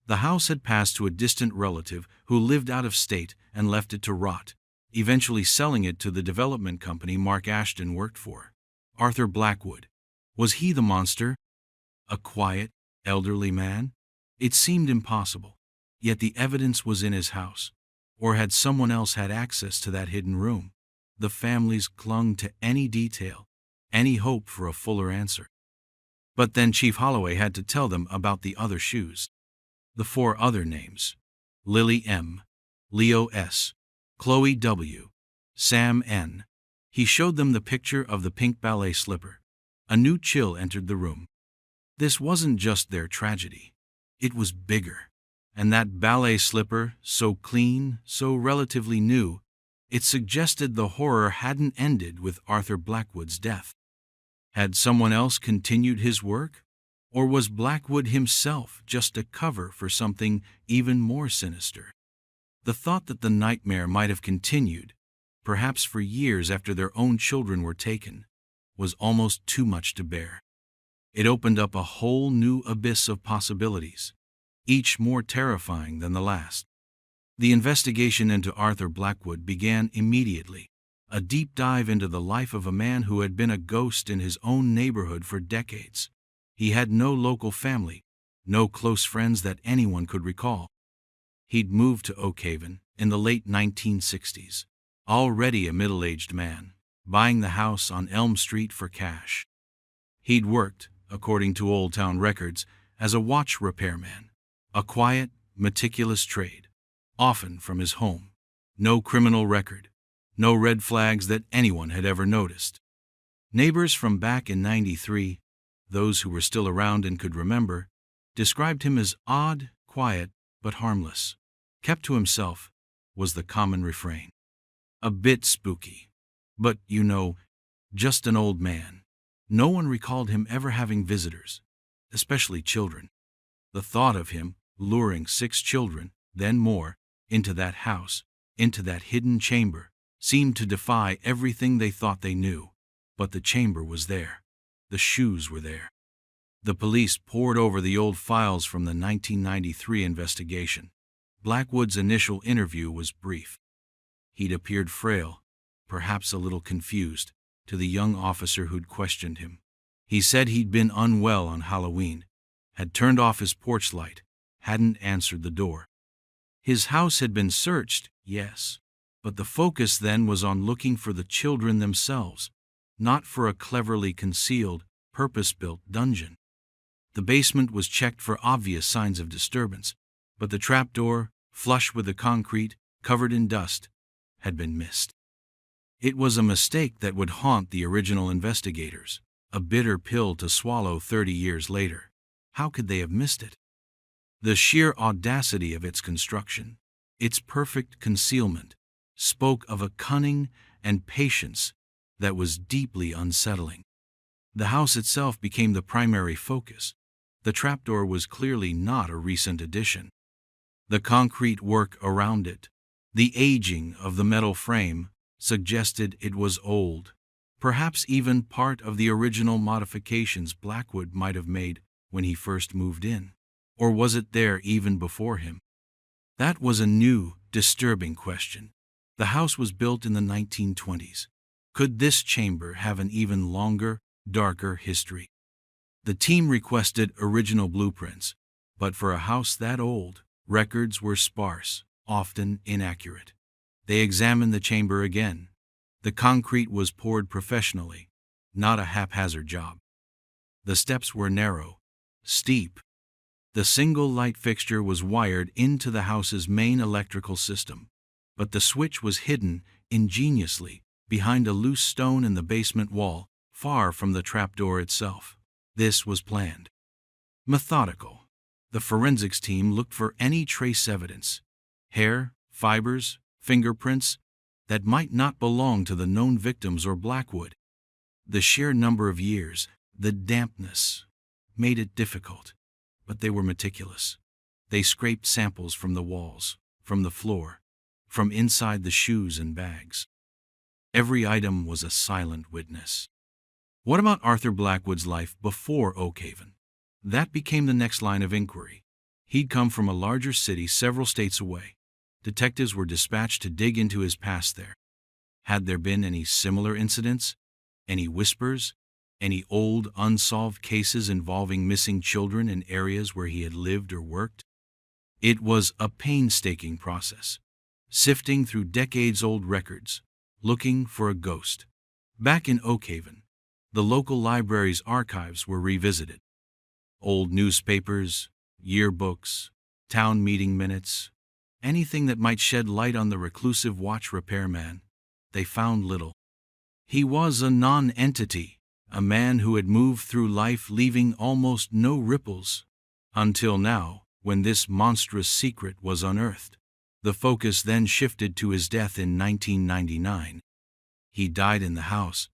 The house had passed to a distant relative who lived out of state and left it to rot, eventually selling it to the development company Mark Ashton worked for. Arthur Blackwood. Was he the monster? A quiet, elderly man? It seemed impossible. Yet the evidence was in his house. Or had someone else had access to that hidden room? The families clung to any detail, any hope for a fuller answer. But then Chief Holloway had to tell them about the other shoes. The 4 other names: Lily M., Leo S., Chloe W., Sam N. He showed them the picture of the pink ballet slipper. A new chill entered the room. This wasn't just their tragedy. It was bigger. And that ballet slipper, so clean, so relatively new, it suggested the horror hadn't ended with Arthur Blackwood's death. Had someone else continued his work? Or was Blackwood himself just a cover for something even more sinister? The thought that the nightmare might have continued, perhaps for years after their own children were taken, was almost too much to bear. It opened up a whole new abyss of possibilities, each more terrifying than the last. The investigation into Arthur Blackwood began immediately, a deep dive into the life of a man who had been a ghost in his own neighborhood for decades. He had no local family, no close friends that anyone could recall. He'd moved to Oak Haven in the late 1960s, already a middle-aged man, buying the house on Elm Street for cash. He'd worked, according to Old Town records, as a watch repairman, a quiet, meticulous trade, often from his home. No criminal record, no red flags that anyone had ever noticed. Neighbors from back in '93, those who were still around and could remember, described him as odd, quiet, but harmless. Kept to himself was the common refrain. A bit spooky, but, just an old man. No one recalled him ever having visitors, especially children. The thought of him luring 6 children, then more, into that house, into that hidden chamber, seemed to defy everything they thought they knew. But the chamber was there. The shoes were there. The police pored over the old files from the 1993 investigation. Blackwood's initial interview was brief. He'd appeared frail, perhaps a little confused, to the young officer who'd questioned him. He said he'd been unwell on Halloween, had turned off his porch light, hadn't answered the door. His house had been searched, yes, but the focus then was on looking for the children themselves, not for a cleverly concealed, purpose-built dungeon. The basement was checked for obvious signs of disturbance, but the trapdoor, flush with the concrete, covered in dust, had been missed. It was a mistake that would haunt the original investigators, a bitter pill to swallow 30 years later. How could they have missed it? The sheer audacity of its construction, its perfect concealment, spoke of a cunning and patience that was deeply unsettling. The house itself became the primary focus. The trapdoor was clearly not a recent addition. The concrete work around it, the aging of the metal frame, suggested it was old, perhaps even part of the original modifications Blackwood might have made when he first moved in. Or was it there even before him? That was a new, disturbing question. The house was built in the 1920s. Could this chamber have an even longer, darker history? The team requested original blueprints, but for a house that old, records were sparse, often inaccurate. They examined the chamber again. The concrete was poured professionally, not a haphazard job. The steps were narrow, steep. The single light fixture was wired into the house's main electrical system, but the switch was hidden ingeniously behind a loose stone in the basement wall, far from the trapdoor itself. This was planned. Methodical. The forensics team looked for any trace evidence, hair, fibers, fingerprints, that might not belong to the known victims or Blackwood. The sheer number of years, the dampness, made it difficult, but they were meticulous. They scraped samples from the walls, from the floor, from inside the shoes and bags. Every item was a silent witness. What about Arthur Blackwood's life before Oakhaven? That became the next line of inquiry. He'd come from a larger city several states away. Detectives were dispatched to dig into his past there. Had there been any similar incidents? Any whispers? Any old, unsolved cases involving missing children in areas where he had lived or worked? It was a painstaking process, sifting through decades-old records, looking for a ghost. Back in Oakhaven, the local library's archives were revisited. Old newspapers, yearbooks, town meeting minutes, anything that might shed light on the reclusive watch repairman. They found little. He was a non-entity, a man who had moved through life leaving almost no ripples, until now, when this monstrous secret was unearthed. The focus then shifted to his death in 1999. He died in the house.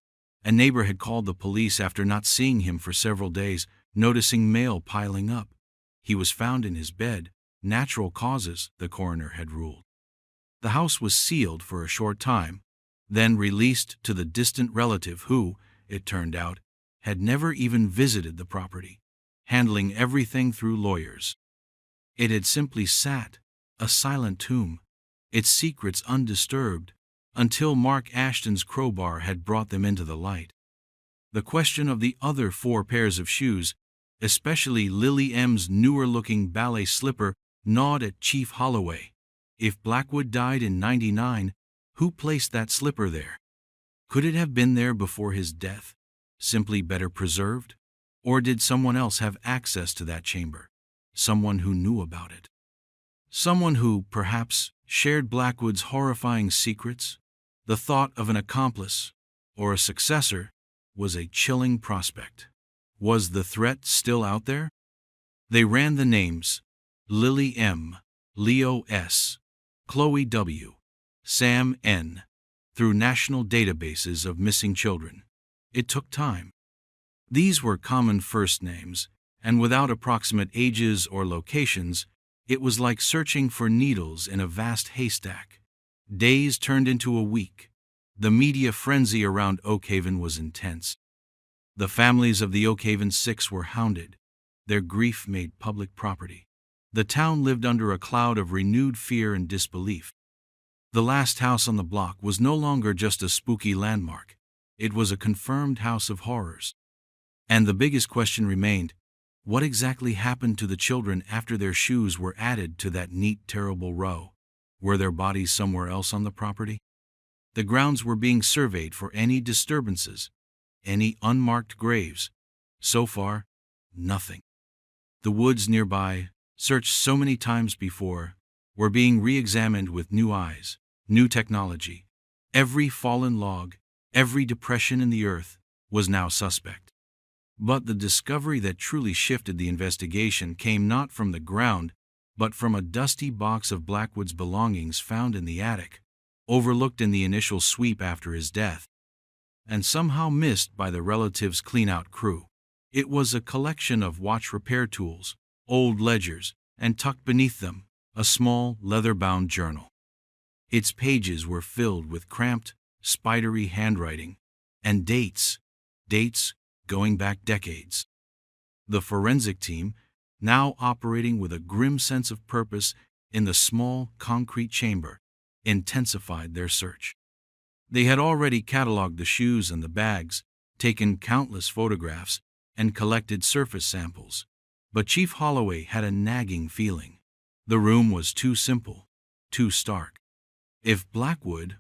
A neighbor had called the police after not seeing him for several days, noticing mail piling up. He was found in his bed, natural causes, the coroner had ruled. The house was sealed for a short time, then released to the distant relative who, it turned out, had never even visited the property, handling everything through lawyers. It had simply sat, a silent tomb, its secrets undisturbed, until Mark Ashton's crowbar had brought them into the light. The question of the other 4 pairs of shoes, especially Lily M's newer-looking ballet slipper, gnawed at Chief Holloway. If Blackwood died in '99, who placed that slipper there? Could it have been there before his death, simply better preserved? Or did someone else have access to that chamber? Someone who knew about it? Someone who, perhaps, shared Blackwood's horrifying secrets? The thought of an accomplice, or a successor, was a chilling prospect. Was the threat still out there? They ran the names: Lily M., Leo S., Chloe W., Sam N., through national databases of missing children. It took time. These were common first names, and without approximate ages or locations, it was like searching for needles in a vast haystack. Days turned into a week. The media frenzy around Oakhaven was intense. The families of the Oakhaven Six were hounded, their grief made public property. The town lived under a cloud of renewed fear and disbelief. The last house on the block was no longer just a spooky landmark. It was a confirmed house of horrors. And the biggest question remained: what exactly happened to the children after their shoes were added to that neat, terrible row? Were their bodies somewhere else on the property? The grounds were being surveyed for any disturbances, any unmarked graves. So far, nothing. The woods nearby, searched so many times before, were being re-examined with new eyes, new technology. Every fallen log, every depression in the earth, was now suspect. But the discovery that truly shifted the investigation came not from the ground, but from a dusty box of Blackwood's belongings found in the attic, overlooked in the initial sweep after his death, and somehow missed by the relative's clean-out crew. It was a collection of watch repair tools, old ledgers, and tucked beneath them, a small, leather-bound journal. Its pages were filled with cramped, spidery handwriting, and dates going back decades. The forensic team, now operating with a grim sense of purpose in the small, concrete chamber, intensified their search. They had already cataloged the shoes and the bags, taken countless photographs, and collected surface samples. But Chief Holloway had a nagging feeling. The room was too simple, too stark. If Blackwood,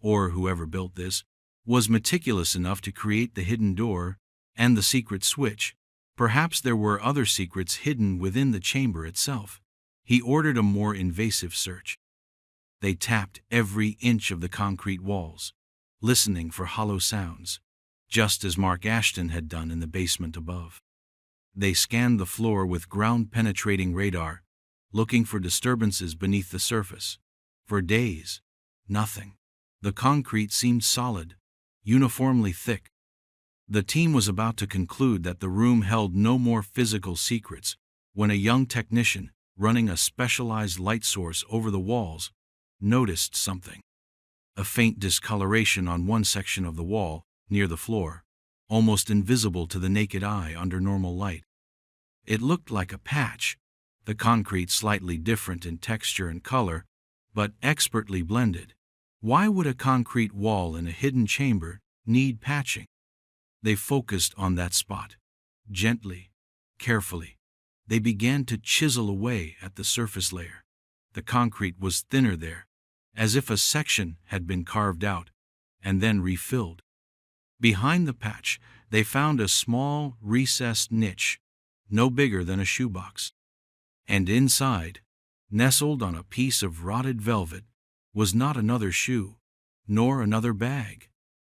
or whoever built this, was meticulous enough to create the hidden door and the secret switch, Perhaps there were other secrets hidden within the chamber itself. He ordered a more invasive search. They tapped every inch of the concrete walls, listening for hollow sounds, just as Mark Ashton had done in the basement above. They scanned the floor with ground-penetrating radar, looking for disturbances beneath the surface. For days, nothing. The concrete seemed solid, uniformly thick. The team was about to conclude that the room held no more physical secrets when a young technician, running a specialized light source over the walls, noticed something. A faint discoloration on one section of the wall, near the floor, almost invisible to the naked eye under normal light. It looked like a patch, the concrete slightly different in texture and color, but expertly blended. Why would a concrete wall in a hidden chamber need patching? They focused on that spot. Gently, carefully, they began to chisel away at the surface layer. The concrete was thinner there, as if a section had been carved out and then refilled. Behind the patch, they found a small, recessed niche, no bigger than a shoebox. And inside, nestled on a piece of rotted velvet, was not another shoe, nor another bag,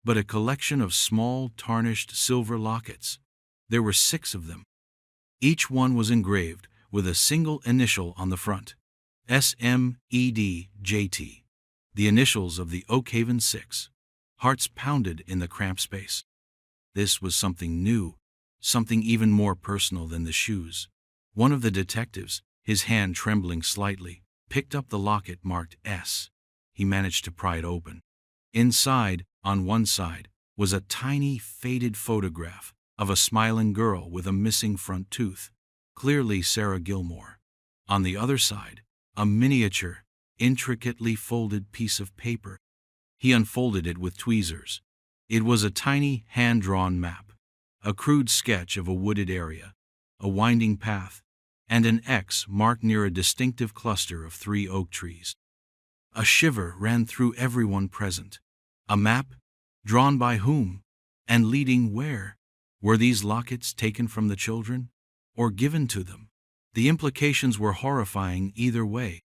but a collection of small, tarnished silver lockets. There were 6 of them. Each one was engraved with a single initial on the front, SMEDJT, the initials of the Oakhaven 6. Hearts pounded in the cramped space. This was something new, something even more personal than the shoes. One of the detectives, his hand trembling slightly, picked up the locket marked S. He managed to pry it open. Inside, on one side, was a tiny, faded photograph of a smiling girl with a missing front tooth, clearly Sarah Gilmore. On the other side, a miniature, intricately folded piece of paper. He unfolded it with tweezers. It was a tiny, hand-drawn map, a crude sketch of a wooded area, a winding path, and an X marked near a distinctive cluster of 3 oak trees. A shiver ran through everyone present. A map? Drawn by whom? And leading where? Were these lockets taken from the children, or given to them? The implications were horrifying either way.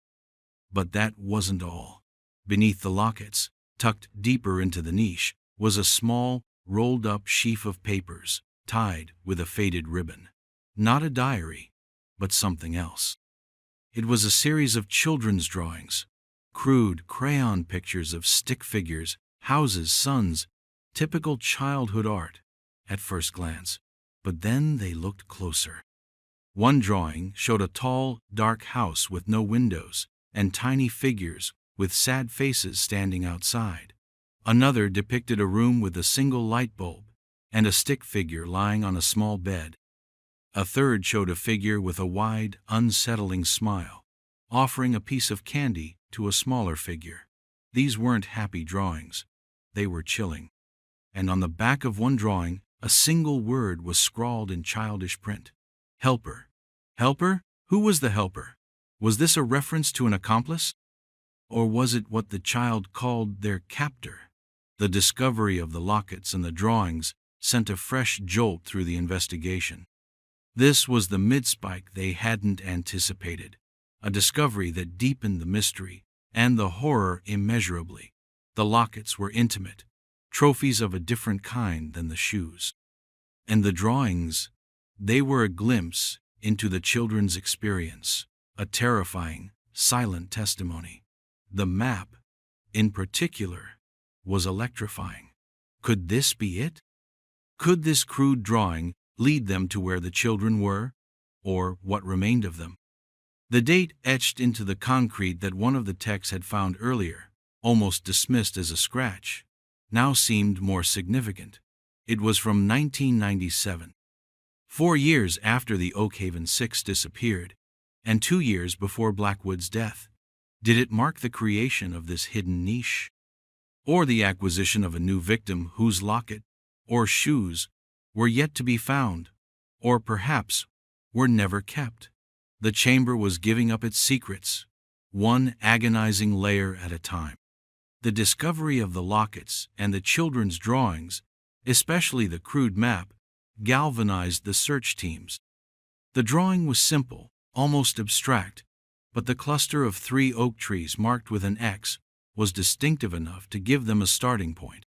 But that wasn't all. Beneath the lockets, tucked deeper into the niche, was a small, rolled-up sheaf of papers, tied with a faded ribbon. Not a diary, but something else. It was a series of children's drawings, crude crayon pictures of stick figures, houses, suns, typical childhood art, at first glance. But then they looked closer. One drawing showed a tall, dark house with no windows, and tiny figures with sad faces standing outside. Another depicted a room with a single light bulb and a stick figure lying on a small bed. A third showed a figure with a wide, unsettling smile, offering a piece of candy to a smaller figure. These weren't happy drawings. They were chilling. And on the back of one drawing, a single word was scrawled in childish print. Helper. Helper? Who was the helper? Was this a reference to an accomplice? Or was it what the child called their captor? The discovery of the lockets and the drawings sent a fresh jolt through the investigation. This was the mid-spike they hadn't anticipated, a discovery that deepened the mystery and the horror immeasurably. The lockets were intimate, trophies of a different kind than the shoes. And the drawings, they were a glimpse into the children's experience, a terrifying, silent testimony. The map, in particular, was electrifying. Could this be it? Could this crude drawing lead them to where the children were, or what remained of them? The date etched into the concrete that one of the techs had found earlier, almost dismissed as a scratch, now seemed more significant. It was from 1997, 4 years after the Oakhaven 6 disappeared, and 2 years before Blackwood's death. Did it mark the creation of this hidden niche? Or the acquisition of a new victim whose locket or shoes were yet to be found, or perhaps were never kept? The chamber was giving up its secrets, one agonizing layer at a time. The discovery of the lockets and the children's drawings, especially the crude map, galvanized the search teams. The drawing was simple, almost abstract, but the cluster of 3 oak trees marked with an X was distinctive enough to give them a starting point.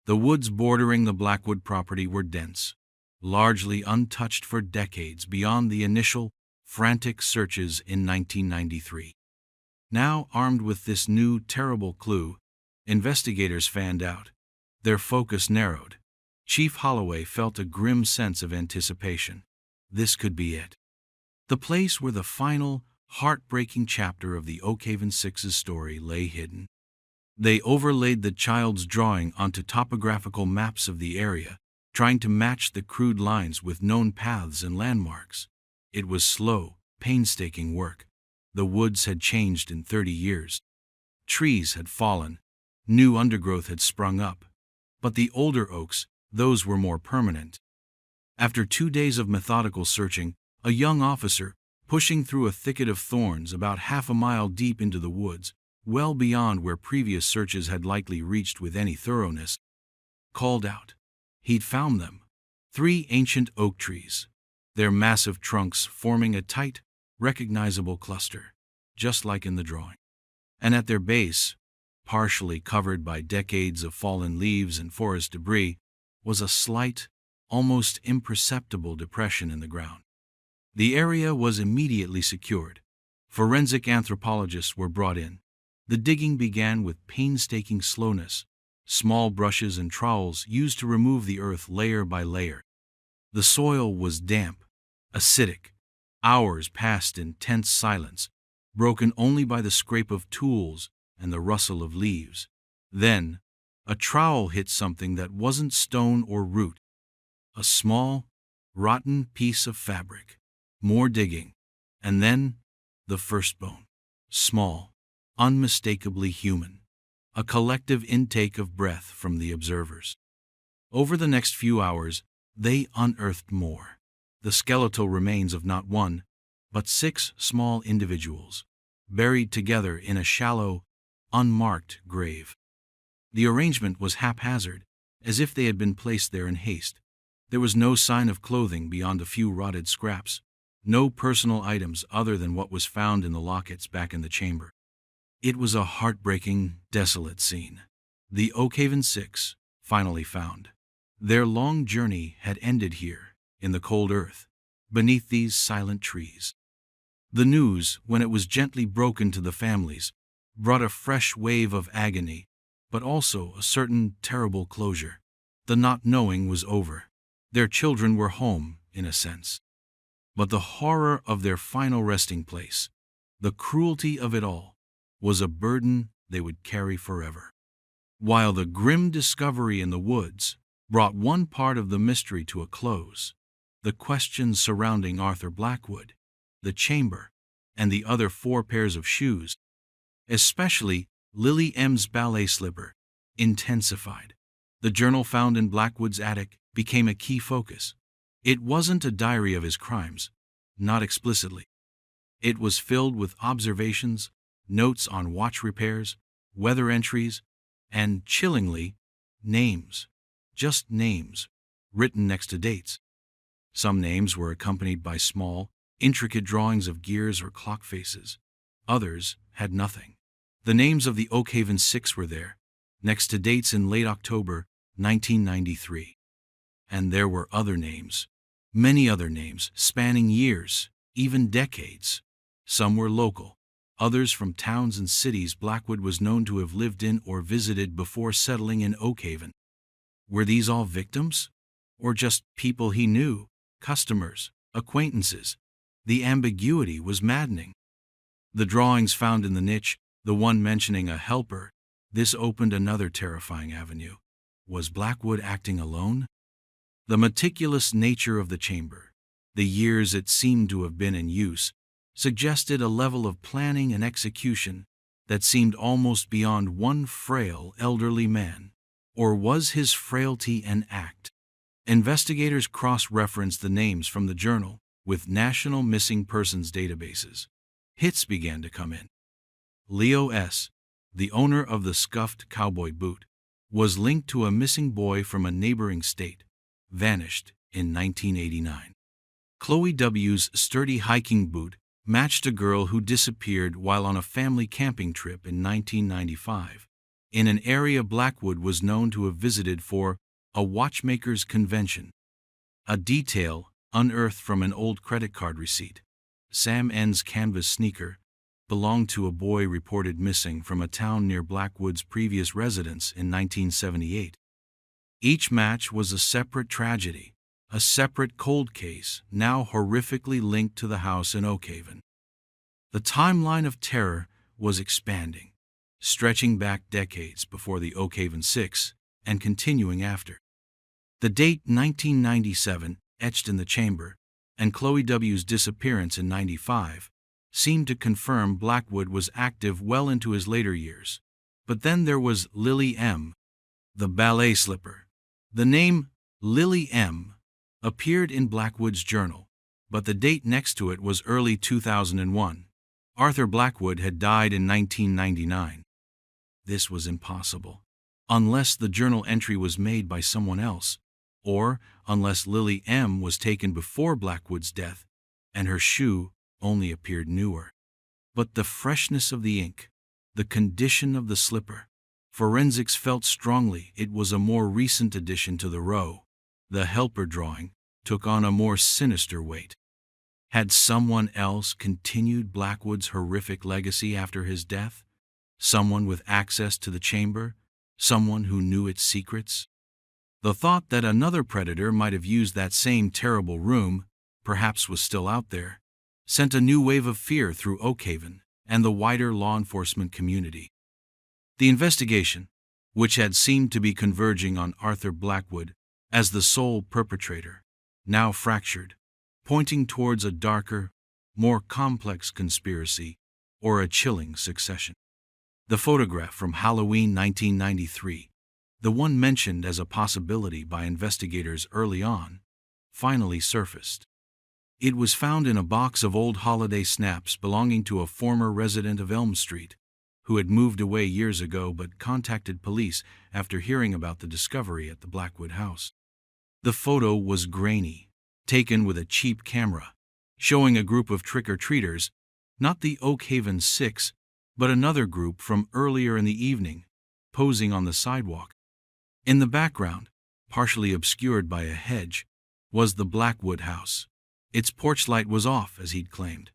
The woods bordering the Blackwood property were dense, largely untouched for decades beyond the initial, frantic searches in 1993. Now, armed with this new, terrible clue, investigators fanned out. Their focus narrowed. Chief Holloway felt a grim sense of anticipation. This could be it. The place where the final, heartbreaking chapter of the Oakhaven Six's story lay hidden. They overlaid the child's drawing onto topographical maps of the area, trying to match the crude lines with known paths and landmarks. It was slow, painstaking work. The woods had changed in 30 years. Trees had fallen, new undergrowth had sprung up. But the older oaks, those were more permanent. After 2 days of methodical searching, a young officer, pushing through a thicket of thorns about half a mile deep into the woods, well beyond where previous searches had likely reached with any thoroughness, called out. He'd found them. 3 ancient oak trees, their massive trunks forming a tight, recognizable cluster, just like in the drawing. And at their base, partially covered by decades of fallen leaves and forest debris, was a slight, almost imperceptible depression in the ground. The area was immediately secured. Forensic anthropologists were brought in. The digging began with painstaking slowness, small brushes and trowels used to remove the earth layer by layer. The soil was damp, acidic. Hours passed in tense silence, broken only by the scrape of tools and the rustle of leaves. Then, a trowel hit something that wasn't stone or root. A small, rotten piece of fabric. More digging. And then, the first bone. Small, unmistakably human. A collective intake of breath from the observers. Over the next few hours, they unearthed more. The skeletal remains of not 1, but 6 small individuals, buried together in a shallow, unmarked grave. The arrangement was haphazard, as if they had been placed there in haste. There was no sign of clothing beyond a few rotted scraps, no personal items other than what was found in the lockets back in the chamber. It was a heartbreaking, desolate scene. The Oakhaven Six, finally found. Their long journey had ended here, in the cold earth, beneath these silent trees. The news, when it was gently broken to the families, brought a fresh wave of agony, but also a certain terrible closure. The not knowing was over. Their children were home, in a sense. But the horror of their final resting place, the cruelty of it all, was a burden they would carry forever. While the grim discovery in the woods brought one part of the mystery to a close, the questions surrounding Arthur Blackwood, the chamber, and the other 4 pairs of shoes, especially Lily M's ballet slipper, intensified. The journal found in Blackwood's attic became a key focus. It wasn't a diary of his crimes, not explicitly. It was filled with observations, notes on watch repairs, weather entries, and, chillingly, names. Just names, written next to dates. Some names were accompanied by small, intricate drawings of gears or clock faces. Others had nothing. The names of the Oakhaven Six were there, next to dates in late October 1993. And there were other names, many other names, spanning years, even decades. Some were local, others from towns and cities Blackwood was known to have lived in or visited before settling in Oakhaven. Were these all victims? Or just people he knew, customers, acquaintances? The ambiguity was maddening. The drawings found in the niche, the one mentioning a helper, this opened another terrifying avenue. Was Blackwood acting alone? The meticulous nature of the chamber, the years it seemed to have been in use, suggested a level of planning and execution that seemed almost beyond one frail, elderly man. Or was his frailty an act? Investigators cross-referenced the names from the journal with national missing persons databases. Hits began to come in. Leo S., the owner of the scuffed cowboy boot, was linked to a missing boy from a neighboring state, vanished in 1989. Chloe W.'s sturdy hiking boot matched a girl who disappeared while on a family camping trip in 1995, in an area Blackwood was known to have visited for a watchmaker's convention. A detail unearthed from an old credit card receipt. Sam N's canvas sneaker belonged to a boy reported missing from a town near Blackwood's previous residence in 1978. Each match was a separate tragedy, a separate cold case, now horrifically linked to the house in Oakhaven. The timeline of terror was expanding, stretching back decades before the Oakhaven Six and continuing after. The date 1997, etched in the chamber, and Chloe W.'s disappearance in 95, seemed to confirm Blackwood was active well into his later years. But then there was Lily M., the ballet slipper. The name Lily M. appeared in Blackwood's journal, but the date next to it was early 2001. Arthur Blackwood had died in 1999. This was impossible, unless the journal entry was made by someone else, or unless Lily M. was taken before Blackwood's death, and her shoe only appeared newer. But the freshness of the ink, the condition of the slipper, forensics felt strongly it was a more recent addition to the row. The helper drawing took on a more sinister weight. Had someone else continued Blackwood's horrific legacy after his death? Someone with access to the chamber? Someone who knew its secrets? The thought that another predator might have used that same terrible room, perhaps was still out there, sent a new wave of fear through Oakhaven and the wider law enforcement community. The investigation, which had seemed to be converging on Arthur Blackwood as the sole perpetrator, now fractured, pointing towards a darker, more complex conspiracy or a chilling succession. The photograph from Halloween 1993, the one mentioned as a possibility by investigators early on, finally surfaced. It was found in a box of old holiday snaps belonging to a former resident of Elm Street, who had moved away years ago but contacted police after hearing about the discovery at the Blackwood house. The photo was grainy, taken with a cheap camera, showing a group of trick-or-treaters, not the Oakhaven Six, but another group from earlier in the evening, posing on the sidewalk. In the background, partially obscured by a hedge, was the Blackwood house. Its porch light was off, as he'd claimed,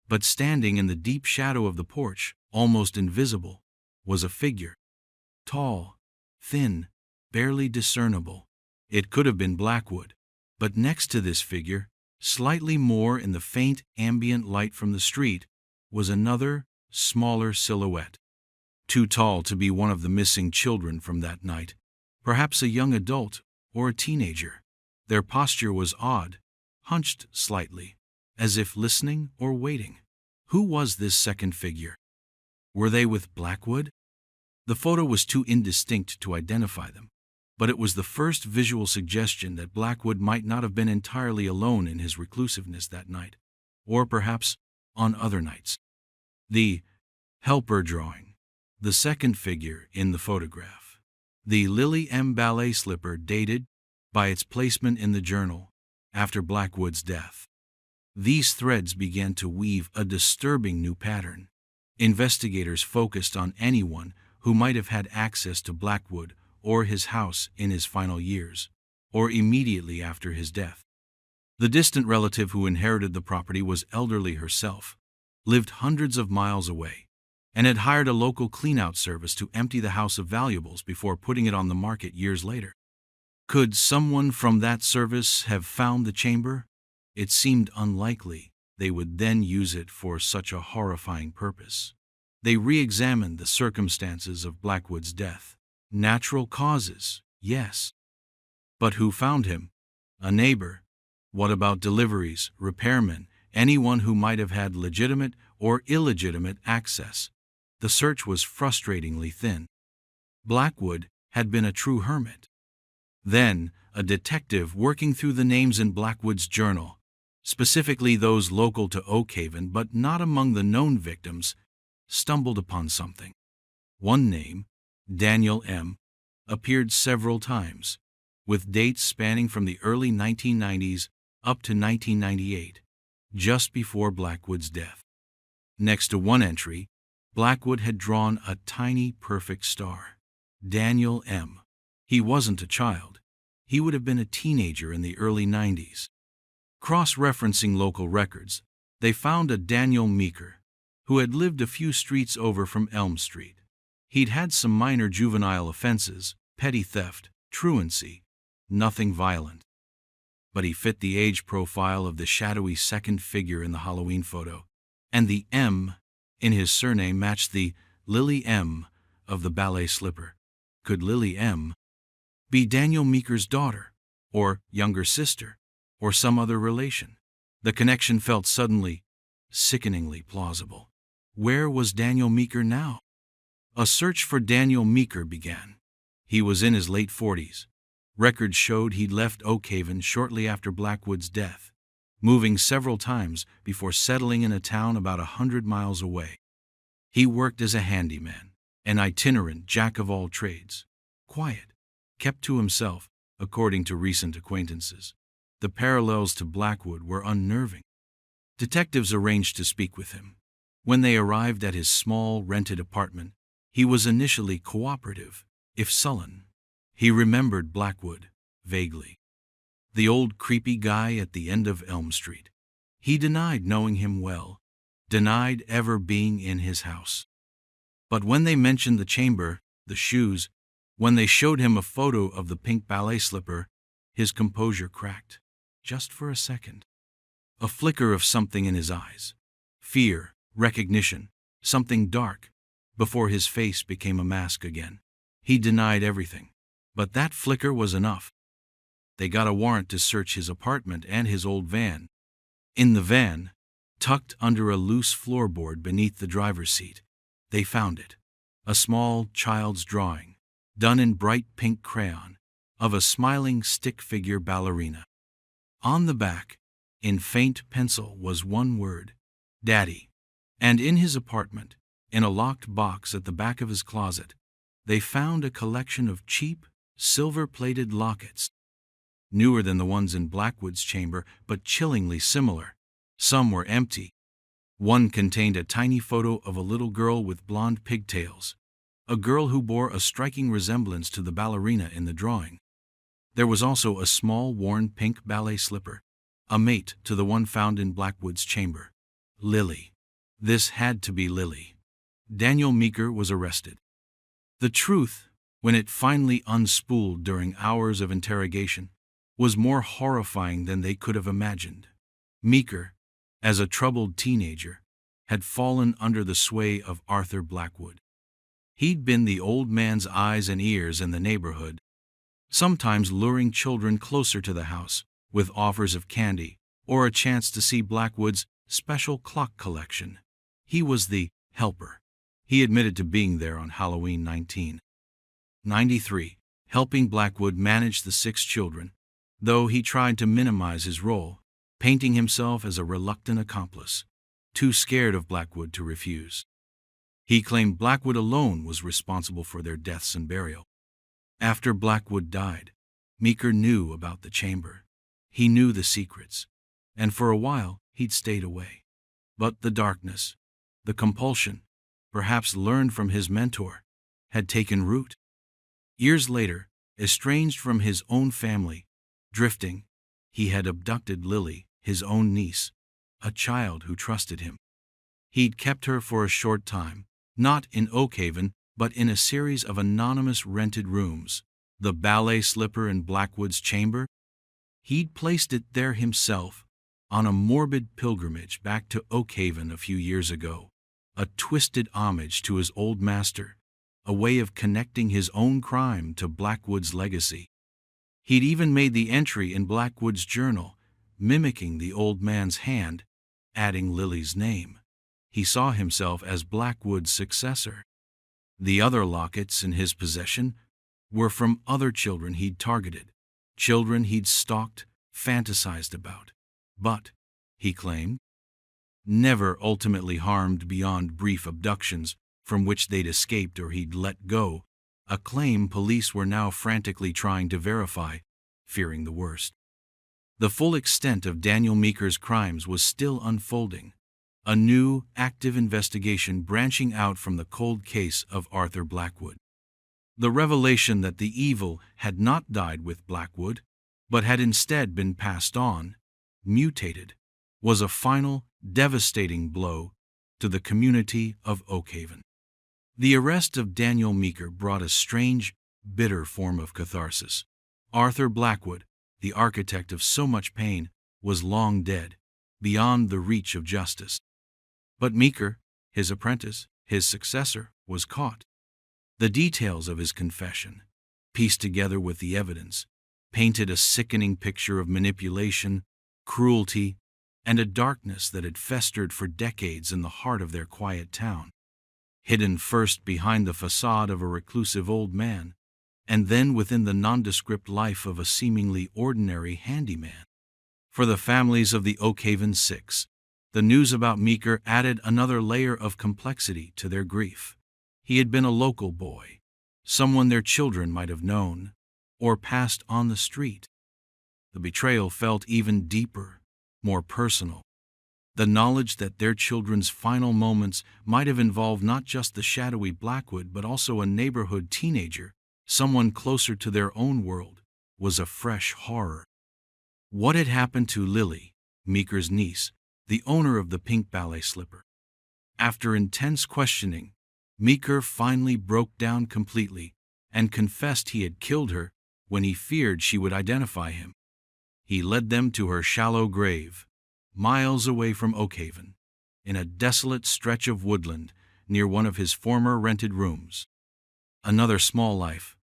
but standing in the deep shadow of the porch, almost invisible, was a figure. Tall, thin, barely discernible. It could have been Blackwood, but next to this figure, slightly more in the faint ambient light from the street, was another, smaller silhouette. Too tall to be one of the missing children from that night, perhaps a young adult or a teenager. Their posture was odd, hunched slightly, as if listening or waiting. Who was this second figure? Were they with Blackwood? The photo was too indistinct to identify them, but it was the first visual suggestion that Blackwood might not have been entirely alone in his reclusiveness that night, or perhaps on other nights. The helper drawing, the second figure in the photograph, the Lily M. ballet slipper dated, by its placement in the journal, after Blackwood's death. These threads began to weave a disturbing new pattern. Investigators focused on anyone who might have had access to Blackwood or his house in his final years, or immediately after his death. The distant relative who inherited the property was elderly herself, lived hundreds of miles away, and had hired a local clean-out service to empty the house of valuables before putting it on the market years later. Could someone from that service have found the chamber? It seemed unlikely they would then use it for such a horrifying purpose. They re-examined the circumstances of Blackwood's death. Natural causes, yes. But who found him? A neighbor. What about deliveries, repairmen, anyone who might have had legitimate or illegitimate access? The search was frustratingly thin. Blackwood had been a true hermit. Then, a detective working through the names in Blackwood's journal, specifically those local to Oakhaven but not among the known victims, stumbled upon something. One name, Daniel M., appeared several times, with dates spanning from the early 1990s up to 1998, just before Blackwood's death. Next to one entry, Blackwood had drawn a tiny perfect star. Daniel M. He wasn't a child. He would have been a teenager in the early 90s. Cross-referencing local records, they found a Daniel Meeker, who had lived a few streets over from Elm Street. He'd had some minor juvenile offenses, petty theft, truancy, nothing violent. But he fit the age profile of the shadowy second figure in the Halloween photo, and the M in his surname matched the Lily M of the ballet slipper. Could Lily M be Daniel Meeker's daughter, or younger sister, or some other relation? The connection felt suddenly, sickeningly plausible. Where was Daniel Meeker now? A search for Daniel Meeker began. He was in his late 40s. Records showed he'd left Oak Haven shortly after Blackwood's death, moving several times before settling in a town about 100 miles away. He worked as a handyman, an itinerant jack-of-all-trades. Quiet, kept to himself, according to recent acquaintances. The parallels to Blackwood were unnerving. Detectives arranged to speak with him. When they arrived at his small, rented apartment, he was initially cooperative, if sullen. He remembered Blackwood, vaguely. The old creepy guy at the end of Elm Street. He denied knowing him well, denied ever being in his house. But when they mentioned the chamber, the shoes, when they showed him a photo of the pink ballet slipper, his composure cracked, just for a second. A flicker of something in his eyes. Fear, recognition, something dark, before his face became a mask again. He denied everything. But that flicker was enough. They got a warrant to search his apartment and his old van. In the van, tucked under a loose floorboard beneath the driver's seat, they found it. A small child's drawing, done in bright pink crayon, of a smiling stick figure ballerina. On the back, in faint pencil, was one word, Daddy. And in his apartment, in a locked box at the back of his closet, they found a collection of cheap, silver-plated lockets, newer than the ones in Blackwood's chamber, but chillingly similar. Some were empty. One contained a tiny photo of a little girl with blonde pigtails, a girl who bore a striking resemblance to the ballerina in the drawing. There was also a small, worn pink ballet slipper, a mate to the one found in Blackwood's chamber. Lily. This had to be Lily. Daniel Meeker was arrested. The truth, when it finally unspooled during hours of interrogation, was more horrifying than they could have imagined. Meeker, as a troubled teenager, had fallen under the sway of Arthur Blackwood. He'd been the old man's eyes and ears in the neighborhood, sometimes luring children closer to the house with offers of candy or a chance to see Blackwood's special clock collection. He was the helper. He admitted to being there on Halloween 1993, helping Blackwood manage the 6 children, though he tried to minimize his role, painting himself as a reluctant accomplice, too scared of Blackwood to refuse. He claimed Blackwood alone was responsible for their deaths and burial. After Blackwood died, Meeker knew about the chamber. He knew the secrets, and for a while he'd stayed away. But the darkness, the compulsion, perhaps learned from his mentor, had taken root. Years later, estranged from his own family, drifting, he had abducted Lily, his own niece, a child who trusted him. He'd kept her for a short time, not in Oak Haven, but in a series of anonymous rented rooms. The ballet slipper in Blackwood's chamber? He'd placed it there himself, on a morbid pilgrimage back to Oak Haven a few years ago. A twisted homage to his old master, a way of connecting his own crime to Blackwood's legacy. He'd even made the entry in Blackwood's journal, mimicking the old man's hand, adding Lily's name. He saw himself as Blackwood's successor. The other lockets in his possession were from other children he'd targeted, children he'd stalked, fantasized about, but, he claimed, never ultimately harmed beyond brief abductions from which they'd escaped or he'd let go, a claim police were now frantically trying to verify fearing the worst. The full extent of Daniel Meeker's crimes was still unfolding, a new, active investigation branching out from the cold case of Arthur Blackwood. The revelation that the evil had not died with Blackwood, but had instead been passed on, mutated, was a final, devastating blow to the community of Oakhaven. The arrest of Daniel Meeker brought a strange, bitter form of catharsis. Arthur Blackwood, the architect of so much pain, was long dead, beyond the reach of justice. But Meeker, his apprentice, his successor, was caught. The details of his confession, pieced together with the evidence, painted a sickening picture of manipulation, cruelty, and a darkness that had festered for decades in the heart of their quiet town. Hidden first behind the facade of a reclusive old man, and then within the nondescript life of a seemingly ordinary handyman. For the families of the Oakhaven Six, the news about Meeker added another layer of complexity to their grief. He had been a local boy, someone their children might have known, or passed on the street. The betrayal felt even deeper, more personal. The knowledge that their children's final moments might have involved not just the shadowy Blackwood but also a neighborhood teenager, someone closer to their own world, was a fresh horror. What had happened to Lily, Meeker's niece, the owner of the pink ballet slipper? After intense questioning, Meeker finally broke down completely and confessed he had killed her when he feared she would identify him. He led them to her shallow grave, miles away from Oakhaven, in a desolate stretch of woodland near one of his former rented rooms. Another small life,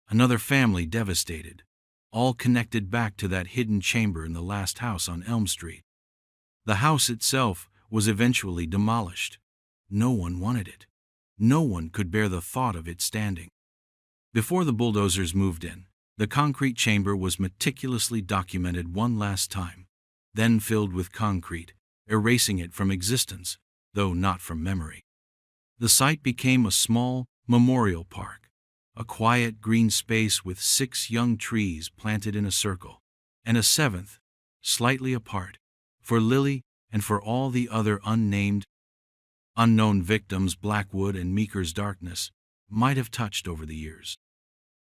another family devastated, all connected back to that hidden chamber in the last house on Elm Street. The house itself was eventually demolished. No one wanted it. No one could bear the thought of it standing. Before the bulldozers moved in, the concrete chamber was meticulously documented one last time, then filled with concrete, erasing it from existence, though not from memory. The site became a small memorial park, a quiet green space with 6 young trees planted in a circle, and a 7th, slightly apart, for Lily and for all the other unknown victims Blackwood and Meeker's darkness might have touched over the years.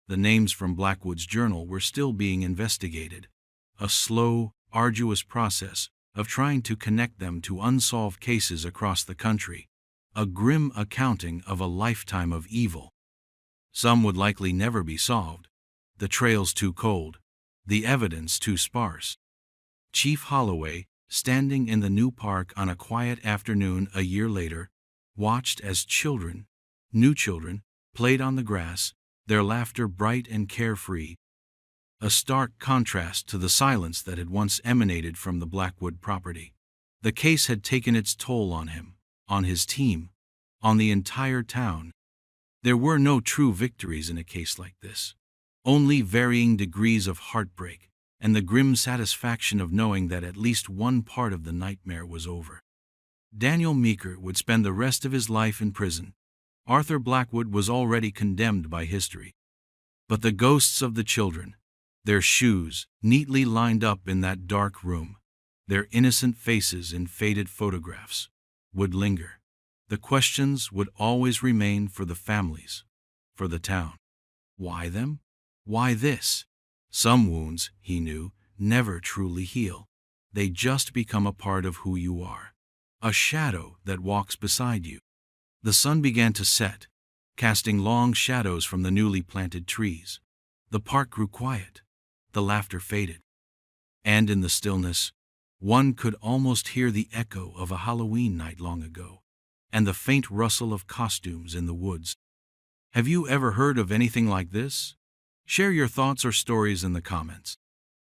The names from Blackwood's journal were still being investigated, a slow, arduous process of trying to connect them to unsolved cases across the country, a grim accounting of a lifetime of evil. Some would likely never be solved, the trails too cold, the evidence too sparse. Chief Holloway, standing in the new park on a quiet afternoon a year later, watched as new children, played on the grass, their laughter bright and carefree, a stark contrast to the silence that had once emanated from the Blackwood property. The case had taken its toll on him, on his team, on the entire town. There were no true victories in a case like this, only varying degrees of heartbreak and the grim satisfaction of knowing that at least one part of the nightmare was over. Daniel Meeker would spend the rest of his life in prison. Arthur Blackwood was already condemned by history. But the ghosts of the children, their shoes neatly lined up in that dark room, their innocent faces in faded photographs, would linger. The questions would always remain for the families, for the town. Why them? Why this? Some wounds, he knew, never truly heal. They just become a part of who you are, a shadow that walks beside you. The sun began to set, casting long shadows from the newly planted trees. The park grew quiet. The laughter faded. And in the stillness, one could almost hear the echo of a Halloween night long ago, and the faint rustle of costumes in the woods. Have you ever heard of anything like this? Share your thoughts or stories in the comments.